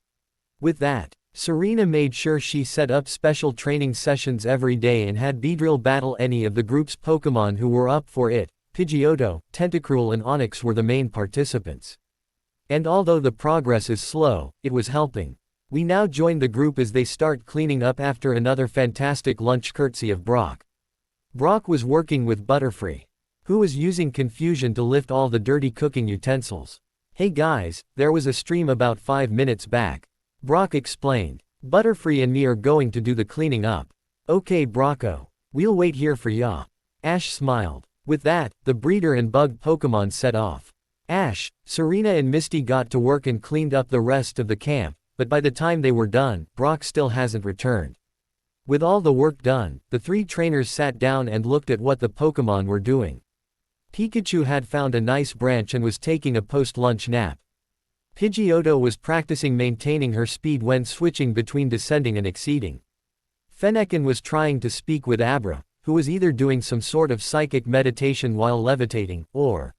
With that, Serena made sure she set up special training sessions every day and had Beedrill battle any of the group's Pokémon who were up for it. Pidgeotto, Tentacruel and Onix were the main participants. And although the progress is slow, it was helping. We now join the group as they start cleaning up after another fantastic lunch courtesy of Brock. Brock was working with Butterfree, who was using confusion to lift all the dirty cooking utensils. Hey guys, there was a stream about 5 minutes back. Brock explained. Butterfree and me are going to do the cleaning up. Okay Brocco. We'll wait here for ya. Ash smiled. With that, the breeder and bug Pokémon set off. Ash, Serena and Misty got to work and cleaned up the rest of the camp, but by the time they were done, Brock still hasn't returned. With all the work done, the 3 trainers sat down and looked at what the Pokémon were doing. Pikachu had found a nice branch and was taking a post-lunch nap. Pidgeotto was practicing maintaining her speed when switching between descending and exceeding. Fennekin was trying to speak with Abra, who was either doing some sort of psychic meditation while levitating, or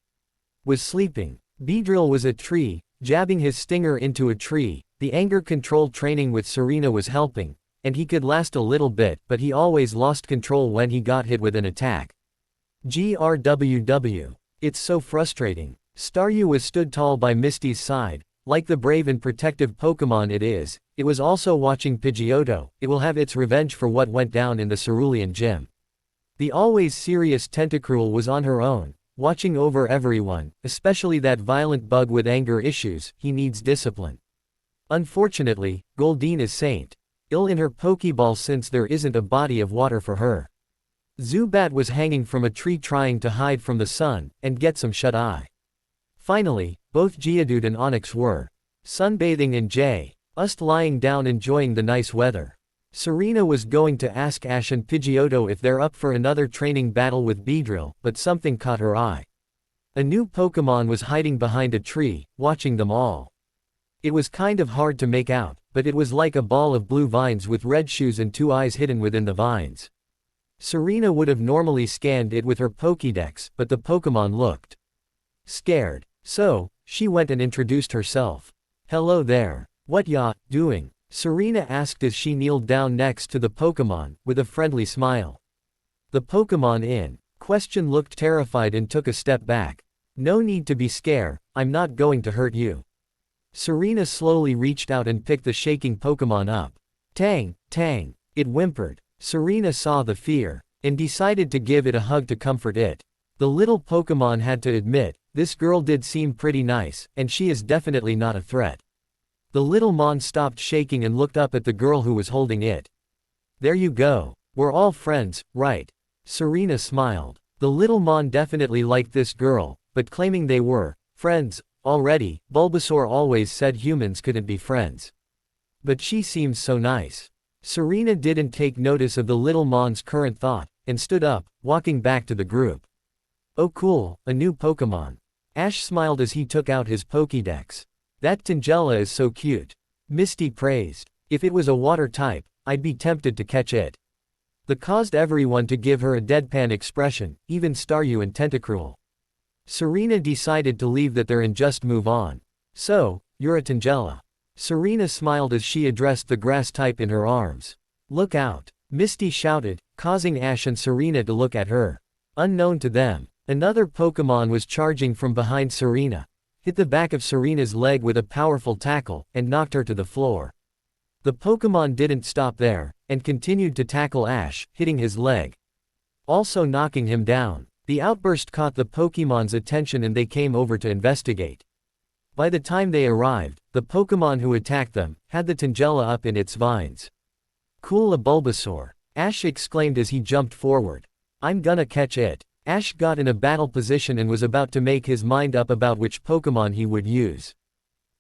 was sleeping. Beedrill was a tree, jabbing his stinger into a tree. The anger control training with Serena was helping, and he could last a little bit, but he always lost control when he got hit with an attack. GRWW. It's so frustrating. Staryu was stood tall by Misty's side. Like the brave and protective Pokémon it was also watching Pidgeotto. It will have its revenge for what went down in the Cerulean Gym. The always serious Tentacruel was on her own, watching over everyone, especially that violent bug with anger issues. He needs discipline. Unfortunately, Goldeen is ill in her Pokeball since there isn't a body of water for her. Zubat was hanging from a tree trying to hide from the sun, and get some shut-eye. Finally, both Geodude and Onix were sunbathing and just lying down enjoying the nice weather. Serena was going to ask Ash and Pidgeotto if they're up for another training battle with Beedrill, but something caught her eye. A new Pokémon was hiding behind a tree, watching them all. It was kind of hard to make out, but it was like a ball of blue vines with red shoes and 2 eyes hidden within the vines. Serena would have normally scanned it with her Pokédex, but the Pokémon looked scared. So, she went and introduced herself. Hello there. What ya doing? Serena asked as she kneeled down next to the Pokémon, with a friendly smile. The Pokémon in question looked terrified and took a step back. No need to be scared, I'm not going to hurt you. Serena slowly reached out and picked the shaking Pokémon up. Tang, tang, it whimpered. Serena saw the fear, and decided to give it a hug to comfort it. The little Pokémon had to admit, this girl did seem pretty nice, and she is definitely not a threat. The little mon stopped shaking and looked up at the girl who was holding it. There you go. We're all friends, right? Serena smiled. The little mon definitely liked this girl, but claiming they were friends already, Bulbasaur always said humans couldn't be friends. But she seems so nice. Serena didn't take notice of the little mon's current thought, and stood up, walking back to the group. Oh cool, a new Pokémon. Ash smiled as he took out his Pokédex. That Tangela is so cute. Misty praised. If it was a water type, I'd be tempted to catch it. That caused everyone to give her a deadpan expression, even Staryu and Tentacruel. Serena decided to leave that there and just move on. So, you're a Tangela. Serena smiled as she addressed the grass type in her arms. Look out! Misty shouted, causing Ash and Serena to look at her. Unknown to them, another Pokémon was charging from behind Serena, hit the back of Serena's leg with a powerful tackle, and knocked her to the floor. The Pokémon didn't stop there, and continued to tackle Ash, hitting his leg, also knocking him down. The outburst caught the Pokémon's attention and they came over to investigate. By the time they arrived, the Pokémon who attacked them had the Tangela up in its vines. Cool, a Bulbasaur, Ash exclaimed as he jumped forward. I'm gonna catch it. Ash got in a battle position and was about to make his mind up about which Pokémon he would use.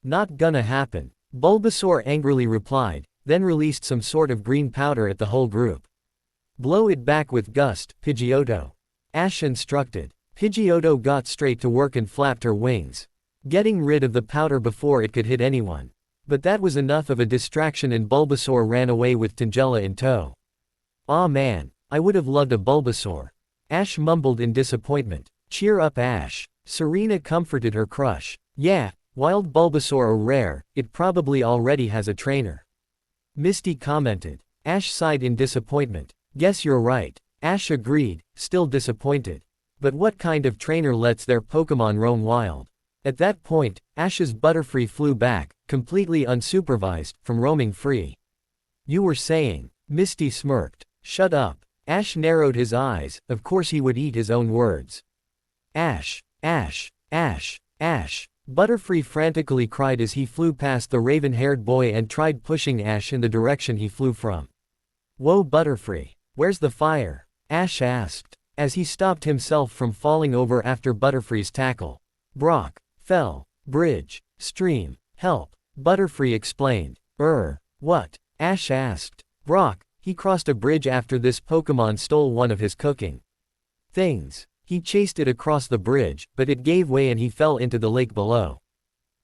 Not gonna happen, Bulbasaur angrily replied, then released some sort of green powder at the whole group. Blow it back with gust, Pidgeotto, Ash instructed. Pidgeotto got straight to work and flapped her wings, getting rid of the powder before it could hit anyone. But that was enough of a distraction and Bulbasaur ran away with Tangela in tow. Aw man, I would have loved a Bulbasaur, Ash mumbled in disappointment. Cheer up, Ash, Serena comforted her crush. Yeah, wild Bulbasaur are rare, it probably already has a trainer, Misty commented. Ash sighed in disappointment. Guess you're right, Ash agreed, still disappointed. But what kind of trainer lets their Pokémon roam wild? At that point, Ash's Butterfree flew back, completely unsupervised, from roaming free. You were saying, Misty smirked. Shut up. Ash narrowed his eyes, of course he would eat his own words. Ash, Ash, Ash, Ash, Butterfree frantically cried as he flew past the raven-haired boy and tried pushing Ash in the direction he flew from. Whoa Butterfree, where's the fire? Ash asked, as he stopped himself from falling over after Butterfree's tackle. Brock, fell, bridge, stream, help, Butterfree explained. What? Ash asked. Brock, he crossed a bridge after this Pokémon stole one of his cooking things. He chased it across the bridge, but it gave way and he fell into the lake below.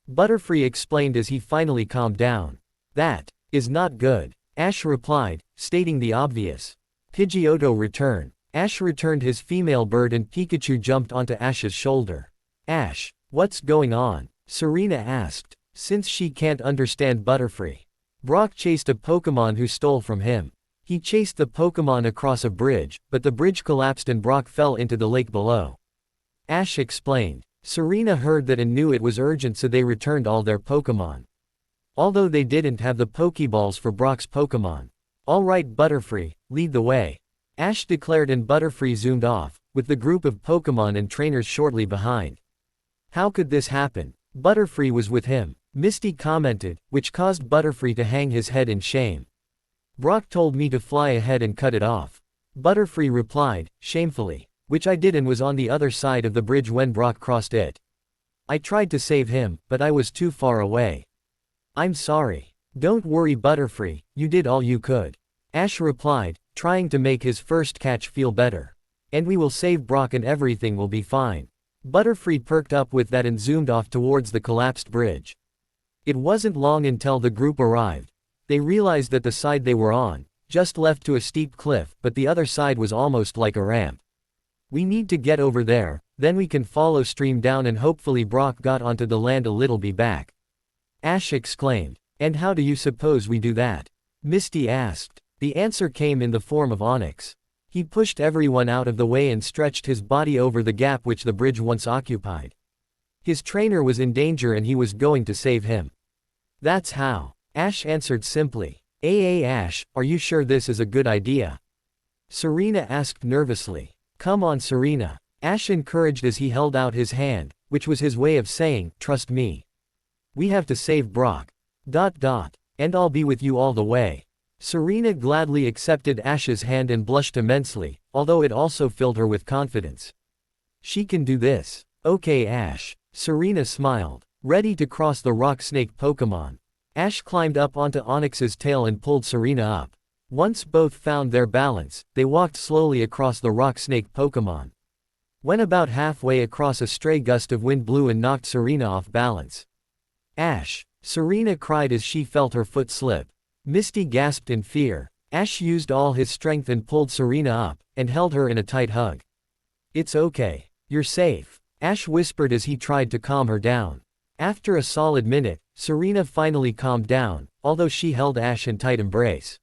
Butterfree explained as he finally calmed down. That is not good, Ash replied, stating the obvious. Pidgeotto returned. Ash returned his female bird and Pikachu jumped onto Ash's shoulder. Ash, what's going on? Serena asked, since she can't understand Butterfree. Brock chased a Pokémon who stole from him. He chased the Pokémon across a bridge, but the bridge collapsed and Brock fell into the lake below. Ash explained. Serena heard that and knew it was urgent, so they returned all their Pokémon. Although they didn't have the Pokéballs for Brock's Pokémon. Alright Butterfree, lead the way, Ash declared and Butterfree zoomed off, with the group of Pokémon and trainers shortly behind. How could this happen? Butterfree was with him, Misty commented, which caused Butterfree to hang his head in shame. Brock told me to fly ahead and cut it off, Butterfree replied, shamefully, which I did and was on the other side of the bridge when Brock crossed it. I tried to save him, but I was too far away. I'm sorry. Don't worry Butterfree, you did all you could, Ash replied, trying to make his first catch feel better. And we will save Brock and everything will be fine. Butterfree perked up with that and zoomed off towards the collapsed bridge. It wasn't long until the group arrived. They realized that the side they were on, just left to a steep cliff, but the other side was almost like a ramp. We need to get over there, then we can follow stream down and hopefully Brock got onto the land a little be back, Ash exclaimed. And how do you suppose we do that? Misty asked. The answer came in the form of Onyx. He pushed everyone out of the way and stretched his body over the gap which the bridge once occupied. His trainer was in danger and he was going to save him. That's how, Ash answered simply. Ash, are you sure this is a good idea? Serena asked nervously. Come on Serena, Ash encouraged as he held out his hand, which was his way of saying, trust me. We have to save Brock. And I'll be with you all the way. Serena gladly accepted Ash's hand and blushed immensely, although it also filled her with confidence. She can do this. Okay Ash, Serena smiled, ready to cross the rock snake Pokémon. Ash climbed up onto Onyx's tail and pulled Serena up. Once both found their balance, they walked slowly across the rock snake Pokémon. When about halfway across, a stray gust of wind blew and knocked Serena off balance. Ash, Serena cried as she felt her foot slip. Misty gasped in fear. Ash used all his strength and pulled Serena up, and held her in a tight hug. "It's okay. You're safe," Ash whispered as he tried to calm her down. After a solid minute, Serena finally calmed down, although she held Ash in tight embrace.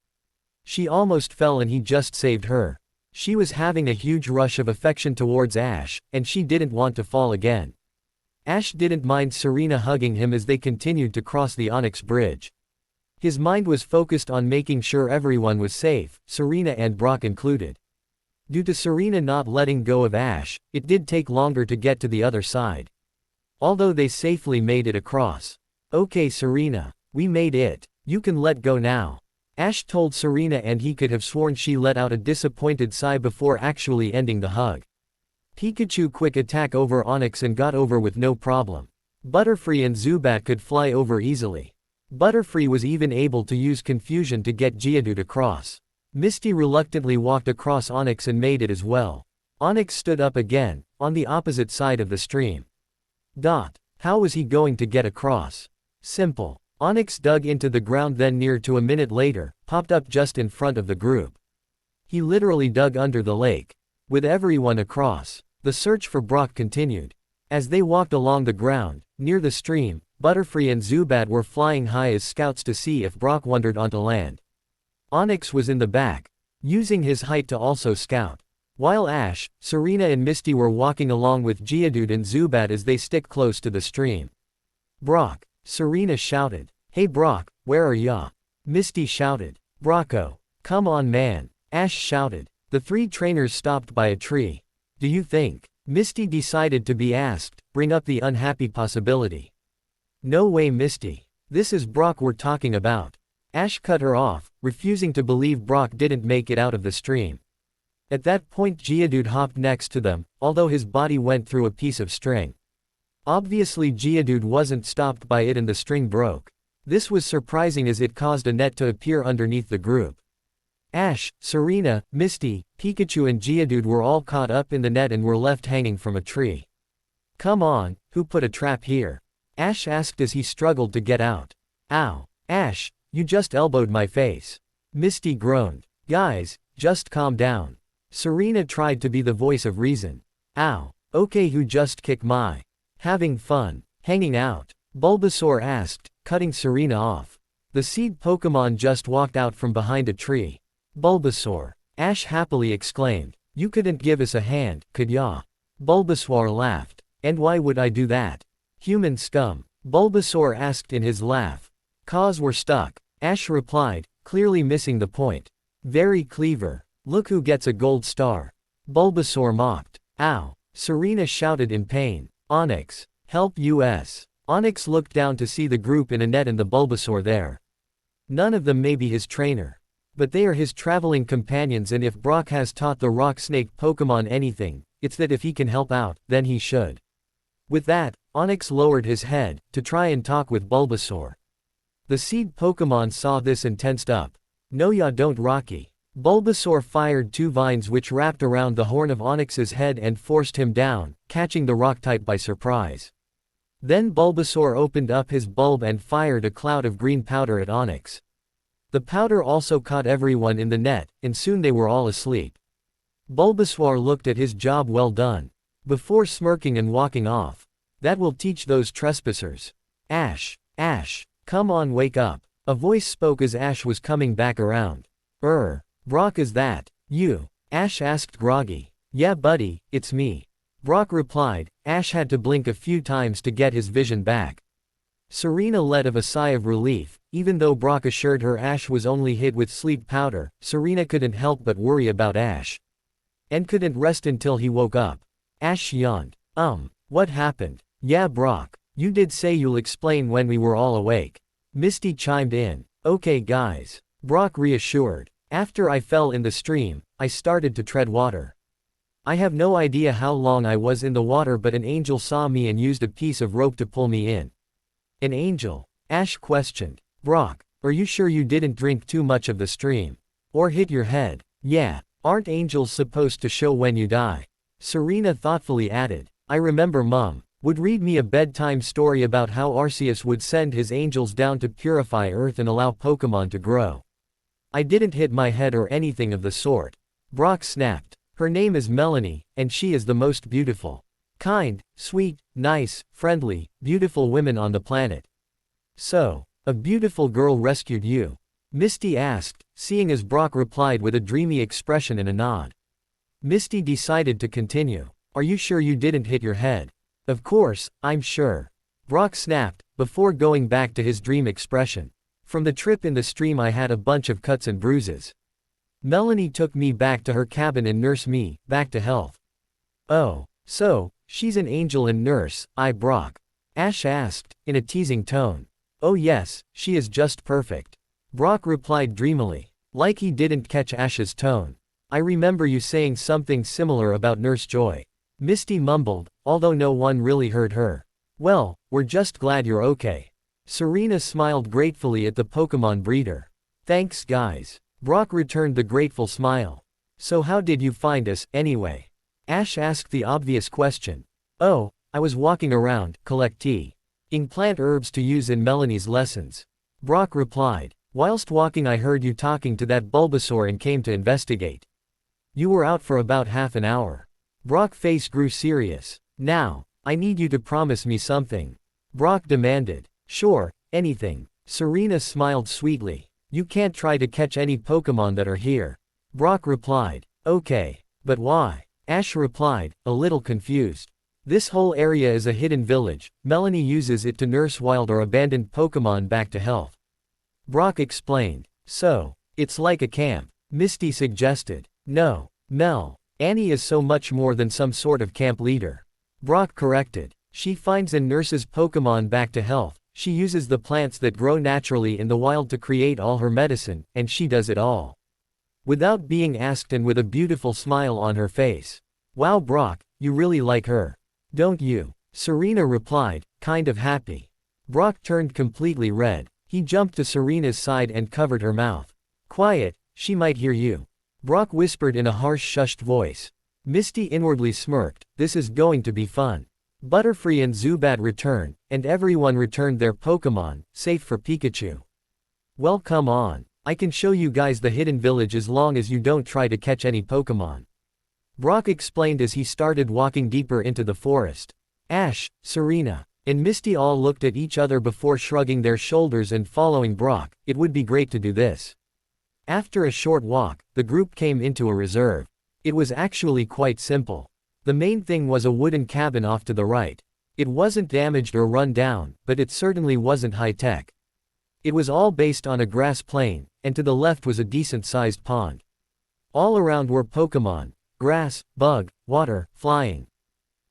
She almost fell and he just saved her. She was having a huge rush of affection towards Ash, and she didn't want to fall again. Ash didn't mind Serena hugging him as they continued to cross the Onyx Bridge. His mind was focused on making sure everyone was safe, Serena and Brock included. Due to Serena not letting go of Ash, it did take longer to get to the other side. Although they safely made it across. "Okay Serena, we made it. You can let go now," Ash told Serena, and he could have sworn she let out a disappointed sigh before actually ending the hug. Pikachu quick attack over Onyx and got over with no problem. Butterfree and Zubat could fly over easily. Butterfree was even able to use confusion to get Geodude across. Misty reluctantly walked across Onyx and made it as well. Onyx stood up again, on the opposite side of the stream. How was he going to get across? Simple. Onyx dug into the ground, then near to a minute later, popped up just in front of the group. He literally dug under the lake. With everyone across, the search for Brock continued. As they walked along the ground, near the stream, Butterfree and Zubat were flying high as scouts to see if Brock wandered onto land. Onyx was in the back, using his height to also scout. While Ash, Serena and Misty were walking along with Geodude and Zubat as they stick close to the stream. "Brock," Serena shouted. "Hey Brock, where are ya?" Misty shouted. "Brocco, come on man," Ash shouted. The three trainers stopped by a tree. "Do you think?" Misty decided to be asked, bring up the unhappy possibility. "No way Misty. This is Brock we're talking about." Ash cut her off, refusing to believe Brock didn't make it out of the stream. At that point Geodude hopped next to them, although his body went through a piece of string. Obviously Geodude wasn't stopped by it and the string broke. This was surprising as it caused a net to appear underneath the group. Ash, Serena, Misty, Pikachu and Geodude were all caught up in the net and were left hanging from a tree. "Come on, who put a trap here?" Ash asked as he struggled to get out. "Ow, Ash, you just elbowed my face." Misty groaned. "Guys, just calm down." Serena tried to be the voice of reason. "Ow, okay who just kicked my?" "Having fun, hanging out?" Bulbasaur asked, cutting Serena off. The seed Pokémon just walked out from behind a tree. "Bulbasaur," Ash happily exclaimed. "You couldn't give us a hand, could ya?" Bulbasaur laughed. "And why would I do that? Human scum," Bulbasaur asked in his laugh. "'Cause we're stuck," Ash replied, clearly missing the point. "Very clever. Look who gets a gold star." Bulbasaur mocked. "Ow," Serena shouted in pain. "Onyx, help us." Onyx looked down to see the group in a net and the Bulbasaur there. None of them may be his trainer. But they are his traveling companions, and if Brock has taught the rock snake Pokémon anything, it's that if he can help out, then he should. With that, Onyx lowered his head, to try and talk with Bulbasaur. The seed Pokémon saw this and tensed up. "No ya don't Rocky." Bulbasaur fired two vines which wrapped around the horn of Onyx's head and forced him down, catching the rock type by surprise. Then Bulbasaur opened up his bulb and fired a cloud of green powder at Onyx. The powder also caught everyone in the net, and soon they were all asleep. Bulbasaur looked at his job well done, before smirking and walking off. "That will teach those trespassers." Ash, come on wake up." A voice spoke as Ash was coming back around. Brock is that you?" Ash asked groggy. "Yeah buddy, it's me." Brock replied. Ash had to blink a few times to get his vision back. Serena let out a sigh of relief. Even though Brock assured her Ash was only hit with sleep powder, Serena couldn't help but worry about Ash. And couldn't rest until he woke up. Ash yawned. What happened?" "Yeah Brock, you did say you'll explain when we were all awake." Misty chimed in. "Okay guys," Brock reassured. "After I fell in the stream, I started to tread water. I have no idea how long I was in the water, but an angel saw me and used a piece of rope to pull me in." "An angel?" Ash questioned. "Brock, are you sure you didn't drink too much of the stream? Or hit your head?" "Yeah, aren't angels supposed to show when you die?" Serena thoughtfully added. "I remember Mom would read me a bedtime story about how Arceus would send his angels down to purify Earth and allow Pokémon to grow. I didn't hit my head or anything of the sort. Brock snapped. Her name is Melanie, and she is the most beautiful, kind, sweet, nice, friendly, beautiful woman on the planet. So, a beautiful girl rescued you? Misty asked, seeing as Brock replied with a dreamy expression and a nod. Misty decided to continue. Are you sure you didn't hit your head? Of course, I'm sure. Brock snapped, before going back to his dream expression. From the trip in the stream I had a bunch of cuts and bruises. Melanie took me back to her cabin and nursed me, back to health. Oh, so, she's an angel and nurse, Brock? Ash asked, in a teasing tone. Oh yes, she is just perfect. Brock replied dreamily, like he didn't catch Ash's tone. I remember you saying something similar about Nurse Joy. Misty mumbled, although no one really heard her. Well, we're just glad you're okay. Serena smiled gratefully at the Pokemon breeder. Thanks guys. Brock returned the grateful smile. So how did you find us, anyway? Ash asked the obvious question. Oh, I was walking around, collecting plant herbs to use in Melanie's lessons. Brock replied. Whilst walking I heard you talking to that Bulbasaur and came to investigate. You were out for about half an hour. Brock's face grew serious. Now, I need you to promise me something. Brock demanded. Sure, anything. Serena smiled sweetly. You can't try to catch any Pokemon that are here. Brock replied. Okay. But why? Ash replied, a little confused. This whole area is a hidden village. Melanie uses it to nurse wild or abandoned Pokemon back to health. Brock explained. So, it's like a camp. Misty suggested. No, Mel. Annie is so much more than some sort of camp leader. Brock corrected. She finds and nurses Pokemon back to health. She uses the plants that grow naturally in the wild to create all her medicine, and she does it all without being asked and with a beautiful smile on her face. Wow Brock, you really like her, don't you? Serena replied, kind of happy. Brock turned completely red. He jumped to Serena's side and covered her mouth. Quiet, she might hear you. Brock whispered in a harsh shushed voice. Misty inwardly smirked, this is going to be fun. Butterfree and Zubat returned, and everyone returned their Pokemon, save for Pikachu. Well come on, I can show you guys the hidden village as long as you don't try to catch any Pokemon. Brock explained as he started walking deeper into the forest. Ash, Serena, and Misty all looked at each other before shrugging their shoulders and following Brock. It would be great to do this. After a short walk, the group came into a reserve. It was actually quite simple. The main thing was a wooden cabin off to the right. It wasn't damaged or run down, but it certainly wasn't high-tech. It was all based on a grass plain, and to the left was a decent-sized pond. All around were Pokemon, grass, bug, water, flying.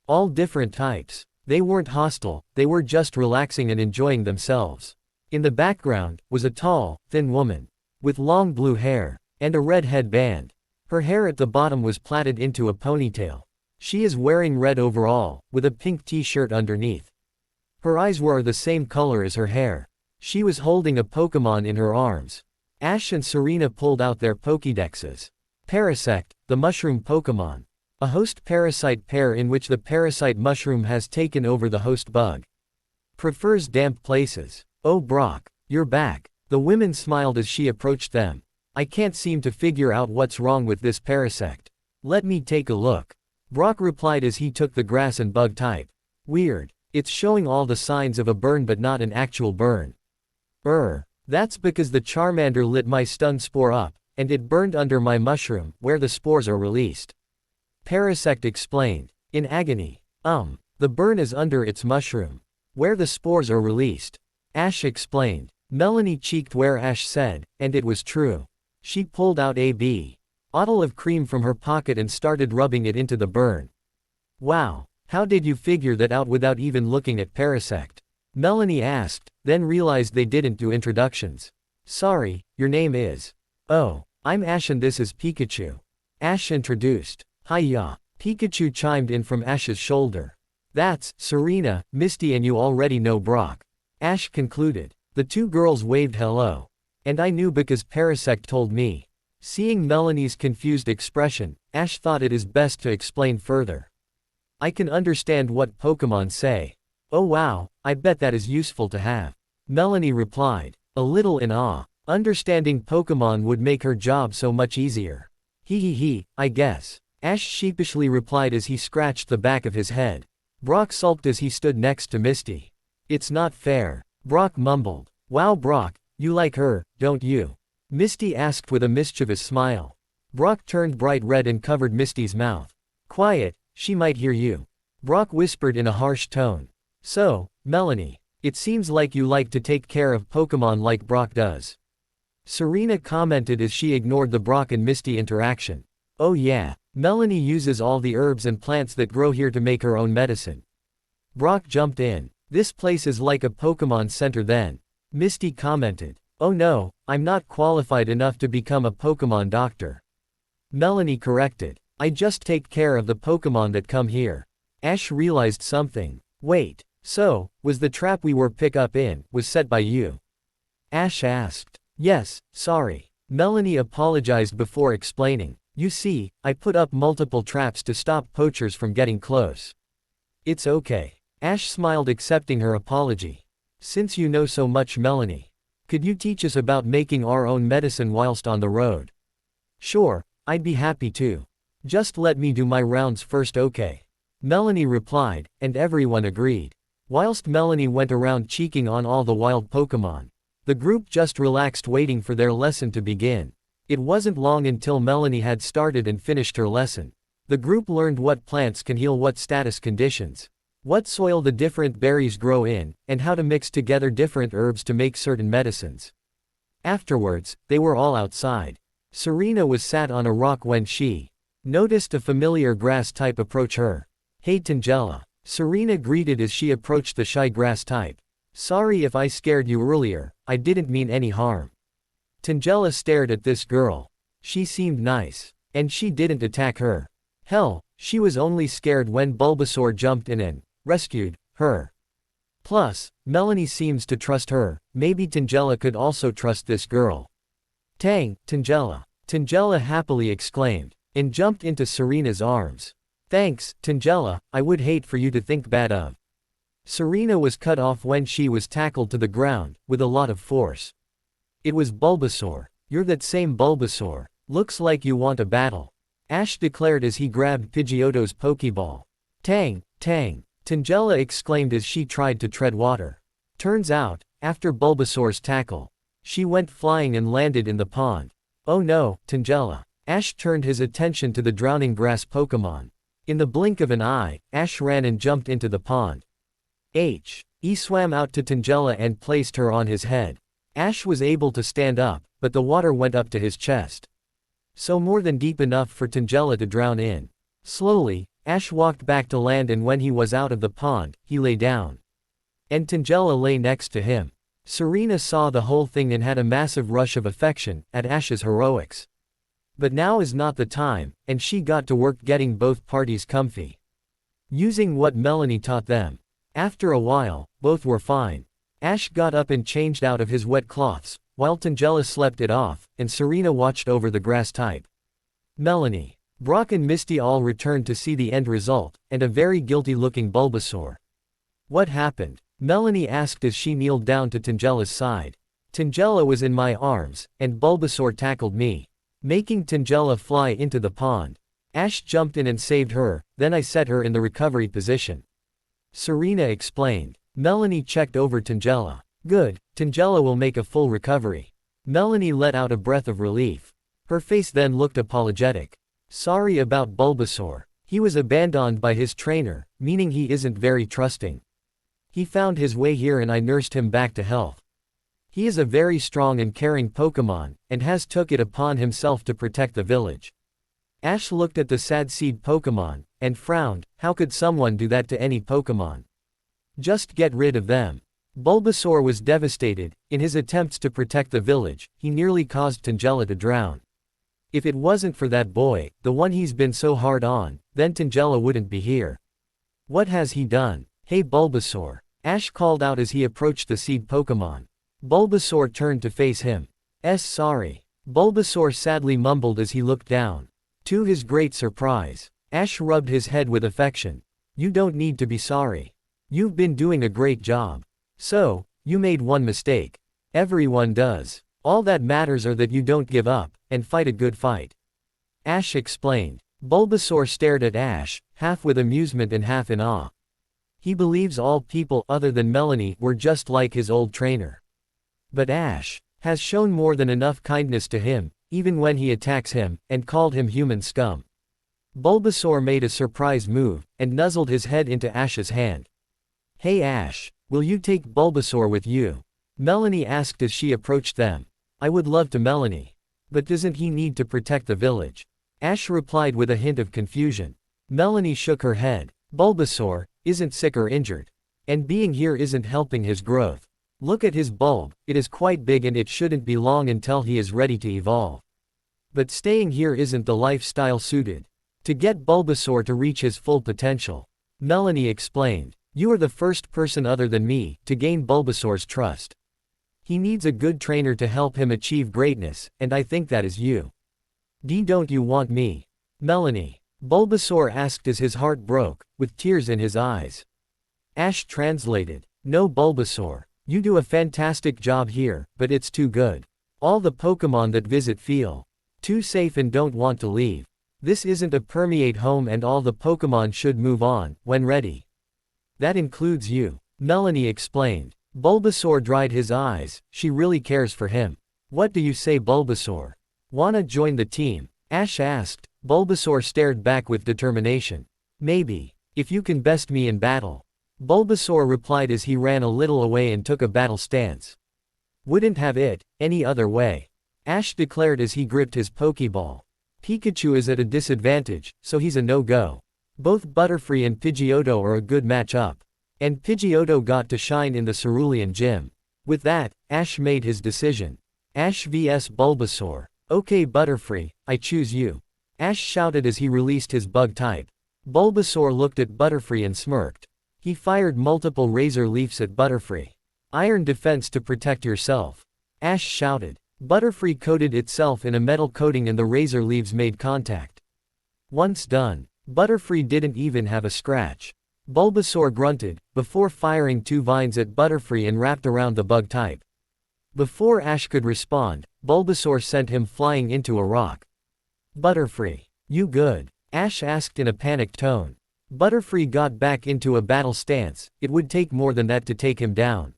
All different types. They weren't hostile, they were just relaxing and enjoying themselves. In the background was a tall, thin woman with long blue hair and a red headband. Her hair at the bottom was plaited into a ponytail. She is wearing red overall, with a pink t-shirt underneath. Her eyes were the same color as her hair. She was holding a Pokemon in her arms. Ash and Serena pulled out their Pokédexes. Parasect, the mushroom Pokemon. A host-parasite pair in which the parasite mushroom has taken over the host bug. Prefers damp places. Oh Brock, you're back. The women smiled as she approached them. I can't seem to figure out what's wrong with this Parasect. Let me take a look. Brock replied as he took the grass and bug type. Weird. It's showing all the signs of a burn but not an actual burn. That's because the Charmander lit my stun spore up, and it burned under my mushroom, where the spores are released. Parasect explained, in agony. The burn is under its mushroom, where the spores are released. Ash explained. Melanie cheeked where Ash said, and it was true. She pulled out a bottle of cream from her pocket and started rubbing it into the burn. Wow, how did you figure that out without even looking at Parasect? Melanie asked, then realized they didn't do introductions. Sorry, your name is. Oh, I'm Ash and this is Pikachu. Ash introduced. Hiya. Pikachu chimed in from Ash's shoulder. That's Serena, Misty and you already know Brock. Ash concluded. The two girls waved hello. And I knew because Parasect told me. Seeing Melanie's confused expression, Ash thought it is best to explain further. I can understand what Pokemon say. Oh wow, I bet that is useful to have. Melanie replied, a little in awe. Understanding Pokemon would make her job so much easier. He, I guess. Ash sheepishly replied as he scratched the back of his head. Brock sulked as he stood next to Misty. It's not fair. Brock mumbled. Wow Brock, you like her, don't you? Misty asked with a mischievous smile. Brock turned bright red and covered Misty's mouth. Quiet, she might hear you. Brock whispered in a harsh tone. So, Melanie, it seems like you like to take care of Pokemon like Brock does. Serena commented as she ignored the Brock and Misty interaction. Oh yeah, Melanie uses all the herbs and plants that grow here to make her own medicine. Brock jumped in. This place is like a Pokemon center then. Misty commented. Oh no, I'm not qualified enough to become a Pokemon doctor. Melanie corrected. I just take care of the Pokemon that come here. Ash realized something. Wait, so, was the trap we were picked up in, was set by you? Ash asked. Yes, sorry. Melanie apologized before explaining. You see, I put up multiple traps to stop poachers from getting close. It's okay. Ash smiled accepting her apology. Since you know so much Melanie, could you teach us about making our own medicine whilst on the road? Sure, I'd be happy to. Just let me do my rounds first okay. Melanie replied, and everyone agreed. Whilst Melanie went around cheeking on all the wild Pokemon, the group just relaxed waiting for their lesson to begin. It wasn't long until Melanie had started and finished her lesson. The group learned what plants can heal what status conditions, what soil the different berries grow in, and how to mix together different herbs to make certain medicines. Afterwards, they were all outside. Serena was sat on a rock when she noticed a familiar grass type approach her. Hey Tangela. Serena greeted as she approached the shy grass type. Sorry if I scared you earlier, I didn't mean any harm. Tangela stared at this girl. She seemed nice. And she didn't attack her. Hell, she was only scared when Bulbasaur jumped in and rescued her. Plus, Melanie seems to trust her, maybe Tangela could also trust this girl. Tang, Tangela. Tangela happily exclaimed, and jumped into Serena's arms. Thanks, Tangela, I would hate for you to think bad of. Serena was cut off when she was tackled to the ground, with a lot of force. It was Bulbasaur. You're that same Bulbasaur. Looks like you want a battle. Ash declared as he grabbed Pidgeotto's Pokeball. Tang, Tang, Tangela exclaimed as she tried to tread water. Turns out, after Bulbasaur's tackle, she went flying and landed in the pond. Oh no, Tangela. Ash turned his attention to the drowning grass Pokemon. In the blink of an eye, Ash ran and jumped into the pond. He swam out to Tangela and placed her on his head. Ash was able to stand up, but the water went up to his chest. So more than deep enough for Tangela to drown in. Slowly, Ash walked back to land and when he was out of the pond, he lay down. And Tangela lay next to him. Serena saw the whole thing and had a massive rush of affection at Ash's heroics. But now is not the time, and she got to work getting both parties comfy. Using what Melanie taught them. After a while, both were fine. Ash got up and changed out of his wet cloths, while Tangela slept it off, and Serena watched over the grass type. Melanie, Brock and Misty all returned to see the end result, and a very guilty-looking Bulbasaur. What happened? Melanie asked as she kneeled down to Tangela's side. Tangela was in my arms, and Bulbasaur tackled me, making Tangela fly into the pond. Ash jumped in and saved her, then I set her in the recovery position. Serena explained. Melanie checked over Tangela. Good, Tangela will make a full recovery. Melanie let out a breath of relief. Her face then looked apologetic. Sorry about Bulbasaur. He was abandoned by his trainer, meaning he isn't very trusting. He found his way here and I nursed him back to health. He is a very strong and caring Pokemon, and has took it upon himself to protect the village. Ash looked at the sad seed Pokemon, and frowned. How could someone do that to any Pokemon? Just get rid of them. Bulbasaur was devastated. In his attempts to protect the village, he nearly caused Tangela to drown. If it wasn't for that boy, the one he's been so hard on, then Tangela wouldn't be here. What has he done? Hey Bulbasaur. Ash called out as he approached the seed Pokemon. Bulbasaur turned to face him. Sorry. Bulbasaur sadly mumbled as he looked down. To his great surprise, Ash rubbed his head with affection. You don't need to be sorry. You've been doing a great job. So, you made one mistake. Everyone does. All that matters are that you don't give up, and fight a good fight. Ash explained. Bulbasaur stared at Ash, half with amusement and half in awe. He believes all people other than Melanie were just like his old trainer. But Ash has shown more than enough kindness to him, even when he attacks him, and called him human scum. Bulbasaur made a surprise move, and nuzzled his head into Ash's hand. Hey Ash, will you take Bulbasaur with you? Melanie asked as she approached them. I would love to Melanie. But doesn't he need to protect the village? Ash replied with a hint of confusion. Melanie shook her head. Bulbasaur isn't sick or injured. And being here isn't helping his growth. Look at his bulb, it is quite big and it shouldn't be long until he is ready to evolve. But staying here isn't the lifestyle suited to get Bulbasaur to reach his full potential. Melanie explained. You are the first person other than me to gain Bulbasaur's trust. He needs a good trainer to help him achieve greatness, and I think that is you. Don't you want me? Melanie. Bulbasaur asked as his heart broke, with tears in his eyes. Ash translated. No Bulbasaur. You do a fantastic job here, but it's too good. All the Pokémon that visit feel too safe and don't want to leave. This isn't a permeate home and all the Pokémon should move on, when ready. That includes you. Melanie explained. Bulbasaur dried his eyes, she really cares for him. What do you say Bulbasaur? Wanna join the team? Ash asked. Bulbasaur stared back with determination. Maybe. If you can best me in battle. Bulbasaur replied as he ran a little away and took a battle stance. Wouldn't have it any other way. Ash declared as he gripped his Pokeball. Pikachu is at a disadvantage, so he's a no-go. Both Butterfree and Pidgeotto are a good match-up. And Pidgeotto got to shine in the Cerulean Gym. With that, Ash made his decision. Ash vs Bulbasaur. Okay Butterfree, I choose you. Ash shouted as he released his bug type. Bulbasaur looked at Butterfree and smirked. He fired multiple Razor Leafs at Butterfree. Iron defense to protect yourself. Ash shouted. Butterfree coated itself in a metal coating and the Razor Leaves made contact. Once done, Butterfree didn't even have a scratch. Bulbasaur grunted, before firing 2 vines at Butterfree and wrapped around the bug type. Before Ash could respond, Bulbasaur sent him flying into a rock. Butterfree, you good? Ash asked in a panicked tone. Butterfree got back into a battle stance, it would take more than that to take him down.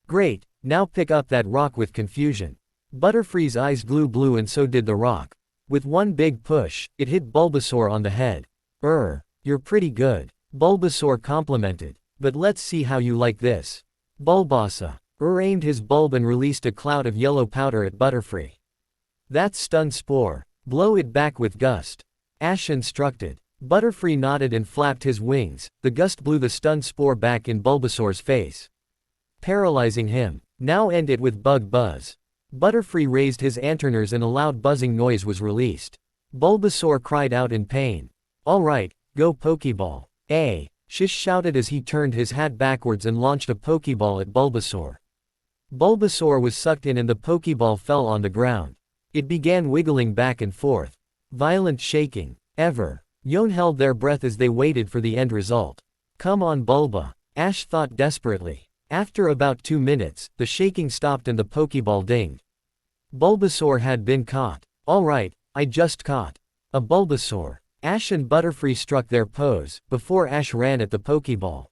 Great, now pick up that rock with confusion. Butterfree's eyes grew blue and so did the rock. With one big push, it hit Bulbasaur on the head. You're pretty good. Bulbasaur complimented. But let's see how you like this. Bulbasa. Aimed his bulb and released a cloud of yellow powder at Butterfree. That's Stun Spore. Blow it back with gust. Ash instructed. Butterfree nodded and flapped his wings. The gust blew the Stun Spore back in Bulbasaur's face, paralyzing him. Now end it with Bug Buzz. Butterfree raised his antennas and a loud buzzing noise was released. Bulbasaur cried out in pain. Alright, go Pokeball. Shish shouted as he turned his hat backwards and launched a Pokeball at Bulbasaur. Bulbasaur was sucked in and the Pokeball fell on the ground. It began wiggling back and forth. Violent shaking. Yon held their breath as they waited for the end result. Come on Bulba. Ash thought desperately. After about 2 minutes, the shaking stopped and the Pokeball dinged. Bulbasaur had been caught. Alright, I just caught a Bulbasaur. Ash and Butterfree struck their pose, before Ash ran at the Pokeball.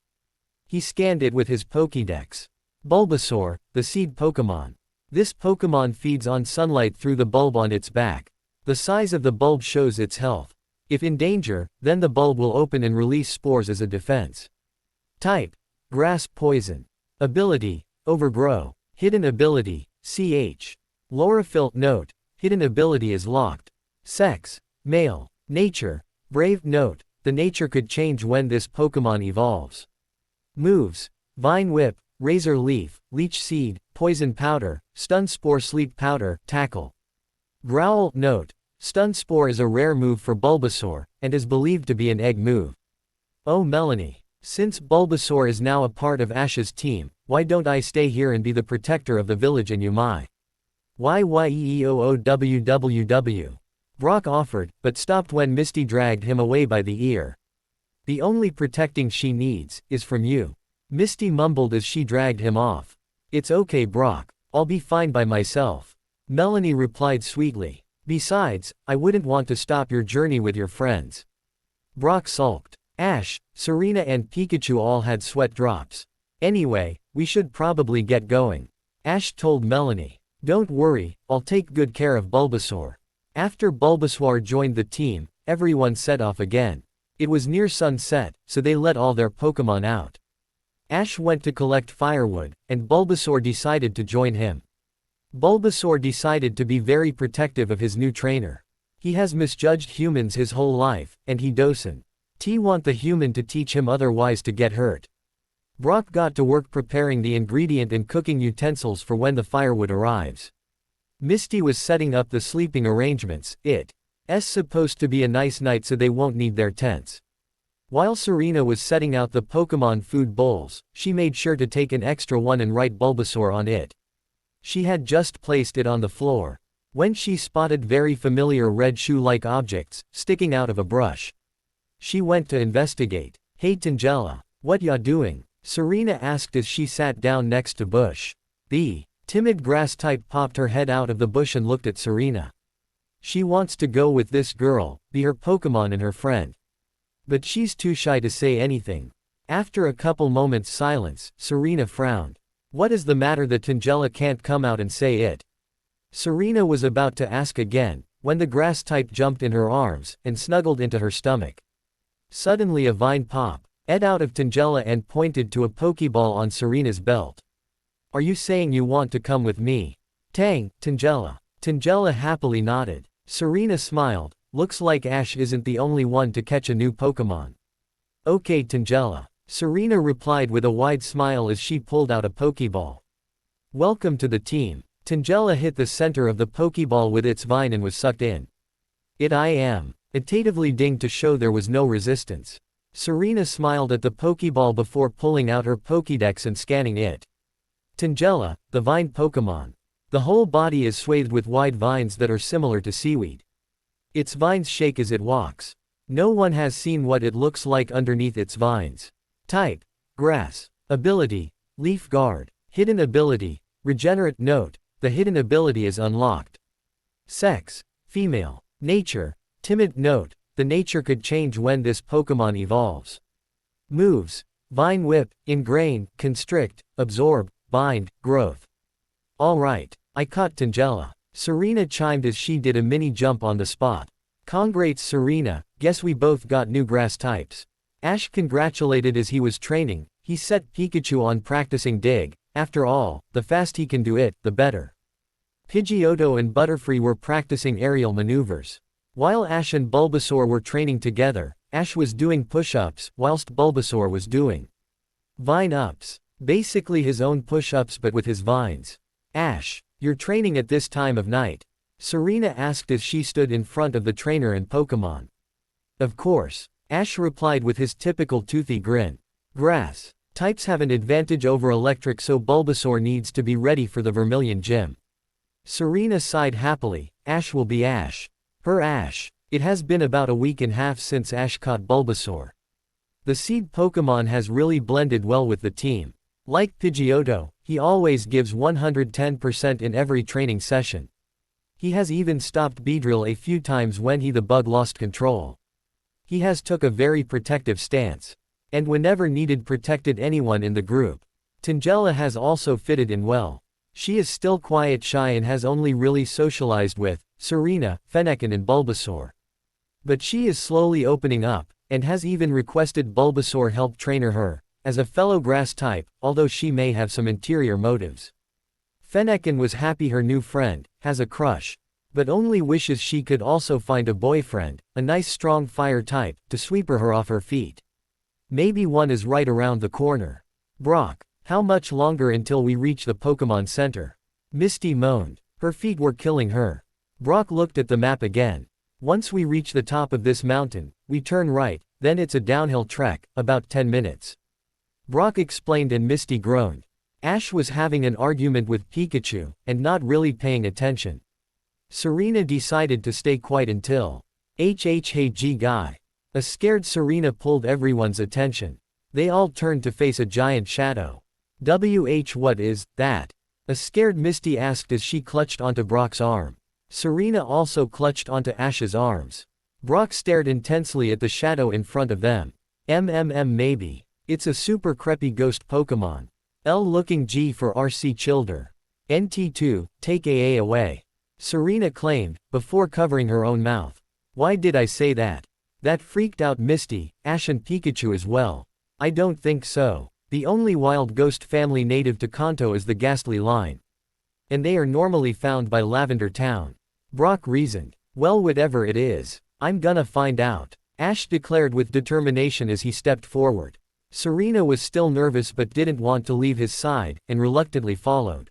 He scanned it with his Pokédex. Bulbasaur, the seed Pokémon. This Pokémon feeds on sunlight through the bulb on its back. The size of the bulb shows its health. If in danger, then the bulb will open and release spores as a defense. Type: Grass Poison. Ability: Overgrow. Hidden ability: CH. Chlorophyll. Note: Hidden ability is locked. Sex: Male. Nature: Brave. Note: the nature could change when this Pokémon evolves. Moves: Vine Whip, Razor Leaf, Leech Seed, Poison Powder, Stun Spore, Sleep Powder, Tackle. Growl. Note: Stun Spore is a rare move for Bulbasaur, and is believed to be an egg move. Oh Melanie. Since Bulbasaur is now a part of Ash's team, why don't I stay here and be the protector of the village and Yumai? YYEOOWWW. Brock offered, but stopped when Misty dragged him away by the ear. The only protecting she needs is from you. Misty mumbled as she dragged him off. It's okay Brock, I'll be fine by myself. Melanie replied sweetly. Besides, I wouldn't want to stop your journey with your friends. Brock sulked. Ash, Serena and Pikachu all had sweat drops. Anyway, we should probably get going. Ash told Melanie. Don't worry, I'll take good care of Bulbasaur. After Bulbasaur joined the team, everyone set off again. It was near sunset, so they let all their Pokémon out. Ash went to collect firewood, and Bulbasaur decided to join him. Bulbasaur decided to be very protective of his new trainer. He has misjudged humans his whole life, and he doesn't want the human to teach him otherwise to get hurt. Brock got to work preparing the ingredient and cooking utensils for when the firewood arrives. Misty was setting up the sleeping arrangements. It's supposed to be a nice night so they won't need their tents. While Serena was setting out the Pokémon food bowls, she made sure to take an extra one and write Bulbasaur on it. She had just placed it on the floor when she spotted very familiar red shoe-like objects sticking out of a brush. She went to investigate. Hey Tangela, what ya doing? Serena asked as she sat down next to Bush. The timid grass type popped her head out of the bush and looked at Serena. She wants to go with this girl, be her Pokémon and her friend. But she's too shy to say anything. After a couple moments' silence, Serena frowned. What is the matter that Tangela can't come out and say it? Serena was about to ask again, when the grass type jumped in her arms and snuggled into her stomach. Suddenly a vine popped out of Tangela and pointed to a Pokeball on Serena's belt. Are you saying you want to come with me? Tangela. Tangela happily nodded. Serena smiled. Looks like Ash isn't the only one to catch a new Pokémon. Okay Tangela. Serena replied with a wide smile as she pulled out a Pokeball. Welcome to the team. Tangela hit the center of the Pokeball with its vine and was sucked in. It tentatively dinged to show there was no resistance. Serena smiled at the Pokeball before pulling out her Pokédex and scanning it. Tangela, the vine Pokémon. The whole body is swathed with wide vines that are similar to seaweed. Its vines shake as it walks. No one has seen what it looks like underneath its vines. Type: Grass. Ability: Leaf Guard. Hidden ability: Regenerate. Note: the hidden ability is unlocked. Sex: Female. Nature: Timid. Note: the nature could change when this Pokémon evolves. Moves: Vine Whip, Ingrain, Constrict, Absorb, Bind, Growth. Alright, I caught Tangela. Serena chimed as she did a mini jump on the spot. Congrats Serena, guess we both got new grass types. Ash congratulated as he was training. He set Pikachu on practicing Dig. After all, the fast he can do it, the better. Pidgeotto and Butterfree were practicing aerial maneuvers. While Ash and Bulbasaur were training together, Ash was doing push-ups, whilst Bulbasaur was doing vine-ups. Basically his own push-ups but with his vines. Ash, you're training at this time of night? Serena asked as she stood in front of the trainer and Pokémon. Of course. Ash replied with his typical toothy grin. Grass types have an advantage over electric, so Bulbasaur needs to be ready for the Vermilion Gym. Serena sighed happily. Ash will be Ash. Her Ash. It has been about a week and a half since Ash caught Bulbasaur. The seed Pokémon has really blended well with the team. Like Pidgeotto, he always gives 110% in every training session. He has even stopped Beedrill a few times when the bug lost control. He has took a very protective stance. And whenever needed protected anyone in the group. Tangela has also fitted in well. She is still quiet, shy and has only really socialized with Serena, Fennekin and Bulbasaur. But she is slowly opening up, and has even requested Bulbasaur help train her, as a fellow grass type, although she may have some interior motives. Fennekin was happy her new friend has a crush, but only wishes she could also find a boyfriend, a nice strong fire type, to sweep her off her feet. Maybe one is right around the corner. Brock, how much longer until we reach the Pokémon Center? Misty moaned. Her feet were killing her. Brock looked at the map again. Once we reach the top of this mountain, we turn right, then it's a downhill trek, about 10 minutes. Brock explained and Misty groaned. Ash was having an argument with Pikachu, and not really paying attention. Serena decided to stay quiet until HHHG guy. A scared Serena pulled everyone's attention. They all turned to face a giant shadow. WH, what is that? A scared Misty asked as she clutched onto Brock's arm. Serena also clutched onto Ash's arms. Brock stared intensely at the shadow in front of them. Maybe. It's a super creepy ghost Pokemon. L looking G for RC Childer. NT2, take AA away. Serena claimed, before covering her own mouth. Why did I say that? That freaked out Misty, Ash and Pikachu as well. I don't think so. The only wild ghost family native to Kanto is the Ghastly line. And they are normally found by Lavender Town. Brock reasoned. Well, whatever it is, I'm gonna find out. Ash declared with determination as he stepped forward. Serena was still nervous but didn't want to leave his side, and reluctantly followed.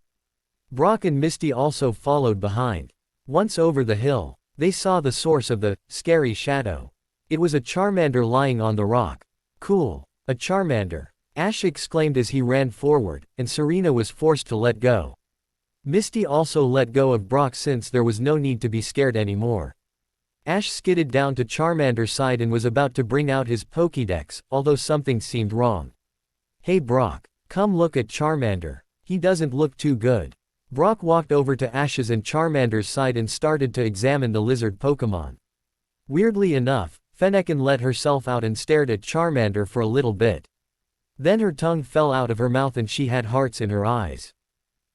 Brock and Misty also followed behind. Once over the hill, they saw the source of the scary shadow. It was a Charmander lying on the rock. Cool. A Charmander. Ash exclaimed as he ran forward, and Serena was forced to let go. Misty also let go of Brock since there was no need to be scared anymore. Ash skidded down to Charmander's side and was about to bring out his Pokédex, although something seemed wrong. Hey Brock, come look at Charmander. He doesn't look too good. Brock walked over to Ash's and Charmander's side and started to examine the lizard Pokémon. Weirdly enough, Fennekin let herself out and stared at Charmander for a little bit. Then her tongue fell out of her mouth and she had hearts in her eyes.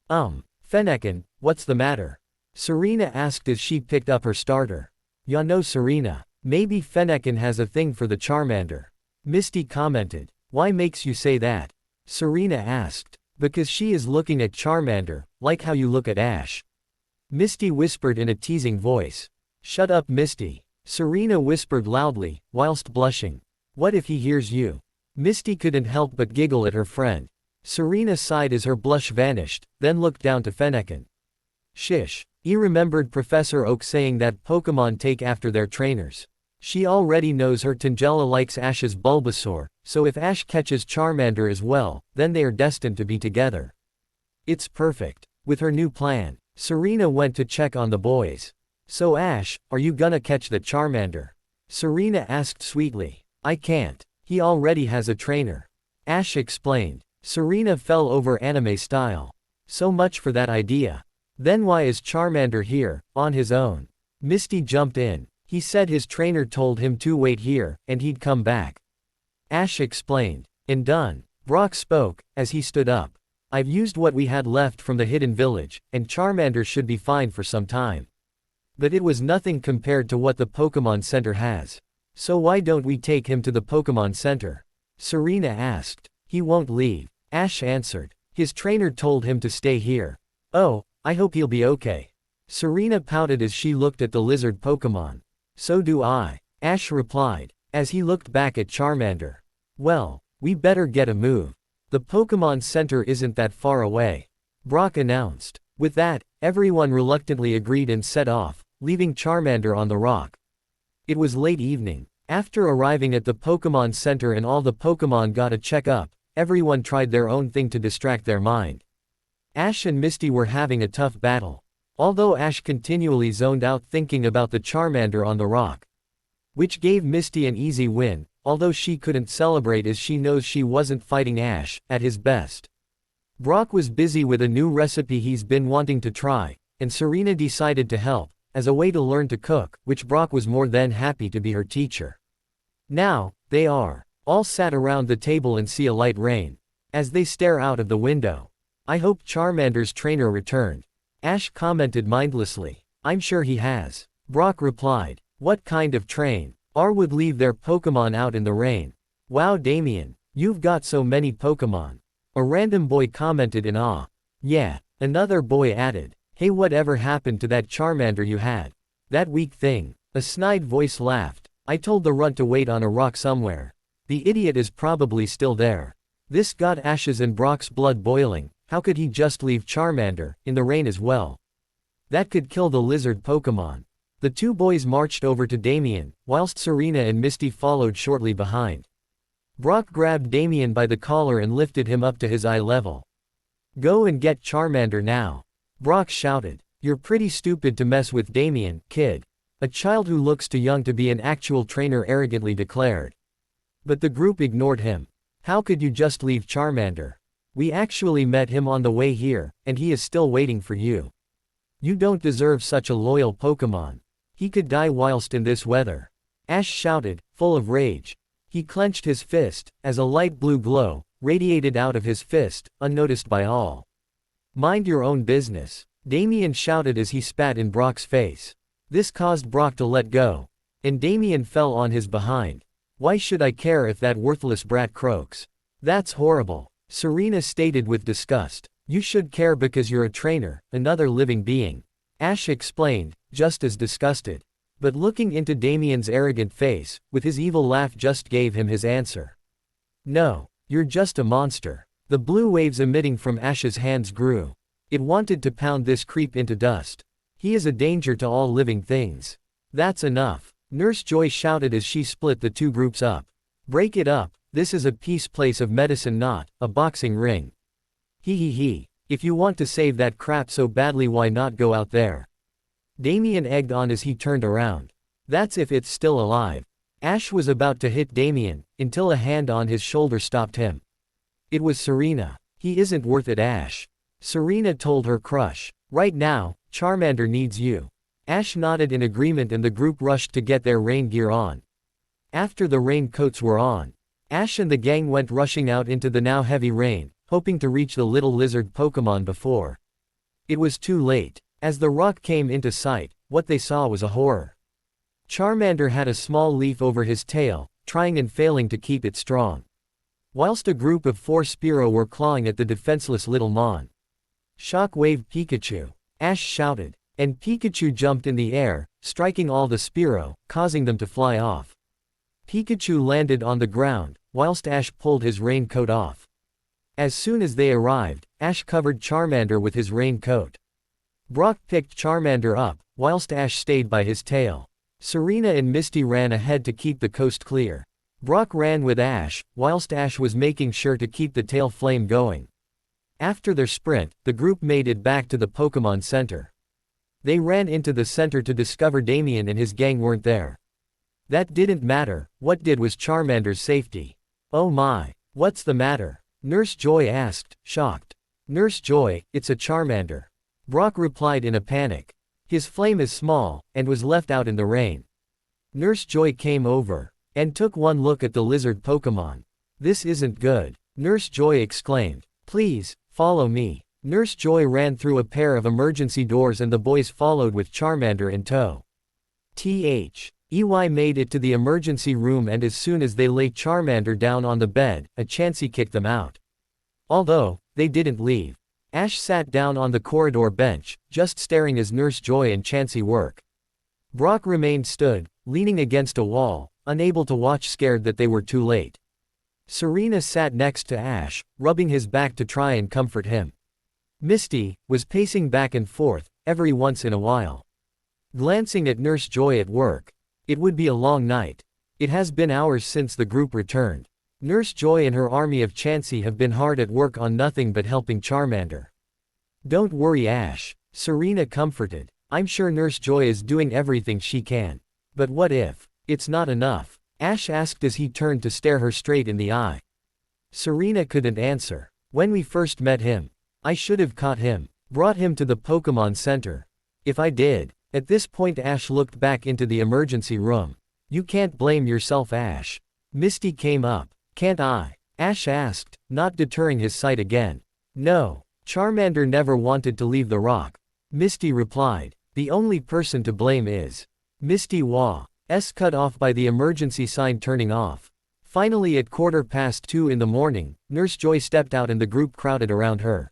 Fennekin, what's the matter? Serena asked as she picked up her starter. Ya know Serena, maybe Fennekin has a thing for the Charmander. Misty commented. Why makes you say that? Serena asked. Because she is looking at Charmander, like how you look at Ash. Misty whispered in a teasing voice. Shut up Misty. Serena whispered loudly, whilst blushing. What if he hears you? Misty couldn't help but giggle at her friend. Serena sighed as her blush vanished, then looked down to Fennekin. Shish. He remembered Professor Oak saying that Pokemon take after their trainers. She already knows her Tangela likes Ash's Bulbasaur, so if Ash catches Charmander as well, then they are destined to be together. It's perfect. With her new plan, Serena went to check on the boys. So Ash, are you gonna catch the Charmander? Serena asked sweetly. I can't. He already has a trainer. Ash explained. Serena fell over anime style. So much for that idea. Then why is Charmander here, on his own? Misty jumped in. He said his trainer told him to wait here, and he'd come back. Ash explained. And done. Brock spoke, as he stood up. I've used what we had left from the hidden village, and Charmander should be fine for some time. But it was nothing compared to what the Pokemon Center has. So why don't we take him to the Pokemon Center? Serena asked. He won't leave. Ash answered. His trainer told him to stay here. Oh, I hope he'll be okay. Serena pouted as she looked at the lizard Pokemon. So do I. Ash replied, as he looked back at Charmander. Well, we better get a move. The Pokemon Center isn't that far away. Brock announced. With that, everyone reluctantly agreed and set off, leaving Charmander on the rock. It was late evening. After arriving at the Pokemon Center and all the Pokemon got a check-up, everyone tried their own thing to distract their mind. Ash and Misty were having a tough battle. Although Ash continually zoned out thinking about the Charmander on the rock. Which gave Misty an easy win, although she couldn't celebrate as she knows she wasn't fighting Ash at his best. Brock was busy with a new recipe he's been wanting to try, and Serena decided to help, as a way to learn to cook, which Brock was more than happy to be her teacher. Now, they are all sat around the table and see a light rain. As they stare out of the window. I hope Charmander's trainer returned. Ash commented mindlessly. I'm sure he has. Brock replied. What kind of train? R would leave their Pokemon out in the rain. Wow Damien, you've got so many Pokemon. A random boy commented in awe. Yeah, another boy added. Hey, whatever happened to that Charmander you had? That weak thing. A snide voice laughed. I told the runt to wait on a rock somewhere. The idiot is probably still there. This got Ash's and Brock's blood boiling. How could he just leave Charmander, in the rain as well? That could kill the lizard Pokemon. The two boys marched over to Damien, whilst Serena and Misty followed shortly behind. Brock grabbed Damien by the collar and lifted him up to his eye level. Go and get Charmander now. Brock shouted. You're pretty stupid to mess with Damien, kid. A child who looks too young to be an actual trainer arrogantly declared. But the group ignored him. How could you just leave Charmander? We actually met him on the way here, and he is still waiting for you. You don't deserve such a loyal Pokemon. He could die whilst in this weather. Ash shouted, full of rage. He clenched his fist, as a light blue glow radiated out of his fist, unnoticed by all. Mind your own business, Damien shouted as he spat in Brock's face. This caused Brock to let go, and Damien fell on his behind. Why should I care if that worthless brat croaks? That's horrible, Serena stated with disgust. You should care because you're a trainer, another living being. Ash explained, just as disgusted. But looking into Damien's arrogant face, with his evil laugh just gave him his answer. No, you're just a monster. The blue waves emitting from Ash's hands grew. It wanted to pound this creep into dust. He is a danger to all living things. That's enough, Nurse Joy shouted as she split the two groups up. Break it up, this is a peace place of medicine, not a boxing ring. He. If you want to save that crap so badly, why not go out there? Damien egged on as he turned around. That's if it's still alive. Ash was about to hit Damien, until a hand on his shoulder stopped him. It was Serena. He isn't worth it, Ash. Serena told her crush. Right now, Charmander needs you. Ash nodded in agreement and the group rushed to get their rain gear on. After the raincoats were on, Ash and the gang went rushing out into the now heavy rain, hoping to reach the little lizard Pokemon before. It was too late. As the rock came into sight, what they saw was a horror. Charmander had a small leaf over his tail, trying and failing to keep it strong. Whilst a group of 4 Spearow were clawing at the defenseless little mon. Shockwave Pikachu! Ash shouted, and Pikachu jumped in the air, striking all the Spearow, causing them to fly off. Pikachu landed on the ground, whilst Ash pulled his raincoat off. As soon as they arrived, Ash covered Charmander with his raincoat. Brock picked Charmander up, whilst Ash stayed by his tail. Serena and Misty ran ahead to keep the coast clear. Brock ran with Ash, whilst Ash was making sure to keep the tail flame going. After their sprint, the group made it back to the Pokemon Center. They ran into the center to discover Damien and his gang weren't there. That didn't matter, what did was Charmander's safety. Oh my, what's the matter? Nurse Joy asked, shocked. Nurse Joy, it's a Charmander. Brock replied in a panic. His flame is small, and was left out in the rain. Nurse Joy came over, and took one look at the lizard Pokemon. This isn't good, Nurse Joy exclaimed. Please, follow me. Nurse Joy ran through a pair of emergency doors and the boys followed with Charmander in tow. EY made it to the emergency room and as soon as they lay Charmander down on the bed, a Chansey kicked them out. Although, they didn't leave. Ash sat down on the corridor bench, just staring as Nurse Joy and Chansey work. Brock remained stood, leaning against a wall, unable to watch, scared that they were too late. Serena sat next to Ash, rubbing his back to try and comfort him. Misty was pacing back and forth, every once in a while, glancing at Nurse Joy at work. It would be a long night. It has been hours since the group returned. Nurse Joy and her army of Chansey have been hard at work on nothing but helping Charmander. Don't worry, Ash, Serena comforted. I'm sure Nurse Joy is doing everything she can. But what if it's not enough? Ash asked as he turned to stare her straight in the eye. Serena couldn't answer. When we first met him, I should have caught him, brought him to the Pokemon Center. If I did. At this point Ash looked back into the emergency room. You can't blame yourself, Ash. Misty came up. Can't I? Ash asked, not deterring his sight again. No. Charmander never wanted to leave the rock. Misty replied. The only person to blame is Misty was cut off by the emergency sign turning off. Finally at 2:15 in the morning, Nurse Joy stepped out and the group crowded around her.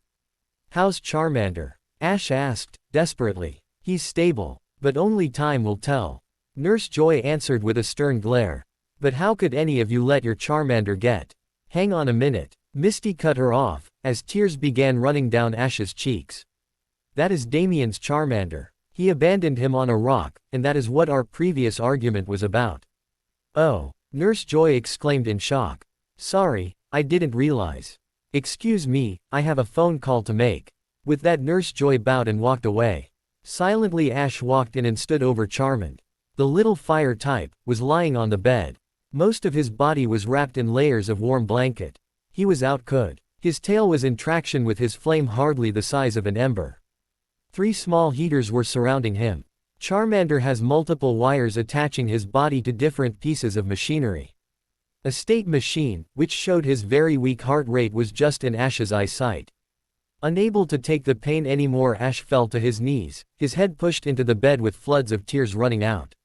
How's Charmander? Ash asked, desperately. He's stable, but only time will tell. Nurse Joy answered with a stern glare. But how could any of you let your Charmander get? Hang on a minute. Misty cut her off, as tears began running down Ash's cheeks. That is Damien's Charmander. He abandoned him on a rock, and that is what our previous argument was about. Oh, Nurse Joy exclaimed in shock. Sorry, I didn't realize. Excuse me, I have a phone call to make. With that Nurse Joy bowed and walked away. Silently Ash walked in and stood over Charmand. The little fire type was lying on the bed. Most of his body was wrapped in layers of warm blanket. He was out cold. His tail was in traction with his flame hardly the size of an ember. 3 small heaters were surrounding him. Charmander has multiple wires attaching his body to different pieces of machinery. A state machine, which showed his very weak heart rate, was just in Ash's eyesight. Unable to take the pain anymore, Ash fell to his knees, his head pushed into the bed with floods of tears running out.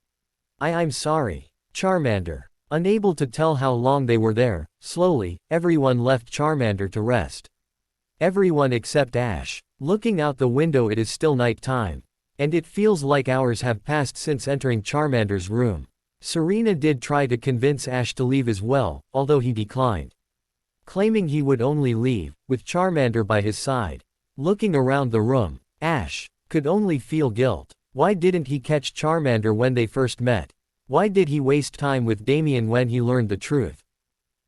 I'm sorry. Charmander. Unable to tell how long they were there, slowly, everyone left Charmander to rest. Everyone except Ash. Looking out the window, it is still night time. And it feels like hours have passed since entering Charmander's room. Serena did try to convince Ash to leave as well, although he declined, claiming he would only leave, with Charmander by his side. Looking around the room, Ash could only feel guilt. Why didn't he catch Charmander when they first met? Why did he waste time with Damien when he learned the truth?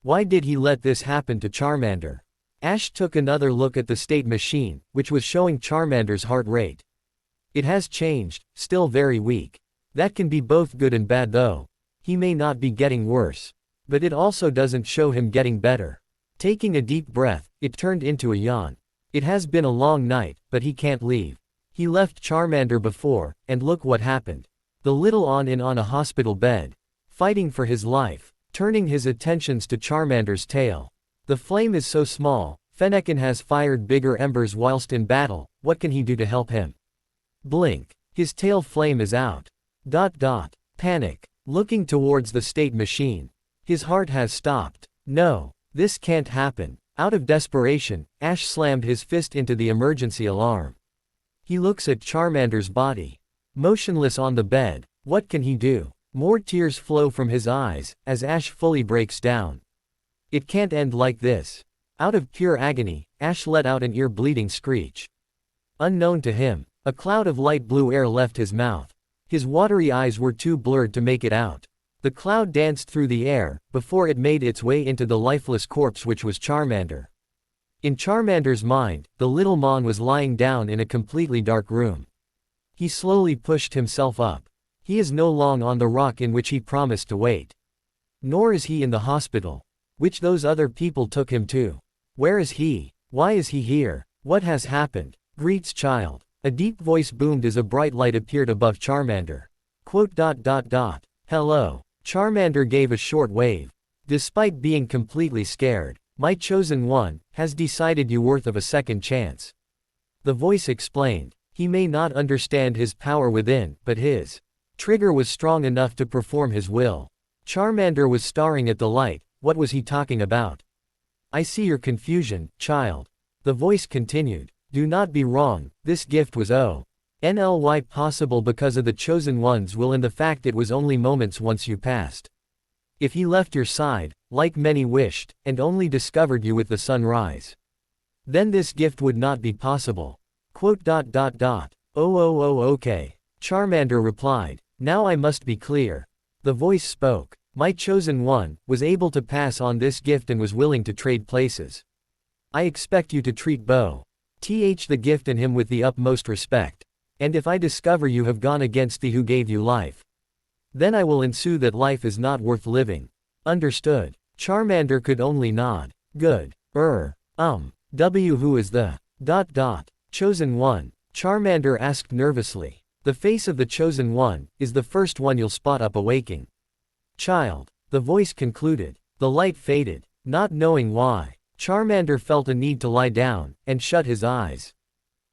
Why did he let this happen to Charmander? Ash took another look at the state machine, which was showing Charmander's heart rate. It has changed, still very weak. That can be both good and bad though. He may not be getting worse. But it also doesn't show him getting better. Taking a deep breath, it turned into a yawn. It has been a long night, but he can't leave. He left Charmander before, and look what happened. The little on a hospital bed. Fighting for his life. Turning his attentions to Charmander's tail. The flame is so small, Fennekin has fired bigger embers whilst in battle, what can he do to help him? Blink. His tail flame is out. Panic. Looking towards the state machine. His heart has stopped. No. This can't happen. Out of desperation, Ash slammed his fist into the emergency alarm. He looks at Charmander's body. Motionless on the bed. What can he do? More tears flow from his eyes, as Ash fully breaks down. It can't end like this. Out of pure agony, Ash let out an ear-bleeding screech. Unknown to him, a cloud of light blue air left his mouth. His watery eyes were too blurred to make it out. The cloud danced through the air, before it made its way into the lifeless corpse which was Charmander. In Charmander's mind, the little Mon was lying down in a completely dark room. He slowly pushed himself up. He is no longer on the rock in which he promised to wait. Nor is he in the hospital, which those other people took him to. Where is he? Why is he here? What has happened? Greets child. A deep voice boomed as a bright light appeared above Charmander. Hello. Charmander gave a short wave. Despite being completely scared, my chosen one has decided you worth of a second chance. The voice explained. He may not understand his power within, but his trigger was strong enough to perform his will. Charmander was staring at the light. What was he talking about? I see your confusion, child. The voice continued. Do not be wrong, this gift was only possible because of the chosen one's will and the fact it was only moments once you passed. If he left your side, like many wished, and only discovered you with the sunrise, then this gift would not be possible. Okay. Charmander replied. Now I must be clear. The voice spoke. My chosen one was able to pass on this gift and was willing to trade places. I expect you to treat the gift and him with the utmost respect. And if I discover you have gone against the who gave you life, then I will ensue that life is not worth living. Understood. Charmander could only nod. Good. Who is the chosen one? Charmander asked nervously. The face of the chosen one is the first one you'll spot up awaking. Child. The voice concluded. The light faded. Not knowing why, Charmander felt a need to lie down, and shut his eyes.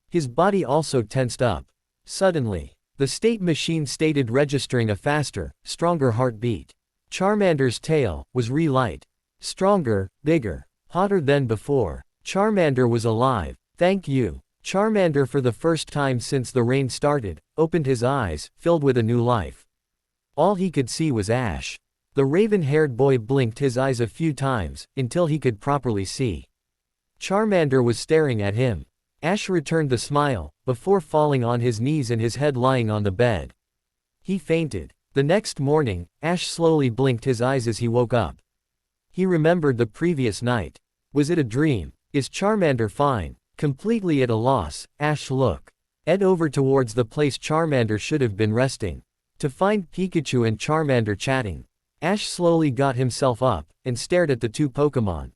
His body also tensed up. Suddenly, the state machine stated registering a faster, stronger heartbeat. Charmander's tail was relight. Stronger, bigger, hotter than before. Charmander was alive. Thank you. Charmander, for the first time since the rain started, opened his eyes, filled with a new life. All he could see was Ash. The raven-haired boy blinked his eyes a few times, until he could properly see. Charmander was staring at him. Ash returned the smile, before falling on his knees and his head lying on the bed. He fainted. The next morning, Ash slowly blinked his eyes as he woke up. He remembered the previous night. Was it a dream? Is Charmander fine? Completely at a loss, Ash looked over towards the place Charmander should have been resting, to find Pikachu and Charmander chatting. Ash slowly got himself up, and stared at the two Pokémon.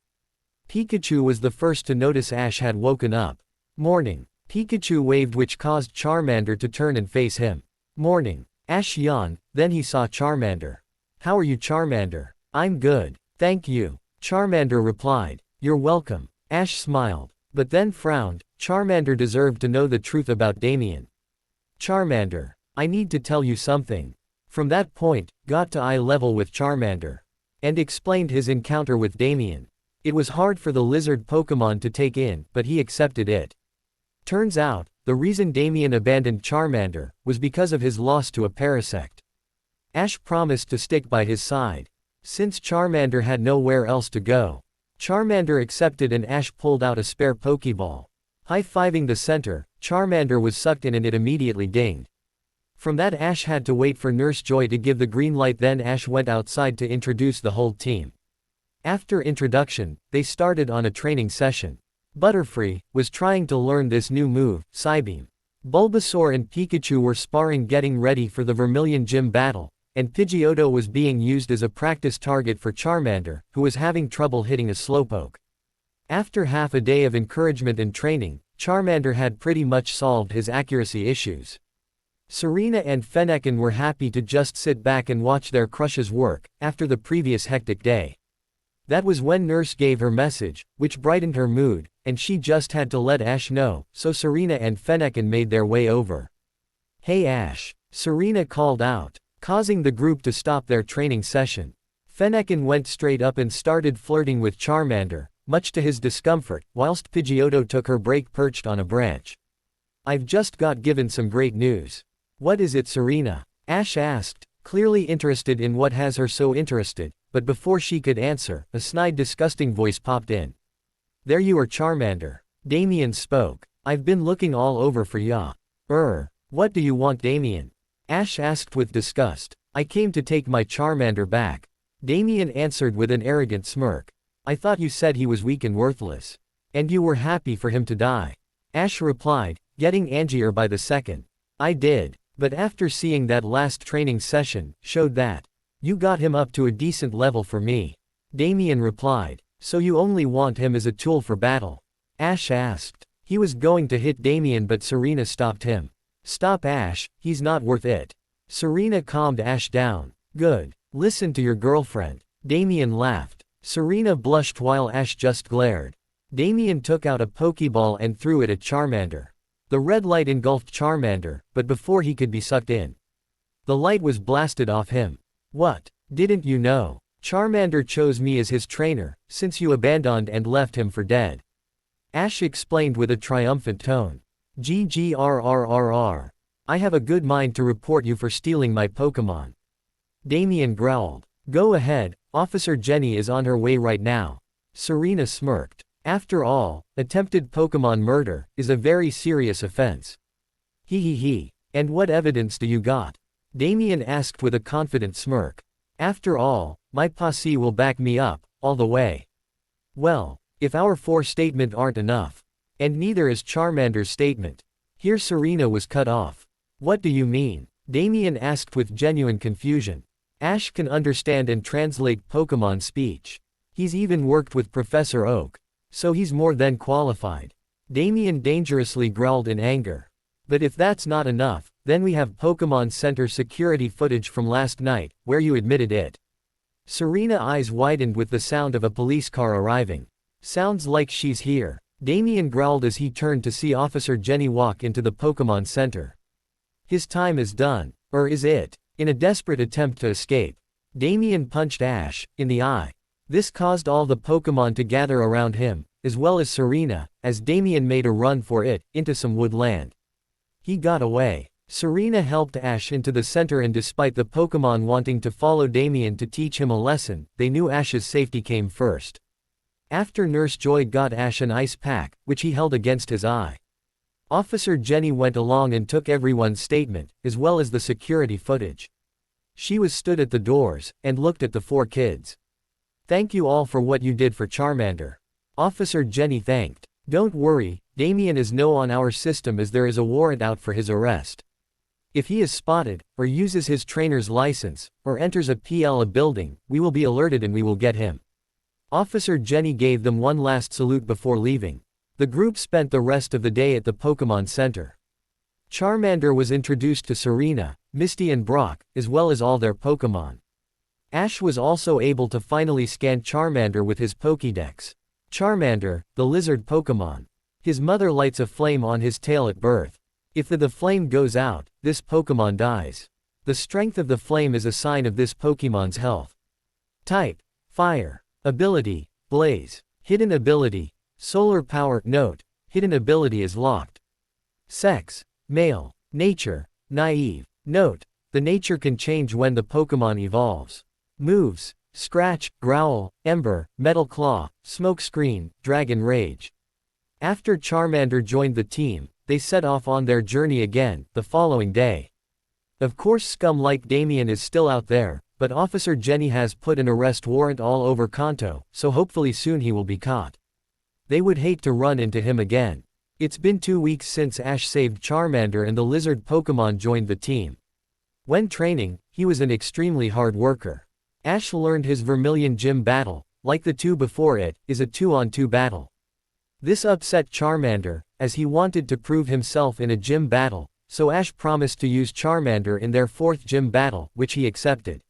Pikachu was the first to notice Ash had woken up. Morning. Pikachu waved, which caused Charmander to turn and face him. Morning. Ash yawned, then he saw Charmander. How are you, Charmander? I'm good. Thank you. Charmander replied. You're welcome. Ash smiled, but then frowned. Charmander deserved to know the truth about Damien. Charmander. I need to tell you something. From that point, got to eye level with Charmander. And explained his encounter with Damien. It was hard for the lizard Pokemon to take in, but he accepted it. Turns out, the reason Damien abandoned Charmander was because of his loss to a Parasect. Ash promised to stick by his side. Since Charmander had nowhere else to go. Charmander accepted and Ash pulled out a spare Pokeball. High-fiving the center, Charmander was sucked in and it immediately dinged. From that, Ash had to wait for Nurse Joy to give the green light, then Ash went outside to introduce the whole team. After introduction, they started on a training session. Butterfree was trying to learn this new move, Psybeam. Bulbasaur and Pikachu were sparring, getting ready for the Vermilion Gym battle, and Pidgeotto was being used as a practice target for Charmander, who was having trouble hitting a Slowpoke. After half a day of encouragement and training, Charmander had pretty much solved his accuracy issues. Serena and Fennekin were happy to just sit back and watch their crushes work, after the previous hectic day. That was when Nurse gave her message, which brightened her mood, and she just had to let Ash know, so Serena and Fennekin made their way over. Hey Ash, Serena called out, causing the group to stop their training session. Fennekin went straight up and started flirting with Charmander, much to his discomfort, whilst Pidgeotto took her break perched on a branch. I've just got given some great news. What is it, Serena? Ash asked, clearly interested in what has her so interested, but before she could answer, a snide, disgusting voice popped in. There you are, Charmander. Damien spoke. I've been looking all over for ya. What do you want, Damien? Ash asked with disgust. I came to take my Charmander back. Damien answered with an arrogant smirk. I thought you said he was weak and worthless. And you were happy for him to die. Ash replied, getting angier by the second. I did, but after seeing that last training session, showed that you got him up to a decent level for me. Damien replied. So you only want him as a tool for battle? Ash asked. He was going to hit Damien, but Serena stopped him. Stop, Ash, he's not worth it. Serena calmed Ash down. Good. Listen to your girlfriend. Damien laughed. Serena blushed while Ash just glared. Damien took out a Pokeball and threw it at Charmander. The red light engulfed Charmander, but before he could be sucked in, the light was blasted off him. What? Didn't you know? Charmander chose me as his trainer, since you abandoned and left him for dead. Ash explained with a triumphant tone. GGRRRR. I have a good mind to report you for stealing my Pokemon. Damien growled. Go ahead, Officer Jenny is on her way right now. Serena smirked. After all, attempted Pokemon murder is a very serious offense. He. And what evidence do you got? Damien asked with a confident smirk. After all, my posse will back me up, all the way. Well, if our 4 statement aren't enough. And neither is Charmander's statement. Here Serena was cut off. What do you mean? Damien asked with genuine confusion. Ash can understand and translate Pokemon speech. He's even worked with Professor Oak. So he's more than qualified. Damien dangerously growled in anger. But if that's not enough, then we have Pokemon Center security footage from last night, where you admitted it. Serena's eyes widened with the sound of a police car arriving. Sounds like she's here. Damien growled as he turned to see Officer Jenny walk into the Pokemon Center. His time is done, or is it? In a desperate attempt to escape, Damien punched Ash in the eye. This caused all the Pokemon to gather around him, as well as Serena, as Damien made a run for it, into some woodland. He got away. Serena helped Ash into the center, and despite the Pokemon wanting to follow Damien to teach him a lesson, they knew Ash's safety came first. After Nurse Joy got Ash an ice pack, which he held against his eye. Officer Jenny went along and took everyone's statement, as well as the security footage. She was stood at the doors, and looked at the 4 kids. Thank you all for what you did for Charmander. Officer Jenny thanked. Don't worry, Damien is no on our system, as there is a warrant out for his arrest. If he is spotted, or uses his trainer's license, or enters a building, we will be alerted and we will get him. Officer Jenny gave them one last salute before leaving. The group spent the rest of the day at the Pokemon Center. Charmander was introduced to Serena, Misty and Brock, as well as all their Pokemon. Ash was also able to finally scan Charmander with his Pokédex. Charmander, the lizard Pokemon. His mother lights a flame on his tail at birth. If the flame goes out, this Pokemon dies. The strength of the flame is a sign of this Pokemon's health. Type: Fire. Ability: Blaze. Hidden ability: Solar Power. Note: hidden ability is locked. Sex: Male. Nature: Naive. Note: the nature can change when the Pokemon evolves. Moves: Scratch, Growl, Ember, Metal Claw, Smoke Screen, Dragon Rage. After Charmander joined the team, they set off on their journey again, the following day. Of course scum like Damien is still out there, but Officer Jenny has put an arrest warrant all over Kanto, so hopefully soon he will be caught. They would hate to run into him again. It's been 2 weeks since Ash saved Charmander and the lizard Pokemon joined the team. When training, he was an extremely hard worker. Ash learned his Vermilion Gym battle, like the two before it, is a 2-on-2 battle. This upset Charmander, as he wanted to prove himself in a gym battle, so Ash promised to use Charmander in their 4th gym battle, which he accepted.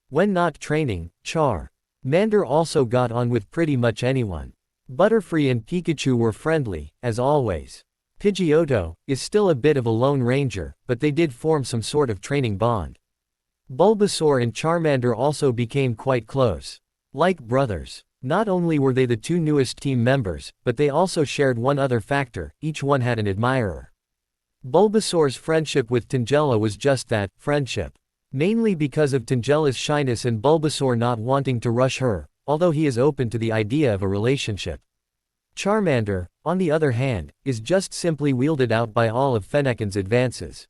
When not training, Charmander also got on with pretty much anyone. Butterfree and Pikachu were friendly, as always. Pidgeotto is still a bit of a lone ranger, but they did form some sort of training bond. Bulbasaur and Charmander also became quite close. Like brothers. Not only were they the two newest team members, but they also shared one other factor: each one had an admirer. Bulbasaur's friendship with Tangela was just that, friendship. Mainly because of Tangela's shyness and Bulbasaur not wanting to rush her, although he is open to the idea of a relationship. Charmander, on the other hand, is just simply wielded out by all of Fennekin's advances.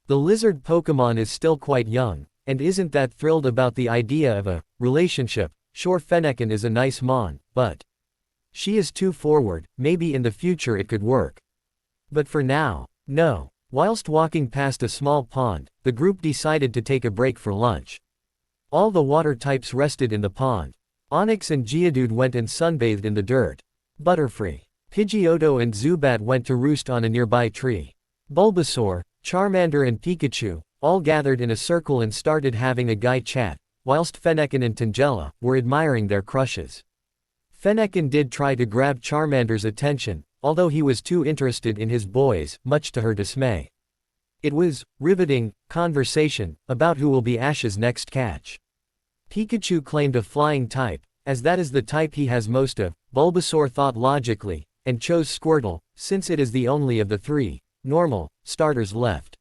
The lizard Pokemon is still quite young, and isn't that thrilled about the idea of a relationship. Sure, Fennekin is a nice mon, but she is too forward. Maybe in the future it could work. But for now, no. Whilst walking past a small pond, the group decided to take a break for lunch. All the water types rested in the pond. Onix and Geodude went and sunbathed in the dirt. Butterfree, Pidgeotto and Zubat went to roost on a nearby tree. Bulbasaur, Charmander and Pikachu all gathered in a circle and started having a guy chat, whilst Fennekin and Tangela were admiring their crushes. Fennekin did try to grab Charmander's attention, although he was too interested in his boys, much to her dismay. It was riveting conversation about who will be Ash's next catch. Pikachu claimed a flying type, as that is the type he has most of. Bulbasaur thought logically, and chose Squirtle, since it is the only of the 3 normal starters left.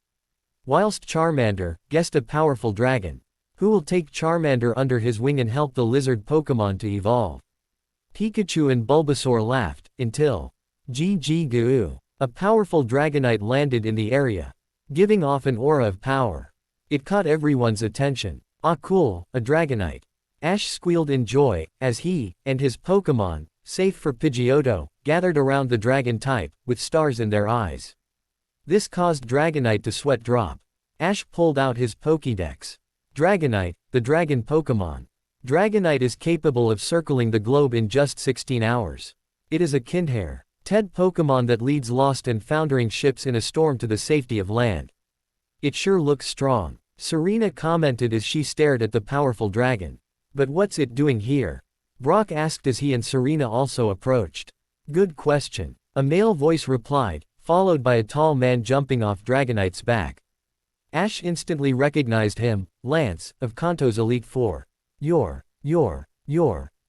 Whilst Charmander guessed a powerful dragon, who will take Charmander under his wing and help the lizard Pokemon to evolve. Pikachu and Bulbasaur laughed, until Goo, a powerful Dragonite landed in the area, giving off an aura of power. It caught everyone's attention. Ah cool, a Dragonite. Ash squealed in joy, as he and his Pokemon, safe for Pidgeotto, gathered around the dragon type, with stars in their eyes. This caused Dragonite to sweat drop. Ash pulled out his Pokédex. Dragonite, the dragon Pokemon. Dragonite is capable of circling the globe in just 16 hours. It is a Kindhare Ted Pokemon that leads lost and foundering ships in a storm to the safety of land. It sure looks strong, Serena commented as she stared at the powerful dragon. But what's it doing here? Brock asked as he and Serena also approached. Good question, a male voice replied, followed by a tall man jumping off Dragonite's back. Ash instantly recognized him, Lance, of Kanto's Elite Four. You're.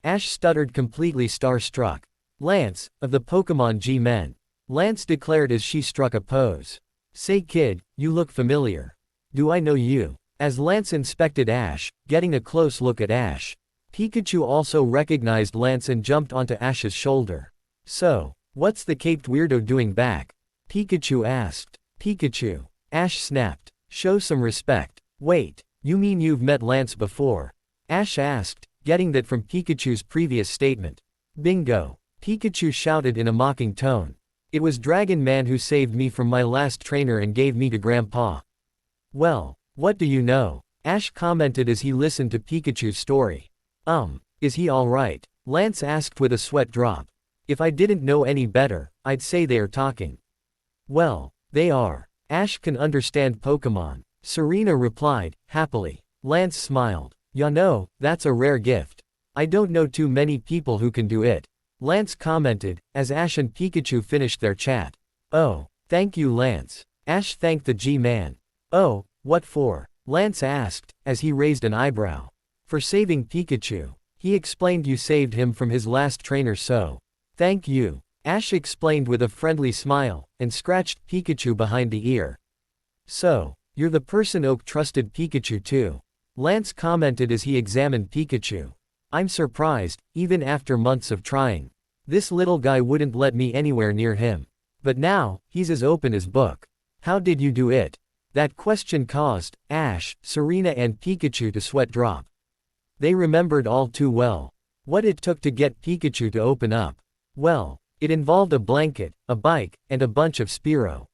Ash stuttered, completely starstruck. Lance, of the Pokemon G-Men. Lance declared as she struck a pose. Say kid, you look familiar. Do I know you? As Lance inspected Ash, getting a close look at Ash. Pikachu also recognized Lance and jumped onto Ash's shoulder. So, what's the caped weirdo doing back? Pikachu asked. Pikachu. Ash snapped. Show some respect. Wait, you mean you've met Lance before? Ash asked, getting that from Pikachu's previous statement. Bingo. Pikachu shouted in a mocking tone. It was Dragon Man who saved me from my last trainer and gave me to Grandpa. Well, what do you know? Ash commented as he listened to Pikachu's story. Is he alright? Lance asked with a sweat drop. If I didn't know any better, I'd say they are talking. Well, they are. Ash can understand Pokemon. Serena replied, happily. Lance smiled. Ya know, that's a rare gift. I don't know too many people who can do it. Lance commented, as Ash and Pikachu finished their chat. Oh, thank you Lance. Ash thanked the G-Man. Oh, what for? Lance asked, as he raised an eyebrow. For saving Pikachu. He explained you saved him from his last trainer so. Thank you. Ash explained with a friendly smile, and scratched Pikachu behind the ear. So, you're the person Oak trusted Pikachu to. Lance commented as he examined Pikachu. I'm surprised, even after months of trying. This little guy wouldn't let me anywhere near him. But now, he's as open as book. How did you do it? That question caused Ash, Serena and Pikachu to sweat drop. They remembered all too well what it took to get Pikachu to open up. Well, it involved a blanket, a bike, and a bunch of Spearow.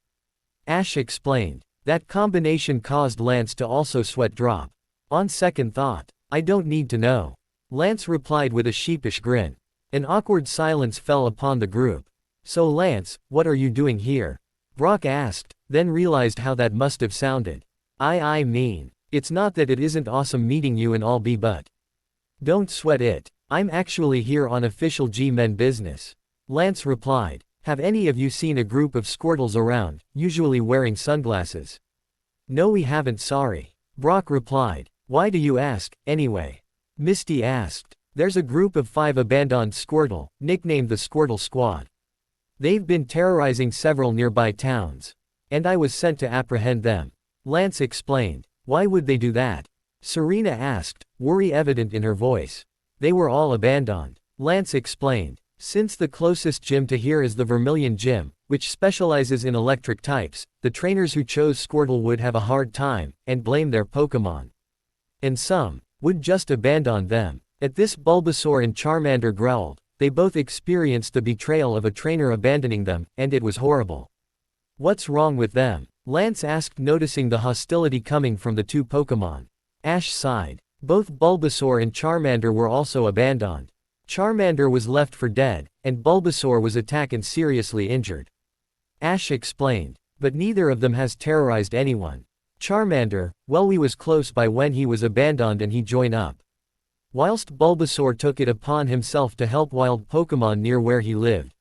Ash explained. That combination caused Lance to also sweat drop. On second thought, I don't need to know. Lance replied with a sheepish grin. An awkward silence fell upon the group. So Lance, what are you doing here? Brock asked, then realized how that must have sounded. I mean, it's not that it isn't awesome meeting you and all be but. Don't sweat it. I'm actually here on official G-Men business. Lance replied. Have any of you seen a group of Squirtles around, usually wearing sunglasses? No we haven't sorry. Brock replied. Why do you ask, anyway? Misty asked. There's a group of 5 abandoned Squirtle, nicknamed the Squirtle Squad. They've been terrorizing several nearby towns. And I was sent to apprehend them. Lance explained. Why would they do that? Serena asked, worry evident in her voice. They were all abandoned. Lance explained. Since the closest gym to here is the Vermilion Gym, which specializes in electric types, the trainers who chose Squirtle would have a hard time, and blame their Pokemon. And some would just abandon them. At this Bulbasaur and Charmander growled. They both experienced the betrayal of a trainer abandoning them, and it was horrible. What's wrong with them? Lance asked noticing the hostility coming from the 2 Pokemon. Ash sighed. Both Bulbasaur and Charmander were also abandoned. Charmander was left for dead, and Bulbasaur was attacked and seriously injured. Ash explained. But neither of them has terrorized anyone. Charmander, well we was close by when he was abandoned and he joined up. Whilst Bulbasaur took it upon himself to help wild Pokemon near where he lived.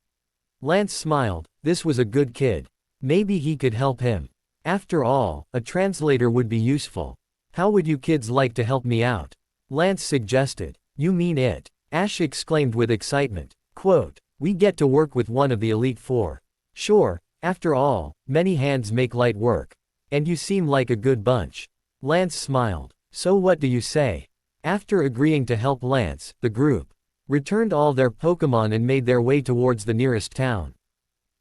Lance smiled. This was a good kid. Maybe he could help him. After all, a translator would be useful. How would you kids like to help me out? Lance suggested. You mean it? Ash exclaimed with excitement. Quote, we get to work with one of the Elite Four. Sure, after all, many hands make light work. And you seem like a good bunch. Lance smiled. So what do you say? After agreeing to help Lance, the group returned all their Pokemon and made their way towards the nearest town.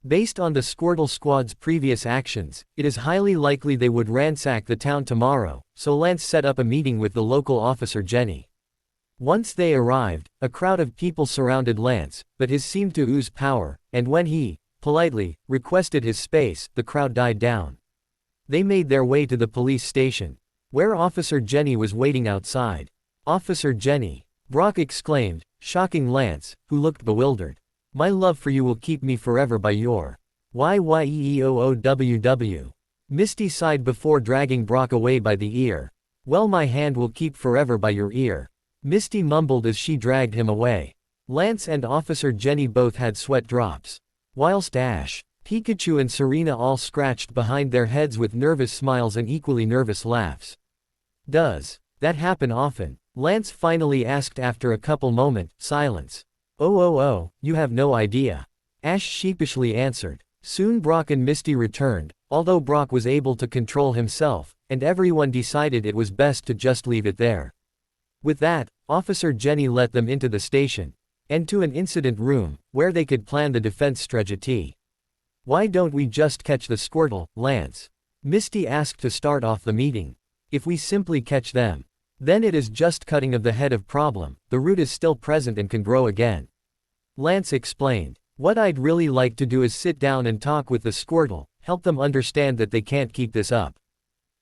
Based on the Squirtle Squad's previous actions, it is highly likely they would ransack the town tomorrow, so Lance set up a meeting with the local officer Jenny. Once they arrived, a crowd of people surrounded Lance, but his seemed to ooze power, and when he, politely, requested his space, the crowd died down. They made their way to the police station, where Officer Jenny was waiting outside. Officer Jenny, Brock exclaimed, shocking Lance, who looked bewildered. My love for you will keep me forever by your YYEOOWW. Misty sighed before dragging Brock away by the ear. Well my hand will keep forever by your ear. Misty mumbled as she dragged him away. Lance and Officer Jenny both had sweat drops. Whilst Ash, Pikachu and Serena all scratched behind their heads with nervous smiles and equally nervous laughs. Does that happen often? Lance finally asked after a couple moment silence. Oh, you have no idea. Ash sheepishly answered. Soon Brock and Misty returned, although Brock was able to control himself, and everyone decided it was best to just leave it there. With that, Officer Jenny let them into the station, and to an incident room, where they could plan the defense strategy. Why don't we just catch the Squirtle, Lance? Misty asked to start off the meeting. If we simply catch them, then it is just cutting of the head of problem, the root is still present and can grow again. Lance explained. What I'd really like to do is sit down and talk with the Squirtle, help them understand that they can't keep this up.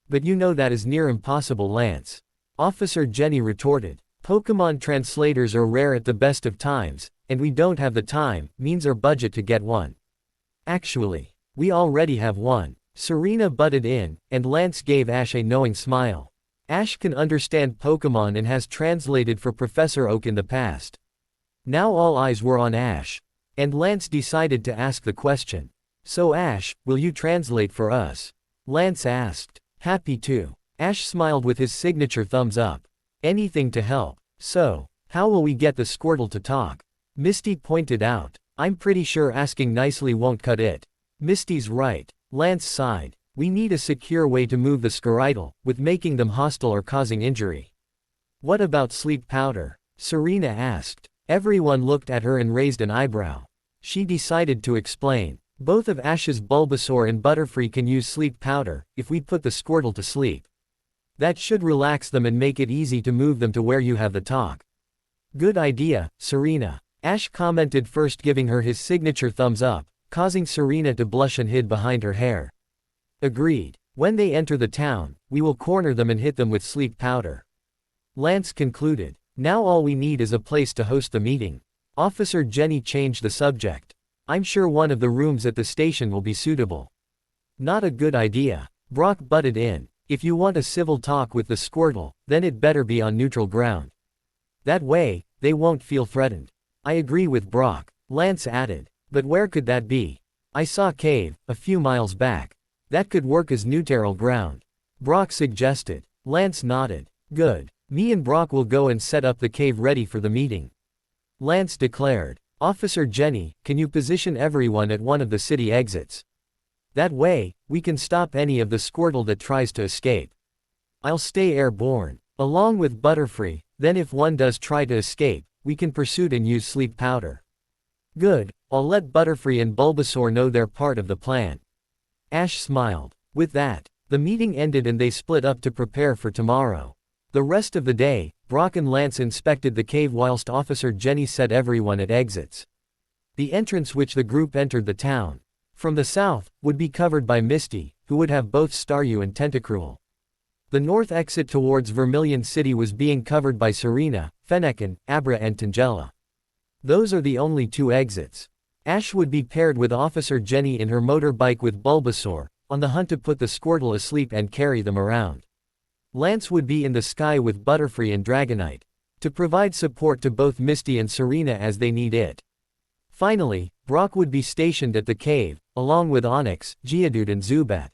But you know that is near impossible Lance. Officer Jenny retorted. Pokémon translators are rare at the best of times, and we don't have the time, means or budget to get one. Actually, we already have one. Serena butted in, and Lance gave Ash a knowing smile. Ash can understand Pokémon and has translated for Professor Oak in the past. Now all eyes were on Ash. And Lance decided to ask the question. So Ash, will you translate for us? Lance asked. Happy to. Ash smiled with his signature thumbs up. Anything to help. So, how will we get the Squirtle to talk? Misty pointed out. I'm pretty sure asking nicely won't cut it. Misty's right. Lance sighed. We need a secure way to move the Squirtle, with making them hostile or causing injury. What about sleep powder? Serena asked. Everyone looked at her and raised an eyebrow. She decided to explain. Both of Ash's Bulbasaur and Butterfree can use sleep powder, if we put the Squirtle to sleep. That should relax them and make it easy to move them to where you have the talk. Good idea, Serena. Ash commented, first giving her his signature thumbs up, causing Serena to blush and hid behind her hair. Agreed. When they enter the town, we will corner them and hit them with sleep powder. Lance concluded. Now all we need is a place to host the meeting. Officer Jenny changed the subject. I'm sure one of the rooms at the station will be suitable. Not a good idea. Brock butted in. If you want a civil talk with the Squirtle, then it better be on neutral ground. That way, they won't feel threatened. I agree with Brock. Lance added. But where could that be? I saw a cave, a few miles back. That could work as neutral ground. Brock suggested. Lance nodded. Good. Me and Brock will go and set up the cave ready for the meeting. Lance declared. Officer Jenny, can you position everyone at one of the city exits? That way, we can stop any of the Squirtle that tries to escape. I'll stay airborne, along with Butterfree, then if one does try to escape, we can pursue and use sleep powder. Good, I'll let Butterfree and Bulbasaur know they're part of the plan. Ash smiled. With that, the meeting ended and they split up to prepare for tomorrow. The rest of the day, Brock and Lance inspected the cave whilst Officer Jenny set everyone at exits. The entrance which the group entered the town from the south would be covered by Misty, who would have both Staryu and Tentacruel. The north exit towards Vermilion City was being covered by Serena, Fennekin, Abra and Tangela. Those are the only two exits. Ash would be paired with Officer Jenny in her motorbike with Bulbasaur, on the hunt to put the Squirtle asleep and carry them around. Lance would be in the sky with Butterfree and Dragonite, to provide support to both Misty and Serena as they need it. Finally, Brock would be stationed at the cave, along with Onyx, Geodude and Zubat.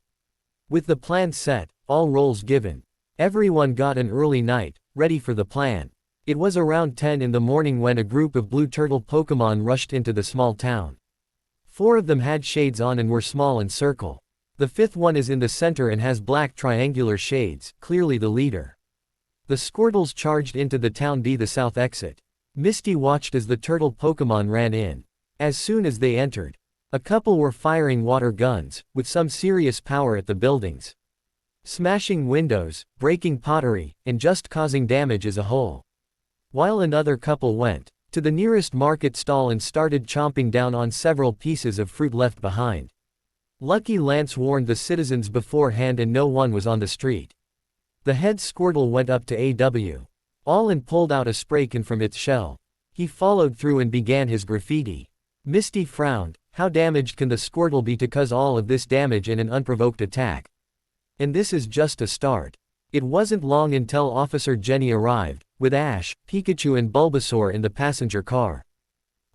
With the plan set, all roles given, everyone got an early night, ready for the plan. It was around 10 in the morning when a group of blue turtle Pokémon rushed into the small town. 4 of them had shades on and were small in circle. The 5th one is in the center and has black triangular shades, clearly the leader. The Squirtles charged into the town the south exit. Misty watched as the turtle Pokémon ran in. As soon as they entered, a couple were firing water guns, with some serious power at the buildings. Smashing windows, breaking pottery, and just causing damage as a whole. While another couple went to the nearest market stall and started chomping down on several pieces of fruit left behind. Lucky Lance warned the citizens beforehand and no one was on the street. The head Squirtle went up to AW. All and pulled out a spray can from its shell. He followed through and began his graffiti. Misty frowned. How damaged can the Squirtle be to cause all of this damage in an unprovoked attack? And this is just a start. It wasn't long until Officer Jenny arrived, with Ash, Pikachu and Bulbasaur in the passenger car.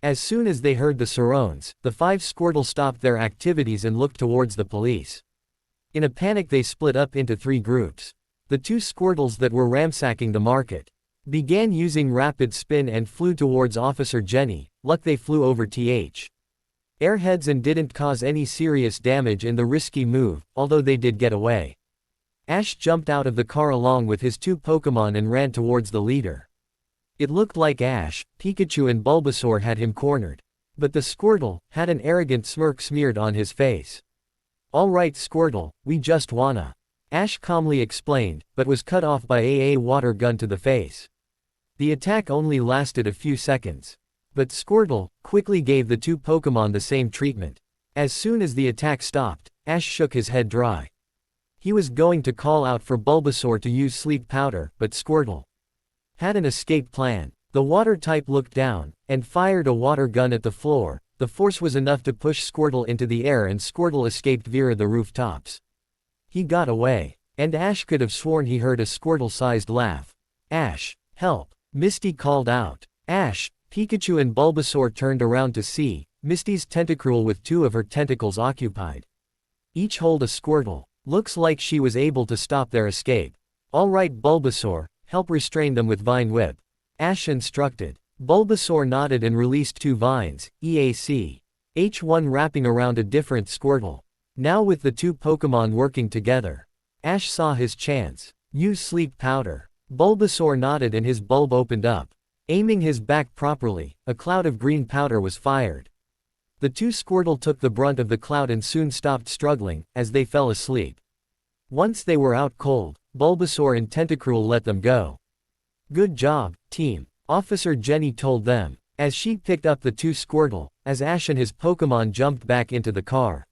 As soon as they heard the sirens, the 5 Squirtle stopped their activities and looked towards the police. In a panic they split up into 3 groups. The 2 Squirtles that were ransacking the market began using rapid spin and flew towards Officer Jenny. Luck they flew over airheads and didn't cause any serious damage in the risky move, although they did get away. Ash jumped out of the car along with his 2 Pokémon and ran towards the leader. It looked like Ash, Pikachu and Bulbasaur had him cornered. But the Squirtle had an arrogant smirk smeared on his face. Alright Squirtle, we just wanna. Ash calmly explained, but was cut off by a water gun to the face. The attack only lasted a few seconds. But Squirtle quickly gave the 2 Pokémon the same treatment. As soon as the attack stopped, Ash shook his head dry. He was going to call out for Bulbasaur to use sleep powder, but Squirtle had an escape plan. The water type looked down, and fired a water gun at the floor. The force was enough to push Squirtle into the air and Squirtle escaped via the rooftops. He got away. And Ash could have sworn he heard a Squirtle-sized laugh. Ash, help! Misty called out. Ash, Pikachu and Bulbasaur turned around to see Misty's tentacruel with two of her tentacles occupied. Each hold a Squirtle. Looks like she was able to stop their escape. All right Bulbasaur, help restrain them with Vine Whip. Ash instructed. Bulbasaur nodded and released two vines, EAC. H1 wrapping around a different Squirtle. Now with the two Pokémon working together. Ash saw his chance. Use Sleep Powder. Bulbasaur nodded and his bulb opened up. Aiming his back properly, a cloud of green powder was fired. The two Squirtle took the brunt of the cloud and soon stopped struggling, as they fell asleep. Once they were out cold, Bulbasaur and Tentacruel let them go. Good job, team, Officer Jenny told them, as she picked up the two Squirtle, as Ash and his Pokémon jumped back into the car.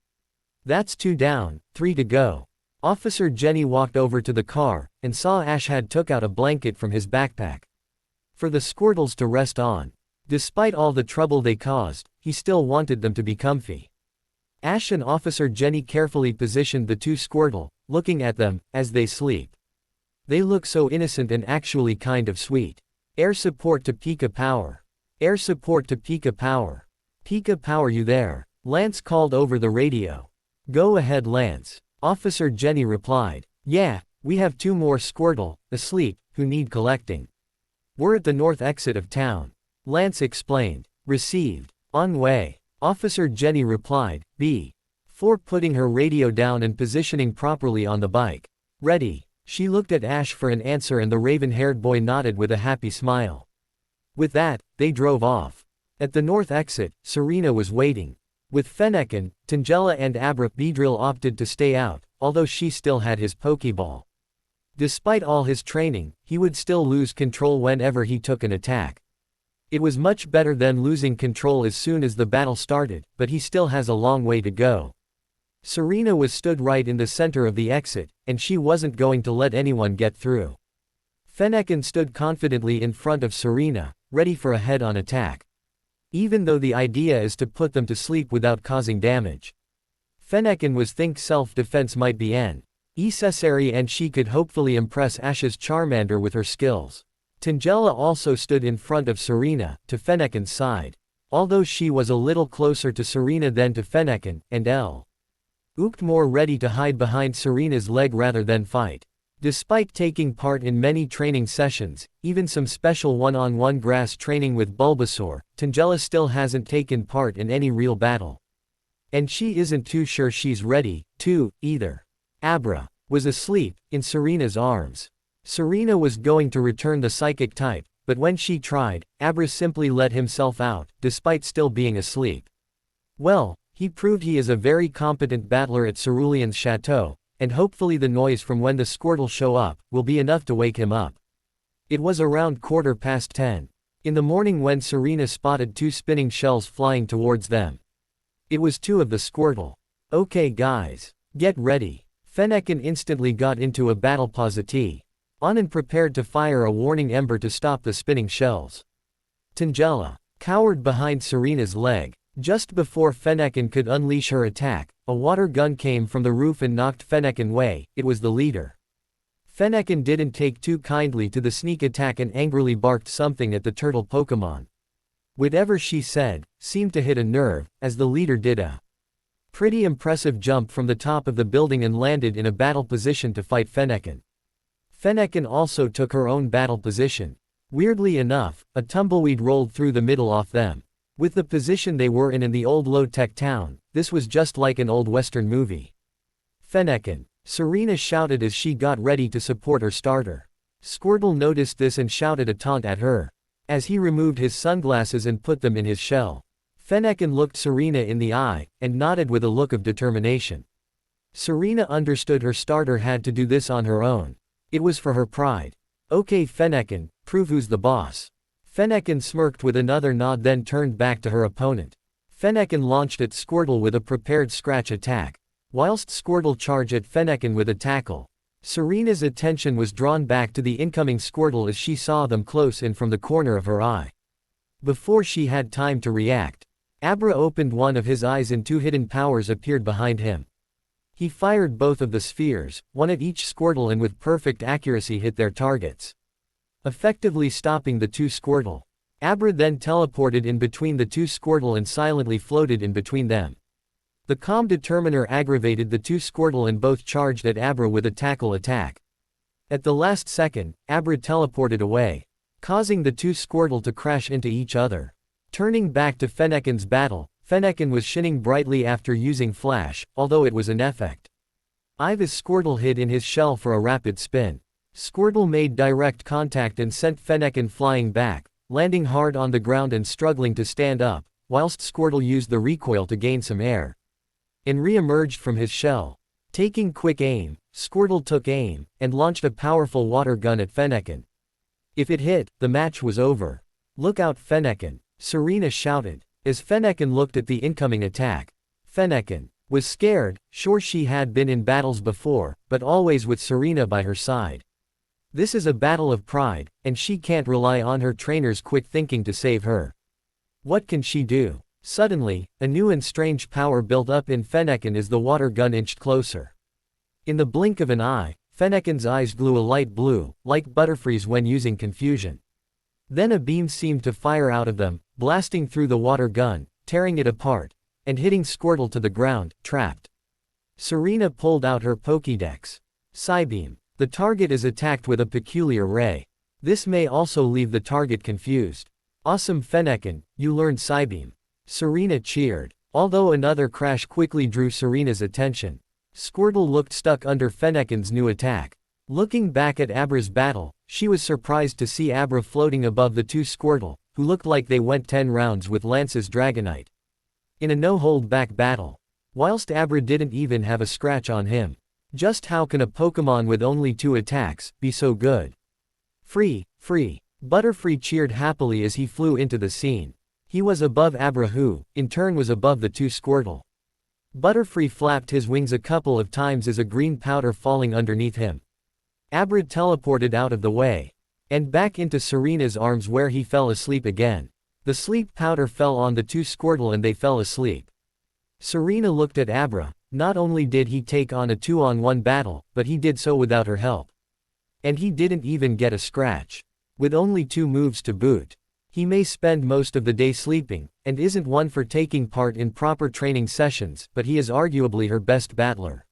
That's 2 down, 3 to go. Officer Jenny walked over to the car, and saw Ash had took out a blanket from his backpack. For the Squirtles to rest on. Despite all the trouble they caused, he still wanted them to be comfy. Ash and Officer Jenny carefully positioned the two Squirtle, looking at them, as they sleep. They look so innocent and actually kind of sweet. Air support to Pika Power. Air support to Pika Power. Pika Power, you there? Lance called over the radio. Go ahead Lance. Officer Jenny replied. Yeah, we have 2 more Squirtle, asleep, who need collecting. We're at the north exit of town. Lance explained. Received. On way. Officer Jenny replied. B4 putting her radio down and positioning properly on the bike. Ready. She looked at Ash for an answer and the raven-haired boy nodded with a happy smile. With that, they drove off. At the north exit, Serena was waiting. With Fennekin, Tangela and Abra, Beedrill opted to stay out, although she still had his Pokeball. Despite all his training, he would still lose control whenever he took an attack. It was much better than losing control as soon as the battle started, but he still has a long way to go. Serena was stood right in the center of the exit, and she wasn't going to let anyone get through. Fennekin stood confidently in front of Serena, ready for a head-on attack. Even though the idea is to put them to sleep without causing damage. Fennekin was think self-defense might be necessary and she could hopefully impress Ash's Charmander with her skills. Tangela also stood in front of Serena, to Fennekin's side. Although she was a little closer to Serena than to Fennekin, and looked more ready to hide behind Serena's leg rather than fight. Despite taking part in many training sessions, even some special one-on-one grass training with Bulbasaur, Tangela still hasn't taken part in any real battle. And she isn't too sure she's ready, to, either. Abra was asleep, in Serena's arms. Serena was going to return the psychic type, but when she tried, Abra simply let himself out, despite still being asleep. Well, he proved he is a very competent battler at Cerulean's chateau, and hopefully the noise from when the Squirtle show up, will be enough to wake him up. It was around 10:15. In the morning when Serena spotted 2 spinning shells flying towards them. It was 2 of the Squirtle. Okay guys, get ready. Fennekin instantly got into a battle position. On and prepared to fire a warning ember to stop the spinning shells. Tangela cowered behind Serena's leg. Just before Fennekin could unleash her attack, a water gun came from the roof and knocked Fennekin away. It was the leader. Fennekin didn't take too kindly to the sneak attack and angrily barked something at the turtle Pokémon. Whatever she said, seemed to hit a nerve, as the leader did a pretty impressive jump from the top of the building and landed in a battle position to fight Fennekin. Fennekin also took her own battle position. Weirdly enough, a tumbleweed rolled through the middle off them. With the position they were in the old low-tech town, this was just like an old western movie. Fennekin, Serena shouted as she got ready to support her starter. Squirtle noticed this and shouted a taunt at her. As he removed his sunglasses and put them in his shell. Fennekin looked Serena in the eye, and nodded with a look of determination. Serena understood her starter had to do this on her own. It was for her pride. Okay Fennekin, prove who's the boss. Fennekin smirked with another nod then turned back to her opponent. Fennekin launched at Squirtle with a prepared scratch attack. Whilst Squirtle charged at Fennekin with a tackle. Serena's attention was drawn back to the incoming Squirtle as she saw them close in from the corner of her eye. Before she had time to react, Abra opened one of his eyes and two hidden powers appeared behind him. He fired both of the spheres, one at each Squirtle, and with perfect accuracy hit their targets, effectively stopping the two Squirtle. Abra then teleported in between the two Squirtle and silently floated in between them. The calm determiner aggravated the two Squirtle and both charged at Abra with a tackle attack. At the last second, Abra teleported away, causing the two Squirtle to crash into each other. Turning back to Fennekin's battle, Fennekin was shining brightly after using Flash, although it was an effect. Ivy's Squirtle hid in his shell for a rapid spin. Squirtle made direct contact and sent Fennekin flying back, landing hard on the ground and struggling to stand up, whilst Squirtle used the recoil to gain some air and re-emerged from his shell. Taking quick aim, Squirtle took aim, and launched a powerful water gun at Fennekin. If it hit, the match was over. "Look out, Fennekin," Serena shouted, as Fennekin looked at the incoming attack. Fennekin was scared, sure she had been in battles before, but always with Serena by her side. This is a battle of pride, and she can't rely on her trainer's quick thinking to save her. What can she do? Suddenly, a new and strange power built up in Fennekin as the water gun inched closer. In the blink of an eye, Fennekin's eyes grew a light blue, like Butterfree's when using confusion. Then a beam seemed to fire out of them, blasting through the water gun, tearing it apart, and hitting Squirtle to the ground, trapped. Serena pulled out her Pokédex. Psybeam. The target is attacked with a peculiar ray. This may also leave the target confused. Awesome, Fennekin, you learned Psybeam. Serena cheered. Although another crash quickly drew Serena's attention, Squirtle looked stuck under Fennekin's new attack. Looking back at Abra's battle, she was surprised to see Abra floating above the two Squirtle, who looked like they went 10 rounds with Lance's Dragonite in a no-hold-back battle, whilst Abra didn't even have a scratch on him. Just how can a Pokemon with only 2 attacks be so good? Free. Butterfree cheered happily as he flew into the scene. He was above Abra, who, in turn, was above the two Squirtle. Butterfree flapped his wings a couple of times as a green powder falling underneath him. Abra teleported out of the way and back into Serena's arms, where he fell asleep again. The sleep powder fell on the two Squirtle and they fell asleep. Serena looked at Abra. Not only did he take on a 2-on-1 battle, but he did so without her help. And he didn't even get a scratch. With only 2 moves to boot. He may spend most of the day sleeping, and isn't one for taking part in proper training sessions, but he is arguably her best battler.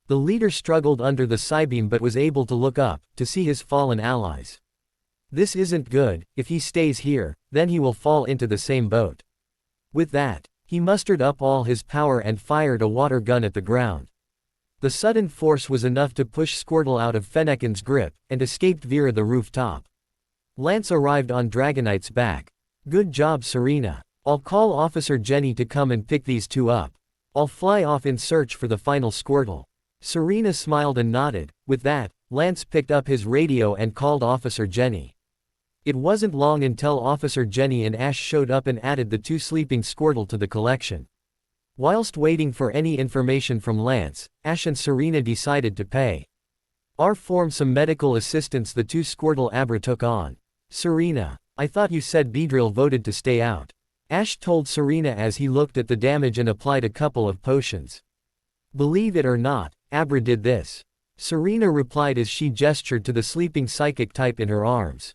The leader struggled under the Psybeam but was able to look up, to see his fallen allies. This isn't good. If he stays here, then he will fall into the same boat. With that, he mustered up all his power and fired a water gun at the ground. The sudden force was enough to push Squirtle out of Fennekin's grip, and escaped via the rooftop. Lance arrived on Dragonite's back. Good job, Serena. I'll call Officer Jenny to come and pick these 2 up. I'll fly off in search for the final Squirtle. Serena smiled and nodded. With that, Lance picked up his radio and called Officer Jenny. It wasn't long until Officer Jenny and Ash showed up and added the 2 sleeping Squirtle to the collection. Whilst waiting for any information from Lance, Ash and Serena decided to pay. Form some medical assistance the 2 Squirtle Abra took on. Serena, I thought you said Beedrill voted to stay out. Ash told Serena as he looked at the damage and applied a couple of potions. Believe it or not, Abra did this. Serena replied as she gestured to the sleeping psychic type in her arms.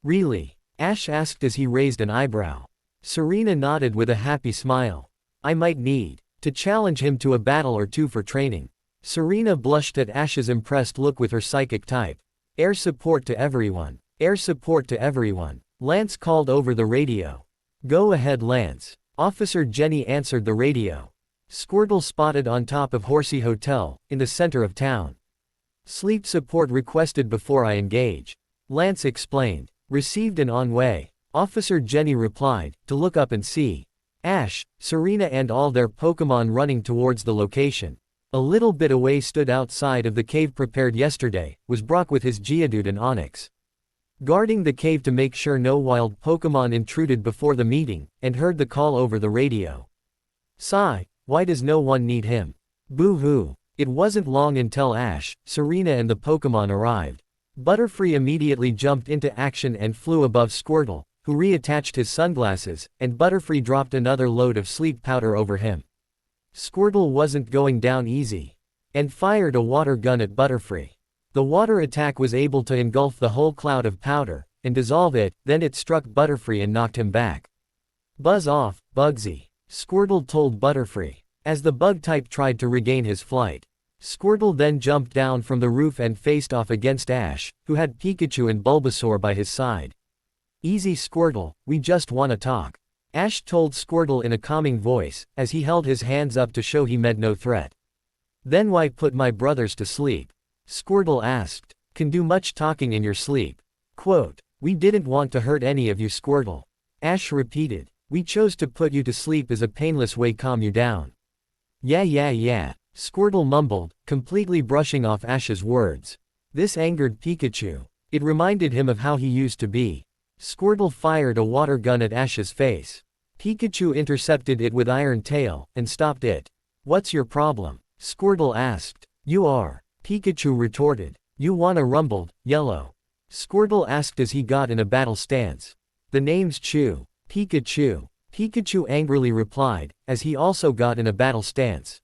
Really? Ash asked as he raised an eyebrow. Serena nodded with a happy smile. I might need to challenge him to a battle or 2 for training. Serena blushed at Ash's impressed look with her psychic type. Air support to everyone. Air support to everyone. Lance called over the radio. Go ahead, Lance. Officer Jenny answered the radio. Squirtle spotted on top of Horsey Hotel, in the center of town. Sleep support requested before I engage. Lance explained. Received and on way. Officer Jenny replied, to look up and see Ash, Serena and all their Pokemon running towards the location. A little bit away stood outside of the cave prepared yesterday, was Brock with his Geodude and Onix. Guarding the cave to make sure no wild Pokemon intruded before the meeting, and heard the call over the radio. Sigh, why does no one need him? Boo-hoo. It wasn't long until Ash, Serena and the Pokémon arrived. Butterfree immediately jumped into action and flew above Squirtle, who reattached his sunglasses, and Butterfree dropped another load of sleep powder over him. Squirtle wasn't going down easy, and fired a water gun at Butterfree. The water attack was able to engulf the whole cloud of powder, and dissolve it, then it struck Butterfree and knocked him back. "Buzz off, Bugsy," Squirtle told Butterfree, as the bug type tried to regain his flight. Squirtle then jumped down from the roof and faced off against Ash, who had Pikachu and Bulbasaur by his side. "Easy Squirtle, we just wanna talk," Ash told Squirtle in a calming voice, as he held his hands up to show he meant no threat. "Then why put my brothers to sleep?" Squirtle asked. "Can do much talking in your sleep." Quote, "We didn't want to hurt any of you Squirtle," Ash repeated. "We chose to put you to sleep as a painless way calm you down." Yeah, Squirtle mumbled, completely brushing off Ash's words. This angered Pikachu. It reminded him of how he used to be. Squirtle fired a water gun at Ash's face. Pikachu intercepted it with Iron Tail, and stopped it. "What's your problem?" Squirtle asked. "You are," Pikachu retorted. "You wanna rumbled, Yellow?" Squirtle asked as he got in a battle stance. "The name's Chew, Pikachu," Pikachu angrily replied, as he also got in a battle stance.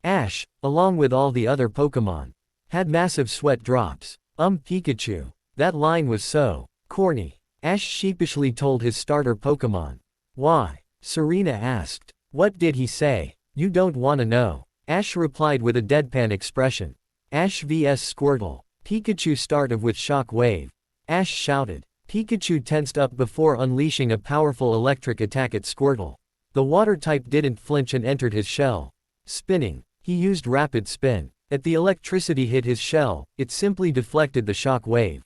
Ash, along with all the other Pokémon, had massive sweat drops. Pikachu. That line was so corny. Ash sheepishly told his starter Pokémon. "Why?" Serena asked. "What did he say?" "You don't wanna know," Ash replied with a deadpan expression. Ash vs Squirtle. Pikachu started with Shock Wave. Ash shouted. Pikachu tensed up before unleashing a powerful electric attack at Squirtle. The water type didn't flinch and entered his shell. Spinning. He used Rapid Spin. As the electricity hit his shell, it simply deflected the shock wave.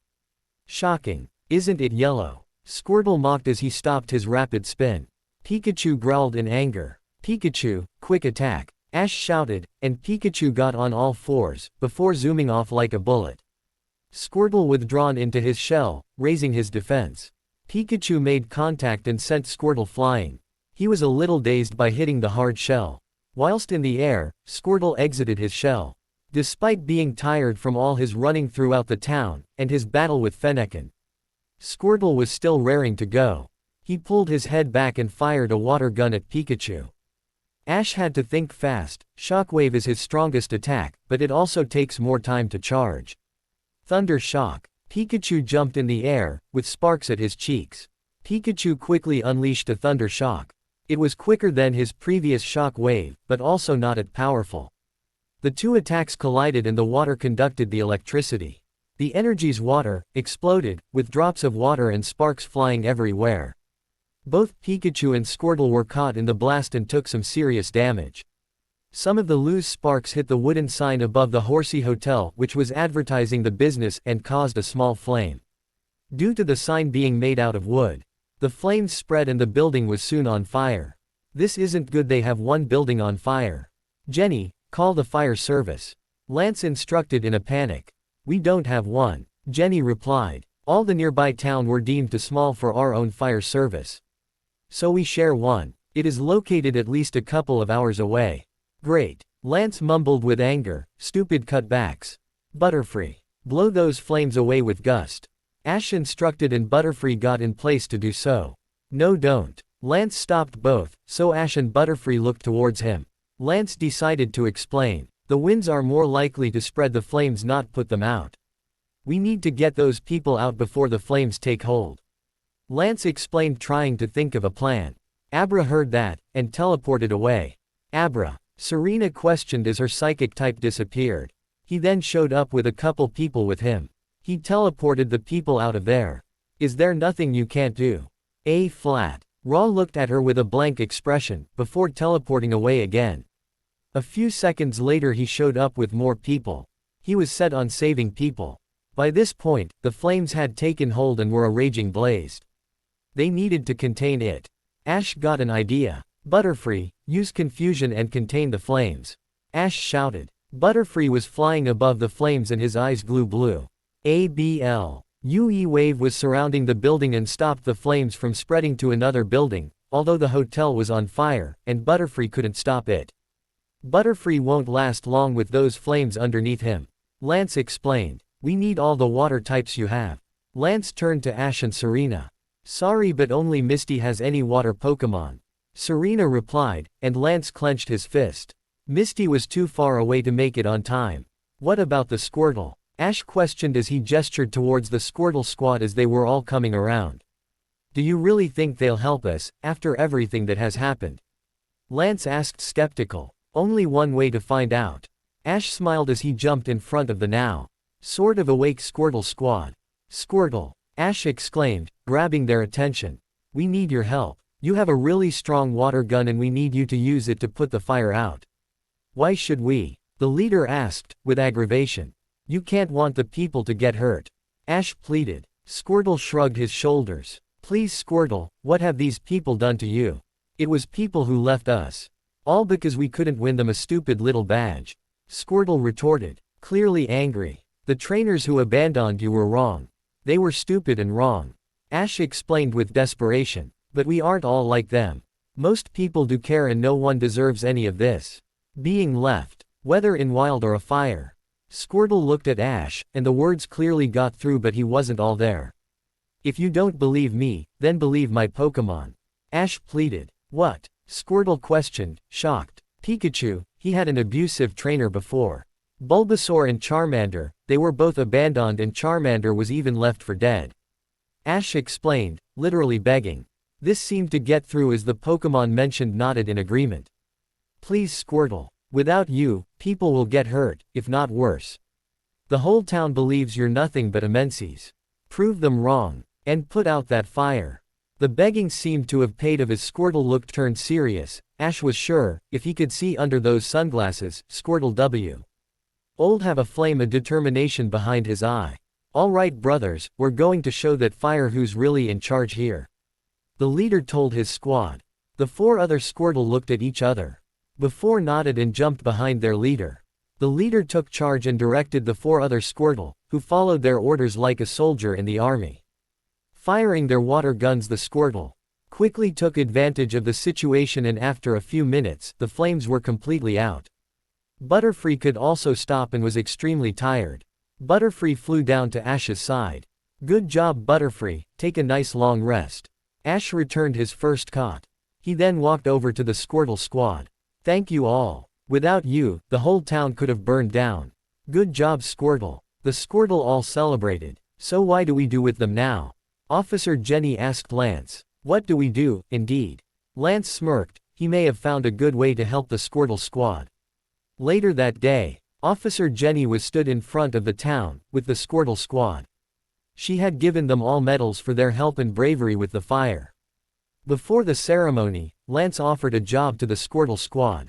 "Shocking, isn't it Yellow?" Squirtle mocked as he stopped his Rapid Spin. Pikachu growled in anger. "Pikachu, quick attack," Ash shouted, and Pikachu got on all fours, before zooming off like a bullet. Squirtle withdrawn into his shell, raising his defense. Pikachu made contact and sent Squirtle flying. He was a little dazed by hitting the hard shell. Whilst in the air, Squirtle exited his shell. Despite being tired from all his running throughout the town, and his battle with Fennekin, Squirtle was still raring to go. He pulled his head back and fired a water gun at Pikachu. Ash had to think fast. Shockwave is his strongest attack, but it also takes more time to charge. Thunder Shock. Pikachu jumped in the air, with sparks at his cheeks. Pikachu quickly unleashed a Thunder Shock. It was quicker than his previous Shock Wave, but also not as powerful. The two attacks collided and the water conducted the electricity. The energy's water exploded, with drops of water and sparks flying everywhere. Both Pikachu and Squirtle were caught in the blast and took some serious damage. Some of the loose sparks hit the wooden sign above the Horsey Hotel, which was advertising the business, and caused a small flame. Due to the sign being made out of wood, the flames spread and the building was soon on fire. "This isn't good, they have one building on fire. Jenny, call the fire service," Lance instructed in a panic. "We don't have one," Jenny replied. "All the nearby town were deemed too small for our own fire service. So we share one. It is located at least a couple of hours away." "Great," Lance mumbled with anger. "Stupid cutbacks. Butterfree, blow those flames away with gust," Ash instructed, and Butterfree got in place to do so. "No, don't." Lance stopped both, so Ash and Butterfree looked towards him. Lance decided to explain. "The winds are more likely to spread the flames, not put them out. We need to get those people out before the flames take hold," Lance explained, trying to think of a plan. Abra heard that, and teleported away. "Abra?" Serena questioned as her psychic type disappeared. He then showed up with a couple people with him. He teleported the people out of there. "Is there nothing you can't do?" A flat. Raw looked at her with a blank expression, before teleporting away again. A few seconds later he showed up with more people. He was set on saving people. By this point, the flames had taken hold and were a raging blaze. They needed to contain it. Ash got an idea. "Butterfree, use confusion and contain the flames," Ash shouted. Butterfree was flying above the flames and his eyes glue blue. ABL. UE wave was surrounding the building and stopped the flames from spreading to another building, although the hotel was on fire, and Butterfree couldn't stop it. Butterfree won't last long with those flames underneath him. Lance explained. We need all the water types you have. Lance turned to Ash and Serena. Sorry, but only Misty has any water Pokemon. Serena replied, and Lance clenched his fist. Misty was too far away to make it on time. What about the Squirtle? Ash questioned as he gestured towards the Squirtle squad as they were all coming around. Do you really think they'll help us, after everything that has happened? Lance asked skeptical. Only one way to find out. Ash smiled as he jumped in front of the now sort of awake Squirtle squad. Squirtle! Ash exclaimed, grabbing their attention. We need your help. You have a really strong water gun and we need you to use it to put the fire out. Why should we? The leader asked, with aggravation. You can't want the people to get hurt. Ash pleaded. Squirtle shrugged his shoulders. Please Squirtle, what have these people done to you? It was people who left us. All because we couldn't win them a stupid little badge. Squirtle retorted, clearly angry. The trainers who abandoned you were wrong. They were stupid and wrong. Ash explained with desperation. But we aren't all like them. Most people do care and no one deserves any of this. Being left, whether in wild or a fire. Squirtle looked at Ash, and the words clearly got through, but he wasn't all there. If you don't believe me, then believe my Pokemon. Ash pleaded. What? Squirtle questioned, shocked. Pikachu, he had an abusive trainer before. Bulbasaur and Charmander, they were both abandoned and Charmander was even left for dead. Ash explained, literally begging. This seemed to get through as the Pokemon mentioned nodded in agreement. Please Squirtle. Without you, people will get hurt, if not worse. The whole town believes you're nothing but immensies. Prove them wrong. And put out that fire. The begging seemed to have paid off as Squirtle looked turned serious. Ash was sure, if he could see under those sunglasses, Squirtle W. Old have a flame of determination behind his eye. Alright brothers, we're going to show that fire who's really in charge here. The leader told his squad. The four other Squirtle looked at each other. Before nodded and jumped behind their leader. The leader took charge and directed the four other Squirtle, who followed their orders like a soldier in the army. Firing their water guns, the Squirtle quickly took advantage of the situation and after a few minutes, the flames were completely out. Butterfree could also stop and was extremely tired. Butterfree flew down to Ash's side. Good job Butterfree, take a nice long rest. Ash returned his first cot. He then walked over to the Squirtle squad. Thank you all. Without you, the whole town could have burned down. Good job Squirtle. The Squirtle all celebrated. So why do we do with them now? Officer Jenny asked Lance. What do we do, indeed? Lance smirked, he may have found a good way to help the Squirtle squad. Later that day, Officer Jenny was stood in front of the town, with the Squirtle squad. She had given them all medals for their help and bravery with the fire. Before the ceremony, Lance offered a job to the Squirtle squad,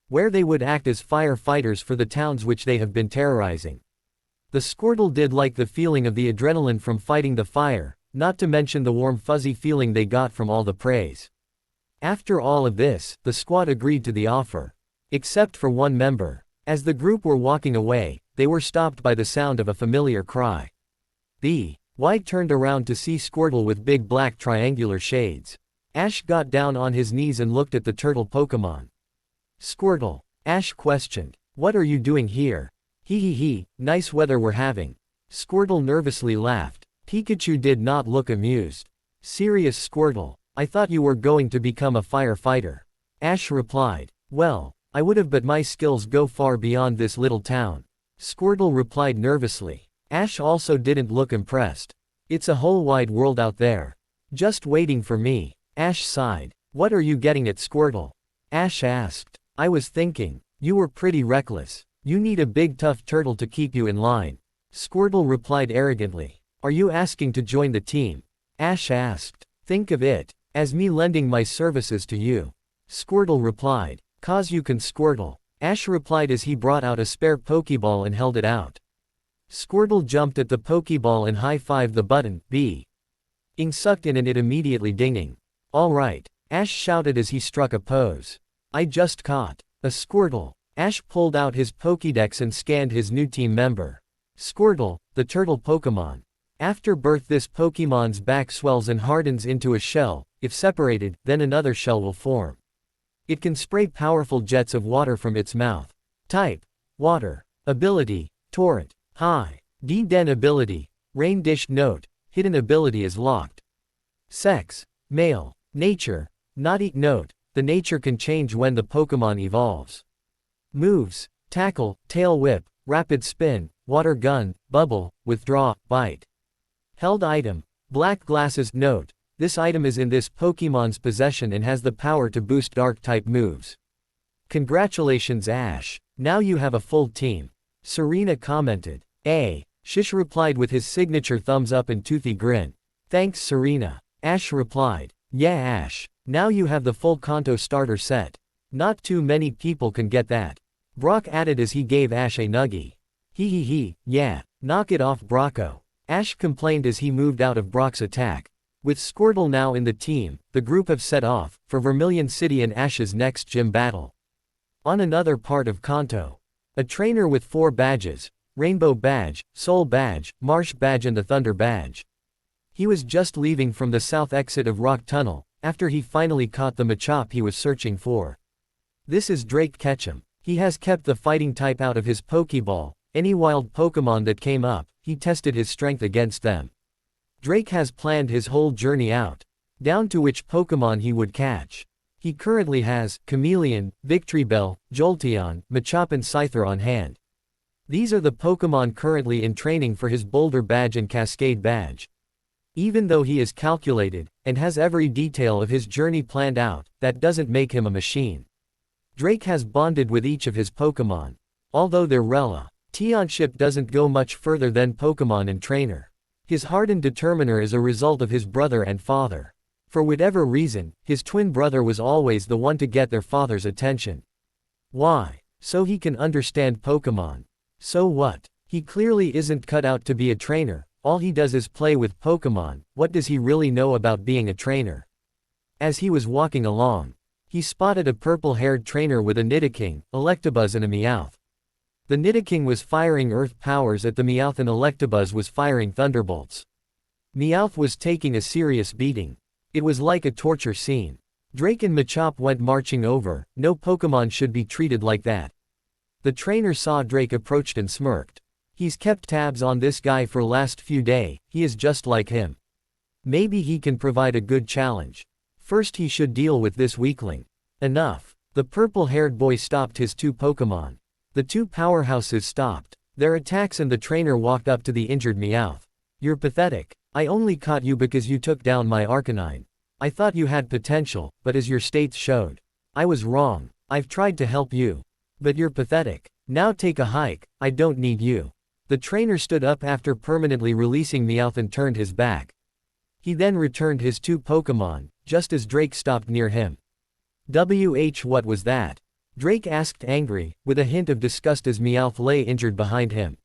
where they would act as firefighters for the towns which they have been terrorizing. The Squirtle did like the feeling of the adrenaline from fighting the fire, not to mention the warm fuzzy feeling they got from all the praise. After all of this, the squad agreed to the offer. Except for one member. As the group were walking away, they were stopped by the sound of a familiar cry. The White turned around to see Squirtle with big black triangular shades. Ash got down on his knees and looked at the turtle Pokemon. Squirtle, Ash questioned. What are you doing here? Hee, nice weather we're having. Squirtle nervously laughed. Pikachu did not look amused. Serious Squirtle, I thought you were going to become a firefighter. Ash replied. Well, I would have, but my skills go far beyond this little town. Squirtle replied nervously. Ash also didn't look impressed. It's a whole wide world out there. Just waiting for me. Ash sighed. What are you getting at Squirtle? Ash asked. I was thinking. You were pretty reckless. You need a big tough turtle to keep you in line. Squirtle replied arrogantly. Are you asking to join the team? Ash asked. Think of it as me lending my services to you. Squirtle replied. 'Cause you can Squirtle. Ash replied as he brought out a spare Pokeball and held it out. Squirtle jumped at the Pokeball and high-fived the button, being sucked in and it immediately dinging. Alright, Ash shouted as he struck a pose. I just caught a Squirtle. Ash pulled out his Pokédex and scanned his new team member. Squirtle, the turtle Pokemon. After birth this Pokemon's back swells and hardens into a shell. If separated, then another shell will form. It can spray powerful jets of water from its mouth. Type: water. Ability: torrent. High D-Den ability: rain dish. Note: hidden ability is locked. Sex: male. Nature: naughty. Note: the nature can change when the Pokemon evolves. Moves: tackle, tail whip, rapid spin, water gun, bubble, withdraw, bite. Held item: black glasses. Note: this item is in this Pokemon's possession and has the power to boost dark-type moves. Congratulations Ash, now you have a full team. Serena commented. Shish replied with his signature thumbs up and toothy grin. Thanks Serena. Ash replied. Yeah Ash, now you have the full Kanto starter set. Not too many people can get that. Brock added as he gave Ash a nuggie. He, yeah, knock it off Brocco. Ash complained as he moved out of Brock's attack. With Squirtle now in the team, the group have set off for Vermilion City and Ash's next gym battle. On another part of Kanto, a trainer with 4 badges, Rainbow Badge, Soul Badge, Marsh Badge and the Thunder Badge. He was just leaving from the south exit of Rock Tunnel, after he finally caught the Machop he was searching for. This is Drake Ketchum. He has kept the fighting type out of his Pokeball. Any wild Pokemon that came up, he tested his strength against them. Drake has planned his whole journey out, down to which Pokemon he would catch. He currently has Chameleon, Victreebel, Jolteon, Machop and Scyther on hand. These are the Pokemon currently in training for his Boulder Badge and Cascade Badge. Even though he is calculated, and has every detail of his journey planned out, that doesn't make him a machine. Drake has bonded with each of his Pokemon. Although their relationship doesn't go much further than Pokemon and trainer. His hardened determiner is a result of his brother and father. For whatever reason, his twin brother was always the one to get their father's attention. Why? So he can understand Pokemon. So what? He clearly isn't cut out to be a trainer, all he does is play with Pokemon. What does he really know about being a trainer? As he was walking along, he spotted a purple-haired trainer with a Nidoking, Electabuzz and a Meowth. The Nidoking was firing earth powers at the Meowth and Electabuzz was firing thunderbolts. Meowth was taking a serious beating. It was like a torture scene. Drake and Machop went marching over. No Pokemon should be treated like that. The trainer saw Drake approached and smirked. He's kept tabs on this guy for last few days, he is just like him. Maybe he can provide a good challenge. First he should deal with this weakling. Enough. The purple-haired boy stopped his 2 Pokemon. The 2 powerhouses stopped their attacks and the trainer walked up to the injured Meowth. You're pathetic. I only caught you because you took down my Arcanine. I thought you had potential, but as your states showed, I was wrong. I've tried to help you. But you're pathetic. Now take a hike, I don't need you. The trainer stood up after permanently releasing Meowth and turned his back. He then returned his 2 Pokemon, just as Drake stopped near him. What was that? Drake asked angry, with a hint of disgust as Meowth lay injured behind him.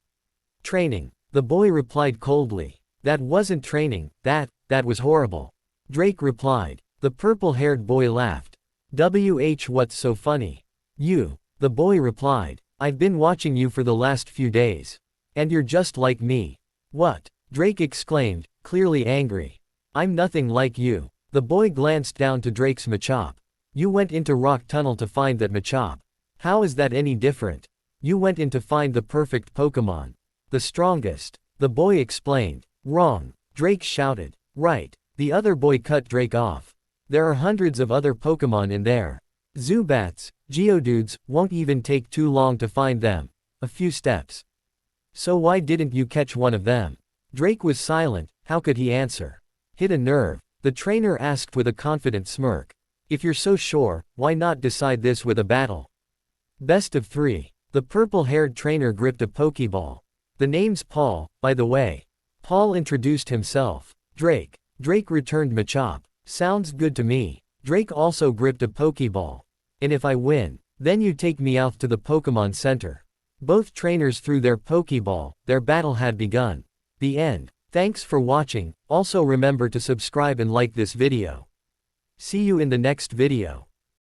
Training. The boy replied coldly. That wasn't training, that was horrible. Drake replied. The purple-haired boy laughed. What's so funny? You. The boy replied. I've been watching you for the last few days. And you're just like me. What? Drake exclaimed, clearly angry. I'm nothing like you. The boy glanced down to Drake's Machop. You went into Rock Tunnel to find that Machop. How is that any different? You went in to find the perfect Pokemon. The strongest. The boy explained. Wrong. Drake shouted. Right. The other boy cut Drake off. There are hundreds of other Pokemon in there. Zubats, Geodudes, won't even take too long to find them. A few steps. So why didn't you catch one of them? Drake was silent, how could he answer? Hit a nerve, the trainer asked with a confident smirk. If you're so sure, why not decide this with a battle? Best of 3. The purple-haired trainer gripped a Pokeball. The name's Paul, by the way. Paul introduced himself. Drake. Drake returned Machop. Sounds good to me. Drake also gripped a Pokeball. And if I win, then you take Meowth to the Pokemon Center. Both trainers threw their Pokeball, their battle had begun. The end. Thanks for watching, also remember to subscribe and like this video. See you in the next video.